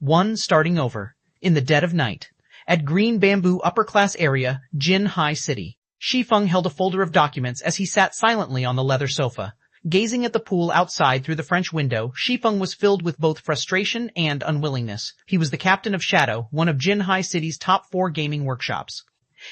1. Starting over. In the dead of night. At Green Bamboo Upper Class Area, Jinhai City. Shi Feng held a folder of documents as he sat silently on the leather sofa. Gazing at the pool outside through the French window, Shi Feng was filled with both frustration and unwillingness. He was the captain of Shadow, one of Jinhai City's top 4 gaming workshops.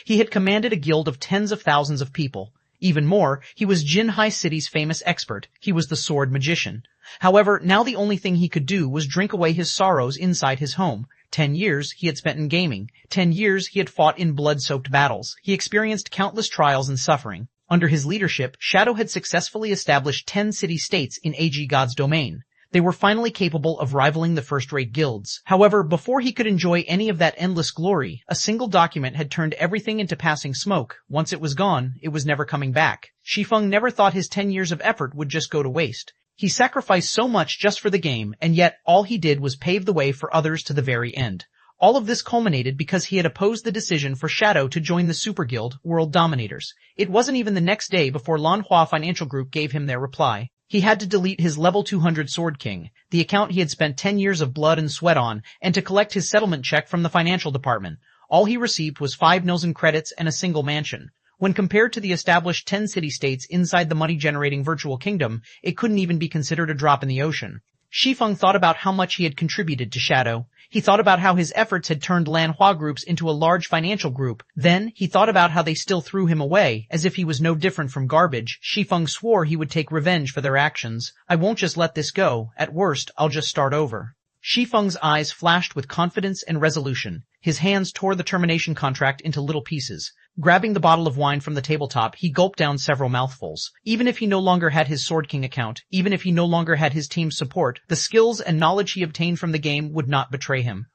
He had commanded a guild of tens of thousands of people. Even more, he was Jinhai City's famous expert. He was the sword magician. However, now the only thing he could do was drink away his sorrows inside his home. 10 years he had spent in gaming. 10 years he had fought in blood-soaked battles. He experienced countless trials and suffering. Under his leadership, Shadow had successfully established 10 city-states in AG God's domain. They were finally capable of rivaling the first-rate guilds. However, before he could enjoy any of that endless glory, a single document had turned everything into passing smoke. Once it was gone, it was never coming back. Shi Feng never thought his 10 years of effort would just go to waste. He sacrificed so much just for the game, and yet all he did was pave the way for others to the very end. All of this culminated because he had opposed the decision for Shadow to join the Super Guild, World Dominators. It wasn't even the next day before Lanhua Financial Group gave him their reply. He had to delete his level 200 Sword King, the account he had spent 10 years of blood and sweat on, and to collect his settlement check from the financial department. All he received was 5 Nilsen credits and a single mansion. When compared to the established 10 city-states inside the money-generating virtual kingdom, it couldn't even be considered a drop in the ocean. Shi Feng thought about how much he had contributed to Shadow. He thought about how his efforts had turned Lanhua groups into a large financial group. Then, he thought about how they still threw him away, as if he was no different from garbage. Shi Feng swore he would take revenge for their actions. I won't just let this go. At worst, I'll just start over. Shi Feng's eyes flashed with confidence and resolution. His hands tore the termination contract into little pieces. Grabbing the bottle of wine from the tabletop, he gulped down several mouthfuls. Even if he no longer had his Sword King account, even if he no longer had his team's support, the skills and knowledge he obtained from the game would not betray him.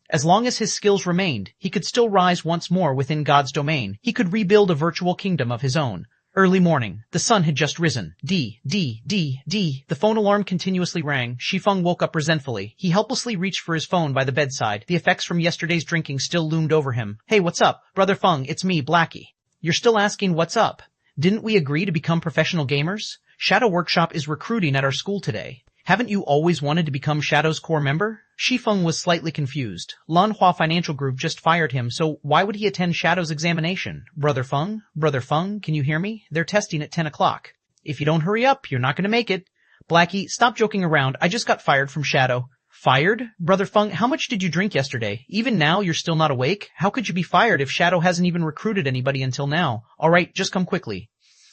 As long as his skills remained, he could still rise once more within God's domain. He could rebuild a virtual kingdom of his own. Early morning. The sun had just risen. D. The phone alarm continuously rang. Shi Feng woke up resentfully. He helplessly reached for his phone by the bedside. The effects from yesterday's drinking still loomed over him. Hey, what's up? Brother Feng, it's me, Blackie. You're still asking what's up? Didn't we agree to become professional gamers? Shadow Workshop is recruiting at our school today. Haven't you always wanted to become Shadow's core member? Shi Feng was slightly confused. Lanhua Financial Group just fired him, so why would he attend Shadow's examination? Brother Feng, can you hear me? They're testing at 10 o'clock. If you don't hurry up, you're not going to make it. Blackie, stop joking around. I just got fired from Shadow. Fired? Brother Feng, how much did you drink yesterday? Even now, you're still not awake? How could you be fired if Shadow hasn't even recruited anybody until now? All right, just come quickly.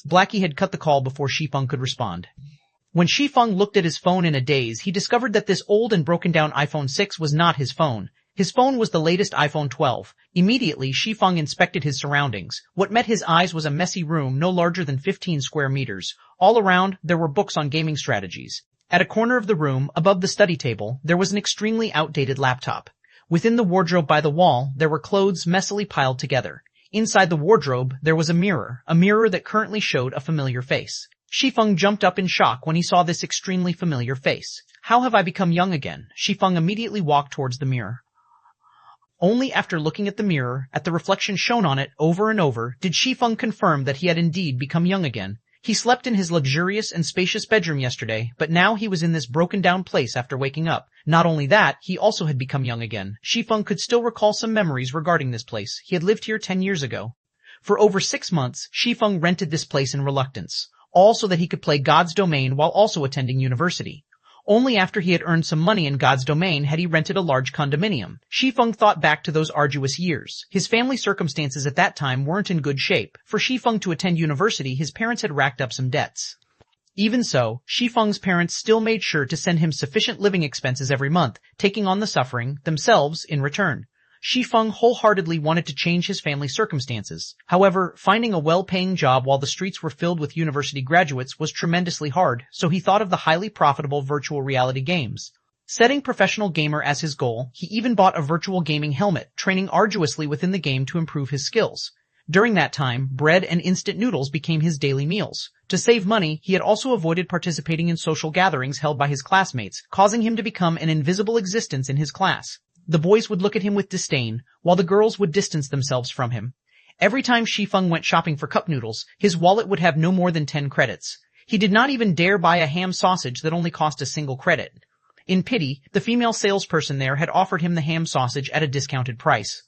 Blackie had cut the call before Shi Feng could respond. When Shi Feng looked at his phone in a daze, he discovered that this old and broken-down iPhone 6 was not his phone. His phone was the latest iPhone 12. Immediately, Shi Feng inspected his surroundings. What met his eyes was a messy room no larger than 15 square meters. All around, there were books on gaming strategies. At a corner of the room, above the study table, there was an extremely outdated laptop. Within the wardrobe by the wall, there were clothes messily piled together. Inside the wardrobe, there was a mirror that currently showed a familiar face. Shi Feng jumped up in shock when he saw this extremely familiar face. How have I become young again? Shi Feng immediately walked towards the mirror. Only after looking at the mirror, at the reflection shown on it over and over, did Shi Feng confirm that he had indeed become young again. He slept in his luxurious and spacious bedroom yesterday, but now he was in this broken-down place after waking up. Not only that, he also had become young again. Shi Feng could still recall some memories regarding this place. He had lived here 10 years ago. For over 6 months, Shi Feng rented this place in reluctance, all so that he could play God's domain while also attending university. Only after he had earned some money in God's domain had he rented a large condominium. Shi Feng thought back to those arduous years. His family circumstances at that time weren't in good shape. For Shi Feng to attend university, his parents had racked up some debts. Even so, Shi Feng's parents still made sure to send him sufficient living expenses every month, taking on the suffering themselves in return. Shi Feng wholeheartedly wanted to change his family circumstances. However, finding a well-paying job while the streets were filled with university graduates was tremendously hard, so he thought of the highly profitable virtual reality games. Setting professional gamer as his goal, he even bought a virtual gaming helmet, training arduously within the game to improve his skills. During that time, bread and instant noodles became his daily meals. To save money, he had also avoided participating in social gatherings held by his classmates, causing him to become an invisible existence in his class. The boys would look at him with disdain, while the girls would distance themselves from him. Every time Shi Feng went shopping for cup noodles, his wallet would have no more than 10 credits. He did not even dare buy a ham sausage that only cost a single credit. In pity, the female salesperson there had offered him the ham sausage at a discounted price.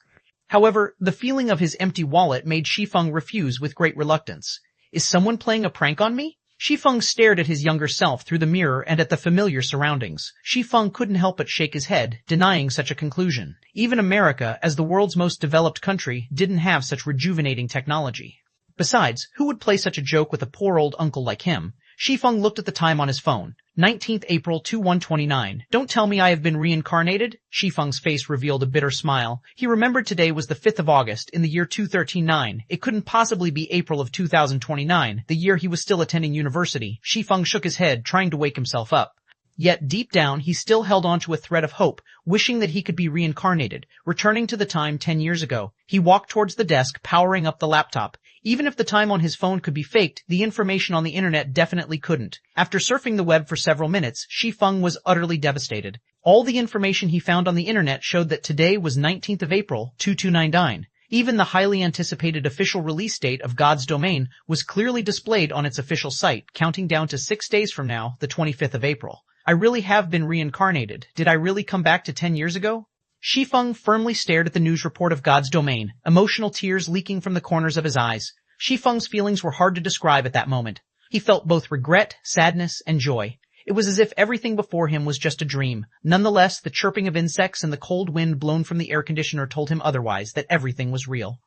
However, the feeling of his empty wallet made Shi Feng refuse with great reluctance. Is someone playing a prank on me? Shi Feng stared at his younger self through the mirror and at the familiar surroundings. Shi Feng couldn't help but shake his head, denying such a conclusion. Even America, as the world's most developed country, didn't have such rejuvenating technology. Besides, who would play such a joke with a poor old uncle like him? Shi Feng looked at the time on his phone. 19th April 2129. Don't tell me I have been reincarnated? Shi Feng's face revealed a bitter smile. He remembered today was the 5th of August in the year 2139. It couldn't possibly be April of 2029, the year he was still attending university. Shi Feng shook his head, trying to wake himself up. Yet deep down he still held on to a thread of hope, wishing that he could be reincarnated, returning to the time 10 years ago. He walked towards the desk, powering up the laptop. Even if the time on his phone could be faked, the information on the internet definitely couldn't. After surfing the web for several minutes, Shi Feng was utterly devastated. All the information he found on the internet showed that today was 19th of April, 2299. Even the highly anticipated official release date of God's Domain was clearly displayed on its official site, counting down to 6 days from now, the 25th of April. I really have been reincarnated. Did I really come back to 10 years ago? Shi Feng firmly stared at the news report of God's Domain, emotional tears leaking from the corners of his eyes. Shi Feng's feelings were hard to describe at that moment. He felt both regret, sadness, and joy. It was as if everything before him was just a dream. Nonetheless, the chirping of insects and the cold wind blown from the air conditioner told him otherwise, that everything was real.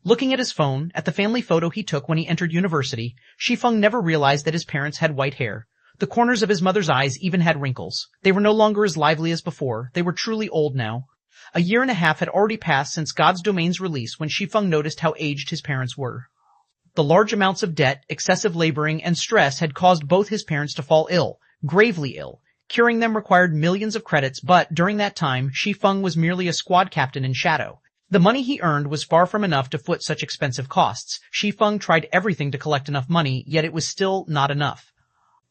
Looking at his phone, at the family photo he took when he entered university, Shi Feng never realized that his parents had white hair. The corners of his mother's eyes even had wrinkles. They were no longer as lively as before. They were truly old now. A year and a half had already passed since God's Domain's release when Shi Feng noticed how aged his parents were. The large amounts of debt, excessive laboring, and stress had caused both his parents to fall ill, gravely ill. Curing them required millions of credits, but during that time, Shi Feng was merely a squad captain in shadow. The money he earned was far from enough to foot such expensive costs. Shi Feng tried everything to collect enough money, yet it was still not enough.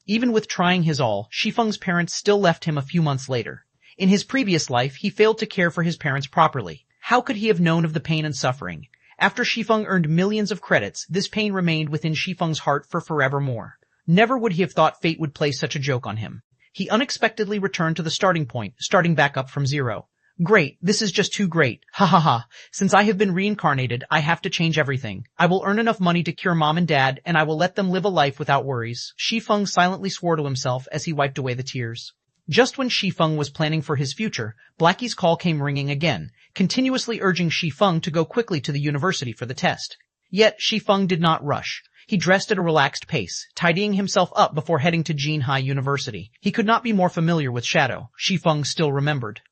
Even with trying his all, Shi Feng's parents still left him a few months later. In his previous life, he failed to care for his parents properly. How could he have known of the pain and suffering? After Shi Feng earned millions of credits, this pain remained within Shi Feng's heart for forevermore. Never would he have thought fate would play such a joke on him. He unexpectedly returned to the starting point, starting back up from zero. Great, this is just too great. Ha ha ha. Since I have been reincarnated, I have to change everything. I will earn enough money to cure mom and dad, and I will let them live a life without worries. Shi Feng silently swore to himself as he wiped away the tears. Just when Shi Feng was planning for his future, Blackie's call came ringing again, continuously urging Shi Feng to go quickly to the university for the test. Yet Shi Feng did not rush. He dressed at a relaxed pace, tidying himself up before heading to Jinhai University. He could not be more familiar with Shadow, Shi Feng still remembered.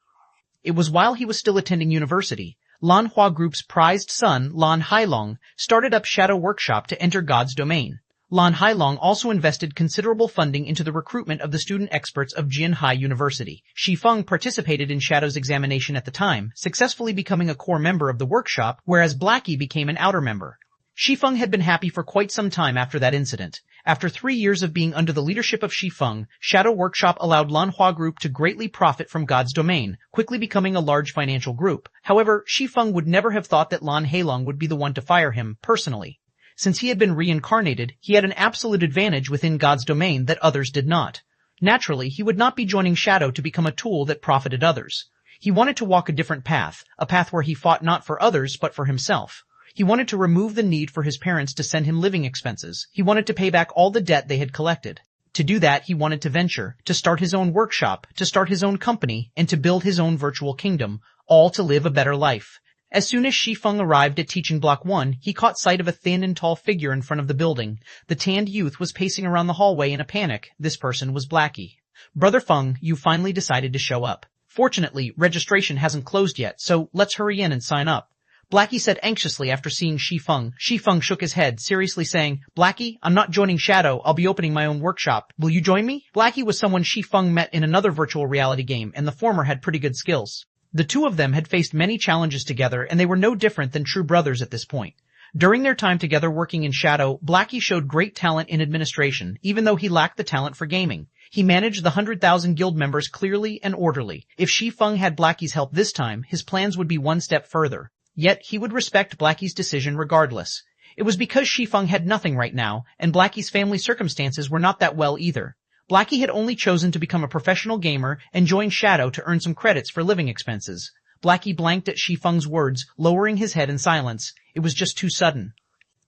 It was while he was still attending university, Lan Hua Group's prized son, Lan Hailong, started up Shadow Workshop to enter God's Domain. Lan Hailong also invested considerable funding into the recruitment of the student experts of Jinhai University. Shi Feng participated in Shadow's examination at the time, successfully becoming a core member of the workshop, whereas Blackie became an outer member. Shi Feng had been happy for quite some time after that incident. After 3 years of being under the leadership of Shi Feng, Shadow Workshop allowed Lan Hua Group to greatly profit from God's Domain, quickly becoming a large financial group. However, Shi Feng would never have thought that Lan Hailong would be the one to fire him, personally. Since he had been reincarnated, he had an absolute advantage within God's Domain that others did not. Naturally, he would not be joining Shadow to become a tool that profited others. He wanted to walk a different path, a path where he fought not for others but for himself. He wanted to remove the need for his parents to send him living expenses. He wanted to pay back all the debt they had collected. To do that, he wanted to venture, to start his own workshop, to start his own company, and to build his own virtual kingdom, all to live a better life. As soon as Shi Feng arrived at Teaching Block 1, he caught sight of a thin and tall figure in front of the building. The tanned youth was pacing around the hallway in a panic. This person was Blackie. Brother Feng, you finally decided to show up. Fortunately, registration hasn't closed yet, so let's hurry in and sign up. Blackie said anxiously after seeing Shi Feng. Shi Feng shook his head, seriously saying, Blackie, I'm not joining Shadow. I'll be opening my own workshop. Will you join me? Blackie was someone Shi Feng met in another virtual reality game, and the former had pretty good skills. The two of them had faced many challenges together, and they were no different than true brothers at this point. During their time together working in Shadow, Blackie showed great talent in administration, even though he lacked the talent for gaming. He managed the 100,000 guild members clearly and orderly. If Shi Feng had Blackie's help this time, his plans would be one step further. Yet he would respect Blackie's decision regardless. It was because Shi Feng had nothing right now, and Blackie's family circumstances were not that well either. Blackie had only chosen to become a professional gamer and join Shadow to earn some credits for living expenses. Blackie blanked at Shi Feng's words, lowering his head in silence. It was just too sudden.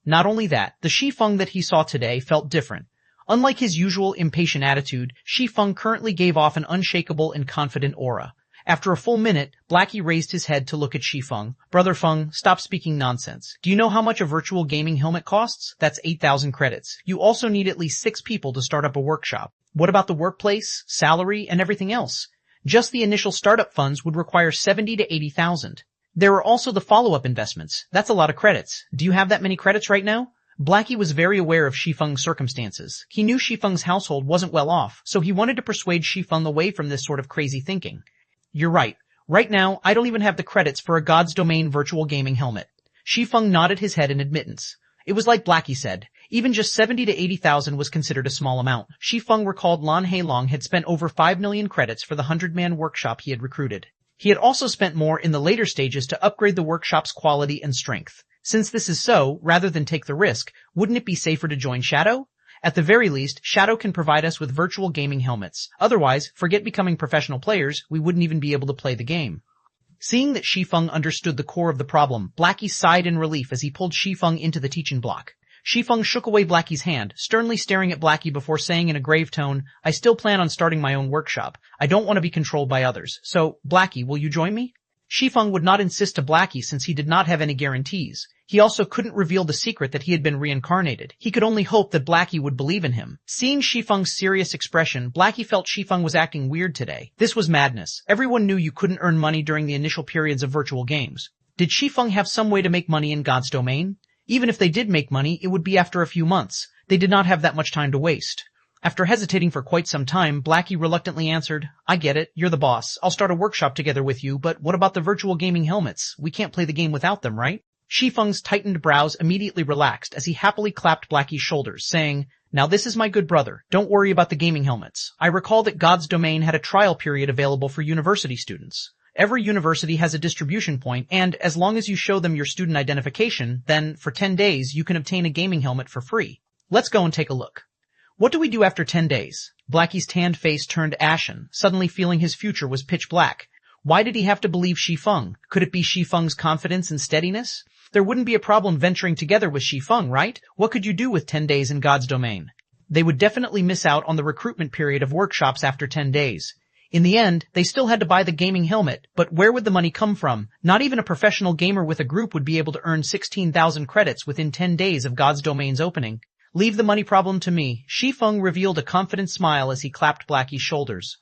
Not only that, the Shi Feng that he saw today felt different. Unlike his usual impatient attitude, Shi Feng currently gave off an unshakable and confident aura. After a full minute, Blackie raised his head to look at Shi Feng. Brother Feng, stop speaking nonsense. Do you know how much a virtual gaming helmet costs? That's 8,000 credits. You also need at least 6 people to start up a workshop. What about the workplace, salary, and everything else? Just the initial startup funds would require 70 to 80,000. There are also the follow-up investments. That's a lot of credits. Do you have that many credits right now? Blackie was very aware of Shi Feng's circumstances. He knew Shi Feng's household wasn't well off, so he wanted to persuade Shi Feng away from this sort of crazy thinking. You're right. Right now, I don't even have the credits for a God's Domain virtual gaming helmet. Shi Feng nodded his head in admittance. It was like Blackie said. Even just 70 to 80,000 was considered a small amount. Shi Feng recalled Lan Heilong had spent over 5 million credits for the 100-man workshop he had recruited. He had also spent more in the later stages to upgrade the workshop's quality and strength. Since this is so, rather than take the risk, wouldn't it be safer to join Shadow? At the very least, Shadow can provide us with virtual gaming helmets. Otherwise, forget becoming professional players, we wouldn't even be able to play the game. Seeing that Shi Feng understood the core of the problem, Blackie sighed in relief as he pulled Shi Feng into the teaching block. Shi Feng shook away Blackie's hand, sternly staring at Blackie before saying in a grave tone, I still plan on starting my own workshop. I don't want to be controlled by others. So, Blackie, will you join me? Shi Feng would not insist to Blackie since he did not have any guarantees. He also couldn't reveal the secret that he had been reincarnated. He could only hope that Blackie would believe in him. Seeing Shi Feng's serious expression, Blackie felt Shi Feng was acting weird today. This was madness. Everyone knew you couldn't earn money during the initial periods of virtual games. Did Shi Feng have some way to make money in God's domain? Even if they did make money, it would be after a few months. They did not have that much time to waste. After hesitating for quite some time, Blackie reluctantly answered, I get it, you're the boss. I'll start a workshop together with you, but what about the virtual gaming helmets? We can't play the game without them, right? Shi Feng's tightened brows immediately relaxed as he happily clapped Blackie's shoulders, saying, Now this is my good brother. Don't worry about the gaming helmets. I recall that God's Domain had a trial period available for university students. Every university has a distribution point, and as long as you show them your student identification, then, for 10 days, you can obtain a gaming helmet for free. Let's go and take a look. What do we do after 10 days? Blackie's tanned face turned ashen, suddenly feeling his future was pitch black. Why did he have to believe Shi Feng? Could it be Shi Feng's confidence and steadiness? There wouldn't be a problem venturing together with Shi Feng, right? What could you do with 10 days in God's domain? They would definitely miss out on the recruitment period of workshops after 10 days. In the end, they still had to buy the gaming helmet, but where would the money come from? Not even a professional gamer with a group would be able to earn 16,000 credits within 10 days of God's domain's opening. Leave the money problem to me. Shi Feng revealed a confident smile as he clapped Blackie's shoulders.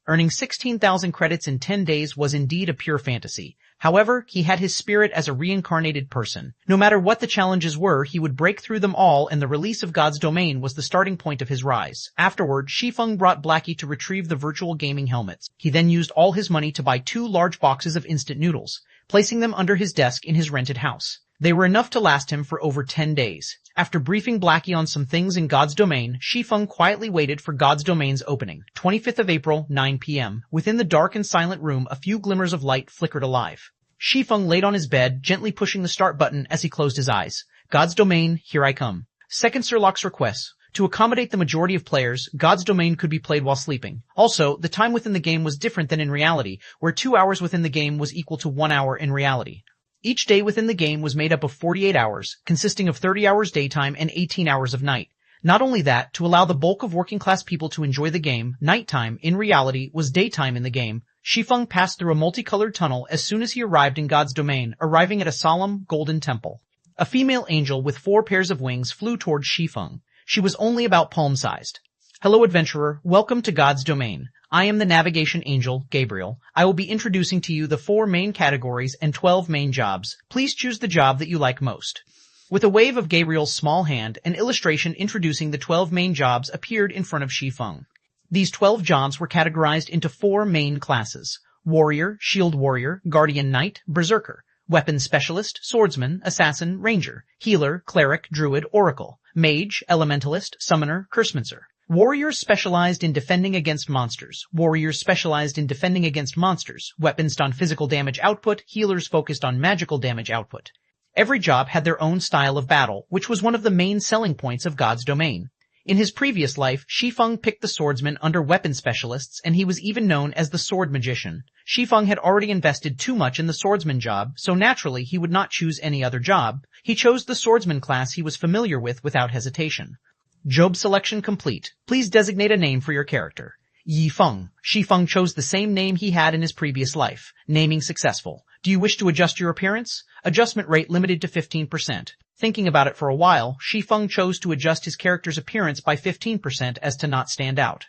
Earning 16,000 credits in 10 days was indeed a pure fantasy. However, he had his spirit as a reincarnated person. No matter what the challenges were, he would break through them all, and the release of God's domain was the starting point of his rise. Afterward, Shi Feng brought Blackie to retrieve the virtual gaming helmets. He then used all his money to buy 2 large boxes of instant noodles, placing them under his desk in his rented house. They were enough to last him for over 10 days. After briefing Blackie on some things in God's domain, Shi Feng quietly waited for God's domain's opening. 25th of April, 9 p.m. Within the dark and silent room, a few glimmers of light flickered alive. Shi Feng laid on his bed, gently pushing the start button as he closed his eyes. God's domain, here I come. Second Sir Locke's request. To accommodate the majority of players, God's domain could be played while sleeping. Also, the time within the game was different than in reality, where 2 hours within the game was equal to 1 hour in reality. Each day within the game was made up of 48 hours, consisting of 30 hours daytime and 18 hours of night. Not only that, to allow the bulk of working-class people to enjoy the game, nighttime, in reality, was daytime in the game. Shi Feng passed through a multicolored tunnel as soon as he arrived in God's domain, arriving at a solemn, golden temple. A female angel with 4 pairs of wings flew towards Shi Feng. She was only about palm-sized. Hello, adventurer. Welcome to God's domain. I am the navigation angel, Gabriel. I will be introducing to you the 4 main categories and 12 main jobs. Please choose the job that you like most. With a wave of Gabriel's small hand, an illustration introducing the 12 main jobs appeared in front of Shi Feng. These 12 jobs were categorized into 4 main classes: warrior, shield warrior, guardian knight, berserker, weapon specialist, swordsman, assassin, ranger, healer, cleric, druid, oracle, mage, elementalist, summoner, cursemancer. Warriors specialized in defending against monsters. Warriors specialized in defending against monsters. Weapons on physical damage output. Healers focused on magical damage output. Every job had their own style of battle, which was one of the main selling points of God's domain. In his previous life, Shi Feng picked the swordsman under weapon specialists, and he was even known as the sword magician. Shi Feng had already invested too much in the swordsman job, so naturally he would not choose any other job. He chose the swordsman class he was familiar with without hesitation. Job selection complete. Please designate a name for your character. Yi Feng. Shi Feng chose the same name he had in his previous life. Naming successful. Do you wish to adjust your appearance? Adjustment rate limited to 15%. Thinking about it for a while, Shi Feng chose to adjust his character's appearance by 15% as to not stand out.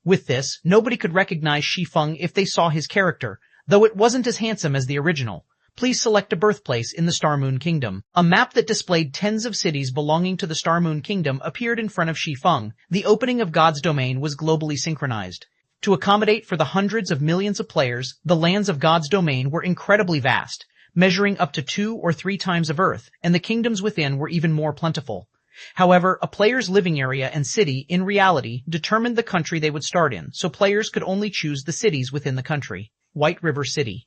With this, nobody could recognize Shi Feng if they saw his character, though it wasn't as handsome as the original. Please select a birthplace in the Star Moon Kingdom. A map that displayed tens of cities belonging to the Star Moon Kingdom appeared in front of Shi Feng. The opening of God's domain was globally synchronized. To accommodate for the hundreds of millions of players, the lands of God's domain were incredibly vast, measuring up to 2 or 3 times of Earth, and the kingdoms within were even more plentiful. However, a player's living area and city, in reality, determined the country they would start in, so players could only choose the cities within the country. White River City.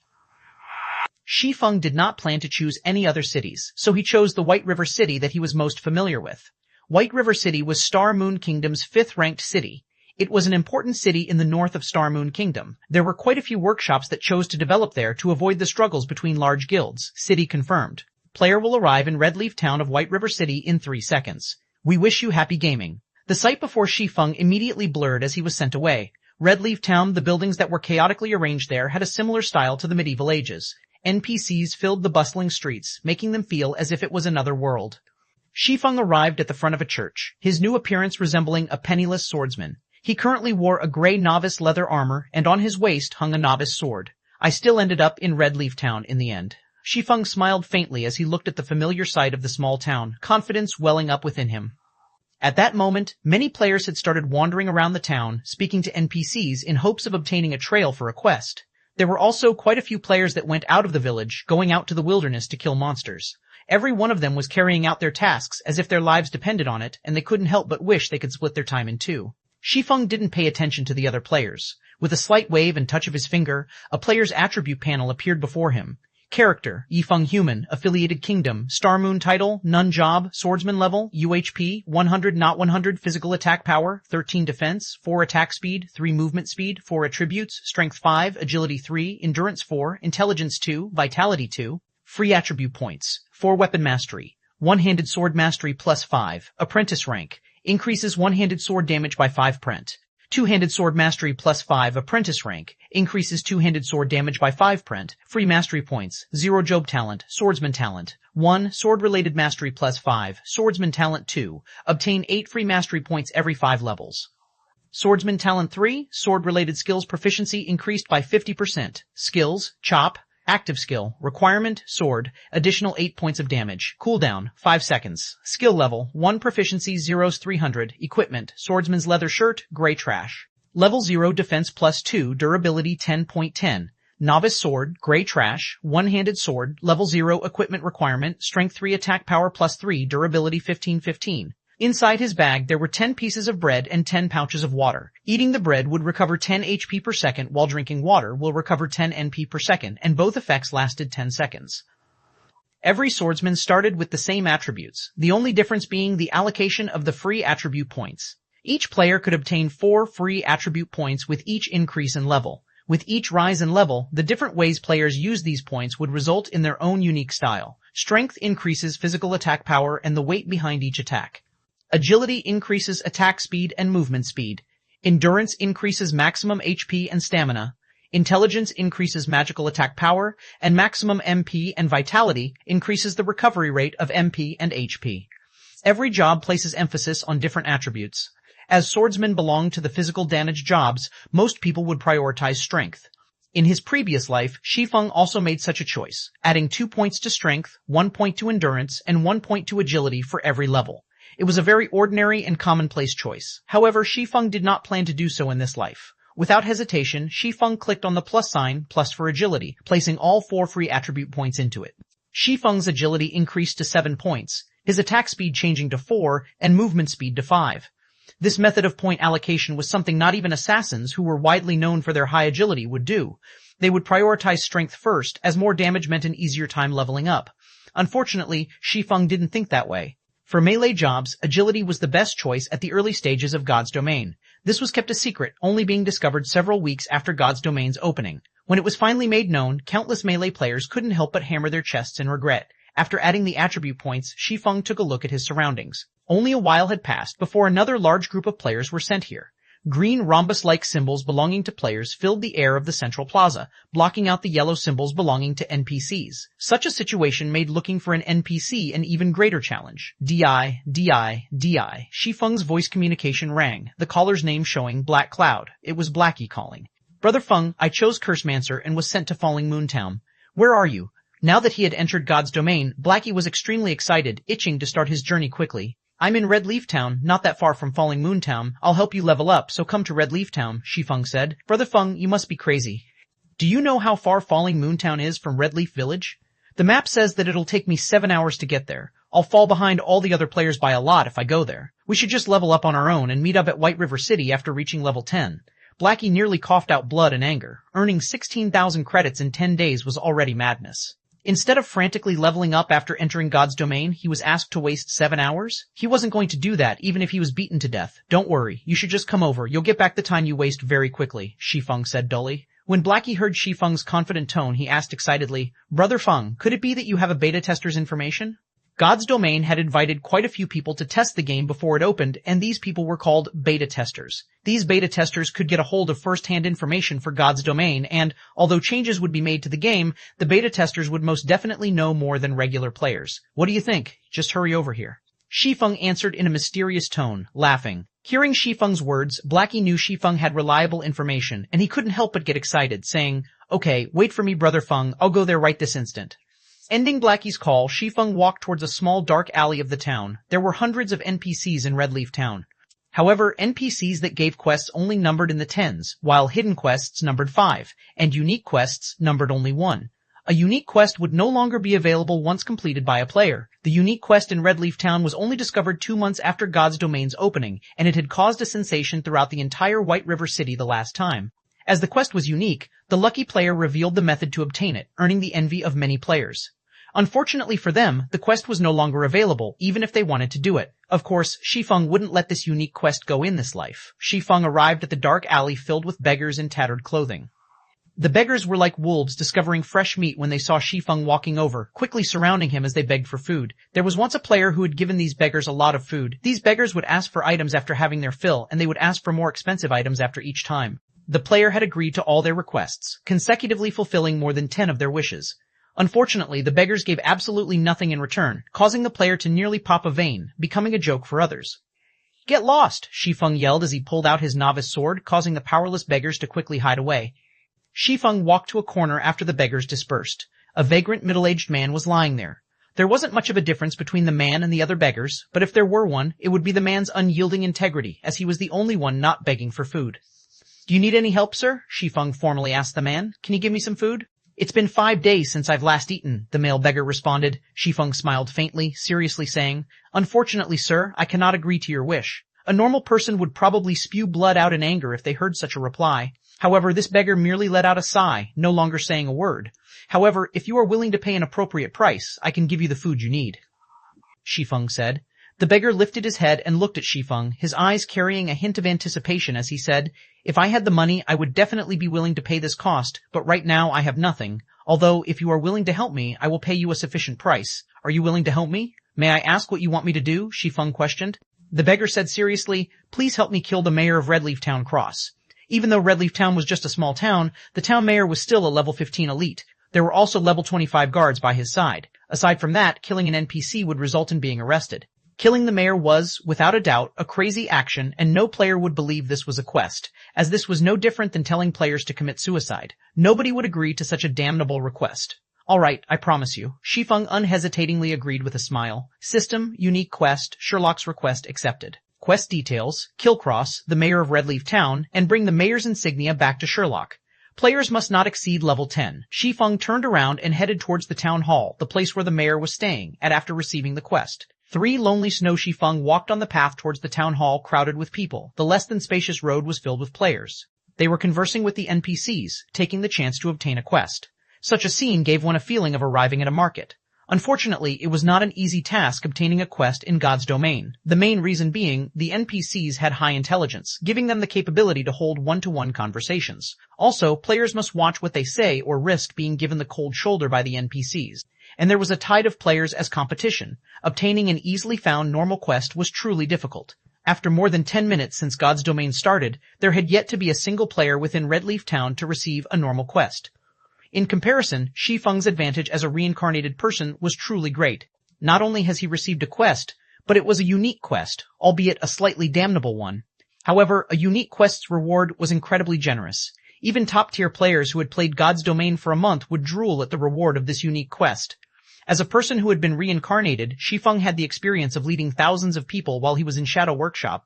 Shi Feng did not plan to choose any other cities, so he chose the White River City that he was most familiar with. White River City was Star Moon Kingdom's 5th-ranked city. It was an important city in the north of Star Moon Kingdom. There were quite a few workshops that chose to develop there to avoid the struggles between large guilds. City confirmed. Player will arrive in Red Leaf Town of White River City in 3 seconds. We wish you happy gaming. The sight before Shi Feng immediately blurred as he was sent away. Red Leaf Town, the buildings that were chaotically arranged there, had a similar style to the medieval ages. NPCs filled the bustling streets, making them feel as if it was another world. Shi Feng arrived at the front of a church, his new appearance resembling a penniless swordsman. He currently wore a gray novice leather armor, and on his waist hung a novice sword. I still ended up in Red Leaf Town in the end. Shi Feng smiled faintly as he looked at the familiar sight of the small town, confidence welling up within him. At that moment, many players had started wandering around the town, speaking to NPCs in hopes of obtaining a trail for a quest. There were also quite a few players that went out of the village, going out to the wilderness to kill monsters. Every one of them was carrying out their tasks as if their lives depended on it, and they couldn't help but wish they could split their time in 2. Shi Feng didn't pay attention to the other players. With a slight wave and touch of his finger, a player's attribute panel appeared before him. Character, Yi Feng Human, Affiliated Kingdom, Star Moon Title, None Job, Swordsman Level, UHP, 100 not 100 Physical Attack Power, 13 Defense, 4 Attack Speed, 3 Movement Speed, 4 Attributes, Strength 5, Agility 3, Endurance 4, Intelligence 2, Vitality 2, Free Attribute Points, 4 Weapon Mastery, One-Handed Sword Mastery plus 5, Apprentice Rank, increases one-handed sword damage by 5 prent. Two-handed sword mastery plus 5 apprentice rank, increases two-handed sword damage by 5 prent. Free mastery points, 0 job talent, swordsman talent. 1 sword-related mastery plus 5, swordsman talent 2. Obtain 8 free mastery points every 5 levels. Swordsman talent 3, sword-related skills proficiency increased by 50%. Skills, chop. Active skill, requirement, sword, additional 8 points of damage. Cooldown, 5 seconds. Skill level, 1 proficiency, 0s 300. Equipment, swordsman's leather shirt, gray trash. Level 0 defense plus 2, durability 10.10. Novice sword, gray trash, one-handed sword, level 0 equipment requirement, strength 3 attack power plus 3, durability 15-15. Inside his bag there were 10 pieces of bread and 10 pouches of water. Eating the bread would recover 10 HP per second, while drinking water will recover 10 NP per second, and both effects lasted 10 seconds. Every swordsman started with the same attributes, the only difference being the allocation of the free attribute points. Each player could obtain 4 free attribute points with each increase in level. With each rise in level, the different ways players use these points would result in their own unique style. Strength increases physical attack power and the weight behind each attack. Agility increases attack speed and movement speed. Endurance increases maximum HP and stamina. Intelligence increases magical attack power, and maximum MP and vitality increases the recovery rate of MP and HP. Every job places emphasis on different attributes. As swordsmen belong to the physical damage jobs, most people would prioritize strength. In his previous life, Shi Feng also made such a choice, adding 2 points to strength, 1 point to endurance, and 1 point to agility for every level. It was a very ordinary and commonplace choice. However, Shi Feng did not plan to do so in this life. Without hesitation, Shi Feng clicked on the plus sign, plus for agility, placing all 4 free attribute points into it. Shi Feng's agility increased to 7 points, his attack speed changing to 4, and movement speed to 5. This method of point allocation was something not even assassins, who were widely known for their high agility, would do. They would prioritize strength first, as more damage meant an easier time leveling up. Unfortunately, Shi Feng didn't think that way. For melee jobs, agility was the best choice at the early stages of God's Domain. This was kept a secret, only being discovered several weeks after God's Domain's opening. When it was finally made known, countless melee players couldn't help but hammer their chests in regret. After adding the attribute points, Shi Feng took a look at his surroundings. Only a while had passed before another large group of players were sent here. Green rhombus-like symbols belonging to players filled the air of the central plaza, blocking out the yellow symbols belonging to NPCs. Such a situation made looking for an NPC an even greater challenge. DI. Shi Feng's voice communication rang, the caller's name showing Black Cloud. It was Blackie calling. Brother Feng, I chose Cursemancer and was sent to Falling Moon Town. Where are you? Now that he had entered God's Domain, Blackie was extremely excited, itching to start his journey quickly. I'm in Red Leaf Town, not that far from Falling Moon Town. I'll help you level up, so come to Red Leaf Town, Shi Feng said. Brother Feng, you must be crazy. Do you know how far Falling Moon Town is from Red Leaf Village? The map says that it'll take me 7 hours to get there. I'll fall behind all the other players by a lot if I go there. We should just level up on our own and meet up at White River City after reaching level 10. Blackie nearly coughed out blood and anger. Earning 16,000 credits in 10 days was already madness. Instead of frantically leveling up after entering God's Domain, he was asked to waste 7 hours? He wasn't going to do that, even if he was beaten to death. Don't worry, you should just come over. You'll get back the time you waste very quickly, Shi Feng said dully. When Blackie heard Shi Feng's confident tone, he asked excitedly, Brother Feng, could it be that you have a beta tester's information? God's Domain had invited quite a few people to test the game before it opened, and these people were called beta testers. These beta testers could get a hold of first-hand information for God's Domain, and, although changes would be made to the game, the beta testers would most definitely know more than regular players. What do you think? Just hurry over here. Shi Feng answered in a mysterious tone, laughing. Hearing Shi Feng's words, Blackie knew Shi Feng had reliable information, and he couldn't help but get excited, saying, Okay, wait for me, Brother Feng, I'll go there right this instant. Ending Blackie's call, Shi Feng walked towards a small dark alley of the town. There were hundreds of NPCs in Red Leaf Town. However, NPCs that gave quests only numbered in the tens, while hidden quests numbered 5, and unique quests numbered only 1. A unique quest would no longer be available once completed by a player. The unique quest in Red Leaf Town was only discovered 2 months after God's Domain's opening, and it had caused a sensation throughout the entire White River City the last time. As the quest was unique, the lucky player revealed the method to obtain it, earning the envy of many players. Unfortunately for them, the quest was no longer available, even if they wanted to do it. Of course, Shi Feng wouldn't let this unique quest go in this life. Shi Feng arrived at the dark alley filled with beggars in tattered clothing. The beggars were like wolves discovering fresh meat when they saw Shi Feng walking over, quickly surrounding him as they begged for food. There was once a player who had given these beggars a lot of food. These beggars would ask for items after having their fill, and they would ask for more expensive items after each time. The player had agreed to all their requests, consecutively fulfilling more than 10 of their wishes. Unfortunately, the beggars gave absolutely nothing in return, causing the player to nearly pop a vein, becoming a joke for others. Get lost, Shi Feng yelled as he pulled out his novice sword, causing the powerless beggars to quickly hide away. Shi Feng walked to a corner after the beggars dispersed. A vagrant middle-aged man was lying there. There wasn't much of a difference between the man and the other beggars, but if there were one, it would be the man's unyielding integrity, as he was the only one not begging for food. Do you need any help, sir? Shi Feng formally asked the man. Can you give me some food? It's been 5 days since I've last eaten, the male beggar responded. Shi Feng smiled faintly, seriously saying, Unfortunately, sir, I cannot agree to your wish. A normal person would probably spew blood out in anger if they heard such a reply. However, this beggar merely let out a sigh, no longer saying a word. However, if you are willing to pay an appropriate price, I can give you the food you need, Shi Feng said. The beggar lifted his head and looked at Shi Feng, his eyes carrying a hint of anticipation as he said, If I had the money, I would definitely be willing to pay this cost, but right now I have nothing. Although, if you are willing to help me, I will pay you a sufficient price. Are you willing to help me? May I ask what you want me to do? Shi Feng questioned. The beggar said seriously, Please help me kill the mayor of Red Leaf Town Cross. Even though Red Leaf Town was just a small town, the town mayor was still a level 15 elite. There were also level 25 guards by his side. Aside from that, killing an NPC would result in being arrested. Killing the mayor was, without a doubt, a crazy action, and no player would believe this was a quest, as this was no different than telling players to commit suicide. Nobody would agree to such a damnable request. All right, I promise you. Shi Feng unhesitatingly agreed with a smile. System, unique quest, Sherlock's request accepted. Quest details, kill Cross, the mayor of Red Leaf Town, and bring the mayor's insignia back to Sherlock. Players must not exceed level 10. Shi Feng turned around and headed towards the town hall, the place where the mayor was staying, after receiving the quest. 3 lonely snow Shi Feng walked on the path towards the town hall crowded with people. The less than spacious road was filled with players. They were conversing with the NPCs, taking the chance to obtain a quest. Such a scene gave one a feeling of arriving at a market. Unfortunately, it was not an easy task obtaining a quest in God's domain. The main reason being, the NPCs had high intelligence, giving them the capability to hold one-to-one conversations. Also, players must watch what they say or risk being given the cold shoulder by the NPCs. And there was a tide of players as competition. Obtaining an easily found normal quest was truly difficult. After more than 10 minutes since God's domain started, there had yet to be a single player within Redleaf Town to receive a normal quest. In comparison, Shi Feng's advantage as a reincarnated person was truly great. Not only has he received a quest, but it was a unique quest, albeit a slightly damnable one. However, a unique quest's reward was incredibly generous. Even top-tier players who had played God's domain for a month would drool at the reward of this unique quest. As a person who had been reincarnated, Shi Feng had the experience of leading thousands of people while he was in Shadow Workshop.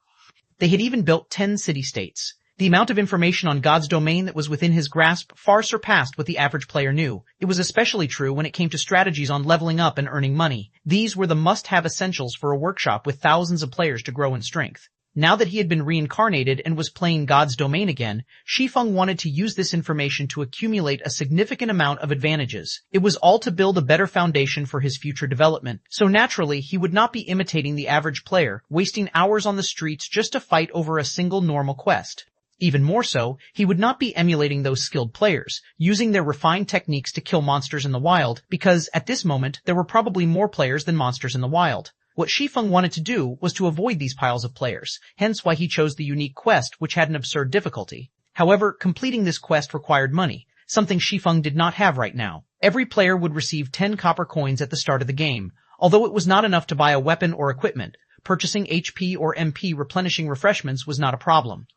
They had even built 10 city-states. The amount of information on God's domain that was within his grasp far surpassed what the average player knew. It was especially true when it came to strategies on leveling up and earning money. These were the must-have essentials for a workshop with thousands of players to grow in strength. Now that he had been reincarnated and was playing God's domain again, Shi Feng wanted to use this information to accumulate a significant amount of advantages. It was all to build a better foundation for his future development. So naturally, he would not be imitating the average player, wasting hours on the streets just to fight over a single normal quest. Even more so, he would not be emulating those skilled players, using their refined techniques to kill monsters in the wild, because at this moment there were probably more players than monsters in the wild. What Shi Feng wanted to do was to avoid these piles of players, hence why he chose the unique quest, which had an absurd difficulty. However, completing this quest required money, something Shi Feng did not have right now. Every player would receive 10 copper coins at the start of the game. Although it was not enough to buy a weapon or equipment, purchasing HP or MP replenishing refreshments was not a problem.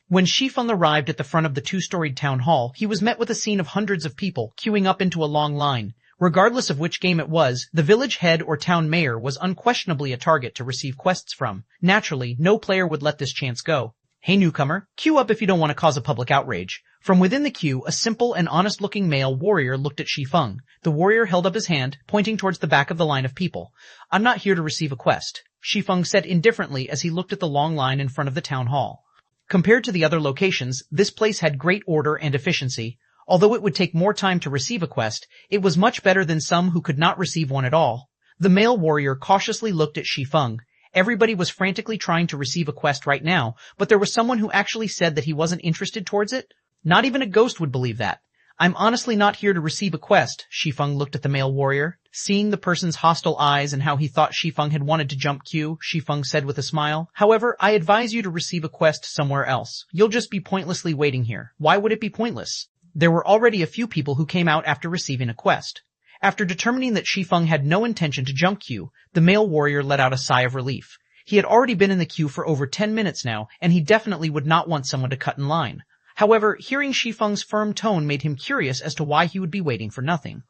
When Shi Feng arrived at the front of the two-storied town hall, he was met with a scene of hundreds of people queuing up into a long line. Regardless of which game it was, the village head or town mayor was unquestionably a target to receive quests from. Naturally, no player would let this chance go. Hey newcomer, queue up if you don't want to cause a public outrage. From within the queue, a simple and honest-looking male warrior looked at Shi Feng. The warrior held up his hand, pointing towards the back of the line of people. I'm not here to receive a quest, Shi Feng said indifferently as he looked at the long line in front of the town hall. Compared to the other locations, this place had great order and efficiency. Although it would take more time to receive a quest, it was much better than some who could not receive one at all. The male warrior cautiously looked at Shi Feng. Everybody was frantically trying to receive a quest right now, but there was someone who actually said that he wasn't interested towards it? Not even a ghost would believe that. I'm honestly not here to receive a quest, Shi Feng looked at the male warrior. Seeing the person's hostile eyes and how he thought Shi Feng had wanted to jump queue, Shi Feng said with a smile. However, I advise you to receive a quest somewhere else. You'll just be pointlessly waiting here. Why would it be pointless? There were already a few people who came out after receiving a quest. After determining that Shi Feng had no intention to jump queue, the male warrior let out a sigh of relief. He had already been in the queue for over 10 minutes now, and he definitely would not want someone to cut in line. However, hearing Shi Feng's firm tone made him curious as to why he would be waiting for nothing.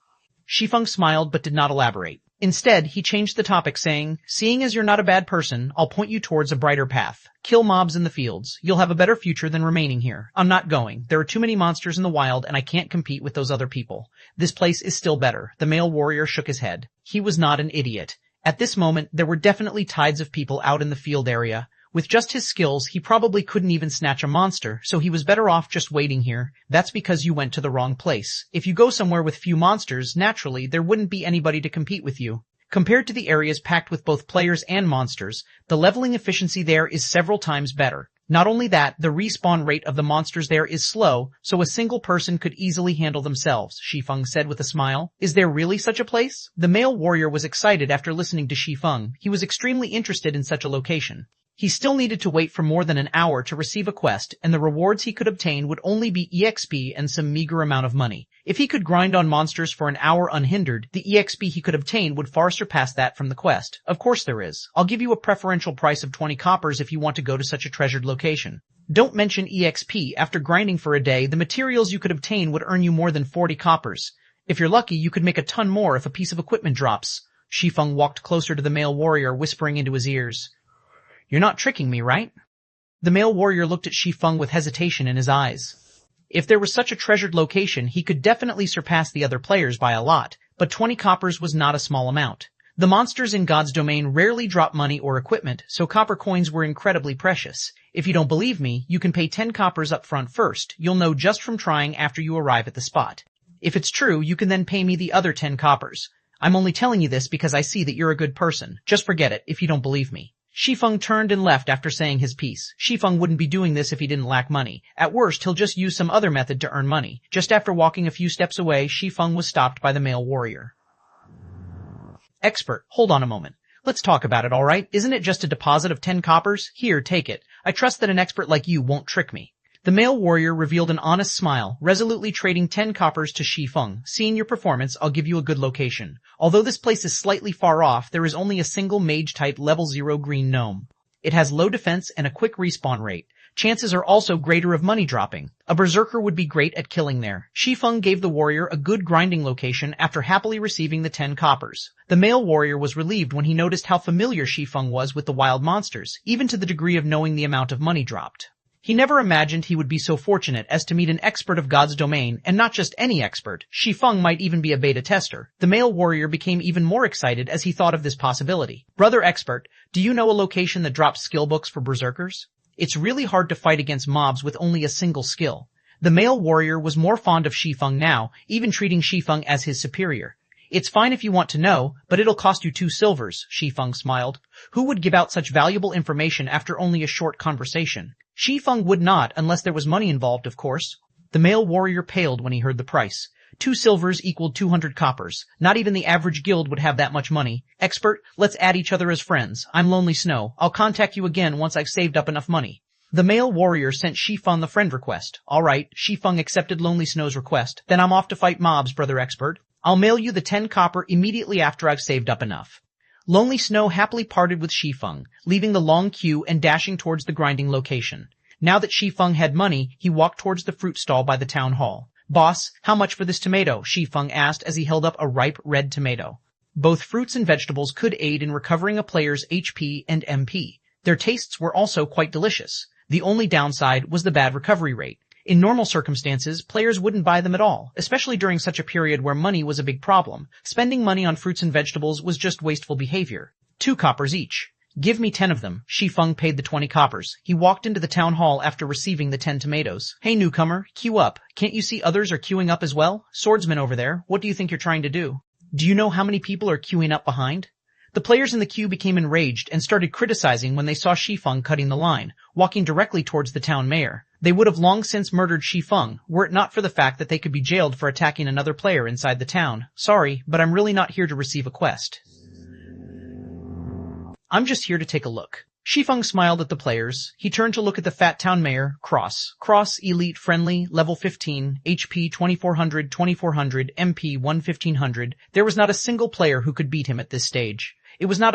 Shi Feng smiled but did not elaborate. Instead, he changed the topic saying, seeing as you're not a bad person, I'll point you towards a brighter path. Kill mobs in the fields. You'll have a better future than remaining here. I'm not going. There are too many monsters in the wild and I can't compete with those other people. This place is still better. The male warrior shook his head. He was not an idiot. At this moment, there were definitely tides of people out in the field area. With just his skills, he probably couldn't even snatch a monster, so he was better off just waiting here. That's because you went to the wrong place. If you go somewhere with few monsters, naturally, there wouldn't be anybody to compete with you. Compared to the areas packed with both players and monsters, the leveling efficiency there is several times better. Not only that, the respawn rate of the monsters there is slow, so a single person could easily handle themselves, Shi Feng said with a smile. Is there really such a place? The male warrior was excited after listening to Shi Feng. He was extremely interested in such a location. He still needed to wait for more than an hour to receive a quest, and the rewards he could obtain would only be EXP and some meager amount of money. If he could grind on monsters for an hour unhindered, the EXP he could obtain would far surpass that from the quest. Of course there is. I'll give you a preferential price of 20 coppers if you want to go to such a treasured location. Don't mention EXP. After grinding for a day, the materials you could obtain would earn you more than 40 coppers. If you're lucky, you could make a ton more if a piece of equipment drops. Shi Feng walked closer to the male warrior, whispering into his ears. You're not tricking me, right? The male warrior looked at Shi Feng with hesitation in his eyes. If there was such a treasured location, he could definitely surpass the other players by a lot, but 20 coppers was not a small amount. The monsters in God's domain rarely drop money or equipment, so copper coins were incredibly precious. If you don't believe me, you can pay 10 coppers up front first. You'll know just from trying after you arrive at the spot. If it's true, you can then pay me the other 10 coppers. I'm only telling you this because I see that you're a good person. Just forget it if you don't believe me. Shi Feng turned and left after saying his piece. Shi Feng wouldn't be doing this if he didn't lack money. At worst, he'll just use some other method to earn money. Just after walking a few steps away, Shi Feng was stopped by the male warrior. Expert, hold on a moment. Let's talk about it, all right? Isn't it just a deposit of 10 coppers? Here, take it. I trust that an expert like you won't trick me. The male warrior revealed an honest smile, resolutely trading 10 coppers to Shi Feng. Seeing your performance, I'll give you a good location. Although this place is slightly far off, there is only a single mage-type level 0 green gnome. It has low defense and a quick respawn rate. Chances are also greater of money dropping. A berserker would be great at killing there. Shi Feng gave the warrior a good grinding location after happily receiving the 10 coppers. The male warrior was relieved when he noticed how familiar Shi Feng was with the wild monsters, even to the degree of knowing the amount of money dropped. He never imagined he would be so fortunate as to meet an expert of God's domain, and not just any expert. Shi Feng might even be a beta tester. The male warrior became even more excited as he thought of this possibility. Brother expert, do you know a location that drops skill books for berserkers? It's really hard to fight against mobs with only a single skill. The male warrior was more fond of Shi Feng now, even treating Shi Feng as his superior. It's fine if you want to know, but it'll cost you 2 silvers, Shi Feng smiled. Who would give out such valuable information after only a short conversation? Shi Feng would not, unless there was money involved, of course. The male warrior paled when he heard the price. 2 silvers equaled 200 coppers. Not even the average guild would have that much money. Expert, let's add each other as friends. I'm Lonely Snow. I'll contact you again once I've saved up enough money. The male warrior sent Shi Feng the friend request. All right, Shi Feng accepted Lonely Snow's request. Then I'm off to fight mobs, brother expert. I'll mail you the 10 copper immediately after I've saved up enough. Lonely Snow happily parted with Shi Feng, leaving the long queue and dashing towards the grinding location. Now that Shi Feng had money, he walked towards the fruit stall by the town hall. Boss, how much for this tomato? Shi Feng asked as he held up a ripe red tomato. Both fruits and vegetables could aid in recovering a player's HP and MP. Their tastes were also quite delicious. The only downside was the bad recovery rate. In normal circumstances, players wouldn't buy them at all, especially during such a period where money was a big problem. Spending money on fruits and vegetables was just wasteful behavior. 2 coppers each. Give me 10 of them. Shi Feng paid the 20 coppers. He walked into the town hall after receiving the 10 tomatoes. Hey newcomer, queue up. Can't you see others are queuing up as well? Swordsman over there, what do you think you're trying to do? Do you know how many people are queuing up behind? The players in the queue became enraged and started criticizing when they saw Shi Feng cutting the line, walking directly towards the town mayor. They would have long since murdered Shi Feng, were it not for the fact that they could be jailed for attacking another player inside the town. Sorry, but I'm really not here to receive a quest. I'm just here to take a look. Shi Feng smiled at the players. He turned to look at the fat town mayor, Cross. Cross, elite, friendly, level 15, HP 2400, 2400, MP 1500. There was not a single player who could beat him at this stage. It was not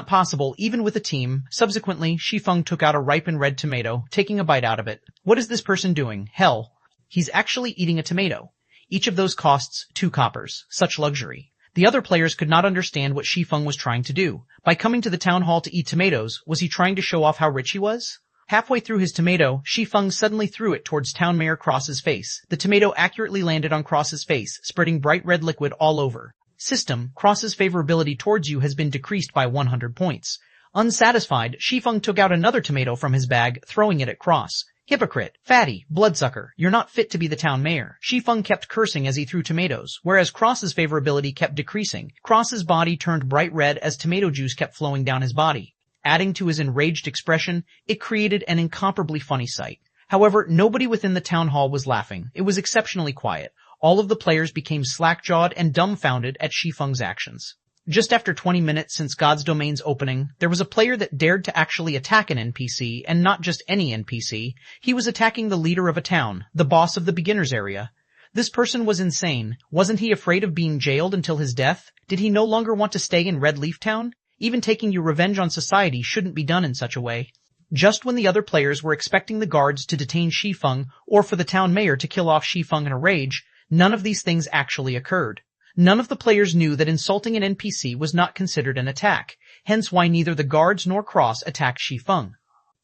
possible, even with a team. Subsequently, Shi Feng took out a ripened red tomato, taking a bite out of it. What is this person doing? Hell, he's actually eating a tomato. Each of those costs 2 coppers. Such luxury. The other players could not understand what Shi Feng was trying to do. By coming to the town hall to eat tomatoes, was he trying to show off how rich he was? Halfway through his tomato, Shi Feng suddenly threw it towards Town Mayor Cross's face. The tomato accurately landed on Cross's face, spreading bright red liquid all over. System, Cross's favorability towards you has been decreased by 100 points. Unsatisfied, Shi Feng took out another tomato from his bag, throwing it at Cross. Hypocrite, fatty, bloodsucker, you're not fit to be the town mayor. Shi Feng kept cursing as he threw tomatoes, whereas Cross's favorability kept decreasing. Cross's body turned bright red as tomato juice kept flowing down his body. Adding to his enraged expression, it created an incomparably funny sight. However, nobody within the town hall was laughing. It was exceptionally quiet. All of the players became slack-jawed and dumbfounded at Shi Feng's actions. Just after 20 minutes since God's Domain's opening, there was a player that dared to actually attack an NPC, and not just any NPC. He was attacking the leader of a town, the boss of the beginner's area. This person was insane. Wasn't he afraid of being jailed until his death? Did he no longer want to stay in Red Leaf Town? Even taking your revenge on society shouldn't be done in such a way. Just when the other players were expecting the guards to detain Shi Feng, or for the town mayor to kill off Shi Feng in a rage, none of these things actually occurred. None of the players knew that insulting an NPC was not considered an attack, hence why neither the guards nor Cross attacked Shi Feng.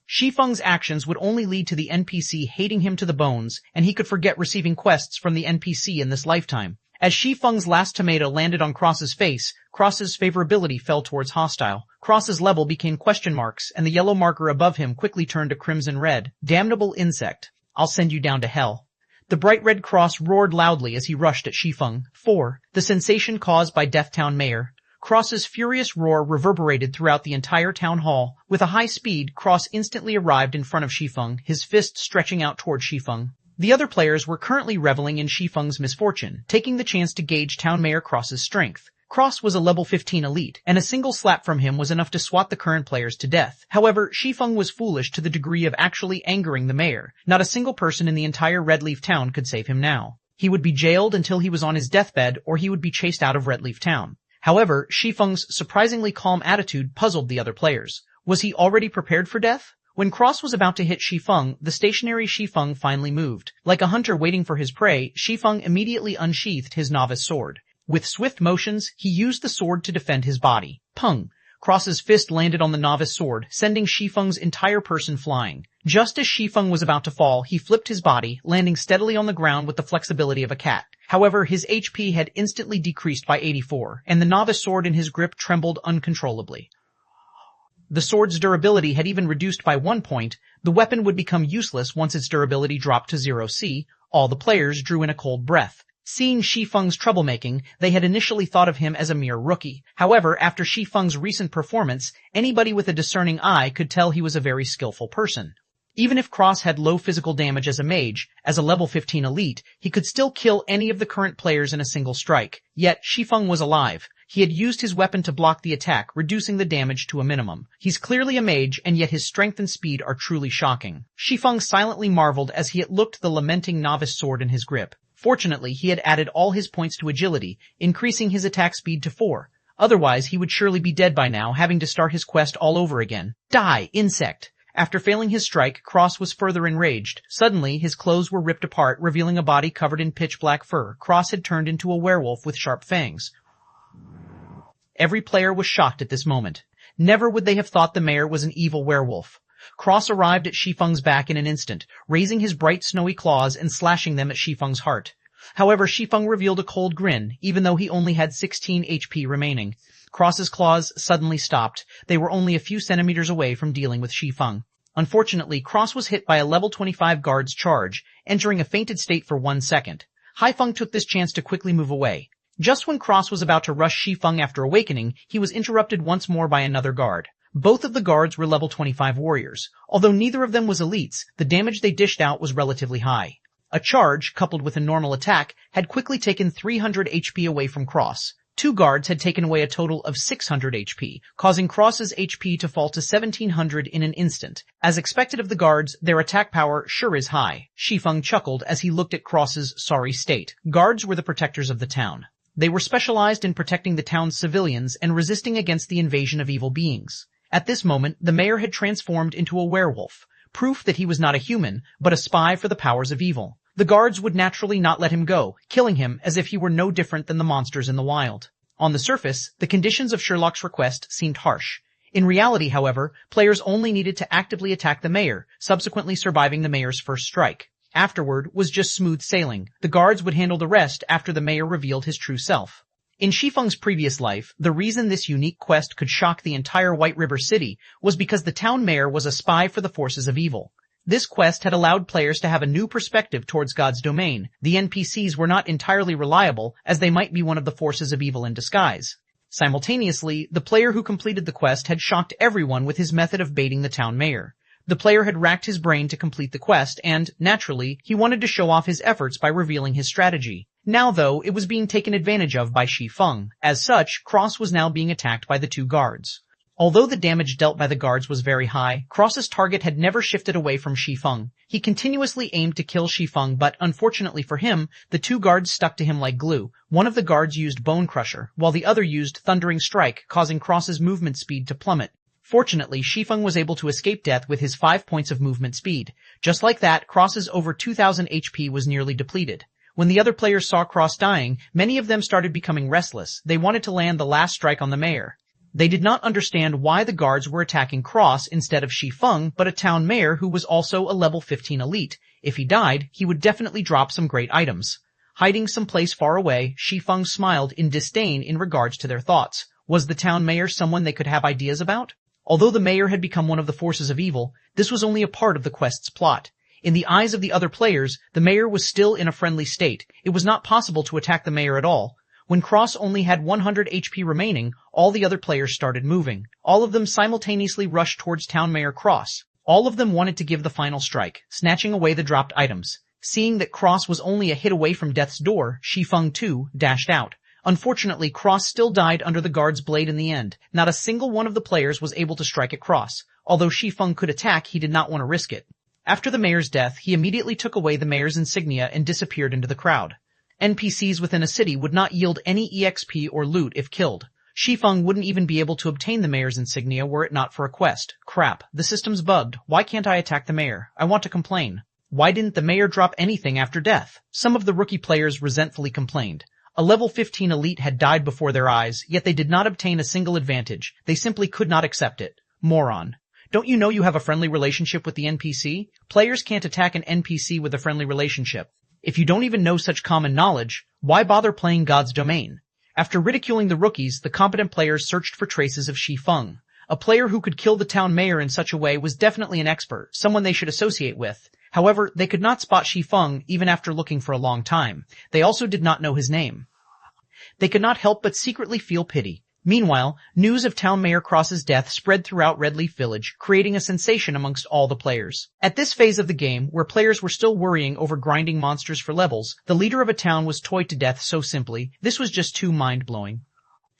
Shi Feng's actions would only lead to the NPC hating him to the bones, and he could forget receiving quests from the NPC in this lifetime. As Shi Feng's last tomato landed on Cross's face, Cross's favorability fell towards hostile. Cross's level became question marks, and the yellow marker above him quickly turned to crimson red. Damnable insect. I'll send you down to hell. The bright red cross roared loudly as he rushed at Shi Feng. 4. The sensation caused by Death Town Mayor. Cross's furious roar reverberated throughout the entire town hall. With a high speed, Cross instantly arrived in front of Shi Feng, his fist stretching out toward Shi Feng. The other players were currently reveling in Shi Feng's misfortune, taking the chance to gauge Town Mayor Cross's strength. Cross was a level 15 elite, and a single slap from him was enough to swat the current players to death. However, Shi Feng was foolish to the degree of actually angering the mayor. Not a single person in the entire Redleaf town could save him now. He would be jailed until he was on his deathbed, or he would be chased out of Redleaf town. However, Shi Feng's surprisingly calm attitude puzzled the other players. Was he already prepared for death? When Cross was about to hit Shi Feng, the stationary Shi Feng finally moved. Like a hunter waiting for his prey, Shi Feng immediately unsheathed his novice sword. With swift motions, he used the sword to defend his body. Pung! Cross's fist landed on the novice sword, sending Shi Feng's entire person flying. Just as Shi Feng was about to fall, he flipped his body, landing steadily on the ground with the flexibility of a cat. However, his HP had instantly decreased by 84, and the novice sword in his grip trembled uncontrollably. The sword's durability had even reduced by 1 point. The weapon would become useless once its durability dropped to 0C. All the players drew in a cold breath. Seeing Shi Feng's troublemaking, they had initially thought of him as a mere rookie. However, after Shi Feng's recent performance, anybody with a discerning eye could tell he was a very skillful person. Even if Cross had low physical damage as a mage, as a level 15 elite, he could still kill any of the current players in a single strike. Yet, Shi Feng was alive. He had used his weapon to block the attack, reducing the damage to a minimum. He's clearly a mage, and yet his strength and speed are truly shocking. Shi Feng silently marveled as he looked the lamenting novice sword in his grip. Fortunately, he had added all his points to agility, increasing his attack speed to 4. Otherwise, he would surely be dead by now, having to start his quest all over again. Die, insect! After failing his strike, Cross was further enraged. Suddenly, his clothes were ripped apart, revealing a body covered in pitch-black fur. Cross had turned into a werewolf with sharp fangs. Every player was shocked at this moment. Never would they have thought the mayor was an evil werewolf. Cross arrived at Shi Feng's back in an instant, raising his bright snowy claws and slashing them at Shi Feng's heart. However, Shi Feng revealed a cold grin, even though he only had 16 HP remaining. Cross's claws suddenly stopped. They were only a few centimeters away from dealing with Shi Feng. Unfortunately, Cross was hit by a level 25 guard's charge, entering a fainted state for 1 second. Hai Feng took this chance to quickly move away. Just when Cross was about to rush Shi Feng after awakening, he was interrupted once more by another guard. Both of the guards were level 25 warriors. Although neither of them was elites, the damage they dished out was relatively high. A charge, coupled with a normal attack, had quickly taken 300 HP away from Cross. 2 guards had taken away a total of 600 HP, causing Cross's HP to fall to 1700 in an instant. As expected of the guards, their attack power sure is high. Shi Feng chuckled as he looked at Cross's sorry state. Guards were the protectors of the town. They were specialized in protecting the town's civilians and resisting against the invasion of evil beings. At this moment, the mayor had transformed into a werewolf, proof that he was not a human, but a spy for the powers of evil. The guards would naturally not let him go, killing him as if he were no different than the monsters in the wild. On the surface, the conditions of Sherlock's request seemed harsh. In reality, however, players only needed to actively attack the mayor, subsequently surviving the mayor's first strike. Afterward was just smooth sailing. The guards would handle the rest after the mayor revealed his true self. In Shi Feng's previous life, the reason this unique quest could shock the entire White River City was because the town mayor was a spy for the forces of evil. This quest had allowed players to have a new perspective towards God's domain. The NPCs were not entirely reliable, as they might be one of the forces of evil in disguise. Simultaneously, the player who completed the quest had shocked everyone with his method of baiting the town mayor. The player had racked his brain to complete the quest, and, naturally, he wanted to show off his efforts by revealing his strategy. Now, though, it was being taken advantage of by Shi Feng. As such, Cross was now being attacked by the 2 guards. Although the damage dealt by the guards was very high, Cross's target had never shifted away from Shi Feng. He continuously aimed to kill Shi Feng, but unfortunately for him, the 2 guards stuck to him like glue. One of the guards used Bone Crusher, while the other used Thundering Strike, causing Cross's movement speed to plummet. Fortunately, Shi Feng was able to escape death with his 5 points of movement speed. Just like that, Cross's over 2000 HP was nearly depleted. When the other players saw Cross dying, many of them started becoming restless. They wanted to land the last strike on the mayor. They did not understand why the guards were attacking Cross instead of Shi Feng, but a town mayor who was also a level 15 elite. If he died, he would definitely drop some great items. Hiding someplace far away, Shi Feng smiled in disdain in regards to their thoughts. Was the town mayor someone they could have ideas about? Although the mayor had become one of the forces of evil, this was only a part of the quest's plot. In the eyes of the other players, the mayor was still in a friendly state. It was not possible to attack the mayor at all. When Cross only had 100 HP remaining, all the other players started moving. All of them simultaneously rushed towards Town Mayor Cross. All of them wanted to give the final strike, snatching away the dropped items. Seeing that Cross was only a hit away from death's door, Shi Feng too dashed out. Unfortunately, Cross still died under the guard's blade in the end. Not a single one of the players was able to strike at Cross. Although Shi Feng could attack, he did not want to risk it. After the mayor's death, he immediately took away the mayor's insignia and disappeared into the crowd. NPCs within a city would not yield any EXP or loot if killed. Shi Feng wouldn't even be able to obtain the mayor's insignia were it not for a quest. Crap, the system's bugged. Why can't I attack the mayor? I want to complain. Why didn't the mayor drop anything after death? Some of the rookie players resentfully complained. A level 15 elite had died before their eyes, yet they did not obtain a single advantage. They simply could not accept it. Moron. Don't you know you have a friendly relationship with the NPC? Players can't attack an NPC with a friendly relationship. If you don't even know such common knowledge, why bother playing God's Domain? After ridiculing the rookies, the competent players searched for traces of Shi Feng. A player who could kill the town mayor in such a way was definitely an expert, someone they should associate with. However, they could not spot Shi Feng even after looking for a long time. They also did not know his name. They could not help but secretly feel pity. Meanwhile, news of Town Mayor Cross's death spread throughout Redleaf Village, creating a sensation amongst all the players. At this phase of the game, where players were still worrying over grinding monsters for levels, the leader of a town was toyed to death so simply. This was just too mind-blowing.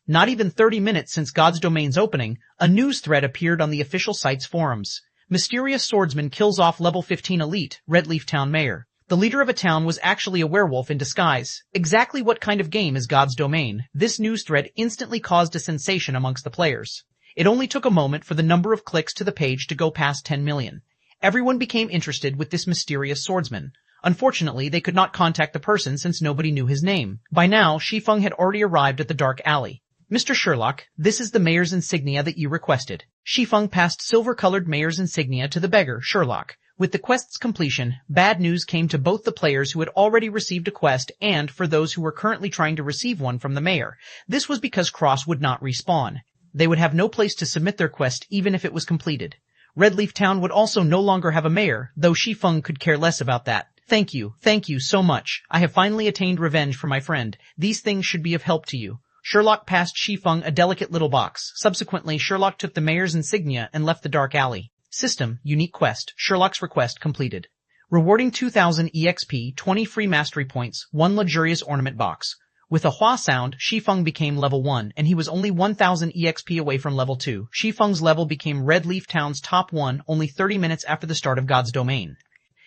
Not even 30 minutes since God's Domain's opening, a news thread appeared on the official site's forums. Mysterious swordsman kills off level 15 elite, Redleaf Town Mayor. The leader of a town was actually a werewolf in disguise. Exactly what kind of game is God's Domain? This news thread instantly caused a sensation amongst the players. It only took a moment for the number of clicks to the page to go past 10 million. Everyone became interested with this mysterious swordsman. Unfortunately, they could not contact the person since nobody knew his name. By now, Shi Feng had already arrived at the dark alley. Mr. Sherlock, this is the mayor's insignia that you requested. Shi Feng passed silver-colored mayor's insignia to the beggar, Sherlock. With the quest's completion, bad news came to both the players who had already received a quest and for those who were currently trying to receive one from the mayor. This was because Cross would not respawn. They would have no place to submit their quest even if it was completed. Redleaf Town would also no longer have a mayor, though Shi Feng could care less about that. Thank you so much. I have finally attained revenge for my friend. These things should be of help to you. Sherlock passed Shi Feng a delicate little box. Subsequently, Sherlock took the mayor's insignia and left the dark alley. System, unique quest, Sherlock's request completed. Rewarding 2,000 EXP, 20 free mastery points, 1 luxurious ornament box. With a hua sound, Shi Feng became level 1, and he was only 1,000 EXP away from level 2. Shi Feng's level became Redleaf Town's top 1 only 30 minutes after the start of God's Domain.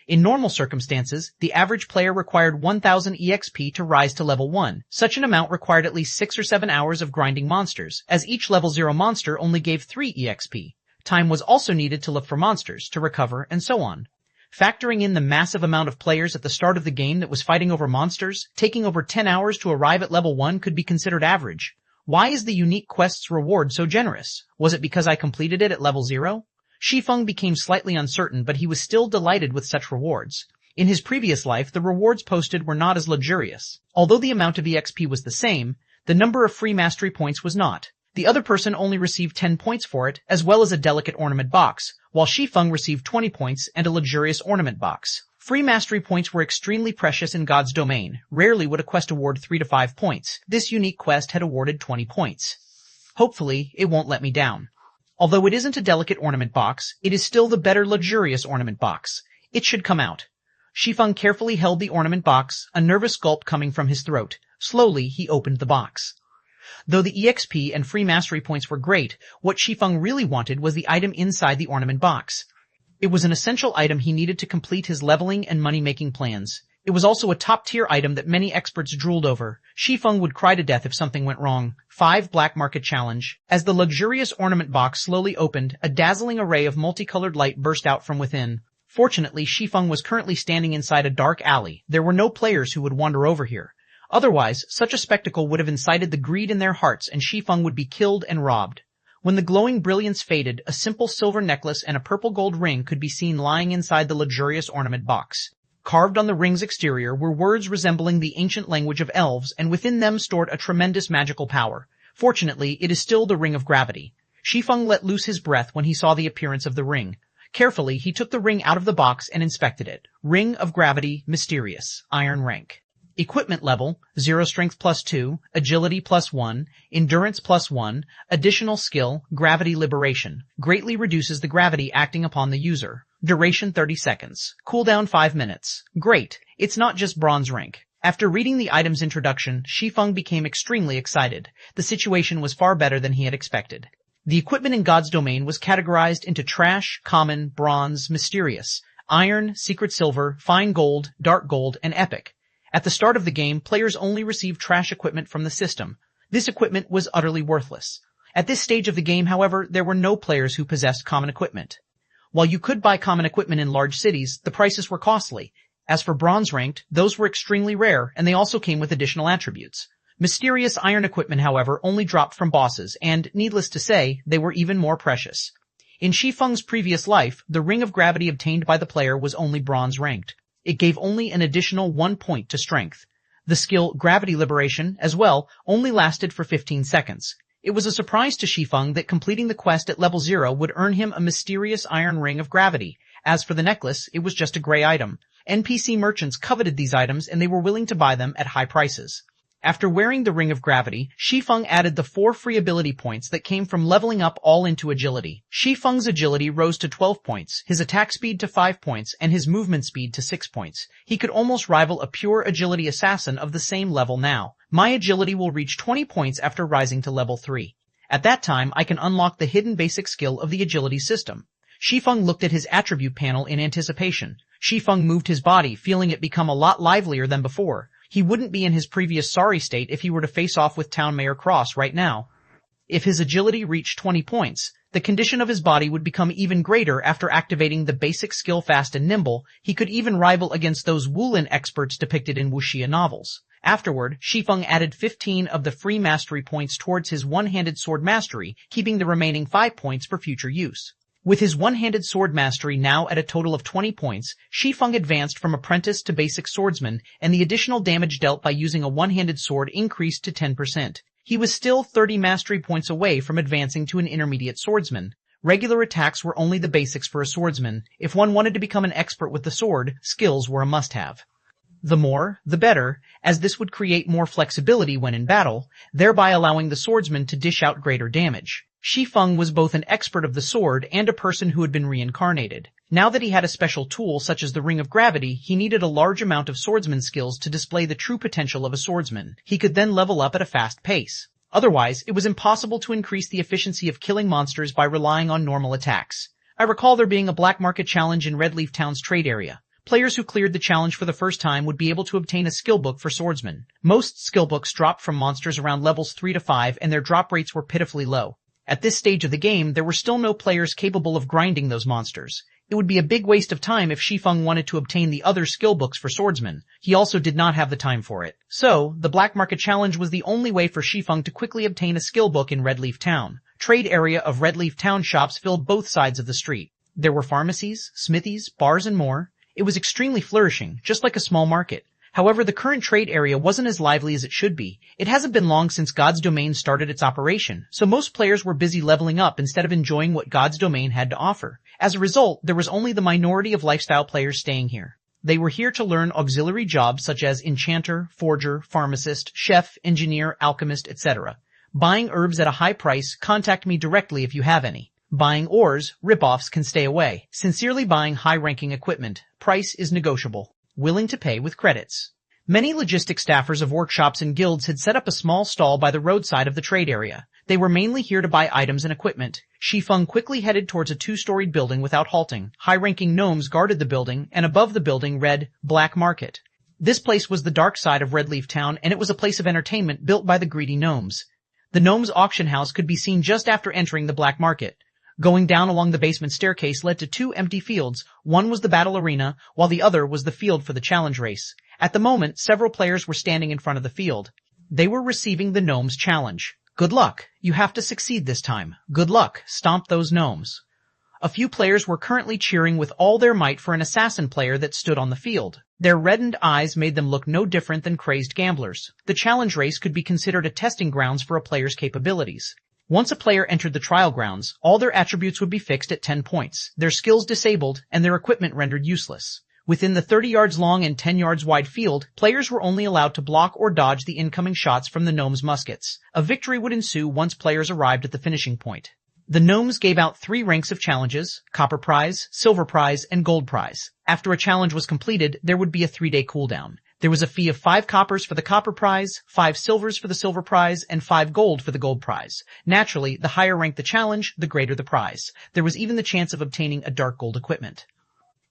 In normal circumstances, the average player required 1,000 EXP to rise to level 1. Such an amount required at least 6 or 7 hours of grinding monsters, as each level 0 monster only gave 3 EXP. Time was also needed to look for monsters, to recover, and so on. Factoring in the massive amount of players at the start of the game that was fighting over monsters, taking over 10 hours to arrive at level 1 could be considered average. Why is the unique quest's reward so generous? Was it because I completed it at level 0? Shi Feng became slightly uncertain, but he was still delighted with such rewards. In his previous life, the rewards posted were not as luxurious. Although the amount of EXP was the same, the number of free mastery points was not. The other person only received 10 points for it, as well as a delicate ornament box, while Shi Feng received 20 points and a luxurious ornament box. Free mastery points were extremely precious in God's Domain. Rarely would a quest award 3 to 5 points. This unique quest had awarded 20 points. Hopefully, it won't let me down. Although it isn't a delicate ornament box, it is still the better luxurious ornament box. It should come out. Shi Feng carefully held the ornament box, a nervous gulp coming from his throat. Slowly, he opened the box. Though the EXP and free mastery points were great, what Shi Feng really wanted was the item inside the ornament box. It was an essential item he needed to complete his leveling and money-making plans. It was also a top-tier item that many experts drooled over. Shi Feng would cry to death if something went wrong. 5 Black Market Challenge. As the luxurious ornament box slowly opened, a dazzling array of multicolored light burst out from within. Fortunately, Shi Feng was currently standing inside a dark alley. There were no players who would wander over here. Otherwise, such a spectacle would have incited the greed in their hearts and Shi Feng would be killed and robbed. When the glowing brilliance faded, a simple silver necklace and a purple gold ring could be seen lying inside the luxurious ornament box. Carved on the ring's exterior were words resembling the ancient language of elves, and within them stored a tremendous magical power. Fortunately, it is still the Ring of Gravity. Shi Feng let loose his breath when he saw the appearance of the ring. Carefully, he took the ring out of the box and inspected it. Ring of Gravity, Mysterious, Iron Rank. Equipment level, 0 strength +2, agility +1, endurance +1, additional skill, gravity liberation. Greatly reduces the gravity acting upon the user. Duration 30 seconds. Cooldown 5 minutes. Great, it's not just bronze rank. After reading the item's introduction, Shi Feng became extremely excited. The situation was far better than he had expected. The equipment in God's domain was categorized into trash, common, bronze, mysterious, iron, secret silver, fine gold, dark gold, and epic. At the start of the game, players only received trash equipment from the system. This equipment was utterly worthless. At this stage of the game, however, there were no players who possessed common equipment. While you could buy common equipment in large cities, the prices were costly. As for bronze ranked, those were extremely rare, and they also came with additional attributes. Mysterious iron equipment, however, only dropped from bosses, and, needless to say, they were even more precious. In Shi Feng's previous life, the Ring of Gravity obtained by the player was only bronze ranked. It gave only an additional 1 point to strength. The skill Gravity Liberation, as well, only lasted for 15 seconds. It was a surprise to Shi Feng that completing the quest at level 0 would earn him a mysterious iron ring of gravity. As for the necklace, it was just a gray item. NPC merchants coveted these items and they were willing to buy them at high prices. After wearing the Ring of Gravity, Shi Feng added the 4 free ability points that came from leveling up all into agility. Shi Feng's agility rose to 12 points, his attack speed to 5 points, and his movement speed to 6 points. He could almost rival a pure agility assassin of the same level now. My agility will reach 20 points after rising to level 3. At that time, I can unlock the hidden basic skill of the agility system. Shi Feng looked at his attribute panel in anticipation. Shi Feng moved his body, feeling it become a lot livelier than before. He wouldn't be in his previous sorry state if he were to face off with Town Mayor Cross right now. If his agility reached 20 points, the condition of his body would become even greater after activating the basic skill Fast and Nimble. He could even rival against those Wulin experts depicted in wuxia novels. Afterward, Shi Feng added 15 of the free mastery points towards his one-handed sword mastery, keeping the remaining 5 points for future use. With his one-handed sword mastery now at a total of 20 points, Shi Feng advanced from apprentice to basic swordsman, and the additional damage dealt by using a one-handed sword increased to 10%. He was still 30 mastery points away from advancing to an intermediate swordsman. Regular attacks were only the basics for a swordsman. If one wanted to become an expert with the sword, skills were a must-have. The more, the better, as this would create more flexibility when in battle, thereby allowing the swordsman to dish out greater damage. Shi Feng was both an expert of the sword and a person who had been reincarnated. Now that he had a special tool such as the Ring of Gravity, he needed a large amount of swordsman skills to display the true potential of a swordsman. He could then level up at a fast pace. Otherwise, it was impossible to increase the efficiency of killing monsters by relying on normal attacks. I recall there being a black market challenge in Redleaf Town's trade area. Players who cleared the challenge for the first time would be able to obtain a skill book for swordsmen. Most skill books dropped from monsters around levels 3 to 5 and their drop rates were pitifully low. At this stage of the game, there were still no players capable of grinding those monsters. It would be a big waste of time if Shi Feng wanted to obtain the other skill books for swordsmen. He also did not have the time for it. So, the Black Market Challenge was the only way for Shi Feng to quickly obtain a skill book in Redleaf Town. Trade area of Redleaf Town shops filled both sides of the street. There were pharmacies, smithies, bars, and more. It was extremely flourishing, just like a small market. However, the current trade area wasn't as lively as it should be. It hasn't been long since God's Domain started its operation, so most players were busy leveling up instead of enjoying what God's Domain had to offer. As a result, there was only the minority of lifestyle players staying here. They were here to learn auxiliary jobs such as enchanter, forger, pharmacist, chef, engineer, alchemist, etc. Buying herbs at a high price, contact me directly if you have any. Buying ores, rip-offs can stay away. Sincerely buying high-ranking equipment. Price is negotiable. Willing to pay with credits. Many logistic staffers of workshops and guilds had set up a small stall by the roadside of the trade area. They were mainly here to buy items and equipment. Shi Feng quickly headed towards a 2-storied building without halting. High-ranking gnomes guarded the building, and above the building read, Black Market. This place was the dark side of Redleaf Town, and it was a place of entertainment built by the greedy gnomes. The gnomes' auction house could be seen just after entering the Black Market. Going down along the basement staircase led to 2 empty fields. One was the battle arena, while the other was the field for the challenge race. At the moment, several players were standing in front of the field. They were receiving the gnomes' challenge. Good luck. You have to succeed this time. Good luck. Stomp those gnomes. A few players were currently cheering with all their might for an assassin player that stood on the field. Their reddened eyes made them look no different than crazed gamblers. The challenge race could be considered a testing grounds for a player's capabilities. Once a player entered the trial grounds, all their attributes would be fixed at 10 points, their skills disabled, and their equipment rendered useless. Within the 30 yards long and 10 yards wide field, players were only allowed to block or dodge the incoming shots from the gnomes' muskets. A victory would ensue once players arrived at the finishing point. The gnomes gave out 3 ranks of challenges: copper prize, silver prize, and gold prize. After a challenge was completed, there would be a 3-day cooldown. There was a fee of 5 coppers for the copper prize, 5 silvers for the silver prize, and 5 gold for the gold prize. Naturally, the higher rank the challenge, the greater the prize. There was even the chance of obtaining a dark gold equipment.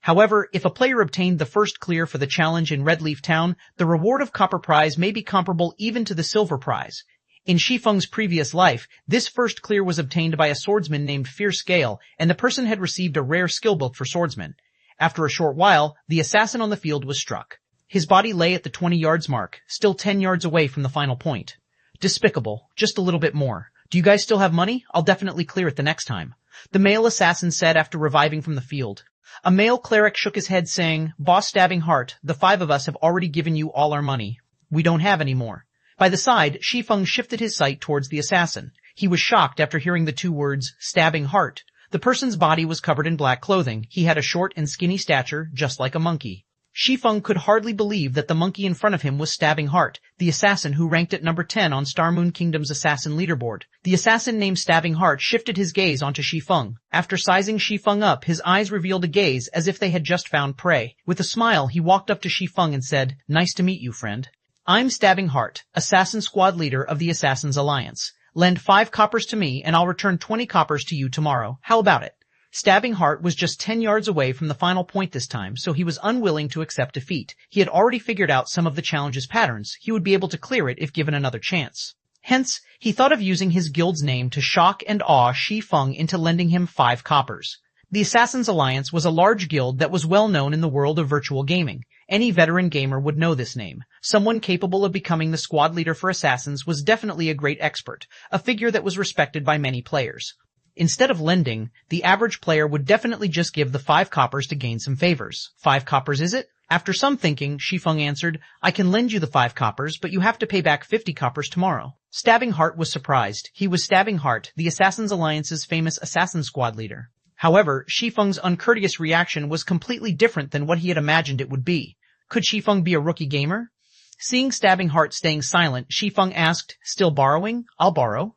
However, if a player obtained the first clear for the challenge in Red Leaf Town, the reward of copper prize may be comparable even to the silver prize. In Shi Feng's previous life, this first clear was obtained by a swordsman named Fierce Gale, and the person had received a rare skill book for swordsmen. After a short while, the assassin on the field was struck. His body lay at the 20 yards mark, still 10 yards away from the final point. Despicable. Just a little bit more. Do you guys still have money? I'll definitely clear it the next time. The male assassin said after reviving from the field. A male cleric shook his head saying, Boss Stabbing Heart, the 5 of us have already given you all our money. We don't have any more. By the side, Shi Feng shifted his sight towards the assassin. He was shocked after hearing the 2 words, Stabbing Heart. The person's body was covered in black clothing. He had a short and skinny stature, just like a monkey. Shi Feng could hardly believe that the monkey in front of him was Stabbing Heart, the assassin who ranked at number 10 on Star Moon Kingdom's assassin leaderboard. The assassin named Stabbing Heart shifted his gaze onto Shi Feng. After sizing Shi Feng up, his eyes revealed a gaze as if they had just found prey. With a smile, he walked up to Shi Feng and said, Nice to meet you, friend. I'm Stabbing Heart, assassin squad leader of the Assassin's Alliance. Lend 5 coppers to me and I'll return 20 coppers to you tomorrow. How about it? Stabbing Heart was just 10 yards away from the final point this time, so he was unwilling to accept defeat. He had already figured out some of the challenge's patterns. He would be able to clear it if given another chance. Hence, he thought of using his guild's name to shock and awe Shi Feng into lending him 5 coppers. The Assassin's Alliance was a large guild that was well known in the world of virtual gaming. Any veteran gamer would know this name. Someone capable of becoming the squad leader for assassins was definitely a great expert, a figure that was respected by many players. Instead of lending, the average player would definitely just give the 5 coppers to gain some favors. 5 coppers is it? After some thinking, Shi Feng answered, I can lend you the 5 coppers, but you have to pay back 50 coppers tomorrow. Stabbing Heart was surprised. He was Stabbing Heart, the Assassin's Alliance's famous assassin squad leader. However, Shi Feng's uncourteous reaction was completely different than what he had imagined it would be. Could Shi Feng be a rookie gamer? Seeing Stabbing Heart staying silent, Shi Feng asked, Still borrowing? I'll borrow.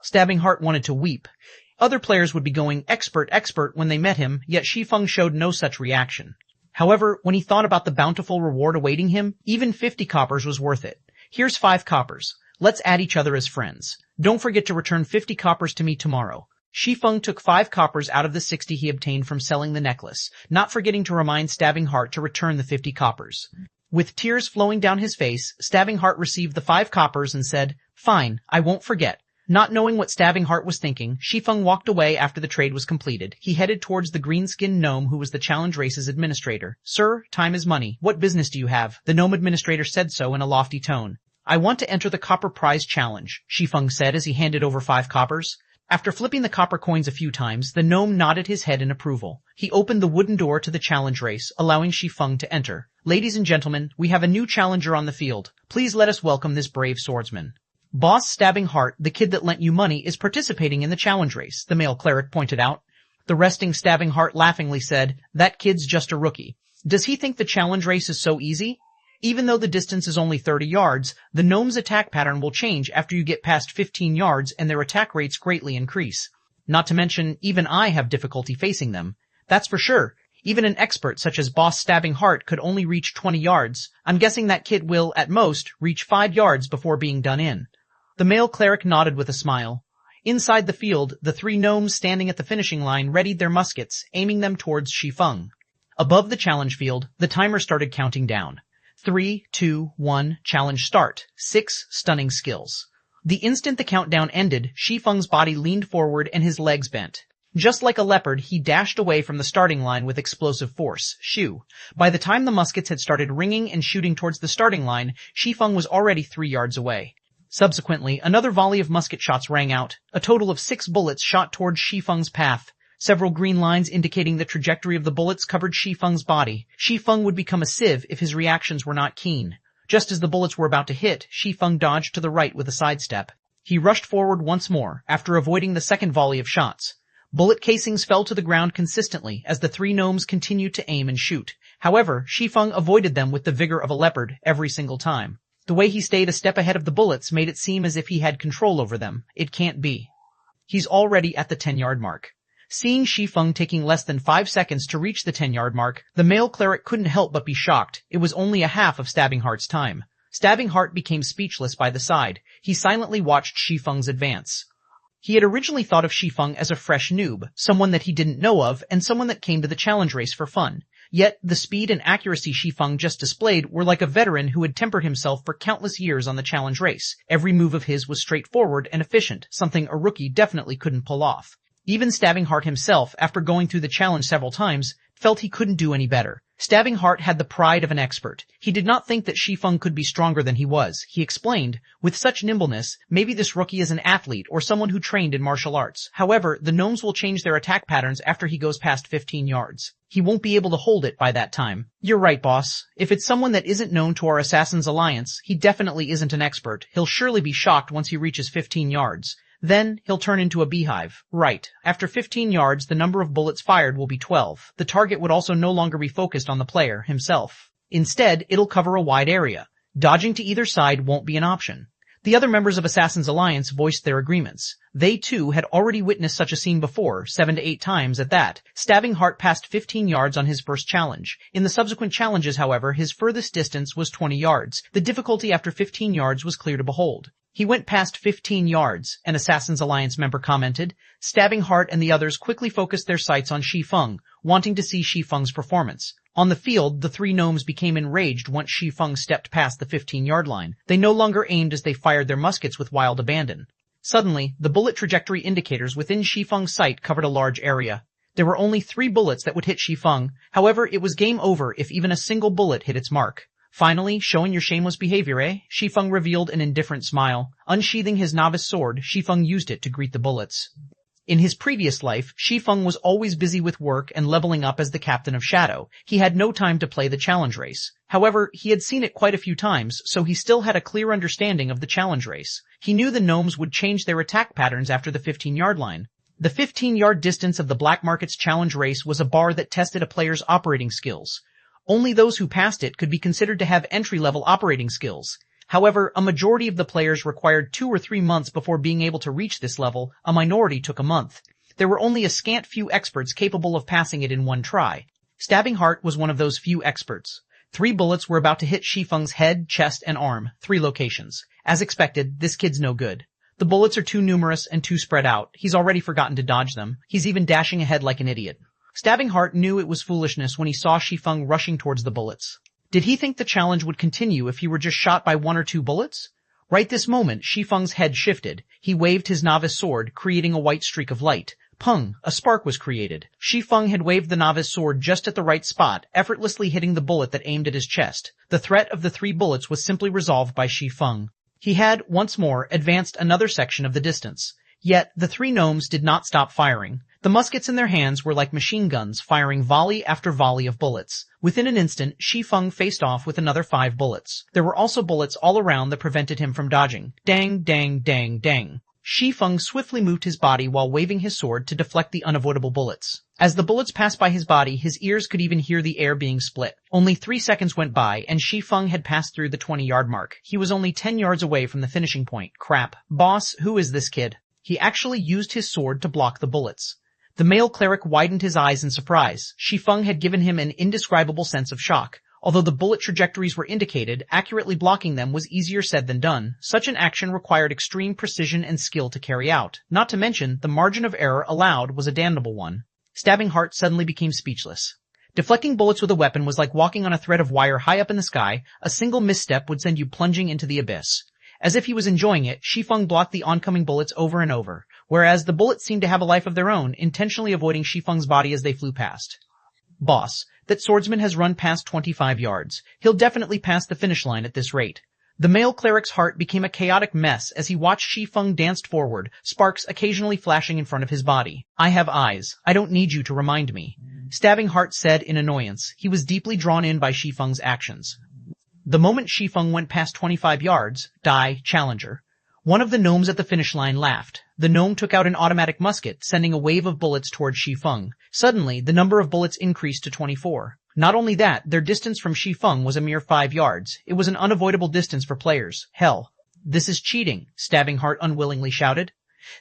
Stabbing Heart wanted to weep. Other players would be going expert when they met him, yet Shi Feng showed no such reaction. However, when he thought about the bountiful reward awaiting him, even 50 coppers was worth it. Here's 5 coppers. Let's add each other as friends. Don't forget to return 50 coppers to me tomorrow. Shi Feng took 5 coppers out of the 60 he obtained from selling the necklace, not forgetting to remind Stabbing Heart to return the 50 coppers. With tears flowing down his face, Stabbing Heart received the 5 coppers and said, Fine, I won't forget. Not knowing what Stabbing Heart was thinking, Shi Feng walked away after the trade was completed. He headed towards the green-skinned gnome who was the challenge race's administrator. Sir, time is money. What business do you have? The gnome administrator said so in a lofty tone. I want to enter the copper prize challenge, Shi Feng said as he handed over 5 coppers. After flipping the copper coins a few times, the gnome nodded his head in approval. He opened the wooden door to the challenge race, allowing Shi Feng to enter. Ladies and gentlemen, we have a new challenger on the field. Please let us welcome this brave swordsman. Boss Stabbing Heart, the kid that lent you money, is participating in the challenge race, the male cleric pointed out. The resting Stabbing Heart laughingly said, That kid's just a rookie. Does he think the challenge race is so easy? Even though the distance is only 30 yards, the gnome's attack pattern will change after you get past 15 yards and their attack rates greatly increase. Not to mention, even I have difficulty facing them. That's for sure. Even an expert such as Boss Stabbing Heart could only reach 20 yards. I'm guessing that kid will, at most, reach 5 yards before being done in. The male cleric nodded with a smile. Inside the field, the 3 gnomes standing at the finishing line readied their muskets, aiming them towards Shi Feng. Above the challenge field, the timer started counting down. 3, 2, 1, challenge start. 6 stunning skills. The instant the countdown ended, Shi Feng's body leaned forward and his legs bent. Just like a leopard, he dashed away from the starting line with explosive force. Shoo. By the time the muskets had started ringing and shooting towards the starting line, Shi Feng was already 3 yards away. Subsequently, another volley of musket shots rang out. A total of 6 bullets shot towards Shi Feng's path. Several green lines indicating the trajectory of the bullets covered Shi Feng's body. Shi Feng would become a sieve if his reactions were not keen. Just as the bullets were about to hit, Shi Feng dodged to the right with a sidestep. He rushed forward once more, after avoiding the second volley of shots. Bullet casings fell to the ground consistently as the three gnomes continued to aim and shoot. However, Shi Feng avoided them with the vigor of a leopard every single time. The way he stayed a step ahead of the bullets made it seem as if he had control over them. It can't be. He's already at the 10-yard mark. Seeing Shi Feng taking less than 5 seconds to reach the 10-yard mark, the male cleric couldn't help but be shocked. It was only a half of Stabbing Heart's time. Stabbing Heart became speechless by the side. He silently watched Shi Feng's advance. He had originally thought of Shi Feng as a fresh noob, someone that he didn't know of, and someone that came to the challenge race for fun. Yet, the speed and accuracy Shi Feng just displayed were like a veteran who had tempered himself for countless years on the challenge race. Every move of his was straightforward and efficient, something a rookie definitely couldn't pull off. Even Stabbing Heart himself, after going through the challenge several times, felt he couldn't do any better. Stabbing Heart had the pride of an expert. He did not think that Shi Feng could be stronger than he was. He explained, with such nimbleness, maybe this rookie is an athlete or someone who trained in martial arts. However, the gnomes will change their attack patterns after he goes past 15 yards. He won't be able to hold it by that time. You're right, boss. If it's someone that isn't known to our Assassin's Alliance, he definitely isn't an expert. He'll surely be shocked once he reaches 15 yards. Then, he'll turn into a beehive. Right. After 15 yards, the number of bullets fired will be 12. The target would also no longer be focused on the player himself. Instead, it'll cover a wide area. Dodging to either side won't be an option. The other members of Assassin's Alliance voiced their agreements. They, too, had already witnessed such a scene before, 7 to 8 times at that. Stabbing Heart passed 15 yards on his first challenge. In the subsequent challenges, however, his furthest distance was 20 yards. The difficulty after 15 yards was clear to behold. He went past 15 yards, an Assassin's Alliance member commented. Stabbing Heart and the others quickly focused their sights on Shi Feng, wanting to see Shi Feng's performance. On the field, the three gnomes became enraged once Shi Feng stepped past the 15-yard line. They no longer aimed as they fired their muskets with wild abandon. Suddenly, the bullet trajectory indicators within Shi Feng's sight covered a large area. There were only 3 bullets that would hit Shi Feng. However, it was game over if even a single bullet hit its mark. Finally, showing your shameless behavior, eh? Shi Feng revealed an indifferent smile. Unsheathing his novice sword, Shi Feng used it to greet the bullets. In his previous life, Shi Feng was always busy with work and leveling up as the captain of Shadow. He had no time to play the challenge race. However, he had seen it quite a few times, so he still had a clear understanding of the challenge race. He knew the gnomes would change their attack patterns after the 15-yard line. The 15-yard distance of the Black Market's challenge race was a bar that tested a player's operating skills. Only those who passed it could be considered to have entry-level operating skills. However, a majority of the players required 2 or 3 months before being able to reach this level. A minority took a month. There were only a scant few experts capable of passing it in one try. Stabbing Heart was one of those few experts. 3 bullets were about to hit Shi Feng's head, chest, and arm, 3 locations. As expected, this kid's no good. The bullets are too numerous and too spread out. He's already forgotten to dodge them. He's even dashing ahead like an idiot. Stabbing Heart knew it was foolishness when he saw Shi Feng rushing towards the bullets. Did he think the challenge would continue if he were just shot by 1 or 2 bullets? Right this moment, Shi Feng's head shifted. He waved his novice sword, creating a white streak of light. Pung! A spark was created. Shi Feng had waved the novice sword just at the right spot, effortlessly hitting the bullet that aimed at his chest. The threat of the 3 bullets was simply resolved by Shi Feng. He had, once more, advanced another section of the distance. Yet, the 3 gnomes did not stop firing. The muskets in their hands were like machine guns, firing volley after volley of bullets. Within an instant, Shi Feng faced off with another 5 bullets. There were also bullets all around that prevented him from dodging. Dang, dang, dang, dang. Shi Feng swiftly moved his body while waving his sword to deflect the unavoidable bullets. As the bullets passed by his body, his ears could even hear the air being split. Only 3 seconds went by, and Shi Feng had passed through the 20-yard mark. He was only 10 yards away from the finishing point. Crap. Boss, who is this kid? He actually used his sword to block the bullets. The male cleric widened his eyes in surprise. Shi Feng had given him an indescribable sense of shock. Although the bullet trajectories were indicated, accurately blocking them was easier said than done. Such an action required extreme precision and skill to carry out. Not to mention, the margin of error allowed was a damnable one. Stabbing Heart suddenly became speechless. Deflecting bullets with a weapon was like walking on a thread of wire high up in the sky. A single misstep would send you plunging into the abyss. As if he was enjoying it, Shi Feng blocked the oncoming bullets over and over, whereas the bullets seemed to have a life of their own, intentionally avoiding Shi Feng's body as they flew past. Boss, that swordsman has run past 25 yards. He'll definitely pass the finish line at this rate. The male cleric's heart became a chaotic mess as he watched Shi Feng dance forward, sparks occasionally flashing in front of his body. I have eyes. I don't need you to remind me. Stabbing Heart said in annoyance. He was deeply drawn in by Shi Feng's actions. The moment Shi Feng went past 25 yards, die, challenger. One of the gnomes at the finish line laughed. The gnome took out an automatic musket, sending a wave of bullets towards Shi Feng. Suddenly, the number of bullets increased to 24. Not only that, their distance from Shi Feng was a mere 5 yards. It was an unavoidable distance for players. Hell, this is cheating, Stabbing Heart unwillingly shouted.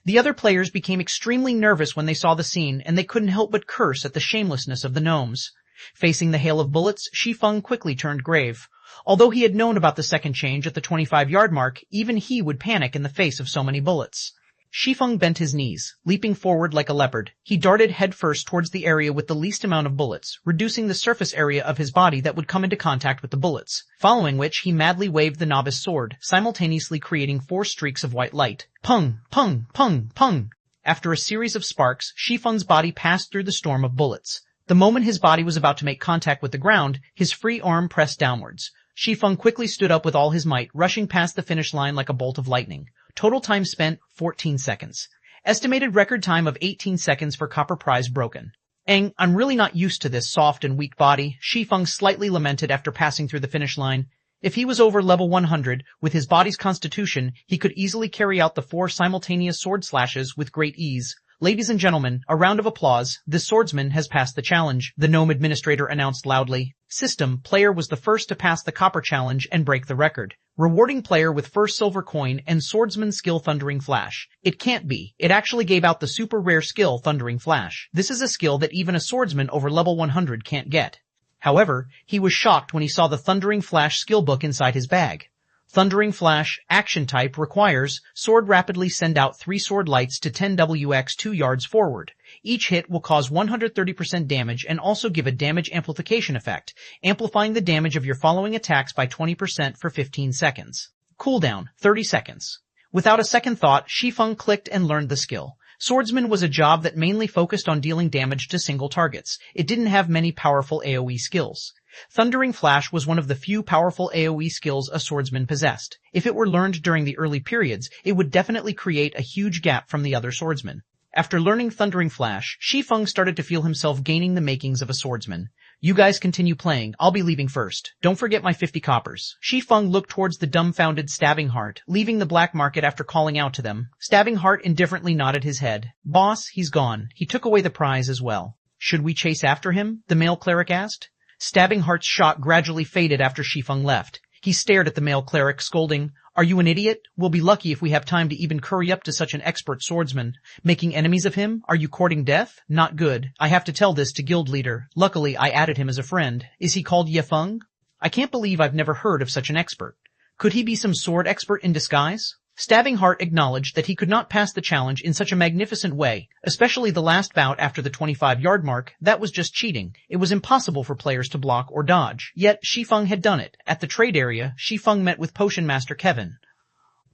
The other players became extremely nervous when they saw the scene, and they couldn't help but curse at the shamelessness of the gnomes. Facing the hail of bullets, Shi Feng quickly turned grave. Although he had known about the second change at the 25-yard mark, even he would panic in the face of so many bullets. Shi Feng bent his knees, leaping forward like a leopard. He darted headfirst towards the area with the least amount of bullets, reducing the surface area of his body that would come into contact with the bullets, following which he madly waved the novice sword, simultaneously creating 4 streaks of white light. Pung, pung, pung, pung. After a series of sparks, Shi Feng's body passed through the storm of bullets. The moment his body was about to make contact with the ground, his free arm pressed downwards. Shi Feng quickly stood up with all his might, rushing past the finish line like a bolt of lightning. Total time spent, 14 seconds. Estimated record time of 18 seconds for copper prize broken. I'm really not used to this soft and weak body, Shi Feng slightly lamented after passing through the finish line. If he was over level 100, with his body's constitution, he could easily carry out the 4 simultaneous sword slashes with great ease. Ladies and gentlemen, a round of applause. This swordsman has passed the challenge, the gnome administrator announced loudly. System, player was the first to pass the copper challenge and break the record. Rewarding player with first silver coin and swordsman skill Thundering Flash. It can't be. It actually gave out the super rare skill Thundering Flash. This is a skill that even a swordsman over level 100 can't get. However, he was shocked when he saw the Thundering Flash skill book inside his bag. Thundering Flash, action type, requires sword rapidly send out 3 sword lights to 10 WX 2 yards forward. Each hit will cause 130% damage and also give a damage amplification effect, amplifying the damage of your following attacks by 20% for 15 seconds. Cooldown, 30 seconds. Without a second thought, Shi Feng clicked and learned the skill. Swordsman was a job that mainly focused on dealing damage to single targets. It didn't have many powerful AoE skills. Thundering Flash was one of the few powerful AoE skills a swordsman possessed. If it were learned during the early periods, it would definitely create a huge gap from the other swordsmen. After learning Thundering Flash, Shi Feng started to feel himself gaining the makings of a swordsman. You guys continue playing, I'll be leaving first. Don't forget my 50 coppers. Shi Feng looked towards the dumbfounded Stabbing Heart, leaving the black market after calling out to them. Stabbing Heart indifferently nodded his head. Boss, he's gone. He took away the prize as well. Should we chase after him? The male cleric asked. Stabbing Heart's shock gradually faded after Shi Feng left. He stared at the male cleric, scolding, Are you an idiot? We'll be lucky if we have time to even curry up to such an expert swordsman. Making enemies of him? Are you courting death? Not good. I have to tell this to guild leader. Luckily, I added him as a friend. Is he called Ye Feng? I can't believe I've never heard of such an expert. Could he be some sword expert in disguise? Stabbing Heart acknowledged that he could not pass the challenge in such a magnificent way, especially the last bout after the 25-yard mark. That was just cheating. It was impossible for players to block or dodge. Yet, Shi Feng had done it. At the trade area, Shi Feng met with Potion Master Kevin.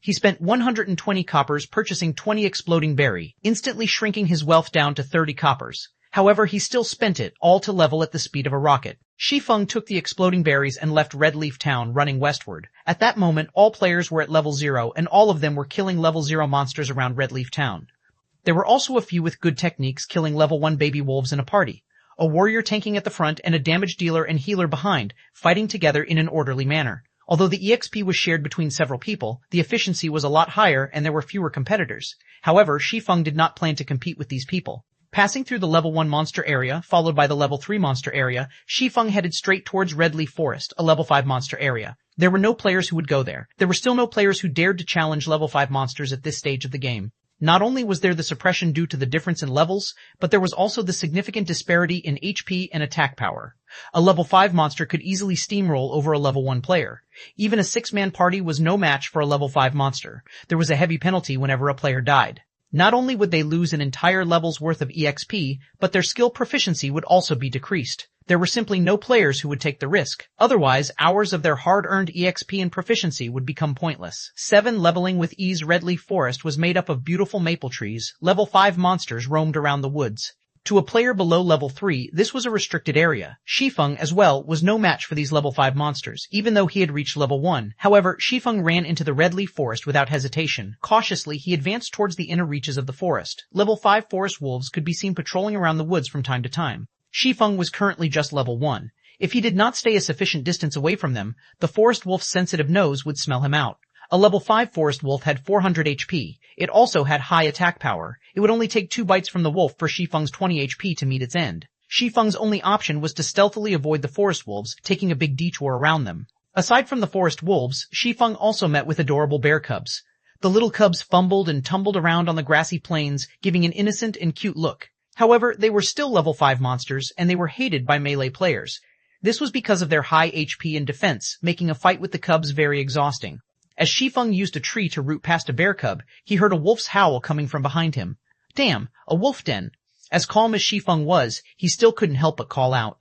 He spent 120 coppers purchasing 20 exploding berry, instantly shrinking his wealth down to 30 coppers. However, he still spent it, all to level at the speed of a rocket. Shi Feng took the exploding berries and left Red Leaf Town, running westward. At that moment, all players were at level 0, and all of them were killing level 0 monsters around Red Leaf Town. There were also a few with good techniques killing level 1 baby wolves in a party. A warrior tanking at the front and a damage dealer and healer behind, fighting together in an orderly manner. Although the EXP was shared between several people, the efficiency was a lot higher and there were fewer competitors. However, Shi Feng did not plan to compete with these people. Passing through the level 1 monster area, followed by the level 3 monster area, Shi Feng headed straight towards Red Leaf Forest, a level 5 monster area. There were no players who would go there. There were still no players who dared to challenge level 5 monsters at this stage of the game. Not only was there the suppression due to the difference in levels, but there was also the significant disparity in HP and attack power. A level 5 monster could easily steamroll over a level 1 player. Even a 6-man party was no match for a level 5 monster. There was a heavy penalty whenever a player died. Not only would they lose an entire level's worth of EXP, but their skill proficiency would also be decreased. There were simply no players who would take the risk. Otherwise, hours of their hard-earned EXP and proficiency would become pointless. 7 leveling with ease Red Leaf Forest was made up of beautiful maple trees. Level 5 monsters roamed around the woods. To a player below level 3, this was a restricted area. Shi Feng, as well, was no match for these level 5 monsters, even though he had reached level 1. However, Shi Feng ran into the Red Leaf Forest without hesitation. Cautiously, he advanced towards the inner reaches of the forest. Level 5 forest wolves could be seen patrolling around the woods from time to time. Shi Feng was currently just level 1. If he did not stay a sufficient distance away from them, the forest wolf's sensitive nose would smell him out. A level 5 forest wolf had 400 HP. It also had high attack power. It would only take 2 bites from the wolf for Shi Feng's 20 HP to meet its end. Shi Feng's only option was to stealthily avoid the forest wolves, taking a big detour around them. Aside from the forest wolves, Shi Feng also met with adorable bear cubs. The little cubs fumbled and tumbled around on the grassy plains, giving an innocent and cute look. However, they were still level 5 monsters, and they were hated by melee players. This was because of their high HP and defense, making a fight with the cubs very exhausting. As Shi Feng used a tree to root past a bear cub, he heard a wolf's howl coming from behind him. Damn, a wolf den. As calm as Shi Feng was, he still couldn't help but call out.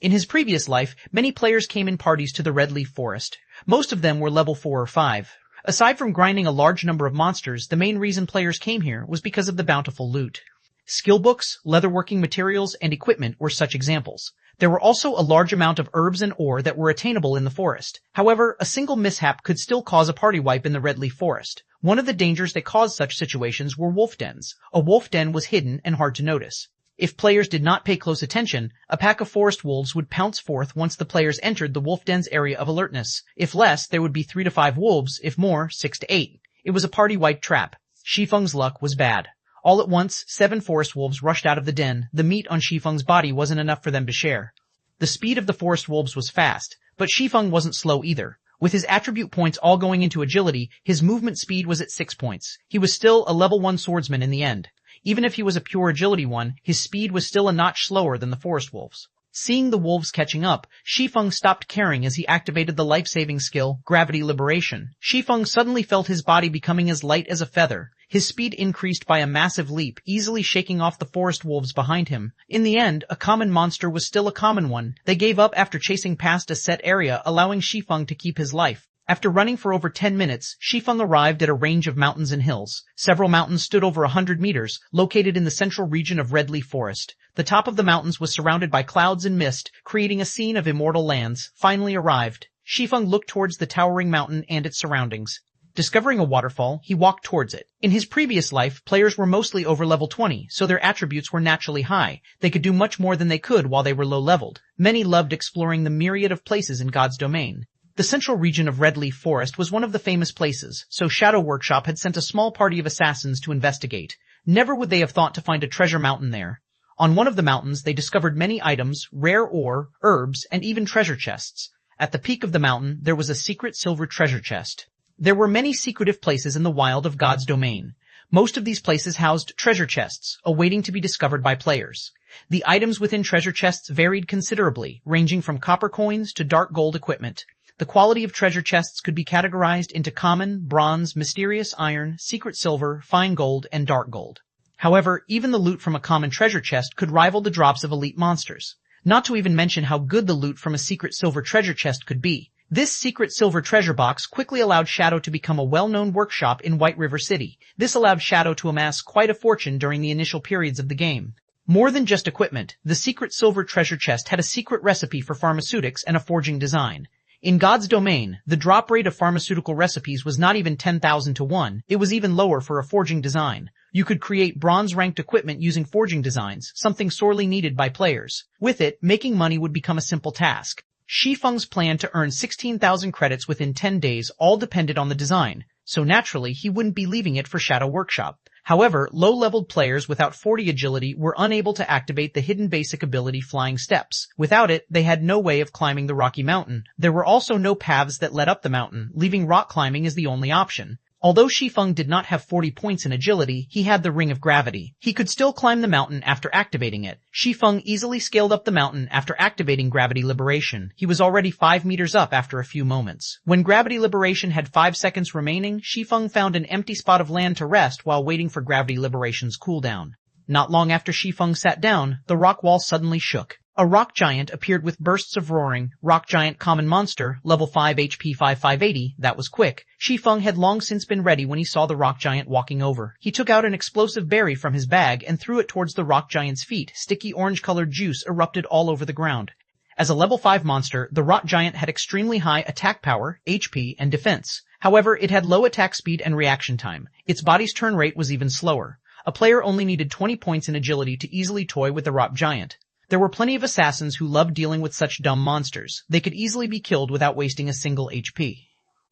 In his previous life, many players came in parties to the Red Leaf Forest. Most of them were level 4 or 5. Aside from grinding a large number of monsters, the main reason players came here was because of the bountiful loot. Skill books, leatherworking materials, and equipment were such examples. There were also a large amount of herbs and ore that were attainable in the forest. However, a single mishap could still cause a party wipe in the Red Leaf Forest. One of the dangers that caused such situations were wolf dens. A wolf den was hidden and hard to notice. If players did not pay close attention, a pack of forest wolves would pounce forth once the players entered the wolf den's area of alertness. If less, there would be 3 to 5 wolves, if more, 6 to 8. It was a party wipe trap. Shi Feng's luck was bad. All at once, 7 forest wolves rushed out of the den. The meat on Shi Feng's body wasn't enough for them to share. The speed of the forest wolves was fast, but Shi Feng wasn't slow either. With his attribute points all going into agility, his movement speed was at 6 points. He was still a level 1 swordsman in the end. Even if he was a pure agility one, his speed was still a notch slower than the forest wolves. Seeing the wolves catching up, Shi Feng stopped caring as he activated the life-saving skill, Gravity Liberation. Shi Feng suddenly felt his body becoming as light as a feather. His speed increased by a massive leap, easily shaking off the forest wolves behind him. In the end, a common monster was still a common one. They gave up after chasing past a set area, allowing Shi Feng to keep his life. After running for over 10 minutes, Shi Feng arrived at a range of mountains and hills. Several mountains stood over 100 meters, located in the central region of Red Leaf Forest. The top of the mountains was surrounded by clouds and mist, creating a scene of immortal lands. Finally arrived, Shi Feng looked towards the towering mountain and its surroundings. Discovering a waterfall, he walked towards it. In his previous life, players were mostly over level 20, so their attributes were naturally high. They could do much more than they could while they were low-leveled. Many loved exploring the myriad of places in God's domain. The central region of Red Leaf Forest was one of the famous places, so Shadow Workshop had sent a small party of assassins to investigate. Never would they have thought to find a treasure mountain there. On one of the mountains, they discovered many items, rare ore, herbs, and even treasure chests. At the peak of the mountain, there was a secret silver treasure chest. There were many secretive places in the wild of God's domain. Most of these places housed treasure chests, awaiting to be discovered by players. The items within treasure chests varied considerably, ranging from copper coins to dark gold equipment. The quality of treasure chests could be categorized into common, bronze, mysterious iron, secret silver, fine gold, and dark gold. However, even the loot from a common treasure chest could rival the drops of elite monsters. Not to even mention how good the loot from a secret silver treasure chest could be. This secret silver treasure box quickly allowed Shadow to become a well-known workshop in White River City. This allowed Shadow to amass quite a fortune during the initial periods of the game. More than just equipment, the secret silver treasure chest had a secret recipe for pharmaceutics and a forging design. In God's domain, the drop rate of pharmaceutical recipes was not even 10,000 to 1, it was even lower for a forging design. You could create bronze-ranked equipment using forging designs, something sorely needed by players. With it, making money would become a simple task. Shi Feng's plan to earn 16,000 credits within 10 days all depended on the design, so naturally he wouldn't be leaving it for Shadow Workshop. However, low-leveled players without 40 agility were unable to activate the hidden basic ability Flying Steps. Without it, they had no way of climbing the rocky mountain. There were also no paths that led up the mountain, leaving rock climbing as the only option. Although Shi Feng did not have 40 points in agility, he had the Ring of Gravity. He could still climb the mountain after activating it. Shi Feng easily scaled up the mountain after activating Gravity Liberation. He was already 5 meters up after a few moments. When Gravity Liberation had 5 seconds remaining, Shi Feng found an empty spot of land to rest while waiting for Gravity Liberation's cooldown. Not long after Shi Feng sat down, the rock wall suddenly shook. A rock giant appeared with bursts of roaring. Rock giant common monster, level 5 HP 5580, that was quick. Shi Feng had long since been ready when he saw the rock giant walking over. He took out an explosive berry from his bag and threw it towards the rock giant's feet. Sticky orange-colored juice erupted all over the ground. As a level 5 monster, the rock giant had extremely high attack power, HP, and defense. However, it had low attack speed and reaction time. Its body's turn rate was even slower. A player only needed 20 points in agility to easily toy with the rock giant. There were plenty of assassins who loved dealing with such dumb monsters. They could easily be killed without wasting a single HP.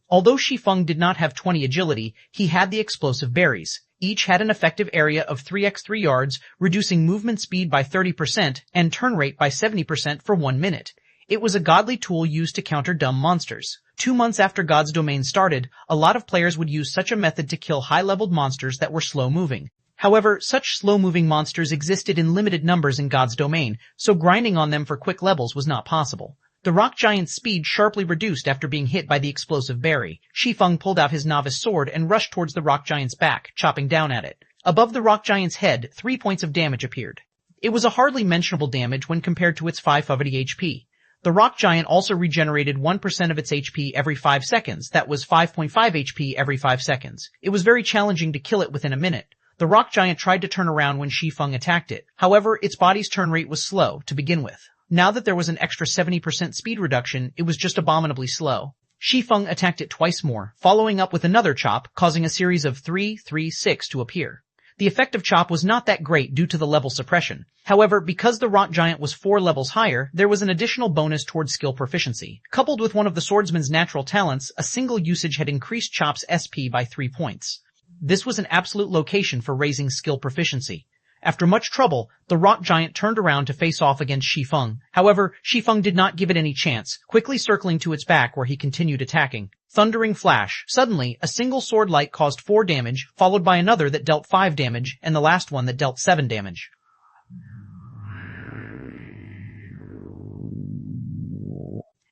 Although Shi Feng did not have 20 agility, he had the explosive berries. Each had an effective area of 3x3 yards, reducing movement speed by 30% and turn rate by 70% for 1 minute. It was a godly tool used to counter dumb monsters. 2 months after God's Domain started, a lot of players would use such a method to kill high-leveled monsters that were slow-moving. However, such slow-moving monsters existed in limited numbers in God's Domain, so grinding on them for quick levels was not possible. The rock giant's speed sharply reduced after being hit by the explosive berry. Shi Feng pulled out his novice sword and rushed towards the rock giant's back, chopping down at it. Above the rock giant's head, 3 points of damage appeared. It was a hardly mentionable damage when compared to its 550 HP. The rock giant also regenerated 1% of its HP every 5 seconds. That was 5.5 HP every 5 seconds. It was very challenging to kill it within a minute. The rock giant tried to turn around when Shi Feng attacked it. However, its body's turn rate was slow to begin with. Now that there was an extra 70% speed reduction, it was just abominably slow. Shi Feng attacked it twice more, following up with another chop, causing a series of 3-3-6 to appear. The effect of chop was not that great due to the level suppression. However, because the rock giant was 4 levels higher, there was an additional bonus towards skill proficiency. Coupled with one of the swordsman's natural talents, a single usage had increased chop's SP by 3 points. This was an absolute location for raising skill proficiency. After much trouble, the rock giant turned around to face off against Shi Feng. However, Shi Feng did not give it any chance, quickly circling to its back where he continued attacking. Thundering flash. Suddenly, a single sword light caused 4 damage, followed by another that dealt 5 damage, and the last one that dealt 7 damage.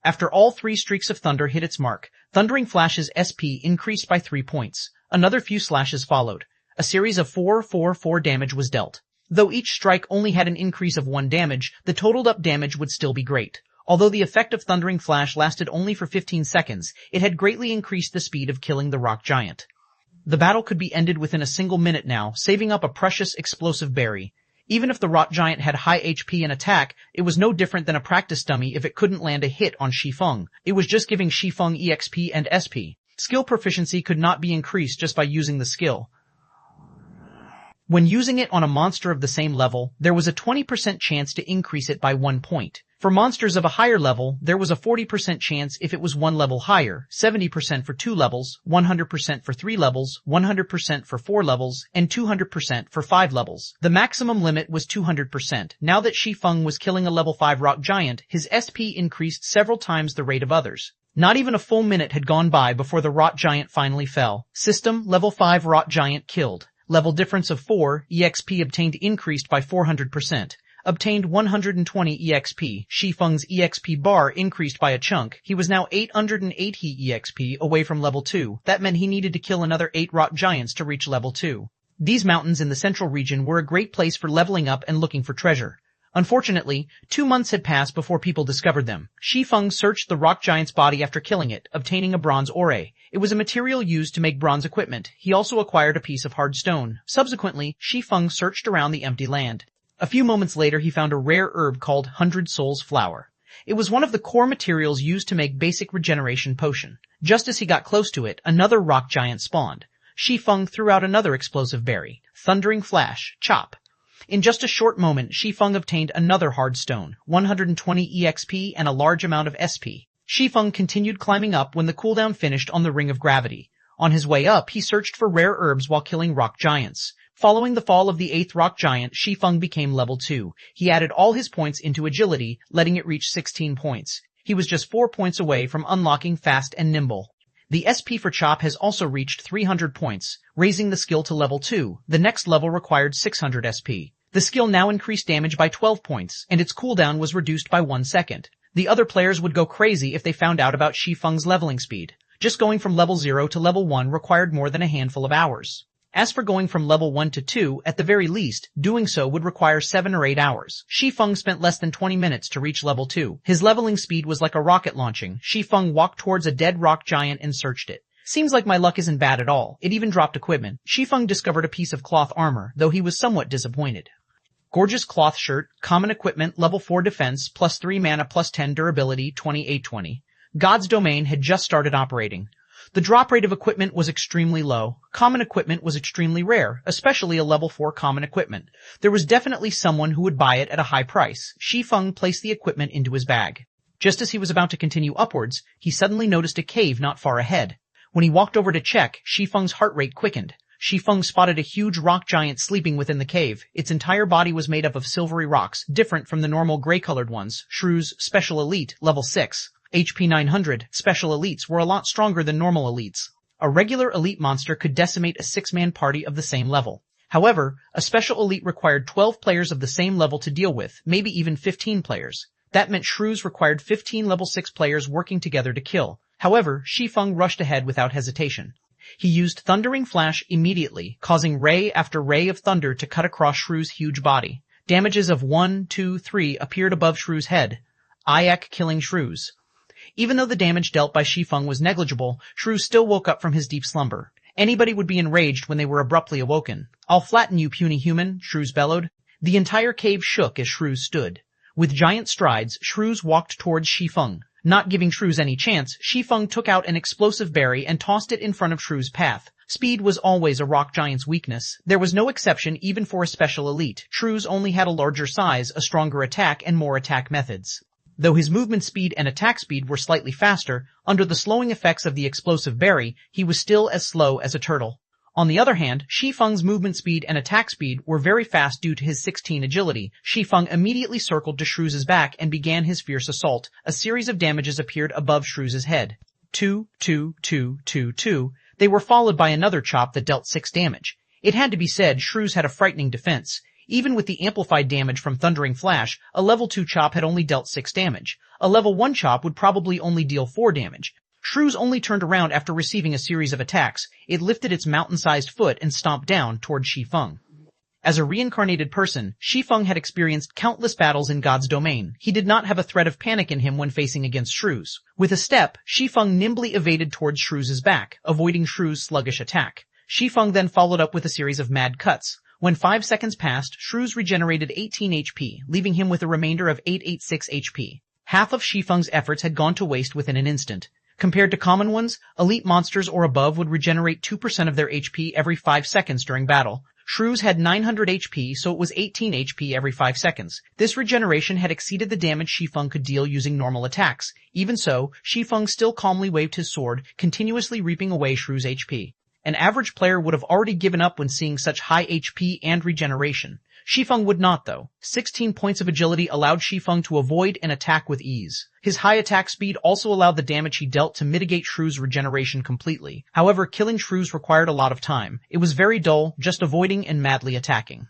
After all 3 streaks of thunder hit its mark, Thundering Flash's SP increased by 3 points. Another few slashes followed. A series of 4-4-4 damage was dealt. Though each strike only had an increase of 1 damage, the totaled up damage would still be great. Although the effect of Thundering Flash lasted only for 15 seconds, it had greatly increased the speed of killing the rock giant. The battle could be ended within a single minute now, saving up a precious explosive berry. Even if the rock giant had high HP and attack, it was no different than a practice dummy if it couldn't land a hit on Shi Feng. It was just giving Shi Feng EXP and SP. Skill proficiency could not be increased just by using the skill. When using it on a monster of the same level, there was a 20% chance to increase it by 1 point. For monsters of a higher level, there was a 40% chance if it was 1 level higher, 70% for 2 levels, 100% for 3 levels, 100% for 4 levels, and 200% for 5 levels. The maximum limit was 200%. Now that Shi Feng was killing a level 5 rock giant, his SP increased several times the rate of others. Not even a full minute had gone by before the rock giant finally fell. System, level 5 rock giant killed. Level difference of 4, EXP obtained increased by 400%. Obtained 120 EXP. Shi Feng's EXP bar increased by a chunk. He was now 880 EXP away from level 2. That meant he needed to kill another 8 rock giants to reach level 2. These mountains in the central region were a great place for leveling up and looking for treasure. Unfortunately, 2 months had passed before people discovered them. Shi Feng searched the rock giant's body after killing it, obtaining a bronze ore. It was a material used to make bronze equipment. He also acquired a piece of hard stone. Subsequently, Shi Feng searched around the empty land. A few moments later, he found a rare herb called 100 Souls Flower. It was one of the core materials used to make basic regeneration potion. Just as he got close to it, another rock giant spawned. Shi Feng threw out another explosive berry. Thundering Flash. Chop. In just a short moment, Shi Feng obtained another hard stone, 120 EXP, and a large amount of SP. Shi Feng continued climbing up when the cooldown finished on the Ring of Gravity. On his way up, he searched for rare herbs while killing rock giants. Following the fall of the 8th rock giant, Shi Feng became level 2. He added all his points into agility, letting it reach 16 points. He was just 4 points away from unlocking Fast and Nimble. The SP for Chop has also reached 300 points, raising the skill to level 2. The next level required 600 SP. The skill now increased damage by 12 points, and its cooldown was reduced by 1 second. The other players would go crazy if they found out about Shi Feng's leveling speed. Just going from level 0 to level 1 required more than a handful of hours. As for going from level 1 to 2, at the very least, doing so would require 7 or 8 hours. Shi Feng spent less than 20 minutes to reach level 2. His leveling speed was like a rocket launching. Shi Feng walked towards a dead rock giant and searched it. Seems like my luck isn't bad at all. It even dropped equipment. Shi Feng discovered a piece of cloth armor, though he was somewhat disappointed. Gorgeous cloth shirt, common equipment, level 4 defense, plus 3 mana, plus 10 durability, 2820. God's Domain had just started operating. The drop rate of equipment was extremely low. Common equipment was extremely rare, especially a level 4 common equipment. There was definitely someone who would buy it at a high price. Shi Feng placed the equipment into his bag. Just as he was about to continue upwards, he suddenly noticed a cave not far ahead. When he walked over to check, Shi Feng's heart rate quickened. Shi Feng spotted a huge rock giant sleeping within the cave. Its entire body was made up of silvery rocks, different from the normal gray-colored ones. Shrew's Special Elite, level 6. HP 900, Special Elites were a lot stronger than normal elites. A regular elite monster could decimate a 6-man party of the same level. However, a Special Elite required 12 players of the same level to deal with, maybe even 15 players. That meant Shrew's required 15 level 6 players working together to kill. However, Shi Feng rushed ahead without hesitation. He used Thundering Flash immediately, causing ray after ray of thunder to cut across Shrew's huge body. Damages of 1, 2, 3 appeared above Shrew's head. Ayak killing Shrew's. Even though the damage dealt by Shi Feng was negligible, Shrew still woke up from his deep slumber. Anybody would be enraged when they were abruptly awoken. "I'll flatten you, puny human," Shrews bellowed. The entire cave shook as Shrews stood. With giant strides, Shrews walked towards Shi Feng. Not giving Shrews any chance, Shi Feng took out an explosive berry and tossed it in front of Shrew's path. Speed was always a rock giant's weakness. There was no exception even for a Special Elite. Shrews only had a larger size, a stronger attack, and more attack methods. Though his movement speed and attack speed were slightly faster, under the slowing effects of the explosive berry, he was still as slow as a turtle. On the other hand, Shi Feng's movement speed and attack speed were very fast due to his 16 agility. Shi Feng immediately circled to Shrew's back and began his fierce assault. A series of damages appeared above Shrew's head. 2, 2, 2, 2, 2. They were followed by another chop that dealt 6 damage. It had to be said, Shrew's had a frightening defense. Even with the amplified damage from Thundering Flash, a level 2 chop had only dealt 6 damage. A level 1 chop would probably only deal 4 damage. Shrews only turned around after receiving a series of attacks. It lifted its mountain-sized foot and stomped down toward Shi Feng. As a reincarnated person, Shi Feng had experienced countless battles in God's domain. He did not have a thread of panic in him when facing against Shrews. With a step, Shi Feng nimbly evaded towards Shrew's back, avoiding Shrew's sluggish attack. Shi Feng then followed up with a series of mad cuts. When 5 seconds passed, Shrews regenerated 18 HP, leaving him with a remainder of 886 HP. Half of Shi Feng's efforts had gone to waste within an instant. Compared to common ones, elite monsters or above would regenerate 2% of their HP every 5 seconds during battle. Shrews had 900 HP, so it was 18 HP every 5 seconds. This regeneration had exceeded the damage Shi Feng could deal using normal attacks. Even so, Shi Feng still calmly waved his sword, continuously reaping away Shrew's HP. An average player would have already given up when seeing such high HP and regeneration. Shi Feng would not, though. 16 points of agility allowed Shi Feng to avoid and attack with ease. His high attack speed also allowed the damage he dealt to mitigate Shrew's regeneration completely. However, killing Shrews required a lot of time. It was very dull, just avoiding and madly attacking.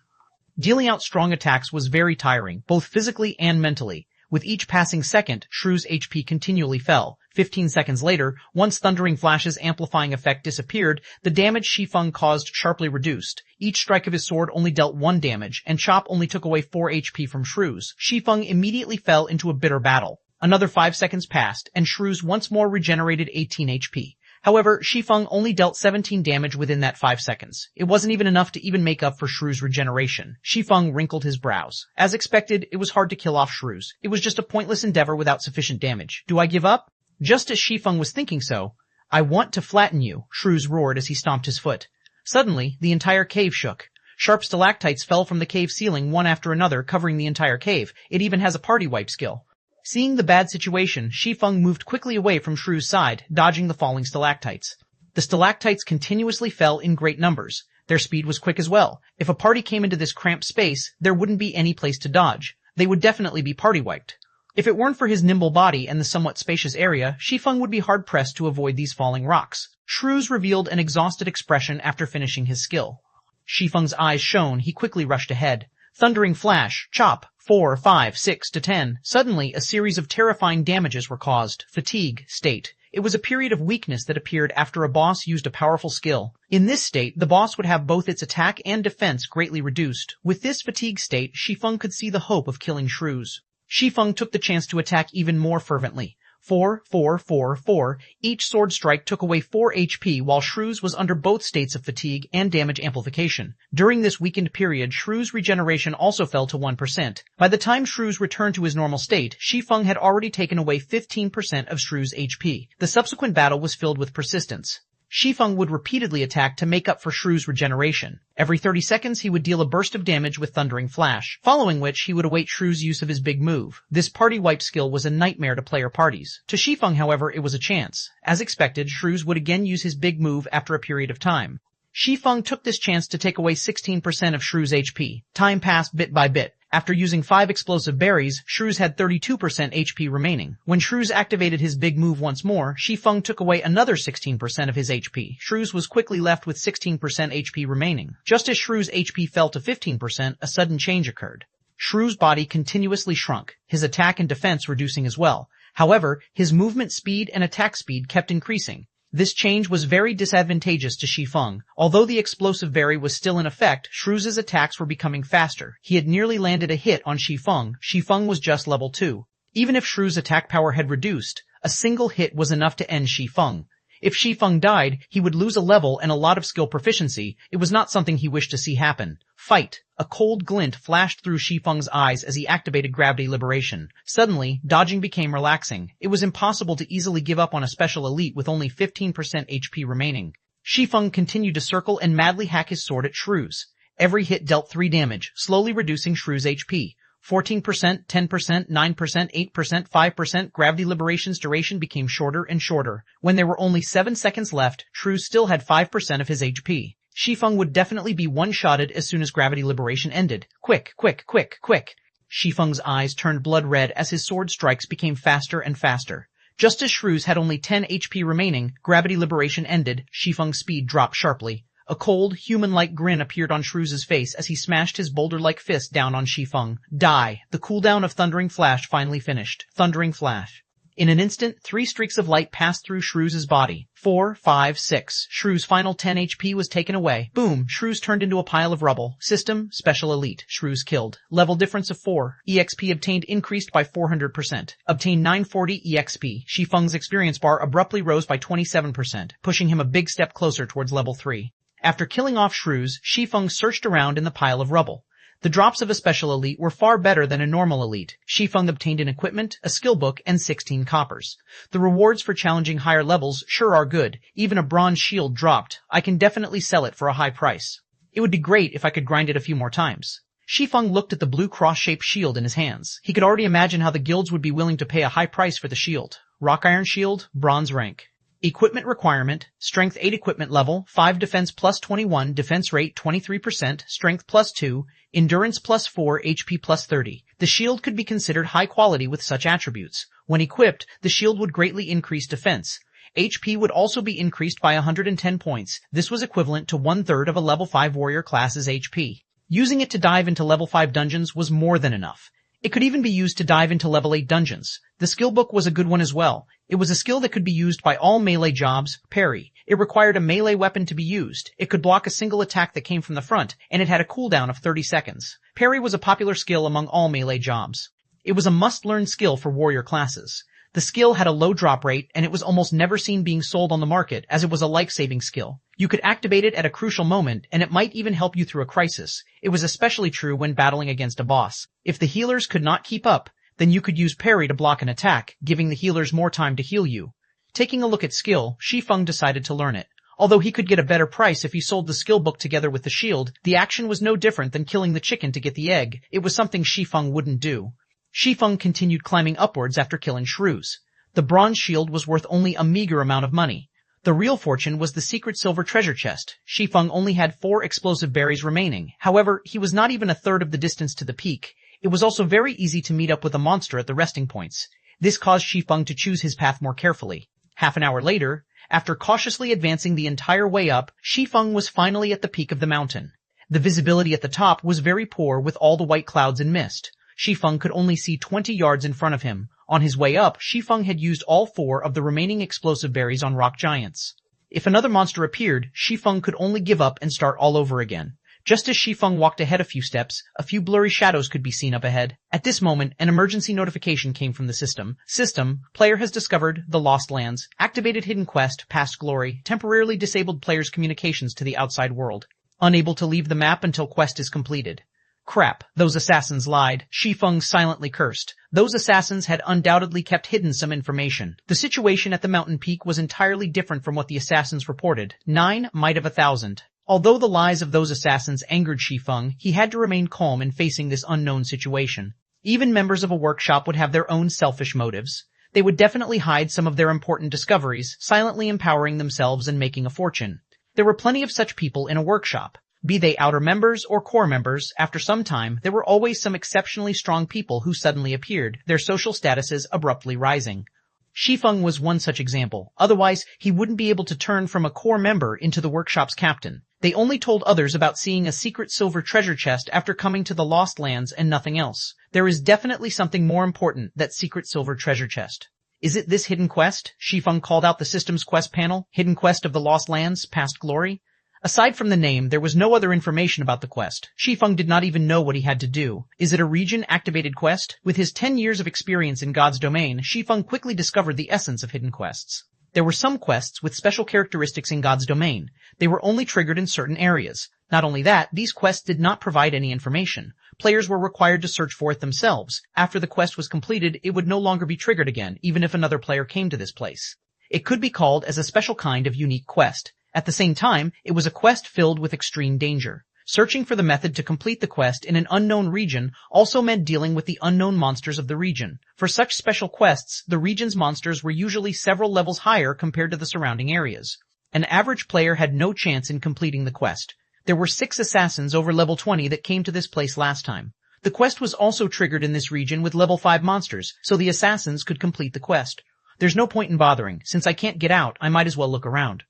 Dealing out strong attacks was very tiring, both physically and mentally. With each passing second, Shrew's HP continually fell. 15 seconds later, once Thundering Flash's amplifying effect disappeared, the damage Shi Feng caused sharply reduced. Each strike of his sword only dealt 1 damage, and Chop only took away 4 HP from Shrew's. Shi Feng immediately fell into a bitter battle. Another 5 seconds passed, and Shrew's once more regenerated 18 HP. However, Shi Feng only dealt 17 damage within that 5 seconds. It wasn't even enough to even make up for Shrew's regeneration. Shi Feng wrinkled his brows. As expected, it was hard to kill off Shrews. It was just a pointless endeavor without sufficient damage. Do I give up? Just as Shi Feng was thinking so, "I want to flatten you," Shrews roared as he stomped his foot. Suddenly, the entire cave shook. Sharp stalactites fell from the cave ceiling one after another, covering the entire cave. It even has a party wipe skill. Seeing the bad situation, Shi Feng moved quickly away from Shrew's side, dodging the falling stalactites. The stalactites continuously fell in great numbers. Their speed was quick as well. If a party came into this cramped space, there wouldn't be any place to dodge. They would definitely be party wiped. If it weren't for his nimble body and the somewhat spacious area, Shi Feng would be hard-pressed to avoid these falling rocks. Shrews revealed an exhausted expression after finishing his skill. Shi Feng's eyes shone. He quickly rushed ahead. Thundering Flash, Chop, 4, 5, 6 to 10. Suddenly, a series of terrifying damages were caused. Fatigue state. It was a period of weakness that appeared after a boss used a powerful skill. In this state, the boss would have both its attack and defense greatly reduced. With this fatigue state, Shi Feng could see the hope of killing Shrews. Shi Feng took the chance to attack even more fervently. 4, 4, 4, 4. Each sword strike took away 4 HP, while Shrews was under both states of fatigue and damage amplification. During this weakened period, Shrews' regeneration also fell to 1%. By the time Shrews returned to his normal state, Shi Feng had already taken away 15% of Shrews' HP. The subsequent battle was filled with persistence. Shi Feng would repeatedly attack to make up for Shrew's regeneration. Every 30 seconds he would deal a burst of damage with Thundering Flash, following which he would await Shrew's use of his big move. This party wipe skill was a nightmare to player parties. To Shi Feng, however, it was a chance. As expected, Shrew's would again use his big move after a period of time. Shi Feng took this chance to take away 16% of Shrew's HP. Time passed bit by bit. After using 5 explosive berries, Shrew's had 32% HP remaining. When Shrew's activated his big move once more, Shi Feng took away another 16% of his HP. Shrew's was quickly left with 16% HP remaining. Just as Shrew's HP fell to 15%, a sudden change occurred. Shrew's body continuously shrunk, his attack and defense reducing as well. However, his movement speed and attack speed kept increasing. This change was very disadvantageous to Shi Feng. Although the explosive berry was still in effect, Shrew's attacks were becoming faster. He had nearly landed a hit on Shi Feng. Shi Feng was just level 2. Even if Shrew's attack power had reduced, a single hit was enough to end Shi Feng. If Shi Feng died, he would lose a level and a lot of skill proficiency. It was not something he wished to see happen. Fight! A cold glint flashed through Shi Feng's eyes as he activated gravity liberation. Suddenly, dodging became relaxing. It was impossible to easily give up on a special elite with only 15% HP remaining. Shi Feng continued to circle and madly hack his sword at Shrew's. Every hit dealt 3 damage, slowly reducing Shrew's HP. 14%, 10%, 9%, 8%, 5%, gravity liberation's duration became shorter and shorter. When there were only 7 seconds left, Shrew still had 5% of his HP. Shi Feng would definitely be one-shotted as soon as gravity liberation ended. Quick, quick, quick, quick. Shi Feng's eyes turned blood red as his sword strikes became faster and faster. Just as Shrew's had only 10 HP remaining, gravity liberation ended, Shi Feng's speed dropped sharply. A cold, human-like grin appeared on Shrew's face as he smashed his boulder-like fist down on Shi Feng. Die! The cooldown of Thundering Flash finally finished. Thundering Flash. In an instant, 3 streaks of light passed through Shrew's body. 4, 5, 6. Shrew's final 10 HP was taken away. Boom! Shrew's turned into a pile of rubble. System, Special Elite. Shrew's killed. Level difference of 4. EXP obtained increased by 400%. Obtained 940 EXP. Shi Feng's experience bar abruptly rose by 27%, pushing him a big step closer towards level 3. After killing off Shrew's, Shi Feng searched around in the pile of rubble. The drops of a special elite were far better than a normal elite. Shi Feng obtained an equipment, a skill book, and 16 coppers. The rewards for challenging higher levels sure are good. Even a bronze shield dropped. I can definitely sell it for a high price. It would be great if I could grind it a few more times. Shi Feng looked at the blue cross-shaped shield in his hands. He could already imagine how the guilds would be willing to pay a high price for the shield. Rock Iron Shield, bronze rank. Equipment requirement, Strength 8 equipment level, 5 defense plus 21, defense rate 23%, strength plus 2, endurance plus 4, HP plus 30. The shield could be considered high quality with such attributes. When equipped, the shield would greatly increase defense. HP would also be increased by 110 points. This was equivalent to 1/3 of a level 5 warrior class's HP. Using it to dive into level 5 dungeons was more than enough. It could even be used to dive into level 8 dungeons. The skill book was a good one as well. It was a skill that could be used by all melee jobs, parry. It required a melee weapon to be used. It could block a single attack that came from the front, and it had a cooldown of 30 seconds. Parry was a popular skill among all melee jobs. It was a must-learn skill for warrior classes. The skill had a low drop rate, and it was almost never seen being sold on the market as it was a life-saving skill. You could activate it at a crucial moment, and it might even help you through a crisis. It was especially true when battling against a boss. If the healers could not keep up, then you could use parry to block an attack, giving the healers more time to heal you. Taking a look at skill, Shi Feng decided to learn it. Although he could get a better price if he sold the skill book together with the shield, the action was no different than killing the chicken to get the egg. It was something Shi Feng wouldn't do. Shi Feng continued climbing upwards after killing Shrew's. The bronze shield was worth only a meager amount of money. The real fortune was the secret silver treasure chest. Shi Feng only had 4 explosive berries remaining. However, he was not even a third of the distance to the peak. It was also very easy to meet up with a monster at the resting points. This caused Shi Feng to choose his path more carefully. Half an hour later, after cautiously advancing the entire way up, Shi Feng was finally at the peak of the mountain. The visibility at the top was very poor with all the white clouds and mist. Shi Feng could only see 20 yards in front of him. On his way up, Shi Feng had used all 4 of the remaining explosive berries on rock giants. If another monster appeared, Shi Feng could only give up and start all over again. Just as Shi Feng walked ahead a few steps, a few blurry shadows could be seen up ahead. At this moment, an emergency notification came from the system. System, player has discovered the Lost Lands, activated hidden quest, past glory, temporarily disabled player's communications to the outside world. Unable to leave the map until quest is completed. Crap, those assassins lied, Shi Feng silently cursed. Those assassins had undoubtedly kept hidden some information. The situation at the mountain peak was entirely different from what the assassins reported. 9 might of 1,000. Although the lies of those assassins angered Shi Feng, he had to remain calm in facing this unknown situation. Even members of a workshop would have their own selfish motives. They would definitely hide some of their important discoveries, silently empowering themselves and making a fortune. There were plenty of such people in a workshop. Be they outer members or core members, after some time, there were always some exceptionally strong people who suddenly appeared, their social statuses abruptly rising. Shi Feng was one such example. Otherwise, he wouldn't be able to turn from a core member into the workshop's captain. They only told others about seeing a secret silver treasure chest after coming to the Lost Lands and nothing else. There is definitely something more important, that secret silver treasure chest. Is it this hidden quest? Shi Feng called out the system's quest panel. Hidden quest of the Lost Lands, past glory? Aside from the name, there was no other information about the quest. Shi Feng did not even know what he had to do. Is it a region-activated quest? With his 10 years of experience in God's domain, Shi Feng quickly discovered the essence of hidden quests. There were some quests with special characteristics in God's domain. They were only triggered in certain areas. Not only that, these quests did not provide any information. Players were required to search for it themselves. After the quest was completed, it would no longer be triggered again, even if another player came to this place. It could be called as a special kind of unique quest. At the same time, it was a quest filled with extreme danger. Searching for the method to complete the quest in an unknown region also meant dealing with the unknown monsters of the region. For such special quests, the region's monsters were usually several levels higher compared to the surrounding areas. An average player had no chance in completing the quest. There were 6 assassins over level 20 that came to this place last time. The quest was also triggered in this region with level 5 monsters, so the assassins could complete the quest. There's no point in bothering. Since I can't get out, I might as well look around.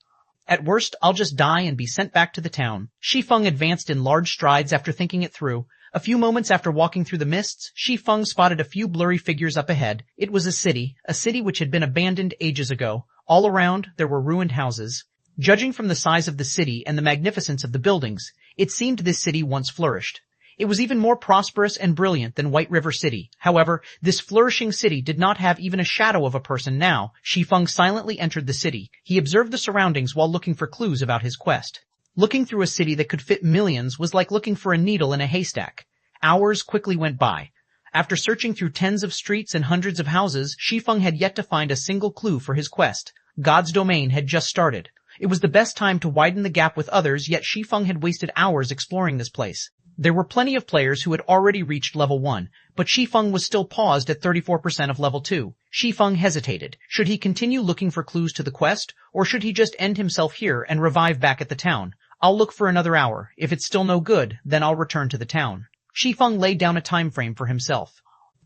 At worst, I'll just die and be sent back to the town. Shi Feng advanced in large strides after thinking it through. A few moments after walking through the mists, Shi Feng spotted a few blurry figures up ahead. It was a city which had been abandoned ages ago. All around, there were ruined houses. Judging from the size of the city and the magnificence of the buildings, it seemed this city once flourished. It was even more prosperous and brilliant than White River City. However, this flourishing city did not have even a shadow of a person now. Shi Feng silently entered the city. He observed the surroundings while looking for clues about his quest. Looking through a city that could fit millions was like looking for a needle in a haystack. Hours quickly went by. After searching through tens of streets and hundreds of houses, Shi Feng had yet to find a single clue for his quest. God's domain had just started. It was the best time to widen the gap with others, yet Shi Feng had wasted hours exploring this place. There were plenty of players who had already reached level 1, but Shi Feng was still paused at 34% of level 2. Shi Feng hesitated. Should he continue looking for clues to the quest, or should he just end himself here and revive back at the town? I'll look for another hour. If it's still no good, then I'll return to the town. Shi Feng laid down a time frame for himself.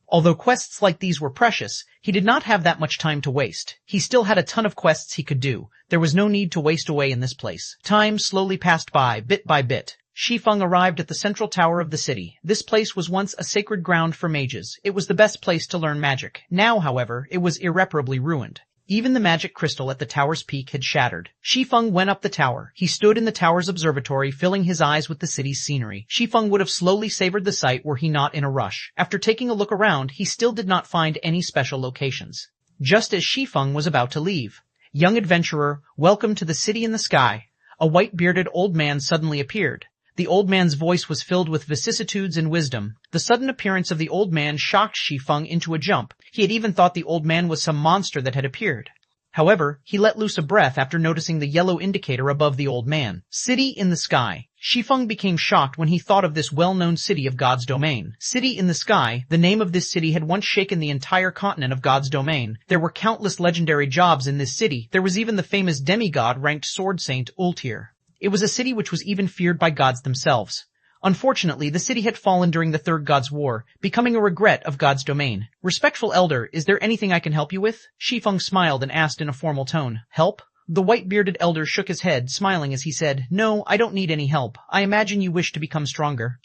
Although quests like these were precious, he did not have that much time to waste. He still had a ton of quests he could do. There was no need to waste away in this place. Time slowly passed by, bit by bit. Shi Feng arrived at the central tower of the city. This place was once a sacred ground for mages. It was the best place to learn magic. Now, however, it was irreparably ruined. Even the magic crystal at the tower's peak had shattered. Shi Feng went up the tower. He stood in the tower's observatory, filling his eyes with the city's scenery. Shi Feng would have slowly savored the sight were he not in a rush. After taking a look around, he still did not find any special locations. Just as Shi Feng was about to leave, "Young adventurer, welcome to the city in the sky." A white-bearded old man suddenly appeared. The old man's voice was filled with vicissitudes and wisdom. The sudden appearance of the old man shocked Shi Feng into a jump. He had even thought the old man was some monster that had appeared. However, he let loose a breath after noticing the yellow indicator above the old man. City in the sky. Shi Feng became shocked when he thought of this well-known city of God's domain. City in the sky, the name of this city had once shaken the entire continent of God's domain. There were countless legendary jobs in this city. There was even the famous demigod-ranked sword saint Ultir. It was a city which was even feared by gods themselves. Unfortunately, the city had fallen during the Third God's War, becoming a regret of God's domain. "Respectful elder, is there anything I can help you with?" Shi Feng smiled and asked in a formal tone. "Help?" The white-bearded elder shook his head, smiling as he said, "No, I don't need any help. I imagine you wish to become stronger."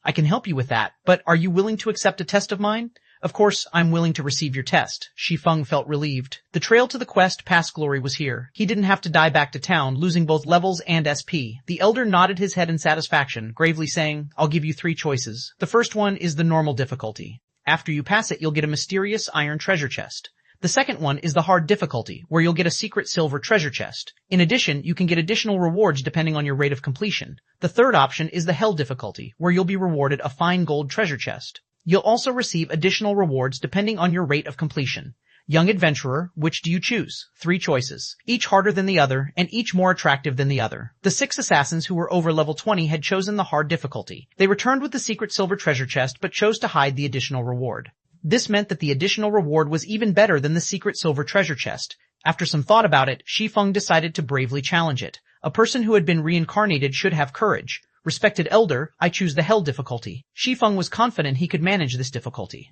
"I can help you with that, but are you willing to accept a test of mine?" "Of course, I'm willing to receive your test." Shi Feng felt relieved. The trail to the quest past glory was here. He didn't have to die back to town, losing both levels and SP. The elder nodded his head in satisfaction, gravely saying, "I'll give you 3 choices. The first one is the normal difficulty. After you pass it, you'll get a mysterious iron treasure chest. The second one is the hard difficulty, where you'll get a secret silver treasure chest. In addition, you can get additional rewards depending on your rate of completion. The third option is the hell difficulty, where you'll be rewarded a fine gold treasure chest. You'll also receive additional rewards depending on your rate of completion. Young adventurer, which do you choose? 3 choices, each harder than the other, and each more attractive than the other. The 6 assassins who were over level 20 had chosen the hard difficulty. They returned with the secret silver treasure chest but chose to hide the additional reward. This meant that the additional reward was even better than the secret silver treasure chest. After some thought about it, Shi Feng decided to bravely challenge it. A person who had been reincarnated should have courage. Respected elder, I choose the hell difficulty. Shi Feng was confident he could manage this difficulty.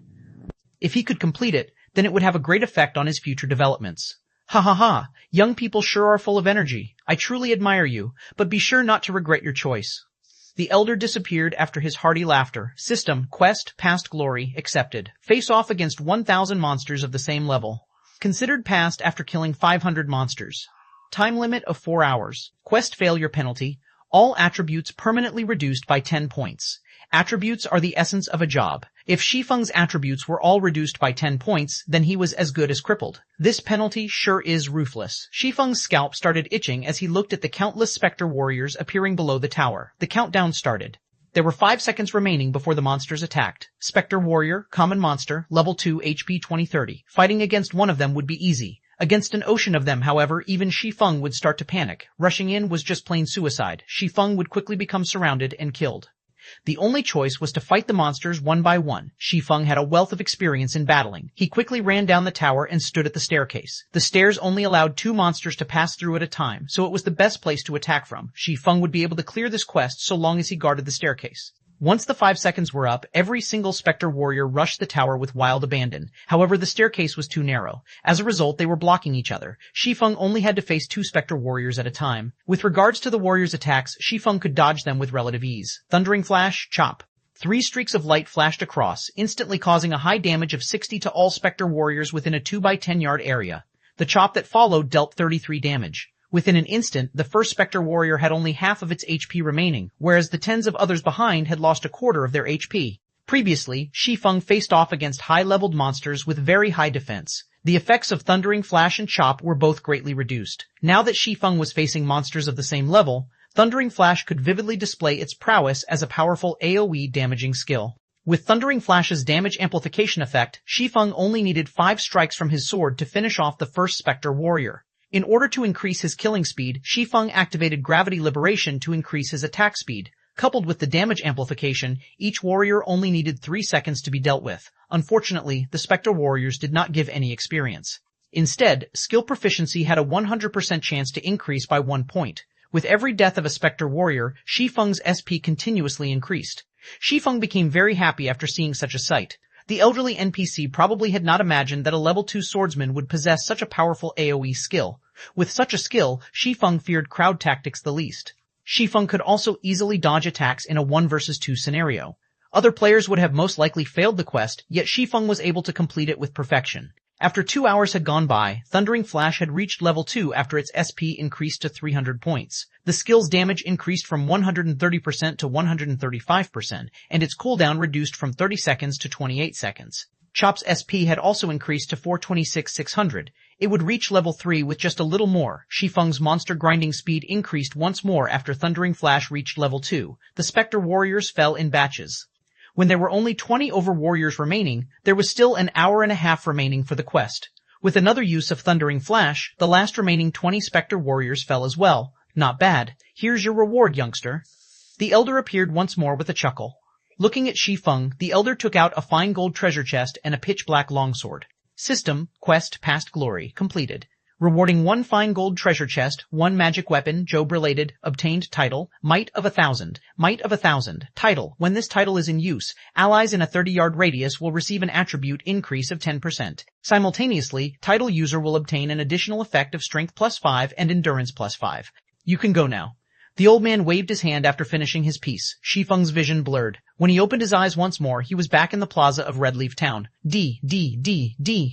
If he could complete it, then it would have a great effect on his future developments. Ha ha ha, young people sure are full of energy. I truly admire you, but be sure not to regret your choice. The elder disappeared after his hearty laughter. System, quest, past glory, accepted. Face off against 1,000 monsters of the same level. Considered passed after killing 500 monsters. Time limit of 4 hours. Quest failure penalty. All attributes permanently reduced by 10 points. Attributes are the essence of a job. If Shi Feng's attributes were all reduced by 10 points, then he was as good as crippled. This penalty sure is ruthless. Shi Feng's scalp started itching as he looked at the countless specter warriors appearing below the tower. The countdown started. There were 5 seconds remaining before the monsters attacked. Specter warrior, common monster, level 2, HP 2030. Fighting against one of them would be easy. Against an ocean of them, however, even Shi Feng would start to panic. Rushing in was just plain suicide. Shi Feng would quickly become surrounded and killed. The only choice was to fight the monsters one by one. Shi Feng had a wealth of experience in battling. He quickly ran down the tower and stood at the staircase. The stairs only allowed 2 monsters to pass through at a time, so it was the best place to attack from. Shi Feng would be able to clear this quest so long as he guarded the staircase. Once the 5 seconds were up, every single Spectre warrior rushed the tower with wild abandon. However, the staircase was too narrow. As a result, they were blocking each other. Shi Feng only had to face 2 Spectre warriors at a time. With regards to the warriors' attacks, Shi Feng could dodge them with relative ease. Thundering flash, chop. 3 streaks of light flashed across, instantly causing a high damage of 60 to all Spectre warriors within a 2 by 10 yard area. The chop that followed dealt 33 damage. Within an instant, the first Spectre warrior had only half of its HP remaining, whereas the tens of others behind had lost a quarter of their HP. Previously, Shi Feng faced off against high-leveled monsters with very high defense. The effects of Thundering Flash and Chop were both greatly reduced. Now that Shi Feng was facing monsters of the same level, Thundering Flash could vividly display its prowess as a powerful AoE damaging skill. With Thundering Flash's damage amplification effect, Shi Feng only needed 5 strikes from his sword to finish off the first Spectre warrior. In order to increase his killing speed, Shi Feng activated Gravity Liberation to increase his attack speed. Coupled with the damage amplification, each warrior only needed 3 seconds to be dealt with. Unfortunately, the Spectre warriors did not give any experience. Instead, skill proficiency had a 100% chance to increase by 1 point. With every death of a Spectre warrior, Shi Feng's SP continuously increased. Shi Feng became very happy after seeing such a sight. The elderly NPC probably had not imagined that a level 2 swordsman would possess such a powerful AoE skill. With such a skill, Shi Feng feared crowd tactics the least. Shi Feng could also easily dodge attacks in a 1 versus 2 scenario. Other players would have most likely failed the quest, yet Shi Feng was able to complete it with perfection. After 2 hours had gone by, Thundering Flash had reached level 2 after its SP increased to 300 points. The skill's damage increased from 130% to 135%, and its cooldown reduced from 30 seconds to 28 seconds. Chop's SP had also increased to 426,600. It would reach level 3 with just a little more. Shi Feng's monster grinding speed increased once more after Thundering Flash reached level 2. The Spectre warriors fell in batches. When there were only 20 over warriors remaining, there was still an hour and a half remaining for the quest. With another use of Thundering Flash, the last remaining 20 Spectre warriors fell as well. Not bad. Here's your reward, youngster. The elder appeared once more with a chuckle. Looking at Shi Feng, the elder took out a fine gold treasure chest and a pitch-black longsword. System, quest, past glory, completed. Rewarding 1 fine gold treasure chest, 1 magic weapon, job-related, obtained title, Might of 1,000. Might of 1,000. Title, when this title is in use, allies in a 30-yard radius will receive an attribute increase of 10%. Simultaneously, title user will obtain an additional effect of strength +5 and endurance +5. You can go now. The old man waved his hand after finishing his piece. Shi Feng's vision blurred. When he opened his eyes once more, he was back in the plaza of Redleaf Town. D.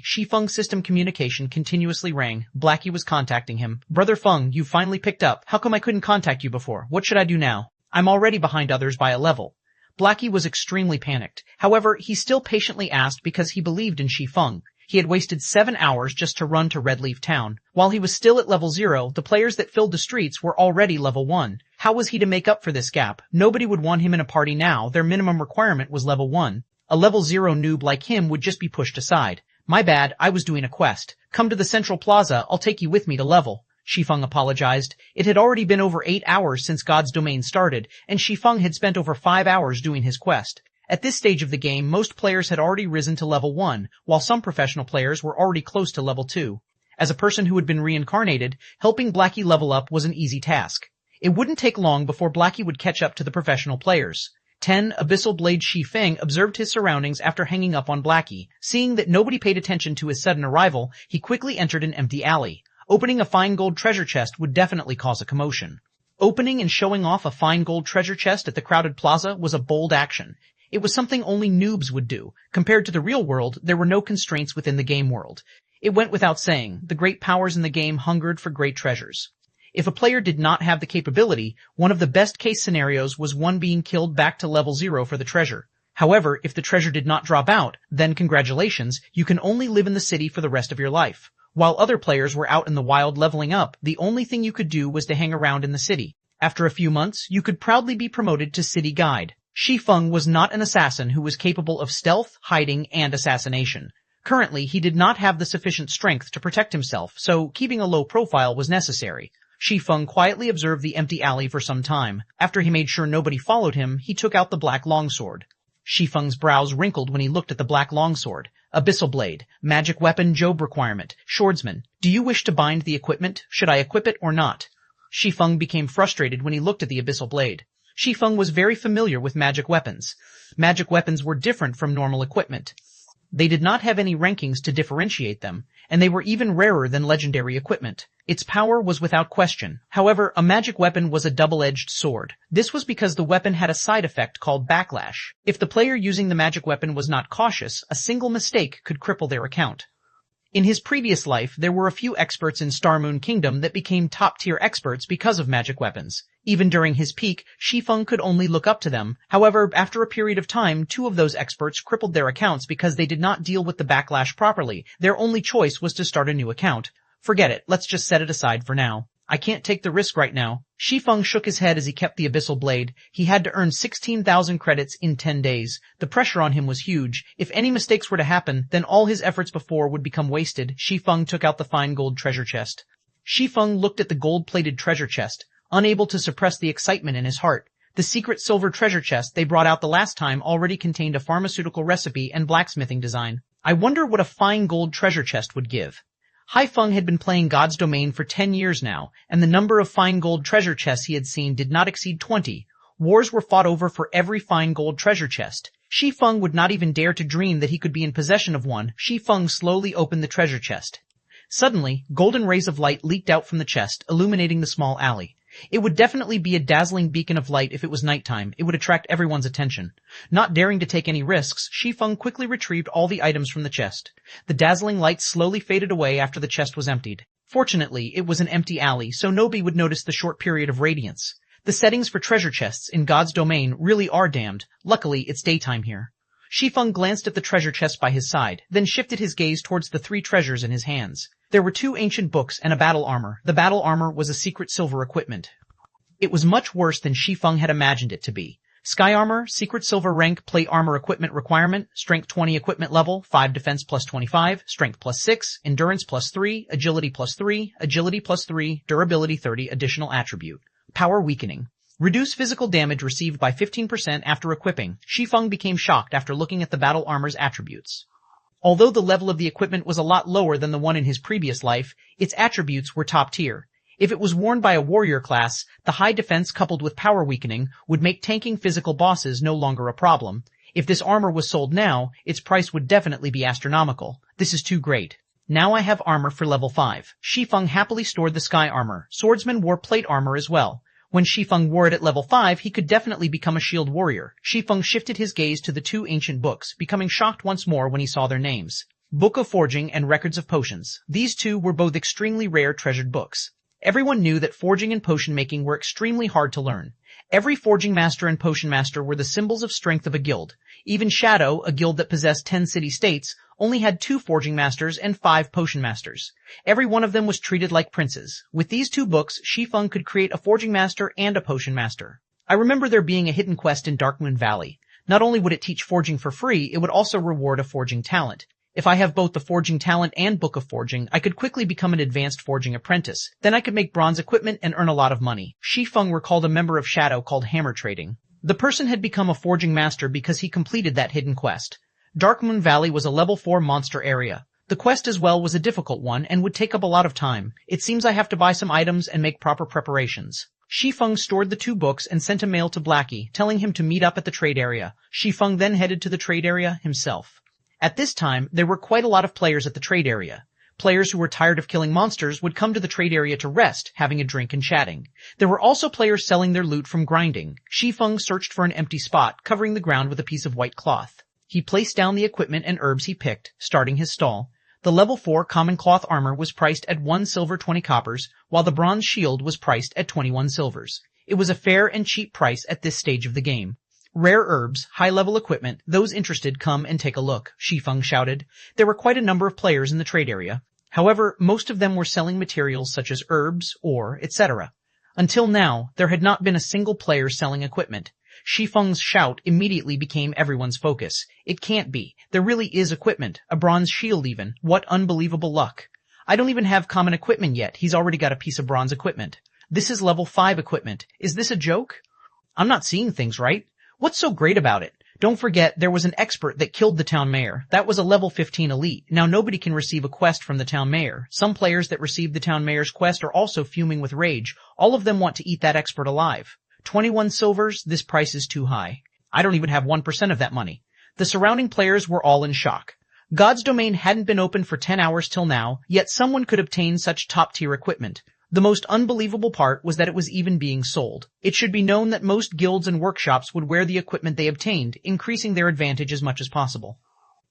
Shi Feng's system communication continuously rang. Blackie was contacting him. Brother Feng, you finally picked up. How come I couldn't contact you before? What should I do now? I'm already behind others by a level. Blackie was extremely panicked. However, he still patiently asked because he believed in Shi Feng. He had wasted 7 hours just to run to Redleaf Town. While he was still at level 0, the players that filled the streets were already level 1. How was he to make up for this gap? Nobody would want him in a party now. Their minimum requirement was level 1. A level 0 noob like him would just be pushed aside. My bad, I was doing a quest. Come to the Central Plaza, I'll take you with me to level. Shi Feng apologized. It had already been over 8 hours since God's Domain started, and Shi Feng had spent over 5 hours doing his quest. At this stage of the game, most players had already risen to level 1, while some professional players were already close to level 2. As a person who had been reincarnated, helping Blackie level up was an easy task. It wouldn't take long before Blackie would catch up to the professional players. 10. Abyssal Blade Shi Feng observed his surroundings after hanging up on Blackie. Seeing that nobody paid attention to his sudden arrival, he quickly entered an empty alley. Opening a fine gold treasure chest would definitely cause a commotion. Opening and showing off a fine gold treasure chest at the crowded plaza was a bold action. It was something only noobs would do. Compared to the real world, there were no constraints within the game world. It went without saying, the great powers in the game hungered for great treasures. If a player did not have the capability, one of the best case scenarios was one being killed back to level 0 for the treasure. However, if the treasure did not drop out, then congratulations, you can only live in the city for the rest of your life. While other players were out in the wild leveling up, the only thing you could do was to hang around in the city. After a few months, you could proudly be promoted to city guide. Shi Feng was not an assassin who was capable of stealth, hiding, and assassination. Currently, he did not have the sufficient strength to protect himself, so keeping a low profile was necessary. Shi Feng quietly observed the empty alley for some time. After he made sure nobody followed him, he took out the black longsword. Shi Feng's brows wrinkled when he looked at the black longsword. Abyssal blade, magic weapon Job requirement, swordsman. Do you wish to bind the equipment? Should I equip it or not? Shi Feng became frustrated when he looked at the abyssal blade. Shi Feng was very familiar with magic weapons. Magic weapons were different from normal equipment. They did not have any rankings to differentiate them, and they were even rarer than legendary equipment. Its power was without question. However, a magic weapon was a double-edged sword. This was because the weapon had a side effect called backlash. If the player using the magic weapon was not cautious, a single mistake could cripple their account. In his previous life, there were a few experts in Star Moon Kingdom that became top-tier experts because of magic weapons. Even during his peak, Shi Feng could only look up to them. However, after a period of time, 2 of those experts crippled their accounts because they did not deal with the backlash properly. Their only choice was to start a new account. Forget it, let's just set it aside for now. I can't take the risk right now. Shi Feng shook his head as he kept the abyssal blade. He had to earn 16,000 credits in 10 days. The pressure on him was huge. If any mistakes were to happen, then all his efforts before would become wasted. Shi Feng took out the fine gold treasure chest. Shi Feng looked at the gold-plated treasure chest, unable to suppress the excitement in his heart. The secret silver treasure chest they brought out the last time already contained a pharmaceutical recipe and blacksmithing design. I wonder what a fine gold treasure chest would give. Shi Feng had been playing God's Domain for 10 years now, and the number of fine gold treasure chests he had seen did not exceed 20. Wars were fought over for every fine gold treasure chest. Shi Feng would not even dare to dream that he could be in possession of one. Shi Feng slowly opened the treasure chest. Suddenly, golden rays of light leaked out from the chest, illuminating the small alley. It would definitely be a dazzling beacon of light if it was nighttime. It would attract everyone's attention. Not daring to take any risks, Shi Feng quickly retrieved all the items from the chest. The dazzling light slowly faded away after the chest was emptied. Fortunately, it was an empty alley, so nobody would notice the short period of radiance. The settings for treasure chests in God's Domain really are damned. Luckily, it's daytime here. Shi Feng glanced at the treasure chest by his side, then shifted his gaze towards the 3 treasures in his hands. There were 2 ancient books and a battle armor. The battle armor was a secret silver equipment. It was much worse than Shi Feng had imagined it to be. Sky armor, secret silver rank, plate armor equipment requirement, strength 20 equipment level, 5 defense plus 25, strength plus 6, endurance plus 3, agility plus 3, agility plus 3, durability 30 additional attribute. Power weakening. Reduce physical damage received by 15% after equipping. Shi Feng became shocked after looking at the battle armor's attributes. Although the level of the equipment was a lot lower than the one in his previous life, its attributes were top tier. If it was worn by a warrior class, the high defense coupled with power weakening would make tanking physical bosses no longer a problem. If this armor was sold now, its price would definitely be astronomical. This is too great. Now I have armor for level 5. Shi Feng happily stored the sky armor. Swordsman wore plate armor as well. When Shi Feng wore it at level 5, he could definitely become a shield warrior. Shi Feng shifted his gaze to the 2 ancient books, becoming shocked once more when he saw their names. Book of Forging and Records of Potions. These 2 were both extremely rare treasured books. Everyone knew that forging and potion making were extremely hard to learn. Every forging master and potion master were the symbols of strength of a guild. Even Shadow, a guild that possessed 10 city-states, only had 2 forging masters and 5 potion masters. Every one of them was treated like princes. With these 2 books, Shi Feng could create a forging master and a potion master. I remember there being a hidden quest in Darkmoon Valley. Not only would it teach forging for free, it would also reward a forging talent. If I have both the forging talent and book of forging, I could quickly become an advanced forging apprentice. Then I could make bronze equipment and earn a lot of money. Shi Feng recalled a member of Shadow called Hammer Trading. The person had become a forging master because he completed that hidden quest. Darkmoon Valley was a level 4 monster area. The quest as well was a difficult one and would take up a lot of time. It seems I have to buy some items and make proper preparations. Shi Feng stored the 2 books and sent a mail to Blackie, telling him to meet up at the trade area. Shi Feng then headed to the trade area himself. At this time, there were quite a lot of players at the trade area. Players who were tired of killing monsters would come to the trade area to rest, having a drink and chatting. There were also players selling their loot from grinding. Shi Feng searched for an empty spot, covering the ground with a piece of white cloth. He placed down the equipment and herbs he picked, starting his stall. The level 4 common cloth armor was priced at 1 silver 20 coppers, while the bronze shield was priced at 21 silvers. It was a fair and cheap price at this stage of the game. Rare herbs, high-level equipment, those interested come and take a look, Shi Feng shouted. There were quite a number of players in the trade area. However, most of them were selling materials such as herbs, ore, etc. Until now, there had not been a single player selling equipment. Shi Feng's shout immediately became everyone's focus. It can't be. There really is equipment. A bronze shield even. What unbelievable luck. I don't even have common equipment yet. He's already got a piece of bronze equipment. This is level 5 equipment. Is this a joke? I'm not seeing things right. What's so great about it? Don't forget, there was an expert that killed the town mayor. That was a level 15 elite. Now nobody can receive a quest from the town mayor. Some players that received the town mayor's quest are also fuming with rage. All of them want to eat that expert alive. 21 silvers, this price is too high. I don't even have 1% of that money. The surrounding players were all in shock. God's domain hadn't been open for 10 hours till now, yet someone could obtain such top-tier equipment. The most unbelievable part was that it was even being sold. It should be known that most guilds and workshops would wear the equipment they obtained, increasing their advantage as much as possible.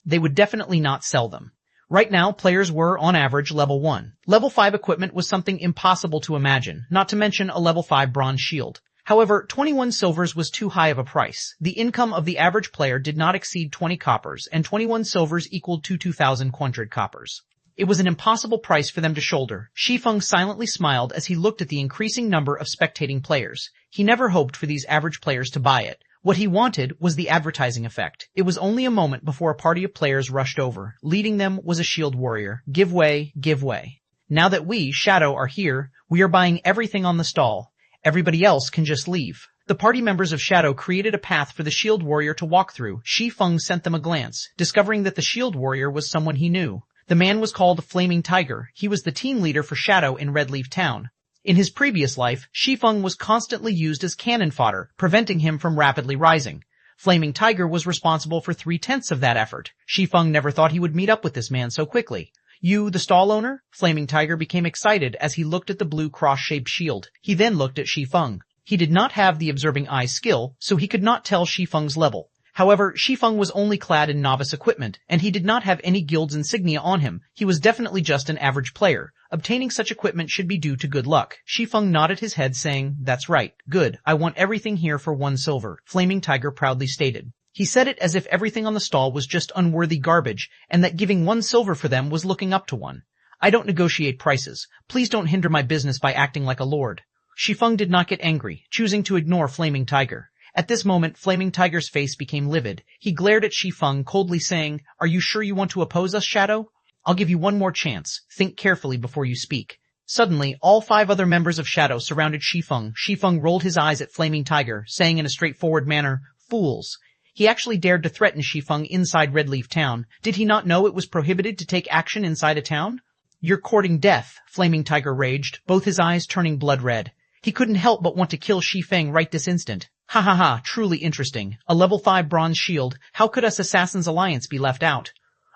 They would definitely not sell them. Right now, players were, on average, level 1. Level 5 equipment was something impossible to imagine, not to mention a level 5 bronze shield. However, 21 silvers was too high of a price. The income of the average player did not exceed 20 coppers, and 21 silvers equaled to 2,000 quadrid coppers. It was an impossible price for them to shoulder. Shi Feng silently smiled as he looked at the increasing number of spectating players. He never hoped for these average players to buy it. What he wanted was the advertising effect. It was only a moment before a party of players rushed over. Leading them was a shield warrior. Give way, give way. Now that we, Shadow, are here, we are buying everything on the stall. Everybody else can just leave. The party members of Shadow created a path for the shield warrior to walk through. Shi Feng sent them a glance, discovering that the shield warrior was someone he knew. The man was called Flaming Tiger. He was the team leader for Shadow in Redleaf Town. In his previous life, Shi Feng was constantly used as cannon fodder, preventing him from rapidly rising. Flaming Tiger was responsible for 3/10 of that effort. Shi Feng never thought he would meet up with this man so quickly. You, the stall owner? Flaming Tiger became excited as he looked at the blue cross-shaped shield. He then looked at Shi Feng. He did not have the observing eye skill, so he could not tell Shi Feng's level. However, Shi Feng was only clad in novice equipment, and he did not have any guild's insignia on him. He was definitely just an average player. Obtaining such equipment should be due to good luck. Shi Feng nodded his head saying, "That's right. Good. I want everything here for 1 silver," Flaming Tiger proudly stated. He said it as if everything on the stall was just unworthy garbage, and that giving 1 silver for them was looking up to one. "I don't negotiate prices. Please don't hinder my business by acting like a lord." Shi Feng did not get angry, choosing to ignore Flaming Tiger. At this moment, Flaming Tiger's face became livid. He glared at Shi Feng, coldly saying, "Are you sure you want to oppose us, Shadow? I'll give you one more chance. Think carefully before you speak." Suddenly, all 5 other members of Shadow surrounded Shi Feng. Shi Feng rolled his eyes at Flaming Tiger, saying in a straightforward manner, "Fools." He actually dared to threaten Shi Feng inside Redleaf Town. Did he not know it was prohibited to take action inside a town? "You're courting death," Flaming Tiger raged, both his eyes turning blood red. He couldn't help but want to kill Shi Feng right this instant. Ha ha ha, truly interesting. A level 5 bronze shield. How could us Assassin's Alliance be left out?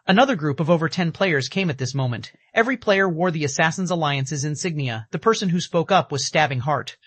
Another group of over 10 players came at this moment. Every player wore the Assassin's Alliance's insignia. The person who spoke up was Stabbing Heart.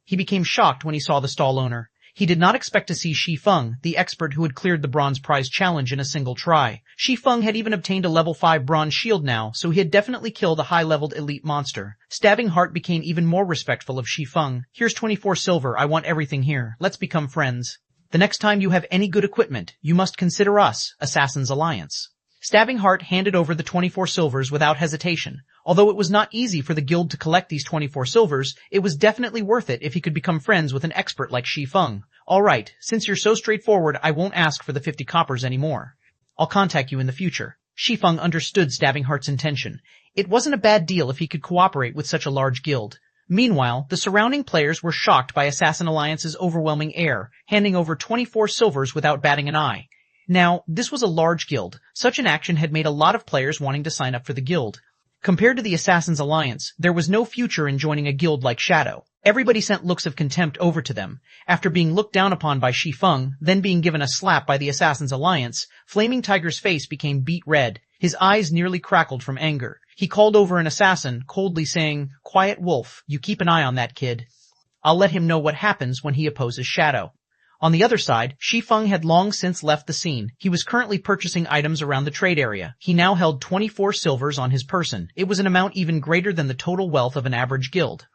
He became shocked when he saw the stall owner. He did not expect to see Shi Feng, the expert who had cleared the bronze prize challenge in a single try. Shi Feng had even obtained a level 5 bronze shield now, so he had definitely killed a high-leveled elite monster. Stabbing Heart became even more respectful of Shi Feng. Here's 24 silver, I want everything here. Let's become friends. The next time you have any good equipment, you must consider us, Assassin's Alliance. Stabbing Heart handed over the 24 silvers without hesitation. Although it was not easy for the guild to collect these 24 silvers, it was definitely worth it if he could become friends with an expert like Shi Feng. Alright, since you're so straightforward, I won't ask for the 50 coppers anymore. I'll contact you in the future. Shi Feng understood Stabbing Heart's intention. It wasn't a bad deal if he could cooperate with such a large guild. Meanwhile, the surrounding players were shocked by Assassin Alliance's overwhelming air, handing over 24 silvers without batting an eye. Now, this was a large guild. Such an action had made a lot of players wanting to sign up for the guild. Compared to the Assassin's Alliance, there was no future in joining a guild like Shadow. Everybody sent looks of contempt over to them. After being looked down upon by Shi Feng, then being given a slap by the Assassin's Alliance, Flaming Tiger's face became beet red. His eyes nearly crackled from anger. He called over an assassin, coldly saying, "Quiet Wolf, you keep an eye on that kid. I'll let him know what happens when he opposes Shadow." On the other side, Shi Feng had long since left the scene. He was currently purchasing items around the trade area. He now held 24 silvers on his person. It was an amount even greater than the total wealth of an average guild.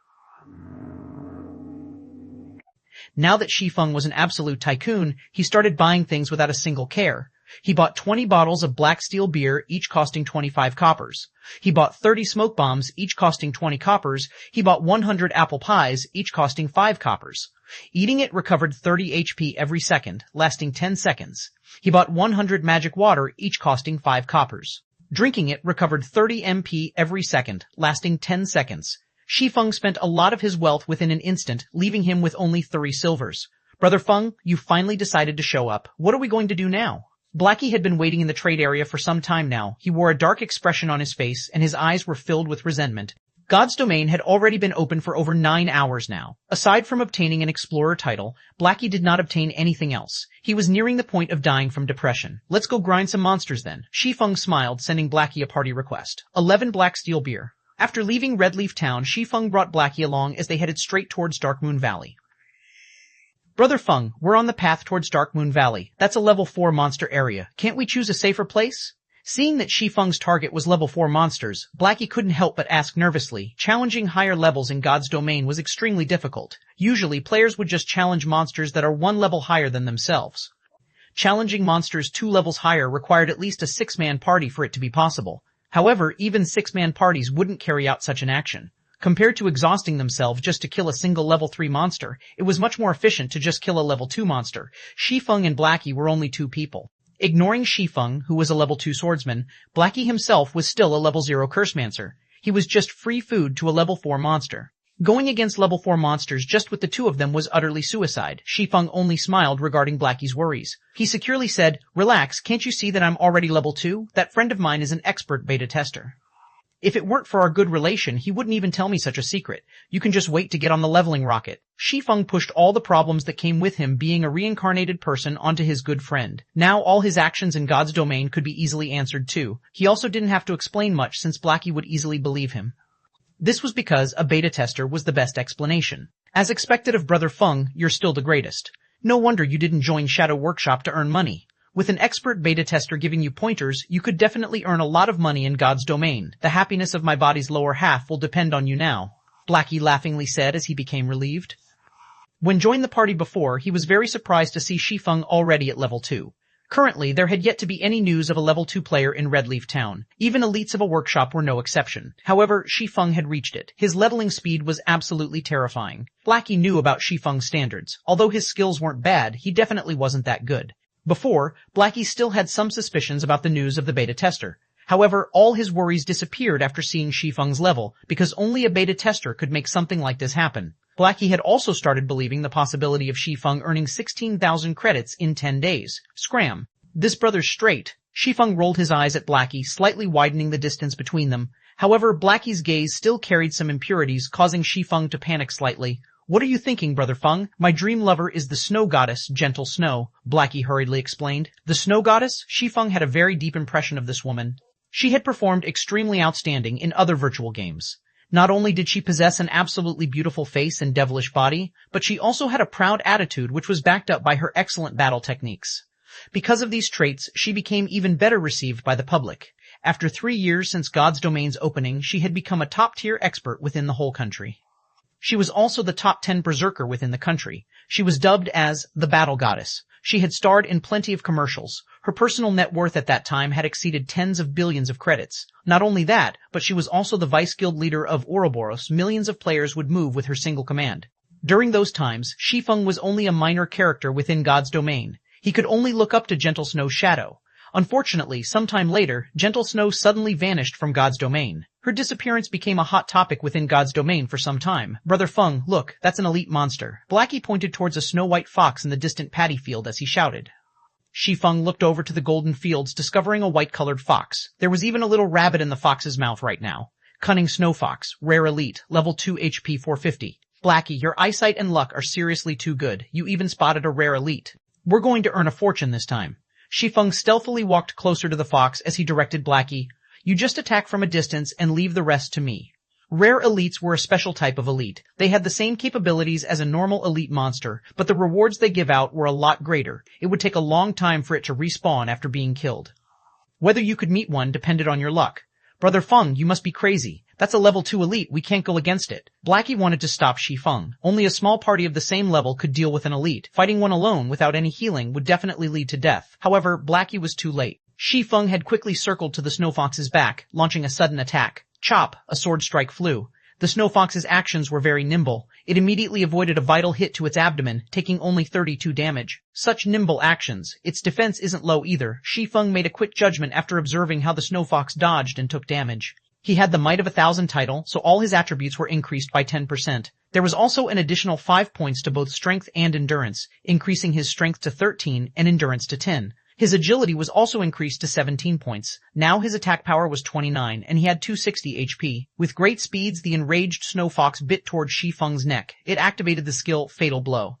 Now that Shi Feng was an absolute tycoon, he started buying things without a single care. He bought 20 bottles of black steel beer, each costing 25 coppers. He bought 30 smoke bombs, each costing 20 coppers. He bought 100 apple pies, each costing 5 coppers. Eating it recovered 30 HP every second, lasting 10 seconds. He bought 100 magic water, each costing 5 coppers. Drinking it recovered 30 MP every second, lasting 10 seconds. Shi Feng spent a lot of his wealth within an instant, leaving him with only 3 silvers. Brother Feng, you finally decided to show up. What are we going to do now? Blackie had been waiting in the trade area for some time now. He wore a dark expression on his face, and his eyes were filled with resentment. God's Domain had already been open for over 9 hours now. Aside from obtaining an Explorer title, Blackie did not obtain anything else. He was nearing the point of dying from depression. Let's go grind some monsters then. Shi Feng smiled, sending Blackie a party request. 11 black steel beer. After leaving Redleaf Town, Shi Feng brought Blackie along as they headed straight towards Darkmoon Valley. Brother Feng, we're on the path towards Darkmoon Valley. That's a level 4 monster area. Can't we choose a safer place? Seeing that Shi Feng's target was level 4 monsters, Blackie couldn't help but ask nervously. Challenging higher levels in God's Domain was extremely difficult. Usually, players would just challenge monsters that are 1 level higher than themselves. Challenging monsters 2 levels higher required at least a 6-man party for it to be possible. However, even 6-man parties wouldn't carry out such an action. Compared to exhausting themselves just to kill a single level 3 monster, it was much more efficient to just kill a level 2 monster. Shi Feng and Blackie were only 2 people. Ignoring Shi Feng, who was a level 2 swordsman, Blackie himself was still a level 0 cursemancer. He was just free food to a level 4 monster. Going against level 4 monsters just with the 2 of them was utterly suicide. Shi Feng only smiled regarding Blackie's worries. He securely said, "Relax, can't you see that I'm already level 2? That friend of mine is an expert beta tester. If it weren't for our good relation, he wouldn't even tell me such a secret. You can just wait to get on the leveling rocket." Shi Feng pushed all the problems that came with him being a reincarnated person onto his good friend. Now all his actions in God's Domain could be easily answered too. He also didn't have to explain much since Blackie would easily believe him. This was because a beta tester was the best explanation. As expected of Brother Feng, you're still the greatest. No wonder you didn't join Shadow Workshop to earn money. With an expert beta tester giving you pointers, you could definitely earn a lot of money in God's Domain. The happiness of my body's lower half will depend on you now, Blackie laughingly said as he became relieved. When joined the party before, he was very surprised to see Shi Feng already at level 2. Currently, there had yet to be any news of a level 2 player in Redleaf Town. Even elites of a workshop were no exception. However, Shi Feng had reached it. His leveling speed was absolutely terrifying. Blackie knew about Shi Feng's standards. Although his skills weren't bad, he definitely wasn't that good. Before, Blackie still had some suspicions about the news of the beta tester. However, all his worries disappeared after seeing Shi Feng's level, because only a beta tester could make something like this happen. Blackie had also started believing the possibility of Shi Feng earning 16,000 credits in 10 days. Scram. This brother's straight. Shi Feng rolled his eyes at Blackie, slightly widening the distance between them. However, Blackie's gaze still carried some impurities, causing Shi Feng to panic slightly. "What are you thinking, Brother Feng? My dream lover is the snow goddess, Gentle Snow," Blackie hurriedly explained. The snow goddess? Shi Feng had a very deep impression of this woman. She had performed extremely outstanding in other virtual games. Not only did she possess an absolutely beautiful face and devilish body, but she also had a proud attitude which was backed up by her excellent battle techniques. Because of these traits, she became even better received by the public. After 3 years since God's Domain's opening, she had become a top-tier expert within the whole country. She was also the top 10 berserker within the country. She was dubbed as the Battle Goddess. She had starred in plenty of commercials. Her personal net worth at that time had exceeded tens of billions of credits. Not only that, but she was also the vice-guild leader of Ouroboros. Millions of players would move with her single command. During those times, Shi Feng was only a minor character within God's Domain. He could only look up to Gentle Snow's shadow. Unfortunately, sometime later, Gentle Snow suddenly vanished from God's Domain. Her disappearance became a hot topic within God's Domain for some time. Brother Feng, look, that's an elite monster. Blackie pointed towards a snow-white fox in the distant paddy field as he shouted. Shi Feng looked over to the golden fields, discovering a white-colored fox. There was even a little rabbit in the fox's mouth right now. Cunning Snow Fox, Rare Elite, Level 2 HP 450. Blackie, your eyesight and luck are seriously too good. You even spotted a Rare Elite. We're going to earn a fortune this time. Shi Feng stealthily walked closer to the fox as he directed Blackie. You just attack from a distance and leave the rest to me. Rare elites were a special type of elite. They had the same capabilities as a normal elite monster, but the rewards they give out were a lot greater. It would take a long time for it to respawn after being killed. Whether you could meet one depended on your luck. Brother Feng, you must be crazy. That's a level 2 elite. We can't go against it. Blackie wanted to stop Shi Feng. Only a small party of the same level could deal with an elite. Fighting one alone without any healing would definitely lead to death. However, Blackie was too late. Shi Feng had quickly circled to the Snow Fox's back, launching a sudden attack. Chop! A sword strike flew. The Snow Fox's actions were very nimble. It immediately avoided a vital hit to its abdomen, taking only 32 damage. Such nimble actions. Its defense isn't low either. Shi Feng made a quick judgment after observing how the Snow Fox dodged and took damage. He had the Might of 1,000 title, so all his attributes were increased by 10%. There was also an additional 5 points to both strength and endurance, increasing his strength to 13 and endurance to 10. His agility was also increased to 17 points. Now his attack power was 29, and he had 260 HP. With great speeds, the enraged Snow Fox bit toward Shi Feng's neck. It activated the skill Fatal Blow.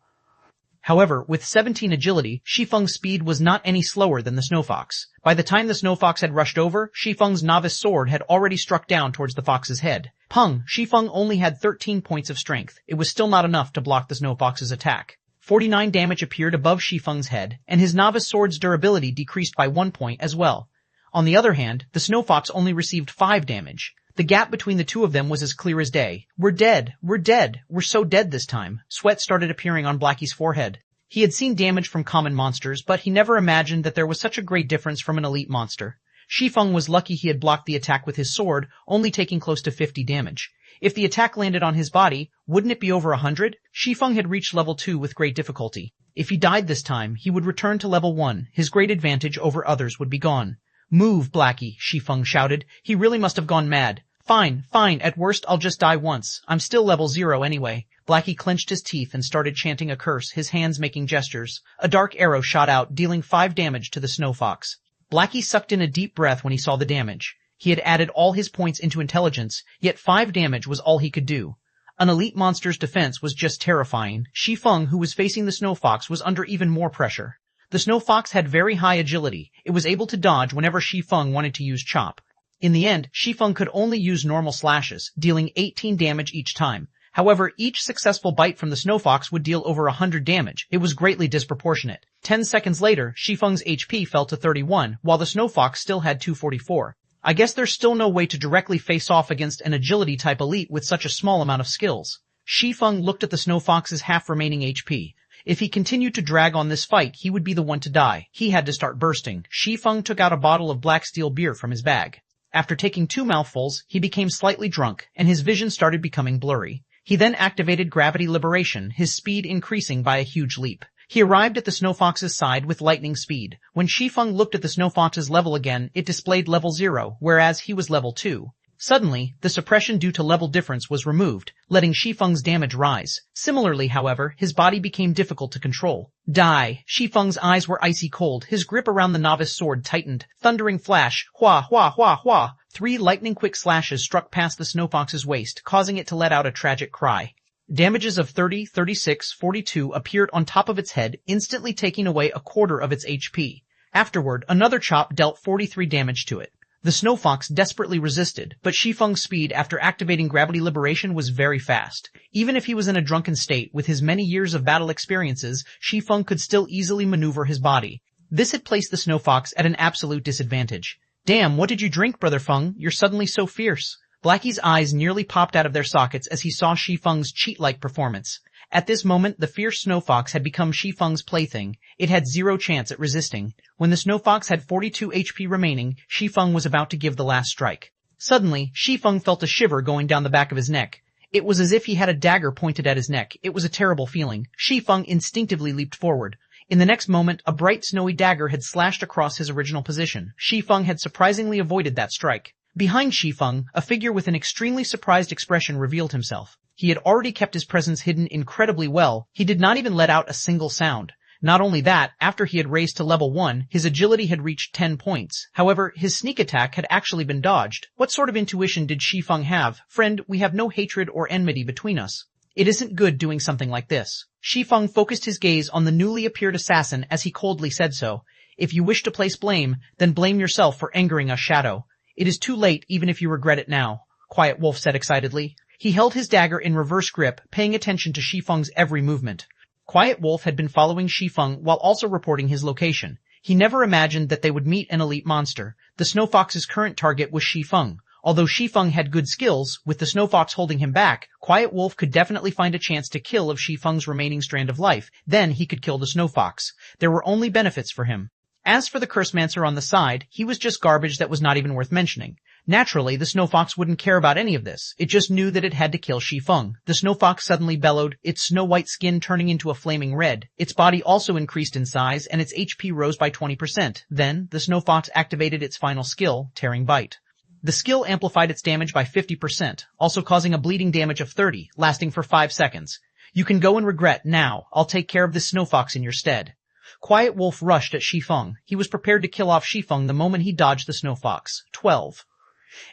However, with 17 agility, Shi Feng's speed was not any slower than the Snow Fox. By the time the Snow Fox had rushed over, Shi Feng's novice sword had already struck down towards the fox's head. Pung! Shi Feng only had 13 points of strength. It was still not enough to block the Snow Fox's attack. 49 damage appeared above Shi Feng's head, and his novice sword's durability decreased by 1 point as well. On the other hand, the Snow Fox only received 5 damage. The gap between the two of them was as clear as day. We're dead. We're dead. We're so dead this time. Sweat started appearing on Blackie's forehead. He had seen damage from common monsters, but he never imagined that there was such a great difference from an elite monster. Shi Feng was lucky he had blocked the attack with his sword, only taking close to 50 damage. If the attack landed on his body, wouldn't it be over 100? Shi Feng had reached level 2 with great difficulty. If he died this time, he would return to level 1. His great advantage over others would be gone. Move, Blackie, Shi Feng shouted. He really must have gone mad. Fine, at worst I'll just die once. I'm still level 0 anyway. Blackie clenched his teeth and started chanting a curse, his hands making gestures. A dark arrow shot out, dealing 5 damage to the Snow Fox. Blackie sucked in a deep breath when he saw the damage. He had added all his points into intelligence, yet 5 damage was all he could do. An elite monster's defense was just terrifying. Shi Feng, who was facing the Snow Fox, was under even more pressure. The Snow Fox had very high agility. It was able to dodge whenever Shi Feng wanted to use Chop. In the end, Shi Feng could only use normal slashes, dealing 18 damage each time. However, each successful bite from the Snow Fox would deal over 100 damage. It was greatly disproportionate. 10 seconds later, Shi Feng's HP fell to 31, while the Snow Fox still had 244. I guess there's still no way to directly face off against an agility-type elite with such a small amount of skills. Shi Feng looked at the Snow Fox's half-remaining HP. If he continued to drag on this fight, he would be the one to die. He had to start bursting. Shi Feng took out a bottle of black steel beer from his bag. After taking 2 mouthfuls, he became slightly drunk, and his vision started becoming blurry. He then activated gravity liberation, his speed increasing by a huge leap. He arrived at the Snow Fox's side with lightning speed. When Shi Feng looked at the Snow Fox's level again, it displayed level 0, whereas he was level 2. Suddenly, the suppression due to level difference was removed, letting Shi Feng's damage rise. Similarly, however, his body became difficult to control. Die! Shi Feng's eyes were icy cold, his grip around the novice sword tightened. Thundering flash, hua hua hua hua! 3 lightning-quick slashes struck past the Snow Fox's waist, causing it to let out a tragic cry. Damages of 30, 36, 42 appeared on top of its head, instantly taking away a quarter of its HP. Afterward, another chop dealt 43 damage to it. The Snow Fox desperately resisted, but Shi Feng's speed after activating gravity liberation was very fast. Even if he was in a drunken state with his many years of battle experiences, Shi Feng could still easily maneuver his body. This had placed the Snow Fox at an absolute disadvantage. Damn, what did you drink, Brother Feng? You're suddenly so fierce. Blackie's eyes nearly popped out of their sockets as he saw Shi Feng's cheat-like performance. At this moment, the fierce Snow Fox had become Shi Feng's plaything. It had zero chance at resisting. When the Snow Fox had 42 HP remaining, Shi Feng was about to give the last strike. Suddenly, Shi Feng felt a shiver going down the back of his neck. It was as if he had a dagger pointed at his neck. It was a terrible feeling. Shi Feng instinctively leaped forward. In the next moment, a bright snowy dagger had slashed across his original position. Shi Feng had surprisingly avoided that strike. Behind Shi Feng, a figure with an extremely surprised expression revealed himself. He had already kept his presence hidden incredibly well. He did not even let out a single sound. Not only that, after he had raised to level 1, his agility had reached 10 points. However, his sneak attack had actually been dodged. What sort of intuition did Shi Feng have? Friend, we have no hatred or enmity between us. It isn't good doing something like this. Shi Feng focused his gaze on the newly appeared assassin as he coldly said so. If you wish to place blame, then blame yourself for angering us, Shadow. It is too late even if you regret it now, Quiet Wolf said excitedly. He held his dagger in reverse grip, paying attention to Shi Feng's every movement. Quiet Wolf had been following Shi Feng while also reporting his location. He never imagined that they would meet an elite monster. The Snow Fox's current target was Shi Feng. Although Shi Feng had good skills, with the Snow Fox holding him back, Quiet Wolf could definitely find a chance to kill of Shi Feng's remaining strand of life. Then he could kill the Snow Fox. There were only benefits for him. As for the Cursemancer on the side, he was just garbage that was not even worth mentioning. Naturally, the Snow Fox wouldn't care about any of this. It just knew that it had to kill Shi Feng. The Snow Fox suddenly bellowed, its snow-white skin turning into a flaming red. Its body also increased in size, and its HP rose by 20%. Then, the Snow Fox activated its final skill, Tearing Bite. The skill amplified its damage by 50%, also causing a bleeding damage of 30, lasting for 5 seconds. You can go and regret now. I'll take care of this Snow Fox in your stead. Quiet Wolf rushed at Shi Feng. He was prepared to kill off Shi Feng the moment he dodged the Snow Fox. 12.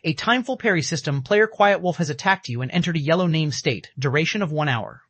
A timeful parry system. Player Quiet Wolf has attacked you and entered a yellow name state. Duration of 1 hour.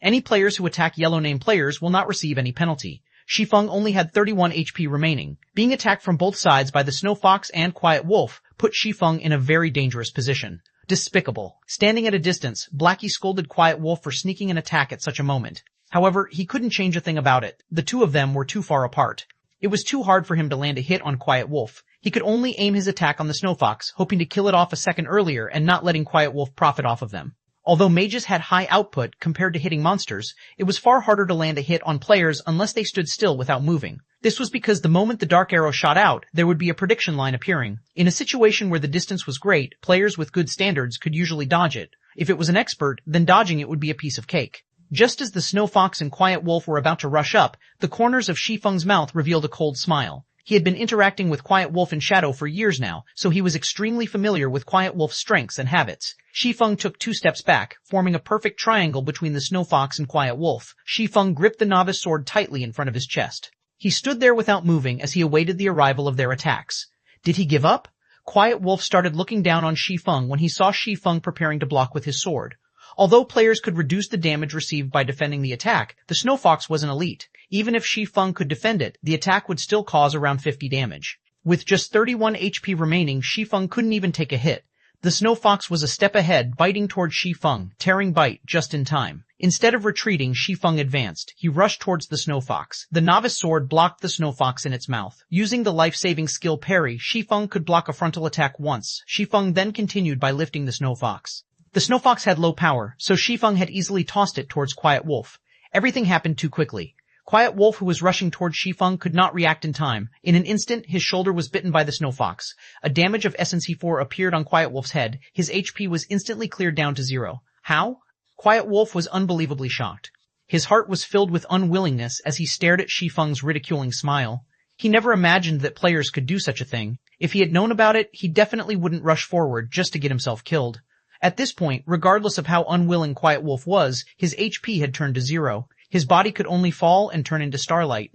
Any players who attack yellow name players will not receive any penalty. Shi Feng only had 31 HP remaining. Being attacked from both sides by the Snow Fox and Quiet Wolf put Shi Feng in a very dangerous position. Despicable. Standing at a distance, Blackie scolded Quiet Wolf for sneaking an attack at such a moment. However, he couldn't change a thing about it. The two of them were too far apart. It was too hard for him to land a hit on Quiet Wolf. He could only aim his attack on the Snow Fox, hoping to kill it off a second earlier and not letting Quiet Wolf profit off of them. Although mages had high output compared to hitting monsters, it was far harder to land a hit on players unless they stood still without moving. This was because the moment the dark arrow shot out, there would be a prediction line appearing. In a situation where the distance was great, players with good standards could usually dodge it. If it was an expert, then dodging it would be a piece of cake. Just as the Snow Fox and Quiet Wolf were about to rush up, the corners of Shi Feng's mouth revealed a cold smile. He had been interacting with Quiet Wolf in shadow for years now, so he was extremely familiar with Quiet Wolf's strengths and habits. Shi Feng took 2 steps back, forming a perfect triangle between the Snow Fox and Quiet Wolf. Shi Feng gripped the novice sword tightly in front of his chest. He stood there without moving as he awaited the arrival of their attacks. Did he give up? Quiet Wolf started looking down on Shi Feng when he saw Shi Feng preparing to block with his sword. Although players could reduce the damage received by defending the attack, the Snow Fox was an elite. Even if Shi Feng could defend it, the attack would still cause around 50 damage. With just 31 HP remaining, Shi Feng couldn't even take a hit. The Snow Fox was a step ahead, biting towards Shi Feng, Tearing Bite just in time. Instead of retreating, Shi Feng advanced. He rushed towards the Snow Fox. The novice sword blocked the Snow Fox in its mouth. Using the life-saving skill parry, Shi Feng could block a frontal attack once. Shi Feng then continued by lifting the Snow Fox. The Snow Fox had low power, so Shi Feng had easily tossed it towards Quiet Wolf. Everything happened too quickly. Quiet Wolf, who was rushing towards Shi Feng, could not react in time. In an instant, his shoulder was bitten by the Snow Fox. A damage of SNC4 appeared on Quiet Wolf's head. His HP was instantly cleared down to 0. How? Quiet Wolf was unbelievably shocked. His heart was filled with unwillingness as he stared at Shi Feng's ridiculing smile. He never imagined that players could do such a thing. If he had known about it, he definitely wouldn't rush forward just to get himself killed. At this point, regardless of how unwilling Quiet Wolf was, his HP had turned to 0. His body could only fall and turn into starlight.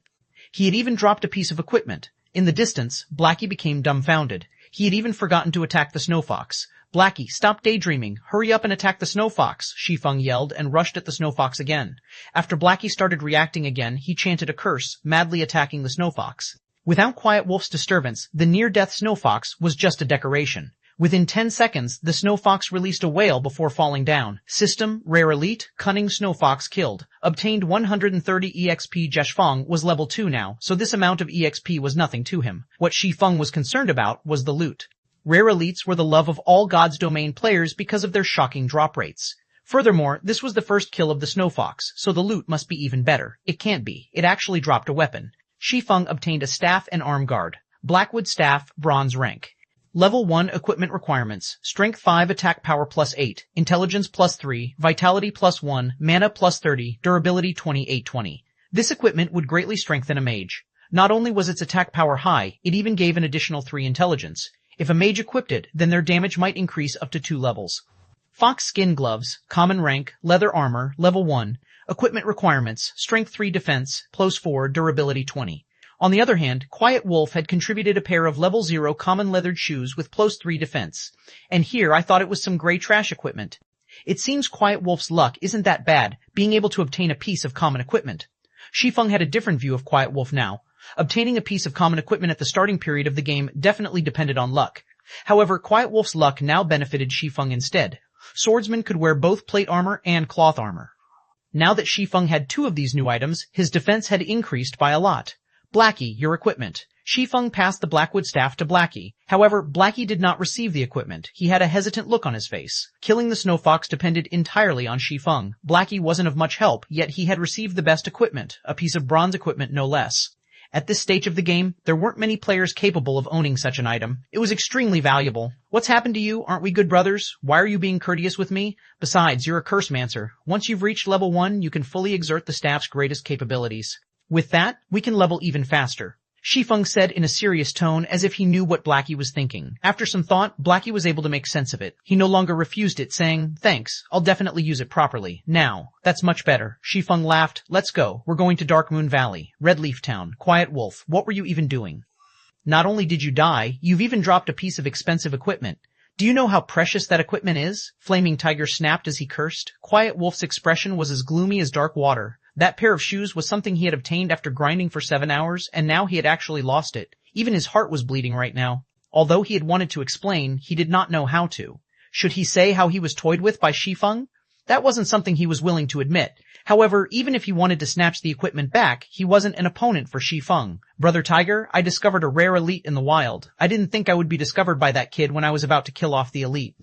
He had even dropped a piece of equipment. In the distance, Blackie became dumbfounded. He had even forgotten to attack the Snow Fox. Blackie, stop daydreaming. Hurry up and attack the Snow Fox, Shi Feng yelled and rushed at the Snow Fox again. After Blackie started reacting again, he chanted a curse, madly attacking the Snow Fox. Without Quiet Wolf's disturbance, the near-death snow fox was just a decoration. Within 10 seconds, the snow fox released a wail before falling down. System, Rare Elite, Cunning Snow Fox killed. Obtained 130 EXP. Shi Feng was level 2 now, so this amount of EXP was nothing to him. What Shi Feng was concerned about was the loot. Rare Elites were the love of all God's Domain players because of their shocking drop rates. Furthermore, this was the first kill of the snow fox, so the loot must be even better. It can't be. It actually dropped a weapon. Shi Feng obtained a staff and arm guard. Blackwood staff, bronze rank. Level 1 equipment requirements. Strength 5, attack power plus 8, intelligence plus 3, vitality plus 1, mana plus 30, durability 2820. This equipment would greatly strengthen a mage. Not only was its attack power high, it even gave an additional 3 intelligence. If a mage equipped it, then their damage might increase up to 2 levels. Fox skin gloves, common rank, leather armor, level 1. Equipment requirements. Strength 3 defense, plus 4, durability 20. On the other hand, Quiet Wolf had contributed a pair of level 0 common leathered shoes with plus 3 defense. And here I thought it was some gray trash equipment. It seems Quiet Wolf's luck isn't that bad, being able to obtain a piece of common equipment. Shi Feng had a different view of Quiet Wolf now. Obtaining a piece of common equipment at the starting period of the game definitely depended on luck. However, Quiet Wolf's luck now benefited Shi Feng instead. Swordsman could wear both plate armor and cloth armor. Now that Shi Feng had 2 of these new items, his defense had increased by a lot. Blackie, your equipment. Shi Feng passed the Blackwood staff to Blackie. However, Blackie did not receive the equipment. He had a hesitant look on his face. Killing the snow fox depended entirely on Shi Feng. Blackie wasn't of much help, yet he had received the best equipment, a piece of bronze equipment no less. At this stage of the game, there weren't many players capable of owning such an item. It was extremely valuable. What's happened to you? Aren't we good brothers? Why are you being courteous with me? Besides, you're a cursemancer. Once you've reached level 1, you can fully exert the staff's greatest capabilities. With that, we can level even faster. Shi Feng said in a serious tone as if he knew what Blackie was thinking. After some thought, Blackie was able to make sense of it. He no longer refused it, saying, "Thanks, I'll definitely use it properly. Now." "That's much better." Shi Feng laughed. "Let's go. We're going to Dark Moon Valley. Red Leaf Town. Quiet Wolf. What were you even doing? Not only did you die, you've even dropped a piece of expensive equipment. Do you know how precious that equipment is?" Flaming Tiger snapped as he cursed. Quiet Wolf's expression was as gloomy as dark water. That pair of shoes was something he had obtained after grinding for 7 hours, and now he had actually lost it. Even his heart was bleeding right now. Although he had wanted to explain, he did not know how to. Should he say how he was toyed with by Shi Feng? That wasn't something he was willing to admit. However, even if he wanted to snatch the equipment back, he wasn't an opponent for Shi Feng. "Brother Tiger, I discovered a rare elite in the wild. I didn't think I would be discovered by that kid when I was about to kill off the elite.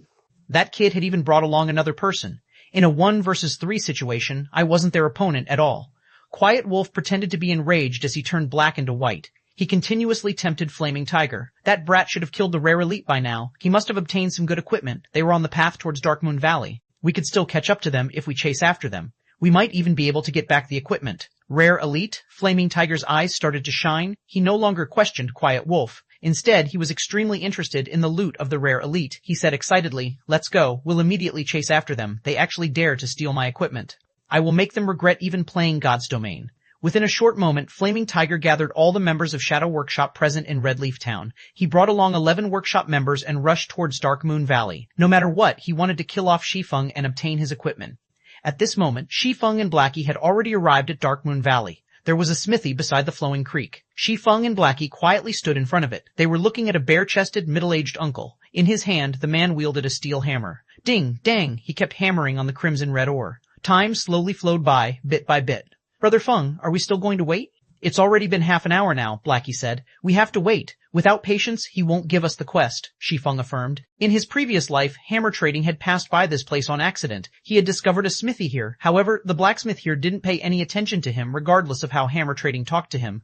That kid had even brought along another person. In a 1 versus 3 situation, I wasn't their opponent at all." Quiet Wolf pretended to be enraged as he turned black into white. He continuously tempted Flaming Tiger. That brat should have killed the rare elite by now. He must have obtained some good equipment. They were on the path towards Dark Moon Valley. We could still catch up to them if we chase after them. We might even be able to get back the equipment. Rare elite? Flaming Tiger's eyes started to shine. He no longer questioned Quiet Wolf. Instead, he was extremely interested in the loot of the rare elite. He said excitedly, "Let's go. We'll immediately chase after them. They actually dare to steal my equipment. I will make them regret even playing God's Domain." Within a short moment, Flaming Tiger gathered all the members of Shadow Workshop present in Red Leaf Town. He brought along 11 workshop members and rushed towards Dark Moon Valley. No matter what, he wanted to kill off Shi Feng and obtain his equipment. At this moment, Shi Feng and Blackie had already arrived at Dark Moon Valley. There was a smithy beside the flowing creek. Shi Feng and Blackie quietly stood in front of it. They were looking at a bare-chested, middle-aged uncle. In his hand, the man wielded a steel hammer. Ding, dang, he kept hammering on the crimson red ore. Time slowly flowed by, bit by bit. "Brother Feng, are we still going to wait?" "It's already been half an hour now," Blackie said. "We have to wait. Without patience, he won't give us the quest," Shi Feng affirmed. In his previous life, hammer trading had passed by this place on accident. He had discovered a smithy here. However, the blacksmith here didn't pay any attention to him regardless of how hammer trading talked to him.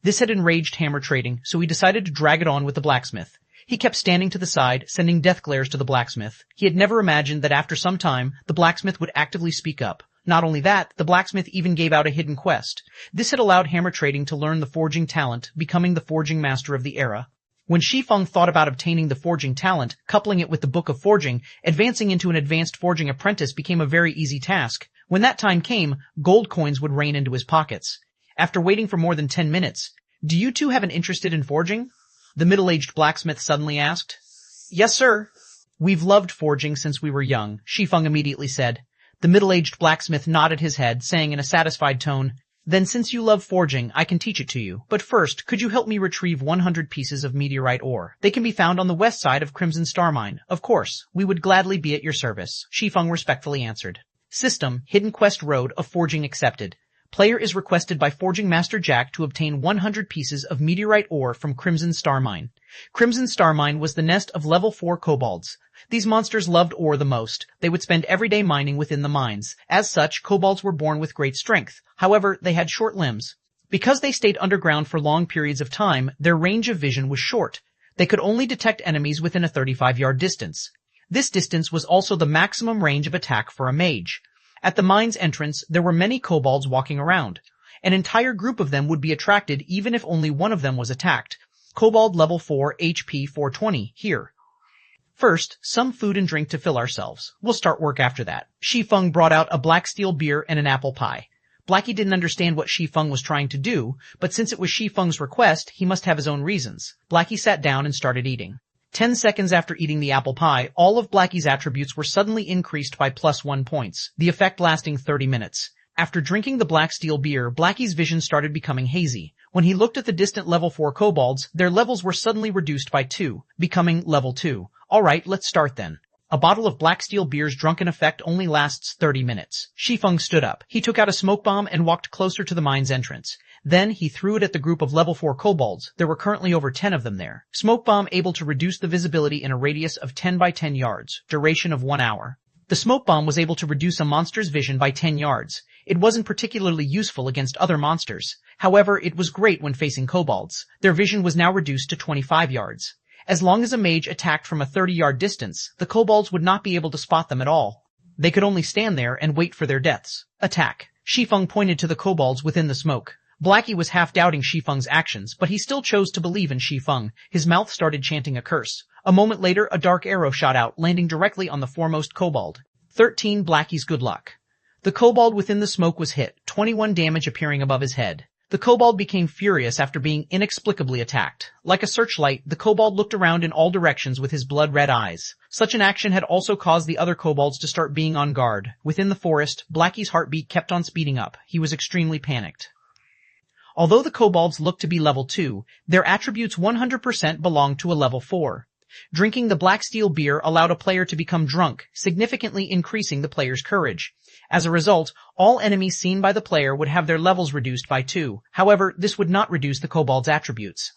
This had enraged hammer trading, so he decided to drag it on with the blacksmith. He kept standing to the side, sending death glares to the blacksmith. He had never imagined that after some time, the blacksmith would actively speak up. Not only that, the blacksmith even gave out a hidden quest. This had allowed hammer trading to learn the forging talent, becoming the forging master of the era. When Shi Feng thought about obtaining the forging talent, coupling it with the Book of Forging, advancing into an advanced forging apprentice became a very easy task. When that time came, gold coins would rain into his pockets. After waiting for more than 10 minutes, "Do you two have an interest in forging?" the middle-aged blacksmith suddenly asked. "Yes, sir." "We've loved forging since we were young," Shi Feng immediately said. The middle-aged blacksmith nodded his head, saying in a satisfied tone, Then since you love forging, I can teach it to you. But first, could you help me retrieve 100 pieces of meteorite ore? They can be found on the west side of Crimson Star Mine. Of course, we would gladly be at your service, Shi Feng respectfully answered. System, Hidden Quest Road of Forging accepted. Player is requested by Forging Master Jack to obtain 100 pieces of meteorite ore from Crimson Star Mine. Crimson Star Mine was the nest of level 4 kobolds. These monsters loved ore the most. They would spend every day mining within the mines. As such, kobolds were born with great strength. However, they had short limbs. Because they stayed underground for long periods of time, their range of vision was short. They could only detect enemies within a 35-yard distance. This distance was also the maximum range of attack for a mage. At the mine's entrance, there were many kobolds walking around. An entire group of them would be attracted even if only one of them was attacked. Kobold level 4 HP 420, here. First, some food and drink to fill ourselves. We'll start work after that. Shi Feng brought out a black steel beer and an apple pie. Blackie didn't understand what Shi Feng was trying to do, but since it was Shi Feng's request, he must have his own reasons. Blackie sat down and started eating. 10 seconds after eating the apple pie, all of Blackie's attributes were suddenly increased by +1 points, the effect lasting 30 minutes. After drinking the black steel beer, Blackie's vision started becoming hazy. When he looked at the distant level 4 kobolds, their levels were suddenly reduced by 2, becoming level 2. Alright, let's start then. A bottle of black steel beer's drunken effect only lasts 30 minutes. Shi Feng stood up. He took out a smoke bomb and walked closer to the mine's entrance. Then he threw it at the group of level 4 kobolds. There were currently over 10 of them there. Smoke bomb able to reduce the visibility in a radius of 10 by 10 yards. Duration of 1 hour. The smoke bomb was able to reduce a monster's vision by 10 yards. It wasn't particularly useful against other monsters. However, it was great when facing kobolds. Their vision was now reduced to 25 yards. As long as a mage attacked from a 30-yard distance, the kobolds would not be able to spot them at all. They could only stand there and wait for their deaths. Attack. Shi Feng pointed to the kobolds within the smoke. Blackie was half doubting Shi Feng's actions, but he still chose to believe in Shi Feng. His mouth started chanting a curse. A moment later, a dark arrow shot out, landing directly on the foremost kobold. 13 Blackie's good luck. The kobold within the smoke was hit, 21 damage appearing above his head. The kobold became furious after being inexplicably attacked. Like a searchlight, the kobold looked around in all directions with his blood-red eyes. Such an action had also caused the other kobolds to start being on guard. Within the forest, Blackie's heartbeat kept on speeding up. He was extremely panicked. Although the kobolds looked to be level 2, their attributes 100% belonged to a level 4. Drinking the black steel beer allowed a player to become drunk, significantly increasing the player's courage. As a result, all enemies seen by the player would have their levels reduced by 2. However, this would not reduce the kobold's attributes.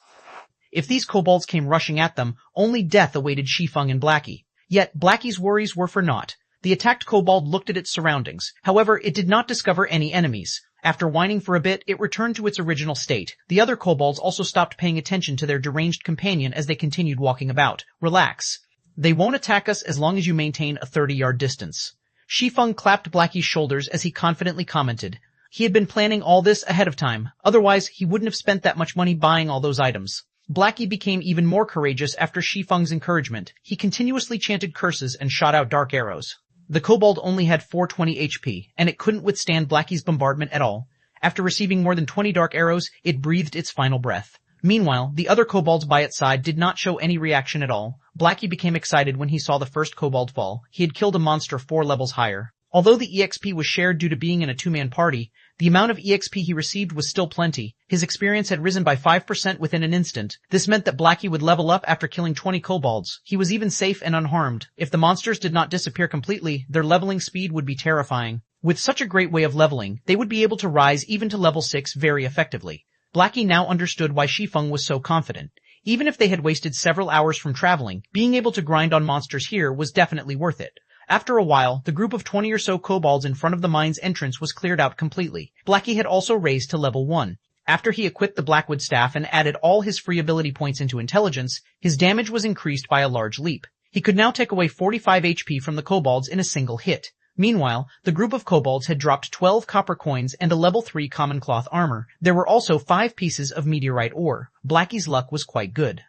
If these kobolds came rushing at them, only death awaited Shi Feng and Blackie. Yet, Blackie's worries were for naught. The attacked kobold looked at its surroundings. However, it did not discover any enemies. After whining for a bit, it returned to its original state. The other kobolds also stopped paying attention to their deranged companion as they continued walking about. Relax. They won't attack us as long as you maintain a 30-yard distance. Shi Feng clapped Blackie's shoulders as he confidently commented. He had been planning all this ahead of time. Otherwise, he wouldn't have spent that much money buying all those items. Blackie became even more courageous after Shi Feng's encouragement. He continuously chanted curses and shot out dark arrows. The kobold only had 420 HP, and it couldn't withstand Blackie's bombardment at all. After receiving more than 20 dark arrows, it breathed its final breath. Meanwhile, the other kobolds by its side did not show any reaction at all. Blackie became excited when he saw the first kobold fall. He had killed a monster 4 levels higher. Although the EXP was shared due to being in a 2-man party, the amount of EXP he received was still plenty. His experience had risen by 5% within an instant. This meant that Blackie would level up after killing 20 kobolds. He was even safe and unharmed. If the monsters did not disappear completely, their leveling speed would be terrifying. With such a great way of leveling, they would be able to rise even to level 6 very effectively. Blackie now understood why Shi Feng was so confident. Even if they had wasted several hours from traveling, being able to grind on monsters here was definitely worth it. After a while, the group of 20 or so kobolds in front of the mine's entrance was cleared out completely. Blackie had also raised to level 1. After he equipped the Blackwood staff and added all his free ability points into intelligence, his damage was increased by a large leap. He could now take away 45 HP from the kobolds in a single hit. Meanwhile, the group of kobolds had dropped 12 copper coins and a level 3 common cloth armor. There were also 5 pieces of meteorite ore. Blackie's luck was quite good.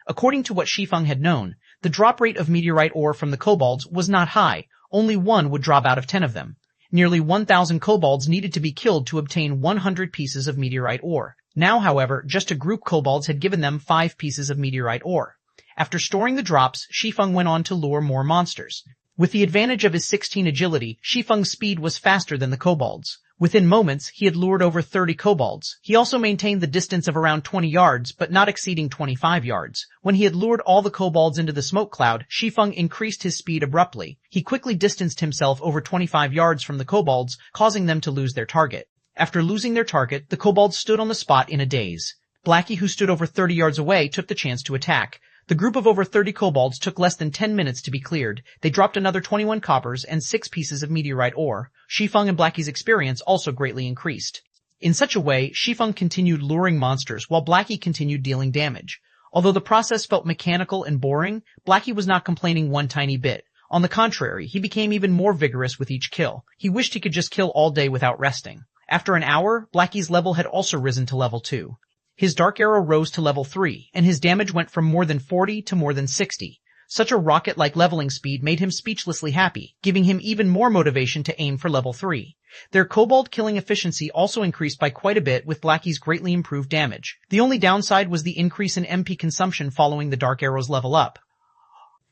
According to what Shi Feng had known, the drop rate of meteorite ore from the kobolds was not high. Only 1 would drop out of 10 of them. Nearly 1,000 kobolds needed to be killed to obtain 100 pieces of meteorite ore. Now, however, just a group kobolds had given them 5 pieces of meteorite ore. After storing the drops, Shi Feng went on to lure more monsters. With the advantage of his 16 agility, Shi Feng's speed was faster than the kobolds. Within moments, he had lured over 30 kobolds. He also maintained the distance of around 20 yards, but not exceeding 25 yards. When he had lured all the kobolds into the smoke cloud, Shi Feng increased his speed abruptly. He quickly distanced himself over 25 yards from the kobolds, causing them to lose their target. After losing their target, the kobolds stood on the spot in a daze. Blackie, who stood over 30 yards away, took the chance to attack. The group of over 30 kobolds took less than 10 minutes to be cleared. They dropped another 21 coppers and 6 pieces of meteorite ore. Shi Feng and Blackie's experience also greatly increased. In such a way, Shi Feng continued luring monsters while Blackie continued dealing damage. Although the process felt mechanical and boring, Blackie was not complaining one tiny bit. On the contrary, he became even more vigorous with each kill. He wished he could just kill all day without resting. After an hour, Blackie's level had also risen to level 2. His dark arrow rose to level 3, and his damage went from more than 40 to more than 60. Such a rocket-like leveling speed made him speechlessly happy, giving him even more motivation to aim for level 3. Their kobold killing efficiency also increased by quite a bit with Blackie's greatly improved damage. The only downside was the increase in MP consumption following the dark arrow's level up.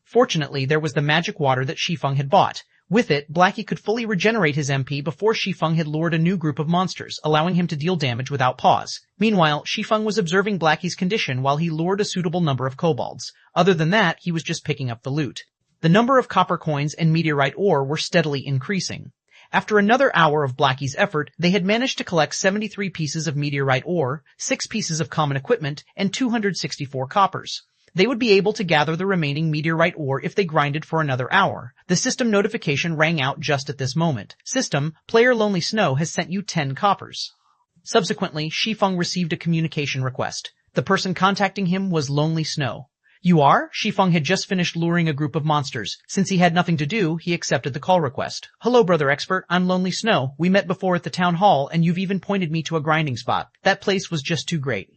Fortunately, there was the magic water that Shi Feng had bought. With it, Blackie could fully regenerate his MP before Shi Feng had lured a new group of monsters, allowing him to deal damage without pause. Meanwhile, Shi Feng was observing Blackie's condition while he lured a suitable number of kobolds. Other than that, he was just picking up the loot. The number of copper coins and meteorite ore were steadily increasing. After another hour of Blackie's effort, they had managed to collect 73 pieces of meteorite ore, 6 pieces of common equipment, and 264 coppers. They would be able to gather the remaining meteorite ore if they grinded for another hour. The system notification rang out just at this moment. System, player Lonely Snow has sent you 10 coppers. Subsequently, Shi Feng received a communication request. The person contacting him was Lonely Snow. You are? Shi Feng had just finished luring a group of monsters. Since he had nothing to do, he accepted the call request. Hello, Brother Expert. I'm Lonely Snow. We met before at the town hall, and you've even pointed me to a grinding spot. That place was just too great.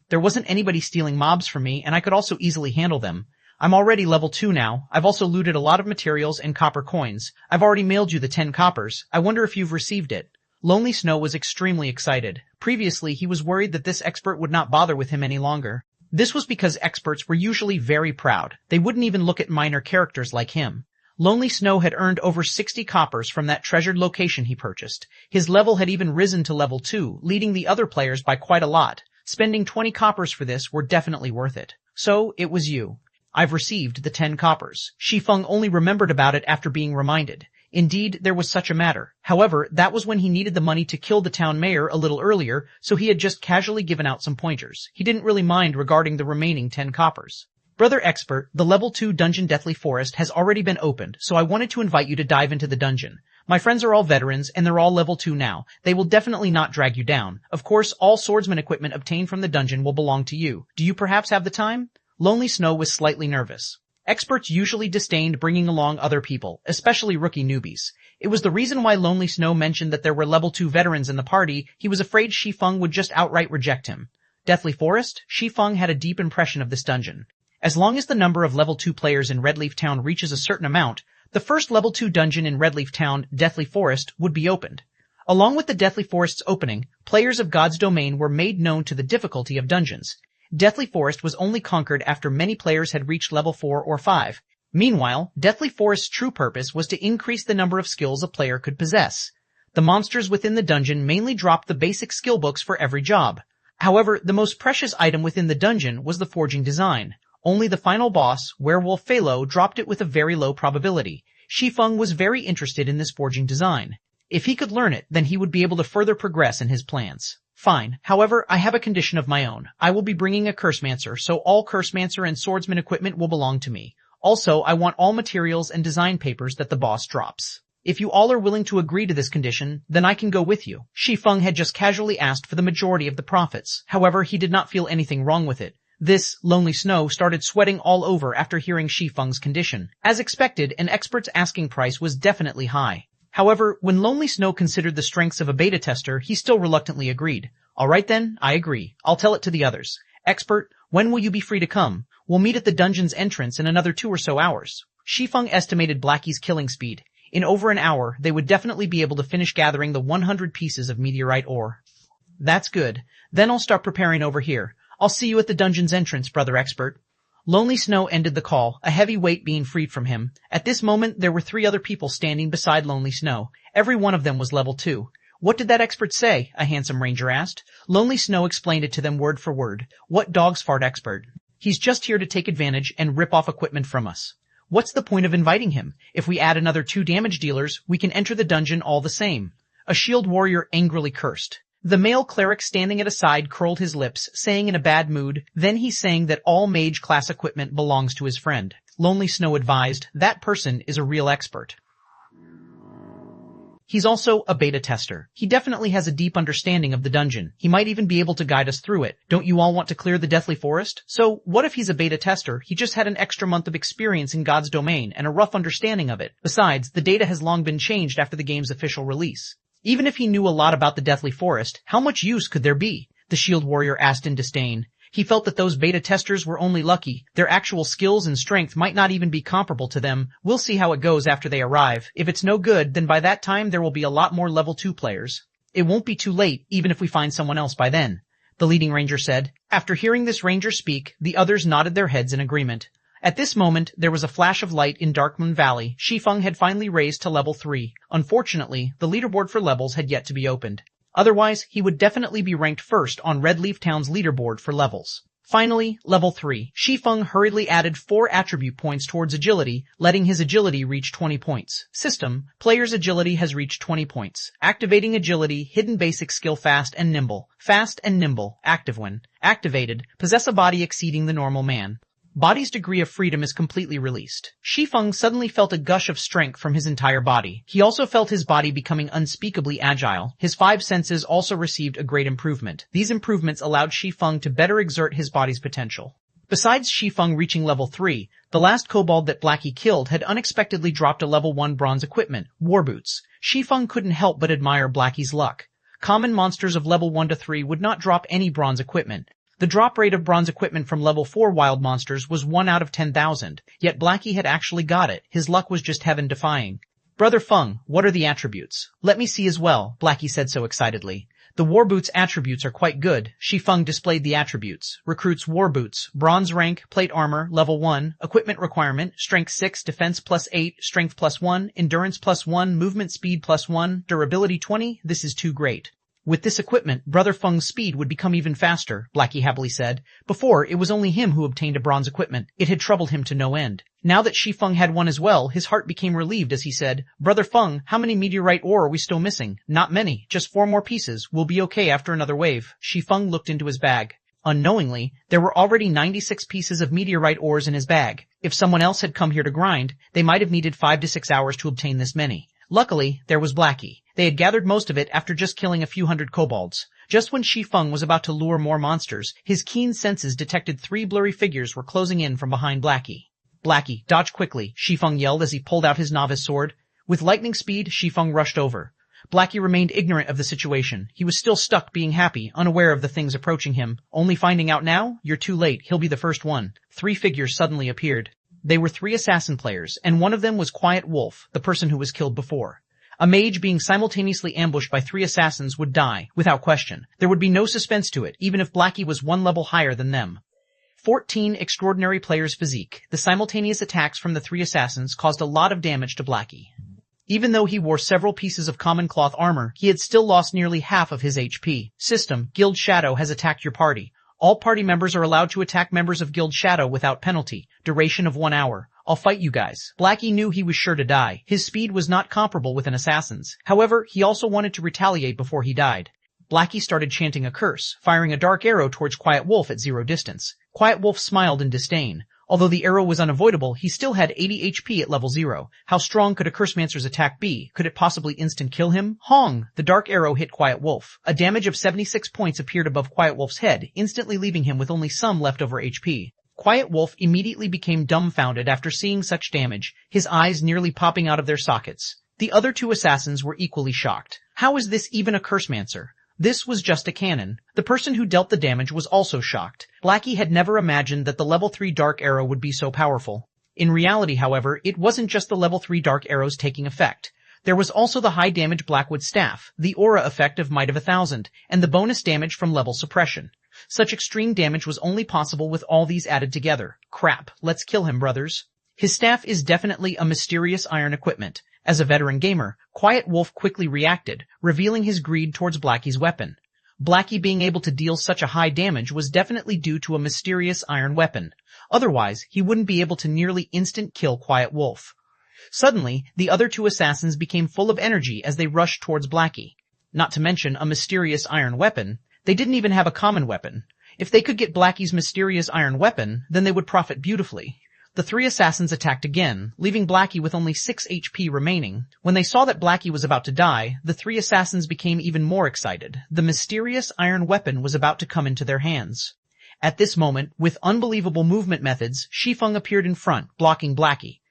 There wasn't anybody stealing mobs from me, and I could also easily handle them. I'm already level 2 now. I've also looted a lot of materials and copper coins. I've already mailed you the 10 coppers. I wonder if you've received it. Lonely Snow was extremely excited. Previously, he was worried that this expert would not bother with him any longer. This was because experts were usually very proud. They wouldn't even look at minor characters like him. Lonely Snow had earned over 60 coppers from that treasured location he purchased. His level had even risen to level 2, leading the other players by quite a lot. Spending 20 coppers for this were definitely worth it. So, it was you. I've received the 10 coppers. Shi Feng only remembered about it after being reminded. Indeed, there was such a matter. However, that was when he needed the money to kill the town mayor a little earlier, so he had just casually given out some pointers. He didn't really mind regarding the remaining 10 coppers. Brother Expert, the level 2 dungeon Deathly Forest has already been opened, so I wanted to invite you to dive into the dungeon. My friends are all veterans, and they're all level 2 now. They will definitely not drag you down. Of course, all swordsman equipment obtained from the dungeon will belong to you. Do you perhaps have the time? Lonely Snow was slightly nervous. Experts usually disdained bringing along other people, especially rookie newbies. It was the reason why Lonely Snow mentioned that there were level 2 veterans in the party. He was afraid Shi Feng would just outright reject him. Deathly Forest? Shi Feng had a deep impression of this dungeon. As long as the number of level 2 players in Redleaf Town reaches a certain amount, the first level 2 dungeon in Redleaf Town, Deathly Forest, would be opened. Along with the Deathly Forest's opening, players of God's Domain were made known to the difficulty of dungeons. Deathly Forest was only conquered after many players had reached level 4 or 5. Meanwhile, Deathly Forest's true purpose was to increase the number of skills a player could possess. The monsters within the dungeon mainly dropped the basic skill books for every job. However, the most precious item within the dungeon was the forging design. Only the final boss, Werewolf Phalo, dropped it with a very low probability. Shi Feng was very interested in this forging design. If he could learn it, then he would be able to further progress in his plans. Fine. However, I have a condition of my own. I will be bringing a Cursemancer, so all Cursemancer and Swordsman equipment will belong to me. Also, I want all materials and design papers that the boss drops. If you all are willing to agree to this condition, then I can go with you. Shi Feng had just casually asked for the majority of the profits. However, he did not feel anything wrong with it. This, Lonely Snow, started sweating all over after hearing Shi Feng's condition. As expected, an expert's asking price was definitely high. However, when Lonely Snow considered the strengths of a beta tester, he still reluctantly agreed. Alright then, I agree. I'll tell it to the others. Expert, when will you be free to come? We'll meet at the dungeon's entrance in another 2 or so hours. Shi Feng estimated Blackie's killing speed. In over an hour, they would definitely be able to finish gathering the 100 pieces of meteorite ore. That's good. Then I'll start preparing over here. I'll see you at the dungeon's entrance, Brother Expert. Lonely Snow ended the call, a heavy weight being freed from him. At this moment, there were 3 other people standing beside Lonely Snow. Every one of them was level 2. What did that expert say? A handsome ranger asked. Lonely Snow explained it to them word for word. What dog's fart expert? He's just here to take advantage and rip off equipment from us. What's the point of inviting him? If we add another 2 damage dealers, we can enter the dungeon all the same. A shield warrior angrily cursed. The male cleric standing at a side curled his lips, saying in a bad mood, then he's saying that all mage class equipment belongs to his friend. Lonely Snow advised, that person is a real expert. He's also a beta tester. He definitely has a deep understanding of the dungeon. He might even be able to guide us through it. Don't you all want to clear the Deathly Forest? So, what if he's a beta tester? He just had an extra month of experience in God's domain and a rough understanding of it. Besides, the data has long been changed after the game's official release. Even if he knew a lot about the Deathly Forest, how much use could there be? The shield warrior asked in disdain. He felt that those beta testers were only lucky. Their actual skills and strength might not even be comparable to them. We'll see how it goes after they arrive. If it's no good, then by that time there will be a lot more level 2 players. It won't be too late, even if we find someone else by then, the leading ranger said. After hearing this ranger speak, the others nodded their heads in agreement. At this moment, there was a flash of light in Darkmoon Valley. Shi Feng had finally raised to level 3. Unfortunately, the leaderboard for levels had yet to be opened. Otherwise, he would definitely be ranked first on Red Leaf Town's leaderboard for levels. Finally, level 3. Shi Feng hurriedly added 4 attribute points towards agility, letting his agility reach 20 points. System, player's agility has reached 20 points. Activating agility, hidden basic skill fast and nimble. Fast and nimble, active when activated, possess a body exceeding the normal man. Body's degree of freedom is completely released. Shi Feng suddenly felt a gush of strength from his entire body. He also felt his body becoming unspeakably agile. His 5 senses also received a great improvement. These improvements allowed Shi Feng to better exert his body's potential. Besides Shi Feng reaching level 3, the last kobold that Blackie killed had unexpectedly dropped a level 1 bronze equipment, war boots. Shi Feng couldn't help but admire Blackie's luck. Common monsters of level 1 to 3 would not drop any bronze equipment. The drop rate of bronze equipment from level 4 wild monsters was 1 out of 10,000, yet Blackie had actually got it. His luck was just heaven-defying. Brother Feng, what are the attributes? Let me see as well, Blackie said so excitedly. The war boots attributes are quite good. Shi Feng displayed the attributes. Recruits war boots, bronze rank, plate armor, level 1, equipment requirement, strength 6, defense plus 8, strength plus 1, endurance plus 1, movement speed plus 1, durability 20. This is too great. With this equipment, Brother Feng's speed would become even faster, Blackie happily said. Before, it was only him who obtained a bronze equipment. It had troubled him to no end. Now that Shi Feng had one as well, his heart became relieved as he said, Brother Feng, how many meteorite ore are we still missing? Not many, just 4 more pieces. We'll be okay after another wave. Shi Feng looked into his bag. Unknowingly, there were already 96 pieces of meteorite ores in his bag. If someone else had come here to grind, they might have needed 5 to 6 hours to obtain this many. Luckily, there was Blackie. They had gathered most of it after just killing a few hundred kobolds. Just when Shi Feng was about to lure more monsters, his keen senses detected 3 blurry figures were closing in from behind Blackie. Blackie, dodge quickly, Shi Feng yelled as he pulled out his novice sword. With lightning speed, Shi Feng rushed over. Blackie remained ignorant of the situation. He was still stuck being happy, unaware of the things approaching him. Only finding out now? You're too late, he'll be the first one. 3 figures suddenly appeared. They were 3 assassin players, and one of them was Quiet Wolf, the person who was killed before. A mage being simultaneously ambushed by 3 assassins would die, without question. There would be no suspense to it, even if Blackie was 1 level higher than them. 14 extraordinary players' physique. The simultaneous attacks from the 3 assassins caused a lot of damage to Blackie. Even though he wore several pieces of common cloth armor, he had still lost nearly half of his HP. System, Guild Shadow has attacked your party. All party members are allowed to attack members of Guild Shadow without penalty. Duration of 1 hour. I'll fight you guys. Blackie knew he was sure to die. His speed was not comparable with an assassin's. However, he also wanted to retaliate before he died. Blackie started chanting a curse, firing a dark arrow towards Quiet Wolf at 0 distance. Quiet Wolf smiled in disdain. Although the arrow was unavoidable, he still had 80 HP at level 0. How strong could a Cursemancer's attack be? Could it possibly instant kill him? Hong! The dark arrow hit Quiet Wolf. A damage of 76 points appeared above Quiet Wolf's head, instantly leaving him with only some leftover HP. Quiet Wolf immediately became dumbfounded after seeing such damage, his eyes nearly popping out of their sockets. The other 2 assassins were equally shocked. How is this even a Cursemancer? This was just a cannon. The person who dealt the damage was also shocked. Blackie had never imagined that the level 3 dark arrow would be so powerful. In reality, however, it wasn't just the level 3 dark arrows taking effect. There was also the high damage Blackwood staff, the aura effect of Might of 1,000, and the bonus damage from level suppression. Such extreme damage was only possible with all these added together. Crap, let's kill him, brothers. His staff is definitely a mysterious iron equipment. As a veteran gamer, Quiet Wolf quickly reacted, revealing his greed towards Blackie's weapon. Blackie being able to deal such a high damage was definitely due to a mysterious iron weapon. Otherwise, he wouldn't be able to nearly instant kill Quiet Wolf. Suddenly, the other two assassins became full of energy as they rushed towards Blackie. Not to mention a mysterious iron weapon, they didn't even have a common weapon. If they could get Blackie's mysterious iron weapon, then they would profit beautifully. The three assassins attacked again, leaving Blackie with only 6 HP remaining. When they saw that Blackie was about to die, the three assassins became even more excited. The mysterious iron weapon was about to come into their hands. At this moment, with unbelievable movement methods, Shi Feng appeared in front, blocking Blackie.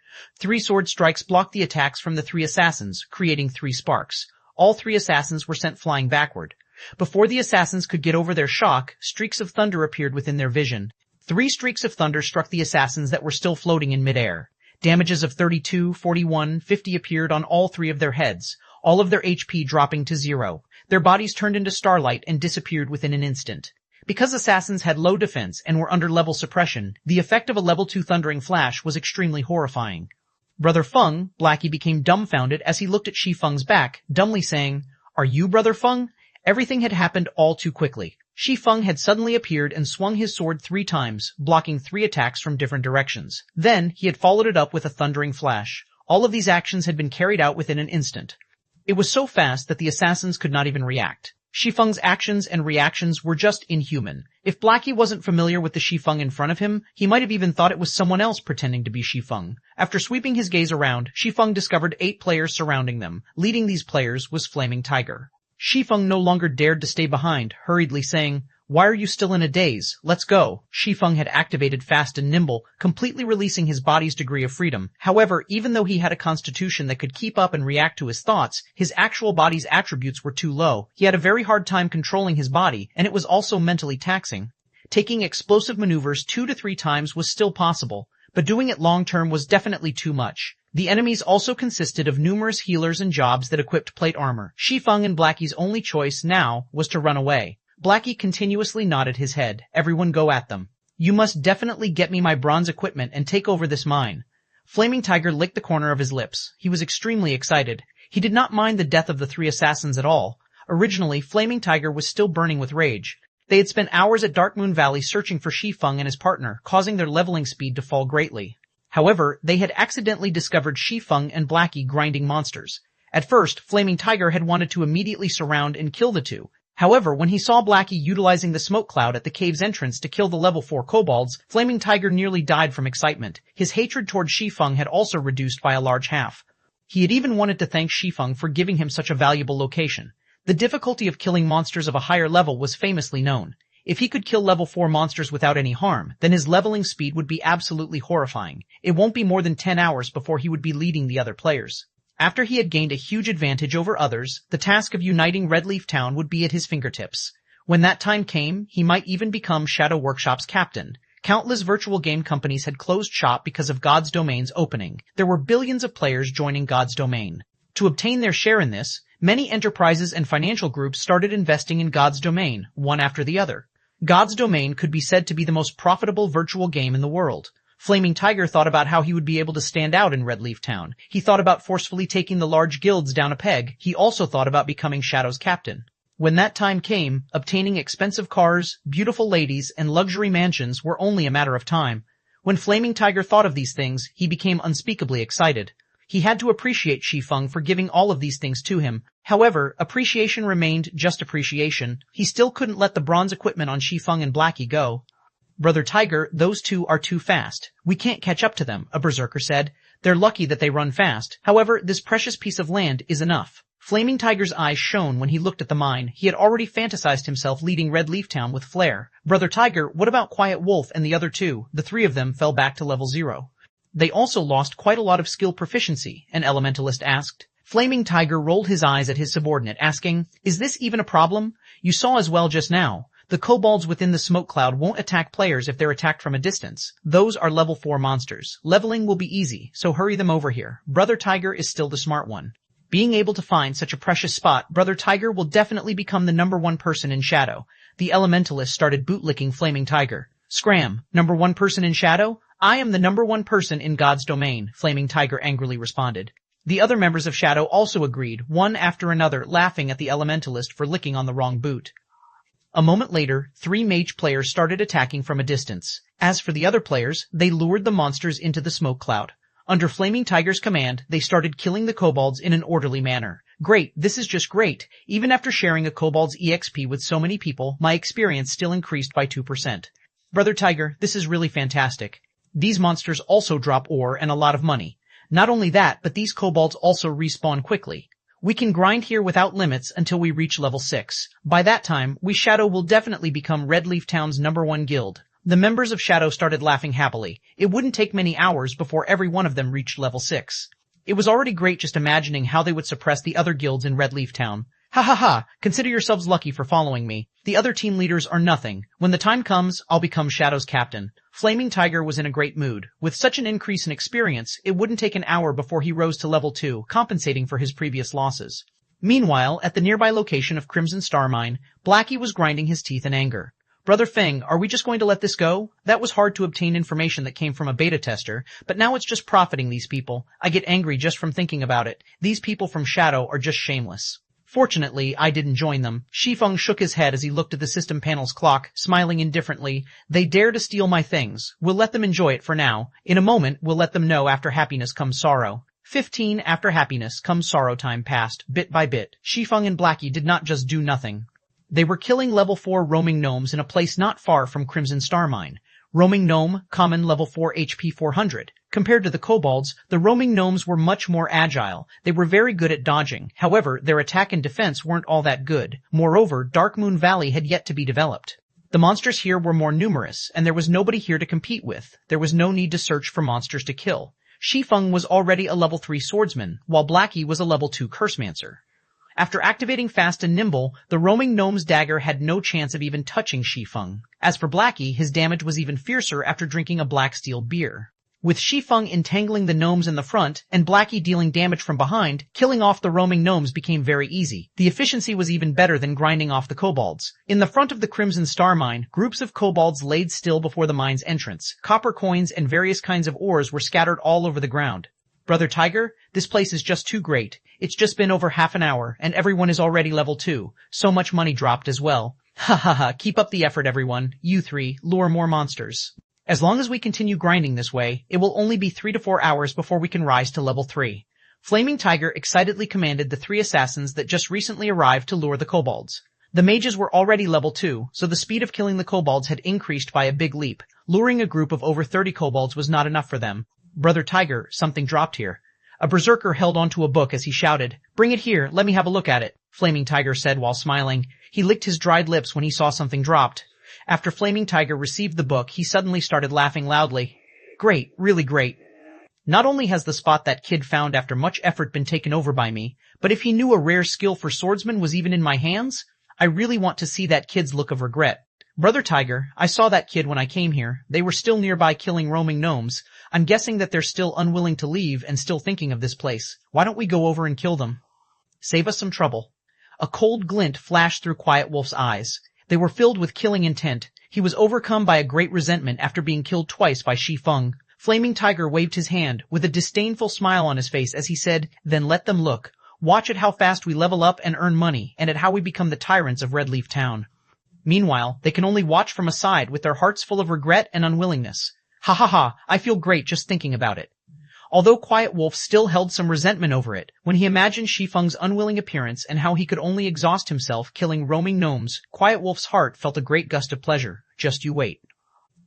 3 sword strikes blocked the attacks from the 3 assassins, creating 3 sparks. All 3 assassins were sent flying backward. Before the assassins could get over their shock, streaks of thunder appeared within their vision. 3 streaks of thunder struck the assassins that were still floating in midair. Damages of 32, 41, 50 appeared on all 3 of their heads, all of their HP dropping to 0. Their bodies turned into starlight and disappeared within an instant. Because assassins had low defense and were under level suppression, the effect of a level 2 thundering flash was extremely horrifying. Brother Feng, Blackie became dumbfounded as he looked at Shi Feng's back, dumbly saying, "Are you Brother Feng?" Everything had happened all too quickly. Shi Feng had suddenly appeared and swung his sword 3 times, blocking 3 attacks from different directions. Then, he had followed it up with a thundering flash. All of these actions had been carried out within an instant. It was so fast that the assassins could not even react. Shi Feng's actions and reactions were just inhuman. If Blackie wasn't familiar with the Shi Feng in front of him, he might have even thought it was someone else pretending to be Shi Feng. After sweeping his gaze around, Shi Feng discovered 8 players surrounding them. Leading these players was Flaming Tiger. Shi Feng no longer dared to stay behind, hurriedly saying, "Why are you still in a daze? Let's go." Shi Feng had activated Fast and Nimble, completely releasing his body's degree of freedom. However, even though he had a constitution that could keep up and react to his thoughts, his actual body's attributes were too low. He had a very hard time controlling his body, and it was also mentally taxing. Taking explosive maneuvers 2 to 3 times was still possible, but doing it long-term was definitely too much. The enemies also consisted of numerous healers and jobs that equipped plate armor. Shi Feng and Blackie's only choice now was to run away. Blackie continuously nodded his head. "Everyone go at them. You must definitely get me my bronze equipment and take over this mine." Flaming Tiger licked the corner of his lips. He was extremely excited. He did not mind the death of the 3 assassins at all. Originally, Flaming Tiger was still burning with rage. They had spent hours at Dark Moon Valley searching for Shi Feng and his partner, causing their leveling speed to fall greatly. However, they had accidentally discovered Shi Feng and Blackie grinding monsters. At first, Flaming Tiger had wanted to immediately surround and kill the two. However, when he saw Blackie utilizing the smoke cloud at the cave's entrance to kill the level 4 kobolds, Flaming Tiger nearly died from excitement. His hatred toward Shi Feng had also reduced by a large half. He had even wanted to thank Shi Feng for giving him such a valuable location. The difficulty of killing monsters of a higher level was famously known. If he could kill level 4 monsters without any harm, then his leveling speed would be absolutely horrifying. It won't be more than 10 hours before he would be leading the other players. After he had gained a huge advantage over others, the task of uniting Redleaf Town would be at his fingertips. When that time came, he might even become Shadow Workshop's captain. Countless virtual game companies had closed shop because of God's Domain's opening. There were billions of players joining God's Domain. To obtain their share in this, many enterprises and financial groups started investing in God's Domain, one after the other. God's Domain could be said to be the most profitable virtual game in the world. Flaming Tiger thought about how he would be able to stand out in Redleaf Town. He thought about forcefully taking the large guilds down a peg. He also thought about becoming Shadow's captain. When that time came, obtaining expensive cars, beautiful ladies, and luxury mansions were only a matter of time. When Flaming Tiger thought of these things, he became unspeakably excited. He had to appreciate Shi Feng for giving all of these things to him. However, appreciation remained just appreciation. He still couldn't let the bronze equipment on Shi Feng and Blackie go. "Brother Tiger, those two are too fast. We can't catch up to them," a berserker said. "They're lucky that they run fast. However, this precious piece of land is enough." Flaming Tiger's eyes shone when he looked at the mine. He had already fantasized himself leading Redleaf Town with flair. "Brother Tiger, what about Quiet Wolf and the other two?" The 3 of them fell back to level 0. "They also lost quite a lot of skill proficiency," an elementalist asked. Flaming Tiger rolled his eyes at his subordinate, asking, "Is this even a problem? You saw as well just now. The kobolds within the smoke cloud won't attack players if they're attacked from a distance. Those are level 4 monsters. Leveling will be easy, so hurry them over here. Brother Tiger is still the smart one." Being able to find such a precious spot, Brother Tiger will definitely become the #1 person in Shadow. The elementalist started bootlicking Flaming Tiger. "Scram, #1 person in Shadow? I am the #1 person in God's Domain," Flaming Tiger angrily responded. The other members of Shadow also agreed, one after another, laughing at the elementalist for licking on the wrong boot. A moment later, 3 mage players started attacking from a distance. As for the other players, they lured the monsters into the smoke cloud. Under Flaming Tiger's command, they started killing the kobolds in an orderly manner. Great, this is just great. Even after sharing a kobold's EXP with so many people, my experience still increased by 2%. Brother Tiger, this is really fantastic. These monsters also drop ore and a lot of money. Not only that, but these kobolds also respawn quickly. We can grind here without limits until we reach level 6. By that time, we Shadow will definitely become Redleaf Town's #1 guild. The members of Shadow started laughing happily. It wouldn't take many hours before every one of them reached level 6. It was already great just imagining how they would suppress the other guilds in Redleaf Town. Ha ha ha, consider yourselves lucky for following me. The other team leaders are nothing. When the time comes, I'll become Shadow's captain. Flaming Tiger was in a great mood. With such an increase in experience, it wouldn't take an hour before he rose to level 2, compensating for his previous losses. Meanwhile, at the nearby location of Crimson Star Mine, Blackie was grinding his teeth in anger. Brother Feng, are we just going to let this go? That was hard to obtain information that came from a beta tester, but now it's just profiting these people. I get angry just from thinking about it. These people from Shadow are just shameless. Fortunately, I didn't join them. Shi Feng shook his head as he looked at the system panel's clock, smiling indifferently. They dare to steal my things. We'll let them enjoy it for now. In a moment, we'll let them know after happiness comes sorrow. 15 after happiness comes sorrow time passed, bit by bit. Shi Feng and Blackie did not just do nothing. They were killing level 4 roaming gnomes in a place not far from Crimson Star Mine. Roaming gnome, common level 4 HP 400. Compared to the kobolds, the roaming gnomes were much more agile. They were very good at dodging. However, their attack and defense weren't all that good. Moreover, Dark Moon Valley had yet to be developed. The monsters here were more numerous, and there was nobody here to compete with. There was no need to search for monsters to kill. Shi Feng was already a level 3 swordsman, while Blackie was a level 2 cursemancer. After activating Fast and Nimble, the roaming gnome's dagger had no chance of even touching Shi Feng. As for Blackie, his damage was even fiercer after drinking a black steel beer. With Shi Feng entangling the gnomes in the front, and Blackie dealing damage from behind, killing off the roaming gnomes became very easy. The efficiency was even better than grinding off the kobolds. In the front of the Crimson Star Mine, groups of kobolds laid still before the mine's entrance. Copper coins and various kinds of ores were scattered all over the ground. Brother Tiger, this place is just too great. It's just been over half an hour, and everyone is already level 2. So much money dropped as well. Ha ha ha, keep up the effort everyone. You 3, lure more monsters. As long as we continue grinding this way, it will only be 3 to 4 hours before we can rise to level 3. Flaming Tiger excitedly commanded the 3 assassins that just recently arrived to lure the kobolds. The mages were already level 2, so the speed of killing the kobolds had increased by a big leap. Luring a group of over 30 kobolds was not enough for them. Brother Tiger, something dropped here. A berserker held onto a book as he shouted, "Bring it here, let me have a look at it," Flaming Tiger said while smiling. He licked his dried lips when he saw something dropped. After Flaming Tiger received the book, he suddenly started laughing loudly. Great, really great. Not only has the spot that kid found after much effort been taken over by me, but if he knew a rare skill for swordsman was even in my hands, I really want to see that kid's look of regret. Brother Tiger, I saw that kid when I came here. They were still nearby killing roaming gnomes. I'm guessing that they're still unwilling to leave and still thinking of this place. Why don't we go over and kill them? Save us some trouble. A cold glint flashed through Quiet Wolf's eyes. They were filled with killing intent. He was overcome by a great resentment after being killed twice by Shi Feng. Flaming Tiger waved his hand with a disdainful smile on his face as he said, "Then let them look. Watch at how fast we level up and earn money, and at how we become the tyrants of Redleaf Town." Meanwhile, they can only watch from aside with their hearts full of regret and unwillingness. Ha ha ha, I feel great just thinking about it. Although Quiet Wolf still held some resentment over it, when he imagined Shi Feng's unwilling appearance and how he could only exhaust himself killing roaming gnomes, Quiet Wolf's heart felt a great gust of pleasure. Just you wait.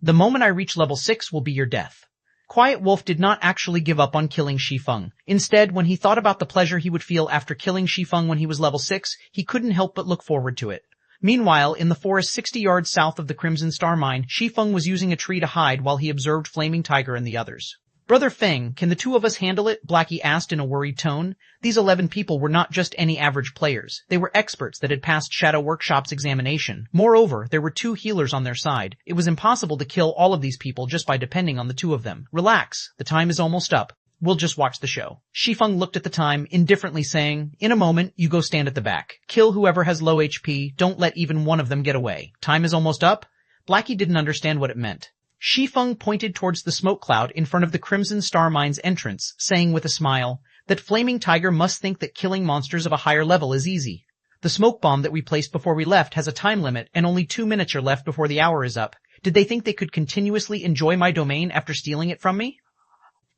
The moment I reach level 6 will be your death. Quiet Wolf did not actually give up on killing Shi Feng. Instead, when he thought about the pleasure he would feel after killing Shi Feng when he was level 6, he couldn't help but look forward to it. Meanwhile, in the forest 60 yards south of the Crimson Star Mine, Shi Feng was using a tree to hide while he observed Flaming Tiger and the others. "Brother Feng, can the 2 of us handle it?" Blackie asked in a worried tone. These 11 people were not just any average players. They were experts that had passed Shadow Workshop's examination. Moreover, there were 2 healers on their side. It was impossible to kill all of these people just by depending on the 2 of them. Relax, the time is almost up. We'll just watch the show. Shi Feng looked at the time, indifferently saying, "In a moment, you go stand at the back. Kill whoever has low HP, don't let even one of them get away. Time is almost up?" Blackie didn't understand what it meant. Shi Feng pointed towards the smoke cloud in front of the Crimson Star Mine's entrance, saying with a smile, That Flaming Tiger must think that killing monsters of a higher level is easy. The smoke bomb that we placed before we left has a time limit and only 2 minutes are left before the hour is up. Did they think they could continuously enjoy my domain after stealing it from me?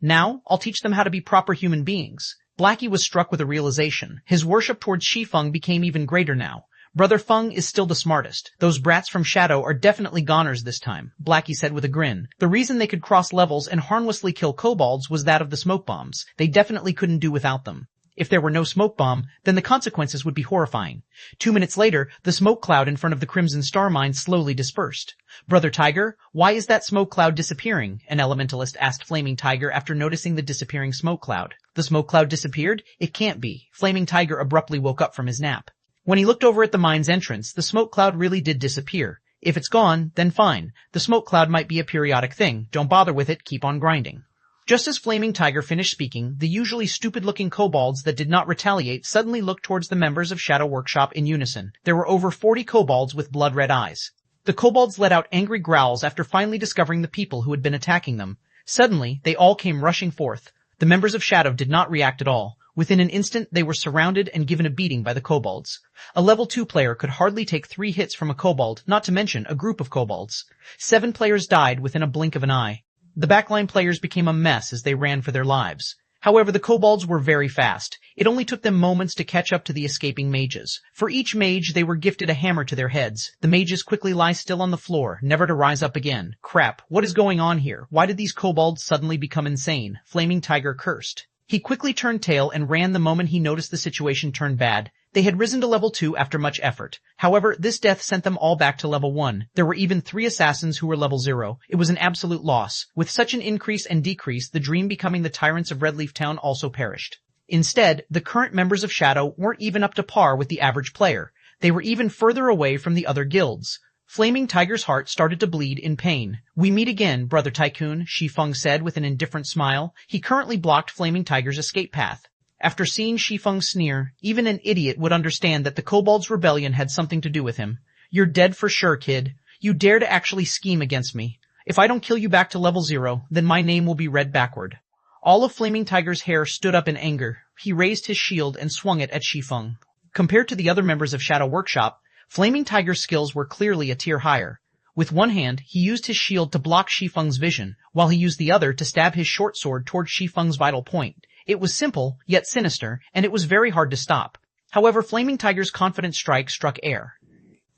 Now, I'll teach them how to be proper human beings. Blackie was struck with a realization. His worship towards Shi Feng became even greater now. Brother Feng is still the smartest. Those brats from Shadow are definitely goners this time, Blackie said with a grin. The reason they could cross levels and harmlessly kill kobolds was that of the smoke bombs. They definitely couldn't do without them. If there were no smoke bomb, then the consequences would be horrifying. 2 minutes later, the smoke cloud in front of the Crimson Star Mine slowly dispersed. Brother Tiger, why is that smoke cloud disappearing? An elementalist asked Flaming Tiger after noticing the disappearing smoke cloud. The smoke cloud disappeared? It can't be. Flaming Tiger abruptly woke up from his nap. When he looked over at the mine's entrance, the smoke cloud really did disappear. If it's gone, then fine. The smoke cloud might be a periodic thing. Don't bother with it, keep on grinding. Just as Flaming Tiger finished speaking, the usually stupid-looking kobolds that did not retaliate suddenly looked towards the members of Shadow Workshop in unison. There were over 40 kobolds with blood-red eyes. The kobolds let out angry growls after finally discovering the people who had been attacking them. Suddenly, they all came rushing forth. The members of Shadow did not react at all. Within an instant, they were surrounded and given a beating by the kobolds. A level 2 player could hardly take 3 hits from a kobold, not to mention a group of kobolds. 7 players died within a blink of an eye. The backline players became a mess as they ran for their lives. However, the kobolds were very fast. It only took them moments to catch up to the escaping mages. For each mage, they were gifted a hammer to their heads. The mages quickly lie still on the floor, never to rise up again. Crap, what is going on here? Why did these kobolds suddenly become insane? Flaming Tiger cursed. He quickly turned tail and ran the moment he noticed the situation turned bad. They had risen to level 2 after much effort. However, this death sent them all back to level 1. There were even 3 assassins who were level 0. It was an absolute loss. With such an increase and decrease, the dream becoming the tyrants of Redleaf Town also perished. Instead, the current members of Shadow weren't even up to par with the average player. They were even further away from the other guilds. Flaming Tiger's heart started to bleed in pain. We meet again, Brother Tycoon, Shi Feng said with an indifferent smile. He currently blocked Flaming Tiger's escape path. After seeing Shi Feng sneer, even an idiot would understand that the kobold's rebellion had something to do with him. You're dead for sure, kid. You dare to actually scheme against me. If I don't kill you back to level 0, then my name will be read backward. All of Flaming Tiger's hair stood up in anger. He raised his shield and swung it at Shi Feng. Compared to the other members of Shadow Workshop, Flaming Tiger's skills were clearly a tier higher. With one hand, he used his shield to block Shi Feng's vision, while he used the other to stab his short sword towards Shi Feng's vital point. It was simple, yet sinister, and it was very hard to stop. However, Flaming Tiger's confident strike struck air.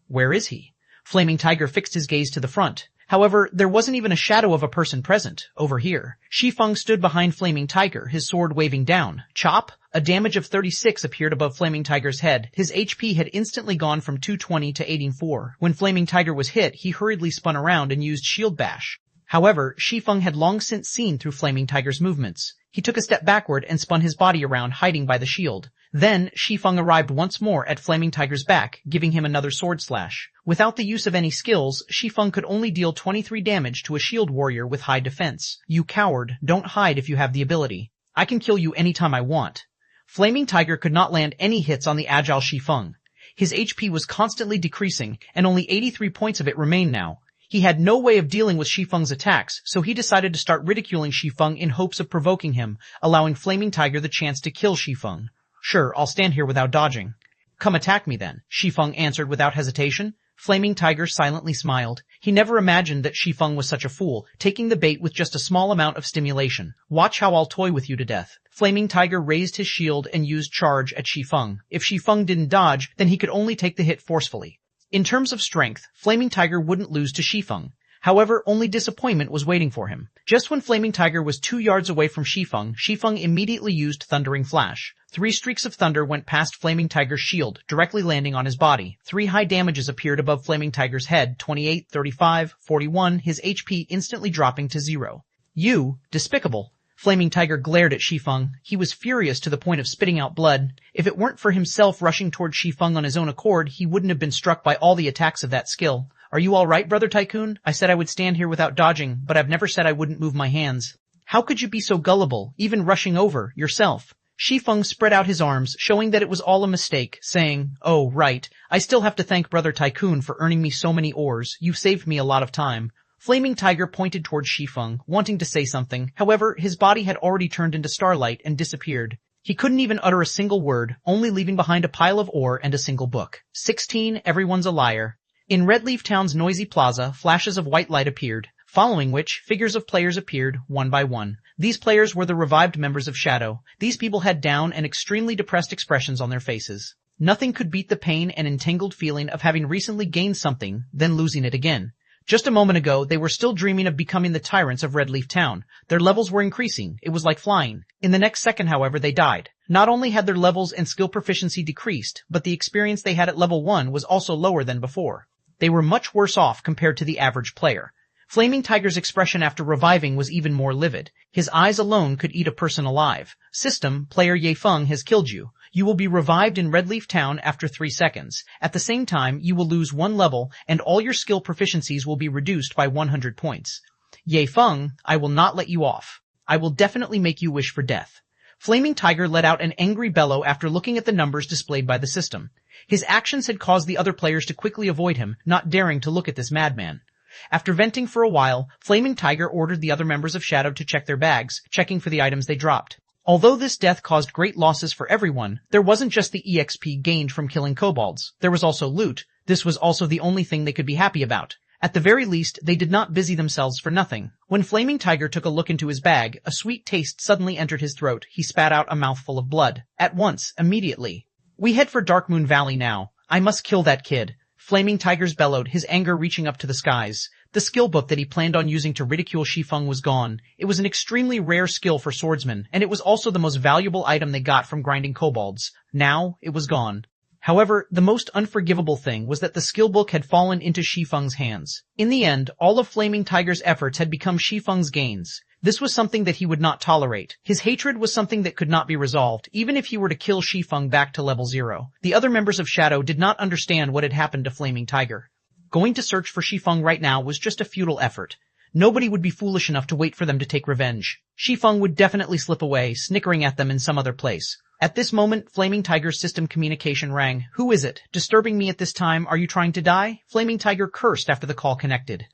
Where is he? Flaming Tiger fixed his gaze to the front. However, there wasn't even a shadow of a person present, over here. Shi Feng stood behind Flaming Tiger, his sword waving down. Chop! A damage of 36 appeared above Flaming Tiger's head. His HP had instantly gone from 220 to 84. When Flaming Tiger was hit, he hurriedly spun around and used Shield Bash. However, Shi Feng had long since seen through Flaming Tiger's movements. He took a step backward and spun his body around, hiding by the shield. Then, Shi Feng arrived once more at Flaming Tiger's back, giving him another sword slash. Without the use of any skills, Shi Feng could only deal 23 damage to a shield warrior with high defense. You coward, don't hide if you have the ability. I can kill you anytime I want. Flaming Tiger could not land any hits on the agile Shi Feng. His HP was constantly decreasing, and only 83 points of it remained now. He had no way of dealing with Shi Feng's attacks, so he decided to start ridiculing Shi Feng in hopes of provoking him, allowing Flaming Tiger the chance to kill Shi Feng. Sure, I'll stand here without dodging. Come attack me then, Shi Feng answered without hesitation. Flaming Tiger silently smiled. He never imagined that Shi Feng was such a fool, taking the bait with just a small amount of stimulation. Watch how I'll toy with you to death. Flaming Tiger raised his shield and used charge at Shi Feng. If Shi Feng didn't dodge, then he could only take the hit forcefully. In terms of strength, Flaming Tiger wouldn't lose to Shi Feng. However, only disappointment was waiting for him. Just when Flaming Tiger was 2 yards away from Shi Feng immediately used Thundering Flash. 3 streaks of thunder went past Flaming Tiger's shield, directly landing on his body. 3 high damages appeared above Flaming Tiger's head, 28, 35, 41, his HP instantly dropping to 0. You, despicable. Flaming Tiger glared at Shi Feng. He was furious to the point of spitting out blood. If it weren't for himself rushing towards Shi Feng on his own accord, he wouldn't have been struck by all the attacks of that skill. Are you all right, Brother Tycoon? I said I would stand here without dodging, but I've never said I wouldn't move my hands. How could you be so gullible, even rushing over, yourself? Shi Feng spread out his arms, showing that it was all a mistake, saying, Oh, right, I still have to thank Brother Tycoon for earning me so many ores. You've saved me a lot of time. Flaming Tiger pointed towards Shi Feng, wanting to say something. However, his body had already turned into starlight and disappeared. He couldn't even utter a single word, only leaving behind a pile of ore and a single book. 16. Everyone's a liar. In Redleaf Town's noisy plaza, flashes of white light appeared, following which, figures of players appeared, one by one. These players were the revived members of Shadow. These people had down and extremely depressed expressions on their faces. Nothing could beat the pain and entangled feeling of having recently gained something, then losing it again. Just a moment ago, they were still dreaming of becoming the tyrants of Redleaf Town. Their levels were increasing. It was like flying. In the next second, however, they died. Not only had their levels and skill proficiency decreased, but the experience they had at level 1 was also lower than before. They were much worse off compared to the average player. Flaming Tiger's expression after reviving was even more livid. His eyes alone could eat a person alive. System, player Shi Feng has killed you. You will be revived in Redleaf Town after 3 seconds. At the same time, you will lose 1 level, and all your skill proficiencies will be reduced by 100 points. Shi Feng, I will not let you off. I will definitely make you wish for death. Flaming Tiger let out an angry bellow after looking at the numbers displayed by the system. His actions had caused the other players to quickly avoid him, not daring to look at this madman. After venting for a while, Flaming Tiger ordered the other members of Shadow to check their bags, checking for the items they dropped. Although this death caused great losses for everyone, there wasn't just the EXP gained from killing kobolds. There was also loot. This was also the only thing they could be happy about. At the very least, they did not busy themselves for nothing. When Flaming Tiger took a look into his bag, a sweet taste suddenly entered his throat. He spat out a mouthful of blood. At once, immediately. We head for Darkmoon Valley now. I must kill that kid. Flaming Tigers bellowed, his anger reaching up to the skies. The skill book that he planned on using to ridicule Shi Feng was gone. It was an extremely rare skill for swordsmen, and it was also the most valuable item they got from grinding kobolds. Now, it was gone. However, the most unforgivable thing was that the skill book had fallen into Shi Feng's hands. In the end, all of Flaming Tiger's efforts had become Shi Feng's gains. This was something that he would not tolerate. His hatred was something that could not be resolved, even if he were to kill Shi Feng back to level 0. The other members of Shadow did not understand what had happened to Flaming Tiger. Going to search for Shi Feng right now was just a futile effort. Nobody would be foolish enough to wait for them to take revenge. Shi Feng would definitely slip away, snickering at them in some other place. At this moment, Flaming Tiger's system communication rang. Who is it? Disturbing me at this time? Are you trying to die? Flaming Tiger cursed after the call connected.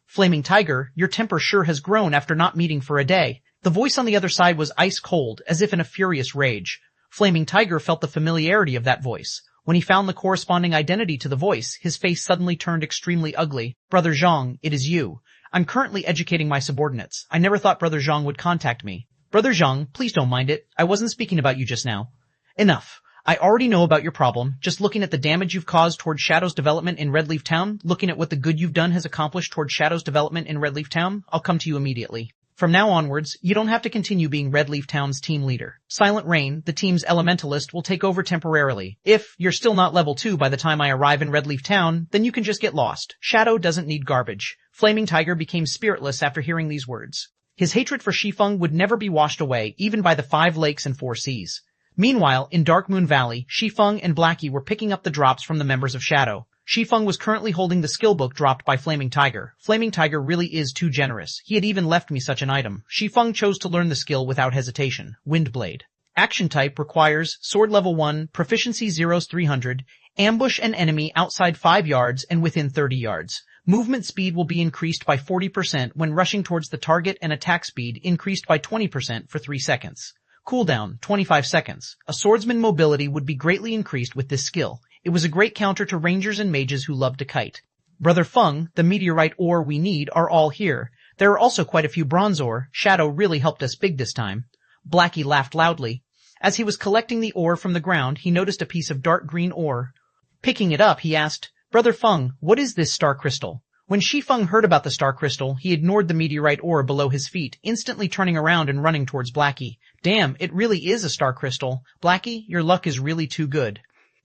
Flaming Tiger, your temper sure has grown after not meeting for a day. The voice on the other side was ice cold, as if in a furious rage. Flaming Tiger felt the familiarity of that voice. When he found the corresponding identity to the voice, his face suddenly turned extremely ugly. Brother Zhang, it is you. I'm currently educating my subordinates. I never thought Brother Zhang would contact me. Brother Zhang, please don't mind it. I wasn't speaking about you just now. Enough. I already know about your problem. Just looking at the damage you've caused towards Shadow's development in Redleaf Town, looking at what the good you've done has accomplished towards Shadow's development in Redleaf Town, I'll come to you immediately. From now onwards, you don't have to continue being Redleaf Town's team leader. Silent Rain, the team's elementalist, will take over temporarily. If you're still not level 2 by the time I arrive in Redleaf Town, then you can just get lost. Shadow doesn't need garbage. Flaming Tiger became spiritless after hearing these words. His hatred for Shi Feng would never be washed away, even by the 5 lakes and 4 seas. Meanwhile, in Darkmoon Valley, Shi Feng and Blackie were picking up the drops from the members of Shadow. Shi Feng was currently holding the skill book dropped by Flaming Tiger. Flaming Tiger really is too generous. He had even left me such an item. Shi Feng chose to learn the skill without hesitation. Windblade. Action type requires sword level 1, proficiency 0s 300, ambush an enemy outside 5 yards and within 30 yards. Movement speed will be increased by 40% when rushing towards the target, and attack speed increased by 20% for 3 seconds. Cooldown, 25 seconds. A swordsman mobility would be greatly increased with this skill. It was a great counter to rangers and mages who love to kite. Brother Feng, the meteorite ore we need are all here. There are also quite a few bronze ore. Shadow really helped us big this time. Blackie laughed loudly. As he was collecting the ore from the ground, he noticed a piece of dark green ore. Picking it up, he asked, Brother Feng, what is this star crystal? When Shi Feng heard about the star crystal, he ignored the meteorite ore below his feet, instantly turning around and running towards Blackie. Damn, it really is a star crystal. Blackie, your luck is really too good.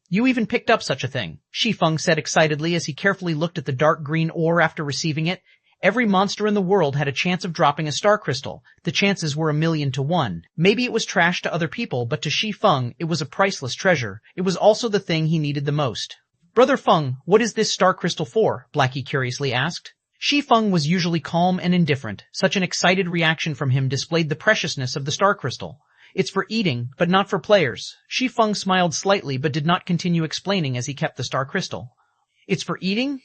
You even picked up such a thing, Shi Feng said excitedly as he carefully looked at the dark green ore after receiving it. Every monster in the world had a chance of dropping a star crystal. The chances were 1,000,000 to 1. Maybe it was trash to other people, but to Shi Feng, it was a priceless treasure. It was also the thing he needed the most. Brother Feng, what is this star crystal for? Blackie curiously asked. Shi Feng was usually calm and indifferent. Such an excited reaction from him displayed the preciousness of the star crystal. It's for eating, but not for players. Shi Feng smiled slightly but did not continue explaining as he kept the star crystal. It's for eating?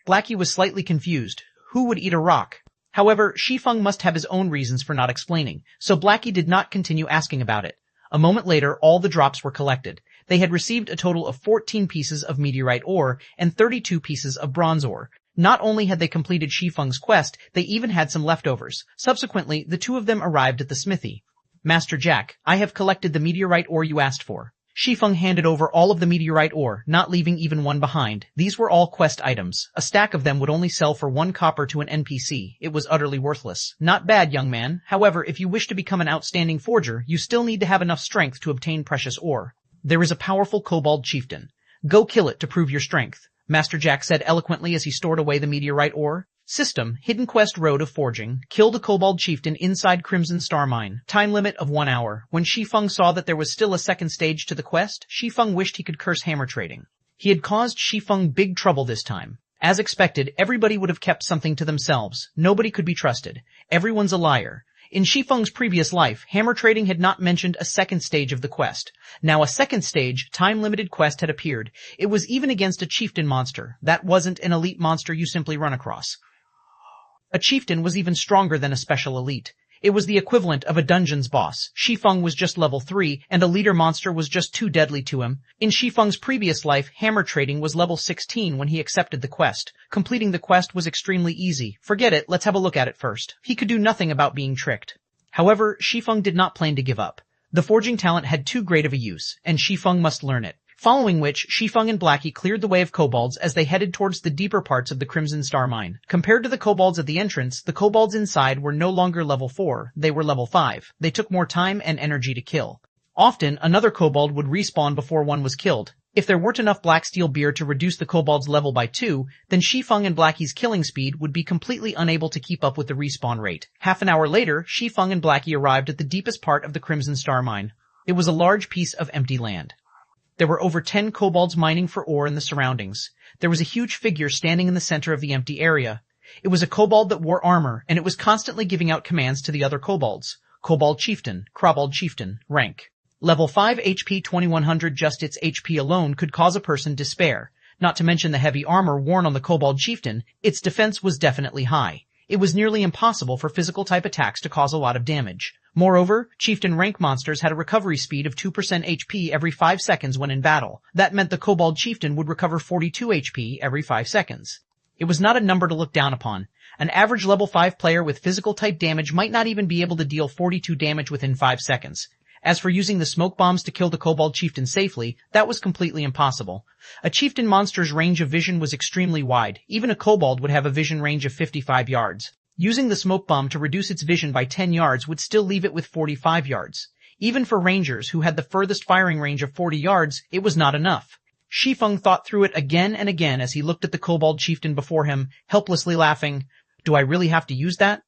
Blackie was slightly confused. Who would eat a rock? However, Shi Feng must have his own reasons for not explaining, so Blackie did not continue asking about it. A moment later, all the drops were collected. They had received a total of 14 pieces of meteorite ore and 32 pieces of bronze ore. Not only had they completed Shi Feng's quest, they even had some leftovers. Subsequently, the two of them arrived at the smithy. Master Jack, I have collected the meteorite ore you asked for. Shi Feng handed over all of the meteorite ore, not leaving even one behind. These were all quest items. A stack of them would only sell for 1 copper to an NPC. It was utterly worthless. Not bad, young man. However, if you wish to become an outstanding forger, you still need to have enough strength to obtain precious ore. There is a powerful kobold chieftain. Go kill it to prove your strength, Master Jack said eloquently as he stored away the meteorite ore. System, Hidden Quest Road of Forging. Kill the Kobold Chieftain inside Crimson Star Mine. Time limit of 1 hour. When Shi Feng saw that there was still a second stage to the quest, Shi Feng wished he could curse hammer trading. He had caused Shi Feng big trouble this time. As expected, everybody would have kept something to themselves. Nobody could be trusted. Everyone's a liar. In Shi Feng's previous life, hammer trading had not mentioned a second stage of the quest. Now a second stage, time-limited quest had appeared. It was even against a chieftain monster. That wasn't an elite monster you simply run across. A chieftain was even stronger than a special elite. It was the equivalent of a dungeon's boss. Shi Feng was just level 3, and a leader monster was just too deadly to him. In Shi Feng's previous life, hammer trading was level 16 when he accepted the quest. Completing the quest was extremely easy. Forget it, let's have a look at it first. He could do nothing about being tricked. However, Shi Feng did not plan to give up. The forging talent had too great of a use, and Shi Feng must learn it. Following which, Shi Feng and Blackie cleared the way of kobolds as they headed towards the deeper parts of the Crimson Star Mine. Compared to the kobolds at the entrance, the kobolds inside were no longer level 4, they were level 5. They took more time and energy to kill. Often, another kobold would respawn before one was killed. If there weren't enough black steel beer to reduce the kobold's level by 2, then Shi Feng and Blackie's killing speed would be completely unable to keep up with the respawn rate. Half an hour later, Shi Feng and Blackie arrived at the deepest part of the Crimson Star Mine. It was a large piece of empty land. There were over 10 kobolds mining for ore in the surroundings. There was a huge figure standing in the center of the empty area. It was a kobold that wore armor, and it was constantly giving out commands to the other kobolds. Kobold Chieftain, Kobold Chieftain, rank. Level 5 HP 2100. Just its HP alone could cause a person despair. Not to mention the heavy armor worn on the Kobold Chieftain, its defense was definitely high. It was nearly impossible for physical-type attacks to cause a lot of damage. Moreover, Chieftain rank monsters had a recovery speed of 2% HP every 5 seconds when in battle. That meant the Kobold Chieftain would recover 42 HP every 5 seconds. It was not a number to look down upon. An average level 5 player with physical-type damage might not even be able to deal 42 damage within 5 seconds. As for using the smoke bombs to kill the Kobold Chieftain safely, that was completely impossible. A Chieftain monster's range of vision was extremely wide. Even a Kobold would have a vision range of 55 yards. Using the smoke bomb to reduce its vision by 10 yards would still leave it with 45 yards. Even for rangers who had the furthest firing range of 40 yards, it was not enough. Shi Feng thought through it again and again as he looked at the Kobold Chieftain before him, helplessly laughing. Do I really have to use that?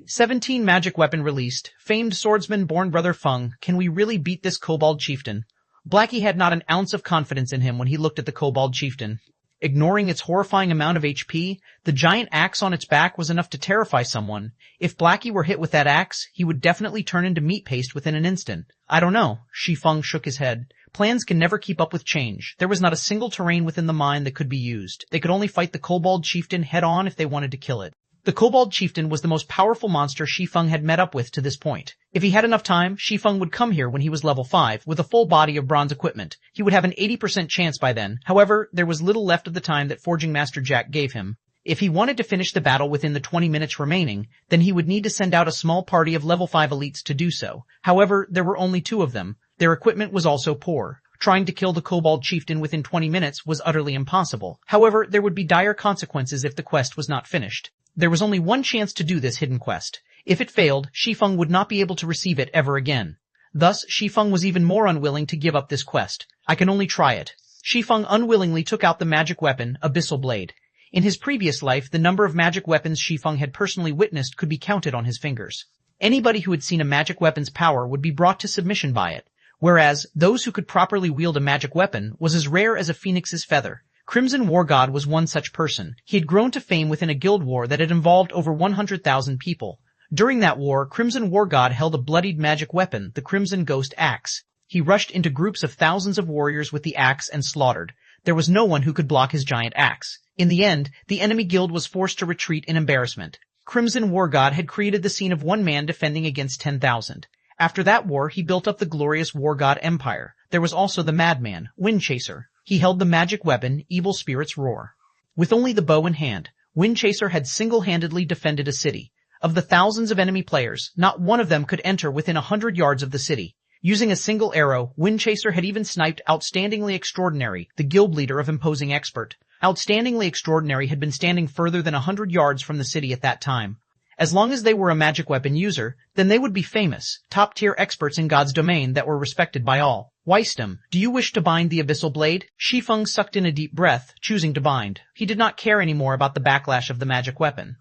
17 magic weapon released. Famed swordsman born brother Feng. Can we really beat this Kobold Chieftain? Blackie had not an ounce of confidence in him when he looked at the Kobold Chieftain. Ignoring its horrifying amount of HP, the giant axe on its back was enough to terrify someone. If Blackie were hit with that axe, he would definitely turn into meat paste within an instant. I don't know. Shi Feng shook his head. Plans can never keep up with change. There was not a single terrain within the mine that could be used. They could only fight the Kobold Chieftain head-on if they wanted to kill it. The Kobold Chieftain was the most powerful monster Shi Feng had met up with to this point. If he had enough time, Shi Feng would come here when he was level 5, with a full body of bronze equipment. He would have an 80% chance by then. However, there was little left of the time that Forging Master Jack gave him. If he wanted to finish the battle within the 20 minutes remaining, then he would need to send out a small party of level 5 elites to do so. However, there were only 2 of them. Their equipment was also poor. Trying to kill the Kobold Chieftain within 20 minutes was utterly impossible. However, there would be dire consequences if the quest was not finished. There was only one chance to do this hidden quest. If it failed, Shi Feng would not be able to receive it ever again. Thus, Shi Feng was even more unwilling to give up this quest. I can only try it. Shi Feng unwillingly took out the magic weapon, Abyssal Blade. In his previous life, the number of magic weapons Shi Feng had personally witnessed could be counted on his fingers. Anybody who had seen a magic weapon's power would be brought to submission by it, whereas those who could properly wield a magic weapon was as rare as a phoenix's feather. Crimson War God was one such person. He had grown to fame within a guild war that had involved over 100,000 people. During that war, Crimson War God held a bloodied magic weapon, the Crimson Ghost Axe. He rushed into groups of thousands of warriors with the axe and slaughtered. There was no one who could block his giant axe. In the end, the enemy guild was forced to retreat in embarrassment. Crimson War God had created the scene of one man defending against 10,000. After that war, he built up the glorious War God Empire. There was also the madman, Wind Chaser. He held the magic weapon, Evil Spirit's Roar. With only the bow in hand, Wind Chaser had single-handedly defended a city. Of the thousands of enemy players, not one of them could enter within 100 yards of the city. Using a single arrow, Wind Chaser had even sniped Outstandingly Extraordinary, the guild leader of Imposing Expert. Outstandingly Extraordinary had been standing further than 100 yards from the city at that time. As long as they were a magic weapon user, then they would be famous, top-tier experts in God's domain that were respected by all. Wisdom, do you wish to bind the Abyssal Blade? Shi Feng sucked in a deep breath, choosing to bind. He did not care anymore about the backlash of the magic weapon.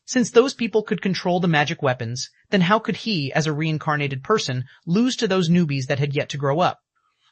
Since those people could control the magic weapons, then how could he, as a reincarnated person, lose to those newbies that had yet to grow up?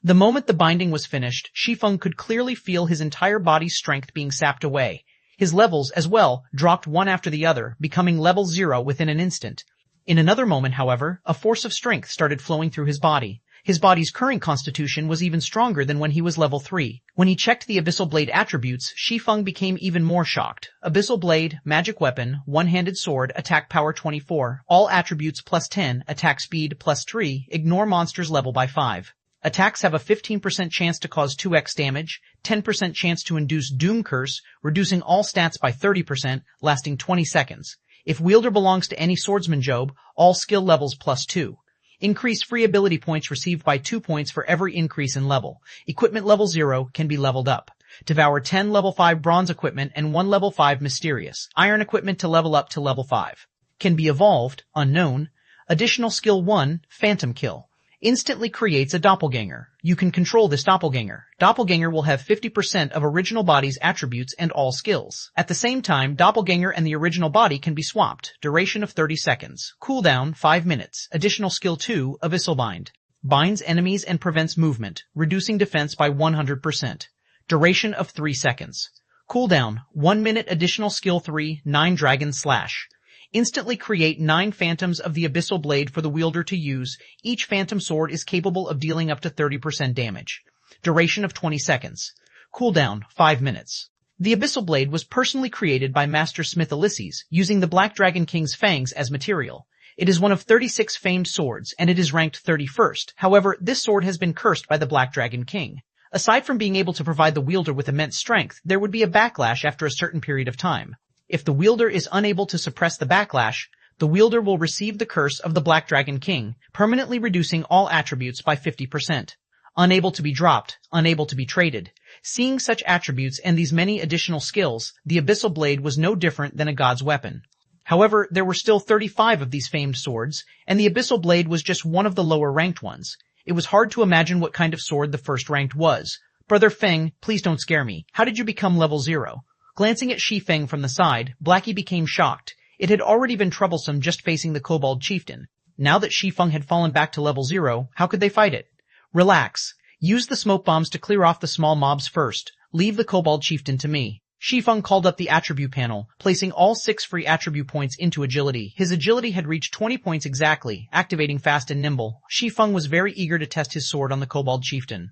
The moment the binding was finished, Shi Feng could clearly feel his entire body's strength being sapped away. His levels, as well, dropped one after the other, becoming level 0 within an instant. In another moment, however, a force of strength started flowing through his body. His body's current constitution was even stronger than when he was level 3. When he checked the Abyssal Blade attributes, Shi Feng became even more shocked. Abyssal Blade, magic weapon, one-handed sword, attack power 24, all attributes plus 10, attack speed plus 3, ignore monsters level by 5. Attacks have a 15% chance to cause 2x damage, 10% chance to induce Doom Curse, reducing all stats by 30%, lasting 20 seconds. If wielder belongs to any swordsman job, all skill levels plus 2. Increase free ability points received by 2 points for every increase in level. Equipment level 0 can be leveled up. Devour 10 level 5 bronze equipment and 1 level 5 mysterious. Iron equipment to level up to level 5. Can be evolved, unknown. Additional skill 1, Phantom Kill. Instantly creates a doppelganger. You can control this doppelganger. Doppelganger will have 50% of original body's attributes and all skills. At the same time, doppelganger and the original body can be swapped. Duration of 30 seconds. Cooldown 5 minutes. Additional skill 2, Abyssal Bind. Binds enemies and prevents movement, reducing defense by 100%. Duration of 3 seconds. Cooldown 1 minute. Additional skill 3, 9 Dragon Slash. Instantly create 9 phantoms of the Abyssal Blade for the wielder to use. Each phantom sword is capable of dealing up to 30% damage. Duration of 20 seconds. Cooldown 5 minutes. The Abyssal Blade was personally created by Master Smith Ulysses, using the Black Dragon King's fangs as material. It is one of 36 famed swords, and it is ranked 31st. However, this sword has been cursed by the Black Dragon King. Aside from being able to provide the wielder with immense strength, there would be a backlash after a certain period of time. If the wielder is unable to suppress the backlash, the wielder will receive the curse of the Black Dragon King, permanently reducing all attributes by 50%. Unable to be dropped, unable to be traded. Seeing such attributes and these many additional skills, the Abyssal Blade was no different than a god's weapon. However, there were still 35 of these famed swords, and the Abyssal Blade was just one of the lower-ranked ones. It was hard to imagine what kind of sword the first-ranked was. Brother Feng, please don't scare me. How did you become level 0? Glancing at Shi Feng from the side, Blackie became shocked. It had already been troublesome just facing the Kobold Chieftain. Now that Shi Feng had fallen back to level 0, how could they fight it? Relax. Use the smoke bombs to clear off the small mobs first. Leave the Kobold Chieftain to me. Shi Feng called up the attribute panel, placing all 6 free attribute points into agility. His agility had reached 20 points exactly, activating fast and nimble. Shi Feng was very eager to test his sword on the Kobold Chieftain.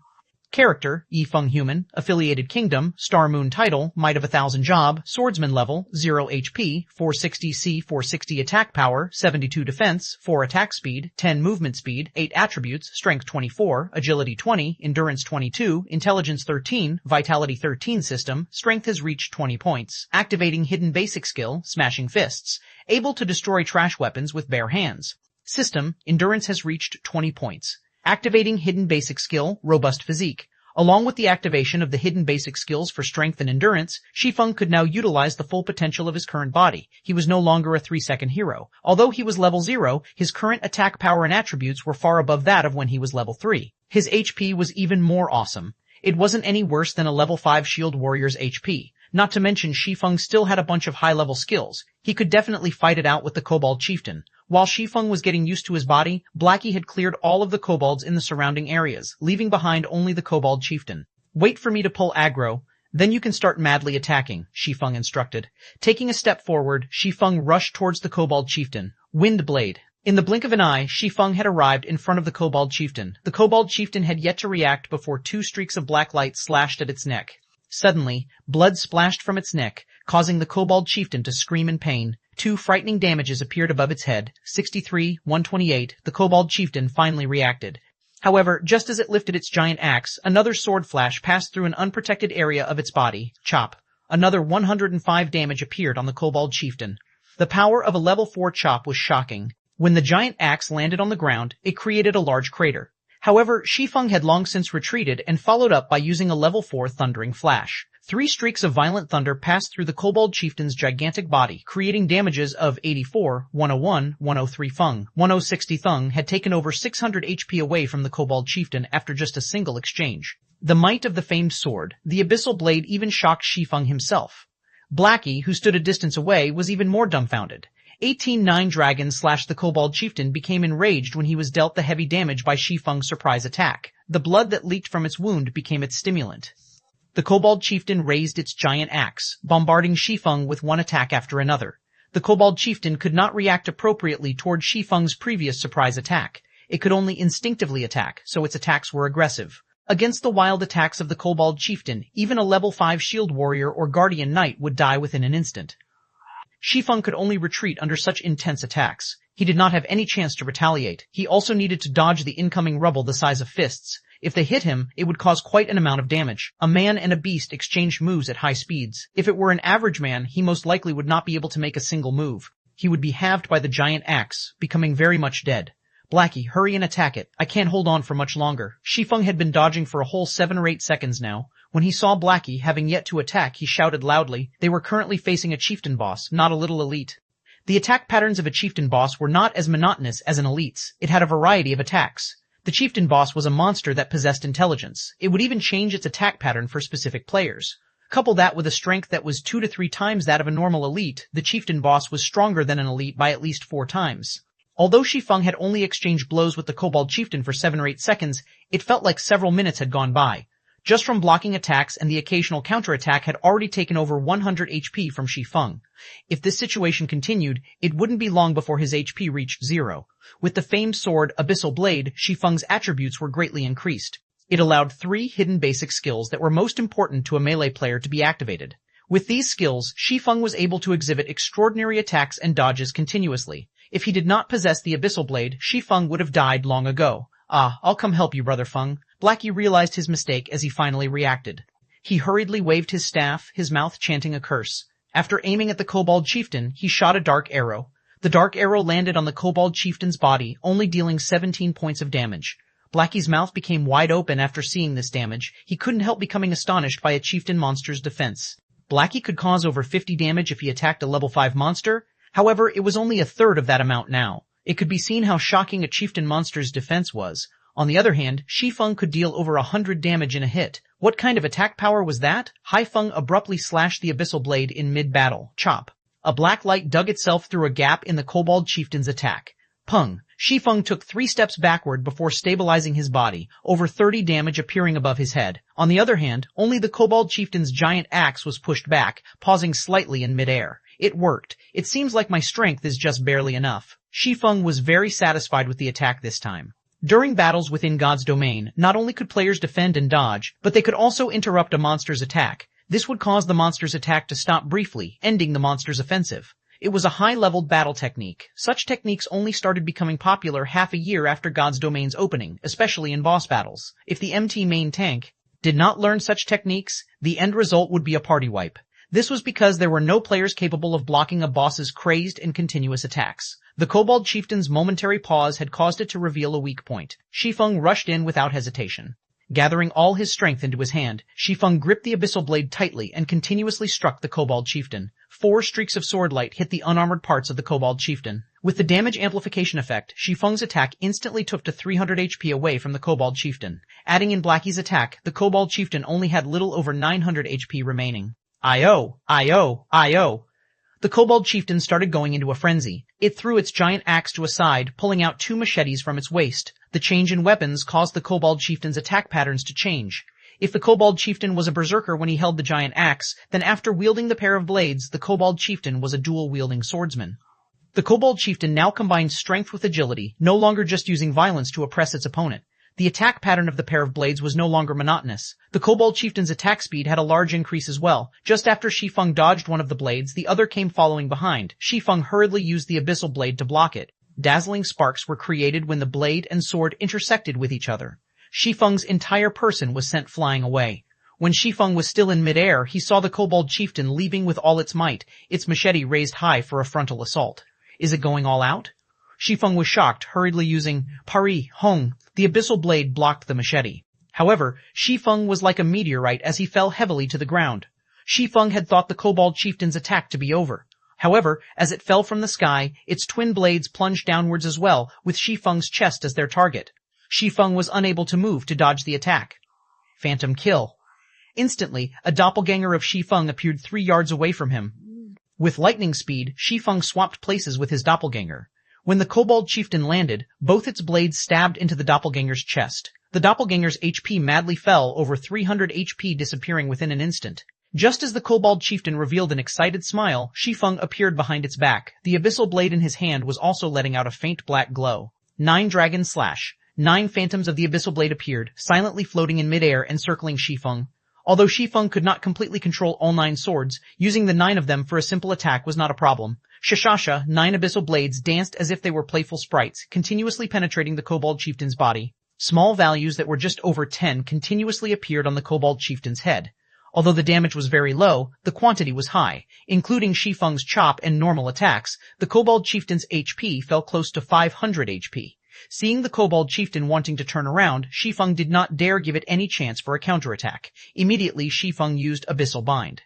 Character, Yi Feng Human, Affiliated Kingdom, Star Moon Title, Might of 1,000 Job, Swordsman Level, 0 HP, 460 C, 460 Attack Power, 72 Defense, 4 Attack Speed, 10 Movement Speed, 8 Attributes, Strength 24, Agility 20, Endurance 22, Intelligence 13, Vitality 13 System, Strength has reached 20 points. Activating Hidden Basic Skill, Smashing Fists, able to destroy trash weapons with bare hands. System, Endurance has reached 20 points. Activating Hidden Basic Skill, Robust Physique. Along with the activation of the hidden basic skills for strength and endurance, Shi Feng could now utilize the full potential of his current body. He was no longer a 3-second hero. Although he was level 0, his current attack power and attributes were far above that of when he was level 3. His HP was even more awesome. It wasn't any worse than a level 5 shield warrior's HP. Not to mention Shi Feng still had a bunch of high-level skills. He could definitely fight it out with the Kobold Chieftain. While Shi Feng was getting used to his body, Blackie had cleared all of the kobolds in the surrounding areas, leaving behind only the Kobold Chieftain. Wait for me to pull aggro, then you can start madly attacking, Shi Feng instructed. Taking a step forward, Shi Feng rushed towards the Kobold Chieftain. Wind Blade. In the blink of an eye, Shi Feng had arrived in front of the Kobold Chieftain. The Kobold Chieftain had yet to react before 2 streaks of black light slashed at its neck. Suddenly, blood splashed from its neck, causing the Kobold Chieftain to scream in pain. 2 frightening damages appeared above its head. 63-128. The Kobold Chieftain finally reacted. However, just as it lifted its giant axe, another sword flash passed through an unprotected area of its body. Chop. Another 105 damage appeared on the Kobold Chieftain. The power of a level 4 chop was shocking. When the giant axe landed on the ground, it created a large crater. However, Shi Feng had long since retreated and followed up by using a level 4 thundering flash. 3 streaks of violent thunder passed through the Kobold Chieftain's gigantic body, creating damages of 84, 101, 103 Feng. 1060 Thung had taken over 600 HP away from the Kobold Chieftain after just a single exchange. The might of the famed sword, the Abyssal Blade, even shocked Shi Feng himself. Blackie, who stood a distance away, was even more dumbfounded. 18-9 Dragon / the Kobold Chieftain became enraged when he was dealt the heavy damage by Shi Feng's surprise attack. The blood that leaked from its wound became its stimulant. The Kobold Chieftain raised its giant axe, bombarding Shi Feng with one attack after another. The Kobold Chieftain could not react appropriately toward Shi Feng's previous surprise attack. It could only instinctively attack, so its attacks were aggressive. Against the wild attacks of the Kobold Chieftain, even a level 5 shield warrior or guardian knight would die within an instant. Shi Feng could only retreat under such intense attacks. He did not have any chance to retaliate. He also needed to dodge the incoming rubble the size of fists. If they hit him, it would cause quite an amount of damage. A man and a beast exchanged moves at high speeds. If it were an average man, he most likely would not be able to make a single move. He would be halved by the giant axe, becoming very much dead. Blackie, hurry and attack it. I can't hold on for much longer. Shi Feng had been dodging for a whole 7 or 8 seconds now. When he saw Blackie having yet to attack, he shouted loudly. They were currently facing a chieftain boss, not a little elite. The attack patterns of a chieftain boss were not as monotonous as an elite's. It had a variety of attacks. The chieftain boss was a monster that possessed intelligence. It would even change its attack pattern for specific players. Couple that with a strength that was 2 to 3 times that of a normal elite, the chieftain boss was stronger than an elite by at least 4 times. Although Shi Feng had only exchanged blows with the Kobold Chieftain for 7 or 8 seconds, it felt like several minutes had gone by. Just from blocking attacks and the occasional counterattack had already taken over 100 HP from Shi Feng. If this situation continued, it wouldn't be long before his HP reached 0. With the famed sword, Abyssal Blade, Shi Feng's attributes were greatly increased. It allowed 3 hidden basic skills that were most important to a melee player to be activated. With these skills, Shi Feng was able to exhibit extraordinary attacks and dodges continuously. If he did not possess the Abyssal Blade, Shi Feng would have died long ago. Ah, I'll come help you, Brother Feng. Blackie realized his mistake as he finally reacted. He hurriedly waved his staff, his mouth chanting a curse. After aiming at the Kobold Chieftain, he shot a dark arrow. The dark arrow landed on the Kobold Chieftain's body, only dealing 17 points of damage. Blackie's mouth became wide open after seeing this damage. He couldn't help becoming astonished by a chieftain monster's defense. Blackie could cause over 50 damage if he attacked a level 5 monster. However, it was only a third of that amount now. It could be seen how shocking a chieftain monster's defense was. On the other hand, Shi Feng could deal over 100 damage in a hit. What kind of attack power was that? Hai Feng abruptly slashed the Abyssal Blade in mid-battle. Chop. A black light dug itself through a gap in the Kobold Chieftain's attack. Pung. Shi Feng took 3 steps backward before stabilizing his body, over 30 damage appearing above his head. On the other hand, only the Kobold Chieftain's giant axe was pushed back, pausing slightly in mid-air. It worked. It seems like my strength is just barely enough. Shi Feng was very satisfied with the attack this time. During battles within God's domain, not only could players defend and dodge, but they could also interrupt a monster's attack. This would cause the monster's attack to stop briefly, ending the monster's offensive. It was a high-leveled battle technique. Such techniques only started becoming popular half a year after God's domain's opening, especially in boss battles. If the MT main tank did not learn such techniques, the end result would be a party wipe. This was because there were no players capable of blocking a boss's crazed and continuous attacks. The Kobold Chieftain's momentary pause had caused it to reveal a weak point. Shi Feng rushed in without hesitation. Gathering all his strength into his hand, Shi Feng gripped the Abyssal Blade tightly and continuously struck the Kobold Chieftain. 4 streaks of sword light hit the unarmored parts of the Kobold Chieftain. With the damage amplification effect, Shi Feng's attack instantly took to 300 HP away from the Kobold Chieftain. Adding in Blackie's attack, the Kobold Chieftain only had little over 900 HP remaining. I-O! I-O! I-O! The Kobold Chieftain started going into a frenzy. It threw its giant axe to a side, pulling out 2 machetes from its waist. The change in weapons caused the Kobold Chieftain's attack patterns to change. If the Kobold Chieftain was a berserker when he held the giant axe, then after wielding the pair of blades, the Kobold Chieftain was a dual-wielding swordsman. The Kobold Chieftain now combined strength with agility, no longer just using violence to oppress its opponent. The attack pattern of the pair of blades was no longer monotonous. The Kobold Chieftain's attack speed had a large increase as well. Just after Shi Feng dodged one of the blades, the other came following behind. Shi Feng hurriedly used the abyssal blade to block it. Dazzling sparks were created when the blade and sword intersected with each other. Shi Feng's entire person was sent flying away. When Shi Feng was still in midair, he saw the Kobold Chieftain leaping with all its might, its machete raised high for a frontal assault. Is it going all out? Shi Feng was shocked, hurriedly using Pari Hong. The abyssal blade blocked the machete. However, Shi Feng was like a meteorite as he fell heavily to the ground. Shi Feng had thought the Kobold Chieftain's attack to be over. However, as it fell from the sky, its twin blades plunged downwards as well, with Shi Feng's chest as their target. Shi Feng was unable to move to dodge the attack. Phantom kill. Instantly, a doppelganger of Shi Feng appeared 3 yards away from him. With lightning speed, Shi Feng swapped places with his doppelganger. When the Kobold Chieftain landed, both its blades stabbed into the doppelganger's chest. The doppelganger's HP madly fell, over 300 HP disappearing within an instant. Just as the Kobold Chieftain revealed an excited smile, Shi Feng appeared behind its back. The abyssal blade in his hand was also letting out a faint black glow. 9 Dragon Slash. 9 phantoms of the abyssal blade appeared, silently floating in midair and circling Shi Feng. Although Shi Feng could not completely control all 9 swords, using the 9 of them for a simple attack was not a problem. Shashasha, 9 abyssal blades danced as if they were playful sprites, continuously penetrating the Kobold Chieftain's body. Small values that were just over 10 continuously appeared on the Kobold Chieftain's head. Although the damage was very low, the quantity was high. Including Shi Feng's chop and normal attacks, the Kobold Chieftain's HP fell close to 500 HP. Seeing the Kobold Chieftain wanting to turn around, Shi Feng did not dare give it any chance for a counterattack. Immediately, Shi Feng used Abyssal Bind.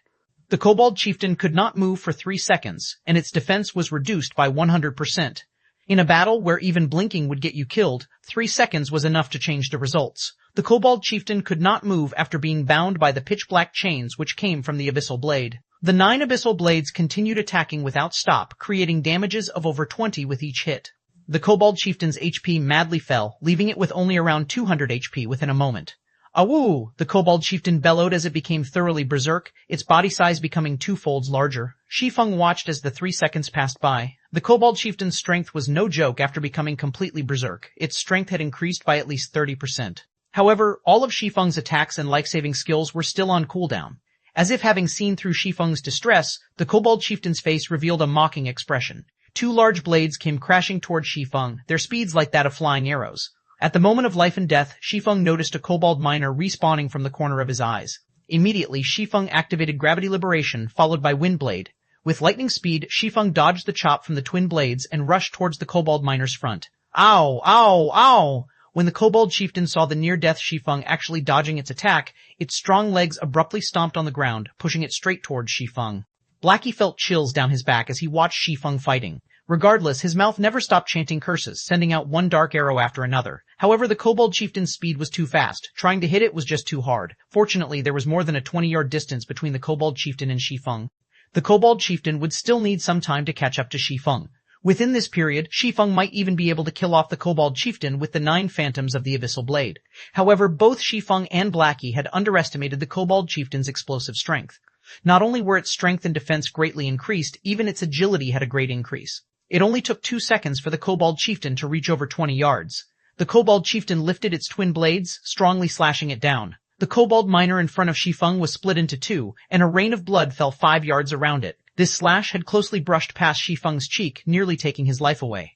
The Kobold Chieftain could not move for 3 seconds, and its defense was reduced by 100%. In a battle where even blinking would get you killed, 3 seconds was enough to change the results. The Kobold Chieftain could not move after being bound by the pitch-black chains which came from the Abyssal Blade. The 9 Abyssal Blades continued attacking without stop, creating damages of over 20 with each hit. The Kobold Chieftain's HP madly fell, leaving it with only around 200 HP within a moment. Awoo! The Kobold Chieftain bellowed as it became thoroughly berserk, its body size becoming 2 folds larger. Shi Feng watched as the 3 seconds passed by. The Kobold Chieftain's strength was no joke after becoming completely berserk. Its strength had increased by at least 30%. However, all of Shi Feng's attacks and life-saving skills were still on cooldown. As if having seen through Shi Feng's distress, the Kobold Chieftain's face revealed a mocking expression. 2 large blades came crashing toward Shi Feng, their speeds like that of flying arrows. At the moment of life and death, Shi Feng noticed a kobold miner respawning from the corner of his eyes. Immediately, Shi Feng activated Gravity Liberation, followed by Windblade. With lightning speed, Shi Feng dodged the chop from the twin blades and rushed towards the kobold miner's front. Ow! Ow! Ow! When the Kobold Chieftain saw the near-death Shi Feng actually dodging its attack, its strong legs abruptly stomped on the ground, pushing it straight towards Shi Feng. Blackie felt chills down his back as he watched Shi Feng fighting. Regardless, his mouth never stopped chanting curses, sending out one dark arrow after another. However, the Kobold Chieftain's speed was too fast. Trying to hit it was just too hard. Fortunately, there was more than a 20-yard distance between the Kobold Chieftain and Shi Feng. The Kobold Chieftain would still need some time to catch up to Shi Feng. Within this period, Shi Feng might even be able to kill off the Kobold Chieftain with the 9 phantoms of the Abyssal Blade. However, both Shi Feng and Blackie had underestimated the Kobold Chieftain's explosive strength. Not only were its strength and defense greatly increased, even its agility had a great increase. It only took 2 seconds for the Kobold Chieftain to reach over 20 yards. The Kobold Chieftain lifted its twin blades, strongly slashing it down. The Kobold miner in front of Shi Feng was split into 2, and a rain of blood fell 5 yards around it. This slash had closely brushed past Shi Feng's cheek, nearly taking his life away.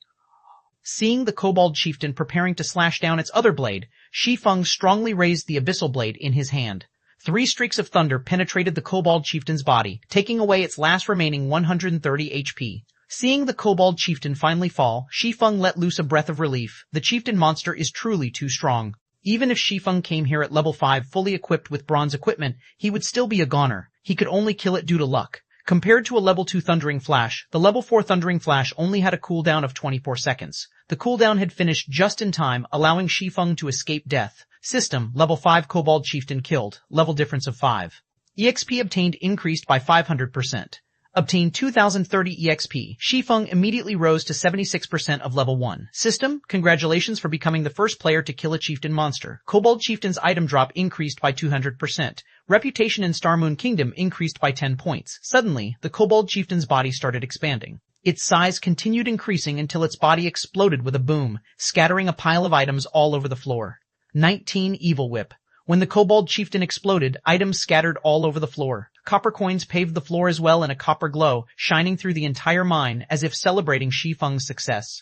Seeing the Kobold Chieftain preparing to slash down its other blade, Shi Feng strongly raised the Abyssal Blade in his hand. 3 streaks of thunder penetrated the Kobold Chieftain's body, taking away its last remaining 130 HP. Seeing the Kobold Chieftain finally fall, Shi Feng let loose a breath of relief. The Chieftain monster is truly too strong. Even if Shi Feng came here at level 5 fully equipped with bronze equipment, he would still be a goner. He could only kill it due to luck. Compared to a level 2 Thundering Flash, the level 4 Thundering Flash only had a cooldown of 24 seconds. The cooldown had finished just in time, allowing Shi Feng to escape death. System, level 5 Kobold Chieftain killed, level difference of 5. EXP obtained increased by 500%. Obtained 2030 EXP. Shi Feng immediately rose to 76% of level 1. System, congratulations for becoming the first player to kill a chieftain monster. Kobold Chieftain's item drop increased by 200%. Reputation in Star Moon Kingdom increased by 10 points. Suddenly, the Kobold Chieftain's body started expanding. Its size continued increasing until its body exploded with a boom, scattering a pile of items all over the floor. 19 Evil Whip. When the kobold chieftain exploded, items scattered all over the floor. Copper coins paved the floor as well in a copper glow, shining through the entire mine as if celebrating Shi Feng's success.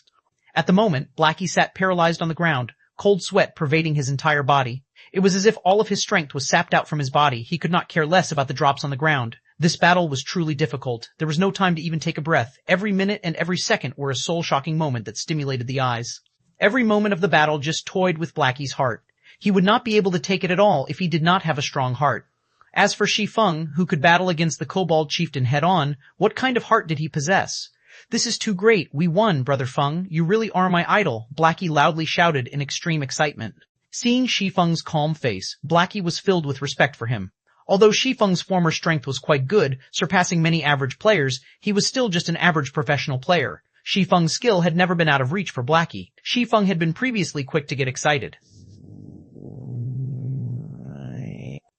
At the moment, Blackie sat paralyzed on the ground, cold sweat pervading his entire body. It was as if all of his strength was sapped out from his body. He could not care less about the drops on the ground. This battle was truly difficult. There was no time to even take a breath. Every minute and every second were a soul-shocking moment that stimulated the eyes. Every moment of the battle just toyed with Blackie's heart. He would not be able to take it at all if he did not have a strong heart. As for Shi Feng, who could battle against the kobold chieftain head-on, what kind of heart did he possess? "This is too great. We won, Brother Feng. You really are my idol," Blackie loudly shouted in extreme excitement. Seeing Shi Feng's calm face, Blackie was filled with respect for him. Although Shi Feng's former strength was quite good, surpassing many average players, he was still just an average professional player. Shi Feng's skill had never been out of reach for Blackie. Shi Feng had been previously quick to get excited.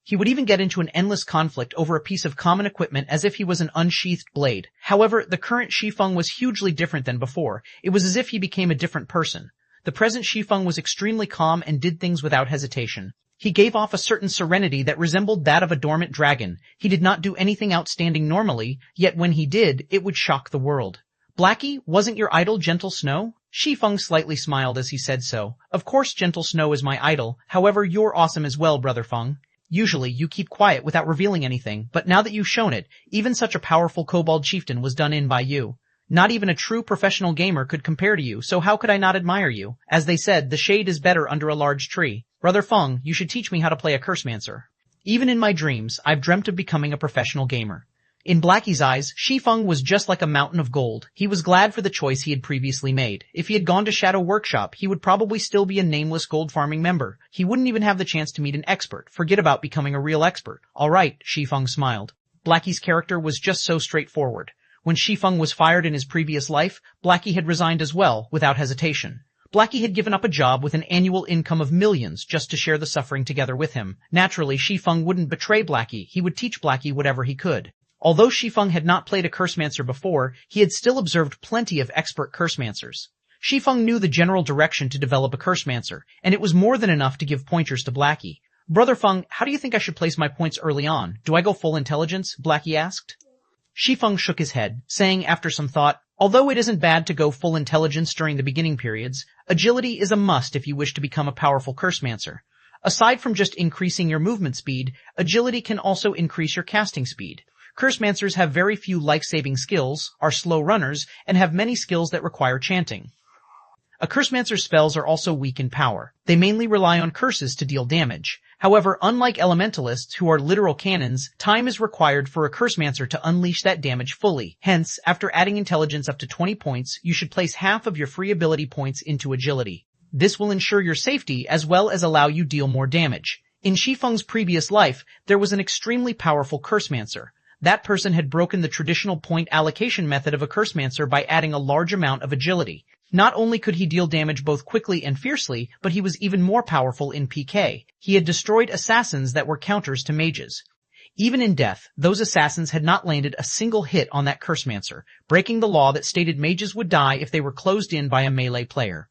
He would even get into an endless conflict over a piece of common equipment as if he was an unsheathed blade. However, the current Shi Feng was hugely different than before. It was as if he became a different person. The present Shi Feng was extremely calm and did things without hesitation. He gave off a certain serenity that resembled that of a dormant dragon. He did not do anything outstanding normally, yet when he did, it would shock the world. "Blackie, wasn't your idol Gentle Snow?" Shi Feng slightly smiled as he said so. "Of course Gentle Snow is my idol. However, you're awesome as well, Brother Feng. Usually, you keep quiet without revealing anything, but now that you've shown it, even such a powerful kobold chieftain was done in by you. Not even a true professional gamer could compare to you, so how could I not admire you? As they said, the shade is better under a large tree. Brother Feng, you should teach me how to play a cursemancer. Even in my dreams, I've dreamt of becoming a professional gamer." In Blackie's eyes, Shi Feng was just like a mountain of gold. He was glad for the choice he had previously made. If he had gone to Shadow Workshop, he would probably still be a nameless gold farming member. He wouldn't even have the chance to meet an expert. Forget about becoming a real expert. "All right," Shi Feng smiled. Blackie's character was just so straightforward. When Shi Feng was fired in his previous life, Blackie had resigned as well, without hesitation. Blackie had given up a job with an annual income of millions just to share the suffering together with him. Naturally, Shi Feng wouldn't betray Blackie. He would teach Blackie whatever he could. Although Shi Feng had not played a cursemancer before, he had still observed plenty of expert cursemancers. Shi Feng knew the general direction to develop a cursemancer, and it was more than enough to give pointers to Blackie. "Brother Feng, how do you think I should place my points early on? Do I go full intelligence?" Blackie asked. Shi Feng shook his head, saying after some thought, "Although it isn't bad to go full intelligence during the beginning periods, agility is a must if you wish to become a powerful cursemancer. Aside from just increasing your movement speed, agility can also increase your casting speed. Cursemancers have very few life-saving skills, are slow runners, and have many skills that require chanting. A cursemancer's spells are also weak in power. They mainly rely on curses to deal damage. However, unlike elementalists, who are literal cannons, time is required for a cursemancer to unleash that damage fully. Hence, after adding intelligence up to 20 points, you should place half of your free ability points into agility. This will ensure your safety as well as allow you deal more damage. In Shi Feng's previous life, there was an extremely powerful cursemancer. That person had broken the traditional point allocation method of a cursemancer by adding a large amount of agility. Not only could he deal damage both quickly and fiercely, but he was even more powerful in PK. He had destroyed assassins that were counters to mages. Even in death, those assassins had not landed a single hit on that cursemancer, breaking the law that stated mages would die if they were closed in by a melee player.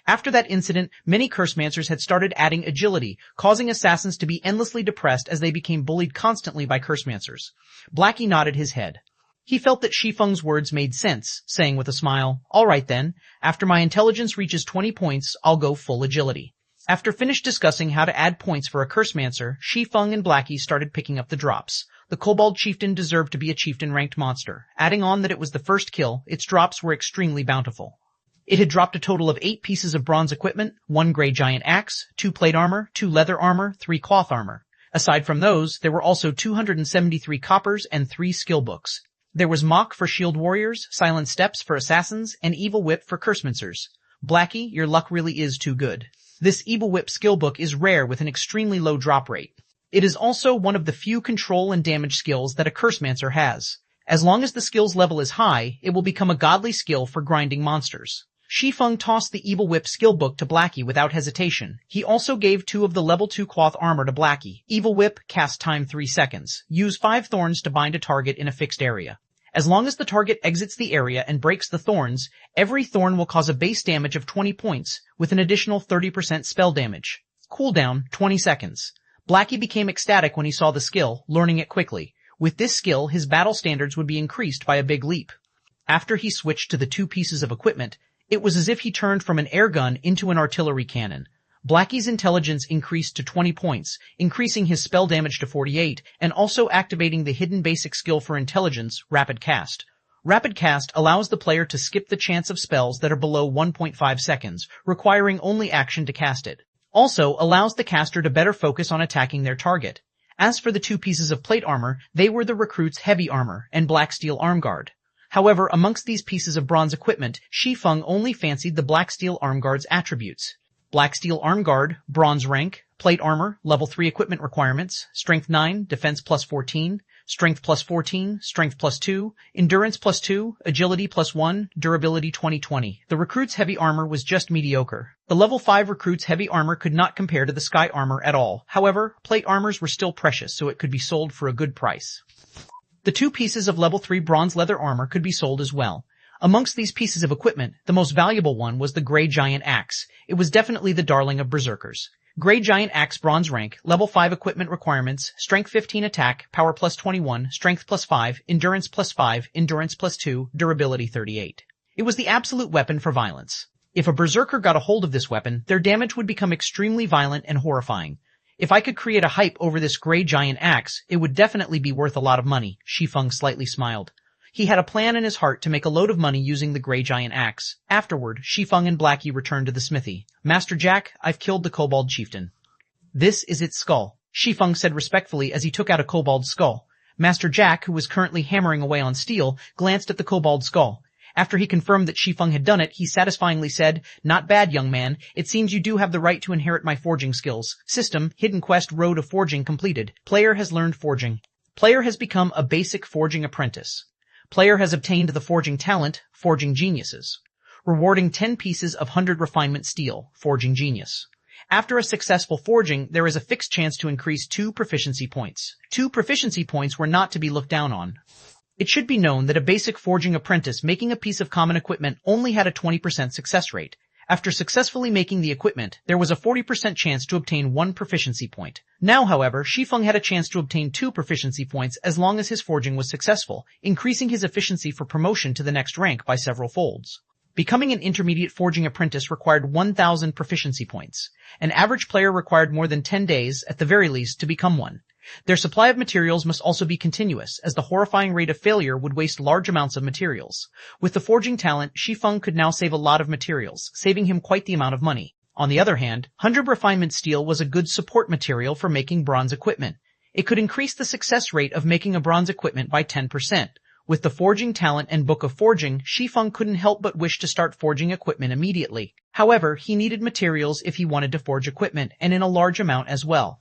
After that incident, many cursemancers had started adding agility, causing assassins to be endlessly depressed as they became bullied constantly by cursemancers. Blackie nodded his head. He felt that Shi Feng's words made sense, saying with a smile, "All right then, after my intelligence reaches 20 points, I'll go full agility." After finished discussing how to add points for a cursemancer, Shi Feng and Blackie started picking up the drops. The kobold chieftain deserved to be a chieftain-ranked monster. Adding on that it was the first kill, its drops were extremely bountiful. It had dropped a total of 8 pieces of bronze equipment, 1 gray giant axe, 2 plate armor, 2 leather armor, 3 cloth armor. Aside from those, there were also 273 coppers and 3 skill books. There was Mock for shield warriors, Silent Steps for assassins, and Evil Whip for cursemancers. Blackie, your luck really is too good. This Evil Whip skill book is rare with an extremely low drop rate. It is also one of the few control and damage skills that a cursemancer has. As long as the skill's level is high, it will become a godly skill for grinding monsters. Shi Feng tossed the Evil Whip skill book to Blackie without hesitation. He also gave 2 of the level 2 cloth armor to Blackie. Evil Whip, cast time 3 seconds. Use 5 thorns to bind a target in a fixed area. As long as the target exits the area and breaks the thorns, every thorn will cause a base damage of 20 points, with an additional 30% spell damage. Cooldown, 20 seconds. Blackie became ecstatic when he saw the skill, learning it quickly. With this skill, his battle standards would be increased by a big leap. After he switched to the 2 pieces of equipment, it was as if he turned from an air gun into an artillery cannon. Blackie's intelligence increased to 20 points, increasing his spell damage to 48, and also activating the hidden basic skill for intelligence, Rapid Cast. Rapid Cast allows the player to skip the chance of spells that are below 1.5 seconds, requiring only action to cast it. Also allows the caster to better focus on attacking their target. As for the 2 pieces of plate armor, they were the recruit's heavy armor and black steel arm guard. However, amongst these pieces of bronze equipment, Shi Feng only fancied the black steel arm guard's attributes. Black steel arm guard, bronze rank, plate armor, level 3 equipment requirements, strength 9, defense plus 14, strength plus 14, strength plus 2, endurance plus 2, agility plus 1, durability 2020. The recruit's heavy armor was just mediocre. The level 5 recruit's heavy armor could not compare to the sky armor at all. However, plate armors were still precious, so it could be sold for a good price. The 2 pieces of level 3 bronze leather armor could be sold as well. Amongst these pieces of equipment, the most valuable one was the Grey Giant Axe. It was definitely the darling of berserkers. Grey Giant Axe bronze rank, level 5 equipment requirements, strength 15 attack, power plus 21, strength plus 5, endurance plus 5, endurance plus 2, durability 38. It was the absolute weapon for violence. If a berserker got a hold of this weapon, their damage would become extremely violent and horrifying. If I could create a hype over this Grey Giant Axe, it would definitely be worth a lot of money. Shi Feng slightly smiled. He had a plan in his heart to make a load of money using the Grey Giant Axe. Afterward, Shi Feng and Blackie returned to the smithy. Master Jack, I've killed the Kobold Chieftain. This is its skull, Shi Feng said respectfully as he took out a kobold skull. Master Jack, who was currently hammering away on steel, glanced at the kobold skull. After he confirmed that Shi Feng had done it, he satisfyingly said, "Not bad, young man. It seems you do have the right to inherit my forging skills. System, Hidden Quest Road of Forging completed. Player has learned forging. Player has become a basic forging apprentice. Player has obtained the forging talent, Forging Geniuses. Rewarding 10 pieces of 100 refinement steel, Forging Genius. After a successful forging, there is a fixed chance to increase 2 proficiency points. 2 proficiency points were not to be looked down on. It should be known that a basic forging apprentice making a piece of common equipment only had a 20% success rate. After successfully making the equipment, there was a 40% chance to obtain 1 proficiency point. Now, however, Shi Feng had a chance to obtain 2 proficiency points as long as his forging was successful, increasing his efficiency for promotion to the next rank by several folds. Becoming an intermediate forging apprentice required 1,000 proficiency points. An average player required more than 10 days, at the very least, to become one. Their supply of materials must also be continuous, as the horrifying rate of failure would waste large amounts of materials. With the forging talent, Shi Feng could now save a lot of materials, saving him quite the amount of money. On the other hand, 100 refinement steel was a good support material for making bronze equipment. It could increase the success rate of making a bronze equipment by 10%. With the forging talent and book of forging, Shi Feng couldn't help but wish to start forging equipment immediately. However, he needed materials if he wanted to forge equipment, and in a large amount as well.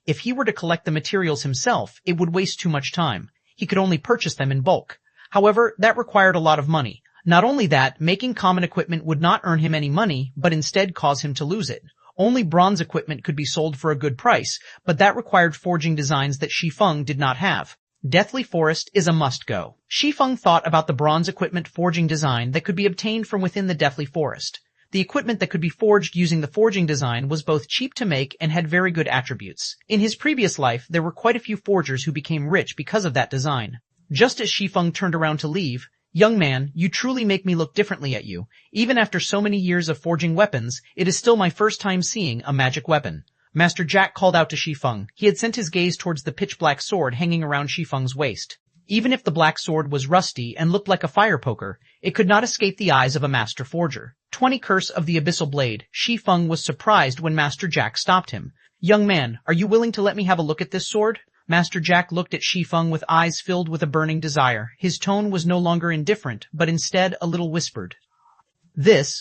If he were to collect the materials himself, it would waste too much time. He could only purchase them in bulk. However, that required a lot of money. Not only that, making common equipment would not earn him any money, but instead cause him to lose it. Only bronze equipment could be sold for a good price, but that required forging designs that Shi Feng did not have. Deathly Forest is a must-go. Shi Feng thought about the bronze equipment forging design that could be obtained from within the Deathly Forest. The equipment that could be forged using the forging design was both cheap to make and had very good attributes. In his previous life, there were quite a few forgers who became rich because of that design. Just as Shi Feng turned around to leave, "Young man, you truly make me look differently at you. Even after so many years of forging weapons, it is still my first time seeing a magic weapon." Master Jack called out to Shi Feng. He had sent his gaze towards the pitch-black sword hanging around Shi Feng's waist. Even if the black sword was rusty and looked like a fire poker, it could not escape the eyes of a master forger. 20 Curse of the Abyssal Blade. Shi Feng was surprised when Master Jack stopped him. "Young man, are you willing to let me have a look at this sword?" Master Jack looked at Shi Feng with eyes filled with a burning desire. His tone was no longer indifferent, but instead a little whispered.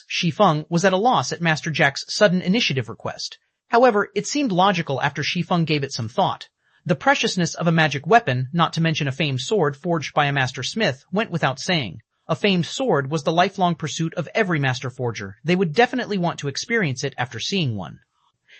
Shi Feng was at a loss at Master Jack's sudden initiative request. However, it seemed logical after Shi Feng gave it some thought. The preciousness of a magic weapon, not to mention a famed sword forged by a master smith, went without saying. A famed sword was the lifelong pursuit of every master forger. They would definitely want to experience it after seeing one.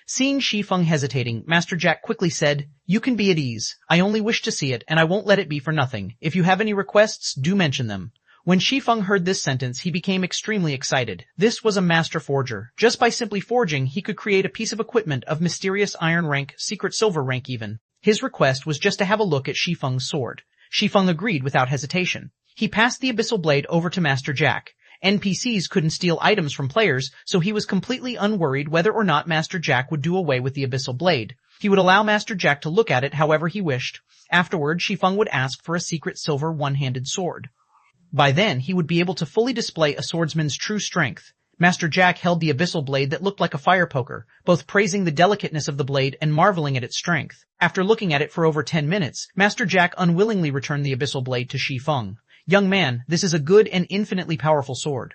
Seeing Shi Feng hesitating, Master Jack quickly said, "You can be at ease. I only wish to see it, and I won't let it be for nothing. If you have any requests, do mention them." When Shi Feng heard this sentence, he became extremely excited. This was a master forger. Just by simply forging, he could create a piece of equipment of mysterious iron rank, secret silver rank even. His request was just to have a look at Shi Feng's sword. Shi Feng agreed without hesitation. He passed the abyssal blade over to Master Jack. NPCs couldn't steal items from players, so he was completely unworried whether or not Master Jack would do away with the abyssal blade. He would allow Master Jack to look at it however he wished. Afterward, Shi Feng would ask for a secret silver one-handed sword. By then, he would be able to fully display a swordsman's true strength. Master Jack held the abyssal blade that looked like a fire poker, both praising the delicateness of the blade and marveling at its strength. After looking at it for over 10 minutes, Master Jack unwillingly returned the abyssal blade to Shi Feng. Young man, this is a good and infinitely powerful sword.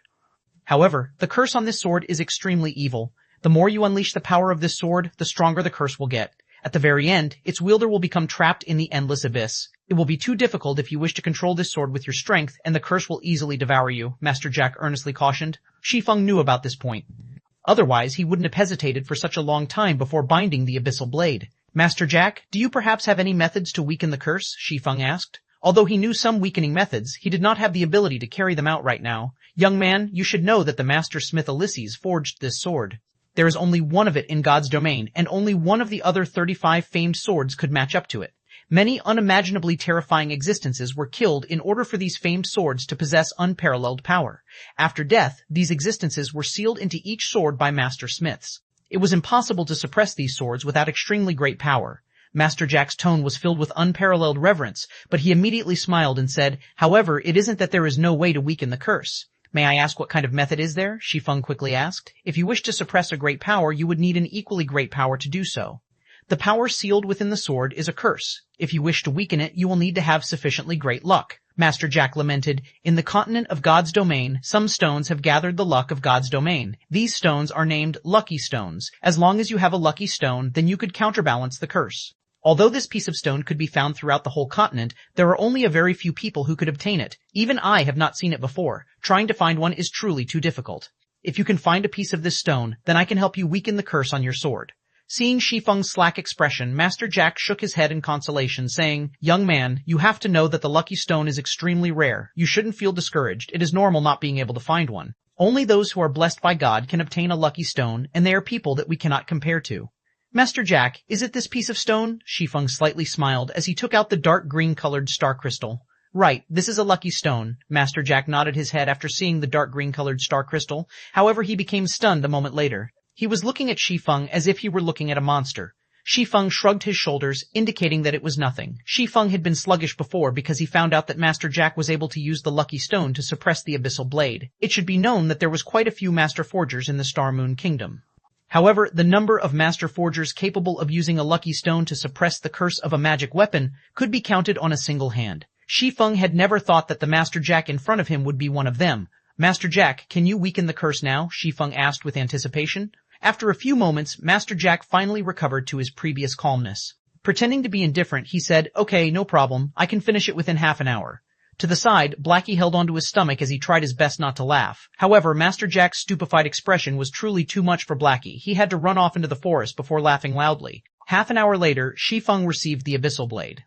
However, the curse on this sword is extremely evil. The more you unleash the power of this sword, the stronger the curse will get. At the very end, its wielder will become trapped in the endless abyss. It will be too difficult if you wish to control this sword with your strength, and the curse will easily devour you, Master Jack earnestly cautioned. Shi Feng knew about this point. Otherwise, he wouldn't have hesitated for such a long time before binding the abyssal blade. Master Jack, do you perhaps have any methods to weaken the curse? Shi Feng asked. Although he knew some weakening methods, he did not have the ability to carry them out right now. Young man, you should know that the master smith Ulysses forged this sword. There is only one of it in God's domain, and only one of the other 35 famed swords could match up to it. Many unimaginably terrifying existences were killed in order for these famed swords to possess unparalleled power. After death, these existences were sealed into each sword by master smiths. It was impossible to suppress these swords without extremely great power. Master Jack's tone was filled with unparalleled reverence, but he immediately smiled and said, however, it isn't that there is no way to weaken the curse. May I ask what kind of method is there? Shi Feng quickly asked. If you wish to suppress a great power, you would need an equally great power to do so. The power sealed within the sword is a curse. If you wish to weaken it, you will need to have sufficiently great luck. Master Jack lamented, in the continent of God's domain, some stones have gathered the luck of God's domain. These stones are named lucky stones. As long as you have a lucky stone, then you could counterbalance the curse. Although this piece of stone could be found throughout the whole continent, there are only a very few people who could obtain it. Even I have not seen it before. Trying to find one is truly too difficult. If you can find a piece of this stone, then I can help you weaken the curse on your sword. Seeing Shi Feng's slack expression, Master Jack shook his head in consolation, saying, young man, you have to know that the lucky stone is extremely rare. You shouldn't feel discouraged. It is normal not being able to find one. Only those who are blessed by God can obtain a lucky stone, and they are people that we cannot compare to. Master Jack, is it this piece of stone? Shi Feng slightly smiled as he took out the dark green-colored star crystal. Right, this is a lucky stone. Master Jack nodded his head after seeing the dark green-colored star crystal. However, he became stunned a moment later. He was looking at Shi Feng as if he were looking at a monster. Shi Feng shrugged his shoulders, indicating that it was nothing. Shi Feng had been sluggish before because he found out that Master Jack was able to use the lucky stone to suppress the abyssal blade. It should be known that there was quite a few master forgers in the Star Moon Kingdom. However, the number of master forgers capable of using a lucky stone to suppress the curse of a magic weapon could be counted on a single hand. Shi Feng had never thought that the Master Jack in front of him would be one of them. Master Jack, can you weaken the curse now? Shi Feng asked with anticipation. After a few moments, Master Jack finally recovered to his previous calmness. Pretending to be indifferent, he said, okay, no problem. I can finish it within half an hour. To the side, Blackie held onto his stomach as he tried his best not to laugh. However, Master Jack's stupefied expression was truly too much for Blackie. He had to run off into the forest before laughing loudly. Half an hour later, Shi Feng received the abyssal blade.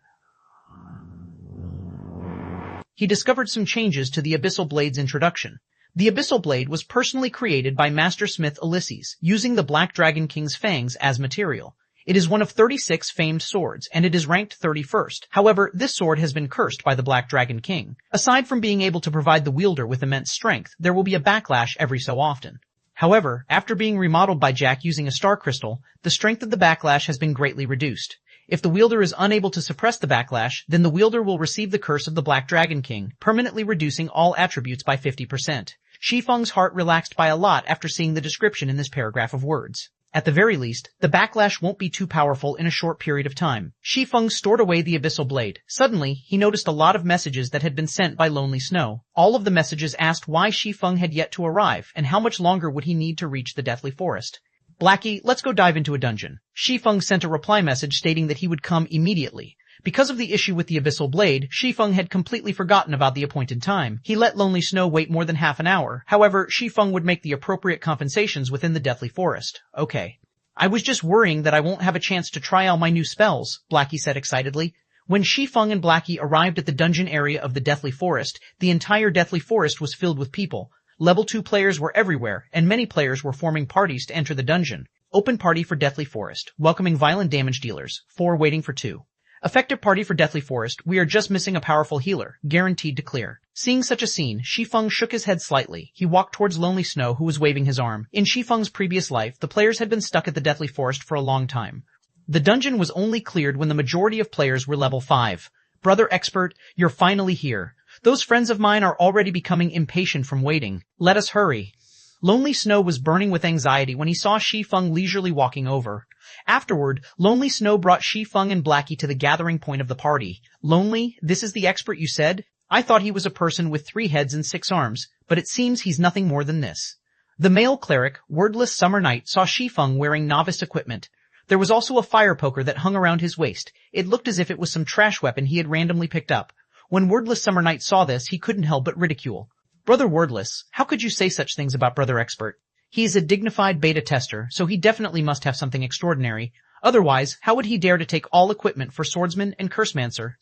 He discovered some changes to the abyssal blade's introduction. The abyssal blade was personally created by Master Smith Ulysses, using the Black Dragon King's fangs as material. It is one of 36 famed swords, and it is ranked 31st. However, this sword has been cursed by the Black Dragon King. Aside from being able to provide the wielder with immense strength, there will be a backlash every so often. However, after being remodeled by Jack using a star crystal, the strength of the backlash has been greatly reduced. If the wielder is unable to suppress the backlash, then the wielder will receive the curse of the Black Dragon King, permanently reducing all attributes by 50%. Shi Feng's heart relaxed by a lot after seeing the description in this paragraph of words. At the very least, the backlash won't be too powerful in a short period of time. Shi Feng stored away the abyssal blade. Suddenly, he noticed a lot of messages that had been sent by Lonely Snow. All of the messages asked why Shi Feng had yet to arrive, and how much longer would he need to reach the Deathly Forest. Blackie, let's go dive into a dungeon. Shi Feng sent a reply message stating that he would come immediately. Because of the issue with the abyssal blade, Shi Feng had completely forgotten about the appointed time. He let Lonely Snow wait more than half an hour. However, Shi Feng would make the appropriate compensations within the Deathly Forest. Okay. I was just worrying that I won't have a chance to try all my new spells, Blackie said excitedly. When Shi Feng and Blackie arrived at the dungeon area of the Deathly Forest, the entire Deathly Forest was filled with people. Level 2 players were everywhere, and many players were forming parties to enter the dungeon. Open party for Deathly Forest, welcoming violent damage dealers, 4 waiting for 2. Effective party for Deathly Forest, we are just missing a powerful healer, guaranteed to clear. Seeing such a scene, Shi Feng shook his head slightly. He walked towards Lonely Snow, who was waving his arm. In Shi Feng's previous life, the players had been stuck at the Deathly Forest for a long time. The dungeon was only cleared when the majority of players were level 5. Brother Expert, you're finally here. Those friends of mine are already becoming impatient from waiting. Let us hurry. Lonely Snow was burning with anxiety when he saw Shi Feng leisurely walking over. Afterward, Lonely Snow brought Shi Feng and Blackie to the gathering point of the party. Lonely, this is the expert you said? I thought he was a person with 3 heads and 6 arms, but it seems he's nothing more than this. The male cleric, Wordless Summer Night, saw Shi Feng wearing novice equipment. There was also a fire poker that hung around his waist. It looked as if it was some trash weapon he had randomly picked up. When Wordless Summer Night saw this, he couldn't help but ridicule. Brother Wordless, how could you say such things about Brother Expert? He is a dignified beta tester, so he definitely must have something extraordinary. Otherwise, how would he dare to take all equipment for swordsman and cursemancer?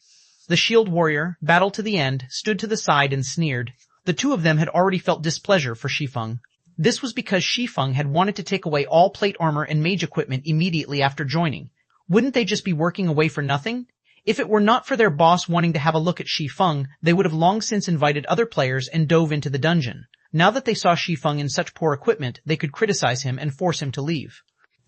The shield warrior, battle to the end, stood to the side and sneered. The two of them had already felt displeasure for Shi Feng. This was because Shi Feng had wanted to take away all plate armor and mage equipment immediately after joining. Wouldn't they just be working away for nothing? If it were not for their boss wanting to have a look at Shi Feng, they would have long since invited other players and dove into the dungeon. Now that they saw Shi Feng in such poor equipment, they could criticize him and force him to leave.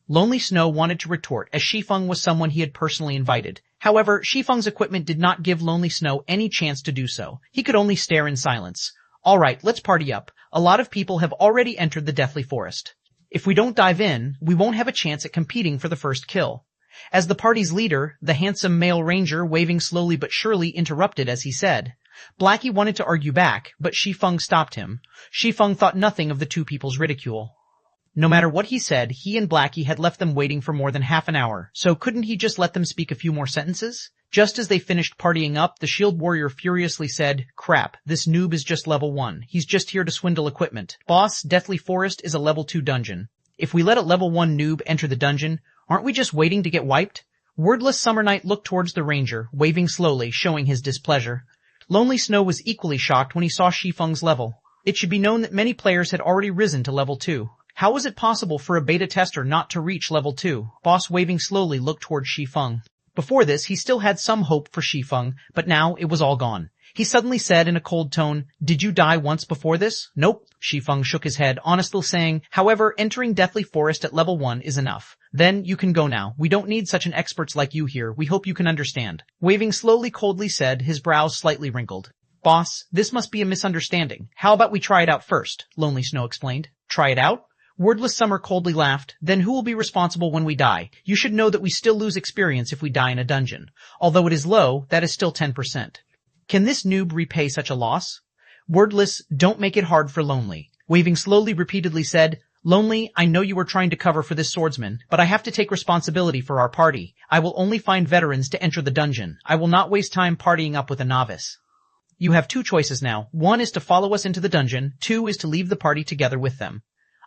Lonely Snow wanted to retort, as Shi Feng was someone he had personally invited. However, Shi Feng's equipment did not give Lonely Snow any chance to do so. He could only stare in silence. Alright, let's party up. A lot of people have already entered the Deathly Forest. If we don't dive in, we won't have a chance at competing for the first kill. As the party's leader, the handsome male ranger waving slowly but surely interrupted as he said. Blackie wanted to argue back, but Shi Feng stopped him. Shi Feng thought nothing of the two people's ridicule. No matter what he said, he and Blackie had left them waiting for more than half an hour, so couldn't he just let them speak a few more sentences? Just as they finished partying up, the shield warrior furiously said, Crap, this noob is just level 1. He's just here to swindle equipment. Boss, Deathly Forest is a level 2 dungeon. If we let a level 1 noob enter the dungeon, aren't we just waiting to get wiped? Wordless Summer Night looked towards the ranger, waving slowly, showing his displeasure. Lonely Snow was equally shocked when he saw Shi Feng's level. It should be known that many players had already risen to level 2. How was it possible for a beta tester not to reach level 2? Boss waving slowly looked towards Shi Feng. Before this, he still had some hope for Shi Feng, but now it was all gone. He suddenly said in a cold tone, Did you die once before this? Nope. Shi Feng shook his head, honestly saying, However, entering Deathly Forest at level 1 is enough. Then you can go now. We don't need such an experts like you here. We hope you can understand. Waving slowly coldly said, his brows slightly wrinkled. Boss, this must be a misunderstanding. How about we try it out first? Lonely Snow explained. Try it out? Wordless Summer coldly laughed. Then who will be responsible when we die? You should know that we still lose experience if we die in a dungeon. Although it is low, that is still 10%. Can this noob repay such a loss? Wordless, don't make it hard for Lonely. Waving slowly repeatedly said, Lonely, I know you were trying to cover for this swordsman, but I have to take responsibility for our party. I will only find veterans to enter the dungeon. I will not waste time partying up with a novice. You have 2 choices now. 1 is to follow us into the dungeon. 2 is to leave the party together with them.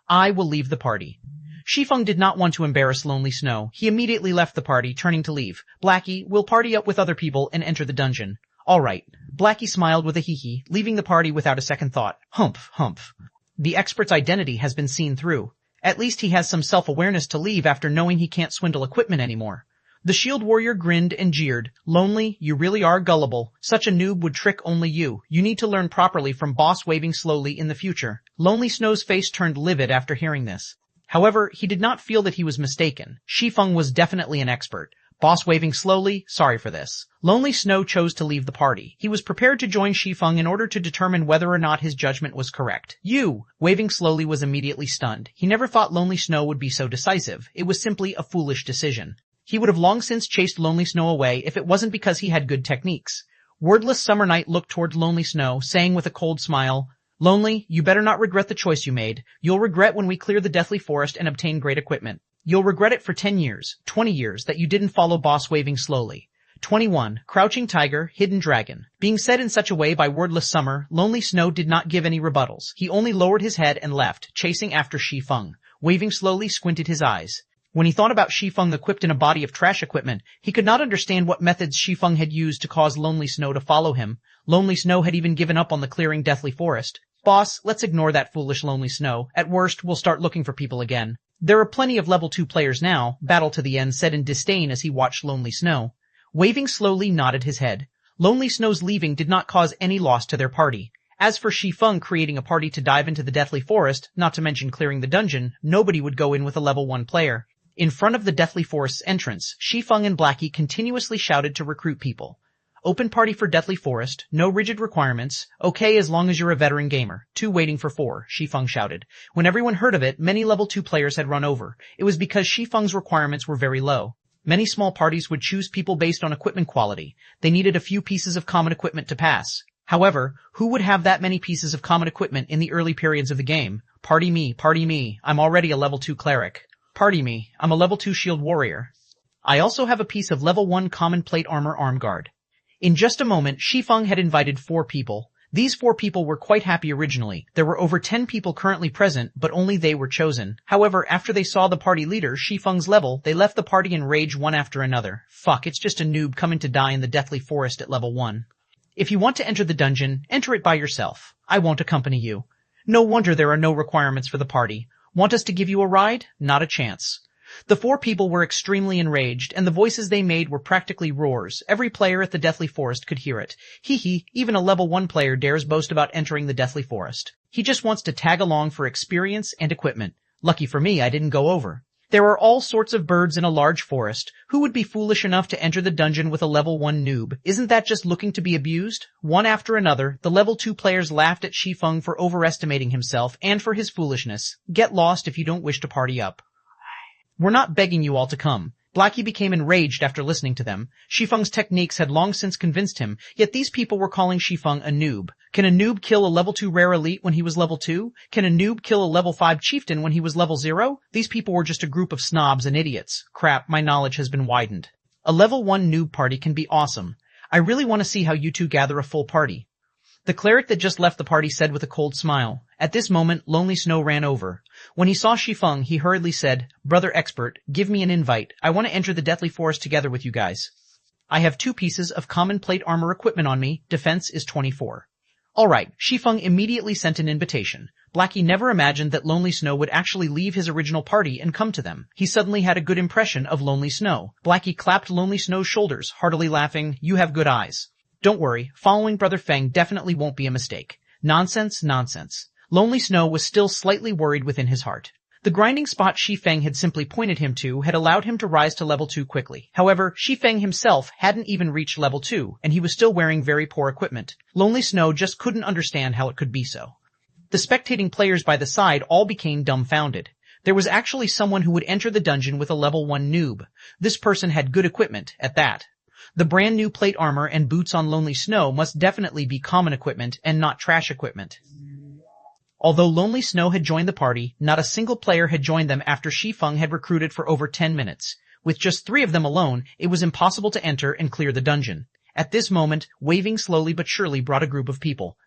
I will leave the party. Shi Feng did not want to embarrass Lonely Snow. He immediately left the party, turning to leave. Blackie, we'll party up with other people and enter the dungeon. All right. Blackie smiled with a hee-hee, leaving the party without a second thought. Humph, humph. The expert's identity has been seen through. At least he has some self-awareness to leave after knowing he can't swindle equipment anymore. The shield warrior grinned and jeered. Lonely, you really are gullible. Such a noob would trick only you. You need to learn properly from Boss waving slowly in the future. Lonely Snow's face turned livid after hearing this. However, he did not feel that he was mistaken. Shi Feng was definitely an expert. Boss waving slowly, sorry for this. Lonely Snow chose to leave the party. He was prepared to join Shi Feng in order to determine whether or not his judgment was correct. You! Waving slowly was immediately stunned. He never thought Lonely Snow would be so decisive. It was simply a foolish decision. He would have long since chased Lonely Snow away if it wasn't because he had good techniques. Wordless Summer Night looked towards Lonely Snow, saying with a cold smile, Lonely, you better not regret the choice you made. You'll regret when we clear the Deathly Forest and obtain great equipment. You'll regret it for 10 years, 20 years that you didn't follow Boss waving slowly. 21. Crouching Tiger, Hidden Dragon. Being said in such a way by Wordless Summer, Lonely Snow did not give any rebuttals. He only lowered his head and left, chasing after Shi Feng. Waving slowly squinted his eyes. When he thought about Shi Feng equipped in a body of trash equipment, he could not understand what methods Shi Feng had used to cause Lonely Snow to follow him. Lonely Snow had even given up on the clearing Deathly Forest. Boss, let's ignore that foolish Lonely Snow. At worst, we'll start looking for people again. There are plenty of level 2 players now, Battle to the End said in disdain as he watched Lonely Snow. Waving slowly nodded his head. Lonely Snow's leaving did not cause any loss to their party. As for Shi Feng creating a party to dive into the Deathly Forest, not to mention clearing the dungeon, nobody would go in with a level 1 player. In front of the Deathly Forest's entrance, Shi Feng and Blackie continuously shouted to recruit people. Open party for Deathly Forest, no rigid requirements, okay as long as you're a veteran gamer. 2 waiting for 4, Shi Feng shouted. When everyone heard of it, many level 2 players had run over. It was because Shi Feng's requirements were very low. Many small parties would choose people based on equipment quality. They needed a few pieces of common equipment to pass. However, who would have that many pieces of common equipment in the early periods of the game? Party me, I'm already a level 2 cleric. Party me, I'm a level 2 shield warrior. I also have a piece of level 1 common plate armor arm guard. In just a moment, Shi Feng had invited 4 people. These 4 people were quite happy originally. There were over 10 people currently present, but only they were chosen. However, after they saw the party leader, Shi Feng's level, they left the party in rage one after another. Fuck, it's just a noob coming to die in the Deathly Forest at level 1. If you want to enter the dungeon, enter it by yourself. I won't accompany you. No wonder there are no requirements for the party. Want us to give you a ride? Not a chance. The 4 people were extremely enraged, and the voices they made were practically roars. Every player at the Deathly Forest could hear it. Hee, even a level 1 player dares boast about entering the Deathly Forest. He just wants to tag along for experience and equipment. Lucky for me, I didn't go over. There are all sorts of birds in a large forest. Who would be foolish enough to enter the dungeon with a level 1 noob? Isn't that just looking to be abused? One after another, the level 2 players laughed at Shi Feng for overestimating himself and for his foolishness. Get lost if you don't wish to party up. We're not begging you all to come. Blackie became enraged after listening to them. Shi Feng's techniques had long since convinced him, yet these people were calling Shi Feng a noob. Can a noob kill a level 2 rare elite when he was level 2? Can a noob kill a level 5 chieftain when he was level 0? These people were just a group of snobs and idiots. Crap, my knowledge has been widened. A level 1 noob party can be awesome. I really want to see how you two gather a full party. The cleric that just left the party said with a cold smile. At this moment, Lonely Snow ran over. When he saw Shi Feng, he hurriedly said, Brother Expert, give me an invite. I want to enter the Deathly Forest together with you guys. I have 2 pieces of common plate armor equipment on me. Defense is 24. Alright, Shi Feng immediately sent an invitation. Blackie never imagined that Lonely Snow would actually leave his original party and come to them. He suddenly had a good impression of Lonely Snow. Blackie clapped Lonely Snow's shoulders, heartily laughing, You have good eyes. Don't worry, following Brother Feng definitely won't be a mistake. Nonsense. Lonely Snow was still slightly worried within his heart. The grinding spot Shi Feng had simply pointed him to had allowed him to rise to level 2 quickly. However, Shi Feng himself hadn't even reached level 2, and he was still wearing very poor equipment. Lonely Snow just couldn't understand how it could be so. The spectating players by the side all became dumbfounded. There was actually someone who would enter the dungeon with a level 1 noob. This person had good equipment, at that. The brand new plate armor and boots on Lonely Snow must definitely be common equipment and not trash equipment. Although Lonely Snow had joined the party, not a single player had joined them after Shi Feng had recruited for over 10 minutes. With just 3 of them alone, it was impossible to enter and clear the dungeon. At this moment, waving slowly but surely brought a group of people.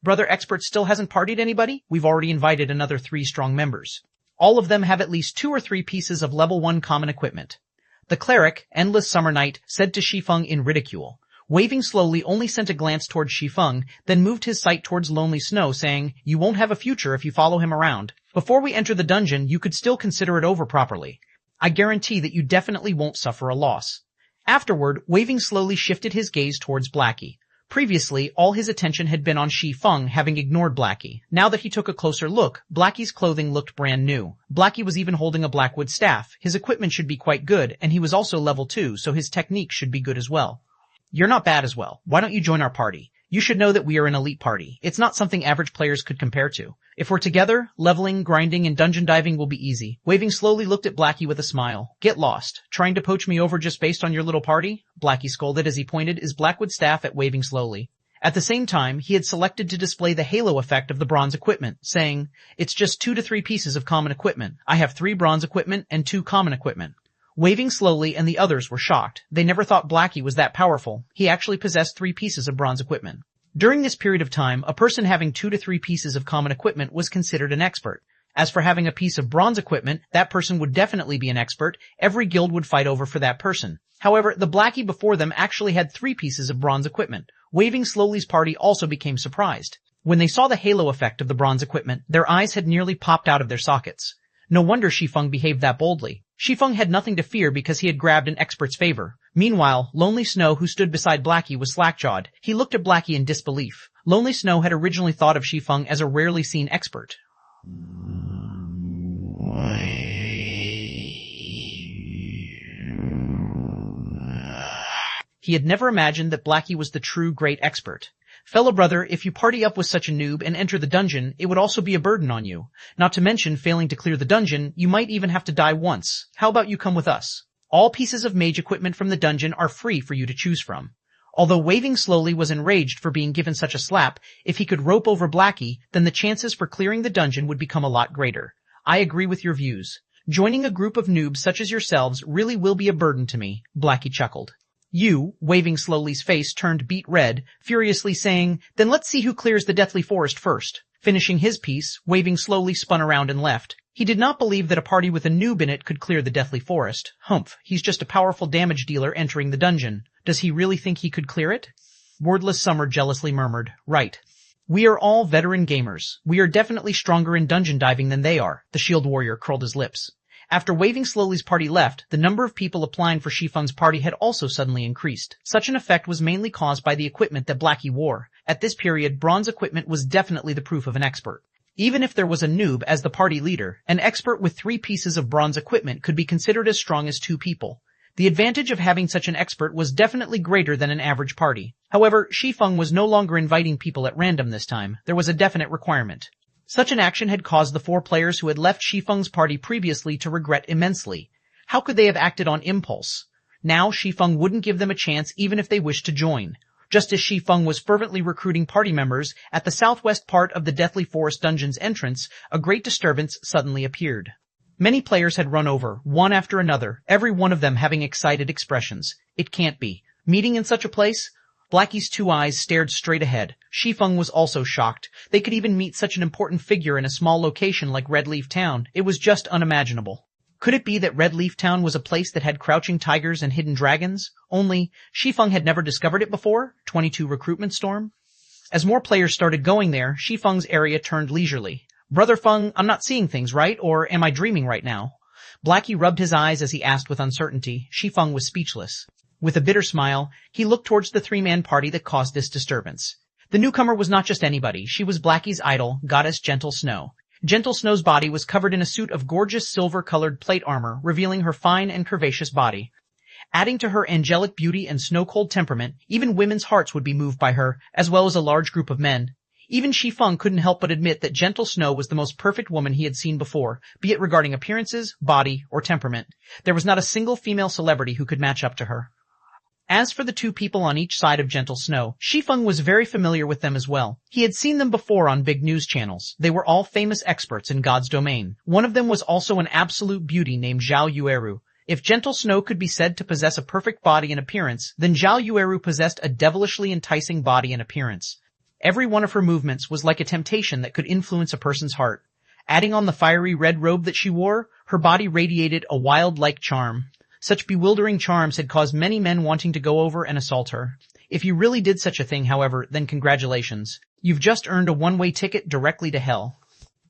Brother Expert still hasn't partied anybody? We've already invited another 3 strong members. All of them have at least 2 or 3 pieces of level 1 common equipment. The cleric, Endless Summer Night, said to Shi Feng in ridicule. Waving slowly only sent a glance towards Shi Feng, then moved his sight towards Lonely Snow, saying, You won't have a future if you follow him around. Before we enter the dungeon, you could still consider it over properly. I guarantee that you definitely won't suffer a loss. Afterward, Waving slowly shifted his gaze towards Blackie. Previously, all his attention had been on Shi Feng, having ignored Blackie. Now that he took a closer look, Blackie's clothing looked brand new. Blackie was even holding a blackwood staff. His equipment should be quite good, and he was also level 2, so his technique should be good as well. You're not bad as well. Why don't you join our party? You should know that we are an elite party. It's not something average players could compare to. If we're together, leveling, grinding, and dungeon diving will be easy. Waving slowly looked at Blackie with a smile. Get lost. Trying to poach me over just based on your little party? Blackie scolded as he pointed his blackwood staff at Waving slowly. At the same time, he had selected to display the halo effect of the bronze equipment, saying, It's just 2 to 3 pieces of common equipment. I have 3 bronze equipment and 2 common equipment. Waving slowly and the others were shocked. They never thought Blackie was that powerful. He actually possessed 3 pieces of bronze equipment. During this period of time, a person having 2 to 3 pieces of common equipment was considered an expert. As for having a piece of bronze equipment, that person would definitely be an expert. Every guild would fight over for that person. However, the blackie before them actually had 3 pieces of bronze equipment. Waving Slowly's party also became surprised. When they saw the halo effect of the bronze equipment, their eyes had nearly popped out of their sockets. No wonder Shi Feng behaved that boldly. Shi Feng had nothing to fear because he had grabbed an expert's favor. Meanwhile, Lonely Snow, who stood beside Blackie, was slack-jawed. He looked at Blackie in disbelief. Lonely Snow had originally thought of Shi Feng as a rarely seen expert. He had never imagined that Blackie was the true great expert. Fellow brother, if you party up with such a noob and enter the dungeon, it would also be a burden on you. Not to mention, failing to clear the dungeon, you might even have to die once. How about you come with us? All pieces of mage equipment from the dungeon are free for you to choose from. Although Waving Slowly was enraged for being given such a slap, if he could rope over Blackie, then the chances for clearing the dungeon would become a lot greater. I agree with your views. Joining a group of noobs such as yourselves really will be a burden to me, Blackie chuckled. You, Waving Slowly's face turned beet red, furiously saying, then let's see who clears the Deathly Forest first. Finishing his piece, Waving Slowly spun around and left. He did not believe that a party with a noob in it could clear the Deathly Forest. Humph, he's just a powerful damage dealer entering the dungeon. Does he really think he could clear it? Wordless Summer jealously murmured, right. We are all veteran gamers. We are definitely stronger in dungeon diving than they are. The shield warrior curled his lips. After Waving Slowly's party left, the number of people applying for Shi Feng's party had also suddenly increased. Such an effect was mainly caused by the equipment that Blackie wore. At this period, bronze equipment was definitely the proof of an expert. Even if there was a noob as the party leader, an expert with 3 pieces of bronze equipment could be considered as strong as 2 people. The advantage of having such an expert was definitely greater than an average party. However, Shi Feng was no longer inviting people at random this time. There was a definite requirement. Such an action had caused the 4 players who had left Shi Feng's party previously to regret immensely. How could they have acted on impulse? Now Shi Feng wouldn't give them a chance even if they wished to join. Just as Shi Feng was fervently recruiting party members, at the southwest part of the Deathly Forest dungeon's entrance, a great disturbance suddenly appeared. Many players had run over, one after another, every one of them having excited expressions. It can't be. Meeting in such a place? Blackie's 2 eyes stared straight ahead. Shi Feng was also shocked. They could even meet such an important figure in a small location like Red Leaf Town. It was just unimaginable. Could it be that Red Leaf Town was a place that had crouching tigers and hidden dragons? Only, Shi Feng had never discovered it before? 22 Recruitment Storm? As more players started going there, Shi Feng's area turned leisurely. Brother Feng, I'm not seeing things right, or am I dreaming right now? Blackie rubbed his eyes as he asked with uncertainty. Shi Feng was speechless. With a bitter smile, he looked towards the 3-man party that caused this disturbance. The newcomer was not just anybody. She was Blackie's idol, goddess Gentle Snow. Gentle Snow's body was covered in a suit of gorgeous silver-colored plate armor, revealing her fine and curvaceous body. Adding to her angelic beauty and snow-cold temperament, even women's hearts would be moved by her, as well as a large group of men. Even Shi Feng couldn't help but admit that Gentle Snow was the most perfect woman he had seen before, be it regarding appearances, body, or temperament. There was not a single female celebrity who could match up to her. As for the 2 people on each side of Gentle Snow, Shi Feng was very familiar with them as well. He had seen them before on big news channels. They were all famous experts in God's domain. One of them was also an absolute beauty named Zhao Yueru. If Gentle Snow could be said to possess a perfect body and appearance, then Zhao Yueru possessed a devilishly enticing body and appearance. Every one of her movements was like a temptation that could influence a person's heart. Adding on the fiery red robe that she wore, her body radiated a wild-like charm. Such bewildering charms had caused many men wanting to go over and assault her. If you really did such a thing, however, then congratulations. You've just earned a one-way ticket directly to hell.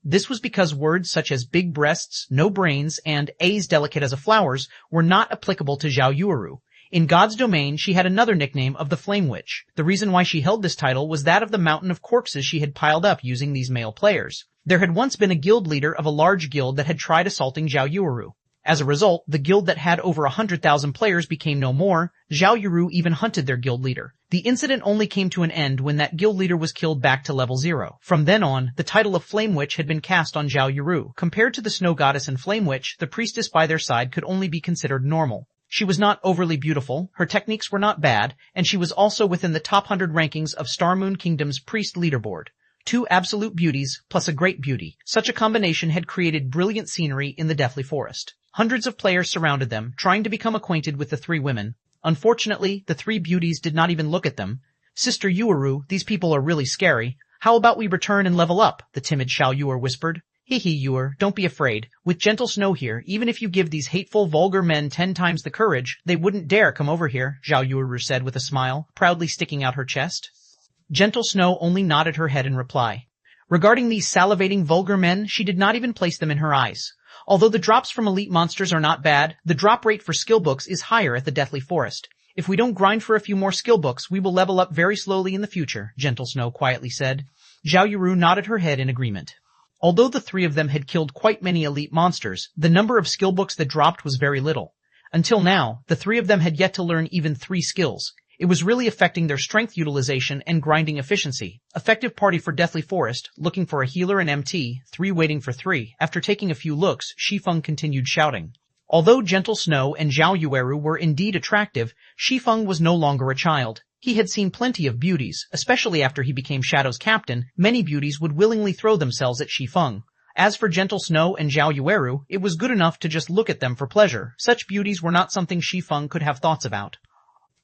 This was because words such as big breasts, no brains, and A's delicate as a flowers were not applicable to Zhao Yueru. In God's domain, she had another nickname of the Flame Witch. The reason why she held this title was that of the mountain of corpses she had piled up using these male players. There had once been a guild leader of a large guild that had tried assaulting Zhao Yueru. As a result, the guild that had over 100,000 players became no more. Zhao Yueru even hunted their guild leader. The incident only came to an end when that guild leader was killed back to level 0. From then on, the title of Flame Witch had been cast on Zhao Yueru. Compared to the Snow Goddess and Flame Witch, the priestess by their side could only be considered normal. She was not overly beautiful, her techniques were not bad, and she was also within the top 100 rankings of Star Moon Kingdom's priest leaderboard. 2 absolute beauties, plus a great beauty. Such a combination had created brilliant scenery in the Deathly Forest. Hundreds of players surrounded them, trying to become acquainted with the 3 women. Unfortunately, the 3 beauties did not even look at them. Sister Yueru, these people are really scary. How about we return and level up? The timid Xiao Yuer whispered. Hee hee, Yuer, don't be afraid. With Gentle Snow here, even if you give these hateful, vulgar men 10 times the courage, they wouldn't dare come over here, Zhao Yueru said with a smile, proudly sticking out her chest. Gentle Snow only nodded her head in reply. Regarding these salivating, vulgar men, she did not even place them in her eyes. Although the drops from elite monsters are not bad, the drop rate for skill books is higher at the Deathly Forest. If we don't grind for a few more skill books, we will level up very slowly in the future, Gentle Snow quietly said. Zhao Yueru nodded her head in agreement. Although the three of them had killed quite many elite monsters, the number of skill books that dropped was very little. Until now, the three of them had yet to learn even 3 skills. It was really affecting their strength utilization and grinding efficiency. Effective party for Deathly Forest, looking for a healer and MT, 3 waiting for 3. After taking a few looks, Shi Feng continued shouting. Although Gentle Snow and Zhao Yueru were indeed attractive, Shi Feng was no longer a child. He had seen plenty of beauties, especially after he became Shadow's captain. Many beauties would willingly throw themselves at Shi Feng. As for Gentle Snow and Zhao Yueru, it was good enough to just look at them for pleasure. Such beauties were not something Shi Feng could have thoughts about.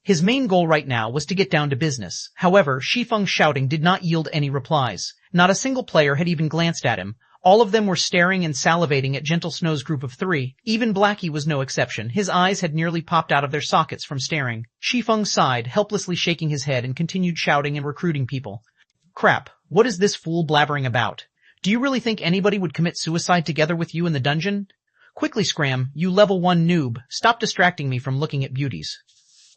His main goal right now was to get down to business. However, Shi Feng's shouting did not yield any replies. Not a single player had even glanced at him. All of them were staring and salivating at Gentle Snow's group of 3. Even Blackie was no exception. His eyes had nearly popped out of their sockets from staring. Shi Feng sighed, helplessly shaking his head, and continued shouting and recruiting people. Crap, what is this fool blabbering about? Do you really think anybody would commit suicide together with you in the dungeon? Quickly, Scram, you level 1 noob, stop distracting me from looking at beauties.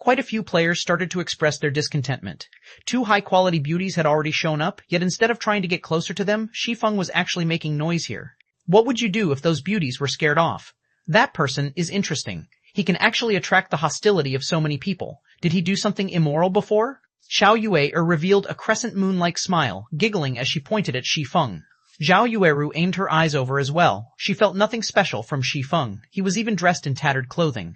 Quite a few players started to express their discontentment. 2 high-quality beauties had already shown up, yet instead of trying to get closer to them, Shi Feng was actually making noise here. What would you do if those beauties were scared off? That person is interesting. He can actually attract the hostility of so many people. Did he do something immoral before? Zhao Yueru revealed a crescent moon-like smile, giggling as she pointed at Shi Feng. Zhao Yueru aimed her eyes over as well. She felt nothing special from Shi Feng. He was even dressed in tattered clothing.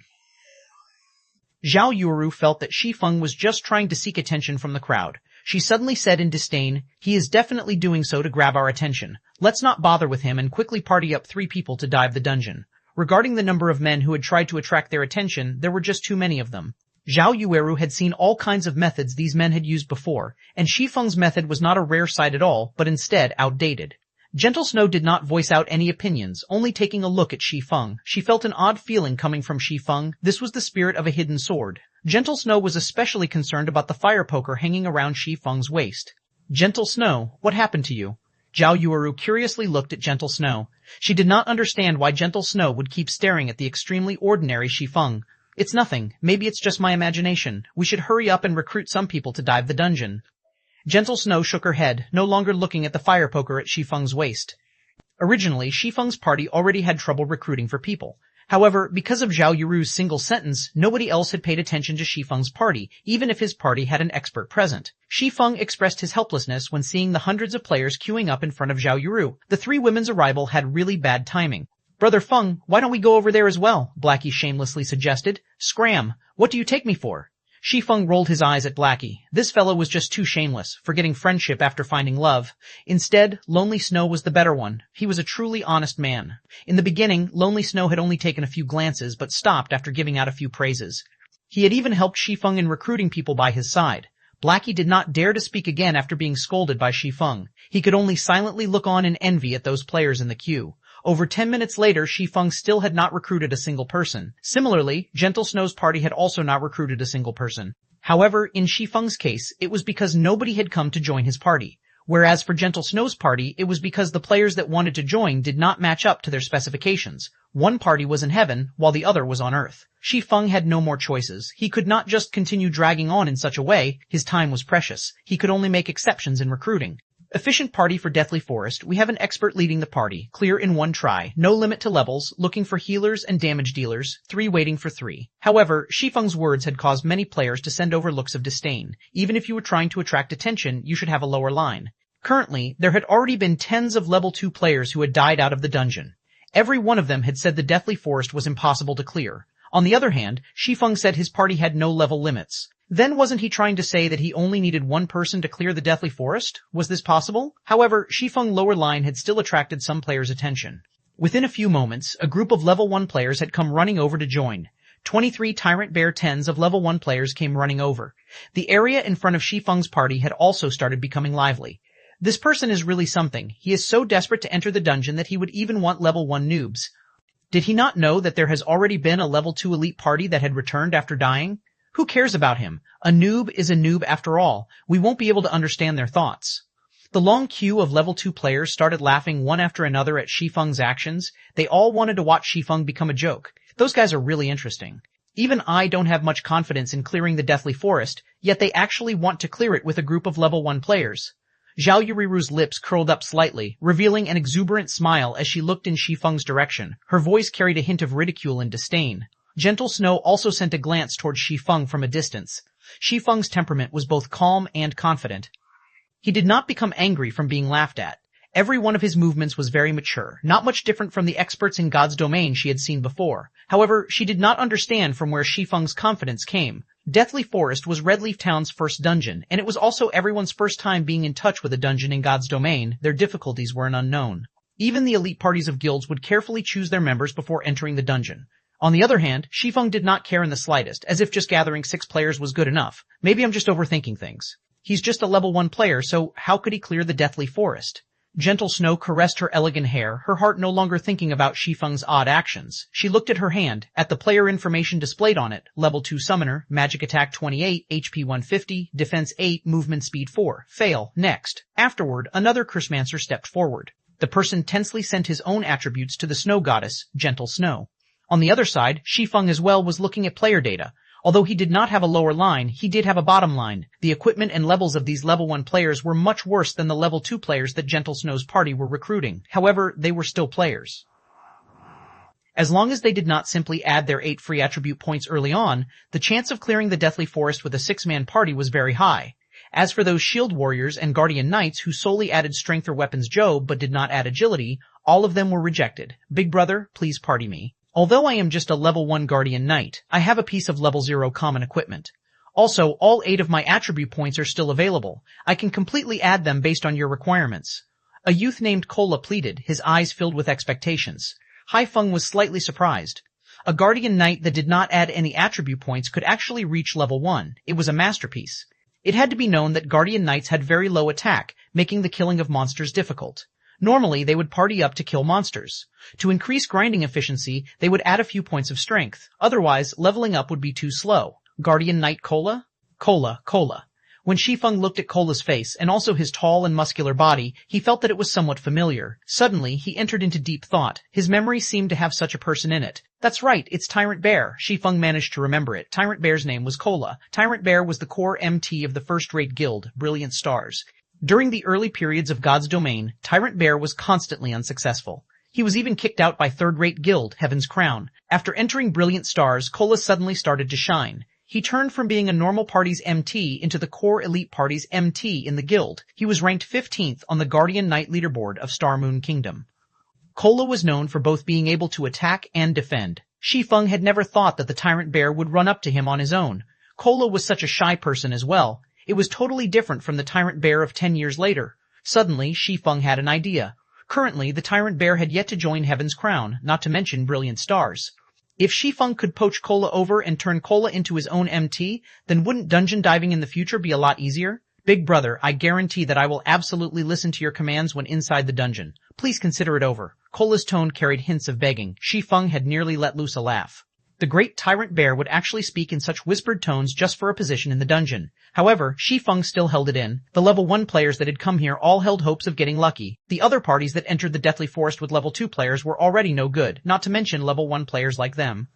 Zhao Yueru felt that Shi Feng was just trying to seek attention from the crowd. She suddenly said in disdain, "He is definitely doing so to grab our attention. Let's not bother with him and quickly party up 3 people to dive the dungeon." Regarding the number of men who had tried to attract their attention, there were just too many of them. Zhao Yueru had seen all kinds of methods these men had used before, and Shi Feng's method was not a rare sight at all, but instead outdated. Gentle Snow did not voice out any opinions, only taking a look at Shi Feng. She felt an odd feeling coming from Shi Feng. This was the spirit of a hidden sword. Gentle Snow was especially concerned about the fire poker hanging around Shi Feng's waist. Gentle Snow, what happened to you? Zhao Yueru curiously looked at Gentle Snow. She did not understand why Gentle Snow would keep staring at the extremely ordinary Shi Feng. It's nothing. Maybe it's just my imagination. We should hurry up and recruit some people to dive the dungeon. Gentle Snow shook her head, no longer looking at the fire poker at Shi Feng's waist. Originally, Shi Feng's party already had trouble recruiting for people. However, because of Zhao Yueru's single sentence, nobody else had paid attention to Shi Feng's party, even if his party had an expert present. Shi Feng expressed his helplessness when seeing the hundreds of players queuing up in front of Zhao Yueru. The 3 women's arrival had really bad timing. "Brother Feng, why don't we go over there as well?" Blackie shamelessly suggested. "Scram, what do you take me for?" Shi Feng rolled his eyes at Blackie. This fellow was just too shameless, forgetting friendship after finding love. Instead, Lonely Snow was the better one. He was a truly honest man. In the beginning, Lonely Snow had only taken a few glances, but stopped after giving out a few praises. He had even helped Shi Feng in recruiting people by his side. Blackie did not dare to speak again after being scolded by Shi Feng. He could only silently look on in envy at those players in the queue. Over 10 minutes later, Shi Feng still had not recruited a single person. Similarly, Gentle Snow's party had also not recruited a single person. However, in Shi Feng's case, it was because nobody had come to join his party. Whereas for Gentle Snow's party, it was because the players that wanted to join did not match up to their specifications. One party was in heaven, while the other was on earth. Shi Feng had no more choices. He could not just continue dragging on in such a way. His time was precious. He could only make exceptions in recruiting. Efficient party for Deathly Forest. We have an expert leading the party. Clear in 1 try. No limit to levels. Looking for healers and damage dealers. 3 waiting for 3. However, Shi Feng's words had caused many players to send over looks of disdain. Even if you were trying to attract attention, you should have a lower line. Currently, there had already been tens of level 2 players who had died out of the dungeon. Every one of them had said the Deathly Forest was impossible to clear. On the other hand, Shi Feng said his party had no level limits. Then wasn't he trying to say that he only needed 1 person to clear the Deathly Forest? Was this possible? However, Shi Feng's lower line had still attracted some players' attention. Within a few moments, a group of level 1 players had come running over to join. 23 Tyrant Bear 10s of level 1 players came running over. The area in front of Shi Feng's party had also started becoming lively. This person is really something. He is so desperate to enter the dungeon that he would even want level 1 noobs. Did he not know that there has already been a level 2 elite party that had returned after dying? Who cares about him? A noob is a noob after all. We won't be able to understand their thoughts. The long queue of level 2 players started laughing one after another at Shi Feng's actions. They all wanted to watch Shi Feng become a joke. Those guys are really interesting. Even I don't have much confidence in clearing the Deathly Forest, yet they actually want to clear it with a group of level 1 players. Zhao Yuriru's lips curled up slightly, revealing an exuberant smile as she looked in Shi Feng's direction. Her voice carried a hint of ridicule and disdain. Gentle Snow also sent a glance towards Shi Feng from a distance. Shi Feng's temperament was both calm and confident. He did not become angry from being laughed at. Every one of his movements was very mature, not much different from the experts in God's domain she had seen before. However, she did not understand from where Shi Feng's confidence came. Deathly Forest was Redleaf Town's first dungeon, and it was also everyone's first time being in touch with a dungeon in God's domain. Their difficulties were an unknown. Even the elite parties of guilds would carefully choose their members before entering the dungeon. On the other hand, Shi Feng did not care in the slightest, as if just gathering 6 players was good enough. Maybe I'm just overthinking things. He's just a level 1 player, so how could he clear the Deathly Forest? Gentle Snow caressed her elegant hair, her heart no longer thinking about Shi Feng's odd actions. She looked at her hand, at the player information displayed on it. Level 2 Summoner, Magic Attack 28, HP 150, Defense 8, Movement Speed 4. Fail. Next. Afterward, another Cursemancer stepped forward. The person tensely sent his own attributes to the Snow Goddess, Gentle Snow. On the other side, Shi Feng as well was looking at player data. Although he did not have a lower line, he did have a bottom line. The equipment and levels of these level 1 players were much worse than the level 2 players that Gentle Snow's party were recruiting. However, they were still players. As long as they did not simply add their 8 free attribute points early on, the chance of clearing the Deathly Forest with a 6-man party was very high. As for those Shield Warriors and Guardian Knights who solely added Strength or Weapons Job but did not add Agility, all of them were rejected. Big brother, please party me. Although I am just a level 1 Guardian Knight, I have a piece of level 0 common equipment. Also, all 8 of my attribute points are still available. I can completely add them based on your requirements. A youth named Kola pleaded, his eyes filled with expectations. Hai Feng was slightly surprised. A Guardian Knight that did not add any attribute points could actually reach level 1. It was a masterpiece. It had to be known that Guardian Knights had very low attack, making the killing of monsters difficult. Normally, they would party up to kill monsters. To increase grinding efficiency, they would add a few points of strength. Otherwise, leveling up would be too slow. Guardian Knight Kola? Kola. When Shi Feng looked at Kola's face, and also his tall and muscular body, he felt that it was somewhat familiar. Suddenly, he entered into deep thought. His memory seemed to have such a person in it. That's right, it's Tyrant Bear. Shi Feng managed to remember it. Tyrant Bear's name was Kola. Tyrant Bear was the core MT of the first-rate guild, Brilliant Stars. During the early periods of God's domain, Tyrant Bear was constantly unsuccessful. He was even kicked out by third-rate guild, Heaven's Crown. After entering Brilliant Stars, Kola suddenly started to shine. He turned from being a normal party's MT into the core elite party's MT in the guild. He was ranked 15th on the Guardian Knight leaderboard of Star Moon Kingdom. Kola was known for both being able to attack and defend. Shi Feng had never thought that the Tyrant Bear would run up to him on his own. Kola was such a shy person as well. It was totally different from the Tyrant Bear of 10 years later. Suddenly, Shi Feng had an idea. Currently, the Tyrant Bear had yet to join Heaven's Crown, not to mention Brilliant Stars. If Shi Feng could poach Kola over and turn Kola into his own MT, then wouldn't dungeon diving in the future be a lot easier? Big brother, I guarantee that I will absolutely listen to your commands when inside the dungeon. Please consider it over. Kola's tone carried hints of begging. Shi Feng had nearly let loose a laugh. The great Tyrant Bear would actually speak in such whispered tones just for a position in the dungeon. However, Shi Feng still held it in. The level 1 players that had come here all held hopes of getting lucky. The other parties that entered the Deathly Forest with level 2 players were already no good, not to mention level 1 players like them.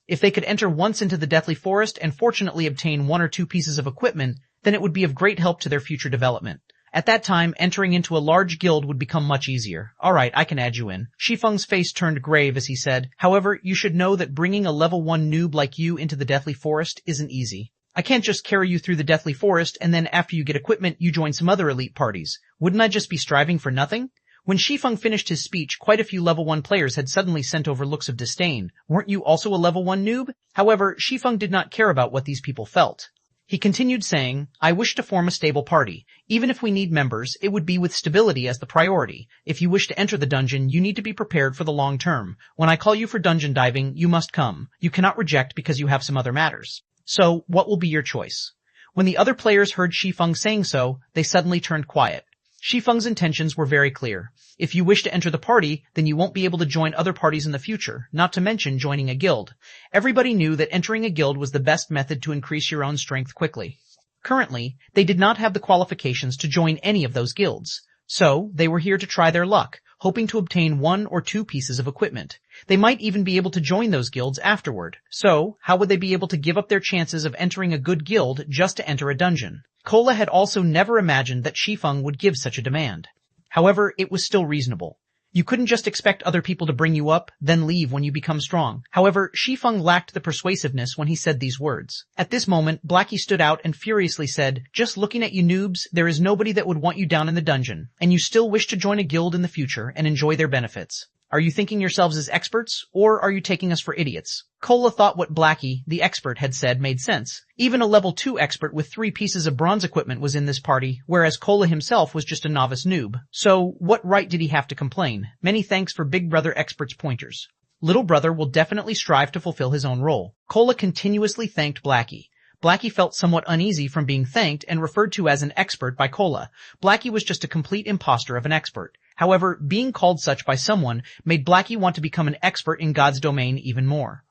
If they could enter once into the Deathly Forest and fortunately obtain 1 or 2 pieces of equipment, then it would be of great help to their future development. At that time, entering into a large guild would become much easier. Alright, I can add you in. Shi Feng's face turned grave as he said, however, you should know that bringing a level 1 noob like you into the Deathly Forest isn't easy. I can't just carry you through the Deathly Forest and then after you get equipment, you join some other elite parties. Wouldn't I just be striving for nothing? When Shi Feng finished his speech, quite a few level 1 players had suddenly sent over looks of disdain. Weren't you also a level 1 noob? However, Shi Feng did not care about what these people felt. He continued saying, I wish to form a stable party. Even if we need members, it would be with stability as the priority. If you wish to enter the dungeon, you need to be prepared for the long term. When I call you for dungeon diving, you must come. You cannot reject because you have some other matters. So, what will be your choice? When the other players heard Shi Feng saying so, they suddenly turned quiet. Shi Feng's intentions were very clear. If you wish to enter the party, then you won't be able to join other parties in the future, not to mention joining a guild. Everybody knew that entering a guild was the best method to increase your own strength quickly. Currently, they did not have the qualifications to join any of those guilds. So, they were here to try their luck, hoping to obtain 1 or 2 pieces of equipment. They might even be able to join those guilds afterward. So, how would they be able to give up their chances of entering a good guild just to enter a dungeon? Cola had also never imagined that Shi Feng would give such a demand. However, it was still reasonable. You couldn't just expect other people to bring you up, then leave when you become strong. However, Shi Feng lacked the persuasiveness when he said these words. At this moment, Blackie stood out and furiously said, "Just looking at you noobs, there is nobody that would want you down in the dungeon, and you still wish to join a guild in the future and enjoy their benefits. Are you thinking yourselves as experts, or are you taking us for idiots?" Cola thought what Blackie, the expert, had said made sense. Even a level 2 expert with 3 pieces of bronze equipment was in this party, whereas Cola himself was just a novice noob. So, what right did he have to complain? Many thanks for Big Brother Expert's pointers. Little Brother will definitely strive to fulfill his own role. Cola continuously thanked Blackie. Blackie felt somewhat uneasy from being thanked and referred to as an expert by Cola. Blackie was just a complete imposter of an expert. However, being called such by someone made Blackie want to become an expert in God's domain even more.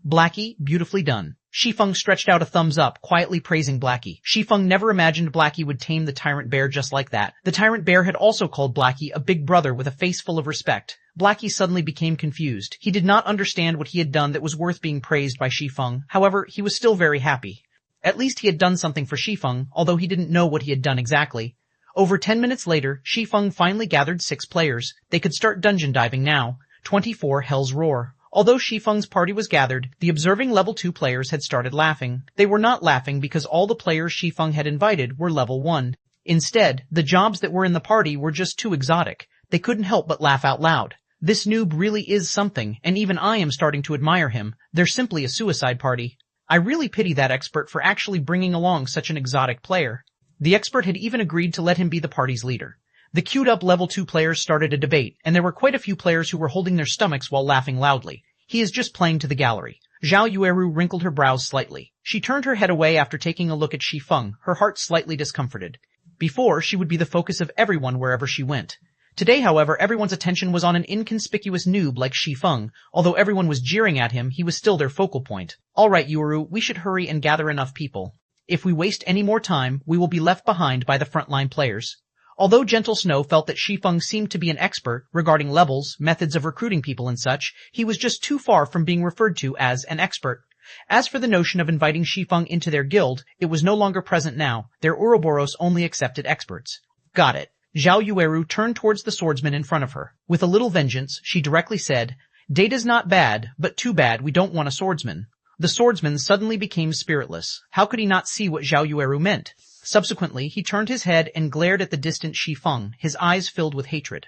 Blackie, beautifully done. Shi Feng stretched out a thumbs up, quietly praising Blackie. Shi Feng never imagined Blackie would tame the tyrant bear just like that. The tyrant bear had also called Blackie a big brother with a face full of respect. Blackie suddenly became confused. He did not understand what he had done that was worth being praised by Shi Feng. However, he was still very happy. At least he had done something for Shi Feng, although he didn't know what he had done exactly. Over 10 minutes later, Shi Feng finally gathered 6 players. They could start dungeon diving now. 24 Hell's Roar. Although Shi Feng's party was gathered, the observing level 2 players had started laughing. They were not laughing because all the players Shi Feng had invited were level 1. Instead, the jobs that were in the party were just too exotic. They couldn't help but laugh out loud. This noob really is something, and even I am starting to admire him. They're simply a suicide party. I really pity that expert for actually bringing along such an exotic player. The expert had even agreed to let him be the party's leader. The queued-up level 2 players started a debate, and there were quite a few players who were holding their stomachs while laughing loudly. He is just playing to the gallery. Zhao Yueru wrinkled her brows slightly. She turned her head away after taking a look at Shi Feng, her heart slightly discomforted. Before, she would be the focus of everyone wherever she went. Today, however, everyone's attention was on an inconspicuous noob like Shi Feng. Although everyone was jeering at him, he was still their focal point. Alright, Yueru, we should hurry and gather enough people. If we waste any more time, we will be left behind by the frontline players. Although Gentle Snow felt that Shi Feng seemed to be an expert regarding levels, methods of recruiting people and such, he was just too far from being referred to as an expert. As for the notion of inviting Shi Feng into their guild, it was no longer present now. Their Ouroboros only accepted experts. Got it. Zhao Yueru turned towards the swordsman in front of her. With a little vengeance, she directly said, "Data's not bad, but too bad we don't want a swordsman." The swordsman suddenly became spiritless. How could he not see what Zhao Yueru meant? Subsequently, he turned his head and glared at the distant Shi Feng, his eyes filled with hatred.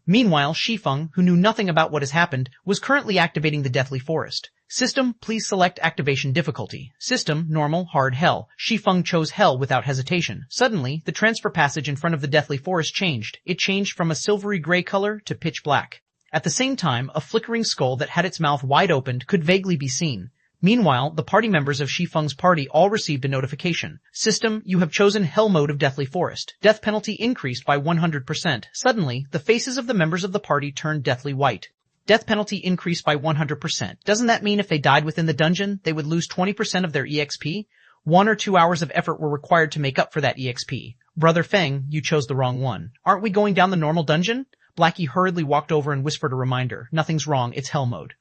Meanwhile, Shi Feng, who knew nothing about what has happened, was currently activating the Deathly Forest. System, please select activation difficulty. System, normal, hard, hell. Shi Feng chose hell without hesitation. Suddenly, the transfer passage in front of the Deathly Forest changed. It changed from a silvery gray color to pitch black. At the same time, a flickering skull that had its mouth wide opened could vaguely be seen. Meanwhile, the party members of Shi Feng's party all received a notification. System, you have chosen Hell mode of Deathly Forest. Death penalty increased by 100%. Suddenly, the faces of the members of the party turned deathly white. Death penalty increased by 100%. Doesn't that mean if they died within the dungeon, they would lose 20% of their EXP? 1 or 2 hours of effort were required to make up for that EXP. Brother Feng, you chose the wrong one. Aren't we going down the normal dungeon? Blackie hurriedly walked over and whispered a reminder. Nothing's wrong, it's Hell mode.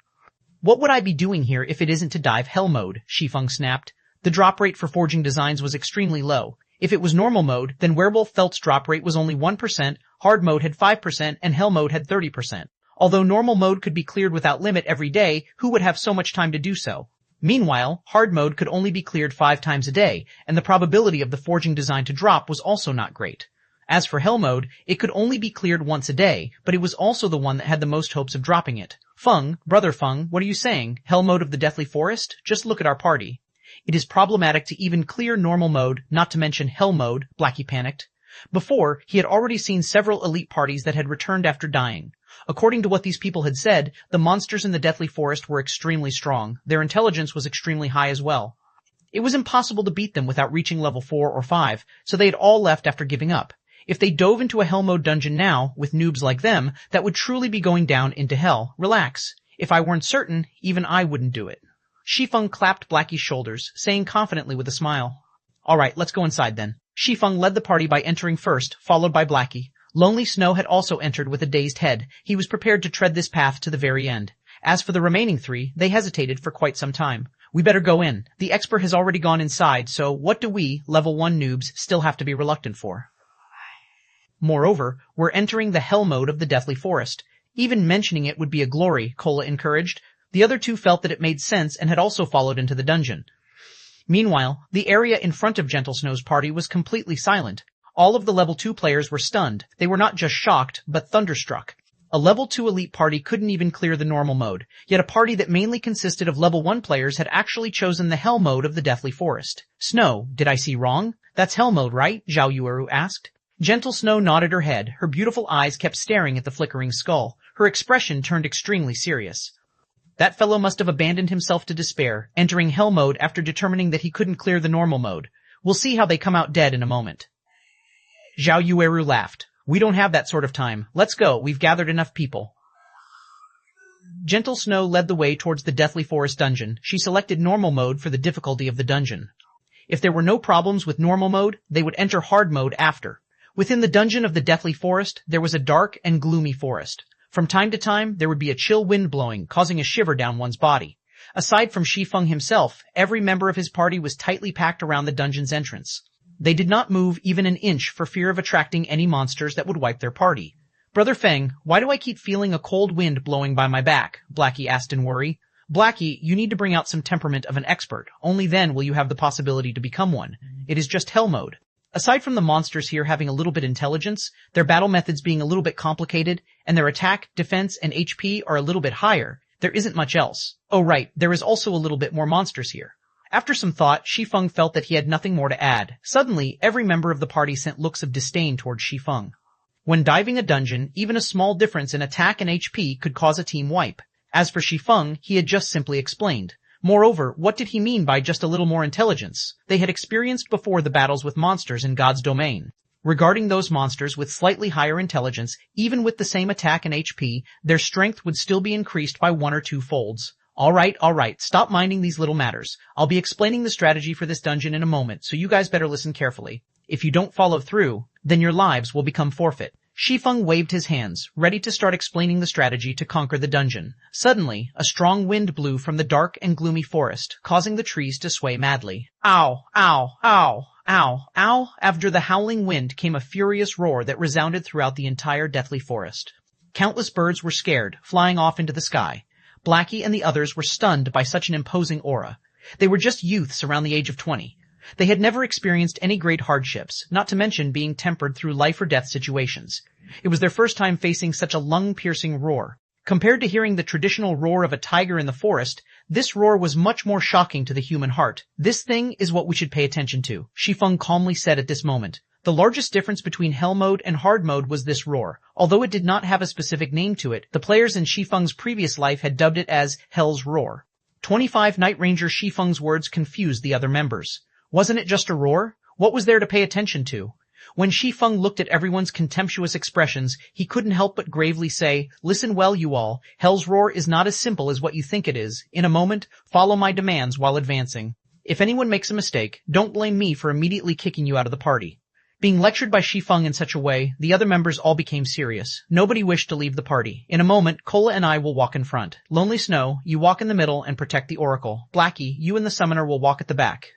What would I be doing here if it isn't to dive Hell mode? Shi Feng snapped. The drop rate for forging designs was extremely low. If it was normal mode, then Werewolf Felt's drop rate was only 1%, hard mode had 5%, and Hell mode had 30%. Although normal mode could be cleared without limit every day, who would have so much time to do so? Meanwhile, hard mode could only be cleared 5 times a day, and the probability of the forging design to drop was also not great. As for Hell mode, it could only be cleared once a day, but it was also the one that had the most hopes of dropping it. Feng, Brother Feng, what are you saying? Hell mode of the Deathly Forest? Just look at our party. It is problematic to even clear normal mode, not to mention Hell mode, Blackie panicked. Before, he had already seen several elite parties that had returned after dying. According to what these people had said, the monsters in the Deathly Forest were extremely strong. Their intelligence was extremely high as well. It was impossible to beat them without reaching level 4 or 5, so they had all left after giving up. If they dove into a hell mode dungeon now, with noobs like them, that would truly be going down into hell. Relax. If I weren't certain, even I wouldn't do it. Shi Feng clapped Blackie's shoulders, saying confidently with a smile. Alright, let's go inside then. Shi Feng led the party by entering first, followed by Blackie. Lonely Snow had also entered with a dazed head. He was prepared to tread this path to the very end. As for the remaining three, they hesitated for quite some time. We better go in. The expert has already gone inside, so what do we, level 1 noobs, still have to be reluctant for? Moreover, we're entering the hell mode of the Deathly Forest. Even mentioning it would be a glory, Cola encouraged. The other two felt that it made sense and had also followed into the dungeon. Meanwhile, the area in front of Gentle Snow's party was completely silent. All of the level 2 players were stunned. They were not just shocked, but thunderstruck. A level 2 elite party couldn't even clear the normal mode, yet a party that mainly consisted of level 1 players had actually chosen the hell mode of the Deathly Forest. Snow, did I see wrong? That's hell mode, right? Zhao Yueru asked. Gentle Snow nodded her head. Her beautiful eyes kept staring at the flickering skull. Her expression turned extremely serious. That fellow must have abandoned himself to despair, entering hell mode after determining that he couldn't clear the normal mode. We'll see how they come out dead in a moment. Zhao Yueru laughed. We don't have that sort of time. Let's go. We've gathered enough people. Gentle Snow led the way towards the Deathly Forest dungeon. She selected normal mode for the difficulty of the dungeon. If there were no problems with normal mode, they would enter hard mode after. Within the dungeon of the Deathly Forest, there was a dark and gloomy forest. From time to time, there would be a chill wind blowing, causing a shiver down one's body. Aside from Shi Feng himself, every member of his party was tightly packed around the dungeon's entrance. They did not move even an inch for fear of attracting any monsters that would wipe their party. Brother Feng, why do I keep feeling a cold wind blowing by my back? Blackie asked in worry. Blackie, you need to bring out some temperament of an expert. Only then will you have the possibility to become one. It is just hell mode. Aside from the monsters here having a little bit intelligence, their battle methods being a little bit complicated, and their attack, defense, and HP are a little bit higher, there isn't much else. Oh right, there is also a little bit more monsters here. After some thought, Shi Feng felt that he had nothing more to add. Suddenly, every member of the party sent looks of disdain towards Shi Feng. When diving a dungeon, even a small difference in attack and HP could cause a team wipe. As for Shi Feng, he had just simply explained. Moreover, what did he mean by just a little more intelligence? They had experienced before the battles with monsters in God's domain. Regarding those monsters with slightly higher intelligence, even with the same attack and HP, their strength would still be increased by 1 or 2 folds. Alright, stop minding these little matters. I'll be explaining the strategy for this dungeon in a moment, so you guys better listen carefully. If you don't follow through, then your lives will become forfeit. Shi Feng waved his hands, ready to start explaining the strategy to conquer the dungeon. Suddenly, a strong wind blew from the dark and gloomy forest, causing the trees to sway madly. Ow, ow, ow, ow, ow. After the howling wind came a furious roar that resounded throughout the entire Deathly Forest. Countless birds were scared, flying off into the sky. Blackie and the others were stunned by such an imposing aura. They were just youths around the age of 20. They had never experienced any great hardships, not to mention being tempered through life or death situations. It was their first time facing such a lung-piercing roar. Compared to hearing the traditional roar of a tiger in the forest, this roar was much more shocking to the human heart. This thing is what we should pay attention to, Shi Feng calmly said at this moment. The largest difference between hell mode and hard mode was this roar. Although it did not have a specific name to it, the players in Shi Feng's previous life had dubbed it as Hell's Roar. 25 Night Ranger Shi Feng's words confused the other members. Wasn't it just a roar? What was there to pay attention to? When Shi Feng looked at everyone's contemptuous expressions, he couldn't help but gravely say, "Listen well, you all. Hell's Roar is not as simple as what you think it is. In a moment, follow my demands while advancing. If anyone makes a mistake, don't blame me for immediately kicking you out of the party." Being lectured by Shi Feng in such a way, the other members all became serious. Nobody wished to leave the party. In a moment, Cola and I will walk in front. Lonely Snow, you walk in the middle and protect the Oracle. Blackie, you and the Summoner will walk at the back.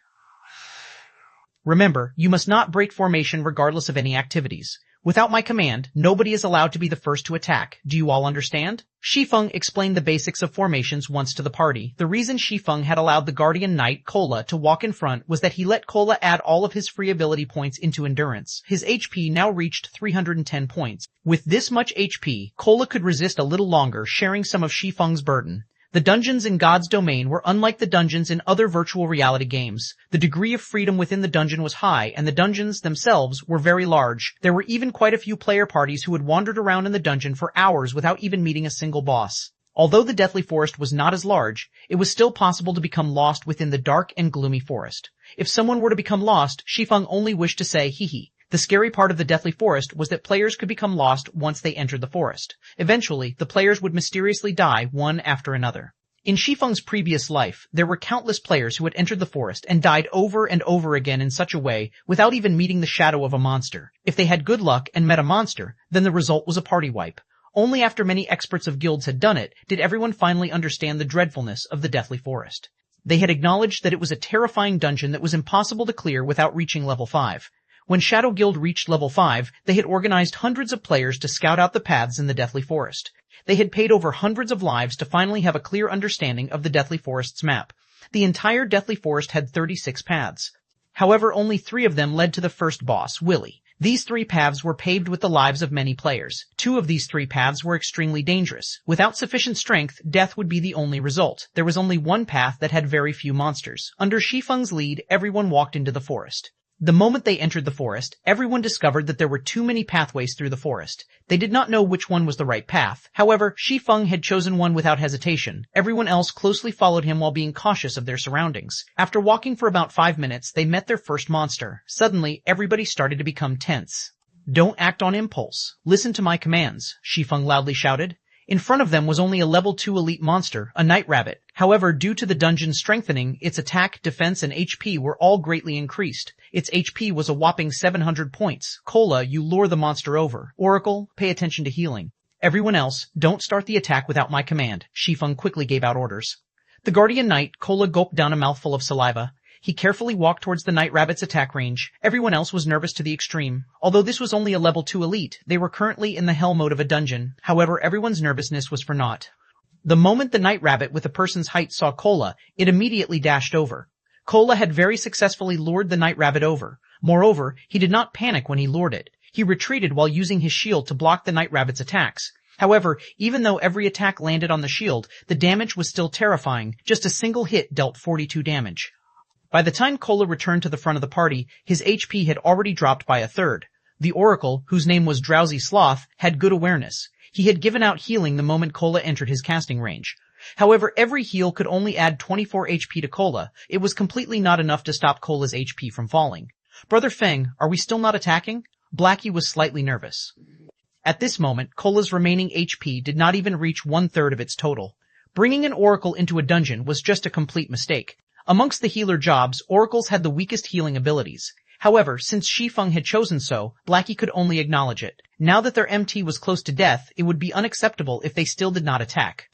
Remember, you must not break formation regardless of any activities. Without my command, nobody is allowed to be the first to attack. Do you all understand? Shi Feng explained the basics of formations once to the party. The reason Shi Feng had allowed the Guardian Knight, Cola, to walk in front was that he let Cola add all of his free ability points into endurance. His HP now reached 310 points. With this much HP, Cola could resist a little longer, sharing some of Shi Feng's burden. The dungeons in God's domain were unlike the dungeons in other virtual reality games. The degree of freedom within the dungeon was high, and the dungeons themselves were very large. There were even quite a few player parties who had wandered around in the dungeon for hours without even meeting a single boss. Although the Deathly Forest was not as large, it was still possible to become lost within the dark and gloomy forest. If someone were to become lost, Shi Feng only wished to say, hee hee. The scary part of the Deathly Forest was that players could become lost once they entered the forest. Eventually, the players would mysteriously die one after another. In Shi Feng's previous life, there were countless players who had entered the forest and died over and over again in such a way without even meeting the shadow of a monster. If they had good luck and met a monster, then the result was a party wipe. Only after many experts of guilds had done it did everyone finally understand the dreadfulness of the Deathly Forest. They had acknowledged that it was a terrifying dungeon that was impossible to clear without reaching level 5. When Shadow Guild reached level 5, they had organized hundreds of players to scout out the paths in the Deathly Forest. They had paid over hundreds of lives to finally have a clear understanding of the Deathly Forest's map. The entire Deathly Forest had 36 paths. However, only 3 of them led to the first boss, Willy. These 3 paths were paved with the lives of many players. 2 of these 3 paths were extremely dangerous. Without sufficient strength, death would be the only result. There was only one path that had very few monsters. Under Shi Feng's lead, everyone walked into the forest. The moment they entered the forest, everyone discovered that there were too many pathways through the forest. They did not know which one was the right path. However, Shi Feng had chosen one without hesitation. Everyone else closely followed him while being cautious of their surroundings. After walking for about 5 minutes, they met their first monster. Suddenly, everybody started to become tense. "Don't act on impulse. Listen to my commands," Shi Feng loudly shouted. In front of them was only a level 2 elite monster, a night rabbit. However, due to the dungeon strengthening, its attack, defense, and HP were all greatly increased. Its HP was a whopping 700 points. Cola, you lure the monster over. Oracle, pay attention to healing. Everyone else, don't start the attack without my command. Shi Feng quickly gave out orders. The guardian knight, Cola, gulped down a mouthful of saliva. He carefully walked towards the night rabbit's attack range. Everyone else was nervous to the extreme. Although this was only a level 2 elite, they were currently in the hell mode of a dungeon. However, everyone's nervousness was for naught. The moment the night rabbit with a person's height saw Cola, it immediately dashed over. Cola had very successfully lured the night rabbit over. Moreover, he did not panic when he lured it. He retreated while using his shield to block the night rabbit's attacks. However, even though every attack landed on the shield, the damage was still terrifying. Just a single hit dealt 42 damage. By the time Cola returned to the front of the party, his HP had already dropped by a third. The Oracle, whose name was Drowsy Sloth, had good awareness. He had given out healing the moment Cola entered his casting range. However, every heal could only add 24 HP to Cola. It was completely not enough to stop Cola's HP from falling. "Brother Feng, are we still not attacking?" Blackie was slightly nervous. At this moment, Cola's remaining HP did not even reach 1/3 of its total. Bringing an Oracle into a dungeon was just a complete mistake. Amongst the healer jobs, oracles had the weakest healing abilities. However, since Shi Feng had chosen so, Blackie could only acknowledge it. Now that their MT was close to death, it would be unacceptable if they still did not attack.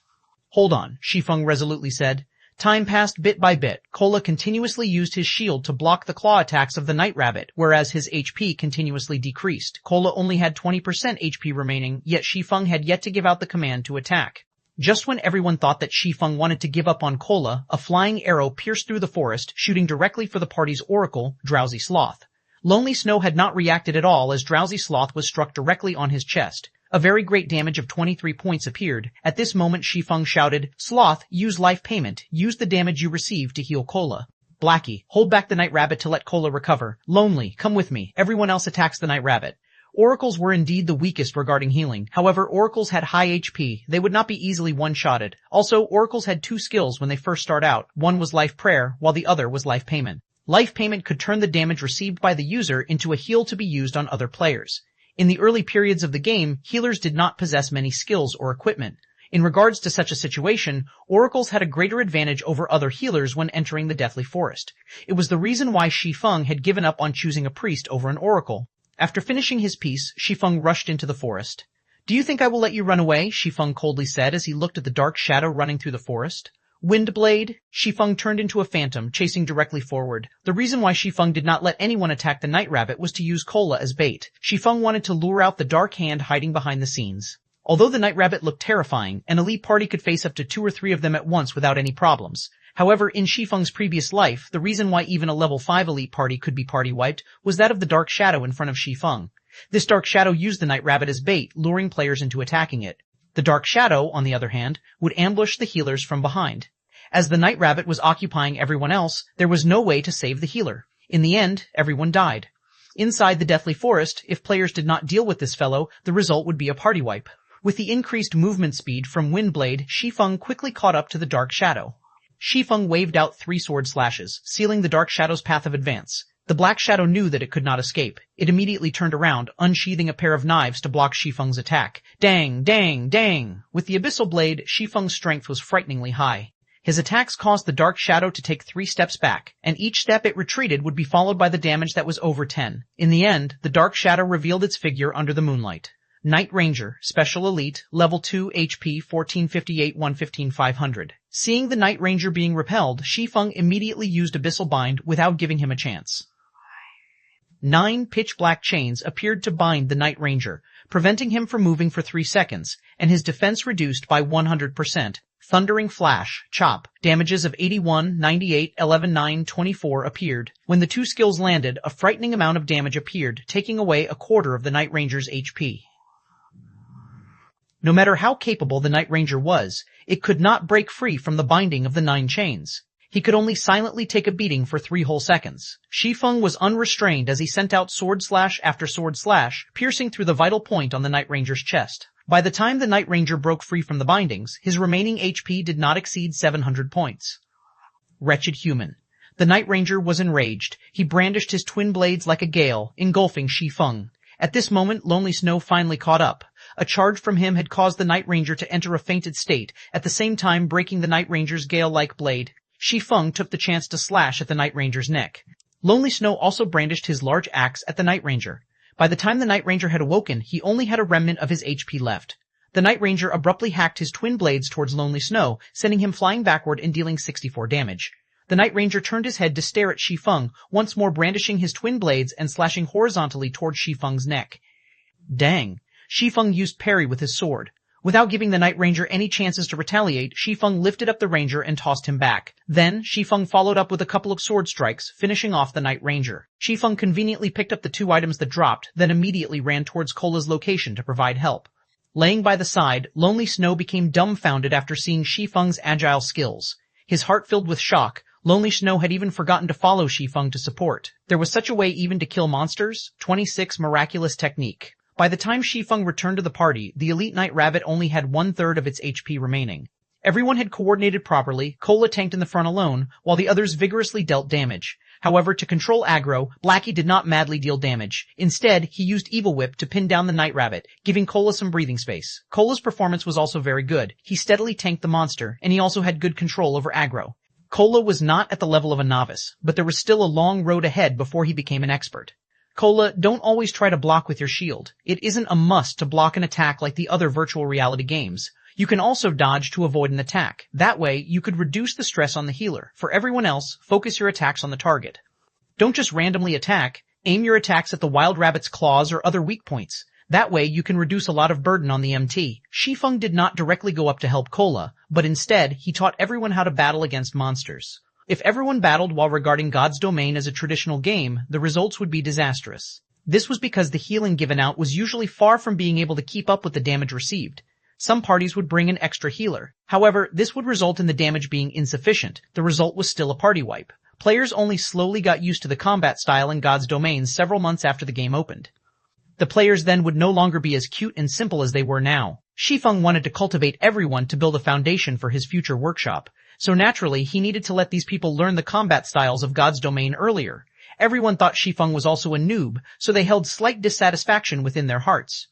"Hold on," Shi Feng resolutely said. Time passed bit by bit. Cola continuously used his shield to block the claw attacks of the night rabbit, whereas his HP continuously decreased. Cola only had 20% HP remaining, yet Shi Feng had yet to give out the command to attack. Just when everyone thought that Shi Feng wanted to give up on Cola, a flying arrow pierced through the forest, shooting directly for the party's oracle, Drowsy Sloth. Lonely Snow had not reacted at all as Drowsy Sloth was struck directly on his chest. A very great damage of 23 points appeared. At this moment Shi Feng shouted, "Sloth, use life payment. Use the damage you received to heal Cola." "Blackie, hold back the night rabbit to let Cola recover. Lonely, come with me. Everyone else attacks the night rabbit." Oracles were indeed the weakest regarding healing. However, oracles had high HP. They would not be easily one-shotted. Also, oracles had 2 skills when they first start out. One was life prayer, while the other was life payment. Life payment could turn the damage received by the user into a heal to be used on other players. In the early periods of the game, healers did not possess many skills or equipment. In regards to such a situation, oracles had a greater advantage over other healers when entering the Deathly Forest. It was the reason why Shi Feng had given up on choosing a priest over an oracle. After finishing his piece, Shi Feng rushed into the forest. "Do you think I will let you run away?" Shi Feng coldly said as he looked at the dark shadow running through the forest. "Windblade?" Shi Feng turned into a phantom, chasing directly forward. The reason why Shi Feng did not let anyone attack the night rabbit was to use Cola as bait. Shi Feng wanted to lure out the dark hand hiding behind the scenes. Although the night rabbit looked terrifying, an elite party could face up to 2 or 3 of them at once without any problems. However, in Shi Feng's previous life, the reason why even a level 5 elite party could be party wiped was that of the dark shadow in front of Shi Feng. This dark shadow used the night rabbit as bait, luring players into attacking it. The dark shadow, on the other hand, would ambush the healers from behind. As the night rabbit was occupying everyone else, there was no way to save the healer. In the end, everyone died. Inside the Deathly Forest, if players did not deal with this fellow, the result would be a party wipe. With the increased movement speed from Windblade, Shi Feng quickly caught up to the dark shadow. Shi Feng waved out 3 sword slashes, sealing the dark shadow's path of advance. The Black Shadow knew that it could not escape. It immediately turned around, unsheathing a pair of knives to block Shi Feng's attack. Dang, dang, dang! With the Abyssal Blade, Shi Feng's strength was frighteningly high. His attacks caused the Dark Shadow to take 3 steps back, and each step it retreated would be followed by the damage that was over 10. In the end, the Dark Shadow revealed its figure under the moonlight. Night Ranger, Special Elite, Level 2 HP 1458 115 500. Seeing the Night Ranger being repelled, Shi Feng immediately used Abyssal Bind without giving him a chance. 9 pitch-black chains appeared to bind the Night Ranger, preventing him from moving for 3 seconds, and his defense reduced by 100%. Thundering Flash, Chop, damages of 81, 98, 11, 9, 24 appeared. When the 2 skills landed, a frightening amount of damage appeared, taking away a quarter of the Night Ranger's HP. No matter how capable the Night Ranger was, it could not break free from the binding of the 9 chains. He could only silently take a beating for 3 whole seconds. Shi Feng was unrestrained as he sent out sword slash after sword slash, piercing through the vital point on the Night Ranger's chest. By the time the Night Ranger broke free from the bindings, his remaining HP did not exceed 700 points. Wretched human. The Night Ranger was enraged. He brandished his twin blades like a gale, engulfing Shi Feng. At this moment, Lonely Snow finally caught up. A charge from him had caused the Night Ranger to enter a fainted state, at the same time breaking the Night Ranger's gale-like blade. Shi Feng took the chance to slash at the Night Ranger's neck. Lonely Snow also brandished his large axe at the Night Ranger. By the time the Night Ranger had awoken, he only had a remnant of his HP left. The Night Ranger abruptly hacked his twin blades towards Lonely Snow, sending him flying backward and dealing 64 damage. The Night Ranger turned his head to stare at Shi Feng, once more brandishing his twin blades and slashing horizontally towards Shi Feng's neck. Dang! Shi Feng used parry with his sword. Without giving the Night Ranger any chances to retaliate, Shi Feng lifted up the Ranger and tossed him back. Then, Shi Feng followed up with a couple of sword strikes, finishing off the Night Ranger. Shi Feng conveniently picked up the 2 items that dropped, then immediately ran towards Cola's location to provide help. Laying by the side, Lonely Snow became dumbfounded after seeing Shi Feng's agile skills. His heart filled with shock. Lonely Snow had even forgotten to follow Shi Feng to support. There was such a way even to kill monsters? 26 Miraculous Technique. By the time Shi Feng returned to the party, the Elite Night Rabbit only had 1/3 of its HP remaining. Everyone had coordinated properly. Cola tanked in the front alone, while the others vigorously dealt damage. However, to control aggro, Blackie did not madly deal damage. Instead, he used Evil Whip to pin down the Night Rabbit, giving Cola some breathing space. Cola's performance was also very good. He steadily tanked the monster, and he also had good control over aggro. Cola was not at the level of a novice, but there was still a long road ahead before he became an expert. Cola, don't always try to block with your shield. It isn't a must to block an attack like the other virtual reality games. You can also dodge to avoid an attack. That way, you could reduce the stress on the healer. For everyone else, focus your attacks on the target. Don't just randomly attack. Aim your attacks at the wild rabbit's claws or other weak points. That way, you can reduce a lot of burden on the MT. Shi Feng did not directly go up to help Cola, but instead, he taught everyone how to battle against monsters. If everyone battled while regarding God's Domain as a traditional game, the results would be disastrous. This was because the healing given out was usually far from being able to keep up with the damage received. Some parties would bring an extra healer. However, this would result in the damage being insufficient. The result was still a party wipe. Players only slowly got used to the combat style in God's Domain several months after the game opened. The players then would no longer be as cute and simple as they were now. Shi Feng wanted to cultivate everyone to build a foundation for his future workshop. So naturally, he needed to let these people learn the combat styles of God's Domain earlier. Everyone thought Shi Feng was also a noob, so they held slight dissatisfaction within their hearts.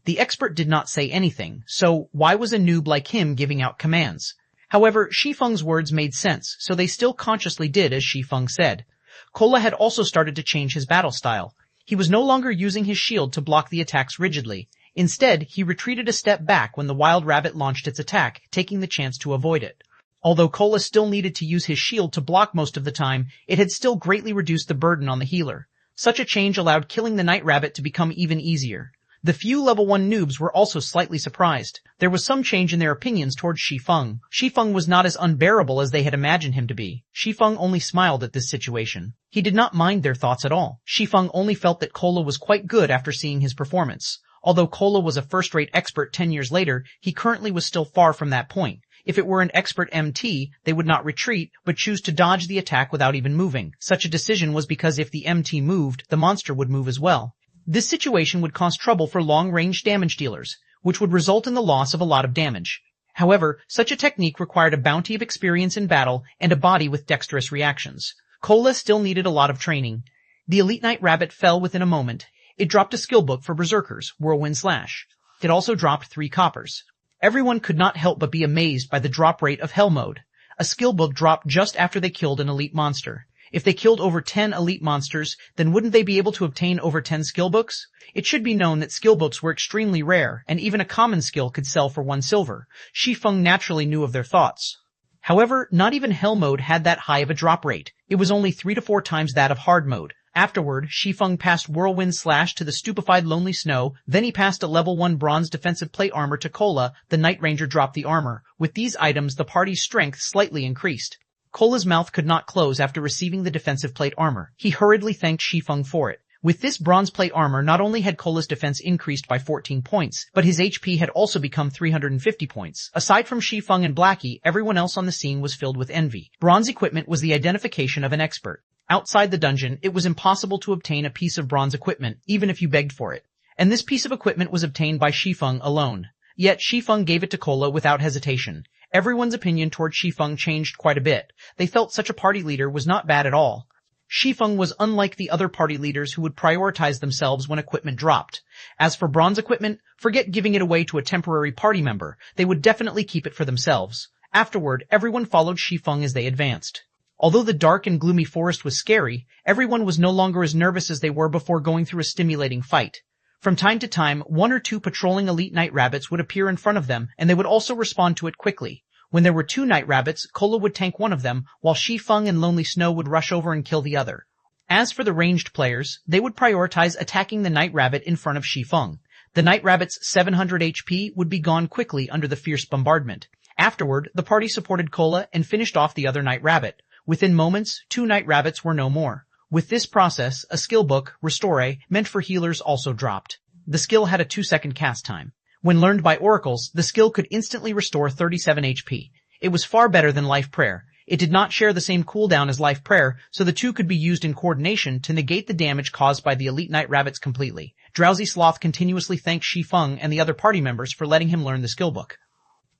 The expert did not say anything, so why was a noob like him giving out commands? However, Shi Feng's words made sense, so they still consciously did as Shi Feng said. Cola had also started to change his battle style. He was no longer using his shield to block the attacks rigidly. Instead, he retreated a step back when the wild rabbit launched its attack, taking the chance to avoid it. Although Cola still needed to use his shield to block most of the time, it had still greatly reduced the burden on the healer. Such a change allowed killing the Night Rabbit to become even easier. The few level 1 noobs were also slightly surprised. There was some change in their opinions towards Shi Feng. Shi Feng was not as unbearable as they had imagined him to be. Shi Feng only smiled at this situation. He did not mind their thoughts at all. Shi Feng only felt that Cola was quite good after seeing his performance. Although Cola was a first-rate expert 10 years later, he currently was still far from that point. If it were an expert MT, they would not retreat, but choose to dodge the attack without even moving. Such a decision was because if the MT moved, the monster would move as well. This situation would cause trouble for long-range damage dealers, which would result in the loss of a lot of damage. However, such a technique required a bounty of experience in battle and a body with dexterous reactions. Cola still needed a lot of training. The Elite Knight Rabbit fell within a moment. It dropped a skill book for Berserkers, Whirlwind Slash. It also dropped 3 coppers. Everyone could not help but be amazed by the drop rate of Hell Mode. A skill book dropped just after they killed an elite monster. If they killed over 10 elite monsters, then wouldn't they be able to obtain over 10 skill books? It should be known that skill books were extremely rare, and even a common skill could sell for 1 silver. Shi Feng naturally knew of their thoughts. However, not even Hell Mode had that high of a drop rate. It was only 3 to 4 times that of Hard Mode. Afterward, Shi Feng passed Whirlwind Slash to the stupefied Lonely Snow, then he passed a level 1 bronze defensive plate armor to Cola. The Night Ranger dropped the armor. With these items, the party's strength slightly increased. Cola's mouth could not close after receiving the defensive plate armor. He hurriedly thanked Shi Feng for it. With this bronze plate armor, not only had Cola's defense increased by 14 points, but his HP had also become 350 points. Aside from Shi Feng and Blackie, everyone else on the scene was filled with envy. Bronze equipment was the identification of an expert. Outside the dungeon, it was impossible to obtain a piece of bronze equipment, even if you begged for it. And this piece of equipment was obtained by Shi Feng alone. Yet Shi Feng gave it to Cola without hesitation. Everyone's opinion toward Shi Feng changed quite a bit. They felt such a party leader was not bad at all. Shi Feng was unlike the other party leaders who would prioritize themselves when equipment dropped. As for bronze equipment, forget giving it away to a temporary party member. They would definitely keep it for themselves. Afterward, everyone followed Shi Feng as they advanced. Although the dark and gloomy forest was scary, everyone was no longer as nervous as they were before going through a stimulating fight. From time to time, 1 or 2 patrolling elite night rabbits would appear in front of them, and they would also respond to it quickly. When there were 2 night rabbits, Cola would tank one of them, while Shi Feng and Lonely Snow would rush over and kill the other. As for the ranged players, they would prioritize attacking the night rabbit in front of Shi Feng. The night rabbit's 700 HP would be gone quickly under the fierce bombardment. Afterward, the party supported Cola and finished off the other night rabbit. Within moments, 2 night rabbits were no more. With this process, a skill book, Restore, meant for healers also dropped. The skill had a 2-second cast time. When learned by oracles, the skill could instantly restore 37 HP. It was far better than Life Prayer. It did not share the same cooldown as Life Prayer, so the 2 could be used in coordination to negate the damage caused by the elite night rabbits completely. Drowsy Sloth continuously thanked Shi Feng and the other party members for letting him learn the skill book.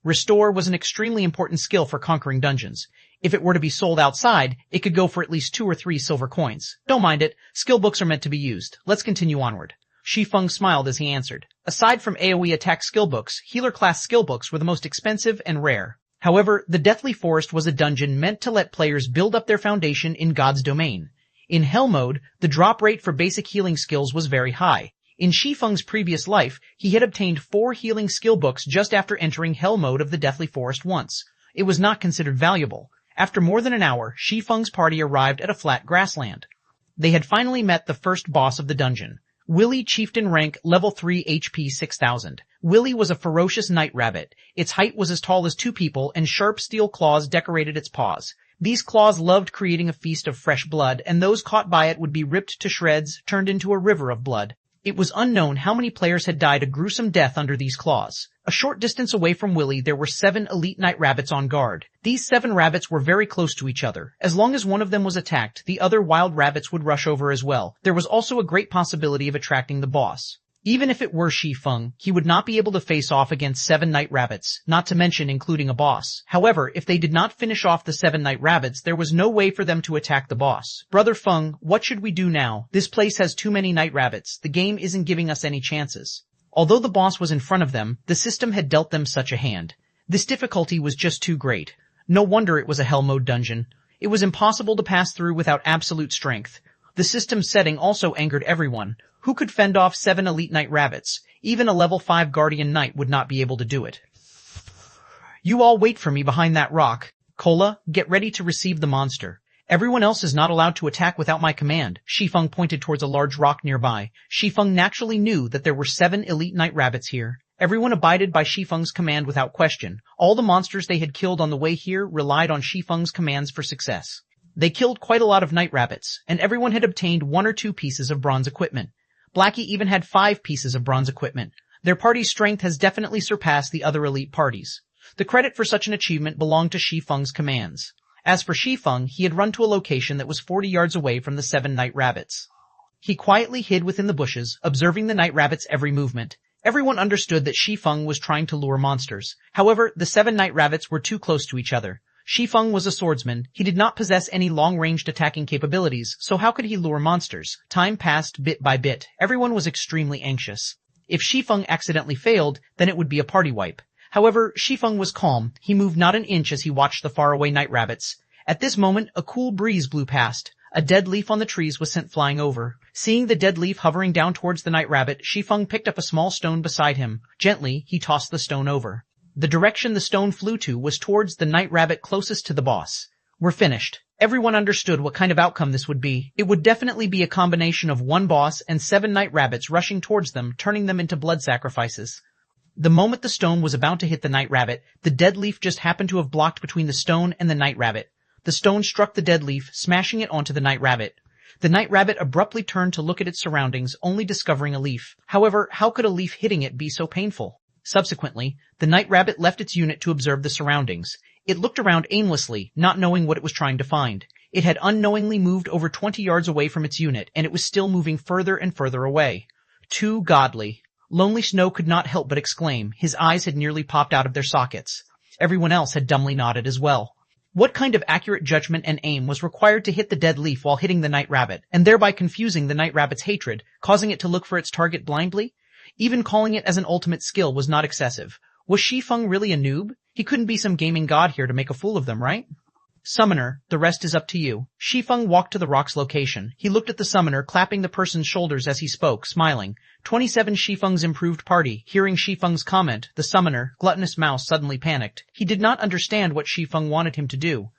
Restore was an extremely important skill for conquering dungeons. If it were to be sold outside, it could go for at least 2 or 3 silver coins. Don't mind it, skill books are meant to be used. Let's continue onward. Shi Feng smiled as he answered. Aside from AoE attack skill books, healer class skill books were the most expensive and rare. However, the Deathly Forest was a dungeon meant to let players build up their foundation in God's domain. In Hell Mode, the drop rate for basic healing skills was very high. In Shi Feng's previous life, he had obtained 4 healing skill books just after entering Hell Mode of the Deathly Forest once. It was not considered valuable. After more than an hour, Shi Feng's party arrived at a flat grassland. They had finally met the first boss of the dungeon. Willy, chieftain rank, level 3 HP 6000. Willy was a ferocious night rabbit. Its height was as tall as 2 people, and sharp steel claws decorated its paws. These claws loved creating a feast of fresh blood, and those caught by it would be ripped to shreds, turned into a river of blood. It was unknown how many players had died a gruesome death under these claws. A short distance away from Willy, there were 7 elite night rabbits on guard. These 7 rabbits were very close to each other. As long as one of them was attacked, the other wild rabbits would rush over as well. There was also a great possibility of attracting the boss. Even if it were Shi Feng, he would not be able to face off against 7 night rabbits, not to mention including a boss. However, if they did not finish off the 7 night rabbits, there was no way for them to attack the boss. Brother Feng, what should we do now? This place has too many night rabbits. The game isn't giving us any chances. Although the boss was in front of them, the system had dealt them such a hand. This difficulty was just too great. No wonder it was a Hell Mode dungeon. It was impossible to pass through without absolute strength. The system's setting also angered everyone. Who could fend off 7 elite night rabbits? Even a level 5 guardian knight would not be able to do it. You all wait for me behind that rock. Cola, get ready to receive the monster. Everyone else is not allowed to attack without my command. Shi Feng pointed towards a large rock nearby. Shi Feng naturally knew that there were 7 elite night rabbits here. Everyone abided by Shi Feng's command without question. All the monsters they had killed on the way here relied on Shi Feng's commands for success. They killed quite a lot of night rabbits, and everyone had obtained 1 or 2 pieces of bronze equipment. Blackie even had 5 pieces of bronze equipment. Their party's strength has definitely surpassed the other elite parties. The credit for such an achievement belonged to Shi Feng's commands. As for Shi Feng, he had run to a location that was 40 yards away from the 7 night rabbits. He quietly hid within the bushes, observing the night rabbits' every movement. Everyone understood that Shi Feng was trying to lure monsters. However, the 7 night rabbits were too close to each other. Shi Feng was a swordsman. He did not possess any long-ranged attacking capabilities, so how could he lure monsters? Time passed bit by bit. Everyone was extremely anxious. If Shi Feng accidentally failed, then it would be a party wipe. However, Shi Feng was calm. He moved not an inch as he watched the faraway night rabbits. At this moment, a cool breeze blew past. A dead leaf on the trees was sent flying over. Seeing the dead leaf hovering down towards the night rabbit, Shi Feng picked up a small stone beside him. Gently, he tossed the stone over. The direction the stone flew to was towards the night rabbit closest to the boss. We're finished. Everyone understood what kind of outcome this would be. It would definitely be a combination of one boss and 7 night rabbits rushing towards them, turning them into blood sacrifices. The moment the stone was about to hit the night rabbit, the dead leaf just happened to have blocked between the stone and the night rabbit. The stone struck the dead leaf, smashing it onto the night rabbit. The night rabbit abruptly turned to look at its surroundings, only discovering a leaf. However, how could a leaf hitting it be so painful? Subsequently, the night rabbit left its unit to observe the surroundings. It looked around aimlessly, not knowing what it was trying to find. It had unknowingly moved over 20 yards away from its unit, and it was still moving further and further away. Too godly. Lonely Snow could not help but exclaim. His eyes had nearly popped out of their sockets. Everyone else had dumbly nodded as well. What kind of accurate judgment and aim was required to hit the dead leaf while hitting the night rabbit, and thereby confusing the night rabbit's hatred, causing it to look for its target blindly? Even calling it as an ultimate skill was not excessive. Was Shi Feng really a noob? He couldn't be some gaming god here to make a fool of them, right? Summoner, the rest is up to you. Shi Feng walked to the rock's location. He looked at the summoner, clapping the person's shoulders as he spoke, smiling. 27 Shi Feng's improved party. Hearing Shi Feng's comment, the summoner, Gluttonous Mouse, suddenly panicked. He did not understand what Shi Feng wanted him to do.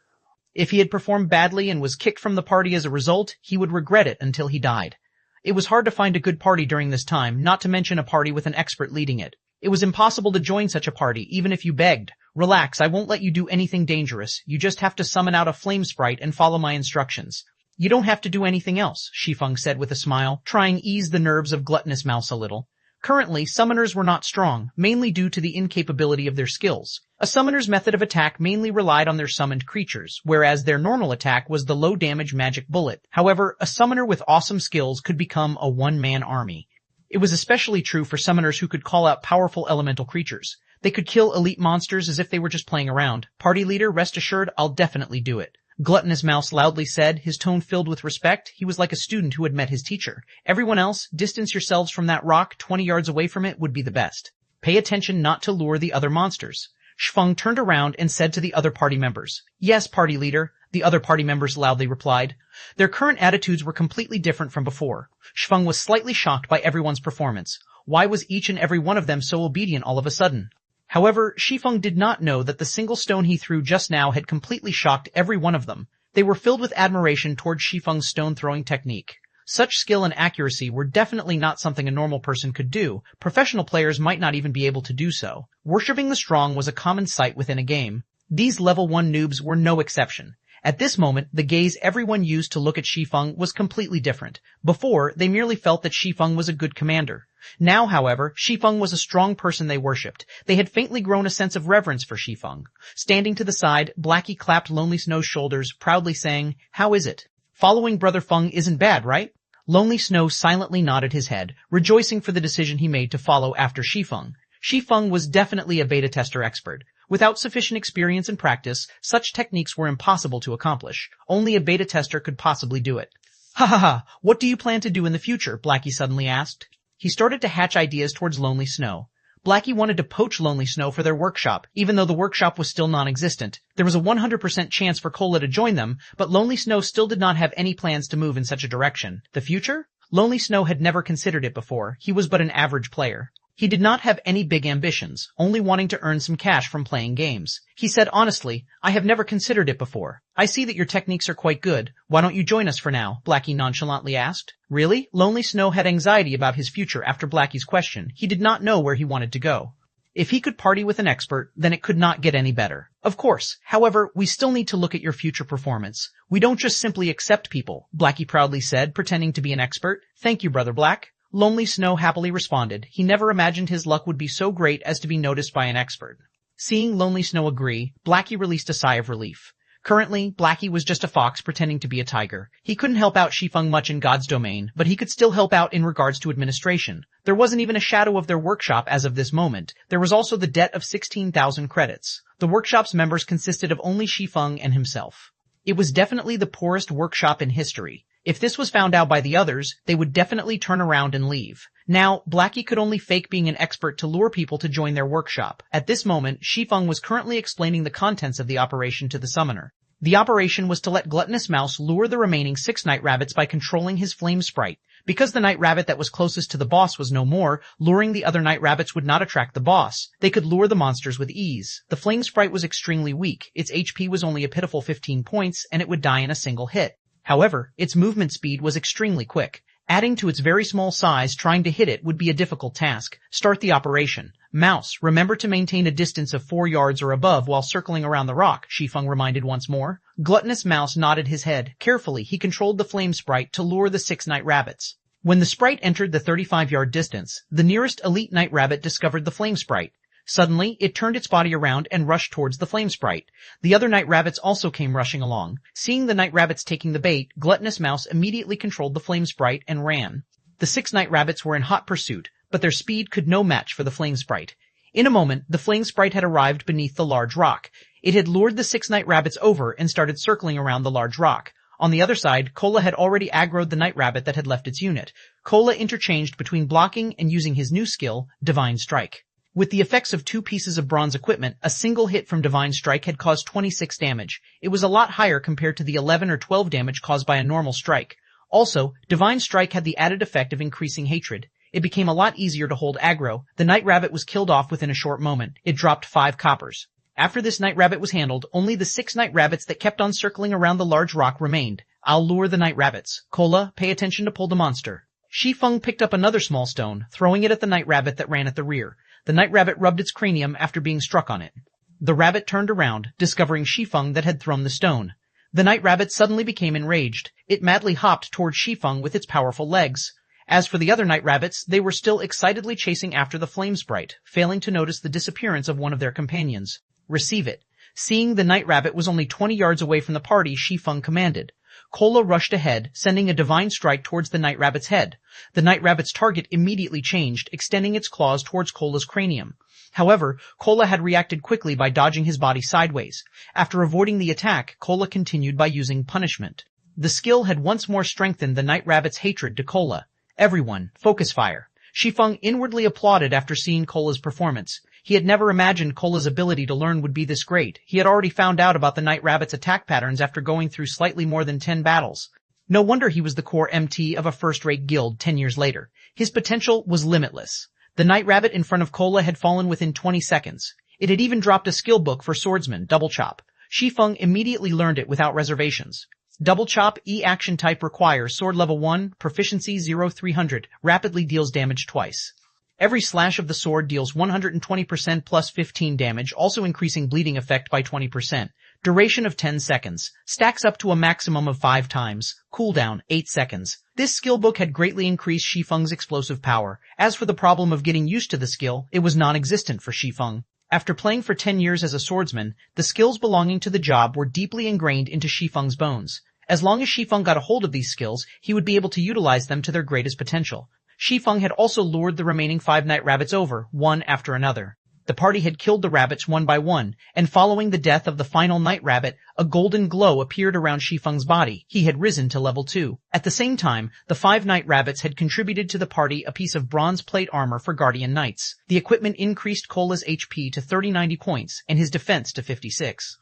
If he had performed badly and was kicked from the party as a result, he would regret it until he died. It was hard to find a good party during this time, not to mention a party with an expert leading it. It was impossible to join such a party, even if you begged. Relax, I won't let you do anything dangerous. You just have to summon out a flame sprite and follow my instructions. You don't have to do anything else, Shi Feng said with a smile, trying to ease the nerves of Gluttonous Mouse a little. Currently, summoners were not strong, mainly due to the incapability of their skills. A summoner's method of attack mainly relied on their summoned creatures, whereas their normal attack was the low-damage magic bullet. However, a summoner with awesome skills could become a one-man army. It was especially true for summoners who could call out powerful elemental creatures. They could kill elite monsters as if they were just playing around. Party leader, rest assured, I'll definitely do it. Gluttonous Mouse loudly said, his tone filled with respect. He was like a student who had met his teacher. Everyone else, distance yourselves from that rock. 20 yards away from it would be the best. Pay attention not to lure the other monsters. Shi Feng turned around and said to the other party members. Yes, party leader, the other party members loudly replied. Their current attitudes were completely different from before. Shi Feng was slightly shocked by everyone's performance. Why was each and every one of them so obedient all of a sudden? However, Shi Feng did not know that the single stone he threw just now had completely shocked every one of them. They were filled with admiration towards Shi Feng's stone-throwing technique. Such skill and accuracy were definitely not something a normal person could do. Professional players might not even be able to do so. Worshipping the strong was a common sight within a game. These level 1 noobs were no exception. At this moment, the gaze everyone used to look at Shi Feng was completely different. Before, they merely felt that Shi Feng was a good commander. Now, however, Shi Feng was a strong person they worshipped. They had faintly grown a sense of reverence for Shi Feng. Standing to the side, Blackie clapped Lonely Snow's shoulders, proudly saying, How is it? Following Brother Feng isn't bad, right? Lonely Snow silently nodded his head, rejoicing for the decision he made to follow after Shi Feng. Shi Feng was definitely a beta tester expert. Without sufficient experience and practice, such techniques were impossible to accomplish. Only a beta tester could possibly do it. Ha ha ha, what do you plan to do in the future? Blackie suddenly asked. He started to hatch ideas towards Lonely Snow. Blackie wanted to poach Lonely Snow for their workshop, even though the workshop was still non-existent. There was a 100% chance for Cola to join them, but Lonely Snow still did not have any plans to move in such a direction. The future? Lonely Snow had never considered it before. He was but an average player. He did not have any big ambitions, only wanting to earn some cash from playing games. He said honestly, I have never considered it before. I see that your techniques are quite good. Why don't you join us for now? Blackie nonchalantly asked. Really? Lonely Snow had anxiety about his future after Blackie's question. He did not know where he wanted to go. If he could party with an expert, then it could not get any better. Of course. However, we still need to look at your future performance. We don't just simply accept people, Blackie proudly said, pretending to be an expert. Thank you, Brother Black. Lonely Snow happily responded. He never imagined his luck would be so great as to be noticed by an expert. Seeing Lonely Snow agree, Blackie released a sigh of relief. Currently, Blackie was just a fox pretending to be a tiger. He couldn't help out Shi Feng much in God's domain, but he could still help out in regards to administration. There wasn't even a shadow of their workshop as of this moment. There was also the debt of 16,000 credits. The workshop's members consisted of only Shi Feng and himself. It was definitely the poorest workshop in history. If this was found out by the others, they would definitely turn around and leave. Now, Blackie could only fake being an expert to lure people to join their workshop. At this moment, Shi Feng was currently explaining the contents of the operation to the summoner. The operation was to let Gluttonous Mouse lure the remaining 6 night rabbits by controlling his flame sprite. Because the night rabbit that was closest to the boss was no more, luring the other night rabbits would not attract the boss. They could lure the monsters with ease. The flame sprite was extremely weak. Its HP was only a pitiful 15 points, and it would die in a single hit. However, its movement speed was extremely quick. Adding to its very small size, trying to hit it would be a difficult task. Start the operation. Mouse, remember to maintain a distance of 4 yards or above while circling around the rock, Shi Feng reminded once more. Gluttonous Mouse nodded his head. Carefully, he controlled the flame sprite to lure the 6 night rabbits. When the sprite entered the 35-yard distance, the nearest elite night rabbit discovered the flame sprite. Suddenly, it turned its body around and rushed towards the flame sprite. The other night rabbits also came rushing along. Seeing the night rabbits taking the bait, Gluttonous Mouse immediately controlled the flame sprite and ran. The 6 night rabbits were in hot pursuit, but their speed could no match for the flame sprite. In a moment, the flame sprite had arrived beneath the large rock. It had lured the 6 night rabbits over and started circling around the large rock. On the other side, Cola had already aggroed the night rabbit that had left its unit. Cola interchanged between blocking and using his new skill, Divine Strike. With the effects of 2 pieces of bronze equipment, a single hit from Divine Strike had caused 26 damage. It was a lot higher compared to the 11 or 12 damage caused by a normal strike. Also, Divine Strike had the added effect of increasing hatred. It became a lot easier to hold aggro. The night rabbit was killed off within a short moment. It dropped 5 coppers. After this night rabbit was handled, only the 6 night rabbits that kept on circling around the large rock remained. I'll lure the night rabbits. Cola, pay attention to pull the monster. Shi Feng picked up another small stone, throwing it at the night rabbit that ran at the rear. The night rabbit rubbed its cranium after being struck on it. The rabbit turned around, discovering Shi Feng that had thrown the stone. The night rabbit suddenly became enraged. It madly hopped toward Shi Feng with its powerful legs. As for the other night rabbits, they were still excitedly chasing after the flame sprite, failing to notice the disappearance of one of their companions. Receive it. Seeing the night rabbit was only 20 yards away from the party, Shi Feng commanded. Cola rushed ahead, sending a divine strike towards the night rabbit's head. The night rabbit's target immediately changed, extending its claws towards Cola's cranium. However, Cola had reacted quickly by dodging his body sideways. After avoiding the attack, Cola continued by using punishment. The skill had once more strengthened the night rabbit's hatred to Cola. Everyone, focus fire. Shi Feng inwardly applauded after seeing Cola's performance. He had never imagined Cola's ability to learn would be this great. He had already found out about the night rabbit's attack patterns after going through slightly more than 10 battles. No wonder he was the core MT of a first-rate guild 10 years later. His potential was limitless. The night rabbit in front of Cola had fallen within 20 seconds. It had even dropped a skill book for swordsman, Double Chop. Shi Feng immediately learned it without reservations. Double Chop E-action type requires sword level 1, proficiency 0-300, rapidly deals damage twice. Every slash of the sword deals 120% plus 15 damage, also increasing bleeding effect by 20%. Duration of 10 seconds. Stacks up to a maximum of 5 times. Cooldown, 8 seconds. This skill book had greatly increased Shi Feng's explosive power. As for the problem of getting used to the skill, it was non-existent for Shi Feng. After playing for 10 years as a swordsman, the skills belonging to the job were deeply ingrained into Shi Feng's bones. As long as Shi Feng got a hold of these skills, he would be able to utilize them to their greatest potential. Shi Feng had also lured the remaining 5 night rabbits over, one after another. The party had killed the rabbits one by one, and following the death of the final night rabbit, a golden glow appeared around Shi Feng's body. He had risen to level 2. At the same time, the 5 night rabbits had contributed to the party a piece of bronze plate armor for guardian knights. The equipment increased Cola's HP to 3090 points, and his defense to 56.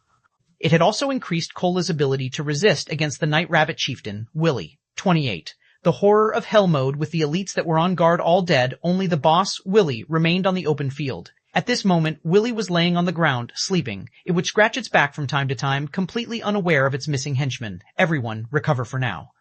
It had also increased Cola's ability to resist against the night rabbit chieftain, Willy, 28. The horror of hell mode with the elites that were on guard all dead, only the boss, Willy, remained on the open field. At this moment, Willy was laying on the ground, sleeping. It would scratch its back from time to time, completely unaware of its missing henchmen. Everyone, recover for now.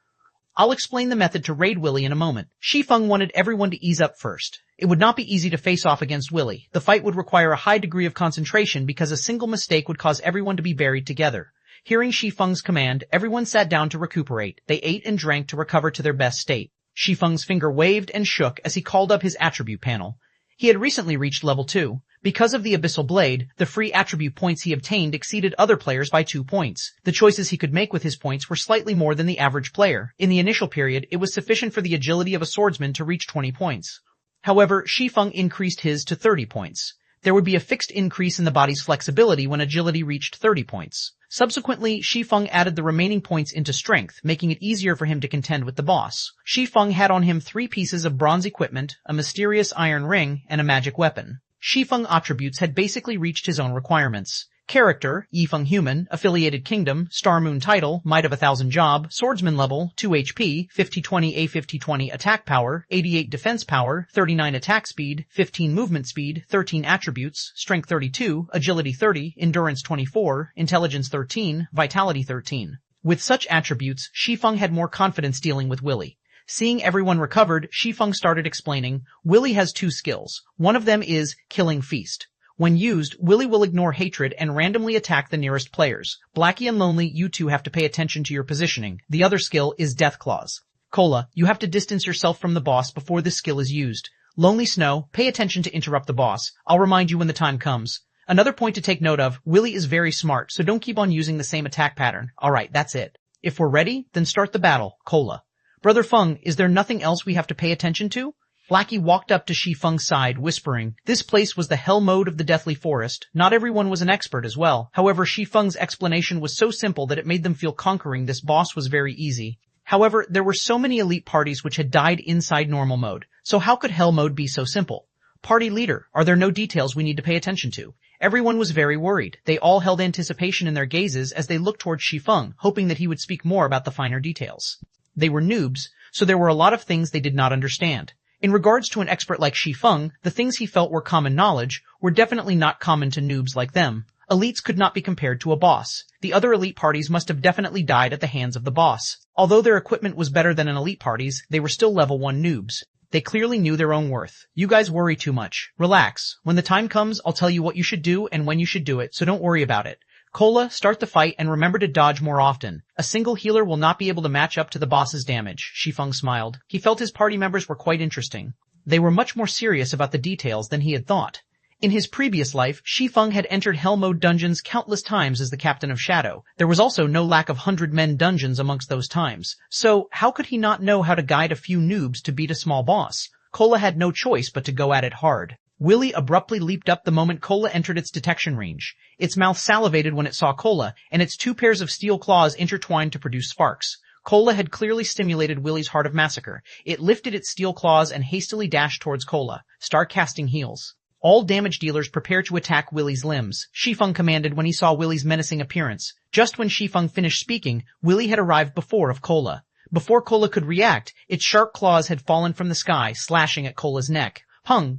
I'll explain the method to raid Willy in a moment. Shi Feng wanted everyone to ease up first. It would not be easy to face off against Willy. The fight would require a high degree of concentration because a single mistake would cause everyone to be buried together. Hearing Shi Feng's command, everyone sat down to recuperate. They ate and drank to recover to their best state. Shi Feng's finger waved and shook as he called up his attribute panel. He had recently reached level 2. Because of the Abyssal Blade, the free attribute points he obtained exceeded other players by 2 points. The choices he could make with his points were slightly more than the average player. In the initial period, it was sufficient for the agility of a swordsman to reach 20 points. However, Shi Feng increased his to 30 points. There would be a fixed increase in the body's flexibility when agility reached 30 points. Subsequently, Shi Feng added the remaining points into strength, making it easier for him to contend with the boss. Shi Feng had on him 3 pieces of bronze equipment, a mysterious iron ring, and a magic weapon. Shi Feng attributes had basically reached his own requirements. Character, Yi Feng Human, Affiliated Kingdom, Star Moon Title, Might of 1,000 Job, Swordsman Level, 2 HP, 50-20 A50-20 Attack Power, 88 Defense Power, 39 Attack Speed, 15 Movement Speed, 13 Attributes, Strength 32, Agility 30, Endurance 24, Intelligence 13, Vitality 13. With such attributes, Shi Feng had more confidence dealing with Willy. Seeing everyone recovered, Shi Feng started explaining, Willy has 2 skills. One of them is Killing Feast. When used, Willy will ignore hatred and randomly attack the nearest players. Blackie and Lonely, you two have to pay attention to your positioning. The other skill is Death Claws. Cola, you have to distance yourself from the boss before this skill is used. Lonely Snow, pay attention to interrupt the boss. I'll remind you when the time comes. Another point to take note of, Willy is very smart, so don't keep on using the same attack pattern. Alright, that's it. If we're ready, then start the battle. Cola. Brother Feng, is there nothing else we have to pay attention to? Blackie walked up to Shi Feng's side, whispering, this place was the hell mode of the Deathly Forest. Not everyone was an expert as well. However, Shi Feng's explanation was so simple that it made them feel conquering this boss was very easy. However, there were so many elite parties which had died inside normal mode. So how could hell mode be so simple? Party leader, are there no details we need to pay attention to? Everyone was very worried. They all held anticipation in their gazes as they looked towards Shi Feng, hoping that he would speak more about the finer details. They were noobs, so there were a lot of things they did not understand. In regards to an expert like Shi Feng, the things he felt were common knowledge were definitely not common to noobs like them. Elites could not be compared to a boss. The other elite parties must have definitely died at the hands of the boss. Although their equipment was better than an elite party's, they were still level 1 noobs. They clearly knew their own worth. You guys worry too much. Relax. When the time comes, I'll tell you what you should do and when you should do it, so don't worry about it. Cola, start the fight and remember to dodge more often. A single healer will not be able to match up to the boss's damage. Shi Feng smiled. He felt his party members were quite interesting. They were much more serious about the details than he had thought. In his previous life, Shi Feng had entered Hell Mode dungeons countless times as the captain of Shadow. There was also no lack of 100-men dungeons amongst those times. So, how could he not know how to guide a few noobs to beat a small boss? Cola had no choice but to go at it hard. Willy abruptly leaped up the moment Cola entered its detection range. Its mouth salivated when it saw Cola, and its 2 pairs of steel claws intertwined to produce sparks. Cola had clearly stimulated Willy's heart of massacre. It lifted its steel claws and hastily dashed towards Cola. Start casting heals. All damage dealers prepare to attack Willy's limbs, Shi Feng commanded when he saw Willy's menacing appearance. Just when Shi Feng finished speaking, Willy had arrived before of Cola. Before Cola could react, its sharp claws had fallen from the sky, slashing at Cola's neck.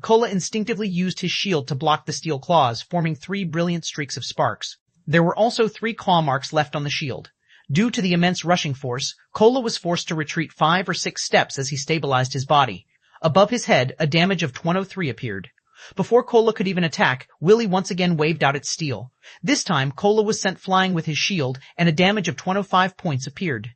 Cola instinctively used his shield to block the steel claws, forming 3 brilliant streaks of sparks. There were also 3 claw marks left on the shield. Due to the immense rushing force, Cola was forced to retreat 5 or 6 steps as he stabilized his body. Above his head, a damage of 103 appeared. Before Cola could even attack, Willy once again waved out its steel. This time, Cola was sent flying with his shield, and a damage of 105 points appeared.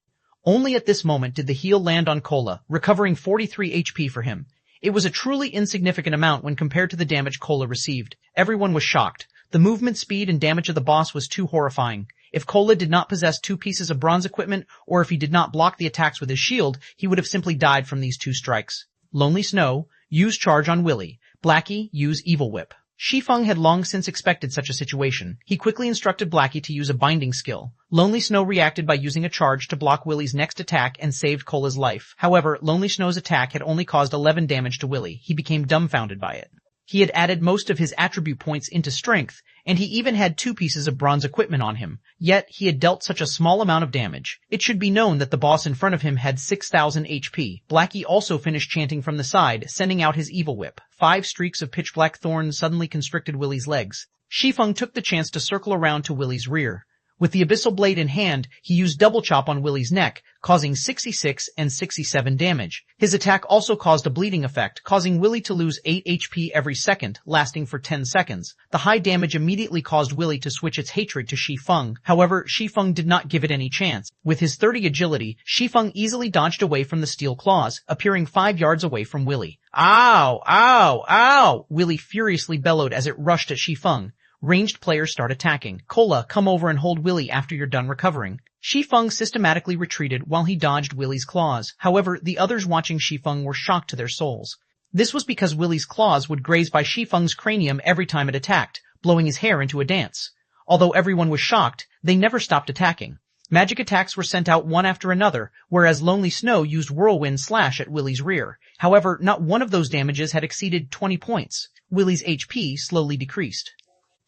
Only at this moment did the heal land on Cola, recovering 43 HP for him. It was a truly insignificant amount when compared to the damage Cola received. Everyone was shocked. The movement speed and damage of the boss was too horrifying. If Cola did not possess 2 pieces of bronze equipment, or if he did not block the attacks with his shield, he would have simply died from these 2 strikes. Lonely Snow, use charge on Willy. Blackie, use Evil Whip. Shi Feng had long since expected such a situation. He quickly instructed Blackie to use a binding skill. Lonely Snow reacted by using a charge to block Willy's next attack and saved Cola's life. However, Lonely Snow's attack had only caused 11 damage to Willy. He became dumbfounded by it. He had added most of his attribute points into strength, and he even had 2 pieces of bronze equipment on him. Yet, he had dealt such a small amount of damage. It should be known that the boss in front of him had 6,000 HP. Blackie also finished chanting from the side, sending out his Evil Whip. 5 streaks of pitch-black thorns suddenly constricted Willy's legs. Shi Feng took the chance to circle around to Willy's rear. With the abyssal blade in hand, he used double chop on Willy's neck, causing 66 and 67 damage. His attack also caused a bleeding effect, causing Willy to lose 8 HP every second, lasting for 10 seconds. The high damage immediately caused Willy to switch its hatred to Shi Feng. However, Shi Feng did not give it any chance. With his 30 agility, Shi Feng easily dodged away from the steel claws, appearing 5 yards away from Willy. Ow! Ow! Ow! Willy furiously bellowed as it rushed at Shi Feng. Ranged players start attacking. Cola, come over and hold Willy after you're done recovering. Shi Feng systematically retreated while he dodged Willy's claws. However, the others watching Shi Feng were shocked to their souls. This was because Willy's claws would graze by Shi Feng's cranium every time it attacked, blowing his hair into a dance. Although everyone was shocked, they never stopped attacking. Magic attacks were sent out one after another, whereas Lonely Snow used Whirlwind Slash at Willy's rear. However, not one of those damages had exceeded 20 points. Willy's HP slowly decreased.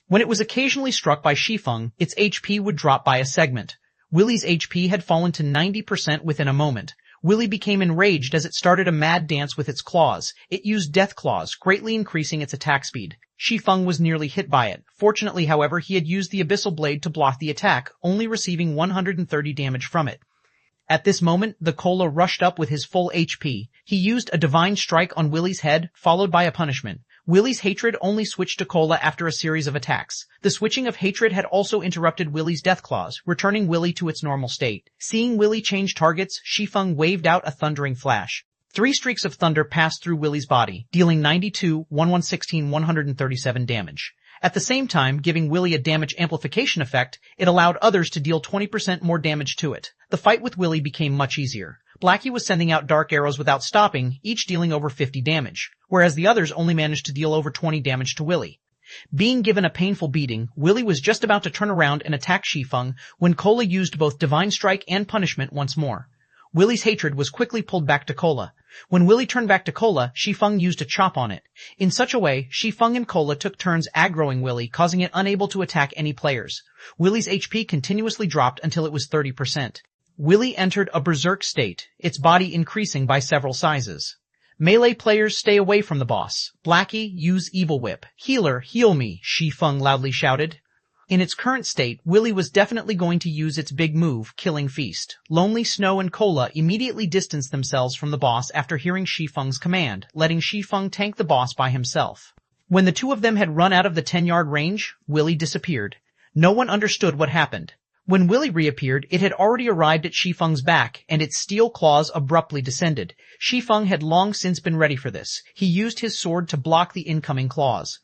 When it was occasionally struck by Shi Feng, its HP would drop by a segment. Willy's HP had fallen to 90% within a moment. Willy became enraged as it started a mad dance with its claws. It used Death Claws, greatly increasing its attack speed. Shi Feng was nearly hit by it. Fortunately, however, he had used the Abyssal Blade to block the attack, only receiving 130 damage from it. At this moment, the Cola rushed up with his full HP. He used a Divine Strike on Willy's head, followed by a punishment. Willy's hatred only switched to Cola after a series of attacks. The switching of hatred had also interrupted Willy's Death Claws, returning Willy to its normal state. Seeing Willy change targets, Shi Feng waved out a thundering flash. 3 streaks of thunder passed through Willy's body, dealing 92, 116, 137 damage. At the same time, giving Willy a damage amplification effect, it allowed others to deal 20% more damage to it. The fight with Willy became much easier. Blackie was sending out dark arrows without stopping, each dealing over 50 damage, whereas the others only managed to deal over 20 damage to Willy. Being given a painful beating, Willy was just about to turn around and attack Shi Feng when Cola used both Divine Strike and Punishment once more. Willy's hatred was quickly pulled back to Cola. When Willy turned back to Cola, Shi Feng used a chop on it. In such a way, Shi Feng and Cola took turns aggroing Willy, causing it unable to attack any players. Willy's HP continuously dropped until it was 30%. Willy entered a berserk state, its body increasing by several sizes. Melee players stay away from the boss. Blackie, use Evil Whip. Healer, heal me, Shi Feng loudly shouted. In its current state, Willy was definitely going to use its big move, Killing Feast. Lonely Snow and Cola immediately distanced themselves from the boss after hearing Shi Feng's command, letting Shi Feng tank the boss by himself. When the two of them had run out of the 10-yard range, Willy disappeared. No one understood what happened. When Willy reappeared, it had already arrived at Shi Feng's back, and its steel claws abruptly descended. Shi Feng had long since been ready for this. He used his sword to block the incoming claws.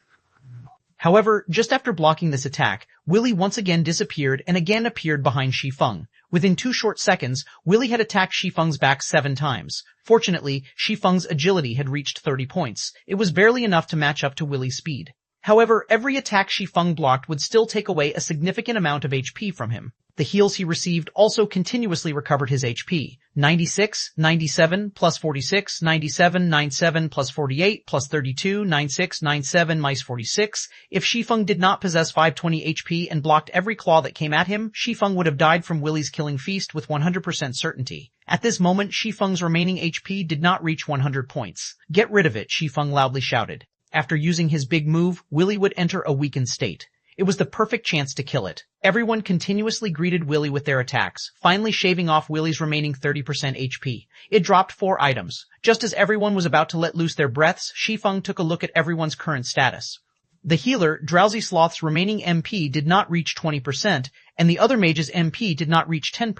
However, just after blocking this attack, Willy once again disappeared and again appeared behind Shi Feng. Within 2 short seconds, Willy had attacked Shi Feng's back 7 times. Fortunately, Shi Feng's agility had reached 30 points. It was barely enough to match up to Willy's speed. However, every attack Shi Feng blocked would still take away a significant amount of HP from him. The heals he received also continuously recovered his HP. 96, 97, plus 46, 97, 97, plus 48, plus 32, 96, 97, minus 46. If Shi Feng did not possess 520 HP and blocked every claw that came at him, Shi Feng would have died from Willy's Killing Feast with 100% certainty. At this moment, Shi Feng's remaining HP did not reach 100 points. Get rid of it, Shi Feng loudly shouted. After using his big move, Willy would enter a weakened state. It was the perfect chance to kill it. Everyone continuously greeted Willy with their attacks, finally shaving off Willy's remaining 30% HP. It dropped 4 items. Just as everyone was about to let loose their breaths, Shi Feng took a look at everyone's current status. The healer, Drowsy Sloth's remaining MP did not reach 20%, and the other mage's MP did not reach 10%.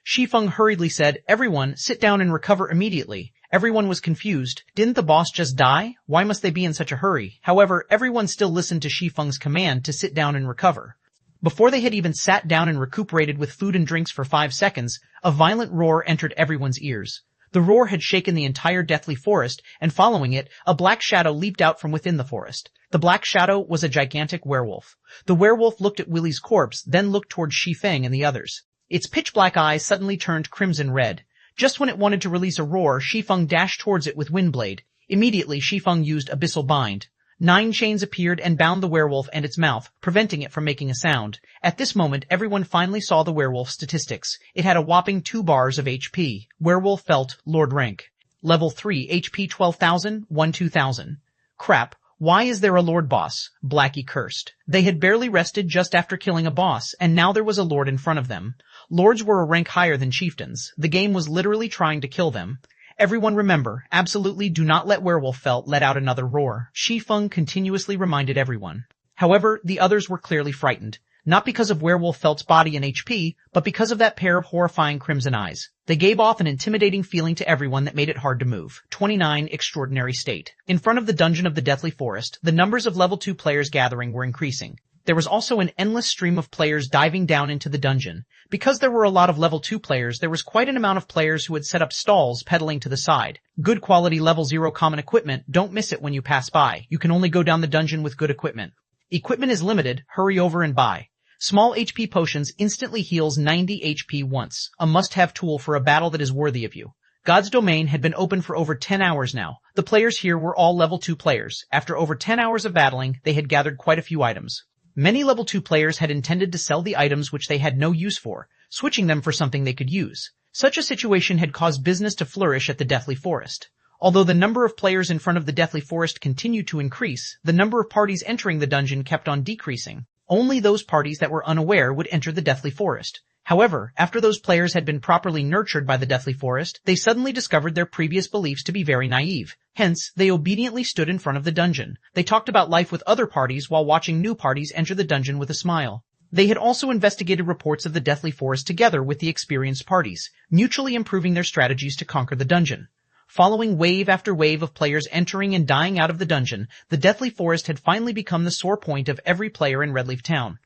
Shi Feng hurriedly said, "Everyone, sit down and recover immediately." Everyone was confused. Didn't the boss just die? Why must they be in such a hurry? However, everyone still listened to Shi Feng's command to sit down and recover. Before they had even sat down and recuperated with food and drinks for 5 seconds, a violent roar entered everyone's ears. The roar had shaken the entire deathly forest, and following it, a black shadow leaped out from within the forest. The black shadow was a gigantic werewolf. The werewolf looked at Willy's corpse, then looked towards Shi Feng and the others. Its pitch-black eyes suddenly turned crimson red. Just when it wanted to release a roar, Shi Feng dashed towards it with Windblade. Immediately, Shi Feng used Abyssal Bind. 9 chains appeared and bound the werewolf and its mouth, preventing it from making a sound. At this moment, everyone finally saw the werewolf's statistics. It had a whopping 2 bars of HP. Werewolf felt Lord rank. Level 3, HP 12,000, 1 2000. Crap, Why is there a lord boss? Blackie cursed. They had barely rested just after killing a boss, and now there was a lord in front of them. Lords were a rank higher than chieftains. The game was literally trying to kill them. Everyone remember, absolutely do not let Werewolf Felt let out another roar. Shi Feng continuously reminded everyone. However, the others were clearly frightened. Not because of Werewolf Felt's body and HP, but because of that pair of horrifying crimson eyes. They gave off an intimidating feeling to everyone that made it hard to move. 29. Extraordinary State. In front of the dungeon of the Deathly Forest, the numbers of level 2 players gathering were increasing. There was also an endless stream of players diving down into the dungeon. Because there were a lot of level 2 players, there was quite an amount of players who had set up stalls pedaling to the side. Good quality level 0 common equipment, don't miss it when you pass by. You can only go down the dungeon with good equipment. Equipment is limited, hurry over and buy. Small HP potions instantly heals 90 HP once, a must-have tool for a battle that is worthy of you. God's Domain had been open for over 10 hours now. The players here were all level 2 players. After over 10 hours of battling, they had gathered quite a few items. Many level 2 players had intended to sell the items which they had no use for, switching them for something they could use. Such a situation had caused business to flourish at the Deathly Forest. Although the number of players in front of the Deathly Forest continued to increase, the number of parties entering the dungeon kept on decreasing. Only those parties that were unaware would enter the Deathly Forest. However, after those players had been properly nurtured by the Deathly Forest, they suddenly discovered their previous beliefs to be very naive. Hence, they obediently stood in front of the dungeon. They talked about life with other parties while watching new parties enter the dungeon with a smile. They had also investigated reports of the Deathly Forest together with the experienced parties, mutually improving their strategies to conquer the dungeon. Following wave after wave of players entering and dying out of the dungeon, the Deathly Forest had finally become the sore point of every player in Redleaf Town.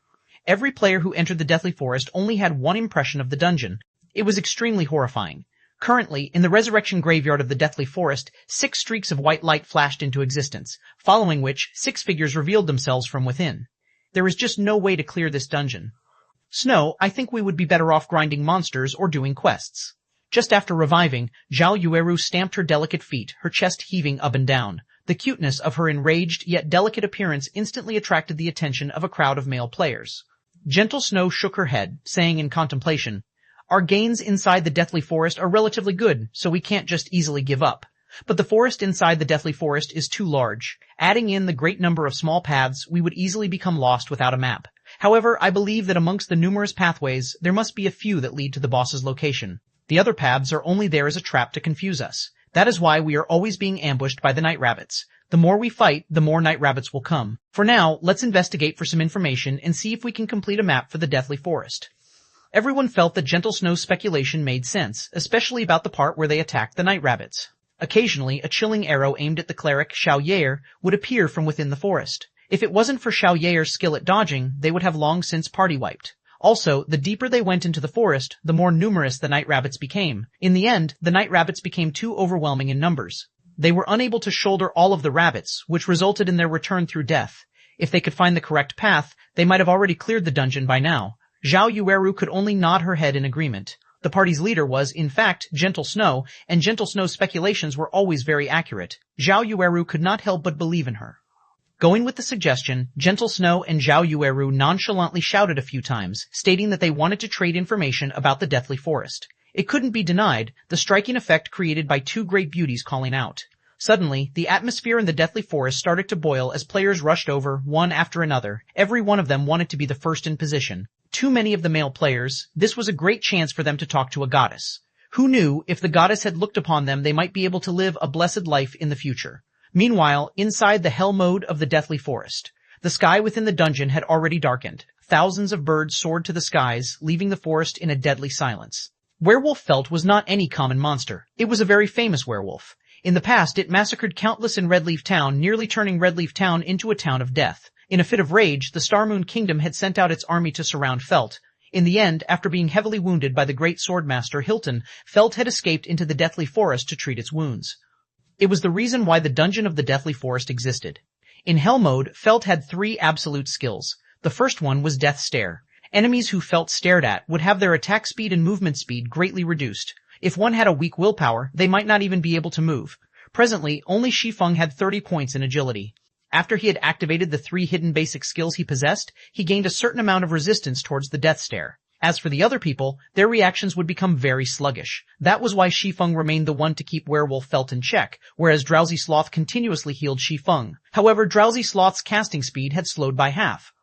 Every player who entered the Deathly Forest only had one impression of the dungeon. It was extremely horrifying. Currently, in the resurrection graveyard of the Deathly Forest, 6 streaks of white light flashed into existence, following which 6 figures revealed themselves from within. There is just no way to clear this dungeon. Snow, I think we would be better off grinding monsters or doing quests. Just after reviving, Zhao Yueru stamped her delicate feet, her chest heaving up and down. The cuteness of her enraged yet delicate appearance instantly attracted the attention of a crowd of male players. Gentle Snow shook her head, saying in contemplation, "Our gains inside the Deathly Forest are relatively good, so we can't just easily give up. But the forest inside the Deathly Forest is too large. Adding in the great number of small paths, we would easily become lost without a map. However, I believe that amongst the numerous pathways, there must be a few that lead to the boss's location. The other paths are only there as a trap to confuse us. That is why we are always being ambushed by the night rabbits. The more we fight, the more night rabbits will come. For now, let's investigate for some information and see if we can complete a map for the Deathly Forest." Everyone felt that Gentle Snow's speculation made sense, especially about the part where they attacked the night rabbits. Occasionally, a chilling arrow aimed at the cleric Xiao Yair would appear from within the forest. If it wasn't for Xiao Yair's skill at dodging, they would have long since party-wiped. Also, the deeper they went into the forest, the more numerous the night rabbits became. In the end, the night rabbits became too overwhelming in numbers. They were unable to shoulder all of the rabbits, which resulted in their return through death. If they could find the correct path, they might have already cleared the dungeon by now. Zhao Yueru could only nod her head in agreement. The party's leader was, in fact, Gentle Snow, and Gentle Snow's speculations were always very accurate. Zhao Yueru could not help but believe in her. Going with the suggestion, Gentle Snow and Zhao Yueru nonchalantly shouted a few times, stating that they wanted to trade information about the Deathly Forest. It couldn't be denied, the striking effect created by 2 great beauties calling out. Suddenly, the atmosphere in the Deathly Forest started to boil as players rushed over, one after another. Every one of them wanted to be the first in position. Too many of the male players, this was a great chance for them to talk to a goddess. Who knew, if the goddess had looked upon them, they might be able to live a blessed life in the future. Meanwhile, inside the hell mode of the Deathly Forest, the sky within the dungeon had already darkened. Thousands of birds soared to the skies, leaving the forest in a deadly silence. Werewolf Felt was not any common monster. It was a very famous werewolf. In the past, it massacred countless in Redleaf Town, nearly turning Redleaf Town into a town of death. In a fit of rage, the Starmoon Kingdom had sent out its army to surround Felt. In the end, after being heavily wounded by the great swordmaster Hilton, Felt had escaped into the Deathly Forest to treat its wounds. It was the reason why the dungeon of the Deathly Forest existed. In Hell mode, Felt had 3 absolute skills. The first one was Death Stare. Enemies who Felt stared at would have their attack speed and movement speed greatly reduced. If one had a weak willpower, they might not even be able to move. Presently, only Shi Feng had 30 points in agility. After he had activated the 3 hidden basic skills he possessed, he gained a certain amount of resistance towards the Death Stare. As for the other people, their reactions would become very sluggish. That was why Shi Feng remained the one to keep Werewolf Felt in check, whereas Drowsy Sloth continuously healed Shi Feng. However, Drowsy Sloth's casting speed had slowed by half.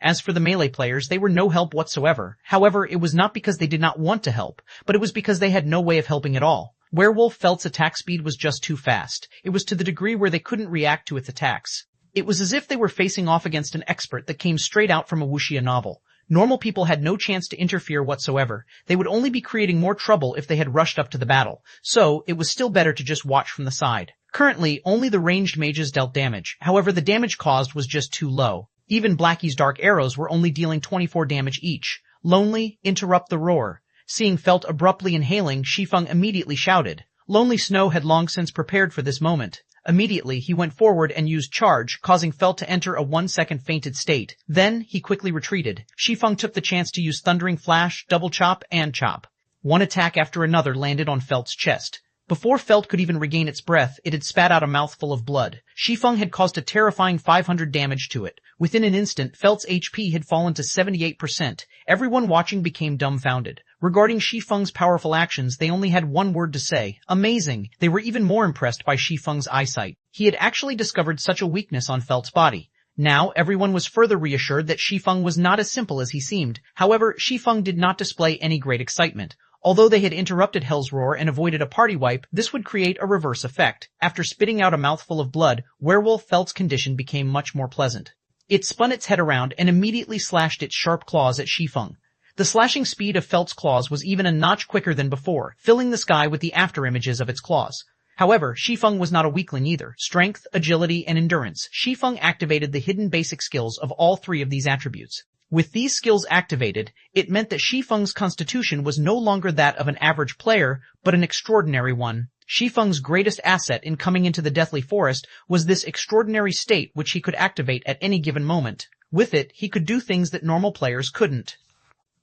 As for the melee players, they were no help whatsoever. However, it was not because they did not want to help, but it was because they had no way of helping at all. Werewolf Felt's attack speed was just too fast. It was to the degree where they couldn't react to its attacks. It was as if they were facing off against an expert that came straight out from a wuxia novel. Normal people had no chance to interfere whatsoever. They would only be creating more trouble if they had rushed up to the battle. So, it was still better to just watch from the side. Currently, only the ranged mages dealt damage. However, the damage caused was just too low. Even Blackie's dark arrows were only dealing 24 damage each. Lonely, interrupt the roar. Seeing Felt abruptly inhaling, Shi Feng immediately shouted. Lonely Snow had long since prepared for this moment. Immediately, he went forward and used charge, causing Felt to enter a 1-second fainted state. Then, he quickly retreated. Shi Feng took the chance to use Thundering Flash, Double Chop, and Chop. One attack after another landed on Felt's chest. Before Felt could even regain its breath, it had spat out a mouthful of blood. Shi Feng had caused a terrifying 500 damage to it. Within an instant, Felt's HP had fallen to 78%. Everyone watching became dumbfounded. Regarding Shi Feng's powerful actions, they only had one word to say: amazing. They were even more impressed by Shi Feng's eyesight. He had actually discovered such a weakness on Felt's body. Now, everyone was further reassured that Shi Feng was not as simple as he seemed. However, Shi Feng did not display any great excitement. Although they had interrupted Hell's Roar and avoided a party wipe, this would create a reverse effect. After spitting out a mouthful of blood, Werewolf Felt's condition became much more pleasant. It spun its head around and immediately slashed its sharp claws at Shi Feng. The slashing speed of Felt's claws was even a notch quicker than before, filling the sky with the after-images of its claws. However, Shi Feng was not a weakling either. Strength, agility, and endurance. Shi Feng activated the hidden basic skills of all three of these attributes. With these skills activated, it meant that Shi Feng's constitution was no longer that of an average player, but an extraordinary one. Shi Feng's greatest asset in coming into the Deathly Forest was this extraordinary state which he could activate at any given moment. With it, he could do things that normal players couldn't.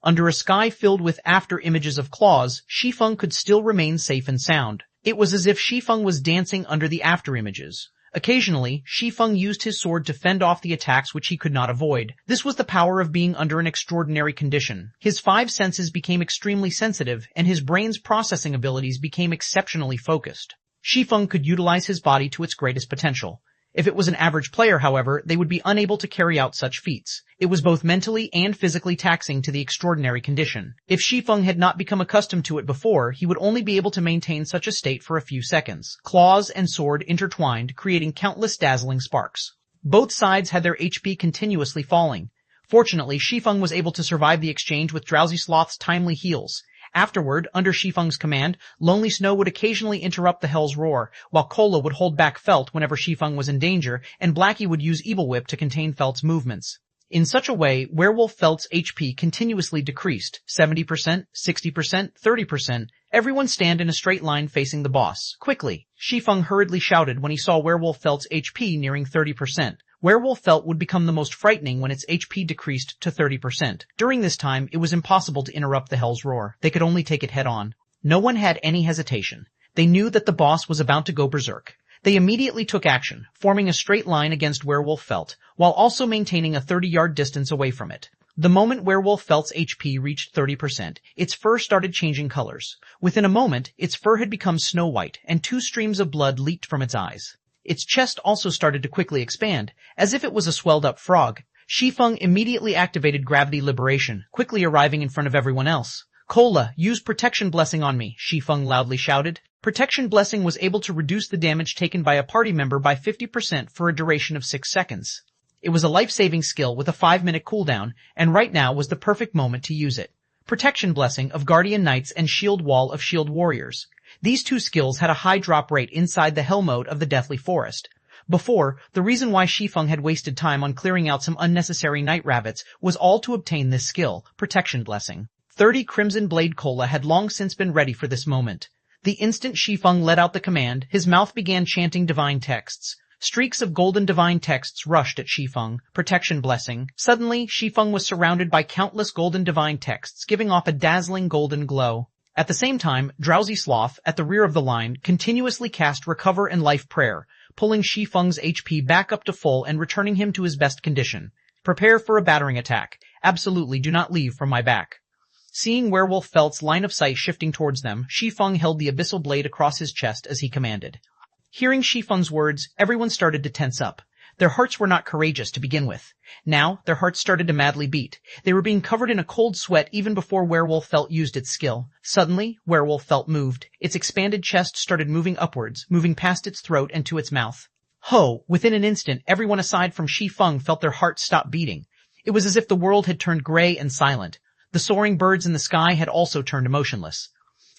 Under a sky filled with after-images of claws, Shi Feng could still remain safe and sound. It was as if Shi Feng was dancing under the after-images. Occasionally, Shi Feng used his sword to fend off the attacks which he could not avoid. This was the power of being under an extraordinary condition. His 5 senses became extremely sensitive, and his brain's processing abilities became exceptionally focused. Shi Feng could utilize his body to its greatest potential. If it was an average player, however, they would be unable to carry out such feats. It was both mentally and physically taxing to the extraordinary condition. If Shi Feng had not become accustomed to it before, he would only be able to maintain such a state for a few seconds. Claws and sword intertwined, creating countless dazzling sparks. Both sides had their HP continuously falling. Fortunately, Shi Feng was able to survive the exchange with Drowsy Sloth's timely heals. Afterward, under Shi Feng's command, Lonely Snow would occasionally interrupt the Hell's Roar, while Cola would hold back Felt whenever Shi Feng was in danger, and Blackie would use Evil Whip to contain Felt's movements. In such a way, Werewolf Felt's HP continuously decreased, 70%, 60%, 30%. Everyone stand in a straight line facing the boss. Quickly, Shi Feng hurriedly shouted when he saw Werewolf Felt's HP nearing 30%. Werewolf Felt would become the most frightening when its HP decreased to 30%. During this time, it was impossible to interrupt the Hell's Roar. They could only take it head on. No one had any hesitation. They knew that the boss was about to go berserk. They immediately took action, forming a straight line against Werewolf Felt, while also maintaining a 30-yard distance away from it. The moment Werewolf Felt's HP reached 30%, its fur started changing colors. Within a moment, its fur had become snow white, and 2 streams of blood leaked from its eyes. Its chest also started to quickly expand, as if it was a swelled-up frog. Shi Feng immediately activated Gravity Liberation, quickly arriving in front of everyone else. Cola, use Protection Blessing on me, Shi Feng loudly shouted. Protection Blessing was able to reduce the damage taken by a party member by 50% for a duration of 6 seconds. It was a life-saving skill with a 5-minute cooldown, and right now was the perfect moment to use it. Protection Blessing of Guardian Knights and Shield Wall of Shield Warriors. These 2 skills had a high drop rate inside the Hell mode of the Deathly Forest. Before, the reason why Shi Feng had wasted time on clearing out some unnecessary night rabbits was all to obtain this skill, Protection Blessing. 30 Crimson Blade Cola had long since been ready for this moment. The instant Shi Feng let out the command, his mouth began chanting divine texts. Streaks of golden divine texts rushed at Shi Feng. Protection Blessing. Suddenly, Shi Feng was surrounded by countless golden divine texts, giving off a dazzling golden glow. At the same time, Drowsy Sloth, at the rear of the line, continuously cast Recover and Life Prayer, pulling Shi Feng's HP back up to full and returning him to his best condition. Prepare for a battering attack. Absolutely do not leave from my back. Seeing Werewolf Felt's line of sight shifting towards them, Shi Feng held the abyssal blade across his chest as he commanded. Hearing Shi Feng's words, everyone started to tense up. Their hearts were not courageous to begin with. Now, their hearts started to madly beat. They were being covered in a cold sweat even before Werewolf Felt used its skill. Suddenly, Werewolf Felt moved. Its expanded chest started moving upwards, moving past its throat and to its mouth. Ho! Within an instant, everyone aside from Shi Feng felt their hearts stop beating. It was as if the world had turned gray and silent. The soaring birds in the sky had also turned motionless.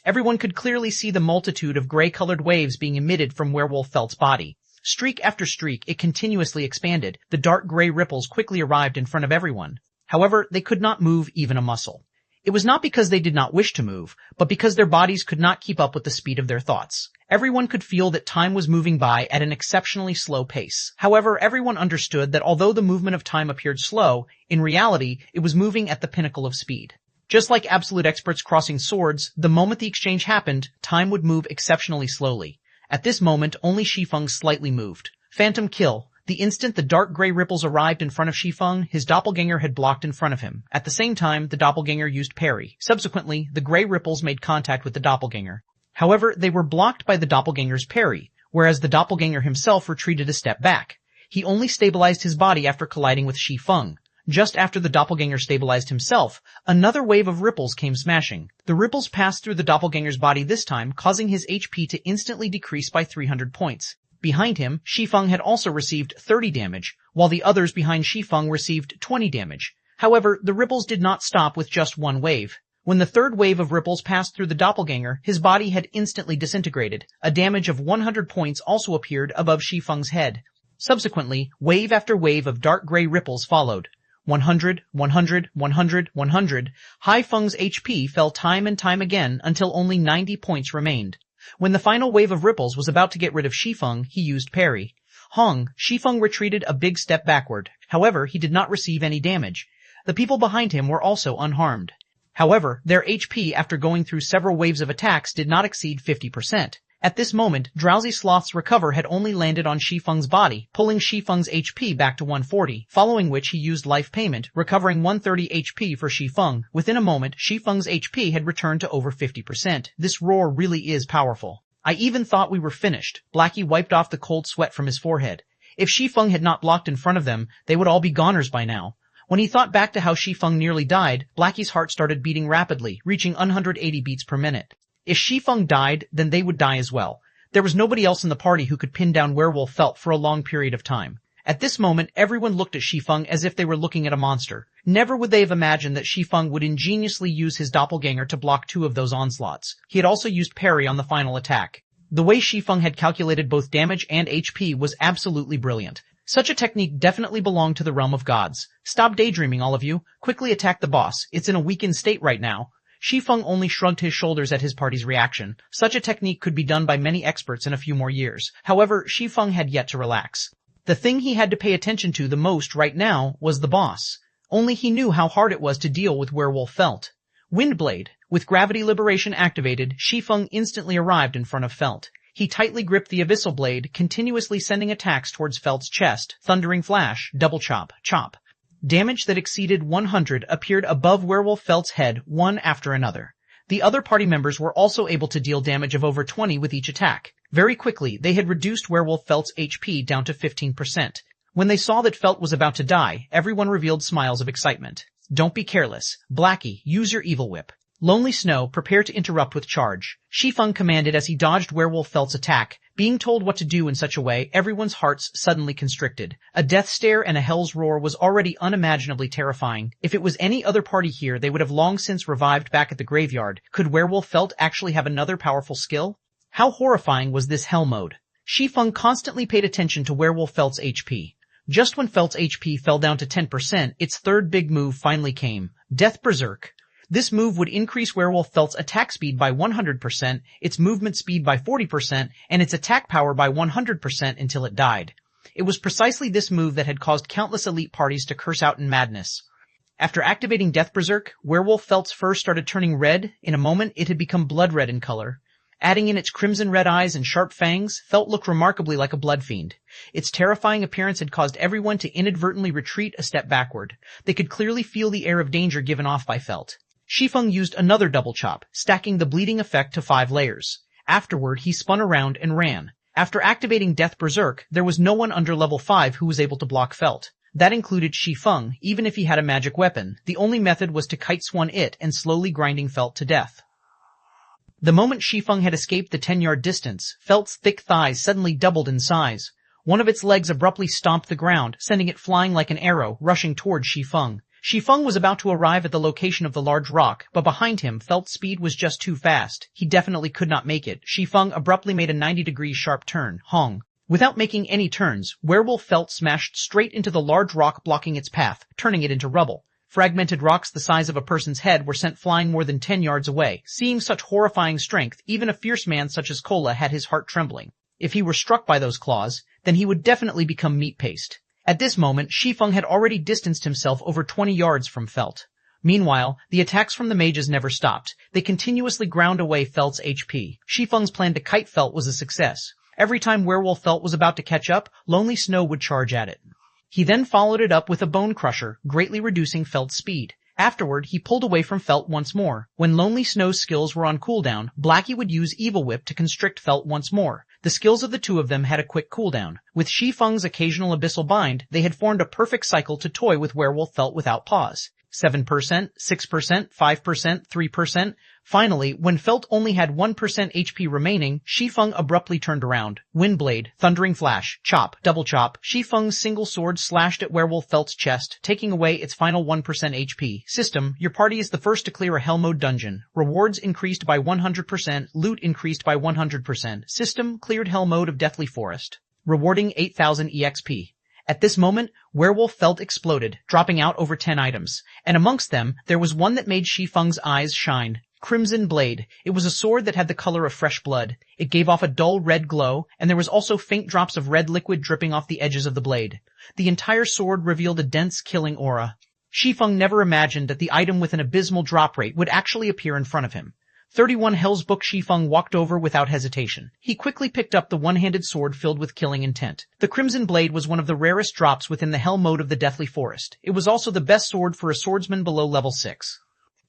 Everyone could clearly see the multitude of gray-colored waves being emitted from Werewolf Felt's body. Streak after streak, it continuously expanded. The dark gray ripples quickly arrived in front of everyone. However, they could not move even a muscle. It was not because they did not wish to move, but because their bodies could not keep up with the speed of their thoughts. Everyone could feel that time was moving by at an exceptionally slow pace. However, everyone understood that although the movement of time appeared slow, in reality, it was moving at the pinnacle of speed. Just like absolute experts crossing swords, the moment the exchange happened, time would move exceptionally slowly. At this moment, only Shi Feng slightly moved. Phantom kill. The instant the dark gray ripples arrived in front of Shi Feng, his doppelganger had blocked in front of him. At the same time, the doppelganger used parry. Subsequently, the gray ripples made contact with the doppelganger. However, they were blocked by the doppelganger's parry, whereas the doppelganger himself retreated a step back. He only stabilized his body after colliding with Shi Feng. Just after the doppelganger stabilized himself, another wave of ripples came smashing. The ripples passed through the doppelganger's body this time, causing his HP to instantly decrease by 300 points. Behind him, Shi Feng had also received 30 damage, while the others behind Shi Feng received 20 damage. However, the ripples did not stop with just one wave. When the third wave of ripples passed through the doppelganger, his body had instantly disintegrated. A damage of 100 points also appeared above Shi Feng's head. Subsequently, wave after wave of dark gray ripples followed. 100, 100, 100, 100. Hai Feng's HP fell time and time again until only 90 points remained. When the final wave of ripples was about to get rid of Shi Feng, he used parry. Hong, Shi Feng retreated a big step backward. However, he did not receive any damage. The people behind him were also unharmed. However, their HP after going through several waves of attacks did not exceed 50%. At this moment, Drowsy Sloth's recover had only landed on Shi Feng's body, pulling Shi Feng's HP back to 140, following which he used life payment, recovering 130 HP for Shi Feng. Within a moment, Shi Feng's HP had returned to over 50%. This roar really is powerful. I even thought we were finished. Blackie wiped off the cold sweat from his forehead. If Shi Feng had not blocked in front of them, they would all be goners by now. When he thought back to how Shi Feng nearly died, Blackie's heart started beating rapidly, reaching 180 beats per minute. If Shi Feng died, then they would die as well. There was nobody else in the party who could pin down Werewolf Felt for a long period of time. At this moment, everyone looked at Shi Feng as if they were looking at a monster. Never would they have imagined that Shi Feng would ingeniously use his doppelganger to block 2 of those onslaughts. He had also used parry on the final attack. The way Shi Feng had calculated both damage and HP was absolutely brilliant. Such a technique definitely belonged to the realm of gods. Stop daydreaming, all of you. Quickly attack the boss. It's in a weakened state right now. Shi Feng only shrugged his shoulders at his party's reaction. Such a technique could be done by many experts in a few more years. However, Shi Feng had yet to relax. The thing he had to pay attention to the most right now was the boss. Only he knew how hard it was to deal with Werewolf Felt. Windblade. With gravity liberation activated, Shi Feng instantly arrived in front of Felt. He tightly gripped the abyssal blade, continuously sending attacks towards Felt's chest. Thundering flash, double chop, chop. Damage that exceeded 100 appeared above Werewolf Felt's head, one after another. The other party members were also able to deal damage of over 20 with each attack. Very quickly, they had reduced Werewolf Felt's HP down to 15%. When they saw that Felt was about to die, everyone revealed smiles of excitement. Don't be careless. Blackie, use your evil whip. Lonely Snow, prepare to interrupt with charge. Shi Feng commanded as he dodged Werewolf Felt's attack. Being told what to do in such a way, everyone's hearts suddenly constricted. A death stare and a hell's roar was already unimaginably terrifying. If it was any other party here, they would have long since revived back at the graveyard. Could Werewolf Felt actually have another powerful skill? How horrifying was this hell mode? Shi Feng constantly paid attention to Werewolf Felt's HP. Just when Felt's HP fell down to 10%, its third big move finally came. Death Berserk. This move would increase Werewolf Felt's attack speed by 100%, its movement speed by 40%, and its attack power by 100% until it died. It was precisely this move that had caused countless elite parties to curse out in madness. After activating Death Berserk, Werewolf Felt's fur started turning red. In a moment, it had become blood red in color. Adding in its crimson red eyes and sharp fangs, Felt looked remarkably like a blood fiend. Its terrifying appearance had caused everyone to inadvertently retreat a step backward. They could clearly feel the air of danger given off by Felt. Shi Feng used another double chop, stacking the bleeding effect to 5 layers. Afterward, he spun around and ran. After activating Death Berserk, there was no one under level 5 who was able to block Felt. That included Shi Feng, even if he had a magic weapon. The only method was to ch1 it and slowly grinding Felt to death. The moment Shi Feng had escaped the 10-yard distance, Felt's thick thighs suddenly doubled in size. One of its legs abruptly stomped the ground, sending it flying like an arrow, rushing towards Shi Feng. Shi Feng was about to arrive at the location of the large rock, but behind him, Felt's speed was just too fast. He definitely could not make it. Shi Feng abruptly made a 90-degree sharp turn. Hong. Without making any turns, Werewolf Felt smashed straight into the large rock blocking its path, turning it into rubble. Fragmented rocks the size of a person's head were sent flying more than 10 yards away. Seeing such horrifying strength, even a fierce man such as Kola had his heart trembling. If he were struck by those claws, then he would definitely become meat paste. At this moment, Shi Feng had already distanced himself over 20 yards from Felt. Meanwhile, the attacks from the mages never stopped. They continuously ground away Felt's HP. Shi Feng's plan to kite Felt was a success. Every time Werewolf Felt was about to catch up, Lonely Snow would charge at it. He then followed it up with a Bone Crusher, greatly reducing Felt's speed. Afterward, he pulled away from Felt once more. When Lonely Snow's skills were on cooldown, Blackie would use Evil Whip to constrict Felt once more. The skills of the two of them had a quick cooldown. With Shi Feng's occasional Abyssal Bind, they had formed a perfect cycle to toy with Werewolf Felt without pause. 7%, 6%, 5%, 3%. Finally, when Felt only had 1% HP remaining, Shi Feng abruptly turned around. Windblade, Thundering Flash, Chop, Double Chop. Shi Feng's single sword slashed at Werewolf Felt's chest, taking away its final 1% HP. System, your party is the first to clear a Hell Mode dungeon. Rewards increased by 100%, loot increased by 100%. System, cleared Hell Mode of Deathly Forest. Rewarding 8,000 EXP. At this moment, Werewolf Felt exploded, dropping out over 10 items. And amongst them, there was one that made Shi Feng's eyes shine. Crimson Blade. It was a sword that had the color of fresh blood. It gave off a dull red glow, and there was also faint drops of red liquid dripping off the edges of the blade. The entire sword revealed a dense killing aura. Shi Feng never imagined that the item with an abysmal drop rate would actually appear in front of him. 31 Hell's Book. Shi Feng walked over without hesitation. He quickly picked up the one-handed sword filled with killing intent. The Crimson Blade was one of the rarest drops within the Hell Mode of the Deathly Forest. It was also the best sword for a swordsman below level 6.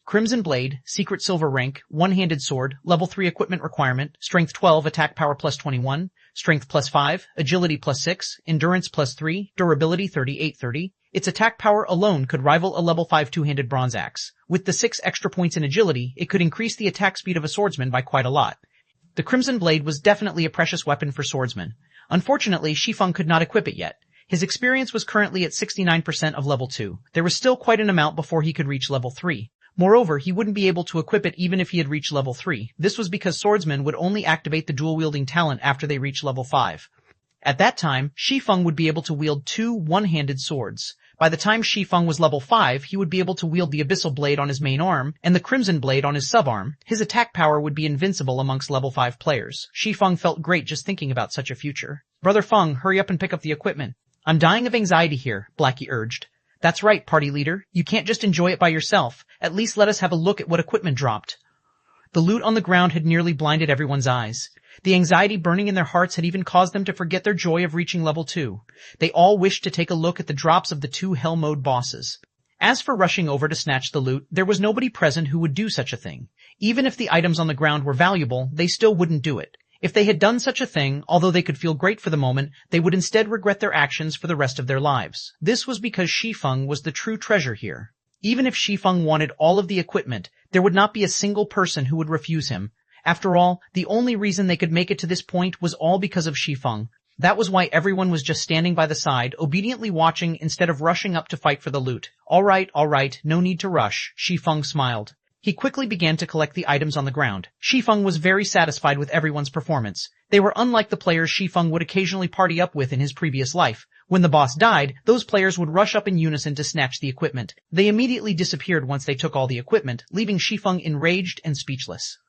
Crimson Blade, Secret Silver Rank, One-Handed Sword, Level 3 Equipment Requirement, Strength 12, Attack Power plus 21, Strength plus 5, Agility plus 6, Endurance plus 3, Durability 3830. Its attack power alone could rival a level 5 two-handed bronze axe. With the 6 extra points in agility, it could increase the attack speed of a swordsman by quite a lot. The Crimson Blade was definitely a precious weapon for swordsmen. Unfortunately, Shi Feng could not equip it yet. His experience was currently at 69% of level 2. There was still quite an amount before he could reach level 3. Moreover, he wouldn't be able to equip it even if he had reached level 3. This was because swordsmen would only activate the dual-wielding talent after they reach level 5. At that time, Shi Feng would be able to wield 2 one-handed swords. By the time Shi Feng was level 5, he would be able to wield the Abyssal Blade on his main arm and the Crimson Blade on his subarm. His attack power would be invincible amongst level 5 players. Shi Feng felt great just thinking about such a future. Brother Feng, hurry up and pick up the equipment. I'm dying of anxiety here, Blackie urged. That's right, party leader. You can't just enjoy it by yourself. At least let us have a look at what equipment dropped. The loot on the ground had nearly blinded everyone's eyes. The anxiety burning in their hearts had even caused them to forget their joy of reaching level 2. They all wished to take a look at the drops of the 2 Hell Mode bosses. As for rushing over to snatch the loot, there was nobody present who would do such a thing. Even if the items on the ground were valuable, they still wouldn't do it. If they had done such a thing, although they could feel great for the moment, they would instead regret their actions for the rest of their lives. This was because Shi Feng was the true treasure here. Even if Shi Feng wanted all of the equipment, there would not be a single person who would refuse him. After all, the only reason they could make it to this point was all because of Shi Feng. That was why everyone was just standing by the side, obediently watching instead of rushing up to fight for the loot. All right, no need to rush, Shi Feng smiled. He quickly began to collect the items on the ground. Shi Feng was very satisfied with everyone's performance. They were unlike the players Shi Feng would occasionally party up with in his previous life. When the boss died, those players would rush up in unison to snatch the equipment. They immediately disappeared once they took all the equipment, leaving Shi Feng enraged and speechless.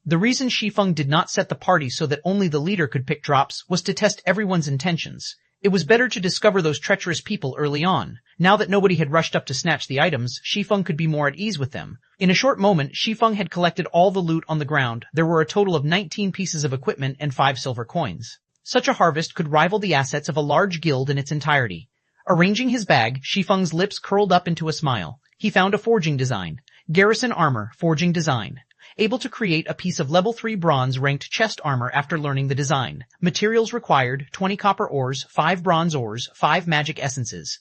The reason Shi Feng did not set the party so that only the leader could pick drops was to test everyone's intentions. It was better to discover those treacherous people early on. Now that nobody had rushed up to snatch the items, Shi Feng could be more at ease with them. In a short moment, Shi Feng had collected all the loot on the ground. There were a total of 19 pieces of equipment and 5 silver coins. Such a harvest could rival the assets of a large guild in its entirety. Arranging his bag, Shi Feng's lips curled up into a smile. He found a forging design. Garrison Armor, Forging Design. Able to create a piece of level 3 bronze ranked chest armor after learning the design. Materials required, 20 copper ores, 5 bronze ores, 5 magic essences.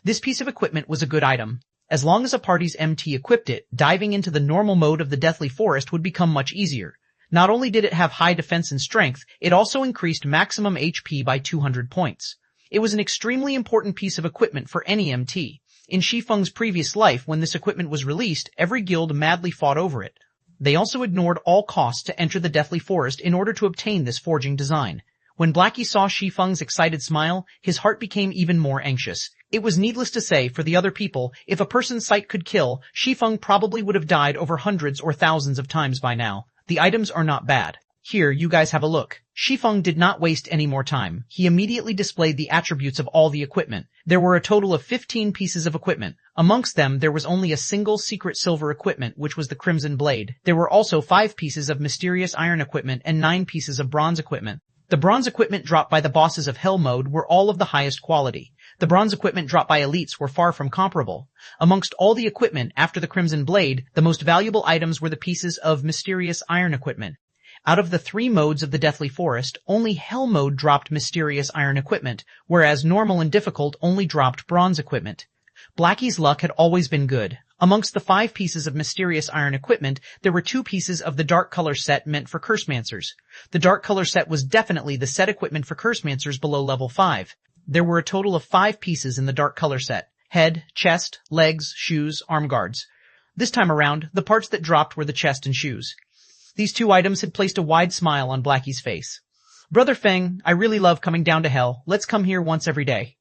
This piece of equipment was a good item. As long as a party's MT equipped it, diving into the normal mode of the Deathly Forest would become much easier. Not only did it have high defense and strength, it also increased maximum HP by 200 points. It was an extremely important piece of equipment for any MT. In Shi Feng's previous life, when this equipment was released, every guild madly fought over it. They also ignored all costs to enter the Deathly Forest in order to obtain this forging design. When Blackie saw Shi Feng's excited smile, his heart became even more anxious. It was needless to say, for the other people, if a person's sight could kill, Shi Feng probably would have died over hundreds or thousands of times by now. The items are not bad. Here, you guys have a look. Shi Feng did not waste any more time. He immediately displayed the attributes of all the equipment. There were a total of 15 pieces of equipment. Amongst them, there was only a single secret silver equipment, which was the Crimson Blade. There were also 5 pieces of mysterious iron equipment and 9 pieces of bronze equipment. The bronze equipment dropped by the bosses of Hell Mode were all of the highest quality. The bronze equipment dropped by elites were far from comparable. Amongst all the equipment, after the Crimson Blade, the most valuable items were the pieces of mysterious iron equipment. Out of the 3 modes of the Deathly Forest, only Hell Mode dropped mysterious iron equipment, whereas normal and difficult only dropped bronze equipment. Blackie's luck had always been good. Amongst the 5 pieces of mysterious iron equipment, there were 2 pieces of the dark color set meant for Cursemancers. The dark color set was definitely the set equipment for Cursemancers below level 5. There were a total of 5 pieces in the dark color set: head, chest, legs, shoes, arm guards. This time around, the parts that dropped were the chest and shoes. These 2 items had placed a wide smile on Blackie's face. Brother Feng, I really love coming down to hell. Let's come here once every day.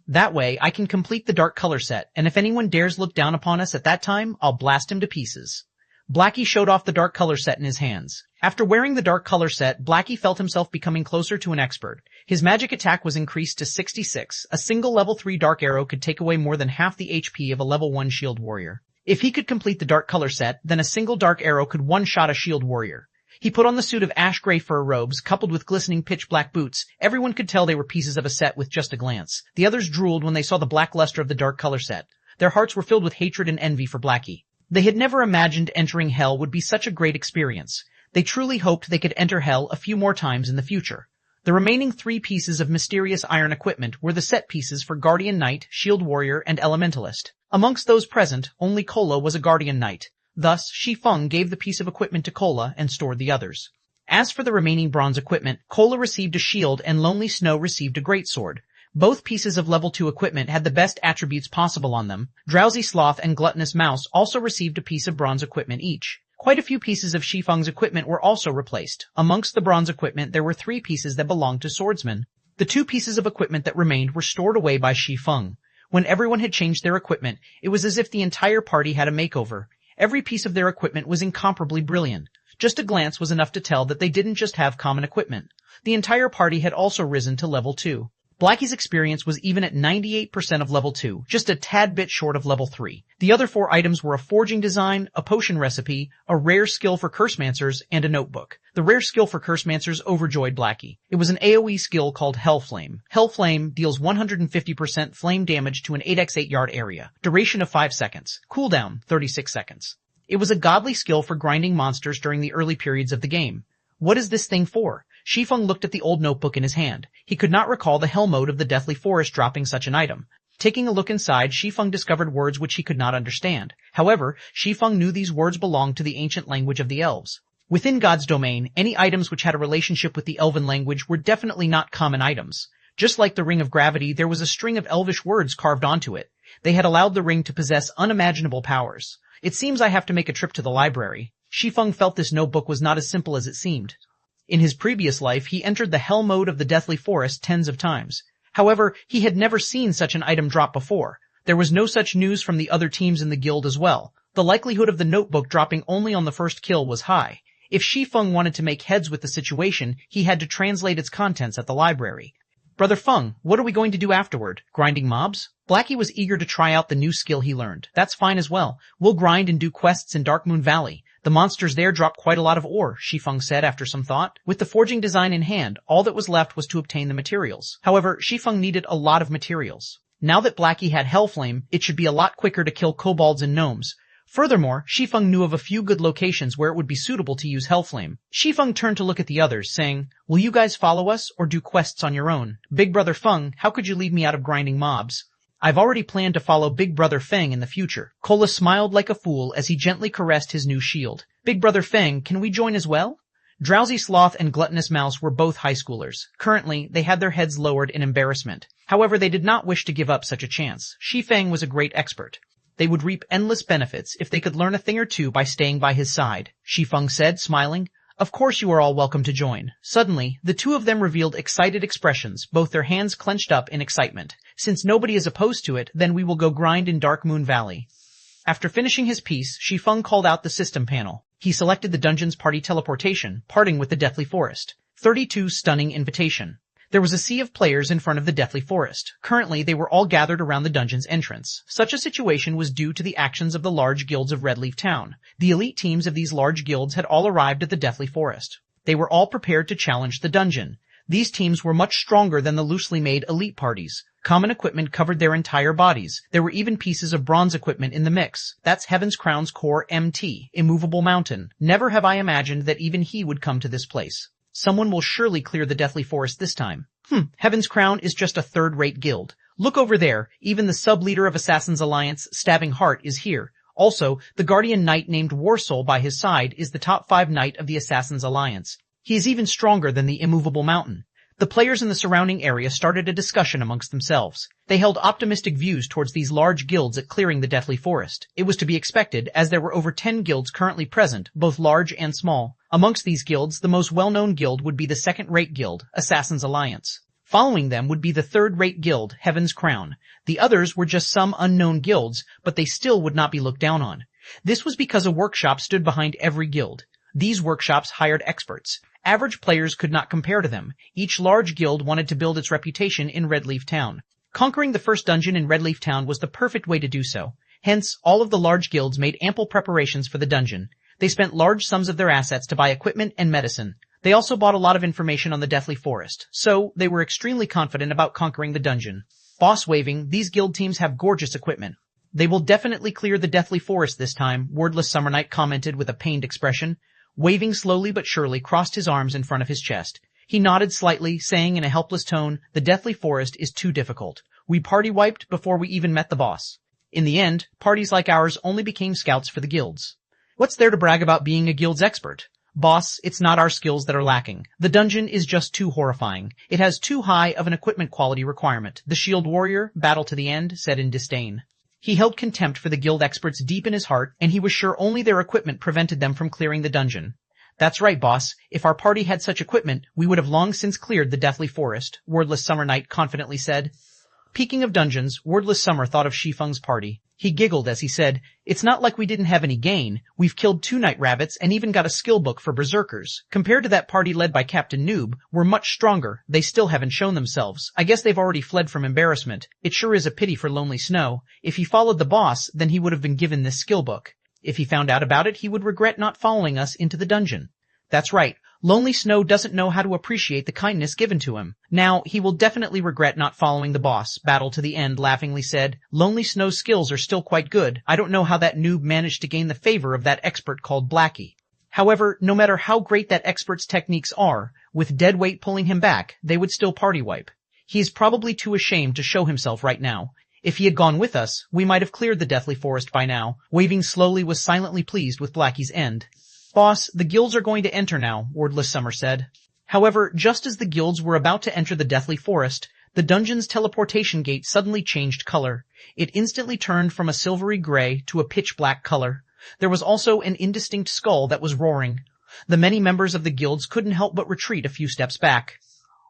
That way, I can complete the dark color set, and if anyone dares look down upon us at that time, I'll blast him to pieces. Blackie showed off the dark color set in his hands. After wearing the dark color set, Blackie felt himself becoming closer to an expert. His magic attack was increased to 66. A single level 3 dark arrow could take away more than half the HP of a level 1 shield warrior. If he could complete the dark color set, then a single dark arrow could one-shot a shield warrior. He put on the suit of ash gray fur robes, coupled with glistening pitch black boots. Everyone could tell they were pieces of a set with just a glance. The others drooled when they saw the black luster of the dark color set. Their hearts were filled with hatred and envy for Blackie. They had never imagined entering hell would be such a great experience. They truly hoped they could enter hell a few more times in the future. The remaining 3 pieces of mysterious iron equipment were the set pieces for Guardian Knight, Shield Warrior, and Elementalist. Amongst those present, only Kola was a Guardian Knight. Thus, Shi Feng gave the piece of equipment to Kola and stored the others. As for the remaining bronze equipment, Kola received a shield and Lonely Snow received a greatsword. Both pieces of level 2 equipment had the best attributes possible on them. Drowsy Sloth and Gluttonous Mouse also received a piece of bronze equipment each. Quite a few pieces of Shi Feng's equipment were also replaced. Amongst the bronze equipment, there were 3 pieces that belonged to swordsmen. The 2 pieces of equipment that remained were stored away by Shi Feng. When everyone had changed their equipment, it was as if the entire party had a makeover. Every piece of their equipment was incomparably brilliant. Just a glance was enough to tell that they didn't just have common equipment. The entire party had also risen to level 2. Blackie's experience was even at 98% of level 2, just a tad bit short of level 3. The other 4 items were a forging design, a potion recipe, a rare skill for Cursemancers, and a notebook. The rare skill for Cursemancers overjoyed Blackie. It was an AoE skill called Hellflame. Hellflame deals 150% flame damage to an 8x8 yard area. Duration of 5 seconds. Cooldown, 36 seconds. It was a godly skill for grinding monsters during the early periods of the game. What is this thing for? Shi Feng looked at the old notebook in his hand. He could not recall the hell mode of the Deathly Forest dropping such an item. Taking a look inside, Shi Feng discovered words which he could not understand. However, Shi Feng knew these words belonged to the ancient language of the elves. Within God's domain, any items which had a relationship with the elven language were definitely not common items. Just like the Ring of Gravity, there was a string of elvish words carved onto it. They had allowed the ring to possess unimaginable powers. It seems I have to make a trip to the library. Shi Feng felt this notebook was not as simple as it seemed. In his previous life, he entered the hell mode of the Deathly Forest tens of times. However, he had never seen such an item drop before. There was no such news from the other teams in the guild as well. The likelihood of the notebook dropping only on the first kill was high. If Shi Feng wanted to make heads with the situation, he had to translate its contents at the library. Brother Feng, what are we going to do afterward? Grinding mobs? Blackie was eager to try out the new skill he learned. That's fine as well. We'll grind and do quests in Dark Moon Valley. The monsters there drop quite a lot of ore, Shi Feng said after some thought. With the forging design in hand, all that was left was to obtain the materials. However, Shi Feng needed a lot of materials. Now that Blackie had Hellflame, it should be a lot quicker to kill kobolds and gnomes. Furthermore, Shi Feng knew of a few good locations where it would be suitable to use Hellflame. Shi Feng turned to look at the others, saying, "Will you guys follow us or do quests on your own? Big Brother Feng, how could you leave me out of grinding mobs?" "I've already planned to follow Big Brother Feng in the future." Cola smiled like a fool as he gently caressed his new shield. "Big Brother Feng, can we join as well?" Drowsy Sloth and Gluttonous Mouse were both high schoolers. Currently, they had their heads lowered in embarrassment. However, they did not wish to give up such a chance. Shi Feng was a great expert. They would reap endless benefits if they could learn a thing or two by staying by his side. Shi Feng said, smiling, "Of course you are all welcome to join." Suddenly, the two of them revealed excited expressions, both their hands clenched up in excitement. "Since nobody is opposed to it, then we will go grind in Dark Moon Valley." After finishing his piece, Shi Feng called out the system panel. He selected the dungeon's party teleportation, parting with the Deathly Forest. 32 stunning invitation. There was a sea of players in front of the Deathly Forest. Currently, they were all gathered around the dungeon's entrance. Such a situation was due to the actions of the large guilds of Redleaf Town. The elite teams of these large guilds had all arrived at the Deathly Forest. They were all prepared to challenge the dungeon. These teams were much stronger than the loosely made elite parties. Common equipment covered their entire bodies. There were even pieces of bronze equipment in the mix. That's Heaven's Crown's core MT, Immovable Mountain. Never have I imagined that even he would come to this place. Someone will surely clear the Deathly Forest this time. Heaven's Crown is just a third-rate guild. Look over there, even the sub-leader of Assassin's Alliance, Stabbing Heart, is here. Also, the Guardian Knight named Warsoul by his side is the top 5 knight of the Assassin's Alliance. He is even stronger than the Immovable Mountain. The players in the surrounding area started a discussion amongst themselves. They held optimistic views towards these large guilds at clearing the Deathly Forest. It was to be expected, as there were over 10 guilds currently present, both large and small. Amongst these guilds, the most well-known guild would be the second-rate guild, Assassin's Alliance. Following them would be the third-rate guild, Heaven's Crown. The others were just some unknown guilds, but they still would not be looked down on. This was because a workshop stood behind every guild. These workshops hired experts. Average players could not compare to them. Each large guild wanted to build its reputation in Redleaf Town. Conquering the first dungeon in Redleaf Town was the perfect way to do so. Hence, all of the large guilds made ample preparations for the dungeon. They spent large sums of their assets to buy equipment and medicine. They also bought a lot of information on the Deathly Forest, so they were extremely confident about conquering the dungeon. Boss waving, these guild teams have gorgeous equipment. "They will definitely clear the Deathly Forest this time," Wordless Summer Knight commented with a pained expression. Waving slowly but surely crossed his arms in front of his chest. He nodded slightly, saying in a helpless tone, "The Deathly Forest is too difficult. We party wiped before we even met the boss." In the end, parties like ours only became scouts for the guilds. What's there to brag about being a guild's expert? Boss, it's not our skills that are lacking. The dungeon is just too horrifying. It has too high of an equipment quality requirement. The Shield Warrior, battle to the end, said in disdain. He held contempt for the guild experts deep in his heart, and he was sure only their equipment prevented them from clearing the dungeon. "That's right, boss. If our party had such equipment, we would have long since cleared the Deathly Forest," Wordless Summer Knight confidently said. Speaking of dungeons, Wordless Summer thought of Shi Feng's party. He giggled as he said, "It's not like we didn't have any gain. We've killed 2 night rabbits and even got a skill book for berserkers. Compared to that party led by Captain Noob, we're much stronger. They still haven't shown themselves. I guess they've already fled from embarrassment. It sure is a pity for Lonely Snow. If he followed the boss, then he would have been given this skill book. If he found out about it, he would regret not following us into the dungeon." That's right. Lonely Snow doesn't know how to appreciate the kindness given to him. Now, he will definitely regret not following the boss, Battle to the End laughingly said. Lonely Snow's skills are still quite good. I don't know how that noob managed to gain the favor of that expert called Blackie. However, no matter how great that expert's techniques are, with deadweight pulling him back, they would still party wipe. He is probably too ashamed to show himself right now. If he had gone with us, we might have cleared the Deathly Forest by now. Waving slowly was silently pleased with Blackie's end. "Boss, the guilds are going to enter now," Wordless Summer said. However, just as the guilds were about to enter the Deathly Forest, the dungeon's teleportation gate suddenly changed color. It instantly turned from a silvery gray to a pitch-black color. There was also an indistinct skull that was roaring. The many members of the guilds couldn't help but retreat a few steps back.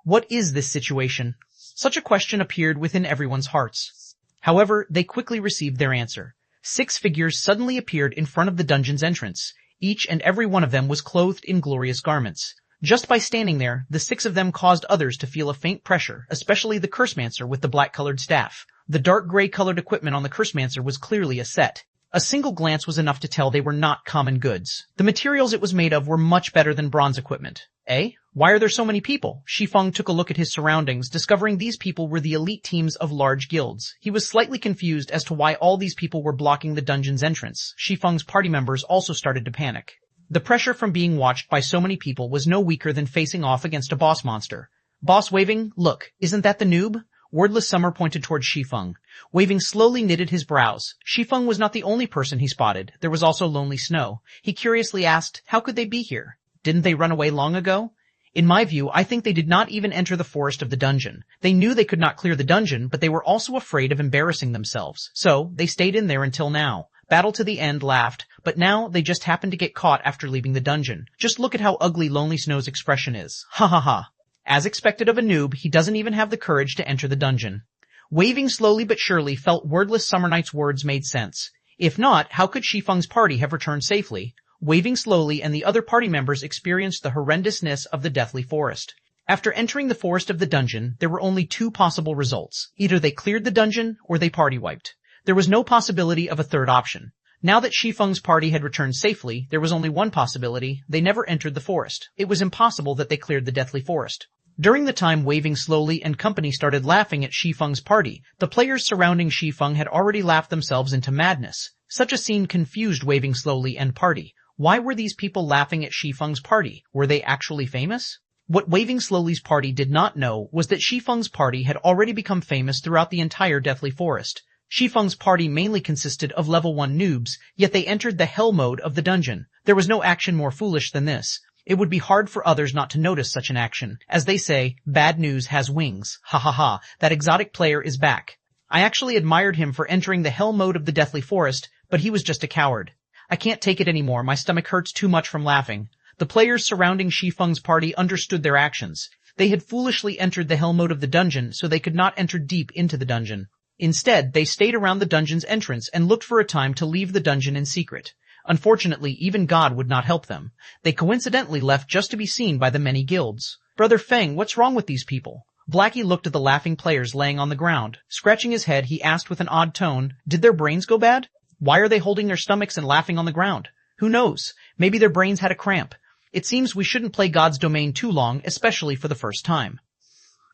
What is this situation? Such a question appeared within everyone's hearts. However, they quickly received their answer. 6 figures suddenly appeared in front of the dungeon's entrance. Each and every one of them was clothed in glorious garments. Just by standing there, the 6 of them caused others to feel a faint pressure, especially the Cursemancer with the black-colored staff. The dark gray-colored equipment on the Cursemancer was clearly a set. A single glance was enough to tell they were not common goods. The materials it was made of were much better than bronze equipment. Eh? Why are there so many people? Shi Feng took a look at his surroundings, discovering these people were the elite teams of large guilds. He was slightly confused as to why all these people were blocking the dungeon's entrance. Shi Feng's party members also started to panic. The pressure from being watched by so many people was no weaker than facing off against a boss monster. Boss waving, look, isn't that the noob? Wordless Summer pointed towards Shi Feng. Waving slowly knitted his brows. Shi Feng was not the only person he spotted. There was also Lonely Snow. He curiously asked, how could they be here? Didn't they run away long ago? In my view, I think they did not even enter the forest of the dungeon. They knew they could not clear the dungeon, but they were also afraid of embarrassing themselves. So, they stayed in there until now. Battle to the End laughed, but now they just happened to get caught after leaving the dungeon. Just look at how ugly Lonely Snow's expression is. Ha ha ha. As expected of a noob, he doesn't even have the courage to enter the dungeon. Waving slowly but surely felt Wordless Summer Knight's words made sense. If not, how could Shi Feng's party have returned safely? Waving slowly and the other party members experienced the horrendousness of the deathly forest. After entering the forest of the dungeon, there were only two possible results. Either they cleared the dungeon or they party wiped. There was no possibility of a third option. Now that Shi Feng's party had returned safely, there was only one possibility. They never entered the forest. It was impossible that they cleared the deathly forest. During the time Waving slowly and company started laughing at Shi Feng's party, the players surrounding Shi Feng had already laughed themselves into madness. Such a scene confused Waving slowly and party. Why were these people laughing at Shi Feng's party? Were they actually famous? What Waving Slowly's party did not know was that Shi Feng's party had already become famous throughout the entire Deathly Forest. Shi Feng's party mainly consisted of level 1 noobs, yet they entered the hell mode of the dungeon. There was no action more foolish than this. It would be hard for others not to notice such an action. As they say, bad news has wings. Ha ha ha, that exotic player is back. I actually admired him for entering the hell mode of the Deathly Forest, but he was just a coward. I can't take it anymore, my stomach hurts too much from laughing. The players surrounding Shi Feng's party understood their actions. They had foolishly entered the hell mode of the dungeon so they could not enter deep into the dungeon. Instead, they stayed around the dungeon's entrance and looked for a time to leave the dungeon in secret. Unfortunately, even God would not help them. They coincidentally left just to be seen by the many guilds. Brother Feng, what's wrong with these people? Blackie looked at the laughing players laying on the ground. Scratching his head, he asked with an odd tone, did their brains go bad? Why are they holding their stomachs and laughing on the ground? Who knows? Maybe their brains had a cramp. It seems we shouldn't play God's domain too long, especially for the first time.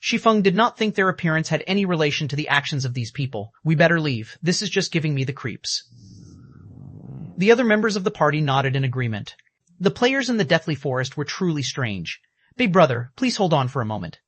Shi Feng did not think their appearance had any relation to the actions of these people. We better leave. This is just giving me the creeps. The other members of the party nodded in agreement. The players in the Deathly Forest were truly strange. Big brother, please hold on for a moment.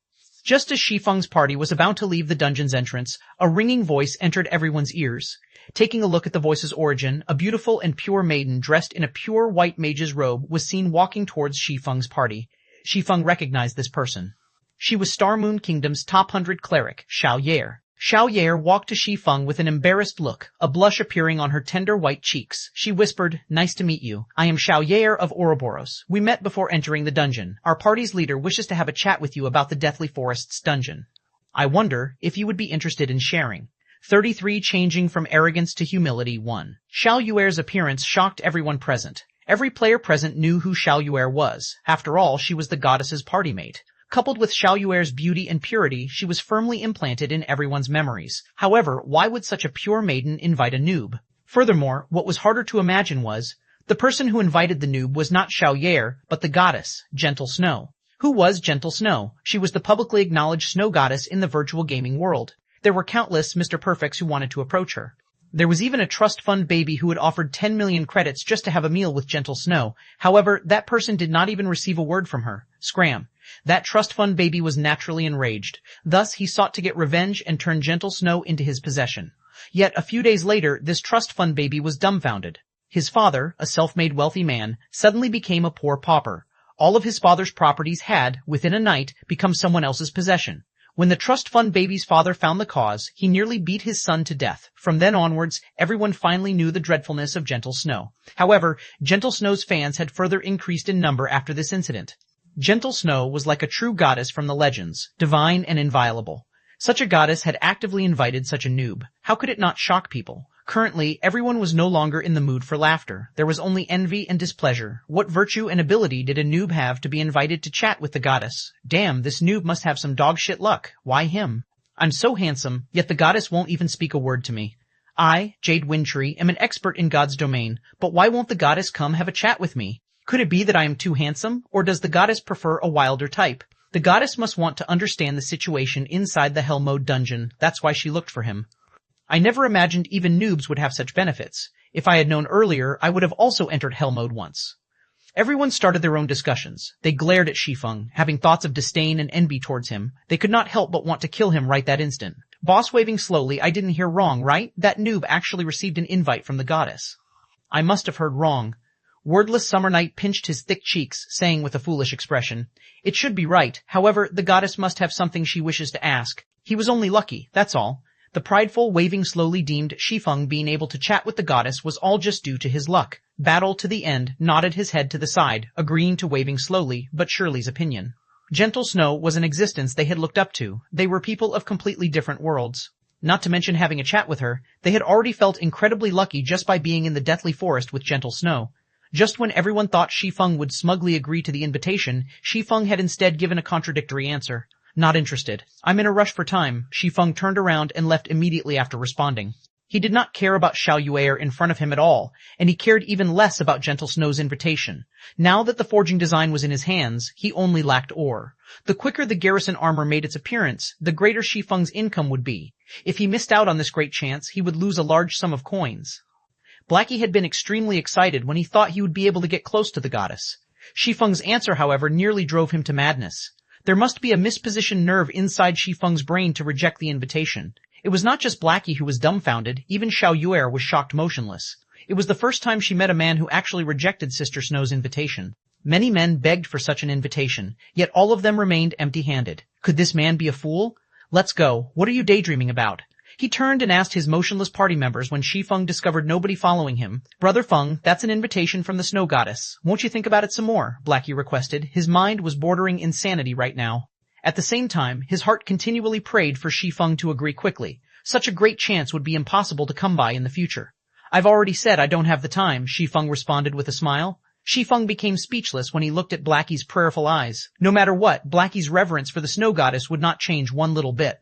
Just as Shi Feng's party was about to leave the dungeon's entrance, a ringing voice entered everyone's ears. Taking a look at the voice's origin, a beautiful and pure maiden dressed in a pure white mage's robe was seen walking towards Shi Feng's party. Shi Feng recognized this person. She was Star Moon Kingdom's top 100 cleric, Xiao Yair. Xiao Yair walked to Shi Feng with an embarrassed look, a blush appearing on her tender white cheeks. She whispered, nice to meet you. I am Xiao Yair of Ouroboros. We met before entering the dungeon. Our party's leader wishes to have a chat with you about the Deathly Forest's dungeon. I wonder if you would be interested in sharing. 33 Changing from Arrogance to Humility 1. Xiao Yair's appearance shocked everyone present. Every player present knew who Xiao Yair was. After all, she was the goddess's party mate. Coupled with Xiao Yair's beauty and purity, she was firmly implanted in everyone's memories. However, why would such a pure maiden invite a noob? Furthermore, what was harder to imagine was, the person who invited the noob was not Xiao Yair, but the goddess, Gentle Snow. Who was Gentle Snow? She was the publicly acknowledged snow goddess in the virtual gaming world. There were countless Mr. Perfects who wanted to approach her. There was even a trust fund baby who had offered 10 million credits just to have a meal with Gentle Snow. However, that person did not even receive a word from her. Scram. That trust fund baby was naturally enraged. Thus, he sought to get revenge and turn Gentle Snow into his possession. Yet, a few days later, this trust fund baby was dumbfounded. His father, a self-made wealthy man, suddenly became a poor pauper. All of his father's properties had, within a night, become someone else's possession. When the trust fund baby's father found the cause, he nearly beat his son to death. From then onwards, everyone finally knew the dreadfulness of Gentle Snow. However, Gentle Snow's fans had further increased in number after this incident. Gentle Snow was like a true goddess from the legends, divine and inviolable. Such a goddess had actively invited such a noob. How could it not shock people? Currently, everyone was no longer in the mood for laughter. There was only envy and displeasure. What virtue and ability did a noob have to be invited to chat with the goddess? Damn, this noob must have some dog-shit luck. Why him? I'm so handsome, yet the goddess won't even speak a word to me. I, Jade Windtree, am an expert in God's domain, but why won't the goddess come have a chat with me? Could it be that I am too handsome, or does the goddess prefer a wilder type? The goddess must want to understand the situation inside the Hell Mode dungeon, that's why she looked for him. I never imagined even noobs would have such benefits. If I had known earlier, I would have also entered Hell Mode once. Everyone started their own discussions. They glared at Shi Feng, having thoughts of disdain and envy towards him. They could not help but want to kill him right that instant. Boss waving slowly, I didn't hear wrong, right? That noob actually received an invite from the goddess. I must have heard wrong. Wordless Summer Knight pinched his thick cheeks, saying with a foolish expression, it should be right, however, the goddess must have something she wishes to ask. He was only lucky, that's all. The prideful, waving slowly deemed Shi Feng being able to chat with the goddess was all just due to his luck. Battle to the end nodded his head to the side, agreeing to waving slowly, but surely's opinion. Gentle Snow was an existence they had looked up to. They were people of completely different worlds. Not to mention having a chat with her, they had already felt incredibly lucky just by being in the deathly forest with Gentle Snow. Just when everyone thought Shi Feng would smugly agree to the invitation, Shi Feng had instead given a contradictory answer. Not interested. I'm in a rush for time. Shi Feng turned around and left immediately after responding. He did not care about Xiao Yuer in front of him at all, and he cared even less about Gentle Snow's invitation. Now that the forging design was in his hands, he only lacked ore. The quicker the garrison armor made its appearance, the greater Shi Feng's income would be. If he missed out on this great chance, he would lose a large sum of coins. Blackie had been extremely excited when he thought he would be able to get close to the goddess. Shi Feng's answer, however, nearly drove him to madness. There must be a mispositioned nerve inside Shi Feng's brain to reject the invitation. It was not just Blackie who was dumbfounded, even Xiao Yuer was shocked motionless. It was the first time she met a man who actually rejected Sister Snow's invitation. Many men begged for such an invitation, yet all of them remained empty-handed. Could this man be a fool? Let's go. What are you daydreaming about? He turned and asked his motionless party members when Shi Feng discovered nobody following him. Brother Feng, that's an invitation from the Snow Goddess. Won't you think about it some more? Blackie requested. His mind was bordering insanity right now. At the same time, his heart continually prayed for Shi Feng to agree quickly. Such a great chance would be impossible to come by in the future. I've already said I don't have the time, Shi Feng responded with a smile. Shi Feng became speechless when he looked at Blackie's prayerful eyes. No matter what, Blackie's reverence for the Snow Goddess would not change one little bit.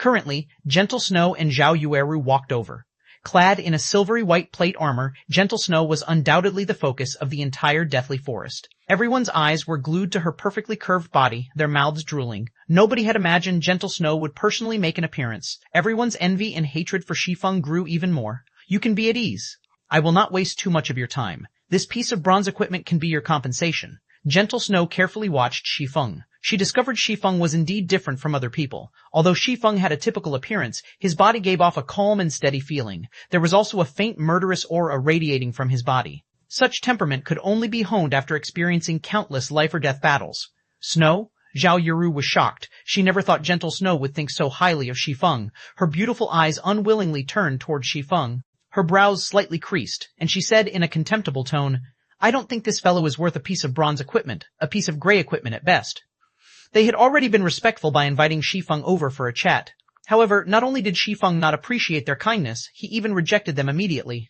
Currently, Gentle Snow and Xiao Yueru walked over. Clad in a silvery white plate armor, Gentle Snow was undoubtedly the focus of the entire deathly forest. Everyone's eyes were glued to her perfectly curved body, their mouths drooling. Nobody had imagined Gentle Snow would personally make an appearance. Everyone's envy and hatred for Shi Feng grew even more. You can be at ease. I will not waste too much of your time. This piece of bronze equipment can be your compensation. Gentle Snow carefully watched Shi Feng. She discovered Shi Feng was indeed different from other people. Although Shi Feng had a typical appearance, his body gave off a calm and steady feeling. There was also a faint murderous aura radiating from his body. Such temperament could only be honed after experiencing countless life-or-death battles. Snow? Xiao Yueru was shocked. She never thought Gentle Snow would think so highly of Shi Feng. Her beautiful eyes unwillingly turned toward Shi Feng. Her brows slightly creased, and she said in a contemptible tone, I don't think this fellow is worth a piece of bronze equipment, a piece of gray equipment at best. They had already been respectful by inviting Shi Feng over for a chat. However, not only did Shi Feng not appreciate their kindness, he even rejected them immediately.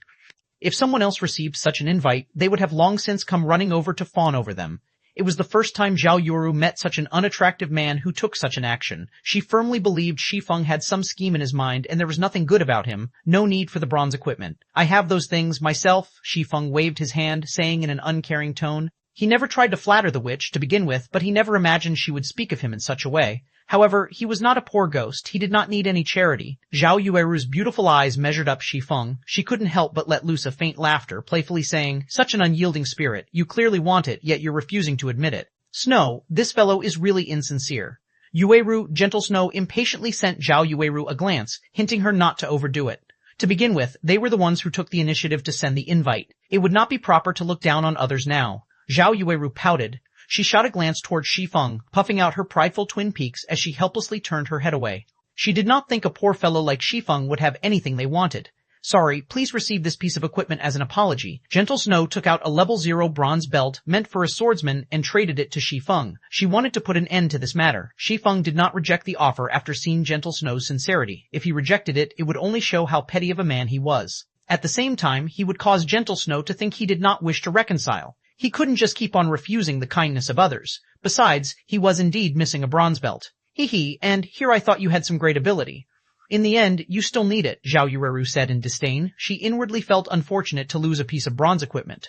If someone else received such an invite, they would have long since come running over to fawn over them. It was the first time Xiao Yueru met such an unattractive man who took such an action. She firmly believed Shi Feng had some scheme in his mind and there was nothing good about him. No need for the bronze equipment. I have those things myself. Shi Feng waved his hand, saying in an uncaring tone. He never tried to flatter the witch to begin with, but he never imagined she would speak of him in such a way. However, he was not a poor ghost. He did not need any charity. Xiao Yueru's beautiful eyes measured up Shi Feng. She couldn't help but let loose a faint laughter, playfully saying, such an unyielding spirit. You clearly want it, yet you're refusing to admit it. Snow, this fellow is really insincere. Yueru, Gentle Snow, impatiently sent Xiao Yueru a glance, hinting her not to overdo it. To begin with, they were the ones who took the initiative to send the invite. It would not be proper to look down on others now. Xiao Yueru pouted. She shot a glance toward Shi Feng, puffing out her prideful twin peaks as she helplessly turned her head away. She did not think a poor fellow like Shi Feng would have anything they wanted. Sorry, please receive this piece of equipment as an apology. Gentle Snow took out a level 0 bronze belt meant for a swordsman and traded it to Shi Feng. She wanted to put an end to this matter. Shi Feng did not reject the offer after seeing Gentle Snow's sincerity. If he rejected it, it would only show how petty of a man he was. At the same time, he would cause Gentle Snow to think he did not wish to reconcile. He couldn't just keep on refusing the kindness of others. Besides, he was indeed missing a bronze belt. Hee, and here I thought you had some great ability. In the end, you still need it, Xiao Yueru said in disdain. She inwardly felt unfortunate to lose a piece of bronze equipment.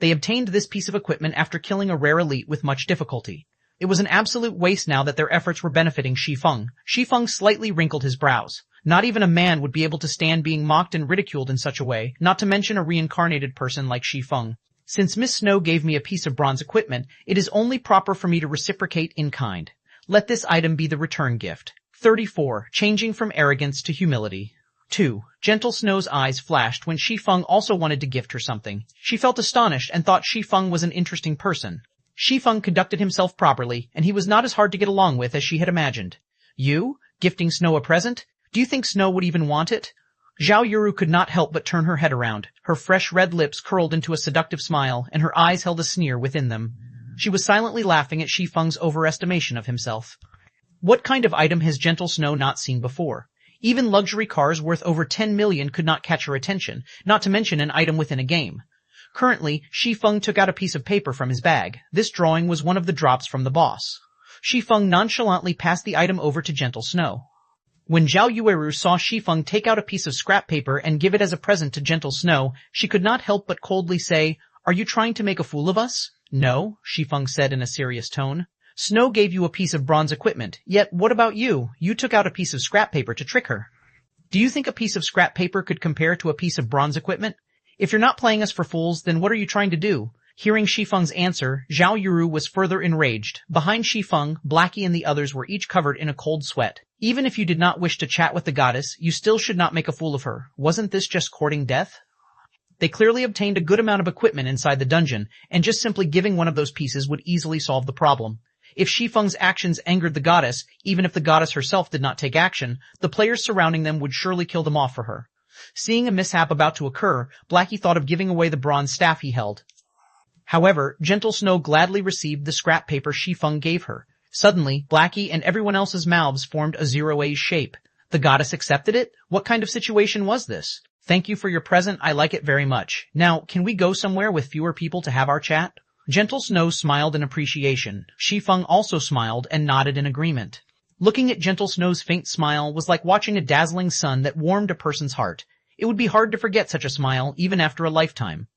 They obtained this piece of equipment after killing a rare elite with much difficulty. It was an absolute waste now that their efforts were benefiting Shi Feng. Shi Feng slightly wrinkled his brows. Not even a man would be able to stand being mocked and ridiculed in such a way, not to mention a reincarnated person like Shi Feng. Since Miss Snow gave me a piece of bronze equipment, it is only proper for me to reciprocate in kind. Let this item be the return gift. 34. Changing from arrogance to humility. 2. Gentle Snow's eyes flashed when Shi Feng also wanted to gift her something. She felt astonished and thought Shi Feng was an interesting person. Shi Feng conducted himself properly, and he was not as hard to get along with as she had imagined. You? Gifting Snow a present? Do you think Snow would even want it? Zhao Yuru could not help but turn her head around. Her fresh red lips curled into a seductive smile, and her eyes held a sneer within them. She was silently laughing at Shi Feng's overestimation of himself. What kind of item has Gentle Snow not seen before? Even luxury cars worth over 10 million could not catch her attention, not to mention an item within a game. Currently, Shi Feng took out a piece of paper from his bag. This drawing was one of the drops from the boss. Shi Feng nonchalantly passed the item over to Gentle Snow. When Zhao Yueru saw Shi Feng take out a piece of scrap paper and give it as a present to Gentle Snow, she could not help but coldly say, "Are you trying to make a fool of us?" "No," Shi Feng said in a serious tone. "Snow gave you a piece of bronze equipment, yet what about you? You took out a piece of scrap paper to trick her. Do you think a piece of scrap paper could compare to a piece of bronze equipment? If you're not playing us for fools, then what are you trying to do?" Hearing Shi Feng's answer, Zhao Yuru was further enraged. Behind Shi Feng, Blackie and the others were each covered in a cold sweat. Even if you did not wish to chat with the goddess, you still should not make a fool of her. Wasn't this just courting death? They clearly obtained a good amount of equipment inside the dungeon, and just simply giving one of those pieces would easily solve the problem. If Shi Feng's actions angered the goddess, even if the goddess herself did not take action, the players surrounding them would surely kill them off for her. Seeing a mishap about to occur, Blackie thought of giving away the bronze staff he held. However, Gentle Snow gladly received the scrap paper Shi Feng gave her. Suddenly, Blackie and everyone else's mouths formed a zero-A shape. The goddess accepted it? What kind of situation was this? "Thank you for your present, I like it very much. Now, can we go somewhere with fewer people to have our chat?" Gentle Snow smiled in appreciation. Shi Feng also smiled and nodded in agreement. Looking at Gentle Snow's faint smile was like watching a dazzling sun that warmed a person's heart. It would be hard to forget such a smile, even after a lifetime.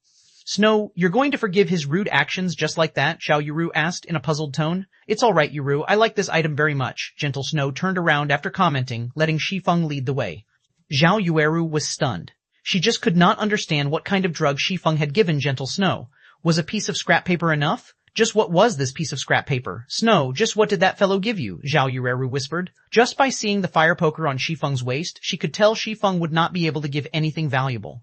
"Snow, you're going to forgive his rude actions just like that?" Zhao Yuru asked in a puzzled tone. "It's all right, Yuru. I like this item very much." Gentle Snow turned around after commenting, letting Shi Feng lead the way. Zhao Yueru was stunned. She just could not understand what kind of drug Shi Feng had given Gentle Snow. Was a piece of scrap paper enough? Just what was this piece of scrap paper? "Snow, just what did that fellow give you?" Zhao Yueru whispered. Just by seeing the fire poker on Shi Feng's waist, she could tell Shi Feng would not be able to give anything valuable.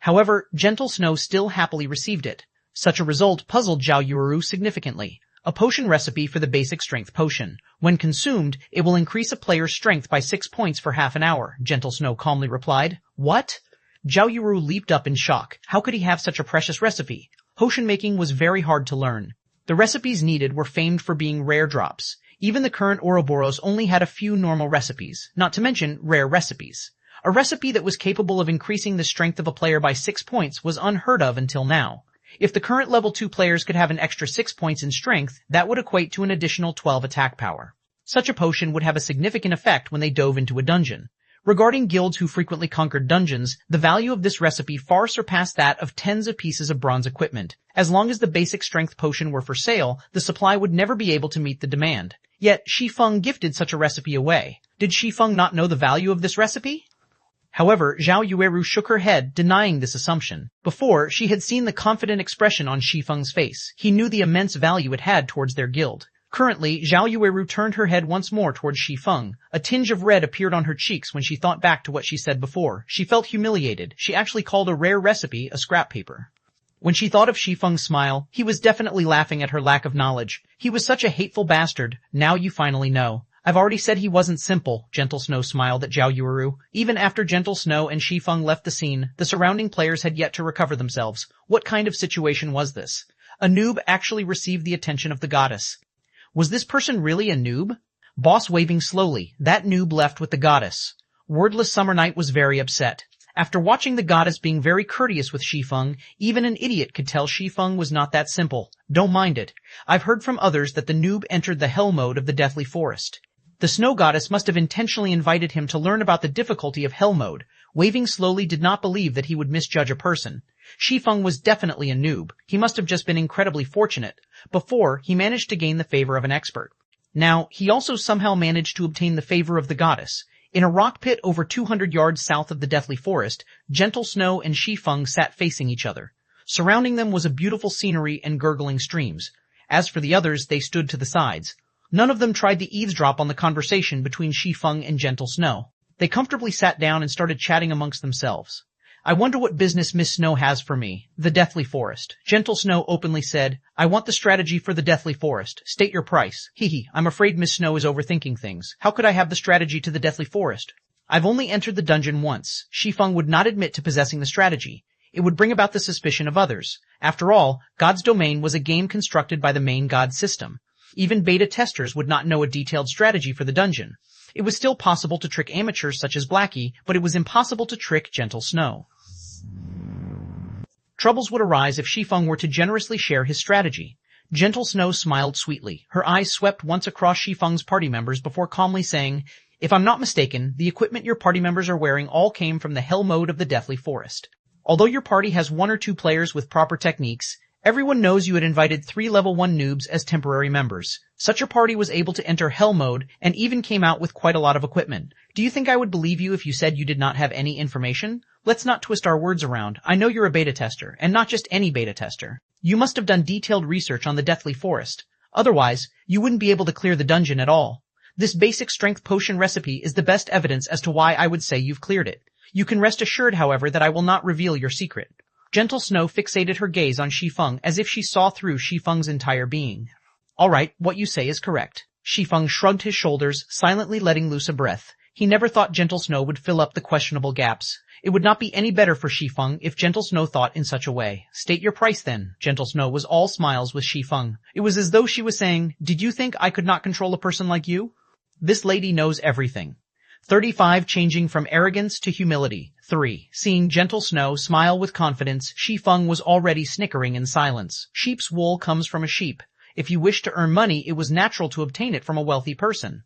However, Gentle Snow still happily received it. Such a result puzzled Zhao Yueru significantly. A potion recipe for the basic strength potion. When consumed, it will increase a player's strength by 6 points for half an hour, Gentle Snow calmly replied. "What?" Zhao Yuru leaped up in shock. How could he have such a precious recipe? Potion making was very hard to learn. The recipes needed were famed for being rare drops. Even the current Ouroboros only had a few normal recipes, not to mention rare recipes. A recipe that was capable of increasing the strength of a player by 6 points was unheard of until now. If the current level 2 players could have an extra 6 points in strength, that would equate to an additional 12 attack power. Such a potion would have a significant effect when they dove into a dungeon. Regarding guilds who frequently conquered dungeons, the value of this recipe far surpassed that of tens of pieces of bronze equipment. As long as the basic strength potion were for sale, the supply would never be able to meet the demand. Yet, Shi Feng gifted such a recipe away. Did Shi Feng not know the value of this recipe? However, Zhao Yueru shook her head, denying this assumption. Before, she had seen the confident expression on Shi Feng's face. He knew the immense value it had towards their guild. Currently, Zhao Yueru turned her head once more towards Shi Feng. A tinge of red appeared on her cheeks when she thought back to what she said before. She felt humiliated. She actually called a rare recipe a scrap paper. When she thought of Shi Feng's smile, he was definitely laughing at her lack of knowledge. He was such a hateful bastard. Now you finally know. I've already said he wasn't simple, Gentle Snow smiled at Zhao Yueru. Even after Gentle Snow and Shi Feng left the scene, the surrounding players had yet to recover themselves. What kind of situation was this? A noob actually received the attention of the goddess. Was this person really a noob? Boss waving slowly, that noob left with the goddess. Wordless Summer Night was very upset. After watching the goddess being very courteous with Shi Feng, even an idiot could tell Shi Feng was not that simple. Don't mind it. I've heard from others that the noob entered the hell mode of the Deathly Forest. The snow goddess must have intentionally invited him to learn about the difficulty of hell mode. Waving slowly did not believe that he would misjudge a person. Shi Feng was definitely a noob. He must have just been incredibly fortunate before he managed to gain the favor of an expert. Now, he also somehow managed to obtain the favor of the goddess. In a rock pit over 200 yards south of the Deathly Forest, Gentle Snow and Shi Feng sat facing each other. Surrounding them was a beautiful scenery and gurgling streams. As for the others, they stood to the sides. None of them tried to eavesdrop on the conversation between Shi Feng and Gentle Snow. They comfortably sat down and started chatting amongst themselves. I wonder what business Miss Snow has for me. The Deathly Forest. Gentle Snow openly said, I want the strategy for the Deathly Forest. State your price. I'm afraid Miss Snow is overthinking things. How could I have the strategy to the Deathly Forest? I've only entered the dungeon once. Shi Feng would not admit to possessing the strategy. It would bring about the suspicion of others. After all, God's Domain was a game constructed by the main God system. Even beta testers would not know a detailed strategy for the dungeon. It was still possible to trick amateurs such as Blackie, but it was impossible to trick Gentle Snow. Troubles would arise if Shi Feng were to generously share his strategy. Gentle Snow smiled sweetly. Her eyes swept once across Shi Feng's party members before calmly saying, If I'm not mistaken, the equipment your party members are wearing all came from the hell mode of the Deathly Forest. Although your party has 1 or 2 players with proper techniques, everyone knows you had invited 3 level 1 noobs as temporary members. Such a party was able to enter hell mode and even came out with quite a lot of equipment. Do you think I would believe you if you said you did not have any information? Let's not twist our words around. I know you're a beta tester, and not just any beta tester. You must have done detailed research on the Deathly Forest. Otherwise, you wouldn't be able to clear the dungeon at all. This basic strength potion recipe is the best evidence as to why I would say you've cleared it. You can rest assured, however, that I will not reveal your secret. Gentle Snow fixated her gaze on Shi Feng as if she saw through Shi Feng's entire being. All right, what you say is correct. Shi Feng shrugged his shoulders, silently letting loose a breath. He never thought Gentle Snow would fill up the questionable gaps. It would not be any better for Shi Feng if Gentle Snow thought in such a way. State your price then. Gentle Snow was all smiles with Shi Feng. It was as though she was saying, Did you think I could not control a person like you? This lady knows everything. 35 changing from arrogance to humility. 3. Seeing Gentle Snow smile with confidence, Shi Feng was already snickering in silence. Sheep's wool comes from a sheep. If you wish to earn money, it was natural to obtain it from a wealthy person.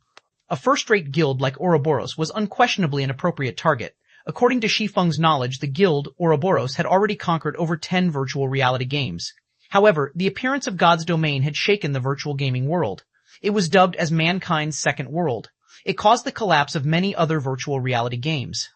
A first-rate guild like Ouroboros was unquestionably an appropriate target. According to Shi Feng's knowledge, the guild, Ouroboros, had already conquered over 10 virtual reality games. However, the appearance of God's Domain had shaken the virtual gaming world. It was dubbed as mankind's second world. It caused the collapse of many other virtual reality games.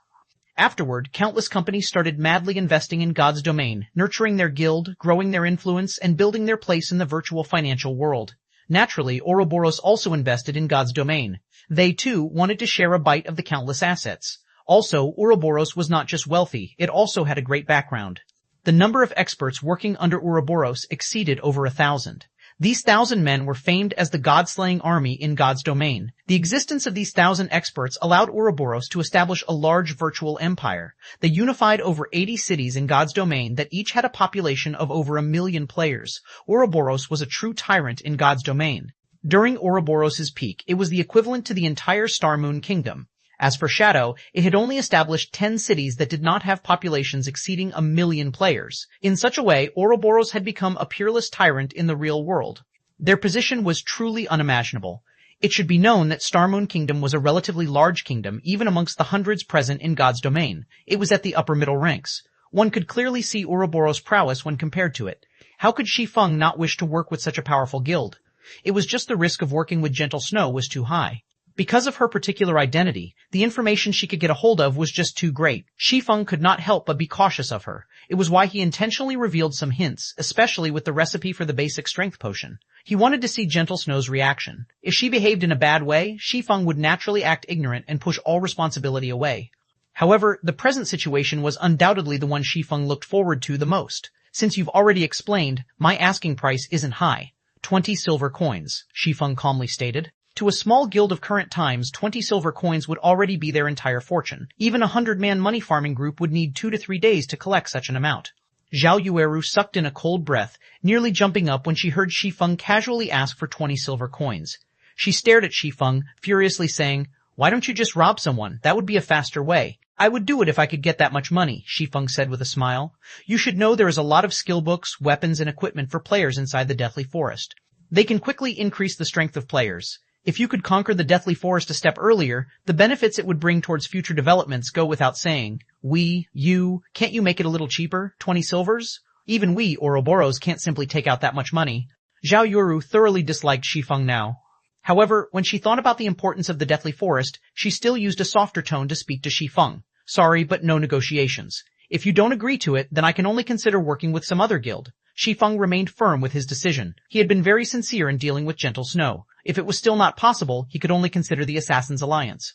Afterward, countless companies started madly investing in God's Domain, nurturing their guild, growing their influence, and building their place in the virtual financial world. Naturally, Ouroboros also invested in God's Domain. They, too, wanted to share a bite of the countless assets. Also, Ouroboros was not just wealthy, it also had a great background. The number of experts working under Ouroboros exceeded over 1,000. These 1,000 men were famed as the god-slaying army in God's Domain. The existence of these 1,000 experts allowed Ouroboros to establish a large virtual empire. They unified over 80 cities in God's Domain that each had a population of over 1 million players. Ouroboros was a true tyrant in God's Domain. During Ouroboros' peak, it was the equivalent to the entire Star Moon Kingdom. As for Shadow, it had only established 10 cities that did not have populations exceeding 1 million players. In such a way, Ouroboros had become a peerless tyrant in the real world. Their position was truly unimaginable. It should be known that Star Moon Kingdom was a relatively large kingdom, even amongst the hundreds present in God's Domain. It was at the upper middle ranks. One could clearly see Ouroboros' prowess when compared to it. How could Shi Feng not wish to work with such a powerful guild? It was just the risk of working with Gentle Snow was too high. Because of her particular identity, the information she could get a hold of was just too great. Shi Feng could not help but be cautious of her. It was why he intentionally revealed some hints, especially with the recipe for the basic strength potion. He wanted to see Gentle Snow's reaction. If she behaved in a bad way, Shi Feng would naturally act ignorant and push all responsibility away. However, the present situation was undoubtedly the one Shi Feng looked forward to the most. Since you've already explained, my asking price isn't high. 20 silver coins, Shi Feng calmly stated. To a small guild of current times, 20 silver coins would already be their entire fortune. Even a 100-man money farming group would need 2 to 3 days to collect such an amount. Zhao Yueru sucked in a cold breath, nearly jumping up when she heard Shi Feng casually ask for 20 silver coins. She stared at Shi Feng, furiously saying, "Why don't you just rob someone? That would be a faster way." "I would do it if I could get that much money," Shi Feng said with a smile. "You should know there is a lot of skill books, weapons, and equipment for players inside the Deathly Forest. They can quickly increase the strength of players. If you could conquer the Deathly Forest a step earlier, the benefits it would bring towards future developments go without saying. Can't you make it a little cheaper? 20 silvers? Even we, Ouroboros, can't simply take out that much money. Zhao Yuru thoroughly disliked Shi Feng now. However, when she thought about the importance of the Deathly Forest, she still used a softer tone to speak to Shi Feng. Sorry, but no negotiations. If you don't agree to it, then I can only consider working with some other guild. Shi Feng remained firm with his decision. He had been very sincere in dealing with Gentle Snow. If it was still not possible, he could only consider the Assassin's Alliance.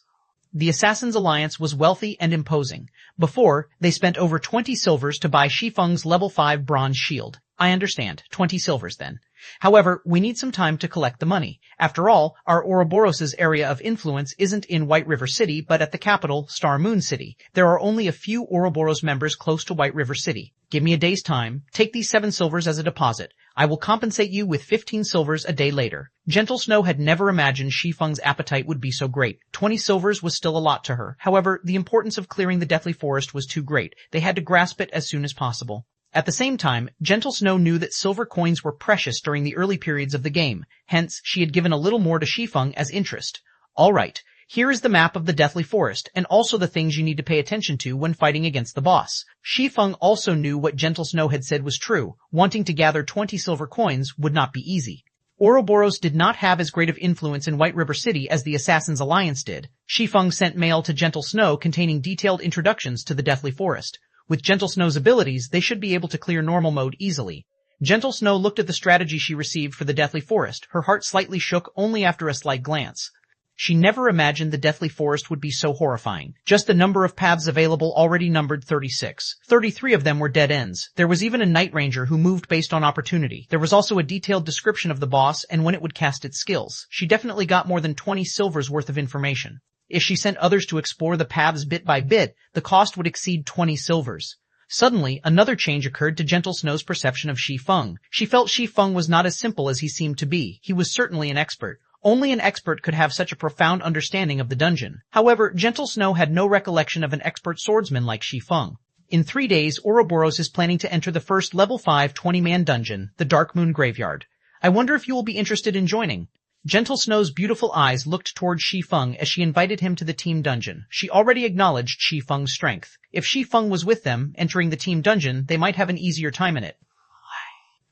The Assassin's Alliance was wealthy and imposing. Before, they spent over 20 silvers to buy Shi Feng's level 5 bronze shield. I understand, 20 silvers then. However, we need some time to collect the money. After all, our Ouroboros' area of influence isn't in White River City, but at the capital, Star Moon City. There are only a few Ouroboros members close to White River City. Give me a day's time. Take these 7 silvers as a deposit. I will compensate you with 15 silvers a day later. Gentle Snow had never imagined Shi Feng's appetite would be so great. 20 silvers was still a lot to her. However, the importance of clearing the Deathly Forest was too great. They had to grasp it as soon as possible. At the same time, Gentle Snow knew that silver coins were precious during the early periods of the game, hence she had given a little more to Shi Feng as interest. Alright, here is the map of the Deathly Forest, and also the things you need to pay attention to when fighting against the boss. Shi Feng also knew what Gentle Snow had said was true. Wanting to gather 20 silver coins would not be easy. Ouroboros did not have as great of influence in White River City as the Assassin's Alliance did. Shi Feng sent mail to Gentle Snow containing detailed introductions to the Deathly Forest. With Gentle Snow's abilities, they should be able to clear normal mode easily. Gentle Snow looked at the strategy she received for the Deathly Forest. Her heart slightly shook only after a slight glance. She never imagined the Deathly Forest would be so horrifying. Just the number of paths available already numbered 36. 33 of them were dead ends. There was even a Night Ranger who moved based on opportunity. There was also a detailed description of the boss and when it would cast its skills. She definitely got more than 20 silvers worth of information. If she sent others to explore the paths bit by bit, the cost would exceed 20 silvers. Suddenly, another change occurred to Gentle Snow's perception of Shi Feng. She felt Shi Feng was not as simple as he seemed to be. He was certainly an expert. Only an expert could have such a profound understanding of the dungeon. However, Gentle Snow had no recollection of an expert swordsman like Shi Feng. In 3 days, Ouroboros is planning to enter the first level 5 20-man dungeon, the Dark Moon Graveyard. I wonder if you will be interested in joining. Gentle Snow's beautiful eyes looked toward Shi Feng as she invited him to the team dungeon. She already acknowledged Shi Feng's strength. If Shi Feng was with them, entering the team dungeon, they might have an easier time in it.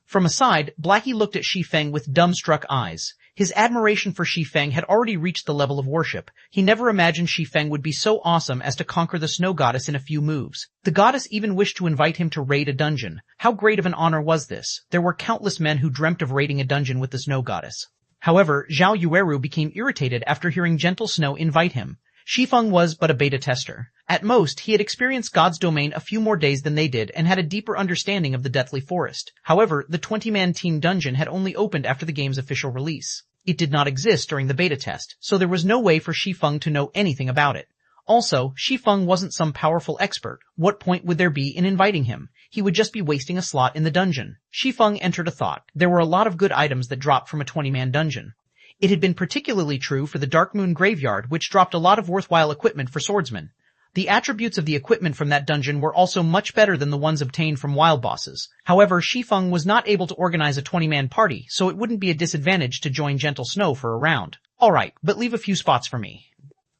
From aside, Blackie looked at Shi Feng with dumbstruck eyes. His admiration for Shi Feng had already reached the level of worship. He never imagined Shi Feng would be so awesome as to conquer the snow goddess in a few moves. The goddess even wished to invite him to raid a dungeon. How great of an honor was this? There were countless men who dreamt of raiding a dungeon with the snow goddess. However, Zhao Yueru became irritated after hearing Gentle Snow invite him. Shi Feng was but a beta tester. At most, he had experienced God's domain a few more days than they did and had a deeper understanding of the Deathly Forest. However, the 20-man team dungeon had only opened after the game's official release. It did not exist during the beta test, so there was no way for Shi Feng to know anything about it. Also, Shi Feng wasn't some powerful expert. What point would there be in inviting him? He would just be wasting a slot in the dungeon. Shi Feng entered a thought. There were a lot of good items that dropped from a 20-man dungeon. It had been particularly true for the Dark Moon Graveyard, which dropped a lot of worthwhile equipment for swordsmen. The attributes of the equipment from that dungeon were also much better than the ones obtained from wild bosses. However, Shi Feng was not able to organize a 20-man party, so it wouldn't be a disadvantage to join Gentle Snow for a round. Alright, but leave a few spots for me.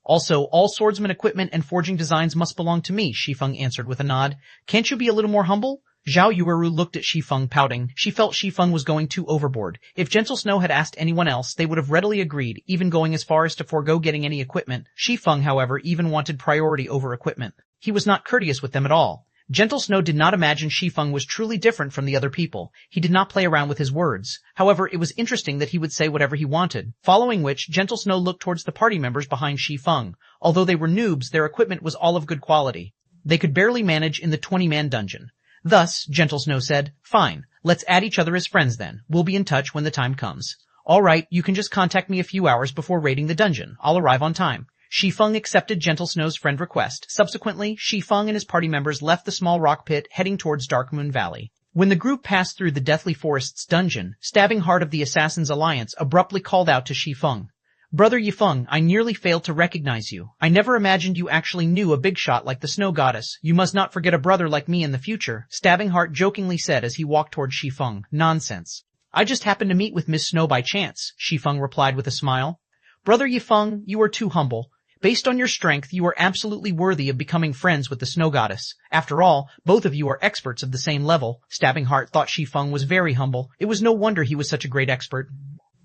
Also, all swordsman equipment and forging designs must belong to me, Shi Feng answered with a nod. Can't you be a little more humble? Zhao Yueru looked at Shi Feng pouting. She felt Shi Feng was going too overboard. If Gentle Snow had asked anyone else, they would have readily agreed, even going as far as to forego getting any equipment. Shi Feng, however, even wanted priority over equipment. He was not courteous with them at all. Gentle Snow did not imagine Shi Feng was truly different from the other people. He did not play around with his words. However, it was interesting that he would say whatever he wanted. Following which, Gentle Snow looked towards the party members behind Shi Feng. Although they were noobs, their equipment was all of good quality. They could barely manage in the 20-man dungeon. Thus, Gentle Snow said, "Fine, let's add each other as friends then. We'll be in touch when the time comes. Alright, you can just contact me a few hours before raiding the dungeon. I'll arrive on time." Shi Feng accepted Gentle Snow's friend request. Subsequently, Shi Feng and his party members left the small rock pit, heading towards Dark Moon Valley. When the group passed through the Deathly Forest's dungeon, Stabbing Heart of the Assassin's Alliance abruptly called out to Shi Feng. "Brother Yifeng, I nearly failed to recognize you. I never imagined you actually knew a big shot like the Snow Goddess. You must not forget a brother like me in the future," Stabbing Heart jokingly said as he walked towards Shi Feng. "Nonsense. I just happened to meet with Miss Snow by chance," Shi Feng replied with a smile. Brother Yi Feng, you are too humble. Based on your strength, you are absolutely worthy of becoming friends with the snow goddess. After all, both of you are experts of the same level. Stabbing Heart thought Shi Feng was very humble. It was no wonder he was such a great expert.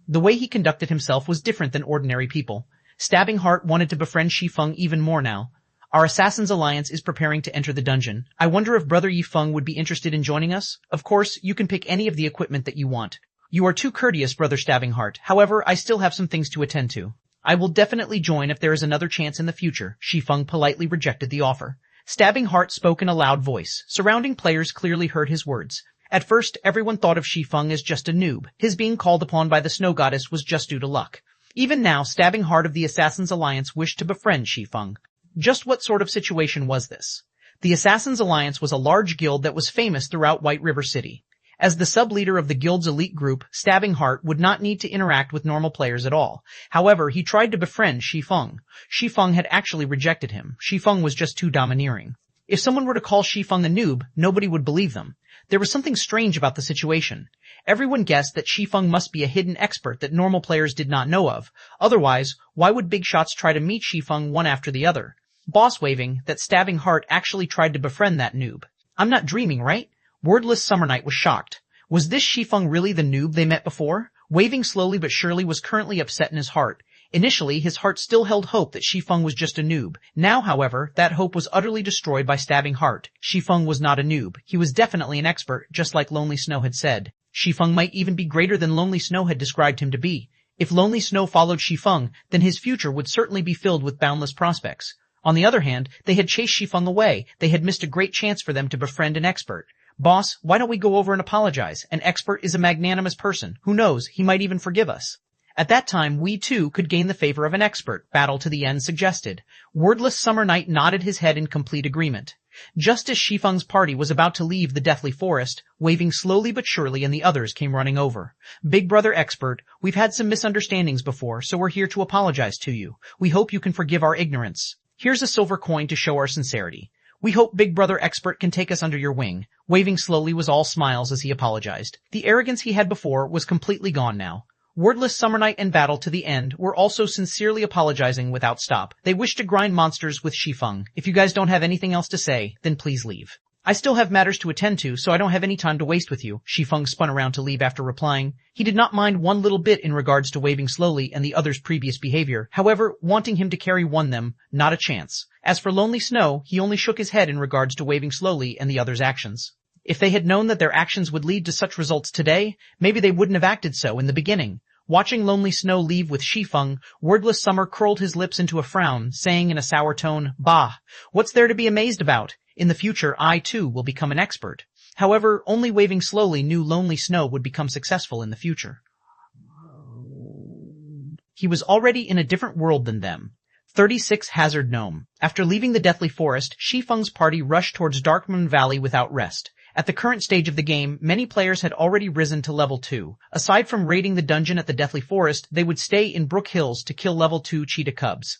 The way he conducted himself was different than ordinary people. Stabbing Heart wanted to befriend Shi Feng even more now. Our Assassin's Alliance is preparing to enter the dungeon. I wonder if Brother Yi Feng would be interested in joining us? Of course, you can pick any of the equipment that you want. You are too courteous, Brother Stabbing Heart. However, I still have some things to attend to. I will definitely join if there is another chance in the future. Shi Feng politely rejected the offer. Stabbing Heart spoke in a loud voice. Surrounding players clearly heard his words. At first, everyone thought of Shi Feng as just a noob. His being called upon by the snow goddess was just due to luck. Even now, Stabbing Heart of the Assassin's Alliance wished to befriend Shi Feng. Just what sort of situation was this? The Assassin's Alliance was a large guild that was famous throughout White River City. As the sub-leader of the guild's elite group, Stabbing Heart would not need to interact with normal players at all. However, he tried to befriend Shi Feng. Shi Feng had actually rejected him. Shi Feng was just too domineering. If someone were to call Shi Feng a noob, nobody would believe them. There was something strange about the situation. Everyone guessed that Shi Feng must be a hidden expert that normal players did not know of. Otherwise, why would big shots try to meet Shi Feng one after the other? Boss waving that Stabbing Heart actually tried to befriend that noob. I'm not dreaming, right? Wordless Summer Knight was shocked. Was this Shi Feng really the noob they met before? Waving slowly but surely was currently upset in his heart. Initially, his heart still held hope that Shi Feng was just a noob. Now, however, that hope was utterly destroyed by Stabbing Heart. Shi Feng was not a noob. He was definitely an expert, just like Lonely Snow had said. Shi Feng might even be greater than Lonely Snow had described him to be. If Lonely Snow followed Shi Feng, then his future would certainly be filled with boundless prospects. On the other hand, they had chased Shi Feng away. They had missed a great chance for them to befriend an expert. Boss, why don't we go over and apologize? An expert is a magnanimous person. Who knows, he might even forgive us. At that time, we too could gain the favor of an expert, Battle to the End suggested. Wordless Summer Knight nodded his head in complete agreement. Just as Shi Feng's party was about to leave the deathly forest, waving slowly but surely and the others came running over. Big Brother Expert, we've had some misunderstandings before, so we're here to apologize to you. We hope you can forgive our ignorance. Here's a silver coin to show our sincerity. We hope Big Brother Expert can take us under your wing. Waving slowly was all smiles as he apologized. The arrogance he had before was completely gone now. Wordless Summer Knight and Battle to the End were also sincerely apologizing without stop. They wished to grind monsters with Shi Feng. If you guys don't have anything else to say, then please leave. I still have matters to attend to, so I don't have any time to waste with you. Shi Feng spun around to leave after replying. He did not mind one little bit in regards to Waving slowly and the others' previous behavior. However, wanting him to carry won them, not a chance. As for Lonely Snow, he only shook his head in regards to Waving slowly and the others' actions. If they had known that their actions would lead to such results today, maybe they wouldn't have acted so in the beginning. Watching Lonely Snow leave with Shi Feng, Wordless Summer curled his lips into a frown, saying in a sour tone, Bah, what's there to be amazed about? In the future, I too will become an expert. However, only Waving slowly knew Lonely Snow would become successful in the future. He was already in a different world than them. 36 Hazard Gnome. After leaving the Deathly Forest, Shi Feng's party rushed towards Darkmoon Valley without rest. At the current stage of the game, many players had already risen to level 2. Aside from raiding the dungeon at the Deathly Forest, they would stay in Brook Hills to kill level 2 cheetah cubs.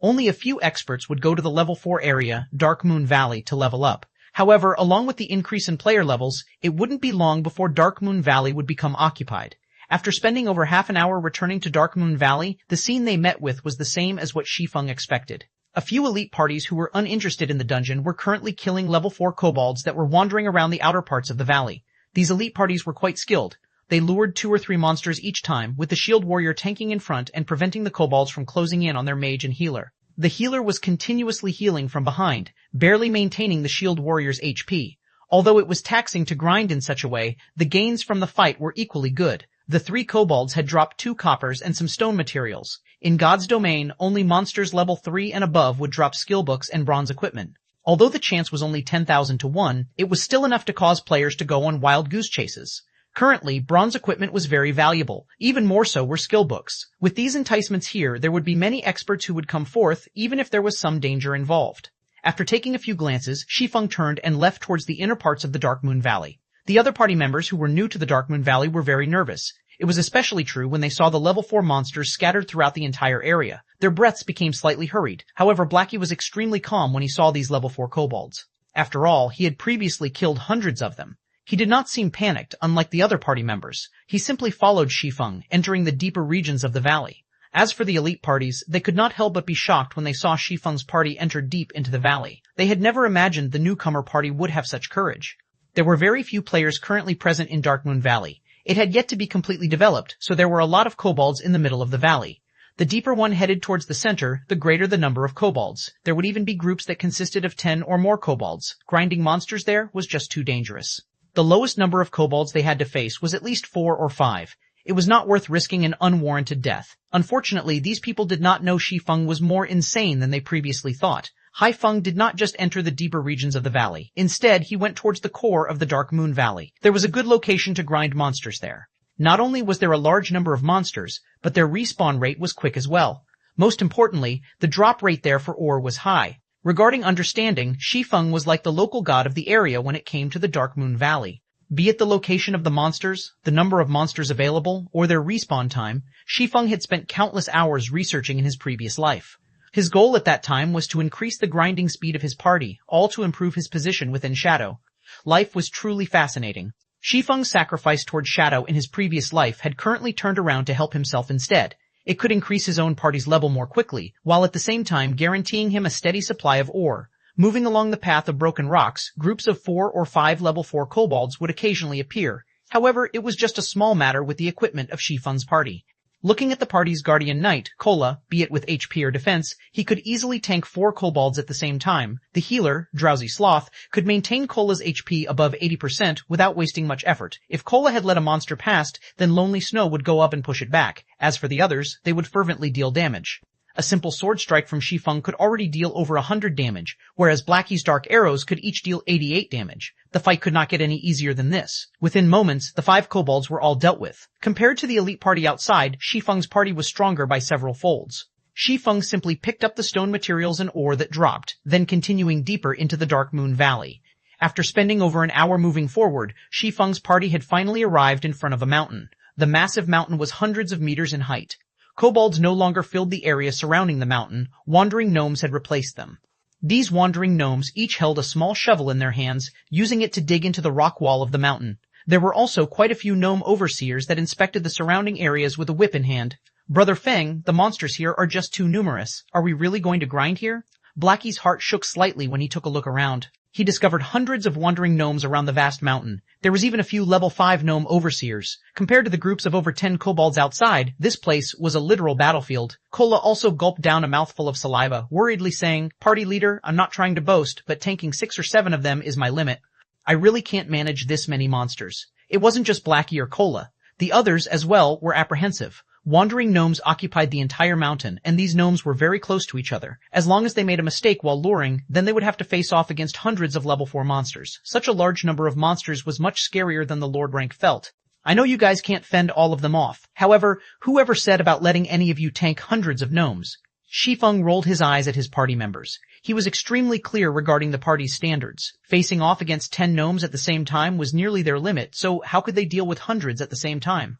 Only a few experts would go to the level 4 area, Darkmoon Valley, to level up. However, along with the increase in player levels, it wouldn't be long before Darkmoon Valley would become occupied. After spending over half an hour returning to Darkmoon Valley, the scene they met with was the same as what Shi Feng expected. A few elite parties who were uninterested in the dungeon were currently killing level 4 kobolds that were wandering around the outer parts of the valley. These elite parties were quite skilled. They lured 2 or 3 monsters each time, with the shield warrior tanking in front and preventing the kobolds from closing in on their mage and healer. The healer was continuously healing from behind, barely maintaining the shield warrior's HP. Although it was taxing to grind in such a way, the gains from the fight were equally good. The 3 kobolds had dropped 2 coppers and some stone materials. In God's domain, only monsters level 3 and above would drop skill books and bronze equipment. Although the chance was only 10,000 to 1, it was still enough to cause players to go on wild goose chases. Currently, bronze equipment was very valuable. Even more so were skill books. With these enticements here, there would be many experts who would come forth, even if there was some danger involved. After taking a few glances, Shi Feng turned and left towards the inner parts of the Darkmoon Valley. The other party members who were new to the Darkmoon Valley were very nervous. It was especially true when they saw the level 4 monsters scattered throughout the entire area. Their breaths became slightly hurried. However, Blackie was extremely calm when he saw these level 4 kobolds. After all, he had previously killed hundreds of them. He did not seem panicked, unlike the other party members. He simply followed Shi Feng, entering the deeper regions of the valley. As for the elite parties, they could not help but be shocked when they saw Shi Feng's party enter deep into the valley. They had never imagined the newcomer party would have such courage. There were very few players currently present in Darkmoon Valley. It had yet to be completely developed, so there were a lot of kobolds in the middle of the valley. The deeper one headed towards the center, the greater the number of kobolds. There would even be groups that consisted of 10 or more kobolds. Grinding monsters there was just too dangerous. The lowest number of kobolds they had to face was at least 4 or 5. It was not worth risking an unwarranted death. Unfortunately, these people did not know Shi Feng was more insane than they previously thought. Shi Feng did not just enter the deeper regions of the valley. Instead, he went towards the core of the Dark Moon Valley. There was a good location to grind monsters there. Not only was there a large number of monsters, but their respawn rate was quick as well. Most importantly, the drop rate there for ore was high. Regarding understanding, Shi Feng was like the local god of the area when it came to the Dark Moon Valley. Be it the location of the monsters, the number of monsters available, or their respawn time, Shi Feng had spent countless hours researching in his previous life. His goal at that time was to increase the grinding speed of his party, all to improve his position within Shadow. Life was truly fascinating. Shi Feng's sacrifice towards Shadow in his previous life had currently turned around to help himself instead. It could increase his own party's level more quickly, while at the same time guaranteeing him a steady supply of ore. Moving along the path of broken rocks, groups of 4 or 5 level 4 kobolds would occasionally appear. However, it was just a small matter with the equipment of Shi Feng's party. Looking at the party's guardian knight, Kola, be it with HP or defense, he could easily tank 4 kobolds at the same time. The healer, Drowsy Sloth, could maintain Kola's HP above 80% without wasting much effort. If Kola had let a monster past, then Lonely Snow would go up and push it back. As for the others, they would fervently deal damage. A simple sword strike from Shi Feng could already deal over 100 damage, whereas Blackie's dark arrows could each deal 88 damage. The fight could not get any easier than this. Within moments, the 5 kobolds were all dealt with. Compared to the elite party outside, Shi Feng's party was stronger by several folds. Shi Feng simply picked up the stone materials and ore that dropped, then continuing deeper into the Dark Moon Valley. After spending over an hour moving forward, Shi Feng's party had finally arrived in front of a mountain. The massive mountain was hundreds of meters in height. Kobolds no longer filled the area surrounding the mountain. Wandering gnomes had replaced them. These wandering gnomes each held a small shovel in their hands, using it to dig into the rock wall of the mountain. There were also quite a few gnome overseers that inspected the surrounding areas with a whip in hand. Brother Feng, the monsters here are just too numerous. Are we really going to grind here? Blackie's heart shook slightly when he took a look around. He discovered hundreds of wandering gnomes around the vast mountain. There was even a few level 5 gnome overseers. Compared to the groups of over 10 kobolds outside, this place was a literal battlefield. Kola also gulped down a mouthful of saliva, worriedly saying, "Party leader, I'm not trying to boast, but tanking 6 or 7 of them is my limit. I really can't manage this many monsters." It wasn't just Blackie or Kola. The others, as well, were apprehensive. Wandering gnomes occupied the entire mountain, and these gnomes were very close to each other. As long as they made a mistake while luring, then they would have to face off against hundreds of level 4 monsters. Such a large number of monsters was much scarier than the Lord rank felt. I know you guys can't fend all of them off. However, whoever said about letting any of you tank hundreds of gnomes? Shi Feng rolled his eyes at his party members. He was extremely clear regarding the party's standards. Facing off against 10 gnomes at the same time was nearly their limit, so how could they deal with hundreds at the same time?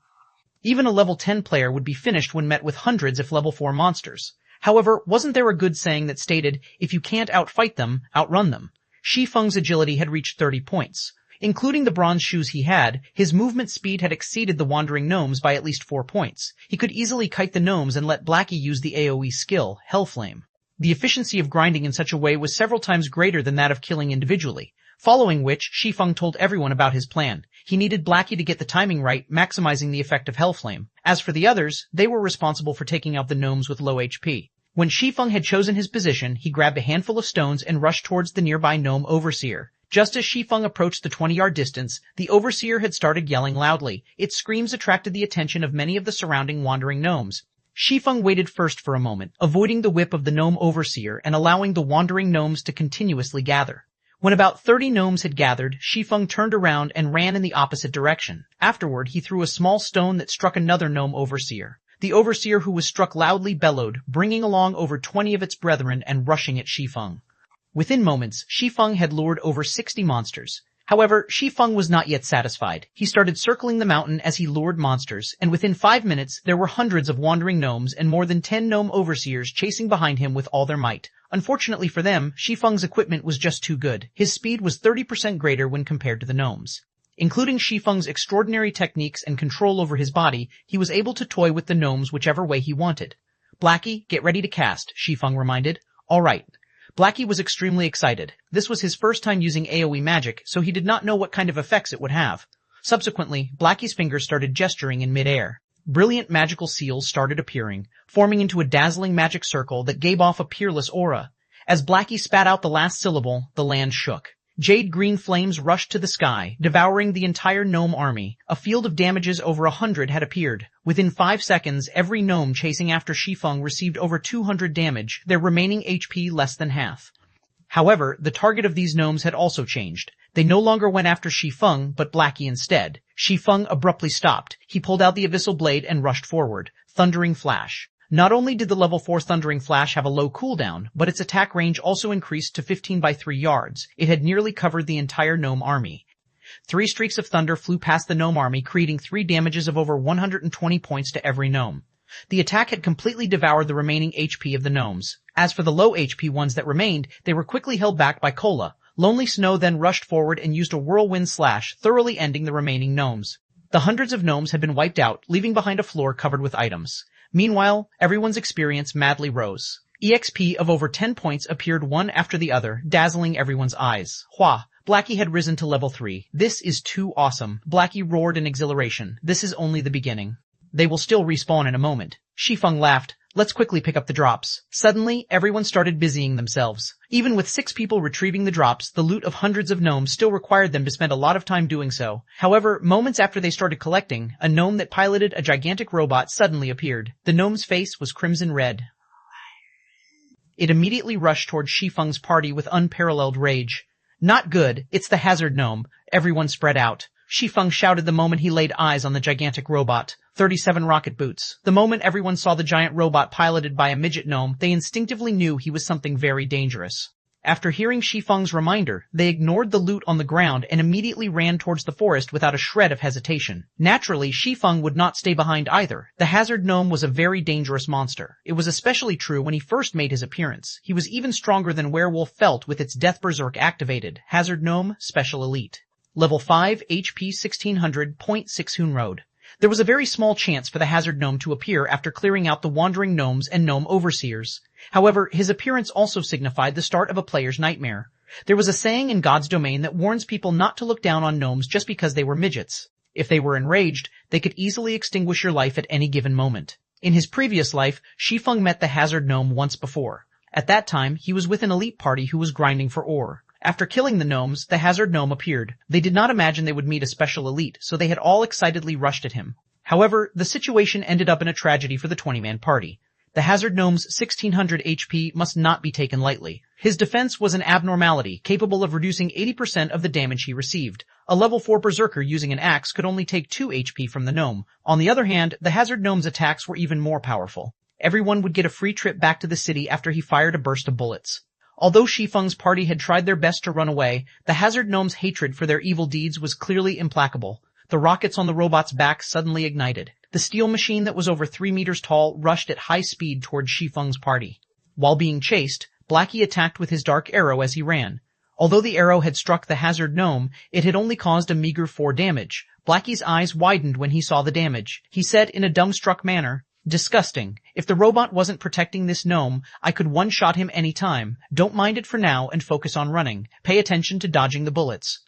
Even a level 10 player would be finished when met with hundreds if level 4 monsters. However, wasn't there a good saying that stated, if you can't outfight them, outrun them? Shi Feng's agility had reached 30 points. Including the bronze shoes he had, his movement speed had exceeded the wandering gnomes by at least 4 points. He could easily kite the gnomes and let Blackie use the AoE skill, Hellflame. The efficiency of grinding in such a way was several times greater than that of killing individually. Following which, Shi Feng told everyone about his plan. He needed Blackie to get the timing right, maximizing the effect of Hellflame. As for the others, they were responsible for taking out the gnomes with low HP. When Shi Feng had chosen his position, he grabbed a handful of stones and rushed towards the nearby gnome overseer. Just as Shi Feng approached the 20-yard distance, the overseer had started yelling loudly. Its screams attracted the attention of many of the surrounding wandering gnomes. Shi Feng waited first for a moment, avoiding the whip of the gnome overseer and allowing the wandering gnomes to continuously gather. When about 30 gnomes had gathered, Shi Feng turned around and ran in the opposite direction. Afterward, he threw a small stone that struck another gnome overseer. The overseer who was struck loudly bellowed, bringing along over 20 of its brethren and rushing at Shi Feng. Within moments, Shi Feng had lured over 60 monsters. However, Shi Feng was not yet satisfied. He started circling the mountain as he lured monsters, and within 5 minutes, there were hundreds of wandering gnomes and more than 10 gnome overseers chasing behind him with all their might. Unfortunately for them, Shi Feng's equipment was just too good. His speed was 30% greater when compared to the gnomes. Including Shi Feng's extraordinary techniques and control over his body, he was able to toy with the gnomes whichever way he wanted. Blackie, get ready to cast, Shi Feng reminded. All right. Blackie was extremely excited. This was his first time using AoE magic, so he did not know what kind of effects it would have. Subsequently, Blackie's fingers started gesturing in mid-air. Brilliant magical seals started appearing, forming into a dazzling magic circle that gave off a peerless aura. As Blackie spat out the last syllable, the land shook. Jade green flames rushed to the sky, devouring the entire gnome army. A field of damages over 100 had appeared. Within 5 seconds, every gnome chasing after Shi Feng received over 200 damage, their remaining HP less than half. However, the target of these gnomes had also changed. They no longer went after Shi Feng, but Blackie instead. Shi Feng abruptly stopped. He pulled out the abyssal blade and rushed forward. Thundering Flash. Not only did the level 4 Thundering Flash have a low cooldown, but its attack range also increased to 15 by 3 yards. It had nearly covered the entire gnome army. 3 streaks of thunder flew past the gnome army, creating 3 damages of over 120 points to every gnome. The attack had completely devoured the remaining HP of the gnomes. As for the low HP ones that remained, they were quickly held back by Cola. Lonely Snow then rushed forward and used a whirlwind slash, thoroughly ending the remaining gnomes. The hundreds of gnomes had been wiped out, leaving behind a floor covered with items. Meanwhile, everyone's experience madly rose. EXP of over 10 points appeared one after the other, dazzling everyone's eyes. Hua! Blackie had risen to level 3. This is too awesome. Blackie roared in exhilaration. This is only the beginning. They will still respawn in a moment. Shi Feng laughed. Let's quickly pick up the drops. Suddenly, everyone started busying themselves. Even with 6 people retrieving the drops, the loot of hundreds of gnomes still required them to spend a lot of time doing so. However, moments after they started collecting, a gnome that piloted a gigantic robot suddenly appeared. The gnome's face was crimson red. It immediately rushed toward Shi Feng's party with unparalleled rage. Not good, it's the hazard gnome. Everyone spread out. Shi Feng shouted the moment he laid eyes on the gigantic robot. 37 rocket boots. The moment everyone saw the giant robot piloted by a midget gnome, they instinctively knew he was something very dangerous. After hearing Shi Feng's reminder, they ignored the loot on the ground and immediately ran towards the forest without a shred of hesitation. Naturally, Shi Feng would not stay behind either. The hazard gnome was a very dangerous monster. It was especially true when he first made his appearance. He was even stronger than Werewolf felt with its Death Berserk activated. Hazard gnome, Special Elite. Level 5, HP 1600, Point 6 Hoon Road. There was a very small chance for the hazard gnome to appear after clearing out the wandering gnomes and gnome overseers. However, his appearance also signified the start of a player's nightmare. There was a saying in God's domain that warns people not to look down on gnomes just because they were midgets. If they were enraged, they could easily extinguish your life at any given moment. In his previous life, Shi Feng met the hazard gnome once before. At that time, he was with an elite party who was grinding for ore. After killing the gnomes, the hazard gnome appeared. They did not imagine they would meet a special elite, so they had all excitedly rushed at him. However, the situation ended up in a tragedy for the 20-man party. The hazard gnome's 1600 HP must not be taken lightly. His defense was an abnormality, capable of reducing 80% of the damage he received. A level 4 berserker using an axe could only take 2 HP from the gnome. On the other hand, the hazard gnome's attacks were even more powerful. Everyone would get a free trip back to the city after he fired a burst of bullets. Although Shi Feng's party had tried their best to run away, the hazard gnome's hatred for their evil deeds was clearly implacable. The rockets on the robot's back suddenly ignited. The steel machine that was over 3 meters tall rushed at high speed toward Shi Feng's party. While being chased, Blackie attacked with his dark arrow as he ran. Although the arrow had struck the hazard gnome, it had only caused a meager 4 damage. Blackie's eyes widened when he saw the damage. He said in a dumbstruck manner, "Disgusting. If the robot wasn't protecting this gnome, I could one-shot him any time. Don't mind it for now and focus on running. Pay attention to dodging the bullets.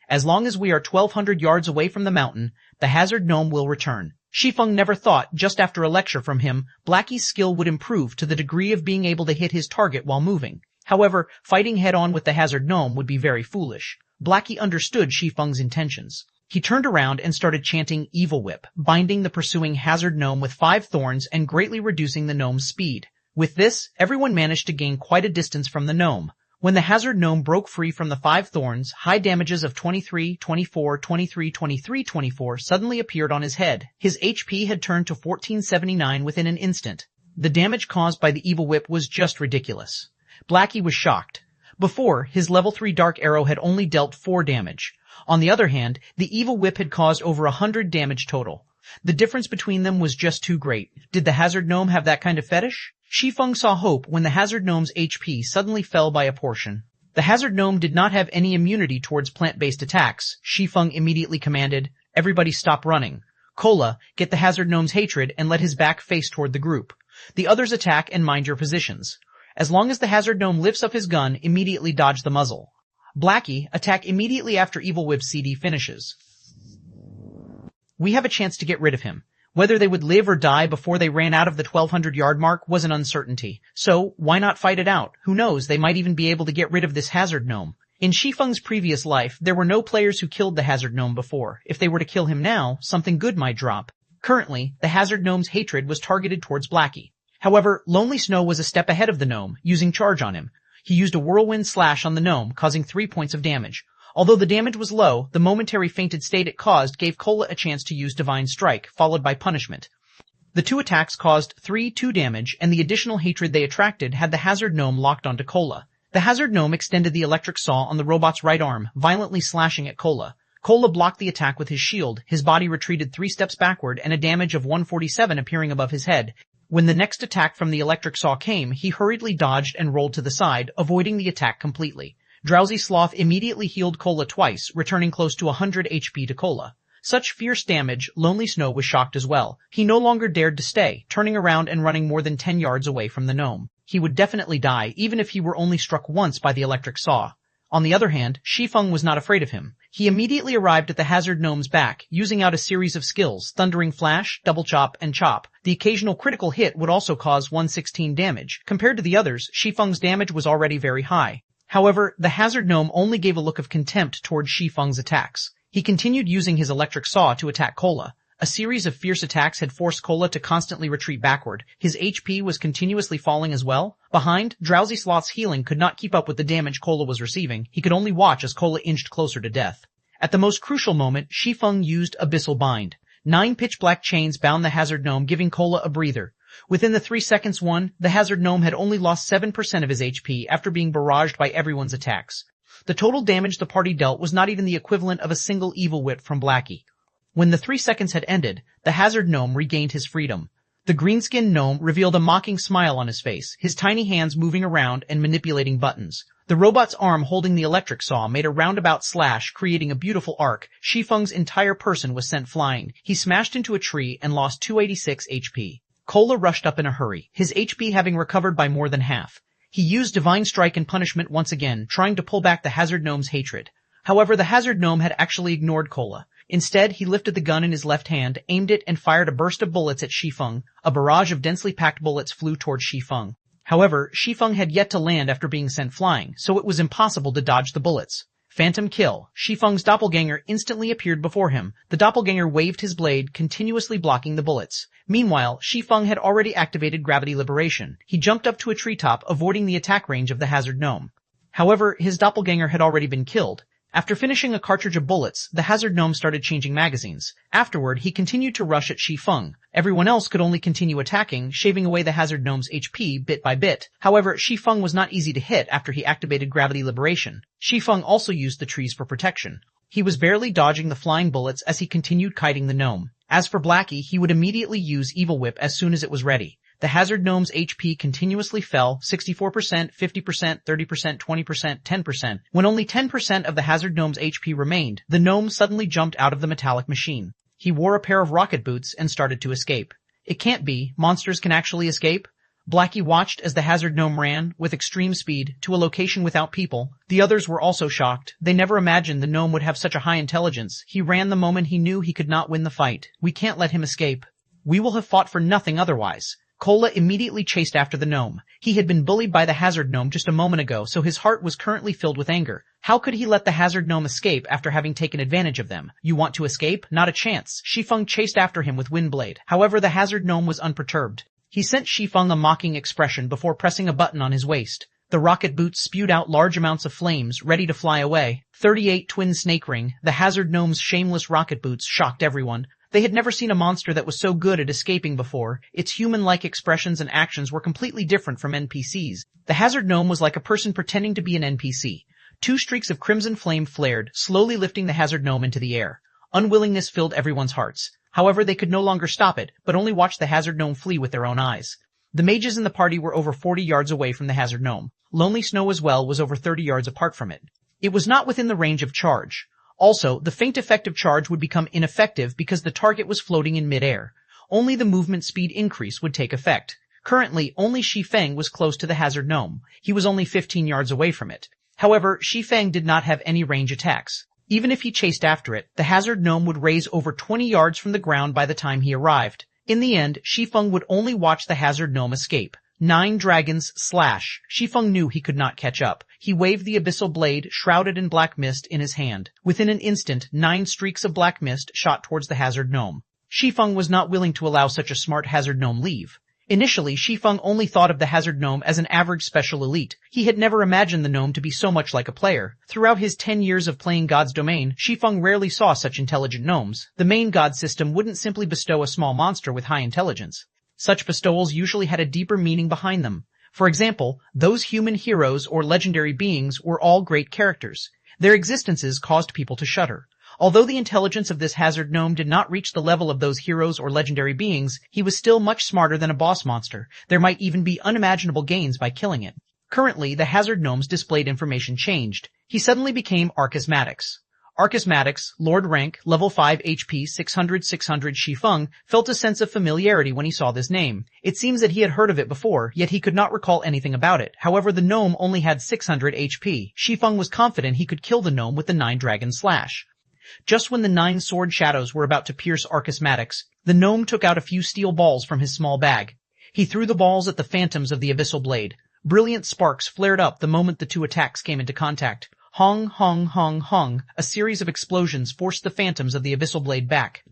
As long as we are 1,200 yards away from the mountain, the hazard gnome will return." Shi Feng never thought, just after a lecture from him, Blackie's skill would improve to the degree of being able to hit his target while moving. However, fighting head-on with the hazard gnome would be very foolish. Blackie understood Shi Feng's intentions. He turned around and started chanting Evil Whip, binding the pursuing hazard gnome with 5 thorns and greatly reducing the gnome's speed. With this, everyone managed to gain quite a distance from the gnome. When the hazard gnome broke free from the 5 thorns, high damages of 23, 24, 23, 23, 24 suddenly appeared on his head. His HP had turned to 1479 within an instant. The damage caused by the Evil Whip was just ridiculous. Blackie was shocked. Before, his level 3 dark arrow had only dealt 4 damage. On the other hand, the Evil Whip had caused over 100 damage total. The difference between them was just too great. Did the hazard gnome have that kind of fetish? Shi Feng saw hope when the hazard gnome's HP suddenly fell by a portion. The hazard gnome did not have any immunity towards plant-based attacks. Shi Feng immediately commanded, "Everybody stop running. Cola, get the hazard gnome's hatred and let his back face toward the group. The others attack and mind your positions. As long as the hazard gnome lifts up his gun, immediately dodge the muzzle. Blackie, attack immediately after Evil Whip CD finishes. We have a chance to get rid of him. Whether they would live or die before they ran out of the 1200-yard mark was an uncertainty. So, why not fight it out? Who knows, they might even be able to get rid of this hazard gnome. In Shi Feng's previous life, there were no players who killed the hazard gnome before. If they were to kill him now, something good might drop. Currently, the hazard gnome's hatred was targeted towards Blackie. However, Lonely Snow was a step ahead of the gnome, using charge on him. He used a whirlwind slash on the gnome, causing 3 points of damage. Although the damage was low, the momentary fainted state it caused gave Cola a chance to use Divine Strike, followed by Punishment. The two attacks caused 3-2 damage, and the additional hatred they attracted had the hazard gnome locked onto Cola. The hazard gnome extended the electric saw on the robot's right arm, violently slashing at Cola. Cola blocked the attack with his shield, his body retreated 3 steps backward and a damage of 147 appearing above his head. When the next attack from the electric saw came, he hurriedly dodged and rolled to the side, avoiding the attack completely. Drowsy Sloth immediately healed Cola twice, returning close to 100 HP to Cola. Such fierce damage, Lonely Snow was shocked as well. He no longer dared to stay, turning around and running more than 10 yards away from the gnome. He would definitely die, even if he were only struck once by the electric saw. On the other hand, Shi Feng was not afraid of him. He immediately arrived at the hazard gnome's back, using out a series of skills, Thundering Flash, Double Chop, and Chop. The occasional critical hit would also cause 116 damage. Compared to the others, Shi Feng's damage was already very high. However, the hazard gnome only gave a look of contempt towards Shi Feng's attacks. He continued using his electric saw to attack Cola. A series of fierce attacks had forced Cola to constantly retreat backward. His HP was continuously falling as well. Behind, Drowsy Sloth's healing could not keep up with the damage Cola was receiving. He could only watch as Cola inched closer to death. At the most crucial moment, Shi Feng used Abyssal Bind. 9 pitch-black chains bound the hazard gnome, giving Cola a breather. Within the 3 seconds the hazard gnome had only lost 7% of his HP after being barraged by everyone's attacks. The total damage the party dealt was not even the equivalent of a single Evil Whip from Blackie. When the 3 seconds had ended, the hazard gnome regained his freedom. The green-skinned gnome revealed a mocking smile on his face, his tiny hands moving around and manipulating buttons. The robot's arm holding the electric saw made a roundabout slash, creating a beautiful arc. Shi Feng's entire person was sent flying. He smashed into a tree and lost 286 HP. Cola rushed up in a hurry, his HP having recovered by more than half. He used Divine Strike and Punishment once again, trying to pull back the hazard gnome's hatred. However, the hazard gnome had actually ignored Cola. Instead, he lifted the gun in his left hand, aimed it, and fired a burst of bullets at Shi Feng. A barrage of densely packed bullets flew towards Shi Feng. However, Shi Feng had yet to land after being sent flying, so it was impossible to dodge the bullets. Phantom Kill. Shi Feng's doppelganger instantly appeared before him. The doppelganger waved his blade, continuously blocking the bullets. Meanwhile, Shi Feng had already activated Gravity Liberation. He jumped up to a treetop, avoiding the attack range of the hazard gnome. However, his doppelganger had already been killed. After finishing a cartridge of bullets, the hazard gnome started changing magazines. Afterward, he continued to rush at Shi Feng. Everyone else could only continue attacking, shaving away the hazard gnome's HP bit by bit. However, Shi Feng was not easy to hit after he activated Gravity Liberation. Shi Feng also used the trees for protection. He was barely dodging the flying bullets as he continued kiting the gnome. As for Blackie, he would immediately use Evil Whip as soon as it was ready. The hazard gnome's HP continuously fell 64%, 50%, 30%, 20%, 10%. When only 10% of the hazard gnome's HP remained, the gnome suddenly jumped out of the metallic machine. He wore a pair of rocket boots and started to escape. It can't be, monsters can actually escape? Blackie watched as the hazard gnome ran, with extreme speed, to a location without people. The others were also shocked. They never imagined the gnome would have such a high intelligence. He ran the moment he knew he could not win the fight. We can't let him escape. We will have fought for nothing otherwise. Cola immediately chased after the gnome. He had been bullied by the hazard gnome just a moment ago, so his heart was currently filled with anger. How could he let the hazard gnome escape after having taken advantage of them? You want to escape? Not a chance. Shi Feng chased after him with Windblade. However, the hazard gnome was unperturbed. He sent Shi Feng a mocking expression before pressing a button on his waist. The rocket boots spewed out large amounts of flames, ready to fly away. 38 Twin Snake Ring, the hazard gnome's shameless rocket boots, shocked everyone. They had never seen a monster that was so good at escaping before. Its human-like expressions and actions were completely different from NPCs. The hazard gnome was like a person pretending to be an NPC. 2 streaks of crimson flame flared, slowly lifting the hazard gnome into the air. Unwillingness filled everyone's hearts. However, they could no longer stop it, but only watch the hazard gnome flee with their own eyes. The mages in the party were over 40 yards away from the hazard gnome. Lonely Snow as well was over 30 yards apart from it. It was not within the range of charge. Also, the faint effect of charge would become ineffective because the target was floating in midair. Only the movement speed increase would take effect. Currently, only Shi Feng was close to the hazard gnome. He was only 15 yards away from it. However, Shi Feng did not have any range attacks. Even if he chased after it, the hazard gnome would raise over 20 yards from the ground by the time he arrived. In the end, Shi Feng would only watch the hazard gnome escape. 9 dragons slash. Shi Feng knew he could not catch up. He waved the abyssal blade, shrouded in black mist, in his hand. Within an instant, 9 streaks of black mist shot towards the hazard gnome. Shi Feng was not willing to allow such a smart hazard gnome leave. Initially, Shi Feng only thought of the hazard gnome as an average special elite. He had never imagined the gnome to be so much like a player. Throughout his 10 years of playing God's Domain, Shi Feng rarely saw such intelligent gnomes. The main God system wouldn't simply bestow a small monster with high intelligence. Such bestowals usually had a deeper meaning behind them. For example, those human heroes or legendary beings were all great characters. Their existences caused people to shudder. Although the intelligence of this hazard gnome did not reach the level of those heroes or legendary beings, he was still much smarter than a boss monster. There might even be unimaginable gains by killing it. Currently, the hazard gnome's displayed information changed. He suddenly became Archismatics. Archismatics, Lord Rank, level 5 HP, 600 Shi Feng, felt a sense of familiarity when he saw this name. It seems that he had heard of it before, yet he could not recall anything about it. However, the gnome only had 600 HP. Shi Feng was confident he could kill the gnome with the 9 dragon slash. Just when the 9 sword shadows were about to pierce Archismatics, the gnome took out a few steel balls from his small bag. He threw the balls at the phantoms of the abyssal blade. Brilliant sparks flared up the moment the 2 attacks came into contact. Hong, hong, hong, hong, a series of explosions forced the phantoms of the abyssal blade back.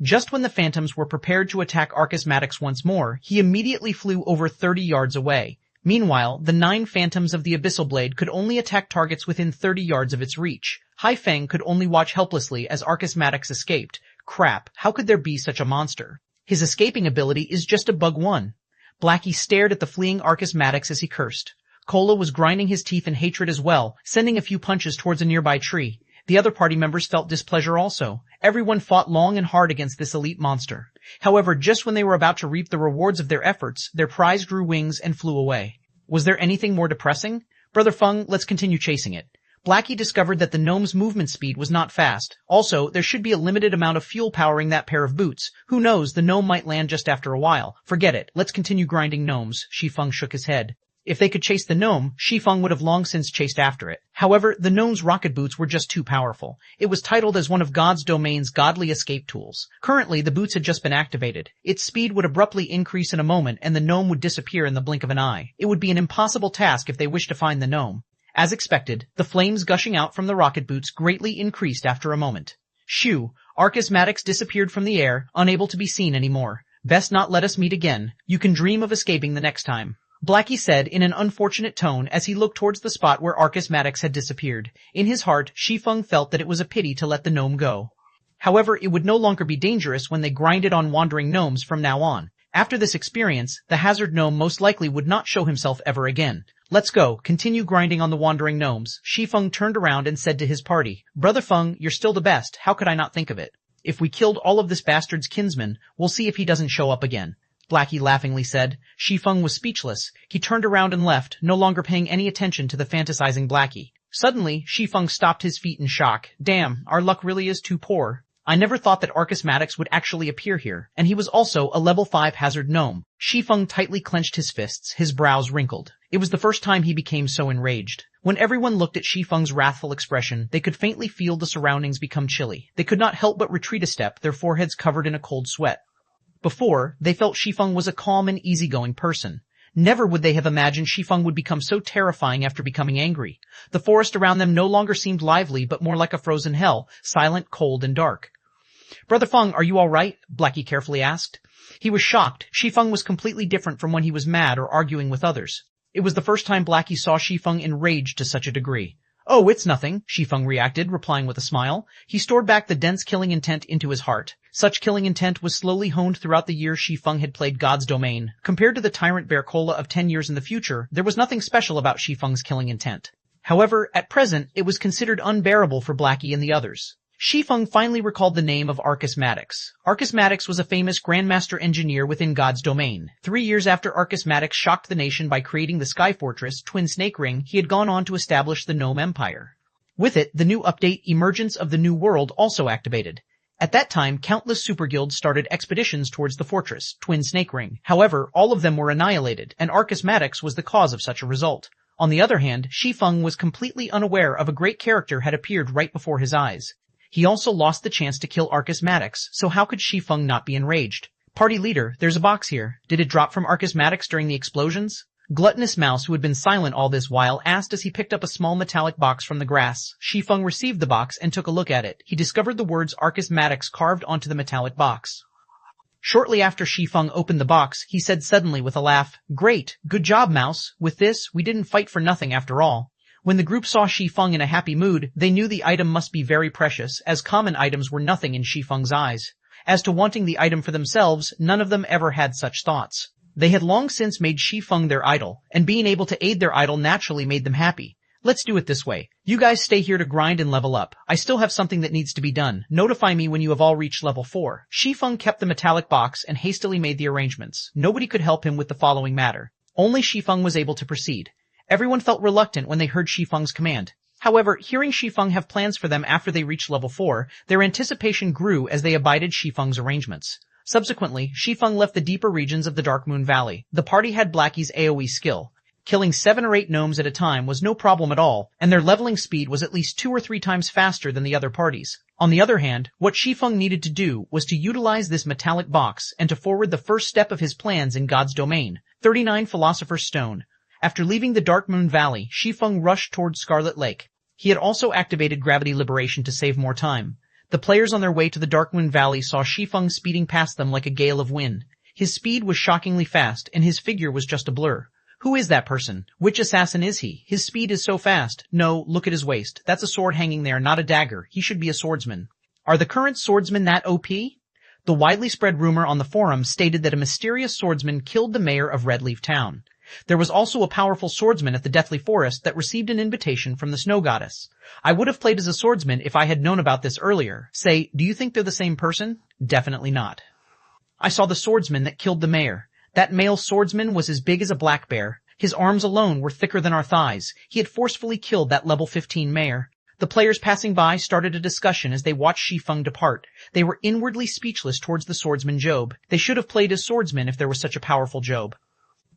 Just when the phantoms were prepared to attack Archismatics once more, he immediately flew over 30 yards away. Meanwhile, the 9 phantoms of the abyssal blade could only attack targets within 30 yards of its reach. Shi Feng could only watch helplessly as Archismatics escaped. Crap, how could there be such a monster? His escaping ability is just a bug 1. Blackie stared at the fleeing Archismatics as he cursed. Cola was grinding his teeth in hatred as well, sending a few punches towards a nearby tree. The other party members felt displeasure also. Everyone fought long and hard against this elite monster. However, just when they were about to reap the rewards of their efforts, their prize grew wings and flew away. Was there anything more depressing? Brother Feng, let's continue chasing it. Blackie discovered that the gnome's movement speed was not fast. Also, there should be a limited amount of fuel powering that pair of boots. Who knows, the gnome might land just after a while. Forget it, let's continue grinding gnomes. Shi Feng shook his head. If they could chase the gnome, Shi Feng would have long since chased after it. However, the gnome's rocket boots were just too powerful. It was titled as one of God's Domain's godly escape tools. Currently, the boots had just been activated. Its speed would abruptly increase in a moment and the gnome would disappear in the blink of an eye. It would be an impossible task if they wished to find the gnome. As expected, the flames gushing out from the rocket boots greatly increased after a moment. Shoo! Archismatics disappeared from the air, unable to be seen anymore. Best not let us meet again. You can dream of escaping the next time. Blackie said in an unfortunate tone as he looked towards the spot where Archismatics had disappeared. In his heart, Shi Feng felt that it was a pity to let the gnome go. However, it would no longer be dangerous when they grinded on wandering gnomes from now on. After this experience, the hazard gnome most likely would not show himself ever again. Let's go, continue grinding on the wandering gnomes. Shi Feng turned around and said to his party, Brother Feng, you're still the best, how could I not think of it? If we killed all of this bastard's kinsmen, we'll see if he doesn't show up again. Blackie laughingly said. Shi Feng was speechless. He turned around and left, no longer paying any attention to the fantasizing Blackie. Suddenly, Shi Feng stopped his feet in shock. Damn, our luck really is too poor. I never thought that Archismatics would actually appear here, and he was also a level 5 hazard gnome. Shi Feng tightly clenched his fists, his brows wrinkled. It was the first time he became so enraged. When everyone looked at Shi Feng's wrathful expression, they could faintly feel the surroundings become chilly. They could not help but retreat a step, their foreheads covered in a cold sweat. Before, they felt Shi Feng was a calm and easygoing person. Never would they have imagined Shi Feng would become so terrifying after becoming angry. The forest around them no longer seemed lively, but more like a frozen hell, silent, cold, and dark. Brother Feng, are you all right? Blackie carefully asked. He was shocked. Shi Feng was completely different from when he was mad or arguing with others. It was the first time Blackie saw Shi Feng enraged to such a degree. Oh, it's nothing, Shi Feng reacted, replying with a smile. He stored back the dense killing intent into his heart. Such killing intent was slowly honed throughout the years Shi Feng had played God's Domain. Compared to the tyrant bear Cola of 10 years in the future, there was nothing special about Shi Feng's killing intent. However, at present, it was considered unbearable for Blackie and the others. Shi Feng finally recalled the name of Arcus Maddox. Arcus Maddox was a famous Grandmaster engineer within God's domain. 3 years after Arcus Maddox shocked the nation by creating the Sky Fortress, Twin Snake Ring, he had gone on to establish the Gnome Empire. With it, the new update, Emergence of the New World, also activated. At that time, countless superguilds started expeditions towards the fortress, Twin Snake Ring. However, all of them were annihilated, and Arcus Maddox was the cause of such a result. On the other hand, Shi Feng was completely unaware of a great character had appeared right before his eyes. He also lost the chance to kill Arcus Maddox, so how could Shi Feng not be enraged? Party leader, there's a box here. Did it drop from Arcus Maddox during the explosions? Gluttonous Mouse, who had been silent all this while, asked as he picked up a small metallic box from the grass. Shi Feng received the box and took a look at it. He discovered the words Arcus Maddox carved onto the metallic box. Shortly after Shi Feng opened the box, he said suddenly with a laugh, "Great, good job, Mouse. With this, we didn't fight for nothing after all." When the group saw Shi Feng in a happy mood, they knew the item must be very precious, as common items were nothing in Shi Feng's eyes. As to wanting the item for themselves, none of them ever had such thoughts. They had long since made Shi Feng their idol, and being able to aid their idol naturally made them happy. Let's do it this way. You guys stay here to grind and level up. I still have something that needs to be done. Notify me when you have all reached level 4. Shi Feng kept the metallic box and hastily made the arrangements. Nobody could help him with the following matter. Only Shi Feng was able to proceed. Everyone felt reluctant when they heard Shi Feng's command. However, hearing Shi Feng have plans for them after they reached level 4, their anticipation grew as they abided Shi Feng's arrangements. Subsequently, Shi Feng left the deeper regions of the Dark Moon Valley. The party had Blackie's AoE skill. Killing 7 or 8 gnomes at a time was no problem at all, and their leveling speed was at least 2 or 3 times faster than the other parties. On the other hand, what Shi Feng needed to do was to utilize this metallic box and to forward the first step of his plans in God's domain, 39 Philosopher's Stone. After leaving the Dark Moon Valley, Shi Feng rushed towards Scarlet Lake. He had also activated gravity liberation to save more time. The players on their way to the Dark Moon Valley saw Shi Feng speeding past them like a gale of wind. His speed was shockingly fast, and his figure was just a blur. Who is that person? Which assassin is he? His speed is so fast. No, look at his waist. That's a sword hanging there, not a dagger. He should be a swordsman. Are the current swordsmen that OP? The widely spread rumor on the forum stated that a mysterious swordsman killed the mayor of Redleaf Town. There was also a powerful swordsman at the Deathly Forest that received an invitation from the Snow Goddess. I would have played as a swordsman if I had known about this earlier. Say, do you think they're the same person? Definitely not. I saw the swordsman that killed the mayor. That male swordsman was as big as a black bear. His arms alone were thicker than our thighs. He had forcefully killed that level 15 mayor. The players passing by started a discussion as they watched Shi Feng depart. They were inwardly speechless towards the swordsman Job. They should have played as swordsmen if there was such a powerful Job.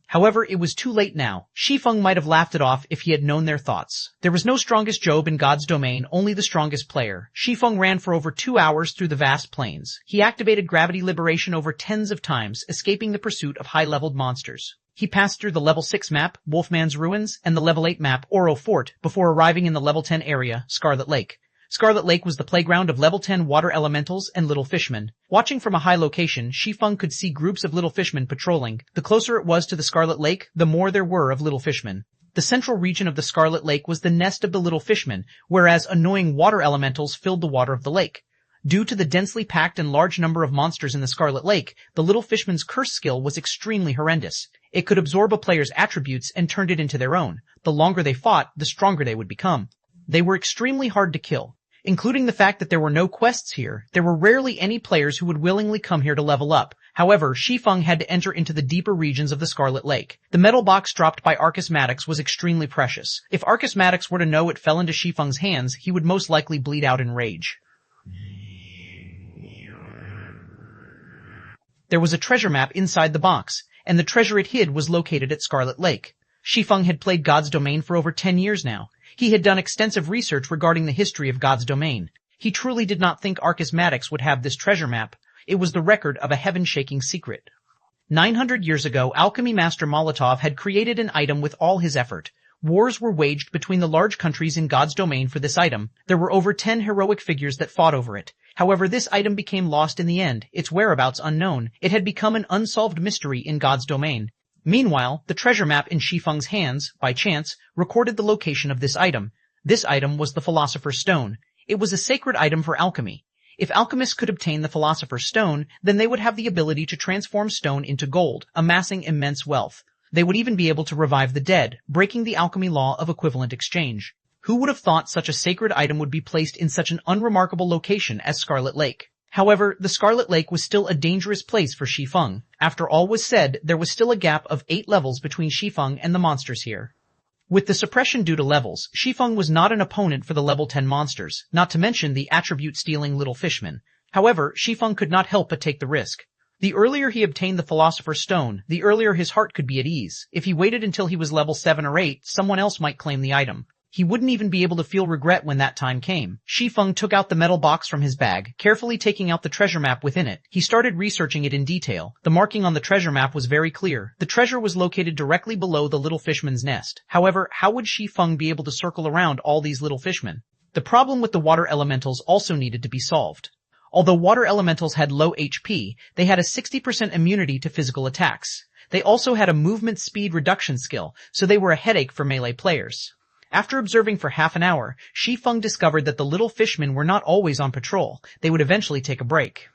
However, it was too late now. Shi Feng might have laughed it off if he had known their thoughts. There was no strongest Job in God's domain, only the strongest player. Shi Feng ran for over 2 hours through the vast plains. He activated gravity liberation over tens of times, escaping the pursuit of high-leveled monsters. He passed through the level 6 map, Wolfman's Ruins, and the level 8 map, Oro Fort, before arriving in the level 10 area, Scarlet Lake. Scarlet Lake was the playground of level 10 water elementals and little fishmen. Watching from a high location, Shi Feng could see groups of little fishmen patrolling. The closer it was to the Scarlet Lake, the more there were of little fishmen. The central region of the Scarlet Lake was the nest of the little fishmen, whereas annoying water elementals filled the water of the lake. Due to the densely packed and large number of monsters in the Scarlet Lake, the little fishman's curse skill was extremely horrendous. It could absorb a player's attributes and turned it into their own. The longer they fought, the stronger they would become. They were extremely hard to kill. Including the fact that there were no quests here, there were rarely any players who would willingly come here to level up. However, Shi Feng had to enter into the deeper regions of the Scarlet Lake. The metal box dropped by Arcus Maddox was extremely precious. If Arcus Maddox were to know it fell into Shi Feng's hands, he would most likely bleed out in rage. There was a treasure map inside the box, and the treasure it hid was located at Scarlet Lake. Shi Feng had played God's domain for over 10 years now. He had done extensive research regarding the history of God's domain. He truly did not think Arcus Maddox would have this treasure map. It was the record of a heaven-shaking secret. 900 years ago, alchemy master Molotov had created an item with all his effort. Wars were waged between the large countries in God's domain for this item. There were over 10 heroic figures that fought over it. However, this item became lost in the end, its whereabouts unknown. It had become an unsolved mystery in God's domain. Meanwhile, the treasure map in Shi Feng's hands, by chance, recorded the location of this item. This item was the Philosopher's Stone. It was a sacred item for alchemy. If alchemists could obtain the Philosopher's Stone, then they would have the ability to transform stone into gold, amassing immense wealth. They would even be able to revive the dead, breaking the alchemy law of equivalent exchange. Who would have thought such a sacred item would be placed in such an unremarkable location as Scarlet Lake? However, the Scarlet Lake was still a dangerous place for Shi Feng. After all was said, there was still a gap of 8 levels between Shi Feng and the monsters here. With the suppression due to levels, Shi Feng was not an opponent for the level 10 monsters, not to mention the attribute-stealing little fishman. However, Shi Feng could not help but take the risk. The earlier he obtained the Philosopher's Stone, the earlier his heart could be at ease. If he waited until he was level 7 or 8, someone else might claim the item. He wouldn't even be able to feel regret when that time came. Shi Feng took out the metal box from his bag, carefully taking out the treasure map within it. He started researching it in detail. The marking on the treasure map was very clear. The treasure was located directly below the little fishman's nest. However, how would Shi Feng be able to circle around all these little fishmen? The problem with the water elementals also needed to be solved. Although water elementals had low HP, they had a 60% immunity to physical attacks. They also had a movement speed reduction skill, so they were a headache for melee players. After observing for half an hour, Shi Feng discovered that the little fishmen were not always on patrol. They would eventually take a break.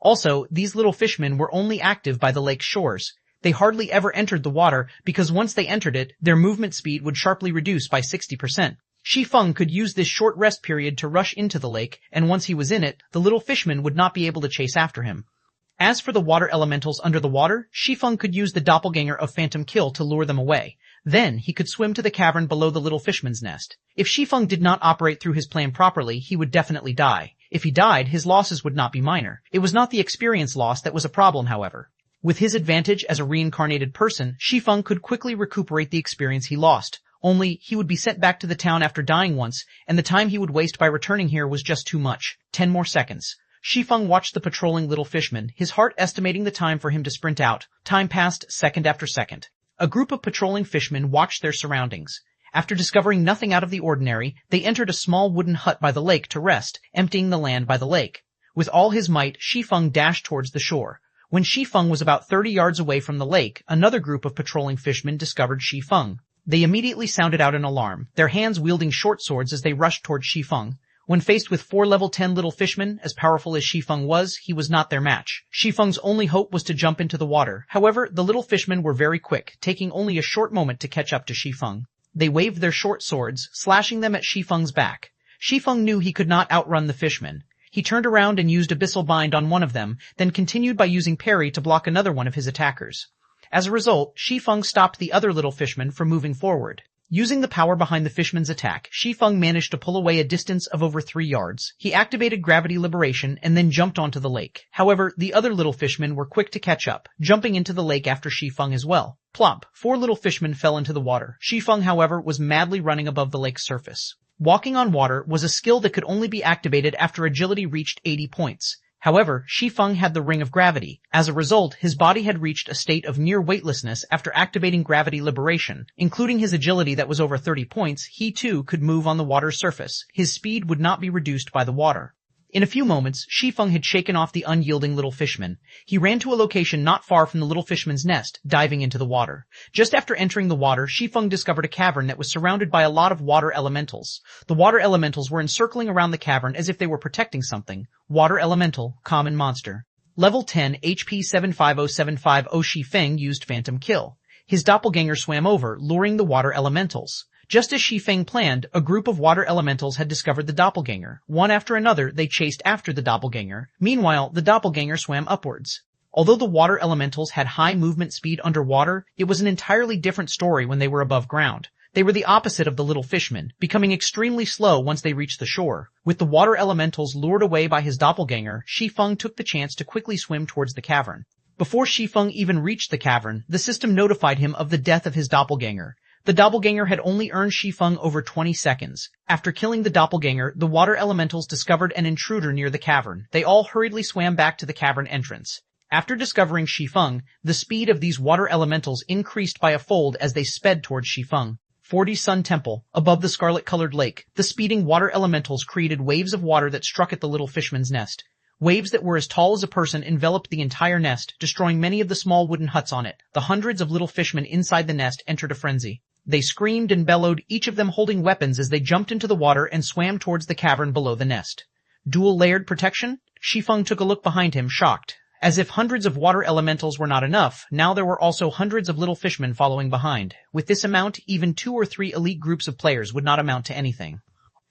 Also, these little fishmen were only active by the lake's shores. They hardly ever entered the water because once they entered it, their movement speed would sharply reduce by 60%. Shi Feng could use this short rest period to rush into the lake, and once he was in it, the little fishmen would not be able to chase after him. As for the water elementals under the water, Shi Feng could use the doppelganger of Phantom Kill to lure them away. Then, he could swim to the cavern below the little fishman's nest. If Shi Feng did not operate through his plan properly, he would definitely die. If he died, his losses would not be minor. It was not the experience loss that was a problem, however. With his advantage as a reincarnated person, Shi Feng could quickly recuperate the experience he lost. Only, he would be sent back to the town after dying once, and the time he would waste by returning here was just too much. 10 more seconds. Shi Feng watched the patrolling little fishman, his heart estimating the time for him to sprint out. Time passed second after second. A group of patrolling fishmen watched their surroundings. After discovering nothing out of the ordinary, they entered a small wooden hut by the lake to rest, emptying the land by the lake. With all his might, Shi Feng dashed towards the shore. When Shi Feng was about 30 yards away from the lake, another group of patrolling fishmen discovered Shi Feng. They immediately sounded out an alarm, their hands wielding short swords as they rushed towards Shi Feng. When faced with 4 level 10 little fishmen, as powerful as Shi Feng was, he was not their match. Shi Feng's only hope was to jump into the water. However, the little fishmen were very quick, taking only a short moment to catch up to Shi Feng. They waved their short swords, slashing them at Shi Feng's back. Shi Feng knew he could not outrun the fishmen. He turned around and used Abyssal Bind on one of them, then continued by using parry to block another one of his attackers. As a result, Shi Feng stopped the other little fishman from moving forward. Using the power behind the fishman's attack, Shi Feng managed to pull away a distance of over 3 yards. He activated gravity liberation and then jumped onto the lake. However, the other little fishmen were quick to catch up, jumping into the lake after Shi Feng as well. Plop! 4 little fishmen fell into the water. Shi Feng, however, was madly running above the lake's surface. Walking on water was a skill that could only be activated after agility reached 80 points. However, Shi Feng had the Ring of Gravity. As a result, his body had reached a state of near weightlessness after activating gravity liberation. Including his agility that was over 30 points, he too could move on the water's surface. His speed would not be reduced by the water. In a few moments, Shi Feng had shaken off the unyielding little fishman. He ran to a location not far from the little fishman's nest, diving into the water. Just after entering the water, Shi Feng discovered a cavern that was surrounded by a lot of water elementals. The water elementals were encircling around the cavern as if they were protecting something. Water elemental, common monster. Level 10 HP 750750 Shi Feng used Phantom Kill. His doppelganger swam over, luring the water elementals. Just as Shi Feng planned, a group of water elementals had discovered the doppelganger. One after another, they chased after the doppelganger. Meanwhile, the doppelganger swam upwards. Although the water elementals had high movement speed underwater, it was an entirely different story when they were above ground. They were the opposite of the little fishmen, becoming extremely slow once they reached the shore. With the water elementals lured away by his doppelganger, Shi Feng took the chance to quickly swim towards the cavern. Before Shi Feng even reached the cavern, the system notified him of the death of his doppelganger. The doppelganger had only earned Shi Feng over 20 seconds. After killing the doppelganger, the water elementals discovered an intruder near the cavern. They all hurriedly swam back to the cavern entrance. After discovering Shi Feng, the speed of these water elementals increased by a fold as they sped towards Shi Feng. 40 Sun Temple, above the scarlet-colored lake, the speeding water elementals created waves of water that struck at the little fishman's nest. Waves that were as tall as a person enveloped the entire nest, destroying many of the small wooden huts on it. The hundreds of little fishmen inside the nest entered a frenzy. They screamed and bellowed, each of them holding weapons as they jumped into the water and swam towards the cavern below the nest. Dual-layered protection? Shi Feng took a look behind him, shocked. As if hundreds of water elementals were not enough, now there were also hundreds of little fishmen following behind. With this amount, even 2 or 3 elite groups of players would not amount to anything.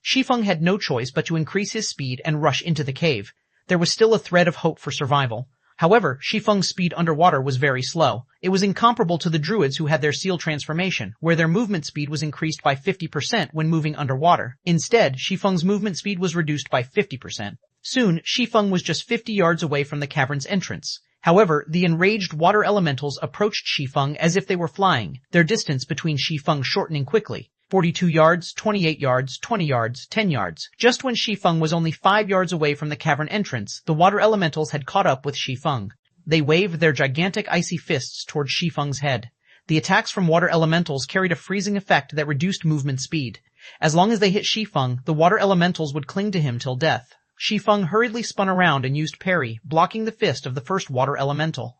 Shi Feng had no choice but to increase his speed and rush into the cave. There was still a thread of hope for survival. However, Shi Feng's speed underwater was very slow. It was incomparable to the druids who had their seal transformation, where their movement speed was increased by 50% when moving underwater. Instead, Shi Feng's movement speed was reduced by 50%. Soon, Shi Feng was just 50 yards away from the cavern's entrance. However, the enraged water elementals approached Shi Feng as if they were flying, their distance between Shi Feng shortening quickly. 42 yards, 28 yards, 20 yards, 10 yards. Just when Shi Feng was only 5 yards away from the cavern entrance, the water elementals had caught up with Shi Feng. They waved their gigantic icy fists toward Shi Feng's head. The attacks from water elementals carried a freezing effect that reduced movement speed. As long as they hit Shi Feng, the water elementals would cling to him till death. Shi Feng hurriedly spun around and used parry, blocking the fist of the first water elemental.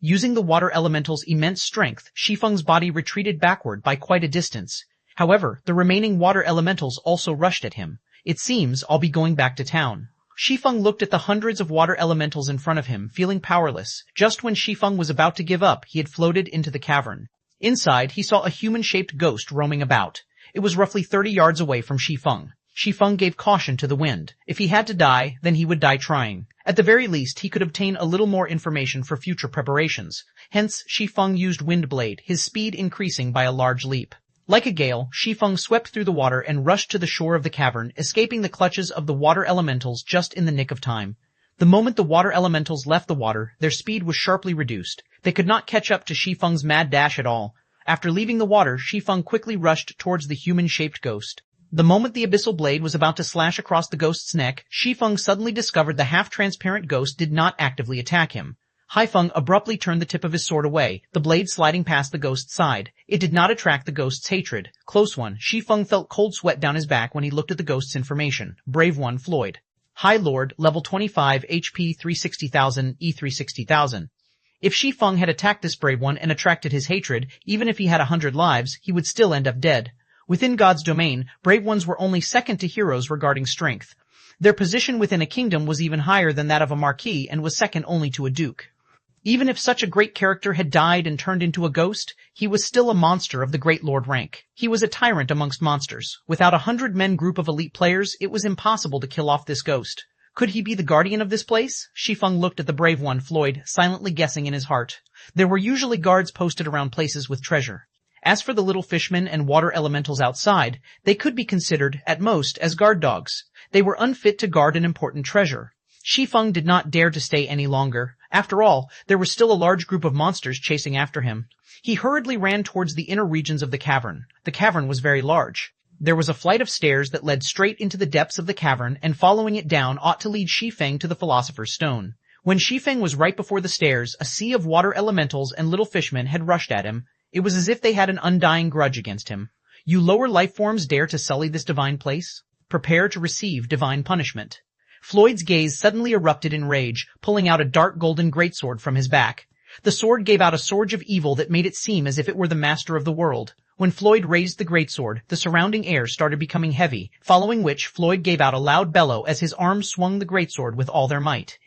Using the water elemental's immense strength, Shi Feng's body retreated backward by quite a distance. However, the remaining water elementals also rushed at him. It seems I'll be going back to town. Shi Feng looked at the hundreds of water elementals in front of him, feeling powerless. Just when Shi Feng was about to give up, he had floated into the cavern. Inside, he saw a human-shaped ghost roaming about. It was roughly 30 yards away from Shi Feng. Shi Feng gave caution to the wind. If he had to die, then he would die trying. At the very least, he could obtain a little more information for future preparations. Hence, Shi Feng used Wind Blade, his speed increasing by a large leap. Like a gale, Shi Feng swept through the water and rushed to the shore of the cavern, escaping the clutches of the water elementals just in the nick of time. The moment the water elementals left the water, their speed was sharply reduced. They could not catch up to Shi Feng's mad dash at all. After leaving the water, Shi Feng quickly rushed towards the human-shaped ghost. The moment the abyssal blade was about to slash across the ghost's neck, Shi Feng suddenly discovered the half-transparent ghost did not actively attack him. Hai Feng abruptly turned the tip of his sword away, the blade sliding past the ghost's side. It did not attract the ghost's hatred. Close one. Shi Feng felt cold sweat down his back when he looked at the ghost's information. Brave one, Floyd. High Lord, level 25, HP 360,000, E 360,000. If Shi Feng had attacked this brave one and attracted his hatred, even if he had 100 lives, he would still end up dead. Within God's domain, brave ones were only second to heroes regarding strength. Their position within a kingdom was even higher than that of a marquis and was second only to a duke. Even if such a great character had died and turned into a ghost, he was still a monster of the Great Lord rank. He was a tyrant amongst monsters. Without 100-men group of elite players, it was impossible to kill off this ghost. Could he be the guardian of this place? Shi Feng looked at the brave one, Floyd, silently guessing in his heart. There were usually guards posted around places with treasure. As for the little fishmen and water elementals outside, they could be considered, at most, as guard dogs. They were unfit to guard an important treasure. Shi Feng did not dare to stay any longer. After all, there was still a large group of monsters chasing after him. He hurriedly ran towards the inner regions of the cavern. The cavern was very large. There was a flight of stairs that led straight into the depths of the cavern, and following it down ought to lead Shi Feng to the Philosopher's Stone. When Shi Feng was right before the stairs, a sea of water elementals and little fishmen had rushed at him. It was as if they had an undying grudge against him. You lower life forms dare to sully this divine place? Prepare to receive divine punishment. Floyd's gaze suddenly erupted in rage, pulling out a dark golden greatsword from his back. The sword gave out a surge of evil that made it seem as if it were the master of the world. When Floyd raised the greatsword, the surrounding air started becoming heavy, following which Floyd gave out a loud bellow as his arms swung the greatsword with all their might.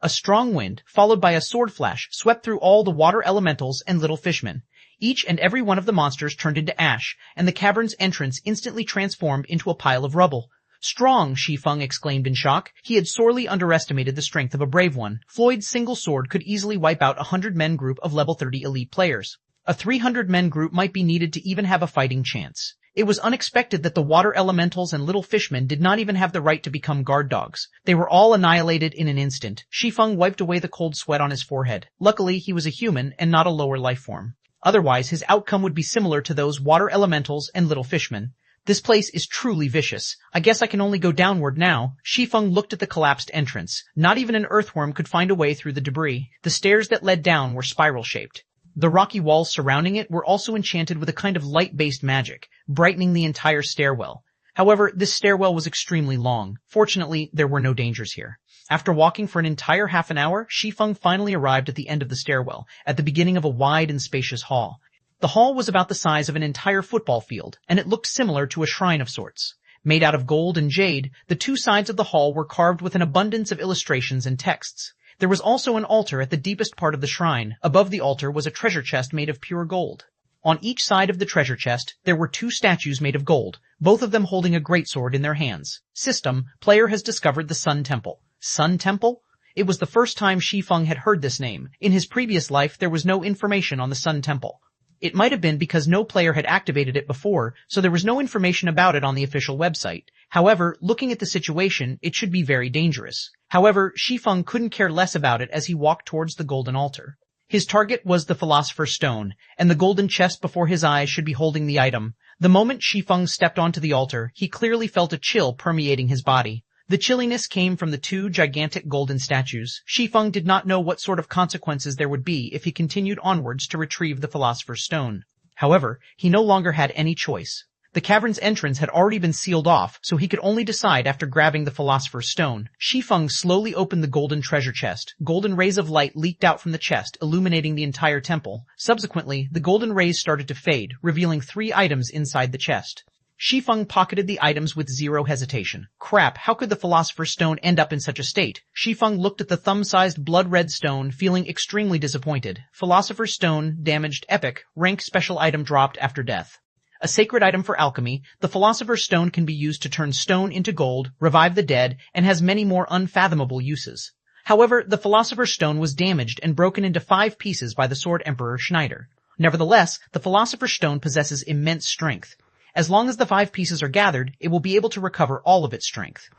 A strong wind, followed by a sword flash, swept through all the water elementals and little fishmen. Each and every one of the monsters turned into ash, and the cavern's entrance instantly transformed into a pile of rubble. Strong, Shi Feng exclaimed in shock. He had sorely underestimated the strength of a brave one. Floyd's single sword could easily wipe out a 100-men group of level 30 elite players. A 300-men group might be needed to even have a fighting chance. It was unexpected that the water elementals and little fishmen did not even have the right to become guard dogs. They were all annihilated in an instant. Shi Feng wiped away the cold sweat on his forehead. Luckily, he was a human and not a lower life form. Otherwise, his outcome would be similar to those water elementals and little fishmen. This place is truly vicious. I guess I can only go downward now. Shi Feng looked at the collapsed entrance. Not even an earthworm could find a way through the debris. The stairs that led down were spiral-shaped. The rocky walls surrounding it were also enchanted with a kind of light-based magic, brightening the entire stairwell. However, this stairwell was extremely long. Fortunately, there were no dangers here. After walking for an entire half an hour, Shi Feng finally arrived at the end of the stairwell, at the beginning of a wide and spacious hall. The hall was about the size of an entire football field, and it looked similar to a shrine of sorts. Made out of gold and jade, the two sides of the hall were carved with an abundance of illustrations and texts. There was also an altar at the deepest part of the shrine. Above the altar was a treasure chest made of pure gold. On each side of the treasure chest, there were 2 statues made of gold, both of them holding a greatsword in their hands. System, player has discovered the Sun Temple. Sun Temple? It was the first time Shi Feng had heard this name. In his previous life, there was no information on the Sun Temple. It might have been because no player had activated it before, so there was no information about it on the official website. However, looking at the situation, it should be very dangerous. However, Shi Feng couldn't care less about it as he walked towards the golden altar. His target was the Philosopher's Stone, and the golden chest before his eyes should be holding the item. The moment Shi Feng stepped onto the altar, he clearly felt a chill permeating his body. The chilliness came from the 2 gigantic golden statues. Shi Feng did not know what sort of consequences there would be if he continued onwards to retrieve the Philosopher's Stone. However, he no longer had any choice. The cavern's entrance had already been sealed off, so he could only decide after grabbing the Philosopher's Stone. Shi Feng slowly opened the golden treasure chest. Golden rays of light leaked out from the chest, illuminating the entire temple. Subsequently, the golden rays started to fade, revealing 3 items inside the chest. Shi Feng pocketed the items with zero hesitation. Crap, how could the Philosopher's Stone end up in such a state? Shi Feng looked at the thumb-sized blood-red stone, feeling extremely disappointed. Philosopher's Stone, damaged, epic, rank special item dropped after death. A sacred item for alchemy, the Philosopher's Stone can be used to turn stone into gold, revive the dead, and has many more unfathomable uses. However, the Philosopher's Stone was damaged and broken into 5 pieces by the Sword Emperor Schneider. Nevertheless, the Philosopher's Stone possesses immense strength. As long as the 5 pieces are gathered, it will be able to recover all of its strength.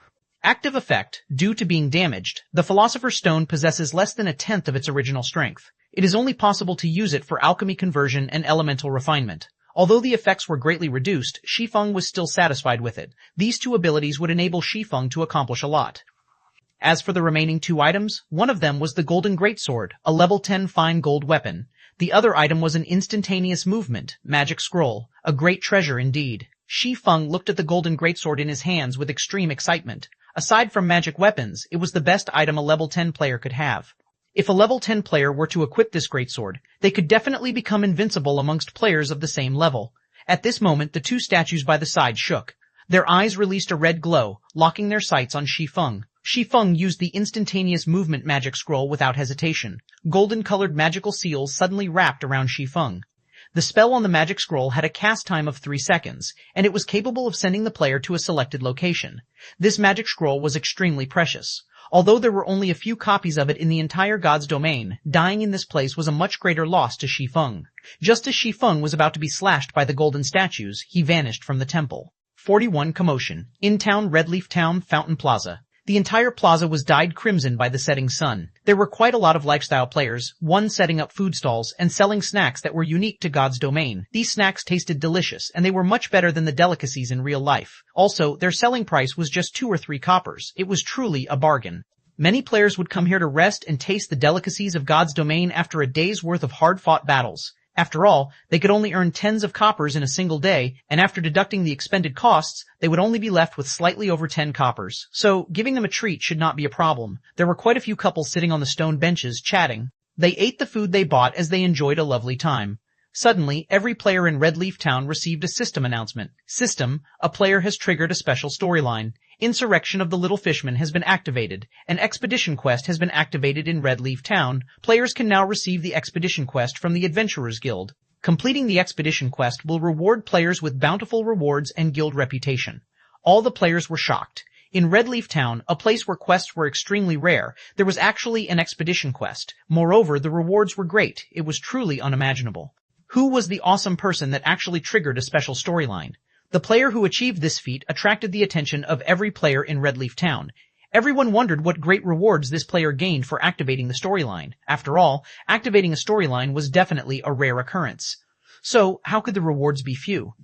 Active effect, due to being damaged, the Philosopher's Stone possesses less than 1/10 of its original strength. It is only possible to use it for alchemy conversion and elemental refinement. Although the effects were greatly reduced, Shi Feng was still satisfied with it. These 2 abilities would enable Shi Feng to accomplish a lot. As for the remaining 2 items, one of them was the Golden Greatsword, a level 10 fine gold weapon. The other item was an instantaneous movement, magic scroll, a great treasure indeed. Shi Feng looked at the Golden Greatsword in his hands with extreme excitement. Aside from magic weapons, it was the best item a level 10 player could have. If a level 10 player were to equip this greatsword, they could definitely become invincible amongst players of the same level. At this moment, the 2 statues by the side shook. Their eyes released a red glow, locking their sights on Shi Feng. Shi Feng used the instantaneous movement magic scroll without hesitation. Golden-colored magical seals suddenly wrapped around Shi Feng. The spell on the magic scroll had a cast time of 3 seconds, and it was capable of sending the player to a selected location. This magic scroll was extremely precious. Although there were only a few copies of it in the entire God's domain, dying in this place was a much greater loss to Shi Feng. Just as Shi Feng was about to be slashed by the golden statues, he vanished from the temple. 41 Commotion. In-town Redleaf Town Fountain Plaza. The entire plaza was dyed crimson by the setting sun. There were quite a lot of lifestyle players, one setting up food stalls and selling snacks that were unique to God's domain. These snacks tasted delicious, and they were much better than the delicacies in real life. Also, their selling price was just 2 or 3 coppers. It was truly a bargain. Many players would come here to rest and taste the delicacies of God's domain after a day's worth of hard-fought battles. After all, they could only earn tens of coppers in a single day, and after deducting the expended costs, they would only be left with slightly over 10 coppers. So, giving them a treat should not be a problem. There were quite a few couples sitting on the stone benches, chatting. They ate the food they bought as they enjoyed a lovely time. Suddenly, every player in Redleaf Town received a system announcement. System, a player has triggered a special storyline. Insurrection of the Little Fishman has been activated. An expedition quest has been activated in Redleaf Town. Players can now receive the expedition quest from the Adventurers Guild. Completing the expedition quest will reward players with bountiful rewards and guild reputation. All the players were shocked. In Redleaf Town, a place where quests were extremely rare, there was actually an expedition quest. Moreover, the rewards were great. It was truly unimaginable. Who was the awesome person that actually triggered a special storyline? The player who achieved this feat attracted the attention of every player in Redleaf Town. Everyone wondered what great rewards this player gained for activating the storyline. After all, activating a storyline was definitely a rare occurrence. So, how could the rewards be few?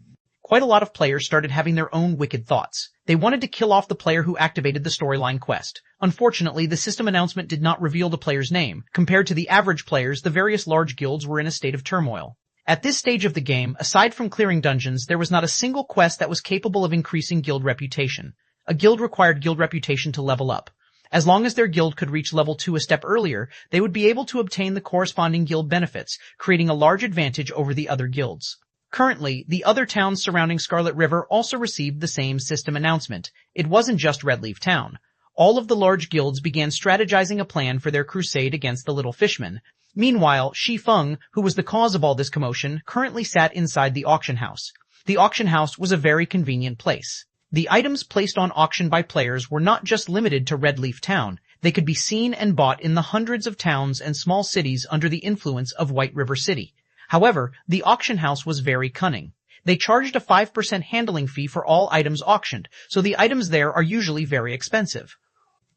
Quite a lot of players started having their own wicked thoughts. They wanted to kill off the player who activated the storyline quest. Unfortunately, the system announcement did not reveal the player's name. Compared to the average players, the various large guilds were in a state of turmoil. At this stage of the game, aside from clearing dungeons, there was not a single quest that was capable of increasing guild reputation. A guild required guild reputation to level up. As long as their guild could reach level 2 a step earlier, they would be able to obtain the corresponding guild benefits, creating a large advantage over the other guilds. Currently, the other towns surrounding Scarlet River also received the same system announcement. It wasn't just Redleaf Town. All of the large guilds began strategizing a plan for their crusade against the little fishmen. Meanwhile, Shi Feng, who was the cause of all this commotion, currently sat inside the auction house. The auction house was a very convenient place. The items placed on auction by players were not just limited to Red Leaf Town. They could be seen and bought in the hundreds of towns and small cities under the influence of White River City. However, the auction house was very cunning. They charged a 5% handling fee for all items auctioned, so the items there are usually very expensive.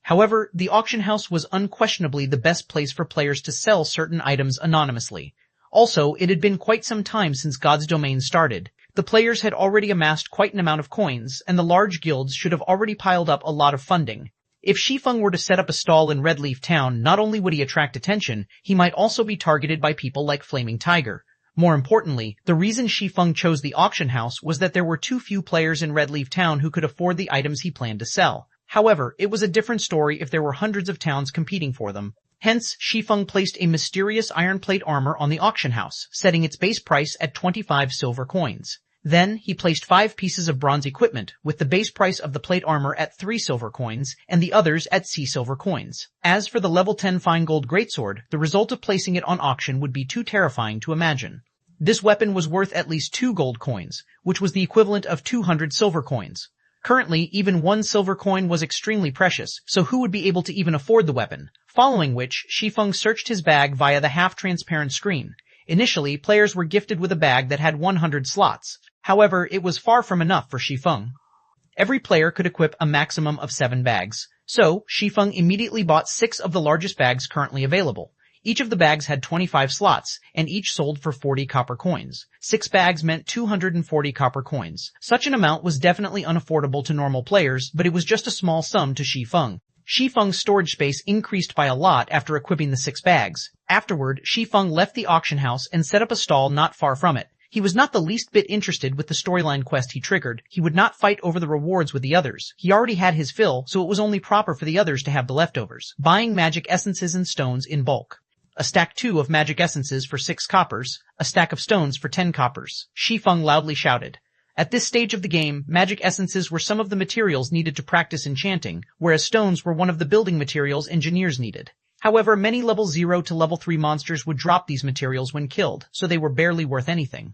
However, the auction house was unquestionably the best place for players to sell certain items anonymously. Also, it had been quite some time since God's Domain started. The players had already amassed quite an amount of coins, and the large guilds should have already piled up a lot of funding. If Shi Feng were to set up a stall in Red Leaf Town, not only would he attract attention, he might also be targeted by people like Flaming Tiger. More importantly, the reason Shi Feng chose the auction house was that there were too few players in Red Leaf Town who could afford the items he planned to sell. However, it was a different story if there were hundreds of towns competing for them. Hence, Shi Feng placed a mysterious iron plate armor on the auction house, setting its base price at 25 silver coins. Then, he placed 5 pieces of bronze equipment, with the base price of the plate armor at 3 silver coins, and the others at C silver coins. As for the level 10 fine gold greatsword, the result of placing it on auction would be too terrifying to imagine. This weapon was worth at least 2 gold coins, which was the equivalent of 200 silver coins. Currently, even 1 silver coin was extremely precious, so who would be able to even afford the weapon? Following which, Shi Feng searched his bag via the half-transparent screen. Initially, players were gifted with a bag that had 100 slots. However, it was far from enough for Shi Feng. Every player could equip a maximum of 7 bags. So, Shi Feng immediately bought 6 of the largest bags currently available. Each of the bags had 25 slots, and each sold for 40 copper coins. 6 bags meant 240 copper coins. Such an amount was definitely unaffordable to normal players, but it was just a small sum to Shi Feng. Shi Feng's storage space increased by a lot after equipping the 6 bags. Afterward, Shi Feng left the auction house and set up a stall not far from it. He was not the least bit interested with the storyline quest he triggered. He would not fight over the rewards with the others. He already had his fill, so it was only proper for the others to have the leftovers. Buying magic essences and stones in bulk. A stack 2 of magic essences for 6 coppers, a stack of stones for 10 coppers. Shi Feng loudly shouted. At this stage of the game, magic essences were some of the materials needed to practice enchanting, whereas stones were one of the building materials engineers needed. However, many level 0 to level 3 monsters would drop these materials when killed, so they were barely worth anything.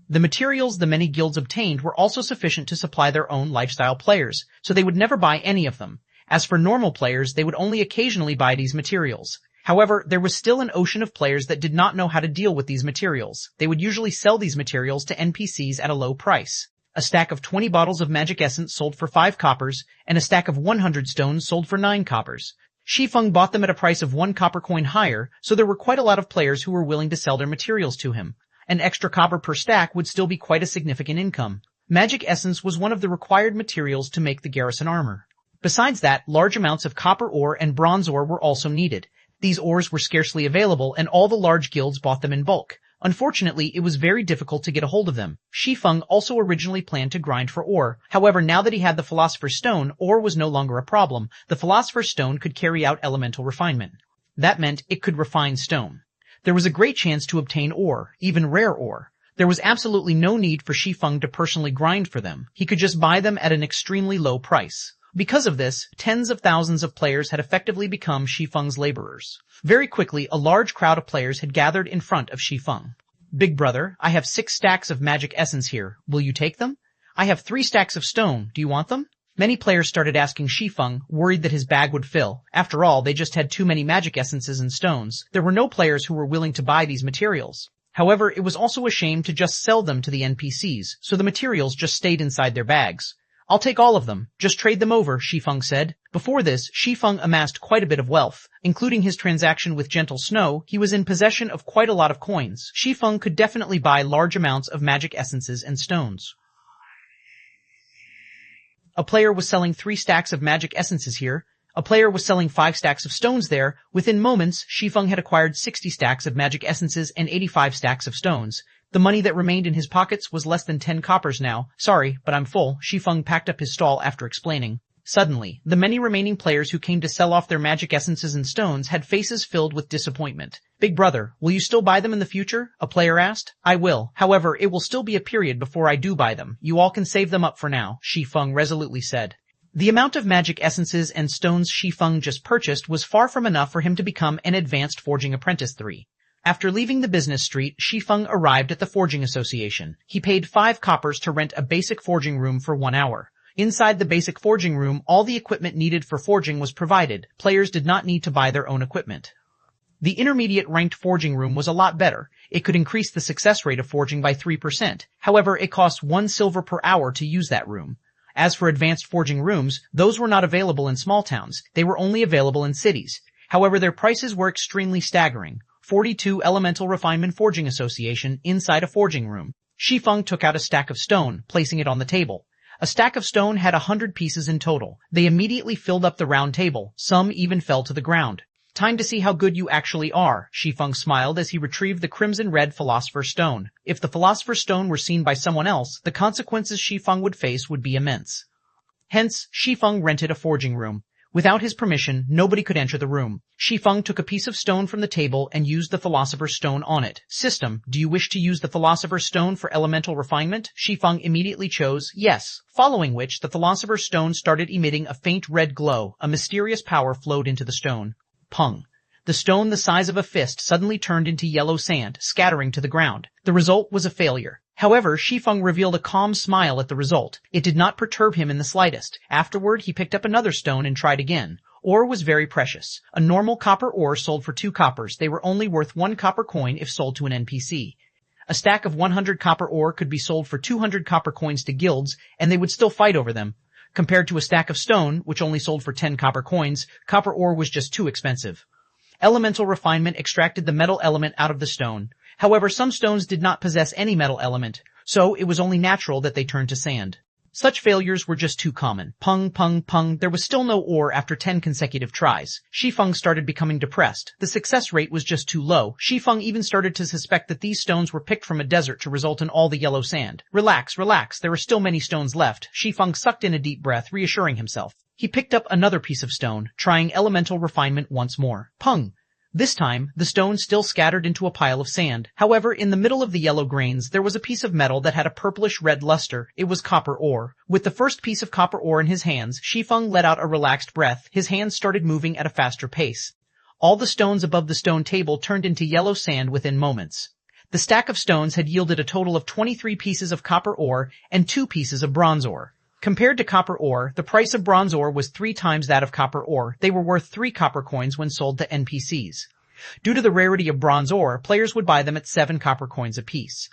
The materials the many guilds obtained were also sufficient to supply their own lifestyle players, so they would never buy any of them. As for normal players, they would only occasionally buy these materials. However, there was still an ocean of players that did not know how to deal with these materials. They would usually sell these materials to NPCs at a low price. A stack of 20 bottles of magic essence sold for 5 coppers, and a stack of 100 stones sold for 9 coppers. Shi Feng bought them at a price of 1 copper coin higher, so there were quite a lot of players who were willing to sell their materials to him. An extra copper per stack would still be quite a significant income. Magic essence was one of the required materials to make the garrison armor. Besides that, large amounts of copper ore and bronze ore were also needed. These ores were scarcely available, and all the large guilds bought them in bulk. Unfortunately, it was very difficult to get a hold of them. Shi Feng also originally planned to grind for ore. However, now that he had the Philosopher's Stone, ore was no longer a problem. The Philosopher's Stone could carry out elemental refinement. That meant it could refine stone. There was a great chance to obtain ore, even rare ore. There was absolutely no need for Shi Feng to personally grind for them. He could just buy them at an extremely low price. Because of this, tens of thousands of players had effectively become Shi Feng's laborers. Very quickly, a large crowd of players had gathered in front of Shi Feng. Big brother, I have 6 stacks of magic essence here. Will you take them? I have 3 stacks of stone. Do you want them? Many players started asking Shi Feng, worried that his bag would fill. After all, they just had too many magic essences and stones. There were no players who were willing to buy these materials. However, it was also a shame to just sell them to the NPCs, so the materials just stayed inside their bags. I'll take all of them. Just trade them over, Shi Feng said. Before this, Shi Feng amassed quite a bit of wealth. Including his transaction with Gentle Snow, he was in possession of quite a lot of coins. Shi Feng could definitely buy large amounts of magic essences and stones. A player was selling 3 stacks of magic essences here. A player was selling 5 stacks of stones there. Within moments, Shi Feng had acquired 60 stacks of magic essences and 85 stacks of stones. The money that remained in his pockets was less than 10 coppers now. Sorry, but I'm full. Shi Feng packed up his stall after explaining. Suddenly, the many remaining players who came to sell off their magic essences and stones had faces filled with disappointment. Big brother, will you still buy them in the future? A player asked. I will. However, it will still be a period before I do buy them. You all can save them up for now, Shi Feng resolutely said. The amount of magic essences and stones Shi Feng just purchased was far from enough for him to become an advanced forging apprentice 3. After leaving the business street, Shi Feng arrived at the Forging Association. He paid 5 coppers to rent a basic forging room for 1 hour. Inside the basic forging room, all the equipment needed for forging was provided. Players did not need to buy their own equipment. The intermediate ranked forging room was a lot better. It could increase the success rate of forging by 3%. However, it cost 1 silver per hour to use that room. As for advanced forging rooms, those were not available in small towns. They were only available in cities. However, their prices were extremely staggering. 42 Elemental Refinement Forging Association inside a forging room. Shi Feng took out a stack of stone, placing it on the table. A stack of stone had 100 pieces in total. They immediately filled up the round table. Some even fell to the ground. Time to see how good you actually are, Shi Feng smiled as he retrieved the crimson-red Philosopher's Stone. If the Philosopher's Stone were seen by someone else, the consequences Shi Feng would face would be immense. Hence, Shi Feng rented a forging room. Without his permission, nobody could enter the room. Shi Feng took a piece of stone from the table and used the Philosopher's Stone on it. System, do you wish to use the Philosopher's Stone for elemental refinement? Shi Feng immediately chose yes, following which the Philosopher's Stone started emitting a faint red glow. A mysterious power flowed into the stone. Pung. The stone the size of a fist suddenly turned into yellow sand, scattering to the ground. The result was a failure. However, Shi Feng revealed a calm smile at the result. It did not perturb him in the slightest. Afterward, he picked up another stone and tried again. Ore was very precious. A normal copper ore sold for 2 coppers. They were only worth 1 copper coin if sold to an NPC. A stack of 100 copper ore could be sold for 200 copper coins to guilds, and they would still fight over them. Compared to a stack of stone, which only sold for 10 copper coins, copper ore was just too expensive. Elemental refinement extracted the metal element out of the stone. However, some stones did not possess any metal element, so it was only natural that they turned to sand. Such failures were just too common. Pung, pung, pung. There was still no ore after 10 consecutive tries. Shi Feng started becoming depressed. The success rate was just too low. Shi Feng even started to suspect that these stones were picked from a desert to result in all the yellow sand. Relax, relax. There are still many stones left. Shi Feng sucked in a deep breath, reassuring himself. He picked up another piece of stone, trying elemental refinement once more. Pung! This time, the stone still scattered into a pile of sand. However, in the middle of the yellow grains, there was a piece of metal that had a purplish-red luster. It was copper ore. With the first piece of copper ore in his hands, Shi Feng let out a relaxed breath. His hands started moving at a faster pace. All the stones above the stone table turned into yellow sand within moments. The stack of stones had yielded a total of 23 pieces of copper ore and 2 pieces of bronze ore. Compared to copper ore, the price of bronze ore was 3 times that of copper ore. They were worth 3 copper coins when sold to NPCs. Due to the rarity of bronze ore, players would buy them at 7 copper coins apiece.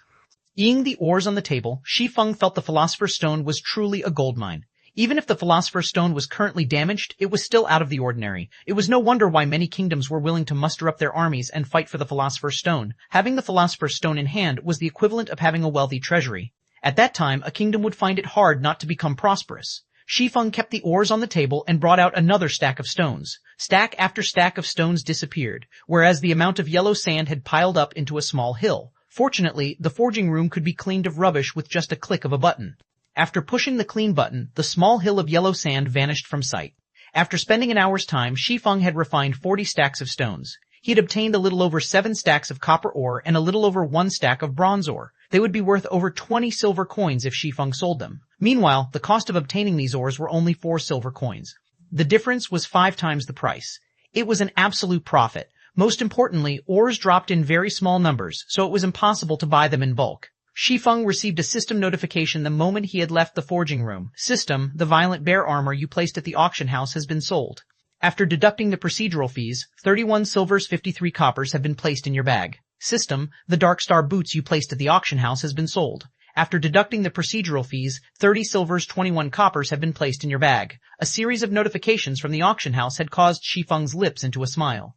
Eyeing the ores on the table, Shi Feng felt the Philosopher's Stone was truly a gold mine. Even if the Philosopher's Stone was currently damaged, it was still out of the ordinary. It was no wonder why many kingdoms were willing to muster up their armies and fight for the Philosopher's Stone. Having the Philosopher's Stone in hand was the equivalent of having a wealthy treasury. At that time, a kingdom would find it hard not to become prosperous. Shi Feng kept the ores on the table and brought out another stack of stones. Stack after stack of stones disappeared, whereas the amount of yellow sand had piled up into a small hill. Fortunately, the forging room could be cleaned of rubbish with just a click of a button. After pushing the clean button, the small hill of yellow sand vanished from sight. After spending an hour's time, Shi Feng had refined 40 stacks of stones. He had obtained a little over 7 stacks of copper ore and a little over 1 stack of bronze ore. They would be worth over 20 silver coins if Shi Feng sold them. Meanwhile, the cost of obtaining these ores were only 4 silver coins. The difference was 5 times the price. It was an absolute profit. Most importantly, ores dropped in very small numbers, so it was impossible to buy them in bulk. Shi Feng received a system notification the moment he had left the forging room. System, the violent bear armor you placed at the auction house has been sold. After deducting the procedural fees, 31 silvers 53 coppers have been placed in your bag. System, the Dark Star boots you placed at the auction house has been sold. After deducting the procedural fees, 30 silvers 21 coppers have been placed in your bag. A series of notifications from the auction house had caused Shi Feng's lips into a smile.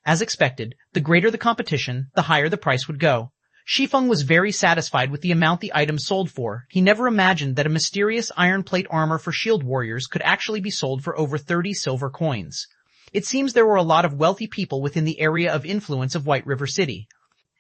As expected, the greater the competition, the higher the price would go. Shi Feng was very satisfied with the amount the item sold for. He never imagined that a mysterious iron plate armor for shield warriors could actually be sold for over 30 silver coins. It seems there were a lot of wealthy people within the area of influence of White River City.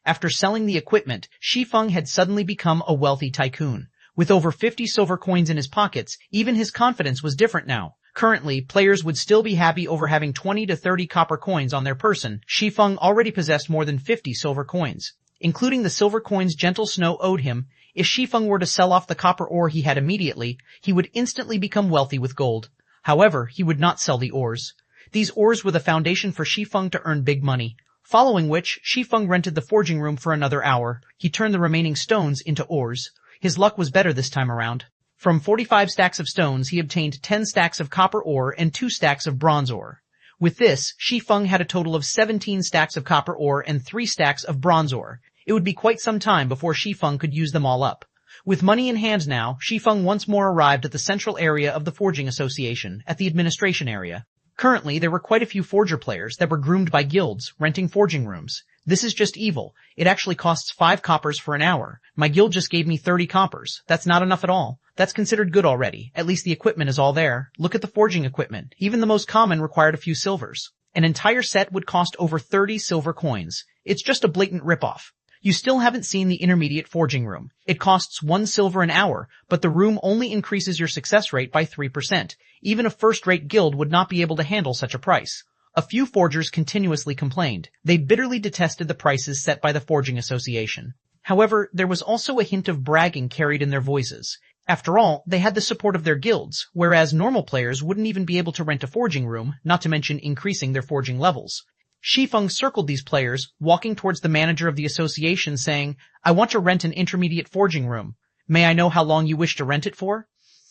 After selling the equipment, Shi Feng had suddenly become a wealthy tycoon. With over 50 silver coins in his pockets, even his confidence was different now. Currently, players would still be happy over having 20 to 30 copper coins on their person. Shi Feng already possessed more than 50 silver coins. Including the silver coins Gentle Snow owed him, If Shi Feng were to sell off the copper ore he had immediately, he would instantly become wealthy with gold. However, he would not sell the ores. These ores were the foundation for Shi Feng to earn big money. Following which, Shi Feng rented the forging room for another hour. He turned the remaining stones into ores. His luck was better this time around. From 45 stacks of stones he obtained 10 stacks of copper ore and 2 stacks of bronze ore. With this, Shi Feng had a total of 17 stacks of copper ore and 3 stacks of bronze ore. It would be quite some time before Shi Feng could use them all up. With money in hand now, Shi Feng once more arrived at the central area of the Forging Association, at the administration area. Currently, there were quite a few forger players that were groomed by guilds, renting forging rooms. This is just evil. It actually costs 5 coppers for an hour. My guild just gave me 30 coppers. That's not enough at all. That's considered good already. At least the equipment is all there. Look at the forging equipment. Even the most common required a few silvers. An entire set would cost over 30 silver coins. It's just a blatant ripoff. You still haven't seen the intermediate forging room. It costs 1 silver an hour, but the room only increases your success rate by 3%. Even a first-rate guild would not be able to handle such a price. A few forgers continuously complained. They bitterly detested the prices set by the Forging Association. However, there was also a hint of bragging carried in their voices. After all, they had the support of their guilds, whereas normal players wouldn't even be able to rent a forging room, not to mention increasing their forging levels. Shi Feng circled these players, walking towards the manager of the association saying, "I want to rent an intermediate forging room. May I know how long you wish to rent it for?"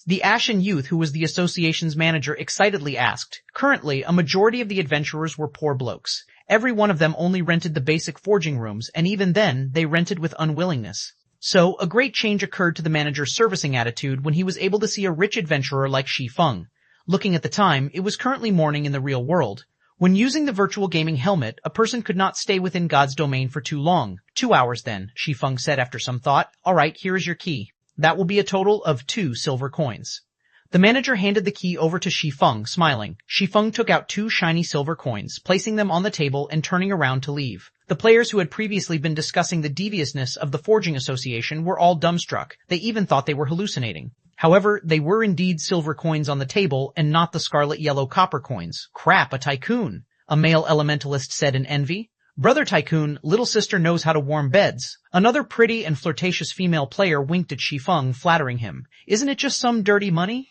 The ashen youth who was the association's manager excitedly asked. Currently, a majority of the adventurers were poor blokes. Every one of them only rented the basic forging rooms, and even then, they rented with unwillingness. So, a great change occurred to the manager's servicing attitude when he was able to see a rich adventurer like Shi Feng. Looking at the time, it was currently morning in the real world. When using the virtual gaming helmet, a person could not stay within God's domain for too long. 2 hours then, Shi Feng said after some thought. All right, here is your key. That will be a total of 2 silver coins. The manager handed the key over to Shi Feng, smiling. Shi Feng took out 2 shiny silver coins, placing them on the table and turning around to leave. The players who had previously been discussing the deviousness of the Forging Association were all dumbstruck. They even thought they were hallucinating. However, they were indeed silver coins on the table and not the scarlet yellow copper coins. Crap, a tycoon, a male elementalist said in envy. Brother Tycoon, little sister knows how to warm beds. Another pretty and flirtatious female player winked at Shi Feng, flattering him. Isn't it just some dirty money?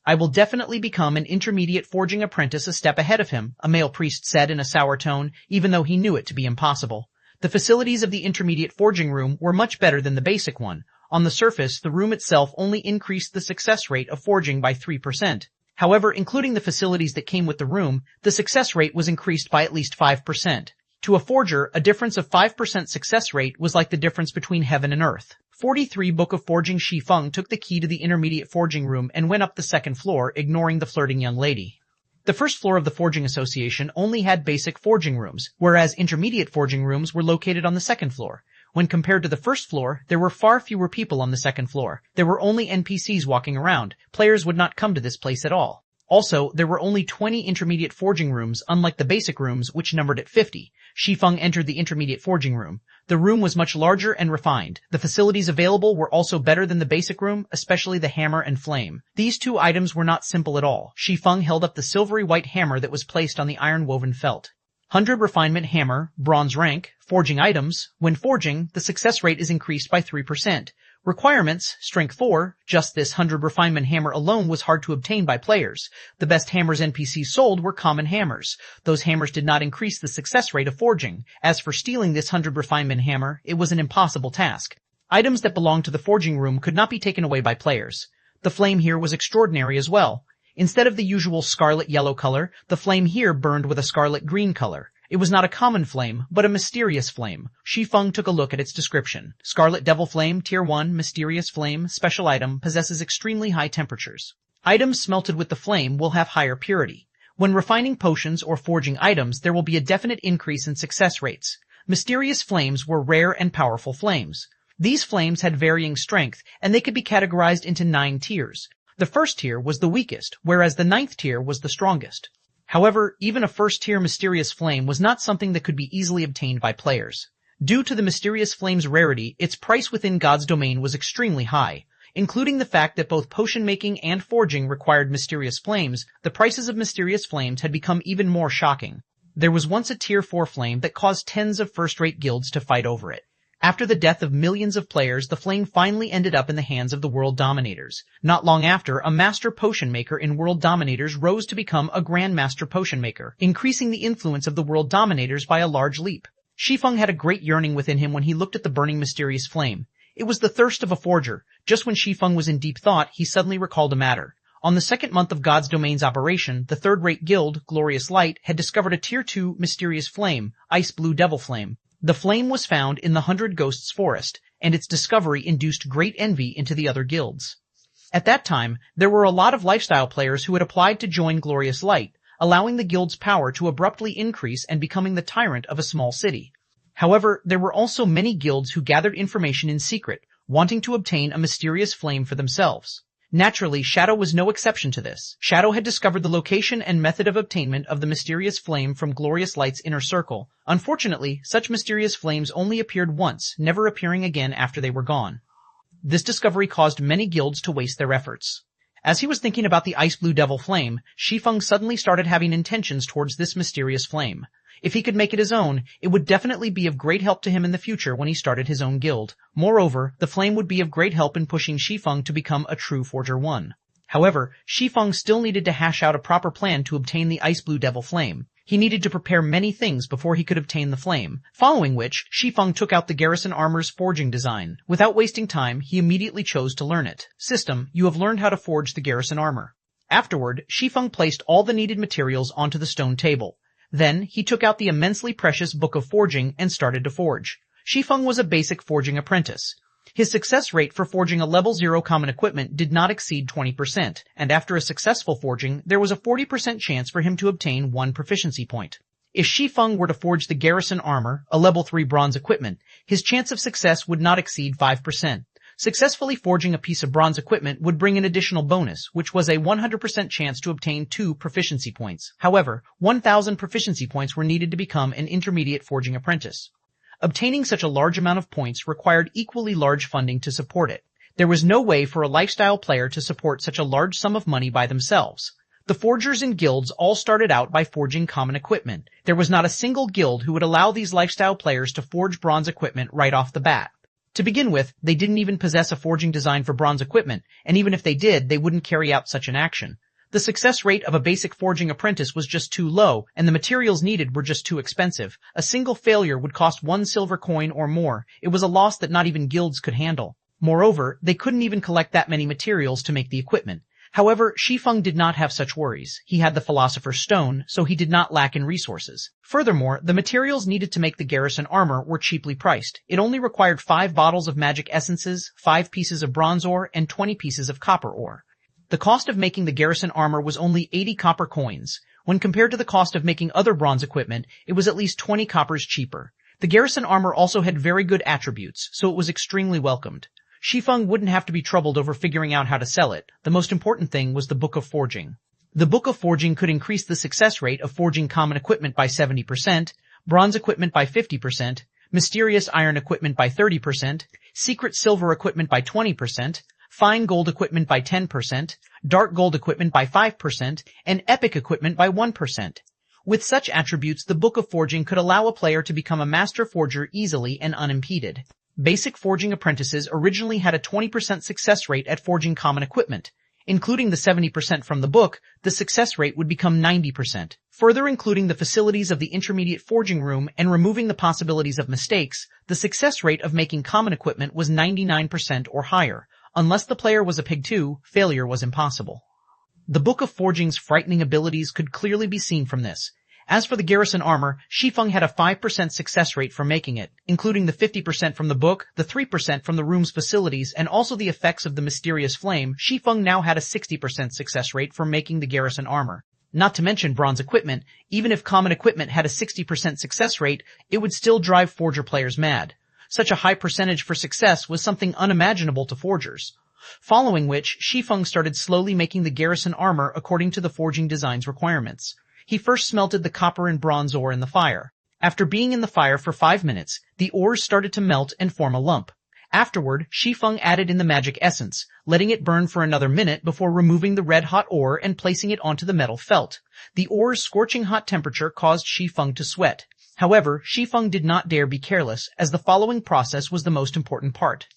I will definitely become an intermediate forging apprentice a step ahead of him, a male priest said in a sour tone, even though he knew it to be impossible. The facilities of the intermediate forging room were much better than the basic one. On the surface, the room itself only increased the success rate of forging by 3%. However, including the facilities that came with the room, the success rate was increased by at least 5%. To a forger, a difference of 5% success rate was like the difference between heaven and earth. 43 Book of Forging. Shi Feng took the key to the intermediate forging room and went up the second floor, ignoring the flirting young lady. The first floor of the Forging Association only had basic forging rooms, whereas intermediate forging rooms were located on the second floor. When compared to the first floor, there were far fewer people on the second floor. There were only NPCs walking around. Players would not come to this place at all. Also, there were only 20 intermediate forging rooms, unlike the basic rooms, which numbered at 50. Shi Feng entered the intermediate forging room. The room was much larger and refined. The facilities available were also better than the basic room, especially the hammer and flame. These 2 items were not simple at all. Shi Feng held up the silvery white hammer that was placed on the iron-woven felt. 100 refinement hammer, bronze rank, forging items. When forging, the success rate is increased by 3%. Requirements, strength 4, just this 100 refinement hammer alone was hard to obtain by players. The best hammers NPCs sold were common hammers. Those hammers did not increase the success rate of forging. As for stealing this 100 refinement hammer, it was an impossible task. Items that belonged to the forging room could not be taken away by players. The flame here was extraordinary as well. Instead of the usual scarlet yellow color, the flame here burned with a scarlet green color. It was not a common flame, but a mysterious flame. Shi Feng took a look at its description. Scarlet Devil Flame, Tier 1, Mysterious Flame, Special Item, possesses extremely high temperatures. Items smelted with the flame will have higher purity. When refining potions or forging items, there will be a definite increase in success rates. Mysterious flames were rare and powerful flames. These flames had varying strength, and they could be categorized into 9 tiers. The first tier was the weakest, whereas the 9th tier was the strongest. However, even a first-tier mysterious flame was not something that could be easily obtained by players. Due to the mysterious flame's rarity, its price within God's domain was extremely high. Including the fact that both potion-making and forging required mysterious flames, the prices of mysterious flames had become even more shocking. There was once a Tier 4 flame that caused tens of first-rate guilds to fight over it. After the death of millions of players, the flame finally ended up in the hands of the world dominators. Not long after, a master potion maker in world dominators rose to become a grandmaster potion maker, increasing the influence of the world dominators by a large leap. Shi Feng had a great yearning within him when he looked at the burning mysterious flame. It was the thirst of a forger. Just when Shi Feng was in deep thought, he suddenly recalled a matter. On the second month of God's Domain's operation, the third-rate guild, Glorious Light, had discovered a Tier 2 mysterious flame, Ice Blue Devil Flame. The flame was found in the 100 Ghosts Forest, and its discovery induced great envy into the other guilds. At that time, there were a lot of lifestyle players who had applied to join Glorious Light, allowing the guild's power to abruptly increase and becoming the tyrant of a small city. However, there were also many guilds who gathered information in secret, wanting to obtain a mysterious flame for themselves. Naturally, Shadow was no exception to this. Shadow had discovered the location and method of obtainment of the mysterious flame from Glorious Light's inner circle. Unfortunately, such mysterious flames only appeared once, never appearing again after they were gone. This discovery caused many guilds to waste their efforts. As he was thinking about the Ice Blue Devil Flame, Shi Feng suddenly started having intentions towards this mysterious flame. If he could make it his own, it would definitely be of great help to him in the future when he started his own guild. Moreover, the flame would be of great help in pushing Shi Feng to become a true Forger 1. However, Shi Feng still needed to hash out a proper plan to obtain the Ice Blue Devil Flame. He needed to prepare many things before he could obtain the flame, following which, Shi Feng took out the garrison armor's forging design. Without wasting time, he immediately chose to learn it. System, you have learned how to forge the garrison armor. Afterward, Shi Feng placed all the needed materials onto the stone table. Then, he took out the immensely precious Book of Forging and started to forge. Shi Feng was a basic forging apprentice. His success rate for forging a level 0 common equipment did not exceed 20%, and after a successful forging, there was a 40% chance for him to obtain 1 proficiency point. If Shi Feng were to forge the garrison armor, a level 3 bronze equipment, his chance of success would not exceed 5%. Successfully forging a piece of bronze equipment would bring an additional bonus, which was a 100% chance to obtain 2 proficiency points. However, 1,000 proficiency points were needed to become an intermediate forging apprentice. Obtaining such a large amount of points required equally large funding to support it. There was no way for a lifestyle player to support such a large sum of money by themselves. The forgers in guilds all started out by forging common equipment. There was not a single guild who would allow these lifestyle players to forge bronze equipment right off the bat. To begin with, they didn't even possess a forging design for bronze equipment, and even if they did, they wouldn't carry out such an action. The success rate of a basic forging apprentice was just too low, and the materials needed were just too expensive. A single failure would cost 1 silver coin or more. It was a loss that not even guilds could handle. Moreover, they couldn't even collect that many materials to make the equipment. However, Shi Feng did not have such worries. He had the Philosopher's Stone, so he did not lack in resources. Furthermore, the materials needed to make the garrison armor were cheaply priced. It only required 5 bottles of magic essences, 5 pieces of bronze ore, and 20 pieces of copper ore. The cost of making the garrison armor was only 80 copper coins. When compared to the cost of making other bronze equipment, it was at least 20 coppers cheaper. The garrison armor also had very good attributes, so it was extremely welcomed. Shi Feng wouldn't have to be troubled over figuring out how to sell it. The most important thing was the Book of Forging. The Book of Forging could increase the success rate of forging common equipment by 70%, bronze equipment by 50%, mysterious iron equipment by 30%, secret silver equipment by 20%, fine gold equipment by 10%, dark gold equipment by 5%, and epic equipment by 1%. With such attributes, the Book of Forging could allow a player to become a master forger easily and unimpeded. Basic forging apprentices originally had a 20% success rate at forging common equipment. Including the 70% from the book, the success rate would become 90%. Further including the facilities of the intermediate forging room and removing the possibilities of mistakes, the success rate of making common equipment was 99% or higher. Unless the player was a pig too, failure was impossible. The Book of Forging's frightening abilities could clearly be seen from this. As for the garrison armor, Shi Feng had a 5% success rate for making it, including the 50% from the book, the 3% from the room's facilities, and also the effects of the mysterious flame. Shi Feng now had a 60% success rate for making the garrison armor. Not to mention bronze equipment. Even if common equipment had a 60% success rate, it would still drive forger players mad. Such a high percentage for success was something unimaginable to forgers. Following which, Shi Feng started slowly making the garrison armor according to the forging design's requirements. He first smelted the copper and bronze ore in the fire. After being in the fire for 5 minutes, the ores started to melt and form a lump. Afterward, Shi Feng added in the magic essence, letting it burn for another minute before removing the red-hot ore and placing it onto the metal felt. The ore's scorching hot temperature caused Shi Feng to sweat. However, Shi Feng did not dare be careless, as the following process was the most important part.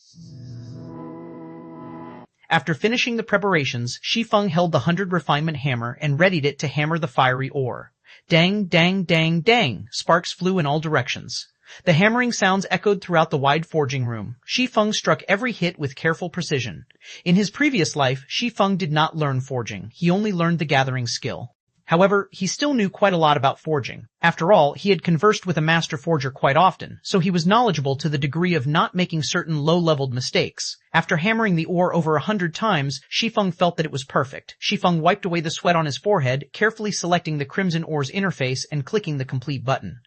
After finishing the preparations, Shi Feng held the 100 refinement hammer and readied it to hammer the fiery ore. Dang, dang, dang, dang, sparks flew in all directions. The hammering sounds echoed throughout the wide forging room. Shi Feng struck every hit with careful precision. In his previous life, Shi Feng did not learn forging, he only learned the gathering skill. However, he still knew quite a lot about forging. After all, he had conversed with a master forger quite often, so he was knowledgeable to the degree of not making certain low-leveled mistakes. After hammering the ore over 100 times, Shi Feng felt that it was perfect. Shi Feng wiped away the sweat on his forehead, carefully selecting the crimson ore's interface and clicking the complete button.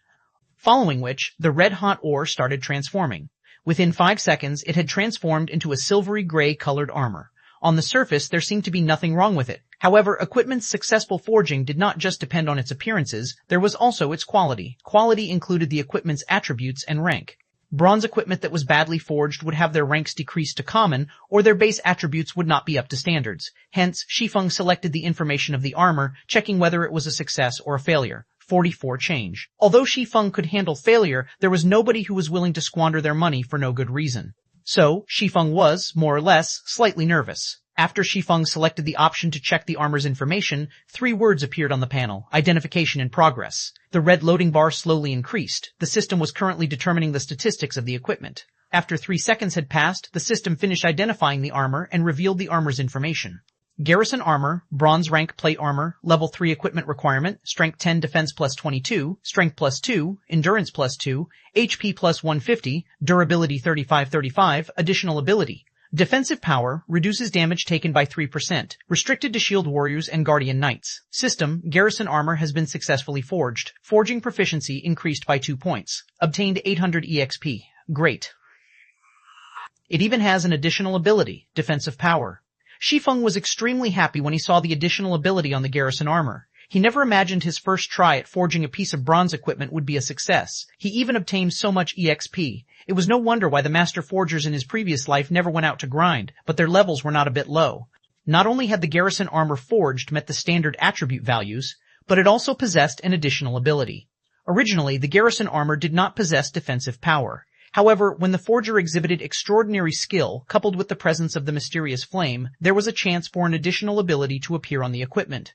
Following which, the red-hot ore started transforming. Within 5 seconds, it had transformed into a silvery gray-colored armor. On the surface, there seemed to be nothing wrong with it. However, equipment's successful forging did not just depend on its appearances, there was also its quality. Quality included the equipment's attributes and rank. Bronze equipment that was badly forged would have their ranks decreased to common, or their base attributes would not be up to standards. Hence, Shi Feng selected the information of the armor, checking whether it was a success or a failure. 44 change. Although Shi Feng could handle failure, there was nobody who was willing to squander their money for no good reason. So, Shi Feng was, more or less, slightly nervous. After Shi Feng selected the option to check the armor's information, 3 words appeared on the panel: identification in progress. The red loading bar slowly increased. The system was currently determining the statistics of the equipment. After 3 seconds had passed, the system finished identifying the armor and revealed the armor's information. Garrison armor, bronze rank plate armor, level 3 equipment requirement, strength 10 defense plus 22, strength plus 2, endurance plus 2, HP plus 150, durability 35-35, additional ability. Defensive power, reduces damage taken by 3%, restricted to shield warriors and guardian knights. System, garrison armor has been successfully forged. Forging proficiency increased by 2 points. Obtained 800 EXP. Great. It even has an additional ability, defensive power. Shi Feng was extremely happy when he saw the additional ability on the garrison armor. He never imagined his first try at forging a piece of bronze equipment would be a success. He even obtained so much EXP. It was no wonder why the master forgers in his previous life never went out to grind, but their levels were not a bit low. Not only had the garrison armor forged met the standard attribute values, but it also possessed an additional ability. Originally, the garrison armor did not possess defensive power. However, when the forger exhibited extraordinary skill, coupled with the presence of the mysterious flame, there was a chance for an additional ability to appear on the equipment.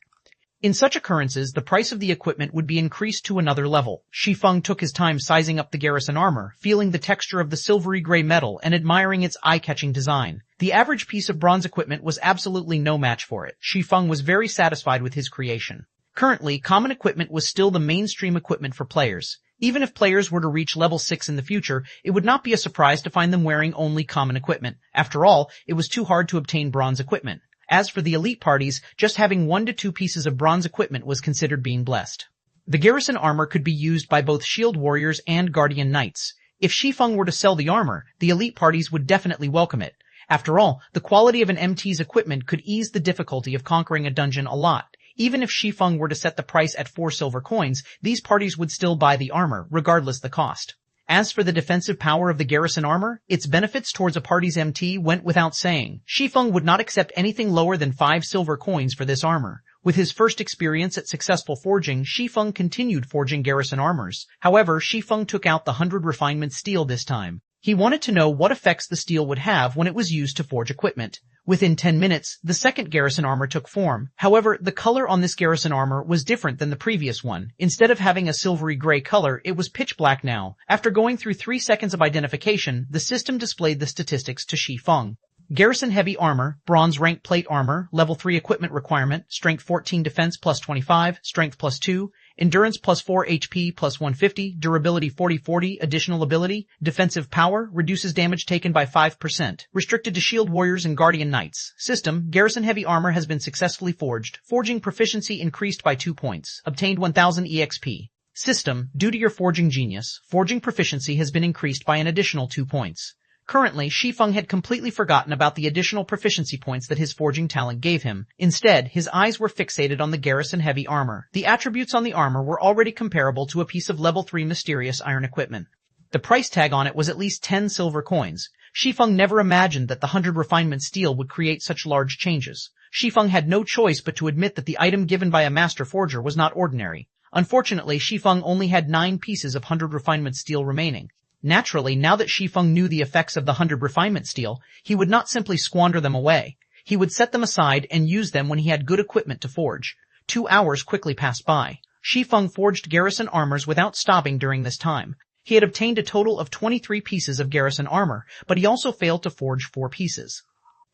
In such occurrences, the price of the equipment would be increased to another level. Shi Feng took his time sizing up the garrison armor, feeling the texture of the silvery gray metal and admiring its eye-catching design. The average piece of bronze equipment was absolutely no match for it. Shi Feng was very satisfied with his creation. Currently, common equipment was still the mainstream equipment for players. Even if players were to reach level 6 in the future, it would not be a surprise to find them wearing only common equipment. After all, it was too hard to obtain bronze equipment. As for the elite parties, just having 1 to 2 pieces of bronze equipment was considered being blessed. The garrison armor could be used by both shield warriors and guardian knights. If Shi Feng were to sell the armor, the elite parties would definitely welcome it. After all, the quality of an MT's equipment could ease the difficulty of conquering a dungeon a lot. Even if Shi Feng were to set the price at 4 silver coins, these parties would still buy the armor, regardless the cost. As for the defensive power of the garrison armor, its benefits towards a party's MT went without saying. Shi Feng would not accept anything lower than 5 silver coins for this armor. With his first experience at successful forging, Shi Feng continued forging garrison armors. However, Shi Feng took out the 100 refinement steel this time. He wanted to know what effects the steel would have when it was used to forge equipment. Within 10 minutes, the second garrison armor took form. However, the color on this garrison armor was different than the previous one. Instead of having a silvery gray color, it was pitch black now. After going through 3 seconds of identification, the system displayed the statistics to Shi Feng. Garrison heavy armor, bronze rank plate armor, level 3 equipment requirement, strength 14 defense plus 25, strength plus 2, endurance plus 4 HP plus 150, durability 40-40, additional ability, defensive power, reduces damage taken by 5%, restricted to shield warriors and guardian knights. System, garrison heavy armor has been successfully forged. Forging proficiency increased by 2 points. Obtained 1000 EXP. System, due to your forging genius, forging proficiency has been increased by an additional 2 points. Currently, Shi Feng had completely forgotten about the additional proficiency points that his forging talent gave him. Instead, his eyes were fixated on the garrison heavy armor. The attributes on the armor were already comparable to a piece of level 3 mysterious iron equipment. The price tag on it was at least 10 silver coins. Shi Feng never imagined that the 100 refinement steel would create such large changes. Shi Feng had no choice but to admit that the item given by a master forger was not ordinary. Unfortunately, Shi Feng only had 9 pieces of 100 refinement steel remaining. Naturally, now that Shi Feng knew the effects of the 100 refinement steel, he would not simply squander them away. He would set them aside and use them when he had good equipment to forge. 2 hours quickly passed by. Shi Feng forged garrison armors without stopping during this time. He had obtained a total of 23 pieces of garrison armor, but he also failed to forge 4 pieces.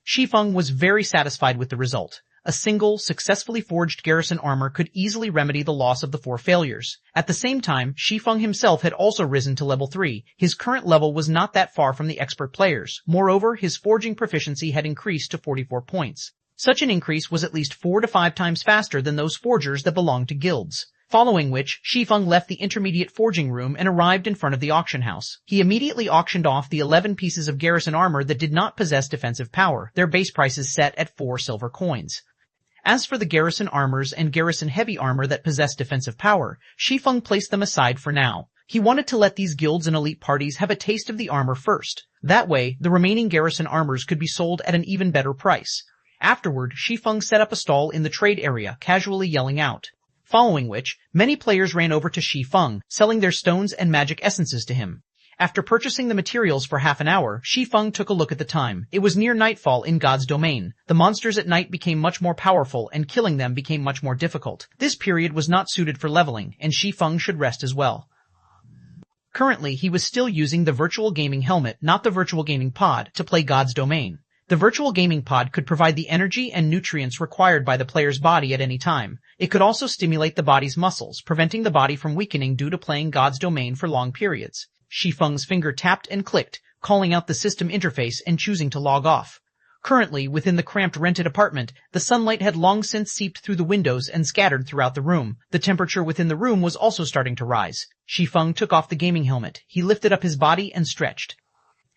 Shi Feng was very satisfied with the result. A single, successfully forged garrison armor could easily remedy the loss of the 4 failures. At the same time, Shi Feng himself had also risen to level 3. His current level was not that far from the expert players. Moreover, his forging proficiency had increased to 44 points. Such an increase was at least 4 to 5 times faster than those forgers that belonged to guilds. Following which, Shi Feng left the intermediate forging room and arrived in front of the auction house. He immediately auctioned off the 11 pieces of garrison armor that did not possess defensive power, their base prices set at 4 silver coins. As for the garrison armors and garrison heavy armor that possessed defensive power, Shi Feng placed them aside for now. He wanted to let these guilds and elite parties have a taste of the armor first. That way, the remaining garrison armors could be sold at an even better price. Afterward, Shi Feng set up a stall in the trade area, casually yelling out. Following which, many players ran over to Shi Feng, selling their stones and magic essences to him. After purchasing the materials for half an hour, Shi Feng took a look at the time. It was near nightfall in God's domain. The monsters at night became much more powerful, and killing them became much more difficult. This period was not suited for leveling, and Shi Feng should rest as well. Currently, he was still using the virtual gaming helmet, not the virtual gaming pod, to play God's domain. The virtual gaming pod could provide the energy and nutrients required by the player's body at any time. It could also stimulate the body's muscles, preventing the body from weakening due to playing God's domain for long periods. Shi Feng's finger tapped and clicked, calling out the system interface and choosing to log off. Currently, within the cramped rented apartment, the sunlight had long since seeped through the windows and scattered throughout the room. The temperature within the room was also starting to rise. Shi Feng took off the gaming helmet. He lifted up his body and stretched.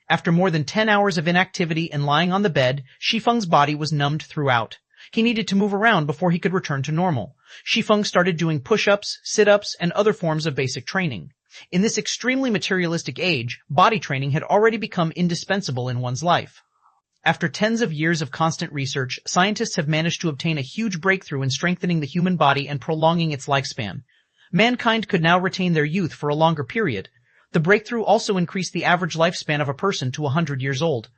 After more than 10 hours of inactivity and lying on the bed, Shi Feng's body was numbed throughout. He needed to move around before he could return to normal. Shi Feng started doing push-ups, sit-ups, and other forms of basic training. In this extremely materialistic age, body training had already become indispensable in one's life. After tens of years of constant research, scientists have managed to obtain a huge breakthrough in strengthening the human body and prolonging its lifespan. Mankind could now retain their youth for a longer period. The breakthrough also increased the average lifespan of a person to 100 years old.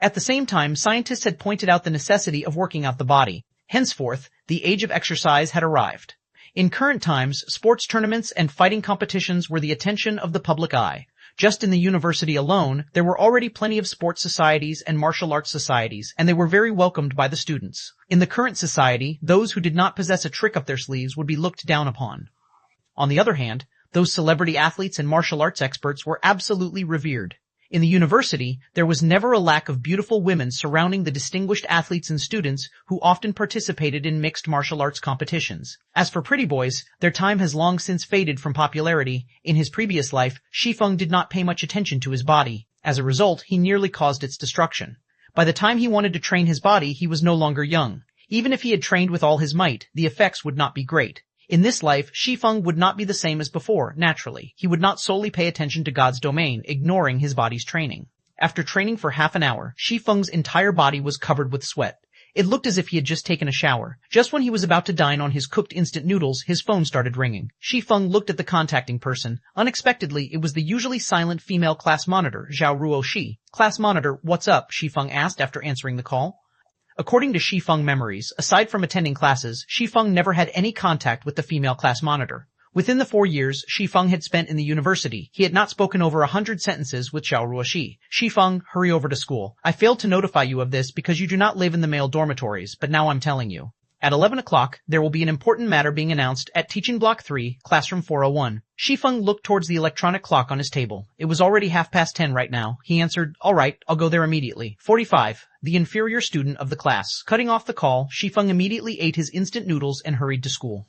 At the same time, scientists had pointed out the necessity of working out the body. Henceforth, the age of exercise had arrived. In current times, sports tournaments and fighting competitions were the attention of the public eye. Just in the university alone, there were already plenty of sports societies and martial arts societies, and they were very welcomed by the students. In the current society, those who did not possess a trick up their sleeves would be looked down upon. On the other hand, those celebrity athletes and martial arts experts were absolutely revered. In the university, there was never a lack of beautiful women surrounding the distinguished athletes and students who often participated in mixed martial arts competitions. As for pretty boys, their time has long since faded from popularity. In his previous life, Shi Feng did not pay much attention to his body. As a result, he nearly caused its destruction. By the time he wanted to train his body, he was no longer young. Even if he had trained with all his might, the effects would not be great. In this life, Shi Feng would not be the same as before, naturally. He would not solely pay attention to God's domain, ignoring his body's training. After training for half an hour, Shi Feng's entire body was covered with sweat. It looked as if he had just taken a shower. Just when he was about to dine on his cooked instant noodles, his phone started ringing. Shi Feng looked at the contacting person. Unexpectedly, it was the usually silent female class monitor, Zhao Ruoxi. Class monitor, what's up? Shi Feng asked after answering the call. According to Shi Feng memories, aside from attending classes, Shi Feng never had any contact with the female class monitor. Within the 4 years Shi Feng had spent in the university, he had not spoken over 100 sentences with Zhao Ruoxi. Shi Feng, hurry over to school. I failed to notify you of this because you do not live in the male dormitories, but now I'm telling you. At 11 o'clock, there will be an important matter being announced at Teaching Block 3, Classroom 401. Shi Feng looked towards the electronic clock on his table. It was already 10:30 right now. He answered, all right, I'll go there immediately. 45, the inferior student of the class. Cutting off the call, Shi Feng immediately ate his instant noodles and hurried to school.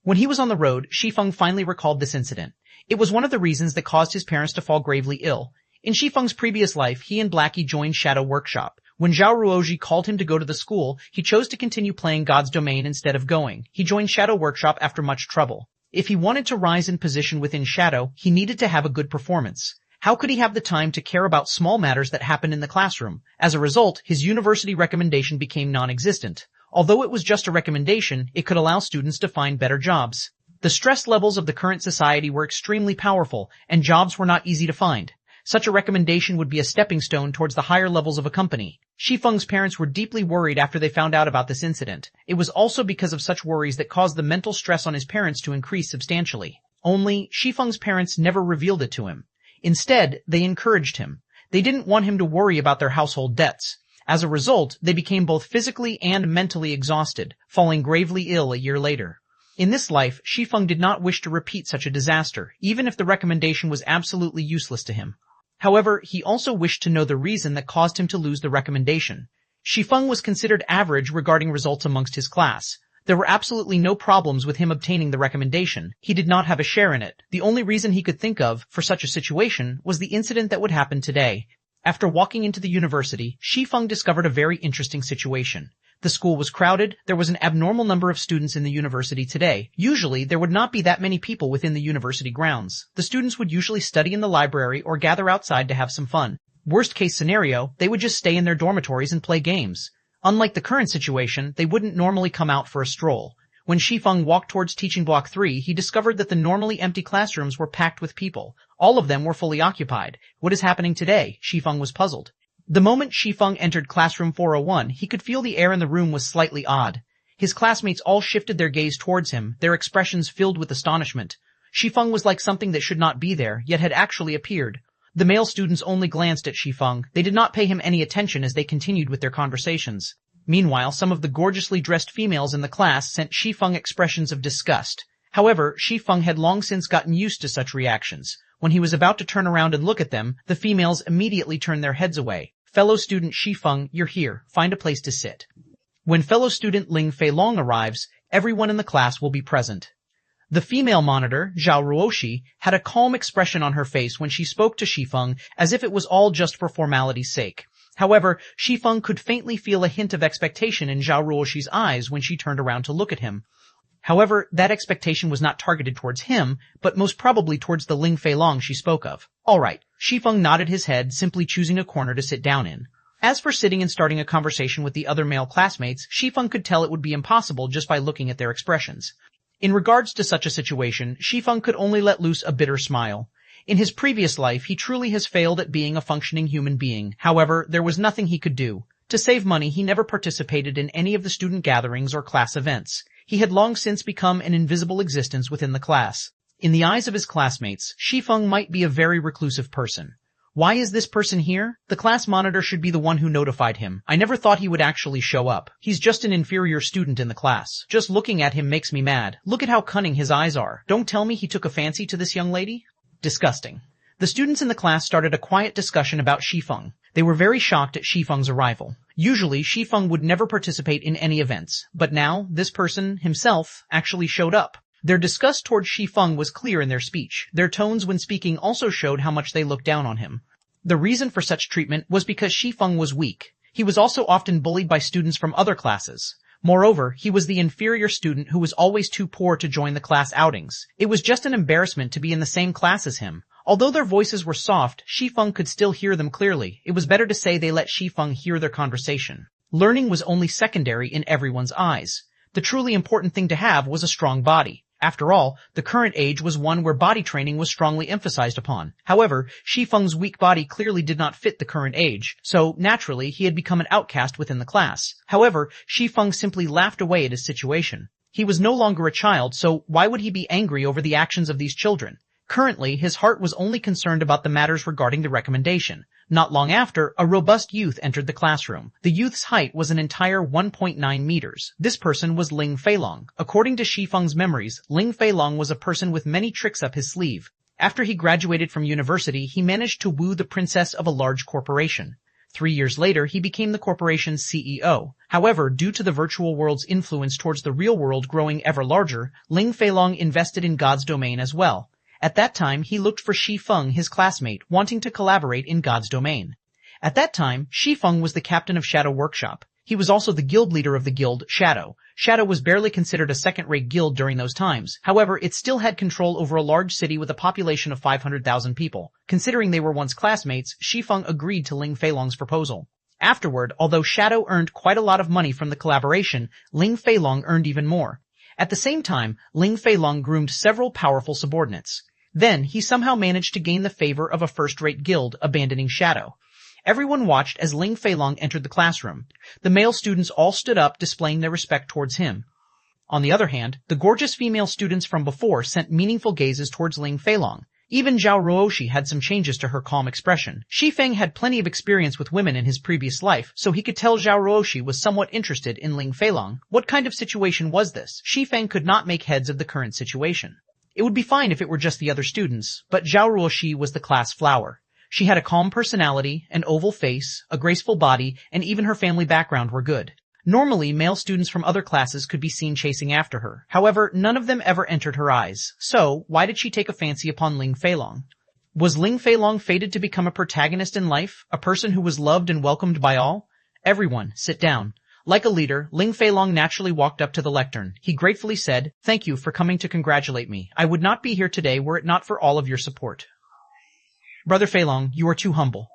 When he was on the road, Shi Feng finally recalled this incident. It was one of the reasons that caused his parents to fall gravely ill. In Shi Feng's previous life, he and Blackie joined Shadow Workshop. When Zhao Ruoxi called him to go to the school, he chose to continue playing God's domain instead of going. He joined Shadow Workshop after much trouble. If he wanted to rise in position within Shadow, he needed to have a good performance. How could he have the time to care about small matters that happened in the classroom? As a result, his university recommendation became non-existent. Although it was just a recommendation, it could allow students to find better jobs. The stress levels of the current society were extremely powerful, and jobs were not easy to find. Such a recommendation would be a stepping stone towards the higher levels of a company. Shi Feng's parents were deeply worried after they found out about this incident. It was also because of such worries that caused the mental stress on his parents to increase substantially. Only, Shi Feng's parents never revealed it to him. Instead, they encouraged him. They didn't want him to worry about their household debts. As a result, they became both physically and mentally exhausted, falling gravely ill a year later. In this life, Shi Feng did not wish to repeat such a disaster, even if the recommendation was absolutely useless to him. However, he also wished to know the reason that caused him to lose the recommendation. Shi Feng was considered average regarding results amongst his class. There were absolutely no problems with him obtaining the recommendation. He did not have a share in it. The only reason he could think of for such a situation was the incident that would happen today. After walking into the university, Shi Feng discovered a very interesting situation. The school was crowded. There was an abnormal number of students in the university today. Usually, there would not be that many people within the university grounds. The students would usually study in the library or gather outside to have some fun. Worst case scenario, they would just stay in their dormitories and play games. Unlike the current situation, they wouldn't normally come out for a stroll. When Shi Feng walked towards teaching block 3, he discovered that the normally empty classrooms were packed with people. All of them were fully occupied. What is happening today? Shi Feng was puzzled. The moment Shi Feng entered classroom 401, he could feel the air in the room was slightly odd. His classmates all shifted their gaze towards him, their expressions filled with astonishment. Shi Feng was like something that should not be there, yet had actually appeared. The male students only glanced at Shi Feng. They did not pay him any attention as they continued with their conversations. Meanwhile, some of the gorgeously dressed females in the class sent Shi Feng expressions of disgust. However, Shi Feng had long since gotten used to such reactions. When he was about to turn around and look at them, the females immediately turned their heads away. Fellow student Shi Feng, you're here. Find a place to sit. When fellow student Ling Fei Long arrives, everyone in the class will be present. The female monitor, Zhao Ruoshi, had a calm expression on her face when she spoke to Shi Feng, as if it was all just for formality's sake. However, Shi Feng could faintly feel a hint of expectation in Zhao Ruoshi's eyes when she turned around to look at him. However, that expectation was not targeted towards him, but most probably towards the Ling Fei Long she spoke of. All right. Shi Feng nodded his head, simply choosing a corner to sit down in. As for sitting and starting a conversation with the other male classmates, Shi Feng could tell it would be impossible just by looking at their expressions. In regards to such a situation, Shi Feng could only let loose a bitter smile. In his previous life, he truly has failed at being a functioning human being. However, there was nothing he could do. To save money, he never participated in any of the student gatherings or class events. He had long since become an invisible existence within the class. In the eyes of his classmates, Shi Feng might be a very reclusive person. Why is this person here? The class monitor should be the one who notified him. I never thought he would actually show up. He's just an inferior student in the class. Just looking at him makes me mad. Look at how cunning his eyes are. Don't tell me he took a fancy to this young lady? Disgusting. The students in the class started a quiet discussion about Shi Feng. They were very shocked at Shi Feng's arrival. Usually, Shi Feng would never participate in any events, but now, this person, himself, actually showed up. Their disgust towards Shi Feng was clear in their speech. Their tones when speaking also showed how much they looked down on him. The reason for such treatment was because Shi Feng was weak. He was also often bullied by students from other classes. Moreover, he was the inferior student who was always too poor to join the class outings. It was just an embarrassment to be in the same class as him. Although their voices were soft, Shi Feng could still hear them clearly. It was better to say they let Shi Feng hear their conversation. Learning was only secondary in everyone's eyes. The truly important thing to have was a strong body. After all, the current age was one where body training was strongly emphasized upon. However, Shi Feng's weak body clearly did not fit the current age, so naturally he had become an outcast within the class. However, Shi Feng simply laughed away at his situation. He was no longer a child, so why would he be angry over the actions of these children? Currently, his heart was only concerned about the matters regarding the recommendation. Not long after, a robust youth entered the classroom. The youth's height was an entire 1.9 meters. This person was Ling Fei Long. According to Shi Feng's memories, Ling Fei Long was a person with many tricks up his sleeve. After he graduated from university, he managed to woo the princess of a large corporation. 3 years later, he became the corporation's CEO. However, due to the virtual world's influence towards the real world growing ever larger, Ling Fei Long invested in God's domain as well. At that time, he looked for Shi Feng, his classmate, wanting to collaborate in God's domain. At that time, Shi Feng was the captain of Shadow Workshop. He was also the guild leader of the guild, Shadow. Shadow was barely considered a second-rate guild during those times. However, it still had control over a large city with a population of 500,000 people. Considering they were once classmates, Shi Feng agreed to Ling Fei Long's proposal. Afterward, although Shadow earned quite a lot of money from the collaboration, Ling Fei Long earned even more. At the same time, Ling Feilong groomed several powerful subordinates. Then, he somehow managed to gain the favor of a first-rate guild, abandoning Shadow. Everyone watched as Ling Feilong entered the classroom. The male students all stood up, displaying their respect towards him. On the other hand, the gorgeous female students from before sent meaningful gazes towards Ling Feilong. Even Zhao Ruoshi had some changes to her calm expression. Shi Feng had plenty of experience with women in his previous life, so he could tell Zhao Ruoshi was somewhat interested in Ling Feilong. What kind of situation was this? Shi Feng could not make heads of the current situation. It would be fine if it were just the other students, but Zhao Ruoshi was the class flower. She had a calm personality, an oval face, a graceful body, and even her family background were good. Normally, male students from other classes could be seen chasing after her. However, none of them ever entered her eyes. So, why did she take a fancy upon Ling Feilong? Was Ling Feilong fated to become a protagonist in life, a person who was loved and welcomed by all? Everyone, sit down. Like a leader, Ling Feilong naturally walked up to the lectern. He gratefully said, "Thank you for coming to congratulate me. I would not be here today were it not for all of your support." Brother Feilong, you are too humble.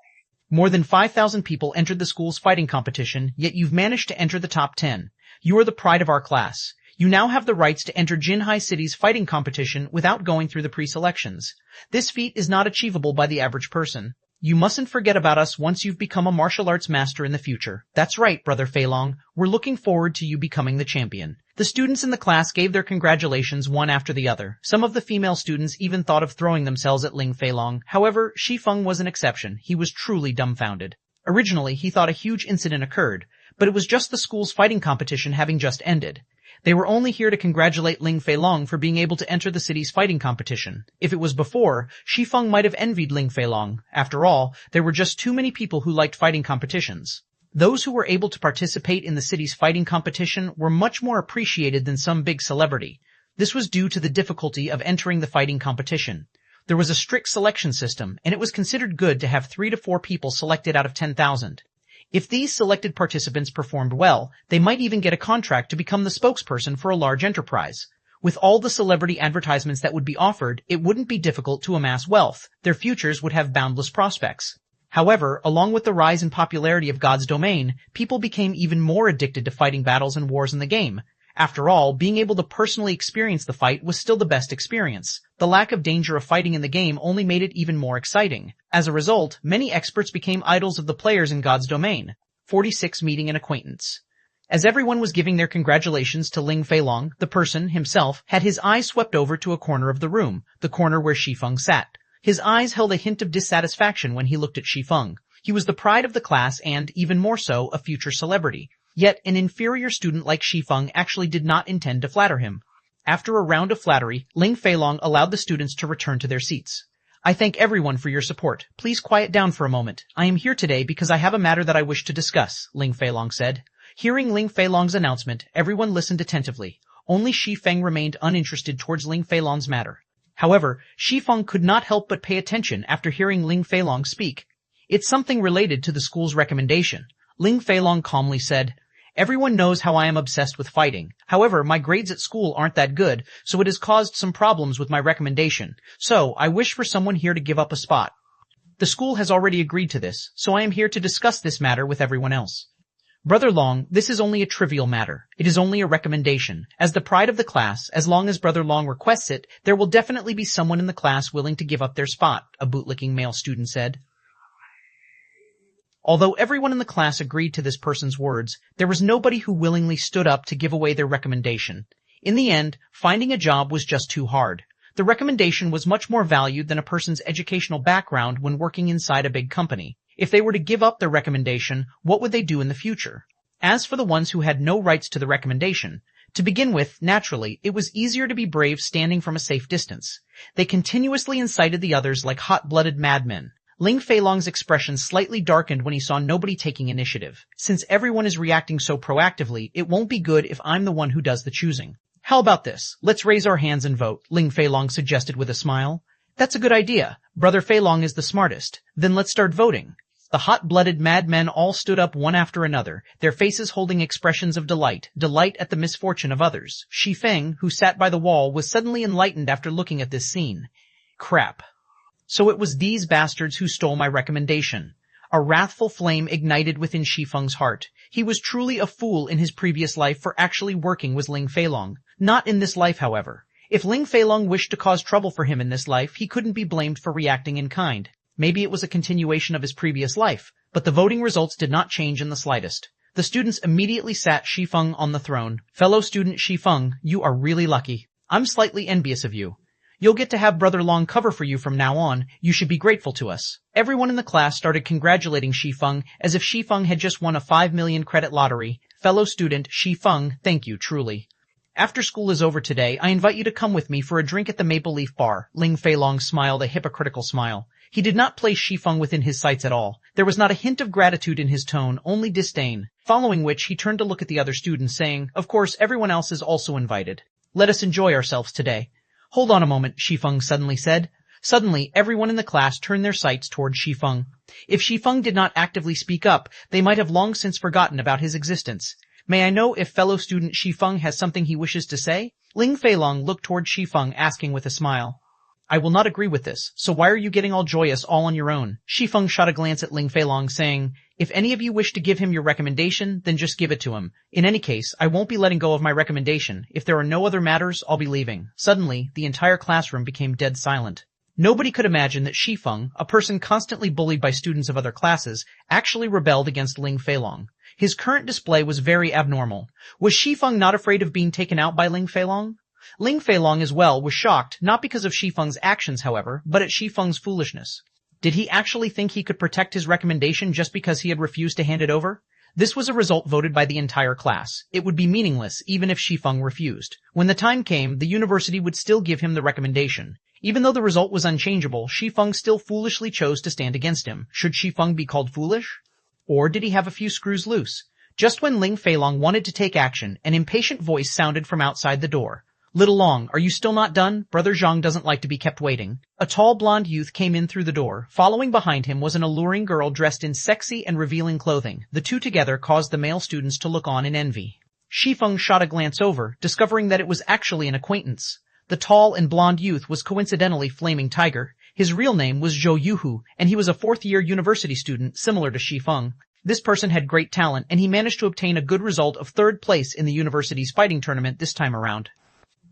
More than 5,000 people entered the school's fighting competition, yet you've managed to enter the top 10. You are the pride of our class. You now have the rights to enter Jinhai City's fighting competition without going through the pre-selections. This feat is not achievable by the average person. You mustn't forget about us once you've become a martial arts master in the future. That's right, Brother Feilong. We're looking forward to you becoming the champion. The students in the class gave their congratulations one after the other. Some of the female students even thought of throwing themselves at Ling Feilong. However, Shi Feng was an exception. He was truly dumbfounded. Originally, he thought a huge incident occurred, but it was just the school's fighting competition having just ended. They were only here to congratulate Ling Feilong for being able to enter the city's fighting competition. If it was before, Shi Feng might have envied Ling Feilong. After all, there were just too many people who liked fighting competitions. Those who were able to participate in the city's fighting competition were much more appreciated than some big celebrity. This was due to the difficulty of entering the fighting competition. There was a strict selection system, and it was considered good to have 3 to 4 people selected out of 10,000. If these selected participants performed well, they might even get a contract to become the spokesperson for a large enterprise. With all the celebrity advertisements that would be offered, it wouldn't be difficult to amass wealth. Their futures would have boundless prospects. However, along with the rise in popularity of God's domain, people became even more addicted to fighting battles and wars in the game. After all, being able to personally experience the fight was still the best experience. The lack of danger of fighting in the game only made it even more exciting. As a result, many experts became idols of the players in God's domain. 46 Meeting an acquaintance. As everyone was giving their congratulations to Ling Feilong, the person, himself, had his eyes swept over to a corner of the room, the corner where Shi Feng sat. His eyes held a hint of dissatisfaction when he looked at Shi Feng. He was the pride of the class and, even more so, a future celebrity. Yet, an inferior student like Shi Feng actually did not intend to flatter him. After a round of flattery, Ling Feilong allowed the students to return to their seats. I thank everyone for your support. Please quiet down for a moment. I am here today because I have a matter that I wish to discuss, Ling Feilong said. Hearing Ling Feilong's announcement, everyone listened attentively. Only Shi Feng remained uninterested towards Ling Feilong's matter. However, Shi Feng could not help but pay attention after hearing Ling Feilong speak. It's something related to the school's recommendation. Ling Feilong calmly said, Everyone knows how I am obsessed with fighting. However, my grades at school aren't that good, so it has caused some problems with my recommendation. So, I wish for someone here to give up a spot. The school has already agreed to this, so I am here to discuss this matter with everyone else. Brother Long, this is only a trivial matter. It is only a recommendation. As the pride of the class, as long as Brother Long requests it, there will definitely be someone in the class willing to give up their spot, a bootlicking male student said. Although everyone in the class agreed to this person's words, there was nobody who willingly stood up to give away their recommendation. In the end, finding a job was just too hard. The recommendation was much more valued than a person's educational background when working inside a big company. If they were to give up their recommendation, what would they do in the future? As for the ones who had no rights to the recommendation, to begin with, naturally, it was easier to be brave standing from a safe distance. They continuously incited the others like hot-blooded madmen. Ling Feilong's expression slightly darkened when he saw nobody taking initiative. Since everyone is reacting so proactively, it won't be good if I'm the one who does the choosing. How about this? Let's raise our hands and vote, Ling Feilong suggested with a smile. That's a good idea. Brother Feilong is the smartest. Then let's start voting. The hot-blooded madmen all stood up one after another, their faces holding expressions of delight at the misfortune of others. Shi Feng, who sat by the wall, was suddenly enlightened after looking at this scene. Crap. So it was these bastards who stole my recommendation. A wrathful flame ignited within Shi Feng's heart. He was truly a fool in his previous life for actually working with Ling Feilong. Not in this life, however. If Ling Feilong wished to cause trouble for him in this life, he couldn't be blamed for reacting in kind. Maybe it was a continuation of his previous life, but the voting results did not change in the slightest. The students immediately sat Shi Feng on the throne. Fellow student Shi Feng, you are really lucky. I'm slightly envious of you. You'll get to have Brother Long cover for you from now on. You should be grateful to us. Everyone in the class started congratulating Shi Feng as if Shi Feng had just won a 5 million credit lottery. Fellow student Shi Feng, thank you truly. After school is over today, I invite you to come with me for a drink at the Maple Leaf Bar. Ling Feilong smiled a hypocritical smile. He did not place Shi Feng within his sights at all. There was not a hint of gratitude in his tone, only disdain. Following which, he turned to look at the other students, saying, of course, everyone else is also invited. Let us enjoy ourselves today. Hold on a moment, Shi Feng suddenly said. Suddenly, everyone in the class turned their sights toward Shi Feng. If Shi Feng did not actively speak up, they might have long since forgotten about his existence. May I know if fellow student Shi Feng has something he wishes to say? Ling Feilong looked toward Shi Feng, asking with a smile. I will not agree with this, so why are you getting all joyous all on your own? Shi Feng shot a glance at Ling Feilong, saying, if any of you wish to give him your recommendation, then just give it to him. In any case, I won't be letting go of my recommendation. If there are no other matters, I'll be leaving. Suddenly, the entire classroom became dead silent. Nobody could imagine that Shi Feng, a person constantly bullied by students of other classes, actually rebelled against Ling Feilong. His current display was very abnormal. Was Shi Feng not afraid of being taken out by Ling Feilong? Ling Feilong as well was shocked, not because of Shi Feng's actions, however, but at Shi Feng's foolishness. Did he actually think he could protect his recommendation just because he had refused to hand it over? This was a result voted by the entire class. It would be meaningless even if Shi Feng refused. When the time came, the university would still give him the recommendation. Even though the result was unchangeable, Shi Feng still foolishly chose to stand against him. Should Shi Feng be called foolish? Or did he have a few screws loose? Just when Ling Feilong wanted to take action, an impatient voice sounded from outside the door. Little Long, are you still not done? Brother Zhang doesn't like to be kept waiting. A tall blonde youth came in through the door. Following behind him was an alluring girl dressed in sexy and revealing clothing. The two together caused the male students to look on in envy. Shi Feng shot a glance over, discovering that it was actually an acquaintance. The tall and blonde youth was coincidentally Flaming Tiger. His real name was Zhou Yuhu, and he was a fourth-year university student, similar to Shi Feng. This person had great talent, and he managed to obtain a good result of third place in the university's fighting tournament this time around.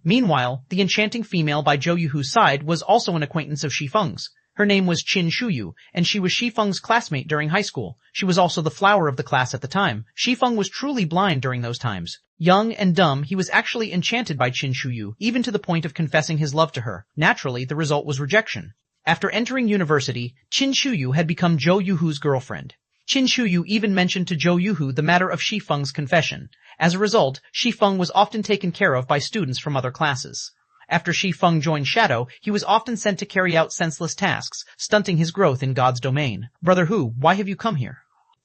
Meanwhile, the enchanting female by Zhou Yuhu's side was also an acquaintance of Shi Feng's. Her name was Qin Shuyu, and she was Shi Feng's classmate during high school. She was also the flower of the class at the time. Shi Feng was truly blind during those times. Young and dumb, he was actually enchanted by Qin Shuyu, even to the point of confessing his love to her. Naturally, the result was rejection. After entering university, Qin Shuyu had become Zhou Yuhu's girlfriend. Qin Shuyu even mentioned to Zhou Yuhu the matter of Shi Feng's confession. As a result, Shi Feng was often taken care of by students from other classes. After Shi Feng joined Shadow, he was often sent to carry out senseless tasks, stunting his growth in God's domain. Brother Hu, why have you come here?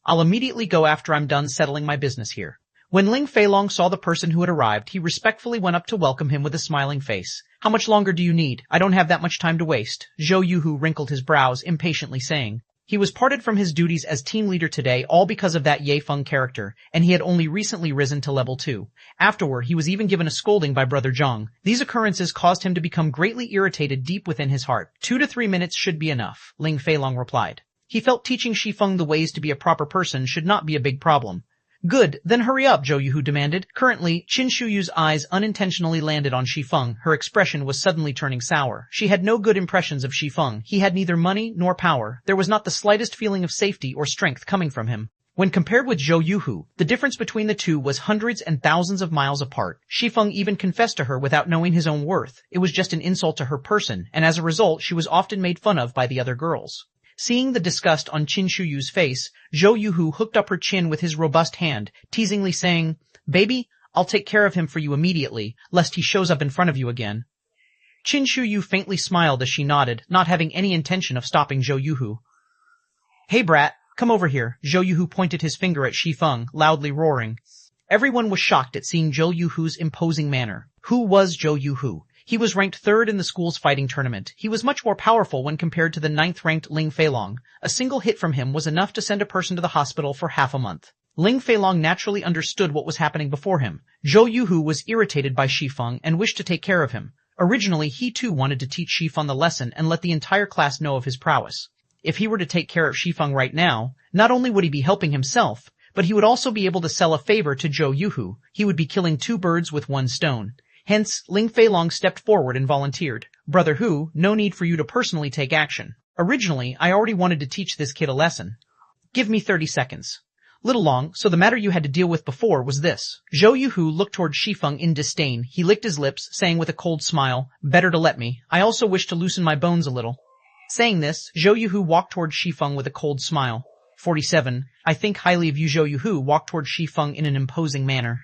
I'll immediately go after I'm done settling my business here. When Ling Feilong saw the person who had arrived, he respectfully went up to welcome him with a smiling face. How much longer do you need? I don't have that much time to waste. Zhou Yuhu wrinkled his brows, impatiently saying. He was parted from his duties as team leader today all because of that Ye Feng character, and he had only recently risen to level 2. Afterward, he was even given a scolding by Brother Zhang. These occurrences caused him to become greatly irritated deep within his heart. 2 to 3 minutes should be enough, Ling Feilong replied. He felt teaching Shi Feng the ways to be a proper person should not be a big problem. Good, then hurry up, Zhou Yuhu demanded. Currently, Qin Shuyu's eyes unintentionally landed on Shi Feng. Her expression was suddenly turning sour. She had no good impressions of Shi Feng. He had neither money nor power. There was not the slightest feeling of safety or strength coming from him. When compared with Zhou Yuhu, the difference between the two was hundreds and thousands of miles apart. Shi Feng even confessed to her without knowing his own worth. It was just an insult to her person, and as a result, she was often made fun of by the other girls. Seeing the disgust on Qin Shuyu's face, Zhou Yuhu hooked up her chin with his robust hand, teasingly saying, Baby, I'll take care of him for you immediately, lest he shows up in front of you again. Qin Shuyu faintly smiled as she nodded, not having any intention of stopping Zhou Yuhu. Hey brat, come over here. Zhou Yuhu pointed his finger at Shi Feng, loudly roaring. Everyone was shocked at seeing Zhou Yuhu's imposing manner. Who was Zhou Yuhu? He was ranked 3rd in the school's fighting tournament. He was much more powerful when compared to the 9th-ranked Ling Feilong. A single hit from him was enough to send a person to the hospital for half a month. Ling Feilong naturally understood what was happening before him. Zhou Yuhu was irritated by Shi Feng and wished to take care of him. Originally, he too wanted to teach Shi Feng the lesson and let the entire class know of his prowess. If he were to take care of Shi Feng right now, not only would he be helping himself, but he would also be able to sell a favor to Zhou Yuhu. He would be killing two birds with one stone. Hence, Ling Feilong stepped forward and volunteered. Brother Hu, no need for you to personally take action. Originally, I already wanted to teach this kid a lesson. Give me 30 seconds. Little long, so the matter you had to deal with before was this. Zhou Yuhu looked toward Shi Feng in disdain. He licked his lips, saying with a cold smile, better to let me. I also wish to loosen my bones a little. Saying this, Zhou Yuhu walked toward Shi Feng with a cold smile. 47. I think highly of you. Zhou Yuhu walked toward Shi Feng in an imposing manner.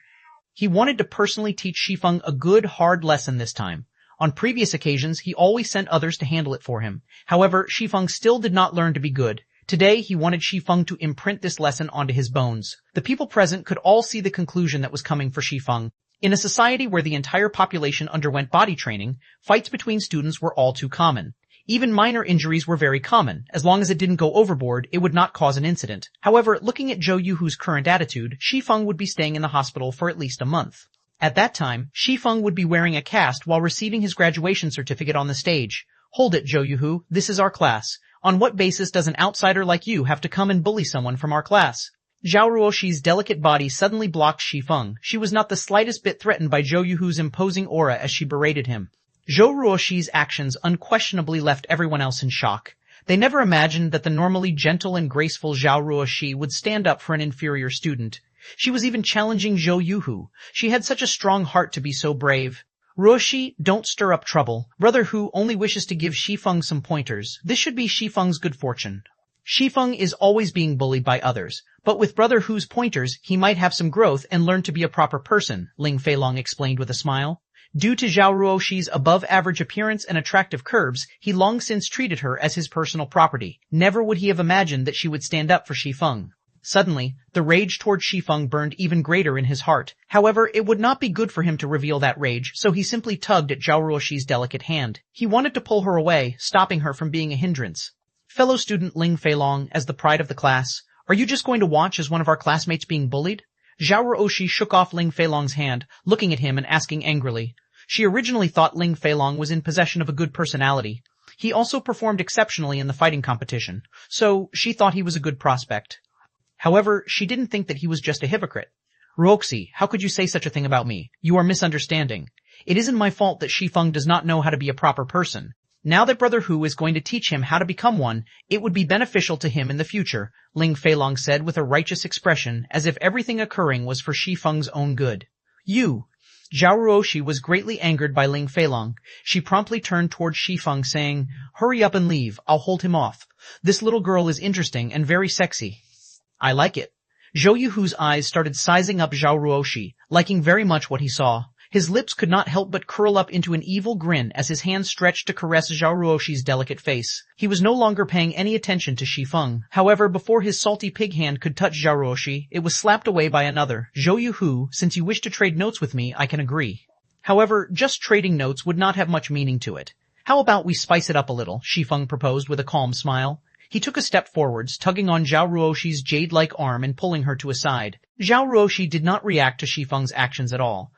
He wanted to personally teach Shi Feng a good, hard lesson this time. On previous occasions, he always sent others to handle it for him. However, Shi Feng still did not learn to be good. Today, he wanted Shi Feng to imprint this lesson onto his bones. The people present could all see the conclusion that was coming for Shi Feng. In a society where the entire population underwent body training, fights between students were all too common. Even minor injuries were very common. As long as it didn't go overboard, it would not cause an incident. However, looking at Zhou Yuhu's current attitude, Shi Feng would be staying in the hospital for at least a month. At that time, Shi Feng would be wearing a cast while receiving his graduation certificate on the stage. Hold it, Zhou Yuhu, this is our class. On what basis does an outsider like you have to come and bully someone from our class? Zhao Ruoshi's delicate body suddenly blocked Shi Feng. She was not the slightest bit threatened by Zhou Yuhu's imposing aura as she berated him. Zhou Ruoshi's actions unquestionably left everyone else in shock. They never imagined that the normally gentle and graceful Zhao Ruoshi would stand up for an inferior student. She was even challenging Zhou Yuhu. She had such a strong heart to be so brave. Ruoshi, don't stir up trouble. Brother Hu only wishes to give Shi Feng some pointers. This should be Shi Feng's good fortune. Shi Feng is always being bullied by others, but with Brother Hu's pointers, he might have some growth and learn to be a proper person, Ling Feilong explained with a smile. Due to Zhao Ruoshi's above-average appearance and attractive curves, he long since treated her as his personal property. Never would he have imagined that she would stand up for Shi Feng. Suddenly, the rage toward Shi Feng burned even greater in his heart. However, it would not be good for him to reveal that rage, so he simply tugged at Zhao Ruoshi's delicate hand. He wanted to pull her away, stopping her from being a hindrance. Fellow student Ling Feilong, as the pride of the class, are you just going to watch as one of our classmates being bullied? Zhao Ruoshi shook off Ling Feilong's hand, looking at him and asking angrily. She originally thought Ling Feilong was in possession of a good personality. He also performed exceptionally in the fighting competition, so she thought he was a good prospect. However, she didn't think that he was just a hypocrite. Ruoxi, how could you say such a thing about me? You are misunderstanding. It isn't my fault that Shi Feng does not know how to be a proper person. Now that Brother Hu is going to teach him how to become one, it would be beneficial to him in the future, Ling Feilong said with a righteous expression, as if everything occurring was for Shi Feng's own good. You. Zhao Ruoshi was greatly angered by Ling Feilong. She promptly turned toward Shi Feng saying, hurry up and leave, I'll hold him off. This little girl is interesting and very sexy. I like it. Zhou Yuhu's eyes started sizing up Zhao Ruoshi, liking very much what he saw. His lips could not help but curl up into an evil grin as his hand stretched to caress Zhao Ruoshi's delicate face. He was no longer paying any attention to Shi Feng. However, before his salty pig hand could touch Zhao Ruoshi, it was slapped away by another. Zhou Yuhu, since you wish to trade notes with me, I can agree. However, just trading notes would not have much meaning to it. How about we spice it up a little, Shi Feng proposed with a calm smile. He took a step forwards, tugging on Zhao Ruoshi's jade-like arm and pulling her to a side. Zhao Ruoshi did not react to Shi Feng's actions at all.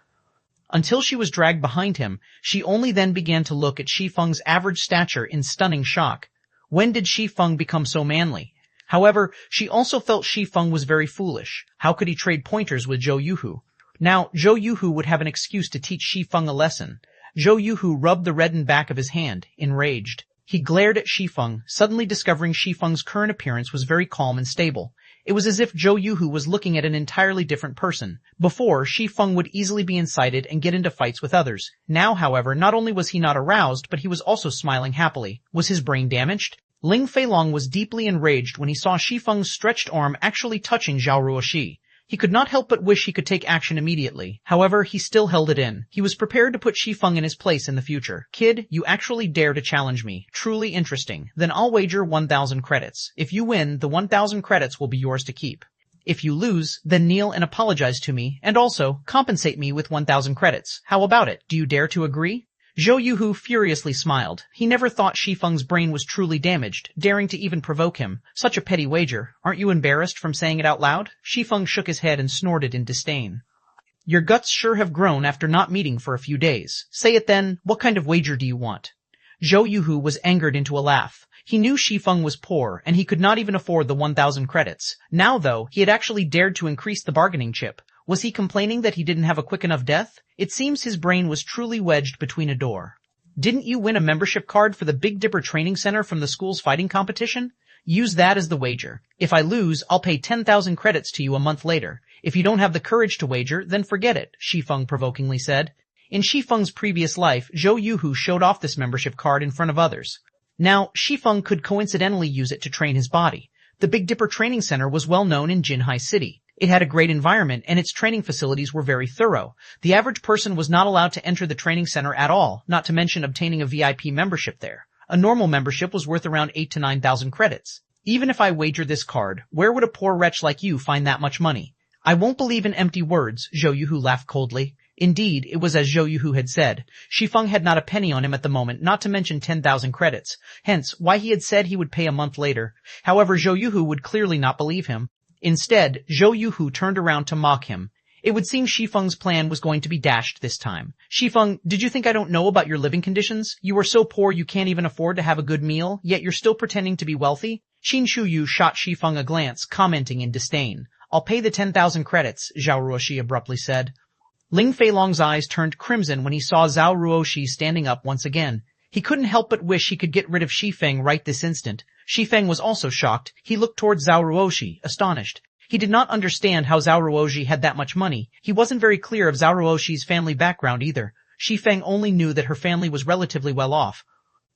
Until she was dragged behind him, she only then began to look at Shi Feng's average stature in stunning shock. When did Shi Feng become so manly? However, she also felt Shi Feng was very foolish. How could he trade pointers with Zhou Yuhu? Now, Zhou Yuhu would have an excuse to teach Shi Feng a lesson. Zhou Yuhu rubbed the reddened back of his hand, enraged. He glared at Shi Feng, suddenly discovering Shi Feng's current appearance was very calm and stable. It was as if Zhou Yuhu was looking at an entirely different person. Before, Shi Feng would easily be incited and get into fights with others. Now, however, not only was he not aroused, but he was also smiling happily. Was his brain damaged? Ling Feilong was deeply enraged when he saw Shi Feng's stretched arm actually touching Zhao Ruoshi. He could not help but wish he could take action immediately. However, he still held it in. He was prepared to put Shi Feng in his place in the future. Kid, you actually dare to challenge me. Truly interesting. Then I'll wager 1,000 credits. If you win, the 1,000 credits will be yours to keep. If you lose, then kneel and apologize to me, and also compensate me with 1,000 credits. How about it? Do you dare to agree? Zhou Yuhu furiously smiled. He never thought Shi Feng's brain was truly damaged, daring to even provoke him. Such a petty wager. Aren't you embarrassed from saying it out loud? Shi Feng shook his head and snorted in disdain. Your guts sure have grown after not meeting for a few days. Say it then, what kind of wager do you want? Zhou Yuhu was angered into a laugh. He knew Shi Feng was poor, and he could not even afford the 1,000 credits. Now, though, he had actually dared to increase the bargaining chip. Was he complaining that he didn't have a quick enough death? It seems his brain was truly wedged between a door. Didn't you win a membership card for the Big Dipper Training Center from the school's fighting competition? Use that as the wager. If I lose, I'll pay 10,000 credits to you a month later. If you don't have the courage to wager, then forget it, Shi Feng provokingly said. In Shi Feng's previous life, Zhou Yuhu showed off this membership card in front of others. Now, Shi Feng could coincidentally use it to train his body. The Big Dipper Training Center was well known in Jinhai City. It had a great environment, and its training facilities were very thorough. The average person was not allowed to enter the training center at all, not to mention obtaining a VIP membership there. A normal membership was worth around 8,000 to 9,000 credits. Even if I wager this card, where would a poor wretch like you find that much money? I won't believe in empty words, Zhou Yuhu laughed coldly. Indeed, it was as Zhou Yuhu had said. Shi Feng had not a penny on him at the moment, not to mention 10,000 credits. Hence, why he had said he would pay a month later. However, Zhou Yuhu would clearly not believe him. Instead, Zhou Yuhu turned around to mock him. It would seem Shi Feng's plan was going to be dashed this time. Shi Feng, did you think I don't know about your living conditions? You are so poor you can't even afford to have a good meal, yet you're still pretending to be wealthy? Qin Shuyu shot Shi Feng a glance, commenting in disdain. I'll pay the 10,000 credits, Zhao Ruoshi abruptly said. Ling Feilong's eyes turned crimson when he saw Zhao Ruoshi standing up once again. He couldn't help but wish he could get rid of Shi Feng right this instant. Shi Feng was also shocked. He looked towards Zhao Ruoshi, astonished. He did not understand how Zhao Ruoshi had that much money. He wasn't very clear of Zhao Ruoshi's family background either. Shi Feng only knew that her family was relatively well off.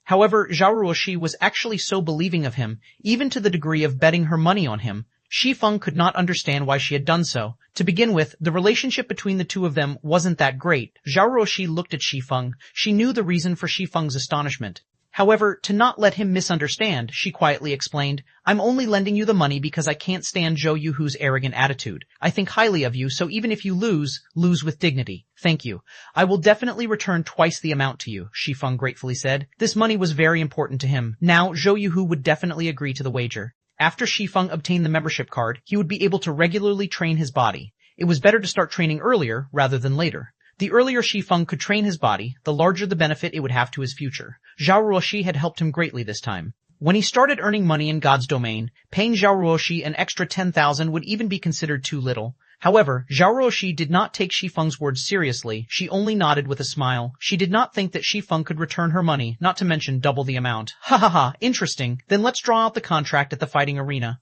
However, Zhao Ruoshi was actually so believing of him, even to the degree of betting her money on him. Shi Feng could not understand why she had done so. To begin with, the relationship between the two of them wasn't that great. Zhao Ruoshi looked at Shi Feng. She knew the reason for Shi Feng's astonishment. However, to not let him misunderstand, she quietly explained, I'm only lending you the money because I can't stand Zhou Yuhu's arrogant attitude. I think highly of you, so even if you lose with dignity. Thank you. I will definitely return twice the amount to you, Shi Feng gratefully said. This money was very important to him. Now, Zhou Yuhu would definitely agree to the wager. After Shi Feng obtained the membership card, he would be able to regularly train his body. It was better to start training earlier rather than later. The earlier Shi Feng could train his body, the larger the benefit it would have to his future. Zhao Ruoshi had helped him greatly this time. When he started earning money in God's domain, paying Zhao Ruoshi an extra 10,000 would even be considered too little. However, Zhao Ruoshi did not take Shi Feng's words seriously. She only nodded with a smile. She did not think that Shi Feng could return her money, not to mention double the amount. Ha ha ha, interesting. Then let's draw out the contract at the fighting arena.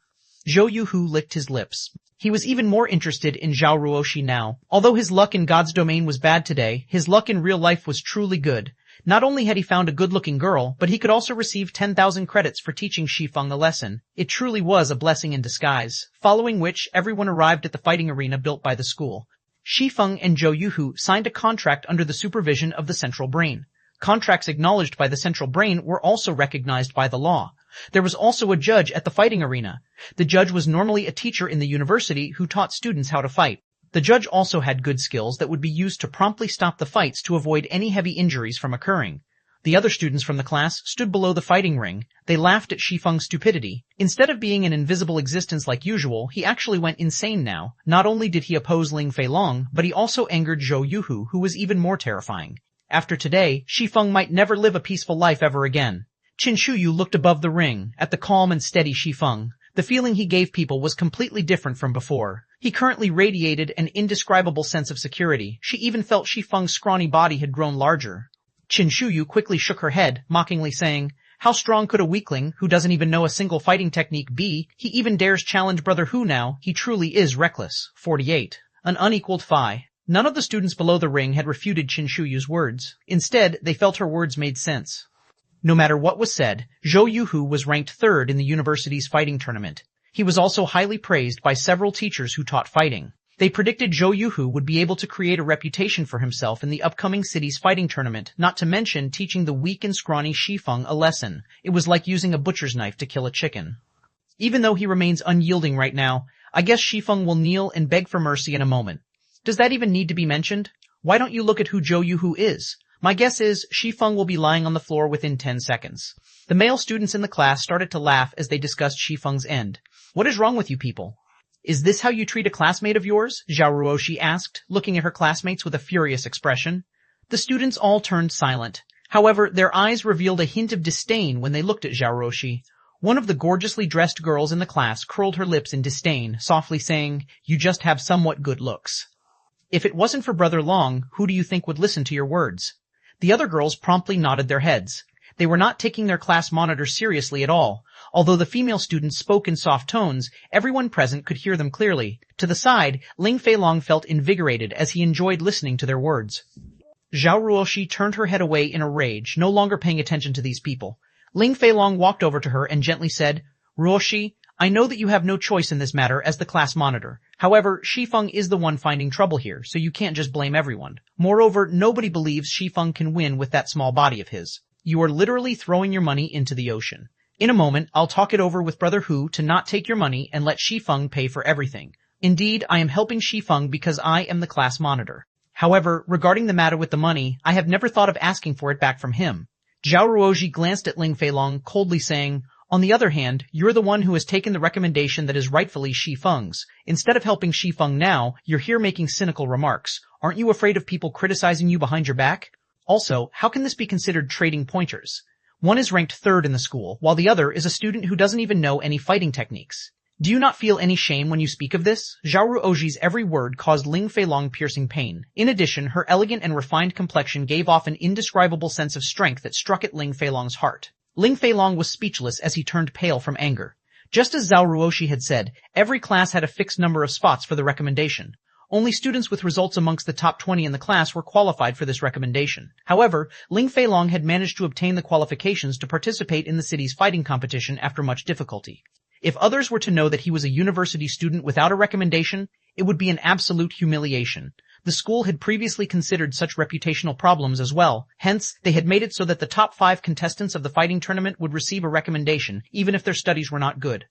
Zhou Yuhu licked his lips. He was even more interested in Zhao Ruoshi now. Although his luck in God's domain was bad today, his luck in real life was truly good. Not only had he found a good-looking girl, but he could also receive 10,000 credits for teaching Shi Feng a lesson. It truly was a blessing in disguise, following which everyone arrived at the fighting arena built by the school. Shi Feng and Zhou Yuhu signed a contract under the supervision of the Central Brain. Contracts acknowledged by the Central Brain were also recognized by the law. There was also a judge at the fighting arena. The judge was normally a teacher in the university who taught students how to fight. The judge also had good skills that would be used to promptly stop the fights to avoid any heavy injuries from occurring. The other students from the class stood below the fighting ring. They laughed at Shi Feng's stupidity. Instead of being an invisible existence like usual, he actually went insane now. Not only did he oppose Ling Feilong, but he also angered Zhou Yuhu, who was even more terrifying. After today, Shi Feng might never live a peaceful life ever again. Qin Shuyu looked above the ring, at the calm and steady Shi Feng. The feeling he gave people was completely different from before. He currently radiated an indescribable sense of security. She even felt Shi Feng's scrawny body had grown larger. Qin Shuyu quickly shook her head, mockingly saying, how strong could a weakling, who doesn't even know a single fighting technique, be? He even dares challenge Brother Hu now. He truly is reckless. 48. An unequaled Phi. None of the students below the ring had refuted Qin Shuyu's words. Instead, they felt her words made sense. No matter what was said, Zhou Yuhu was ranked third in the university's fighting tournament. He was also highly praised by several teachers who taught fighting. They predicted Zhou Yuhu would be able to create a reputation for himself in the upcoming city's fighting tournament, not to mention teaching the weak and scrawny Shi Feng a lesson. It was like using a butcher's knife to kill a chicken. Even though he remains unyielding right now, I guess Shi Feng will kneel and beg for mercy in a moment. Does that even need to be mentioned? Why don't you look at who Zhou Yuhu is? My guess is Shi Feng will be lying on the floor within 10 seconds. The male students in the class started to laugh as they discussed Shi Feng's end. What is wrong with you people? Is this how you treat a classmate of yours? Zhao Ruoshi asked, looking at her classmates with a furious expression. The students all turned silent. However, their eyes revealed a hint of disdain when they looked at Zhao Ruoxi. One of the gorgeously dressed girls in the class curled her lips in disdain, softly saying, "You just have somewhat good looks. If it wasn't for Brother Long, who do you think would listen to your words?" The other girls promptly nodded their heads. They were not taking their class monitor seriously at all. Although the female students spoke in soft tones, everyone present could hear them clearly. To the side, Ling Feilong felt invigorated as he enjoyed listening to their words. Zhao Ruoxi turned her head away in a rage, no longer paying attention to these people. Ling Feilong walked over to her and gently said, "Ruoxi, I know that you have no choice in this matter as the class monitor. However, Shi Feng is the one finding trouble here, so you can't just blame everyone. Moreover, nobody believes Shi Feng can win with that small body of his. You are literally throwing your money into the ocean. In a moment, I'll talk it over with Brother Hu to not take your money and let Shi Feng pay for everything. Indeed, I am helping Shi Feng because I am the class monitor. However, regarding the matter with the money, I have never thought of asking for it back from him." Zhao Ruoxi glanced at Ling Feilong, coldly saying, "On the other hand, you're the one who has taken the recommendation that is rightfully Shi Feng's. Instead of helping Shi Feng now, you're here making cynical remarks. Aren't you afraid of people criticizing you behind your back? Also, how can this be considered trading pointers? One is ranked third in the school, while the other is a student who doesn't even know any fighting techniques. Do you not feel any shame when you speak of this?" Zhao Ruoxi's every word caused Ling Feilong piercing pain. In addition, her elegant and refined complexion gave off an indescribable sense of strength that struck at Ling Feilong's heart. Ling Feilong was speechless as he turned pale from anger. Just as Zhao Ruoxi had said, every class had a fixed number of spots for the recommendation. Only students with results amongst the top 20 in the class were qualified for this recommendation. However, Ling Feilong had managed to obtain the qualifications to participate in the city's fighting competition after much difficulty. If others were to know that he was a university student without a recommendation, it would be an absolute humiliation. The school had previously considered such reputational problems as well. Hence, they had made it so that the top 5 contestants of the fighting tournament would receive a recommendation, even if their studies were not good.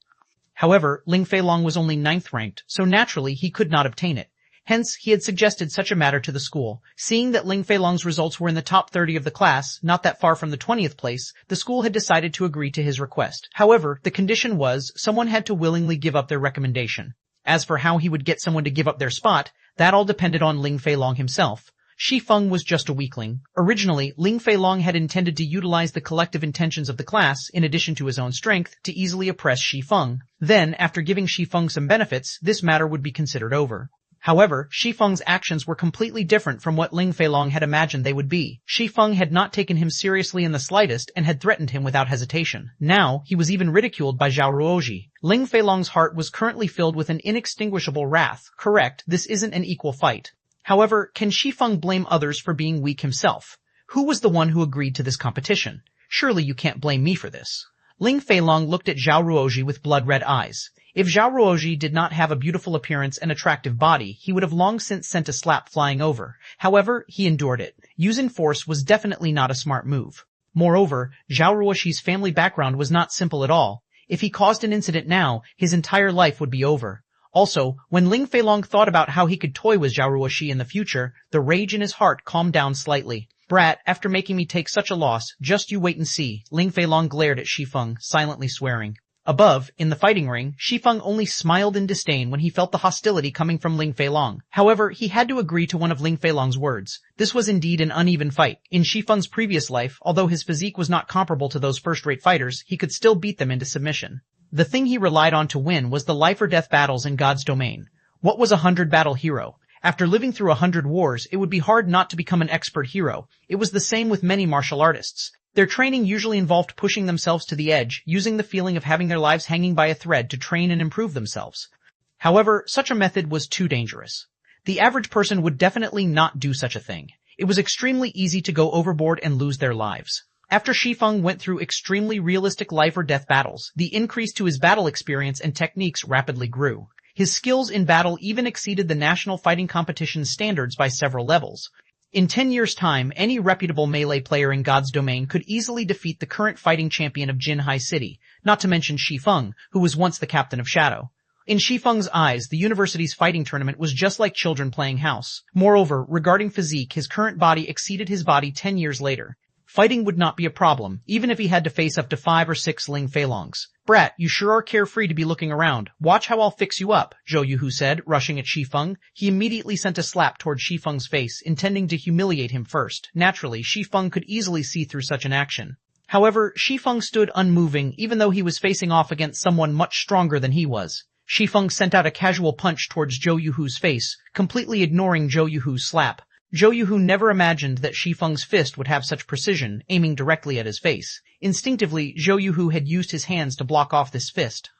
However, Ling Feilong was only 9th ranked, so naturally he could not obtain it. Hence, he had suggested such a matter to the school. Seeing that Ling Feilong's results were in the top 30 of the class, not that far from the 20th place, the school had decided to agree to his request. However, the condition was, someone had to willingly give up their recommendation. As for how he would get someone to give up their spot, that all depended on Ling Feilong himself. Shi Feng was just a weakling. Originally, Ling Feilong had intended to utilize the collective intentions of the class, in addition to his own strength, to easily oppress Shi Feng. Then, after giving Shi Feng some benefits, this matter would be considered over. However, Shi Feng's actions were completely different from what Ling Feilong had imagined they would be. Shi Feng had not taken him seriously in the slightest and had threatened him without hesitation. Now, he was even ridiculed by Zhao Ruoxi. Ling Feilong's heart was currently filled with an inextinguishable wrath. Correct, this isn't an equal fight. However, can Shi Feng blame others for being weak himself? Who was the one who agreed to this competition? Surely you can't blame me for this. Ling Feilong looked at Zhao Ruoxi with blood-red eyes. If Zhao Ruoxi did not have a beautiful appearance and attractive body, he would have long since sent a slap flying over. However, he endured it. Using force was definitely not a smart move. Moreover, Zhao Ruoxi's family background was not simple at all. If he caused an incident now, his entire life would be over. Also, when Ling Feilong thought about how he could toy with Zhao Ruoxi in the future, the rage in his heart calmed down slightly. "Brat, after making me take such a loss, just you wait and see." Ling Feilong glared at Shi Feng, silently swearing. Above, in the fighting ring, Shi Feng only smiled in disdain when he felt the hostility coming from Ling Feilong. However, he had to agree to one of Ling Feilong's words. This was indeed an uneven fight. In Shi Feng's previous life, although his physique was not comparable to those first-rate fighters, he could still beat them into submission. The thing he relied on to win was the life-or-death battles in God's domain. What was a 100-battle hero? After living through 100 wars, it would be hard not to become an expert hero. It was the same with many martial artists. Their training usually involved pushing themselves to the edge, using the feeling of having their lives hanging by a thread to train and improve themselves. However, such a method was too dangerous. The average person would definitely not do such a thing. It was extremely easy to go overboard and lose their lives. After Shi Feng went through extremely realistic life-or-death battles, the increase to his battle experience and techniques rapidly grew. His skills in battle even exceeded the national fighting competition standards by several levels. In 10 years' time, any reputable melee player in God's domain could easily defeat the current fighting champion of Jinhai City, not to mention Shi Feng, who was once the captain of Shadow. In Shi Feng's eyes, the university's fighting tournament was just like children playing house. Moreover, regarding physique, his current body exceeded his body 10 years later. Fighting would not be a problem, even if he had to face up to 5 or 6 Ling Feilongs. Brat, you sure are carefree to be looking around. Watch how I'll fix you up, Zhou Yuhu said, rushing at Shi Feng. He immediately sent a slap toward Shi Feng's face, intending to humiliate him first. Naturally, Shi Feng could easily see through such an action. However, Shi Feng stood unmoving, even though he was facing off against someone much stronger than he was. Shi Feng sent out a casual punch towards Zhou Yuhu's face, completely ignoring Zhou Yuhu's slap. Zhou Yuhu never imagined that Shi Feng's fist would have such precision, aiming directly at his face. Instinctively, Zhou Yuhu had used his hands to block off this fist.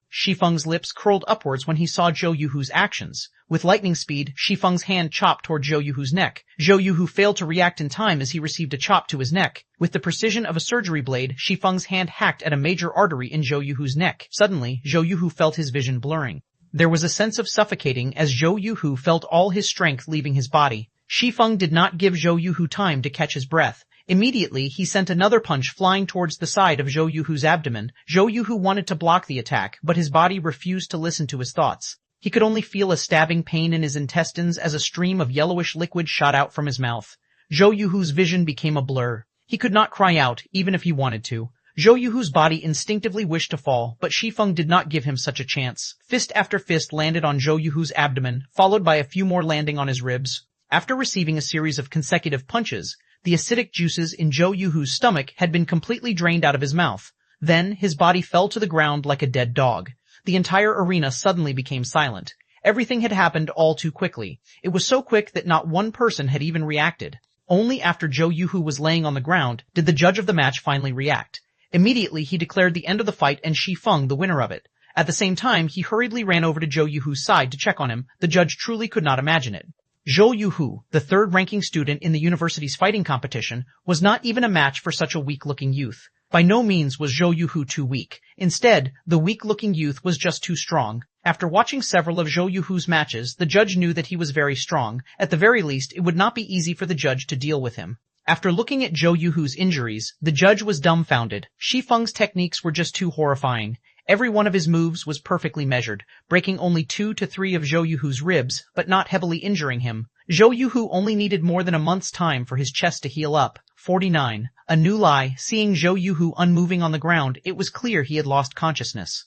Shi Feng's lips curled upwards when he saw Zhou Yuhu's actions. With lightning speed, Shi Feng's hand chopped toward Zhou Yuhu's neck. Zhou Yuhu failed to react in time as he received a chop to his neck. With the precision of a surgery blade, Shi Feng's hand hacked at a major artery in Zhou Yuhu's neck. Suddenly, Zhou Yuhu felt his vision blurring. There was a sense of suffocating as Zhou Yuhu felt all his strength leaving his body. Shi Feng did not give Zhou Yuhu time to catch his breath. Immediately, he sent another punch flying towards the side of Zhou Yuhu's abdomen. Zhou Yuhu wanted to block the attack, but his body refused to listen to his thoughts. He could only feel a stabbing pain in his intestines as a stream of yellowish liquid shot out from his mouth. Zhou Yuhu's vision became a blur. He could not cry out, even if he wanted to. Zhou Yuhu's body instinctively wished to fall, but Shi Feng did not give him such a chance. Fist after fist landed on Zhou Yuhu's abdomen, followed by a few more landing on his ribs. After receiving a series of consecutive punches, the acidic juices in Zhou Yuhu's stomach had been completely drained out of his mouth. Then, his body fell to the ground like a dead dog. The entire arena suddenly became silent. Everything had happened all too quickly. It was so quick that not one person had even reacted. Only after Zhou Yuhu was laying on the ground did the judge of the match finally react. Immediately, he declared the end of the fight and Shi Feng the winner of it. At the same time, he hurriedly ran over to Zhou Yuhu's side to check on him. The judge truly could not imagine it. Zhou Yuhu, the third-ranking student in the university's fighting competition, was not even a match for such a weak-looking youth. By no means was Zhou Yuhu too weak. Instead, the weak-looking youth was just too strong. After watching several of Zhou Yuhu's matches, the judge knew that he was very strong. At the very least, it would not be easy for the judge to deal with him. After looking at Zhou Yuhu's injuries, the judge was dumbfounded. Shi Feng's techniques were just too horrifying. Every one of his moves was perfectly measured, breaking only 2 to 3 of Zhou Yuhu's ribs, but not heavily injuring him. Zhou Yuhu only needed more than a month's time for his chest to heal up. 49. A new lie. Seeing Zhou Yuhu unmoving on the ground, it was clear he had lost consciousness.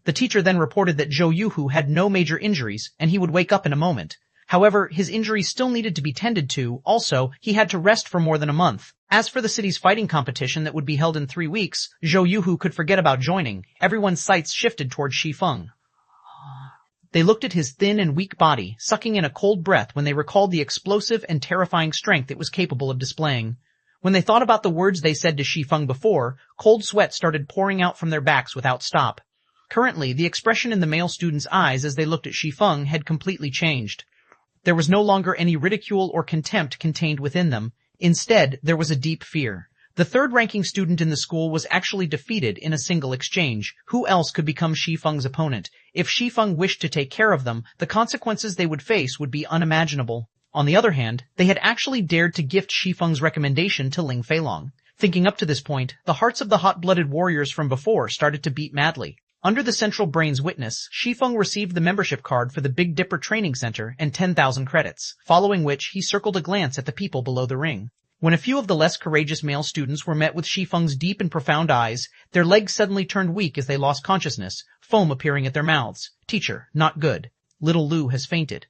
The teacher then reported that Zhou Yuhu had no major injuries, and he would wake up in a moment. However, his injuries still needed to be tended to. Also, he had to rest for more than a month. As for the city's fighting competition that would be held in 3 weeks, Zhou Yuhu could forget about joining. Everyone's sights shifted towards Shi Feng. They looked at his thin and weak body, sucking in a cold breath when they recalled the explosive and terrifying strength it was capable of displaying. When they thought about the words they said to Shi Feng before, cold sweat started pouring out from their backs without stop. Currently, the expression in the male students' eyes as they looked at Shi Feng had completely changed. There was no longer any ridicule or contempt contained within them. Instead, there was a deep fear. The third-ranking student in the school was actually defeated in a single exchange. Who else could become Shi Feng's opponent? If Shi Feng wished to take care of them, the consequences they would face would be unimaginable. On the other hand, they had actually dared to gift Shi Feng's recommendation to Ling Feilong. Thinking up to this point, the hearts of the hot-blooded warriors from before started to beat madly. Under the Central Brain's witness, Shi Feng received the membership card for the Big Dipper Training Center and 10,000 credits, following which he circled a glance at the people below the ring. When a few of the less courageous male students were met with Shi Feng's deep and profound eyes, their legs suddenly turned weak as they lost consciousness, foam appearing at their mouths. Teacher, not good. Little Lu has fainted.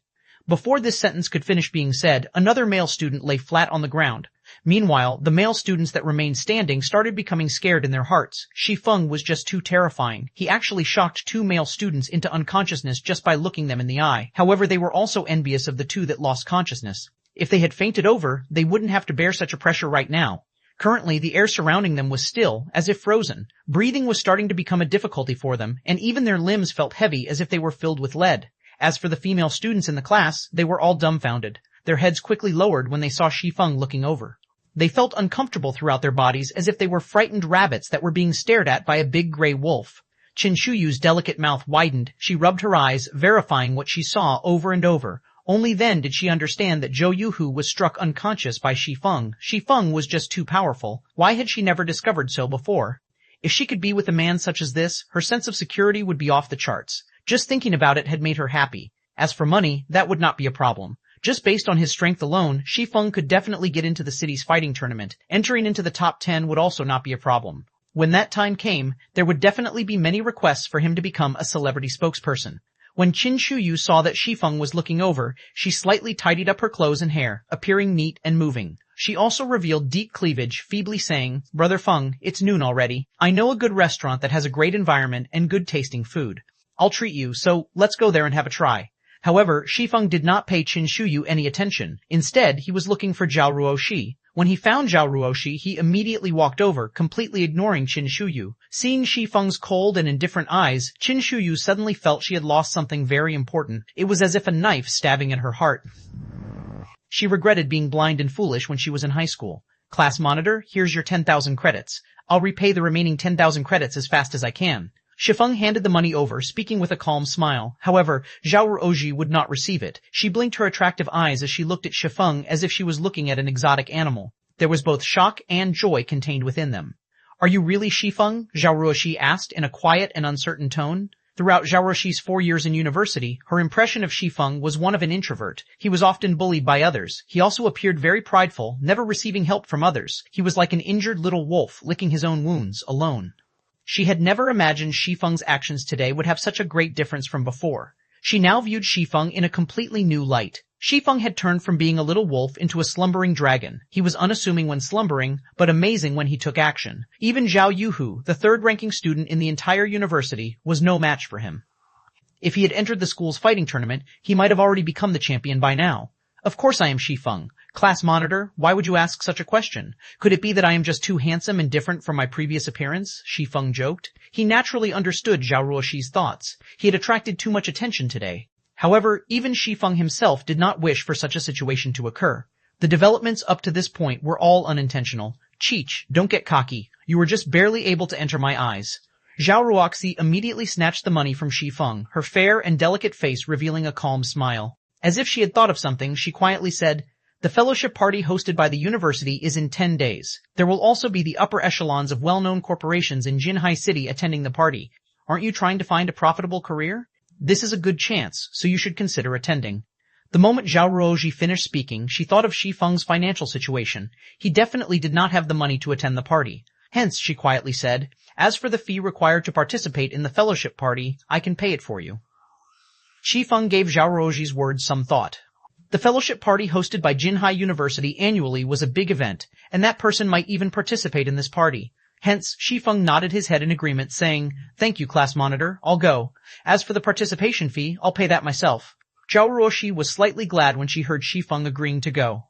Before this sentence could finish being said, another male student lay flat on the ground. Meanwhile, the male students that remained standing started becoming scared in their hearts. Shi Feng was just too terrifying. He actually shocked 2 male students into unconsciousness just by looking them in the eye. However, they were also envious of the 2 that lost consciousness. If they had fainted over, they wouldn't have to bear such a pressure right now. Currently, the air surrounding them was still, as if frozen. Breathing was starting to become a difficulty for them, and even their limbs felt heavy as if they were filled with lead. As for the female students in the class, they were all dumbfounded. Their heads quickly lowered when they saw Shi Feng looking over. They felt uncomfortable throughout their bodies as if they were frightened rabbits that were being stared at by a big gray wolf. Qin Shuyu's delicate mouth widened. She rubbed her eyes, verifying what she saw over and over. Only then did she understand that Zhou Yuhu was struck unconscious by Shi Feng. Shi Feng was just too powerful. Why had she never discovered so before? If she could be with a man such as this, her sense of security would be off the charts. Just thinking about it had made her happy. As for money, that would not be a problem. Just based on his strength alone, Shi Feng could definitely get into the city's fighting tournament. Entering into the top 10 would also not be a problem. When that time came, there would definitely be many requests for him to become a celebrity spokesperson. When Qin Shuyu saw that Shi Feng was looking over, she slightly tidied up her clothes and hair, appearing neat and moving. She also revealed deep cleavage, feebly saying, "Brother Feng, it's noon already. I know a good restaurant that has a great environment and good-tasting food. I'll treat you, so let's go there and have a try." However, Shi Feng did not pay Qin Shuyu any attention. Instead, he was looking for Zhao Ruoxi. When he found Zhao Ruoxi, he immediately walked over, completely ignoring Qin Shuyu. Seeing Shi Feng's cold and indifferent eyes, Qin Shuyu suddenly felt she had lost something very important. It was as if a knife stabbing at her heart. She regretted being blind and foolish when she was in high school. "Class monitor, here's your 10,000 credits. I'll repay the remaining 10,000 credits as fast as I can." Shi Feng handed the money over, speaking with a calm smile. However, Zhao Ruoxi would not receive it. She blinked her attractive eyes as she looked at Shi Feng as if she was looking at an exotic animal. There was both shock and joy contained within them. "Are you really Shi Feng?" Zhao Ruoxi asked in a quiet and uncertain tone. Throughout Zhao Ruoxi's 4 years in university, her impression of Shi Feng was one of an introvert. He was often bullied by others. He also appeared very prideful, never receiving help from others. He was like an injured little wolf, licking his own wounds, alone. She had never imagined Shi Feng's actions today would have such a great difference from before. She now viewed Shi Feng in a completely new light. Shi Feng had turned from being a little wolf into a slumbering dragon. He was unassuming when slumbering, but amazing when he took action. Even Zhao Yuhu, the third-ranking student in the entire university, was no match for him. If he had entered the school's fighting tournament, he might have already become the champion by now. "Of course I am Shi Feng. Class monitor, why would you ask such a question? Could it be that I am just too handsome and different from my previous appearance?" Shi Feng joked. He naturally understood Zhao Ruoxi's thoughts. He had attracted too much attention today. However, even Shi Feng himself did not wish for such a situation to occur. The developments up to this point were all unintentional. "Cheech, don't get cocky. You were just barely able to enter my eyes." Zhao Ruoxi immediately snatched the money from Shi Feng, her fair and delicate face revealing a calm smile. As if she had thought of something, she quietly said, "The fellowship party hosted by the university is in 10 days. There will also be the upper echelons of well-known corporations in Jinhai City attending the party. Aren't you trying to find a profitable career? This is a good chance, so you should consider attending." The moment Zhao Ruoxi finished speaking, she thought of Shi Feng's financial situation. He definitely did not have the money to attend the party. Hence, she quietly said, "As for the fee required to participate in the fellowship party, I can pay it for you." Shi Feng gave Zhao Ruoxi's words some thought. The fellowship party hosted by Jinhai University annually was a big event, and that person might even participate in this party. Hence, Shi Feng nodded his head in agreement, saying, "Thank you, class monitor, I'll go. As for the participation fee, I'll pay that myself." Zhao Ruoxi was slightly glad when she heard Shi Feng agreeing to go.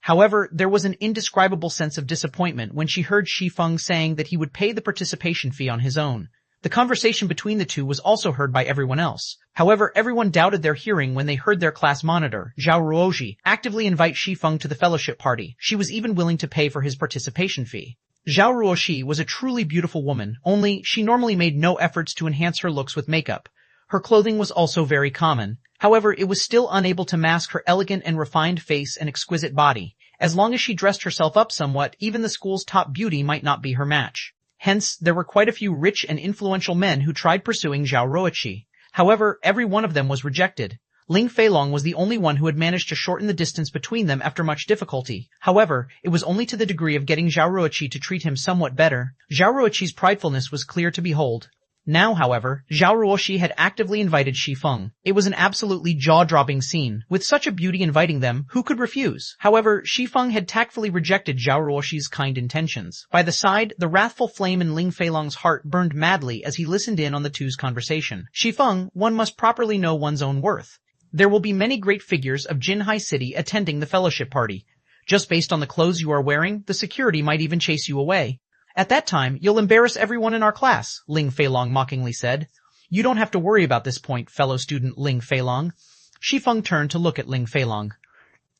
However, there was an indescribable sense of disappointment when she heard Shi Feng saying that he would pay the participation fee on his own. The conversation between the two was also heard by everyone else. However, everyone doubted their hearing when they heard their class monitor, Zhao Ruoxi, actively invite Shi Feng to the fellowship party. She was even willing to pay for his participation fee. Zhao Ruoxi was a truly beautiful woman, only she normally made no efforts to enhance her looks with makeup. Her clothing was also very common. However, it was still unable to mask her elegant and refined face and exquisite body. As long as she dressed herself up somewhat, even the school's top beauty might not be her match. Hence, there were quite a few rich and influential men who tried pursuing Zhao Ruoxi. However, every one of them was rejected. Ling Feilong was the only one who had managed to shorten the distance between them after much difficulty. However, it was only to the degree of getting Zhao Ruoxi to treat him somewhat better. Zhao Ruoxi's pridefulness was clear to behold. Now, however, Zhao Ruoxi had actively invited Shi Feng. It was an absolutely jaw-dropping scene. With such a beauty inviting them, who could refuse? However, Shi Feng had tactfully rejected Zhao Ruoxi's kind intentions. By the side, the wrathful flame in Ling Feilong's heart burned madly as he listened in on the two's conversation. "Shi Feng, one must properly know one's own worth. There will be many great figures of Jinhai City attending the fellowship party. Just based on the clothes you are wearing, the security might even chase you away. At that time, you'll embarrass everyone in our class," Ling Feilong mockingly said. "You don't have to worry about this point, fellow student Ling Feilong." Shi Feng turned to look at Ling Feilong.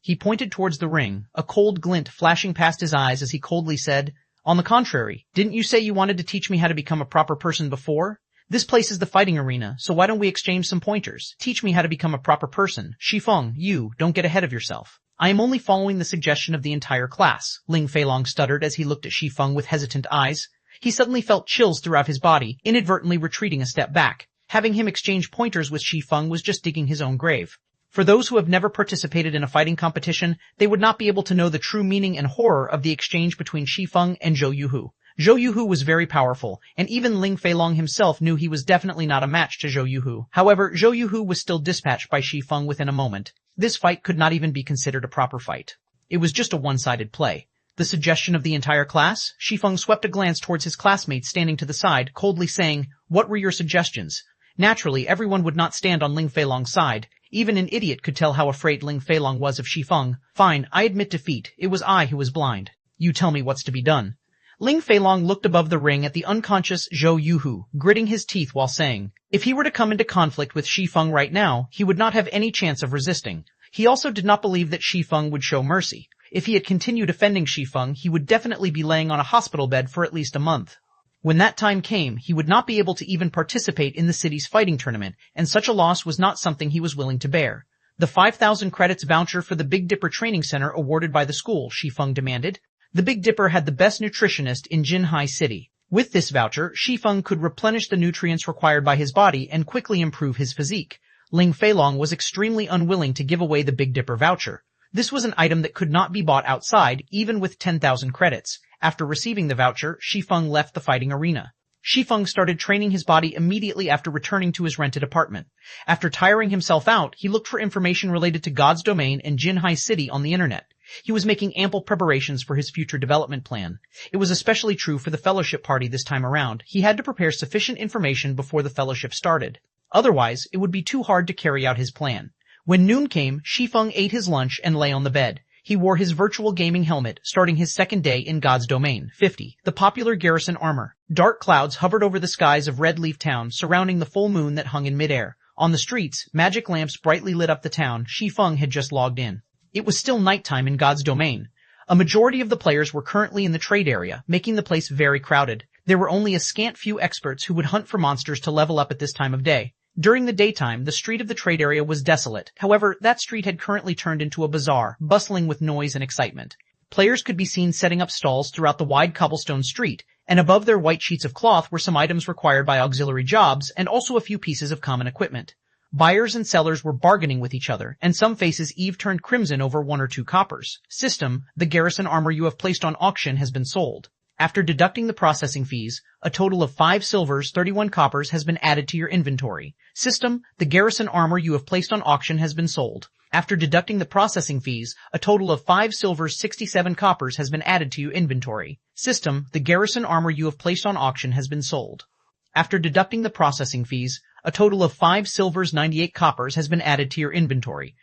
He pointed towards the ring, a cold glint flashing past his eyes as he coldly said, "On the contrary, didn't you say you wanted to teach me how to become a proper person before? This place is the fighting arena, so why don't we exchange some pointers? Teach me how to become a proper person. Shi Feng, you, don't get ahead of yourself." "I am only following the suggestion of the entire class," Ling Feilong stuttered as he looked at Shi Feng with hesitant eyes. He suddenly felt chills throughout his body, inadvertently retreating a step back. Having him exchange pointers with Shi Feng was just digging his own grave. For those who have never participated in a fighting competition, they would not be able to know the true meaning and horror of the exchange between Shi Feng and Zhou Yuhu. Zhou Yuhu was very powerful, and even Ling Feilong himself knew he was definitely not a match to Zhou Yuhu. However, Zhou Yuhu was still dispatched by Shi Feng within a moment. This fight could not even be considered a proper fight. It was just a one-sided play. The suggestion of the entire class? Shi Feng swept a glance towards his classmates standing to the side, coldly saying, "What were your suggestions?" Naturally, everyone would not stand on Ling Feilong's side. Even an idiot could tell how afraid Ling Feilong was of Shi Feng. "Fine, I admit defeat. It was I who was blind. You tell me what's to be done." Ling Feilong looked above the ring at the unconscious Zhou Yuhu, gritting his teeth while saying, if he were to come into conflict with Shi Feng right now, he would not have any chance of resisting. He also did not believe that Shi Feng would show mercy. If he had continued offending Shi Feng, he would definitely be laying on a hospital bed for at least a month. When that time came, he would not be able to even participate in the city's fighting tournament, and such a loss was not something he was willing to bear. The 5,000 credits voucher for the Big Dipper Training Center awarded by the school, Shi Feng demanded. The Big Dipper had the best nutritionist in Jinhai City. With this voucher, Shi Feng could replenish the nutrients required by his body and quickly improve his physique. Ling Feilong was extremely unwilling to give away the Big Dipper voucher. This was an item that could not be bought outside, even with 10,000 credits. After receiving the voucher, Shi Feng left the fighting arena. Shi Feng started training his body immediately after returning to his rented apartment. After tiring himself out, he looked for information related to God's Domain and Jinhai City on the internet. He was making ample preparations for his future development plan. It was especially true for the fellowship party this time around. He had to prepare sufficient information before the fellowship started. Otherwise, it would be too hard to carry out his plan. When noon came, Shi Feng ate his lunch and lay on the bed. He wore his virtual gaming helmet, starting his second day in God's Domain, 50, the popular garrison armor. Dark clouds hovered over the skies of Red Leaf Town, surrounding the full moon that hung in midair. On the streets, magic lamps brightly lit up the town. Shi Feng had just logged in. It was still nighttime in God's Domain. A majority of the players were currently in the trade area, making the place very crowded. There were only a scant few experts who would hunt for monsters to level up at this time of day. During the daytime, the street of the trade area was desolate. However, that street had currently turned into a bazaar, bustling with noise and excitement. Players could be seen setting up stalls throughout the wide cobblestone street, and above their white sheets of cloth were some items required by auxiliary jobs and also a few pieces of common equipment. Buyers and sellers were bargaining with each other, and some faces Eve turned crimson over 1 or 2 coppers. System, the garrison armor you have placed on auction has been sold. After deducting the processing fees, a total of 5 silvers, 31 coppers has been added to your inventory. System, the garrison armor you have placed on auction has been sold. After deducting the processing fees, a total of 5 silvers, 67 coppers has been added to your inventory. System, the garrison armor you have placed on auction has been sold. After deducting the processing fees, a total of 5 silvers, 98 coppers has been added to your inventory.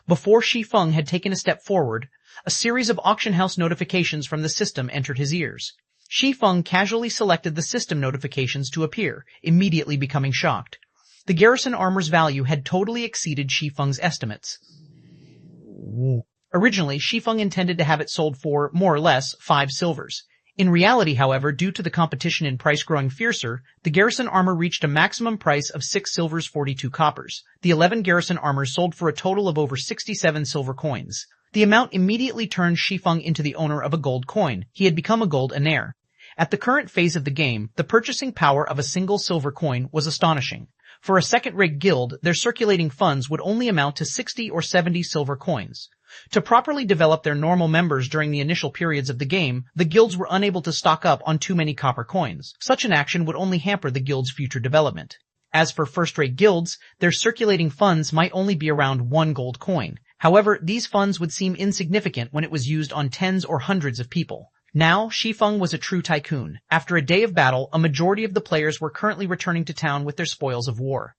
Before Shi Feng had taken a step forward, a series of auction house notifications from the system entered his ears. Shi Feng casually selected the system notifications to appear, immediately becoming shocked. The garrison armor's value had totally exceeded Shi Feng's estimates. Originally, Shi Feng intended to have it sold for, more or less, 5 silvers. In reality, however, due to the competition in price growing fiercer, the garrison armor reached a maximum price of 6 silvers 42 coppers. The 11 garrison armors sold for a total of over 67 silver coins. The amount immediately turned Shi Feng into the owner of a gold coin. He had become a gold heir. At the current phase of the game, the purchasing power of a single silver coin was astonishing. For a second-rate guild, their circulating funds would only amount to 60 or 70 silver coins. To properly develop their normal members during the initial periods of the game, the guilds were unable to stock up on too many copper coins. Such an action would only hamper the guild's future development. As for first-rate guilds, their circulating funds might only be around 1 gold coin. However, these funds would seem insignificant when it was used on tens or hundreds of people. Now, Shi Feng was a true tycoon. After a day of battle, a majority of the players were currently returning to town with their spoils of war.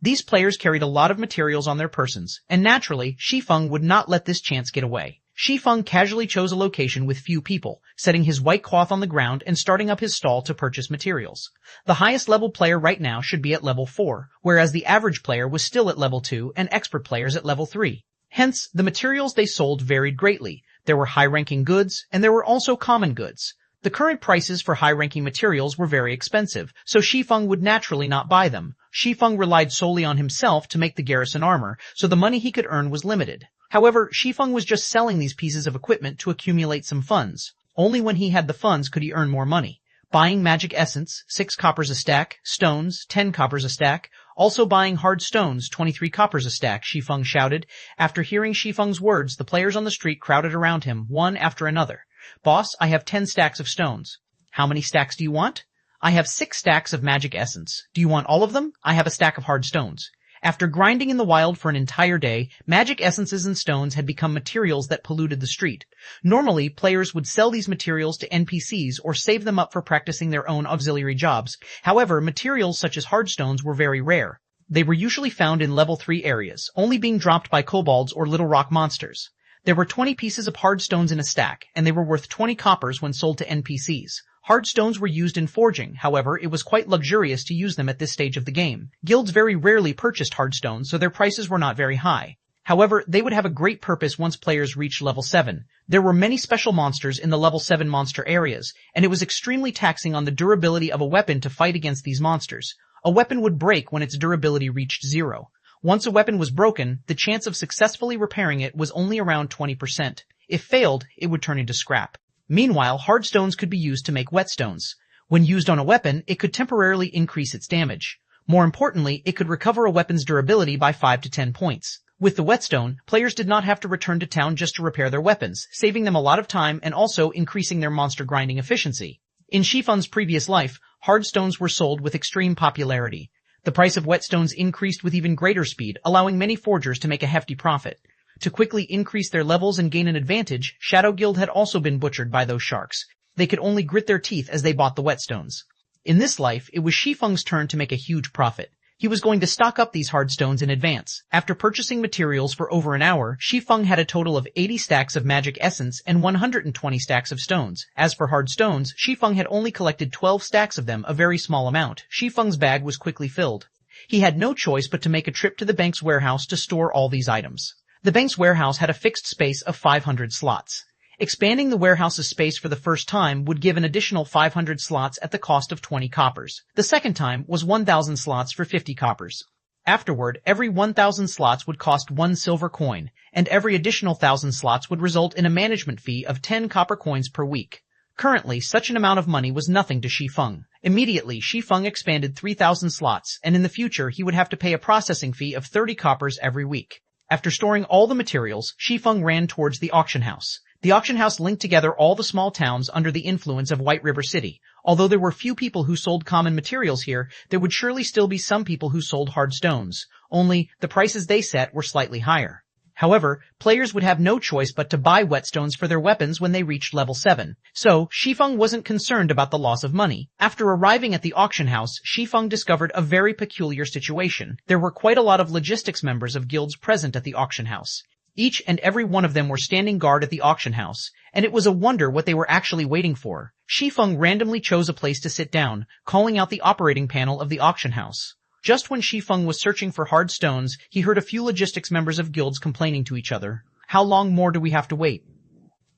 These players carried a lot of materials on their persons, and naturally, Shi Feng would not let this chance get away. Shi Feng casually chose a location with few people, setting his white cloth on the ground and starting up his stall to purchase materials. The highest level player right now should be at level 4, whereas the average player was still at level 2 and expert players at level 3. Hence, the materials they sold varied greatly. There were high-ranking goods, and there were also common goods. The current prices for high-ranking materials were very expensive, so Shi Feng would naturally not buy them. Shi Feng relied solely on himself to make the garrison armor, so the money he could earn was limited. However, Shi Feng was just selling these pieces of equipment to accumulate some funds. Only when he had the funds could he earn more money. Buying magic essence, 6 coppers a stack, stones, 10 coppers a stack, Also buying hard stones, 23 coppers a stack, Shi Feng shouted. After hearing Shi Feng's words, the players on the street crowded around him, one after another. Boss, I have 10 stacks of stones. How many stacks do you want? I have 6 stacks of magic essence. Do you want all of them? I have a stack of hard stones. After grinding in the wild for an entire day, magic essences and stones had become materials that polluted the street. Normally, players would sell these materials to NPCs or save them up for practicing their own auxiliary jobs. However, materials such as hard stones were very rare. They were usually found in level 3 areas, only being dropped by kobolds or little rock monsters. There were 20 pieces of hard stones in a stack, and they were worth 20 coppers when sold to NPCs. Hard stones were used in forging, however, it was quite luxurious to use them at this stage of the game. Guilds very rarely purchased hard stones, so their prices were not very high. However, they would have a great purpose once players reached level 7. There were many special monsters in the level 7 monster areas, and it was extremely taxing on the durability of a weapon to fight against these monsters. A weapon would break when its durability reached 0. Once a weapon was broken, the chance of successfully repairing it was only around 20%. If failed, it would turn into scrap. Meanwhile, hard stones could be used to make whetstones. When used on a weapon, it could temporarily increase its damage. More importantly, it could recover a weapon's durability by 5 to 10 points. With the whetstone, players did not have to return to town just to repair their weapons, saving them a lot of time and also increasing their monster grinding efficiency. In Shi Feng's previous life, hard stones were sold with extreme popularity. The price of whetstones increased with even greater speed, allowing many forgers to make a hefty profit. To quickly increase their levels and gain an advantage, Shadow Guild had also been butchered by those sharks. They could only grit their teeth as they bought the whetstones. In this life, it was Shi Feng's turn to make a huge profit. He was going to stock up these hard stones in advance. After purchasing materials for over an hour, Shi Feng had a total of 80 stacks of magic essence and 120 stacks of stones. As for hard stones, Shi Feng had only collected 12 stacks of them, a very small amount. Shi Feng's bag was quickly filled. He had no choice but to make a trip to the bank's warehouse to store all these items. The bank's warehouse had a fixed space of 500 slots. Expanding the warehouse's space for the first time would give an additional 500 slots at the cost of 20 coppers. The second time was 1,000 slots for 50 coppers. Afterward, every 1,000 slots would cost 1 silver coin, and every additional 1,000 slots would result in a management fee of 10 copper coins per week. Currently, such an amount of money was nothing to Shi Feng. Immediately, Shi Feng expanded 3,000 slots, and in the future he would have to pay a processing fee of 30 coppers every week. After storing all the materials, Shi Feng ran towards the auction house. The auction house linked together all the small towns under the influence of White River City. Although there were few people who sold common materials here, there would surely still be some people who sold hard stones. Only, the prices they set were slightly higher. However, players would have no choice but to buy whetstones for their weapons when they reached level 7. So, Shi Feng wasn't concerned about the loss of money. After arriving at the auction house, Shi Feng discovered a very peculiar situation. There were quite a lot of logistics members of guilds present at the auction house. Each and every one of them were standing guard at the auction house, and it was a wonder what they were actually waiting for. Shi Feng randomly chose a place to sit down, calling out the operating panel of the auction house. Just when Shi Feng was searching for hard stones, he heard a few logistics members of guilds complaining to each other. How long more do we have to wait?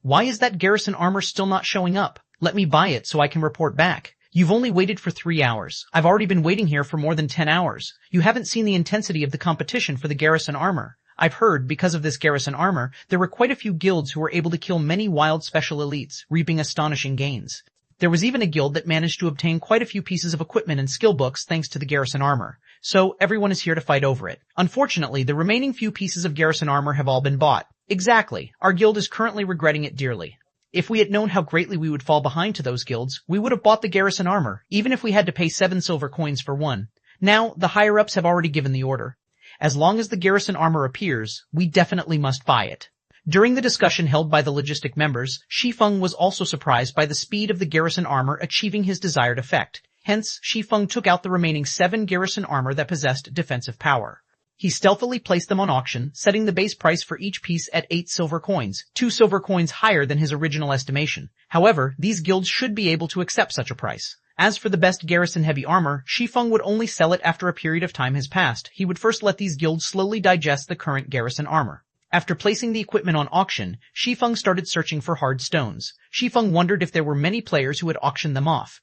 Why is that garrison armor still not showing up? Let me buy it so I can report back. You've only waited for 3 hours. I've already been waiting here for more than 10 hours. You haven't seen the intensity of the competition for the garrison armor. I've heard, because of this garrison armor, there were quite a few guilds who were able to kill many wild special elites, reaping astonishing gains. There was even a guild that managed to obtain quite a few pieces of equipment and skill books thanks to the garrison armor. So, everyone is here to fight over it. Unfortunately, the remaining few pieces of garrison armor have all been bought. Exactly. Our guild is currently regretting it dearly. If we had known how greatly we would fall behind to those guilds, we would have bought the garrison armor, even if we had to pay 7 silver coins for one. Now, the higher-ups have already given the order. As long as the garrison armor appears, we definitely must buy it. During the discussion held by the logistic members, Shi Feng was also surprised by the speed of the garrison armor achieving his desired effect. Hence, Shi Feng took out the remaining 7 garrison armor that possessed defensive power. He stealthily placed them on auction, setting the base price for each piece at 8 silver coins, 2 silver coins higher than his original estimation. However, these guilds should be able to accept such a price. As for the best garrison-heavy armor, Shi Feng would only sell it after a period of time has passed. He would first let these guilds slowly digest the current garrison armor. After placing the equipment on auction, Shi Feng started searching for hard stones. Shi Feng wondered if there were many players who had auctioned them off.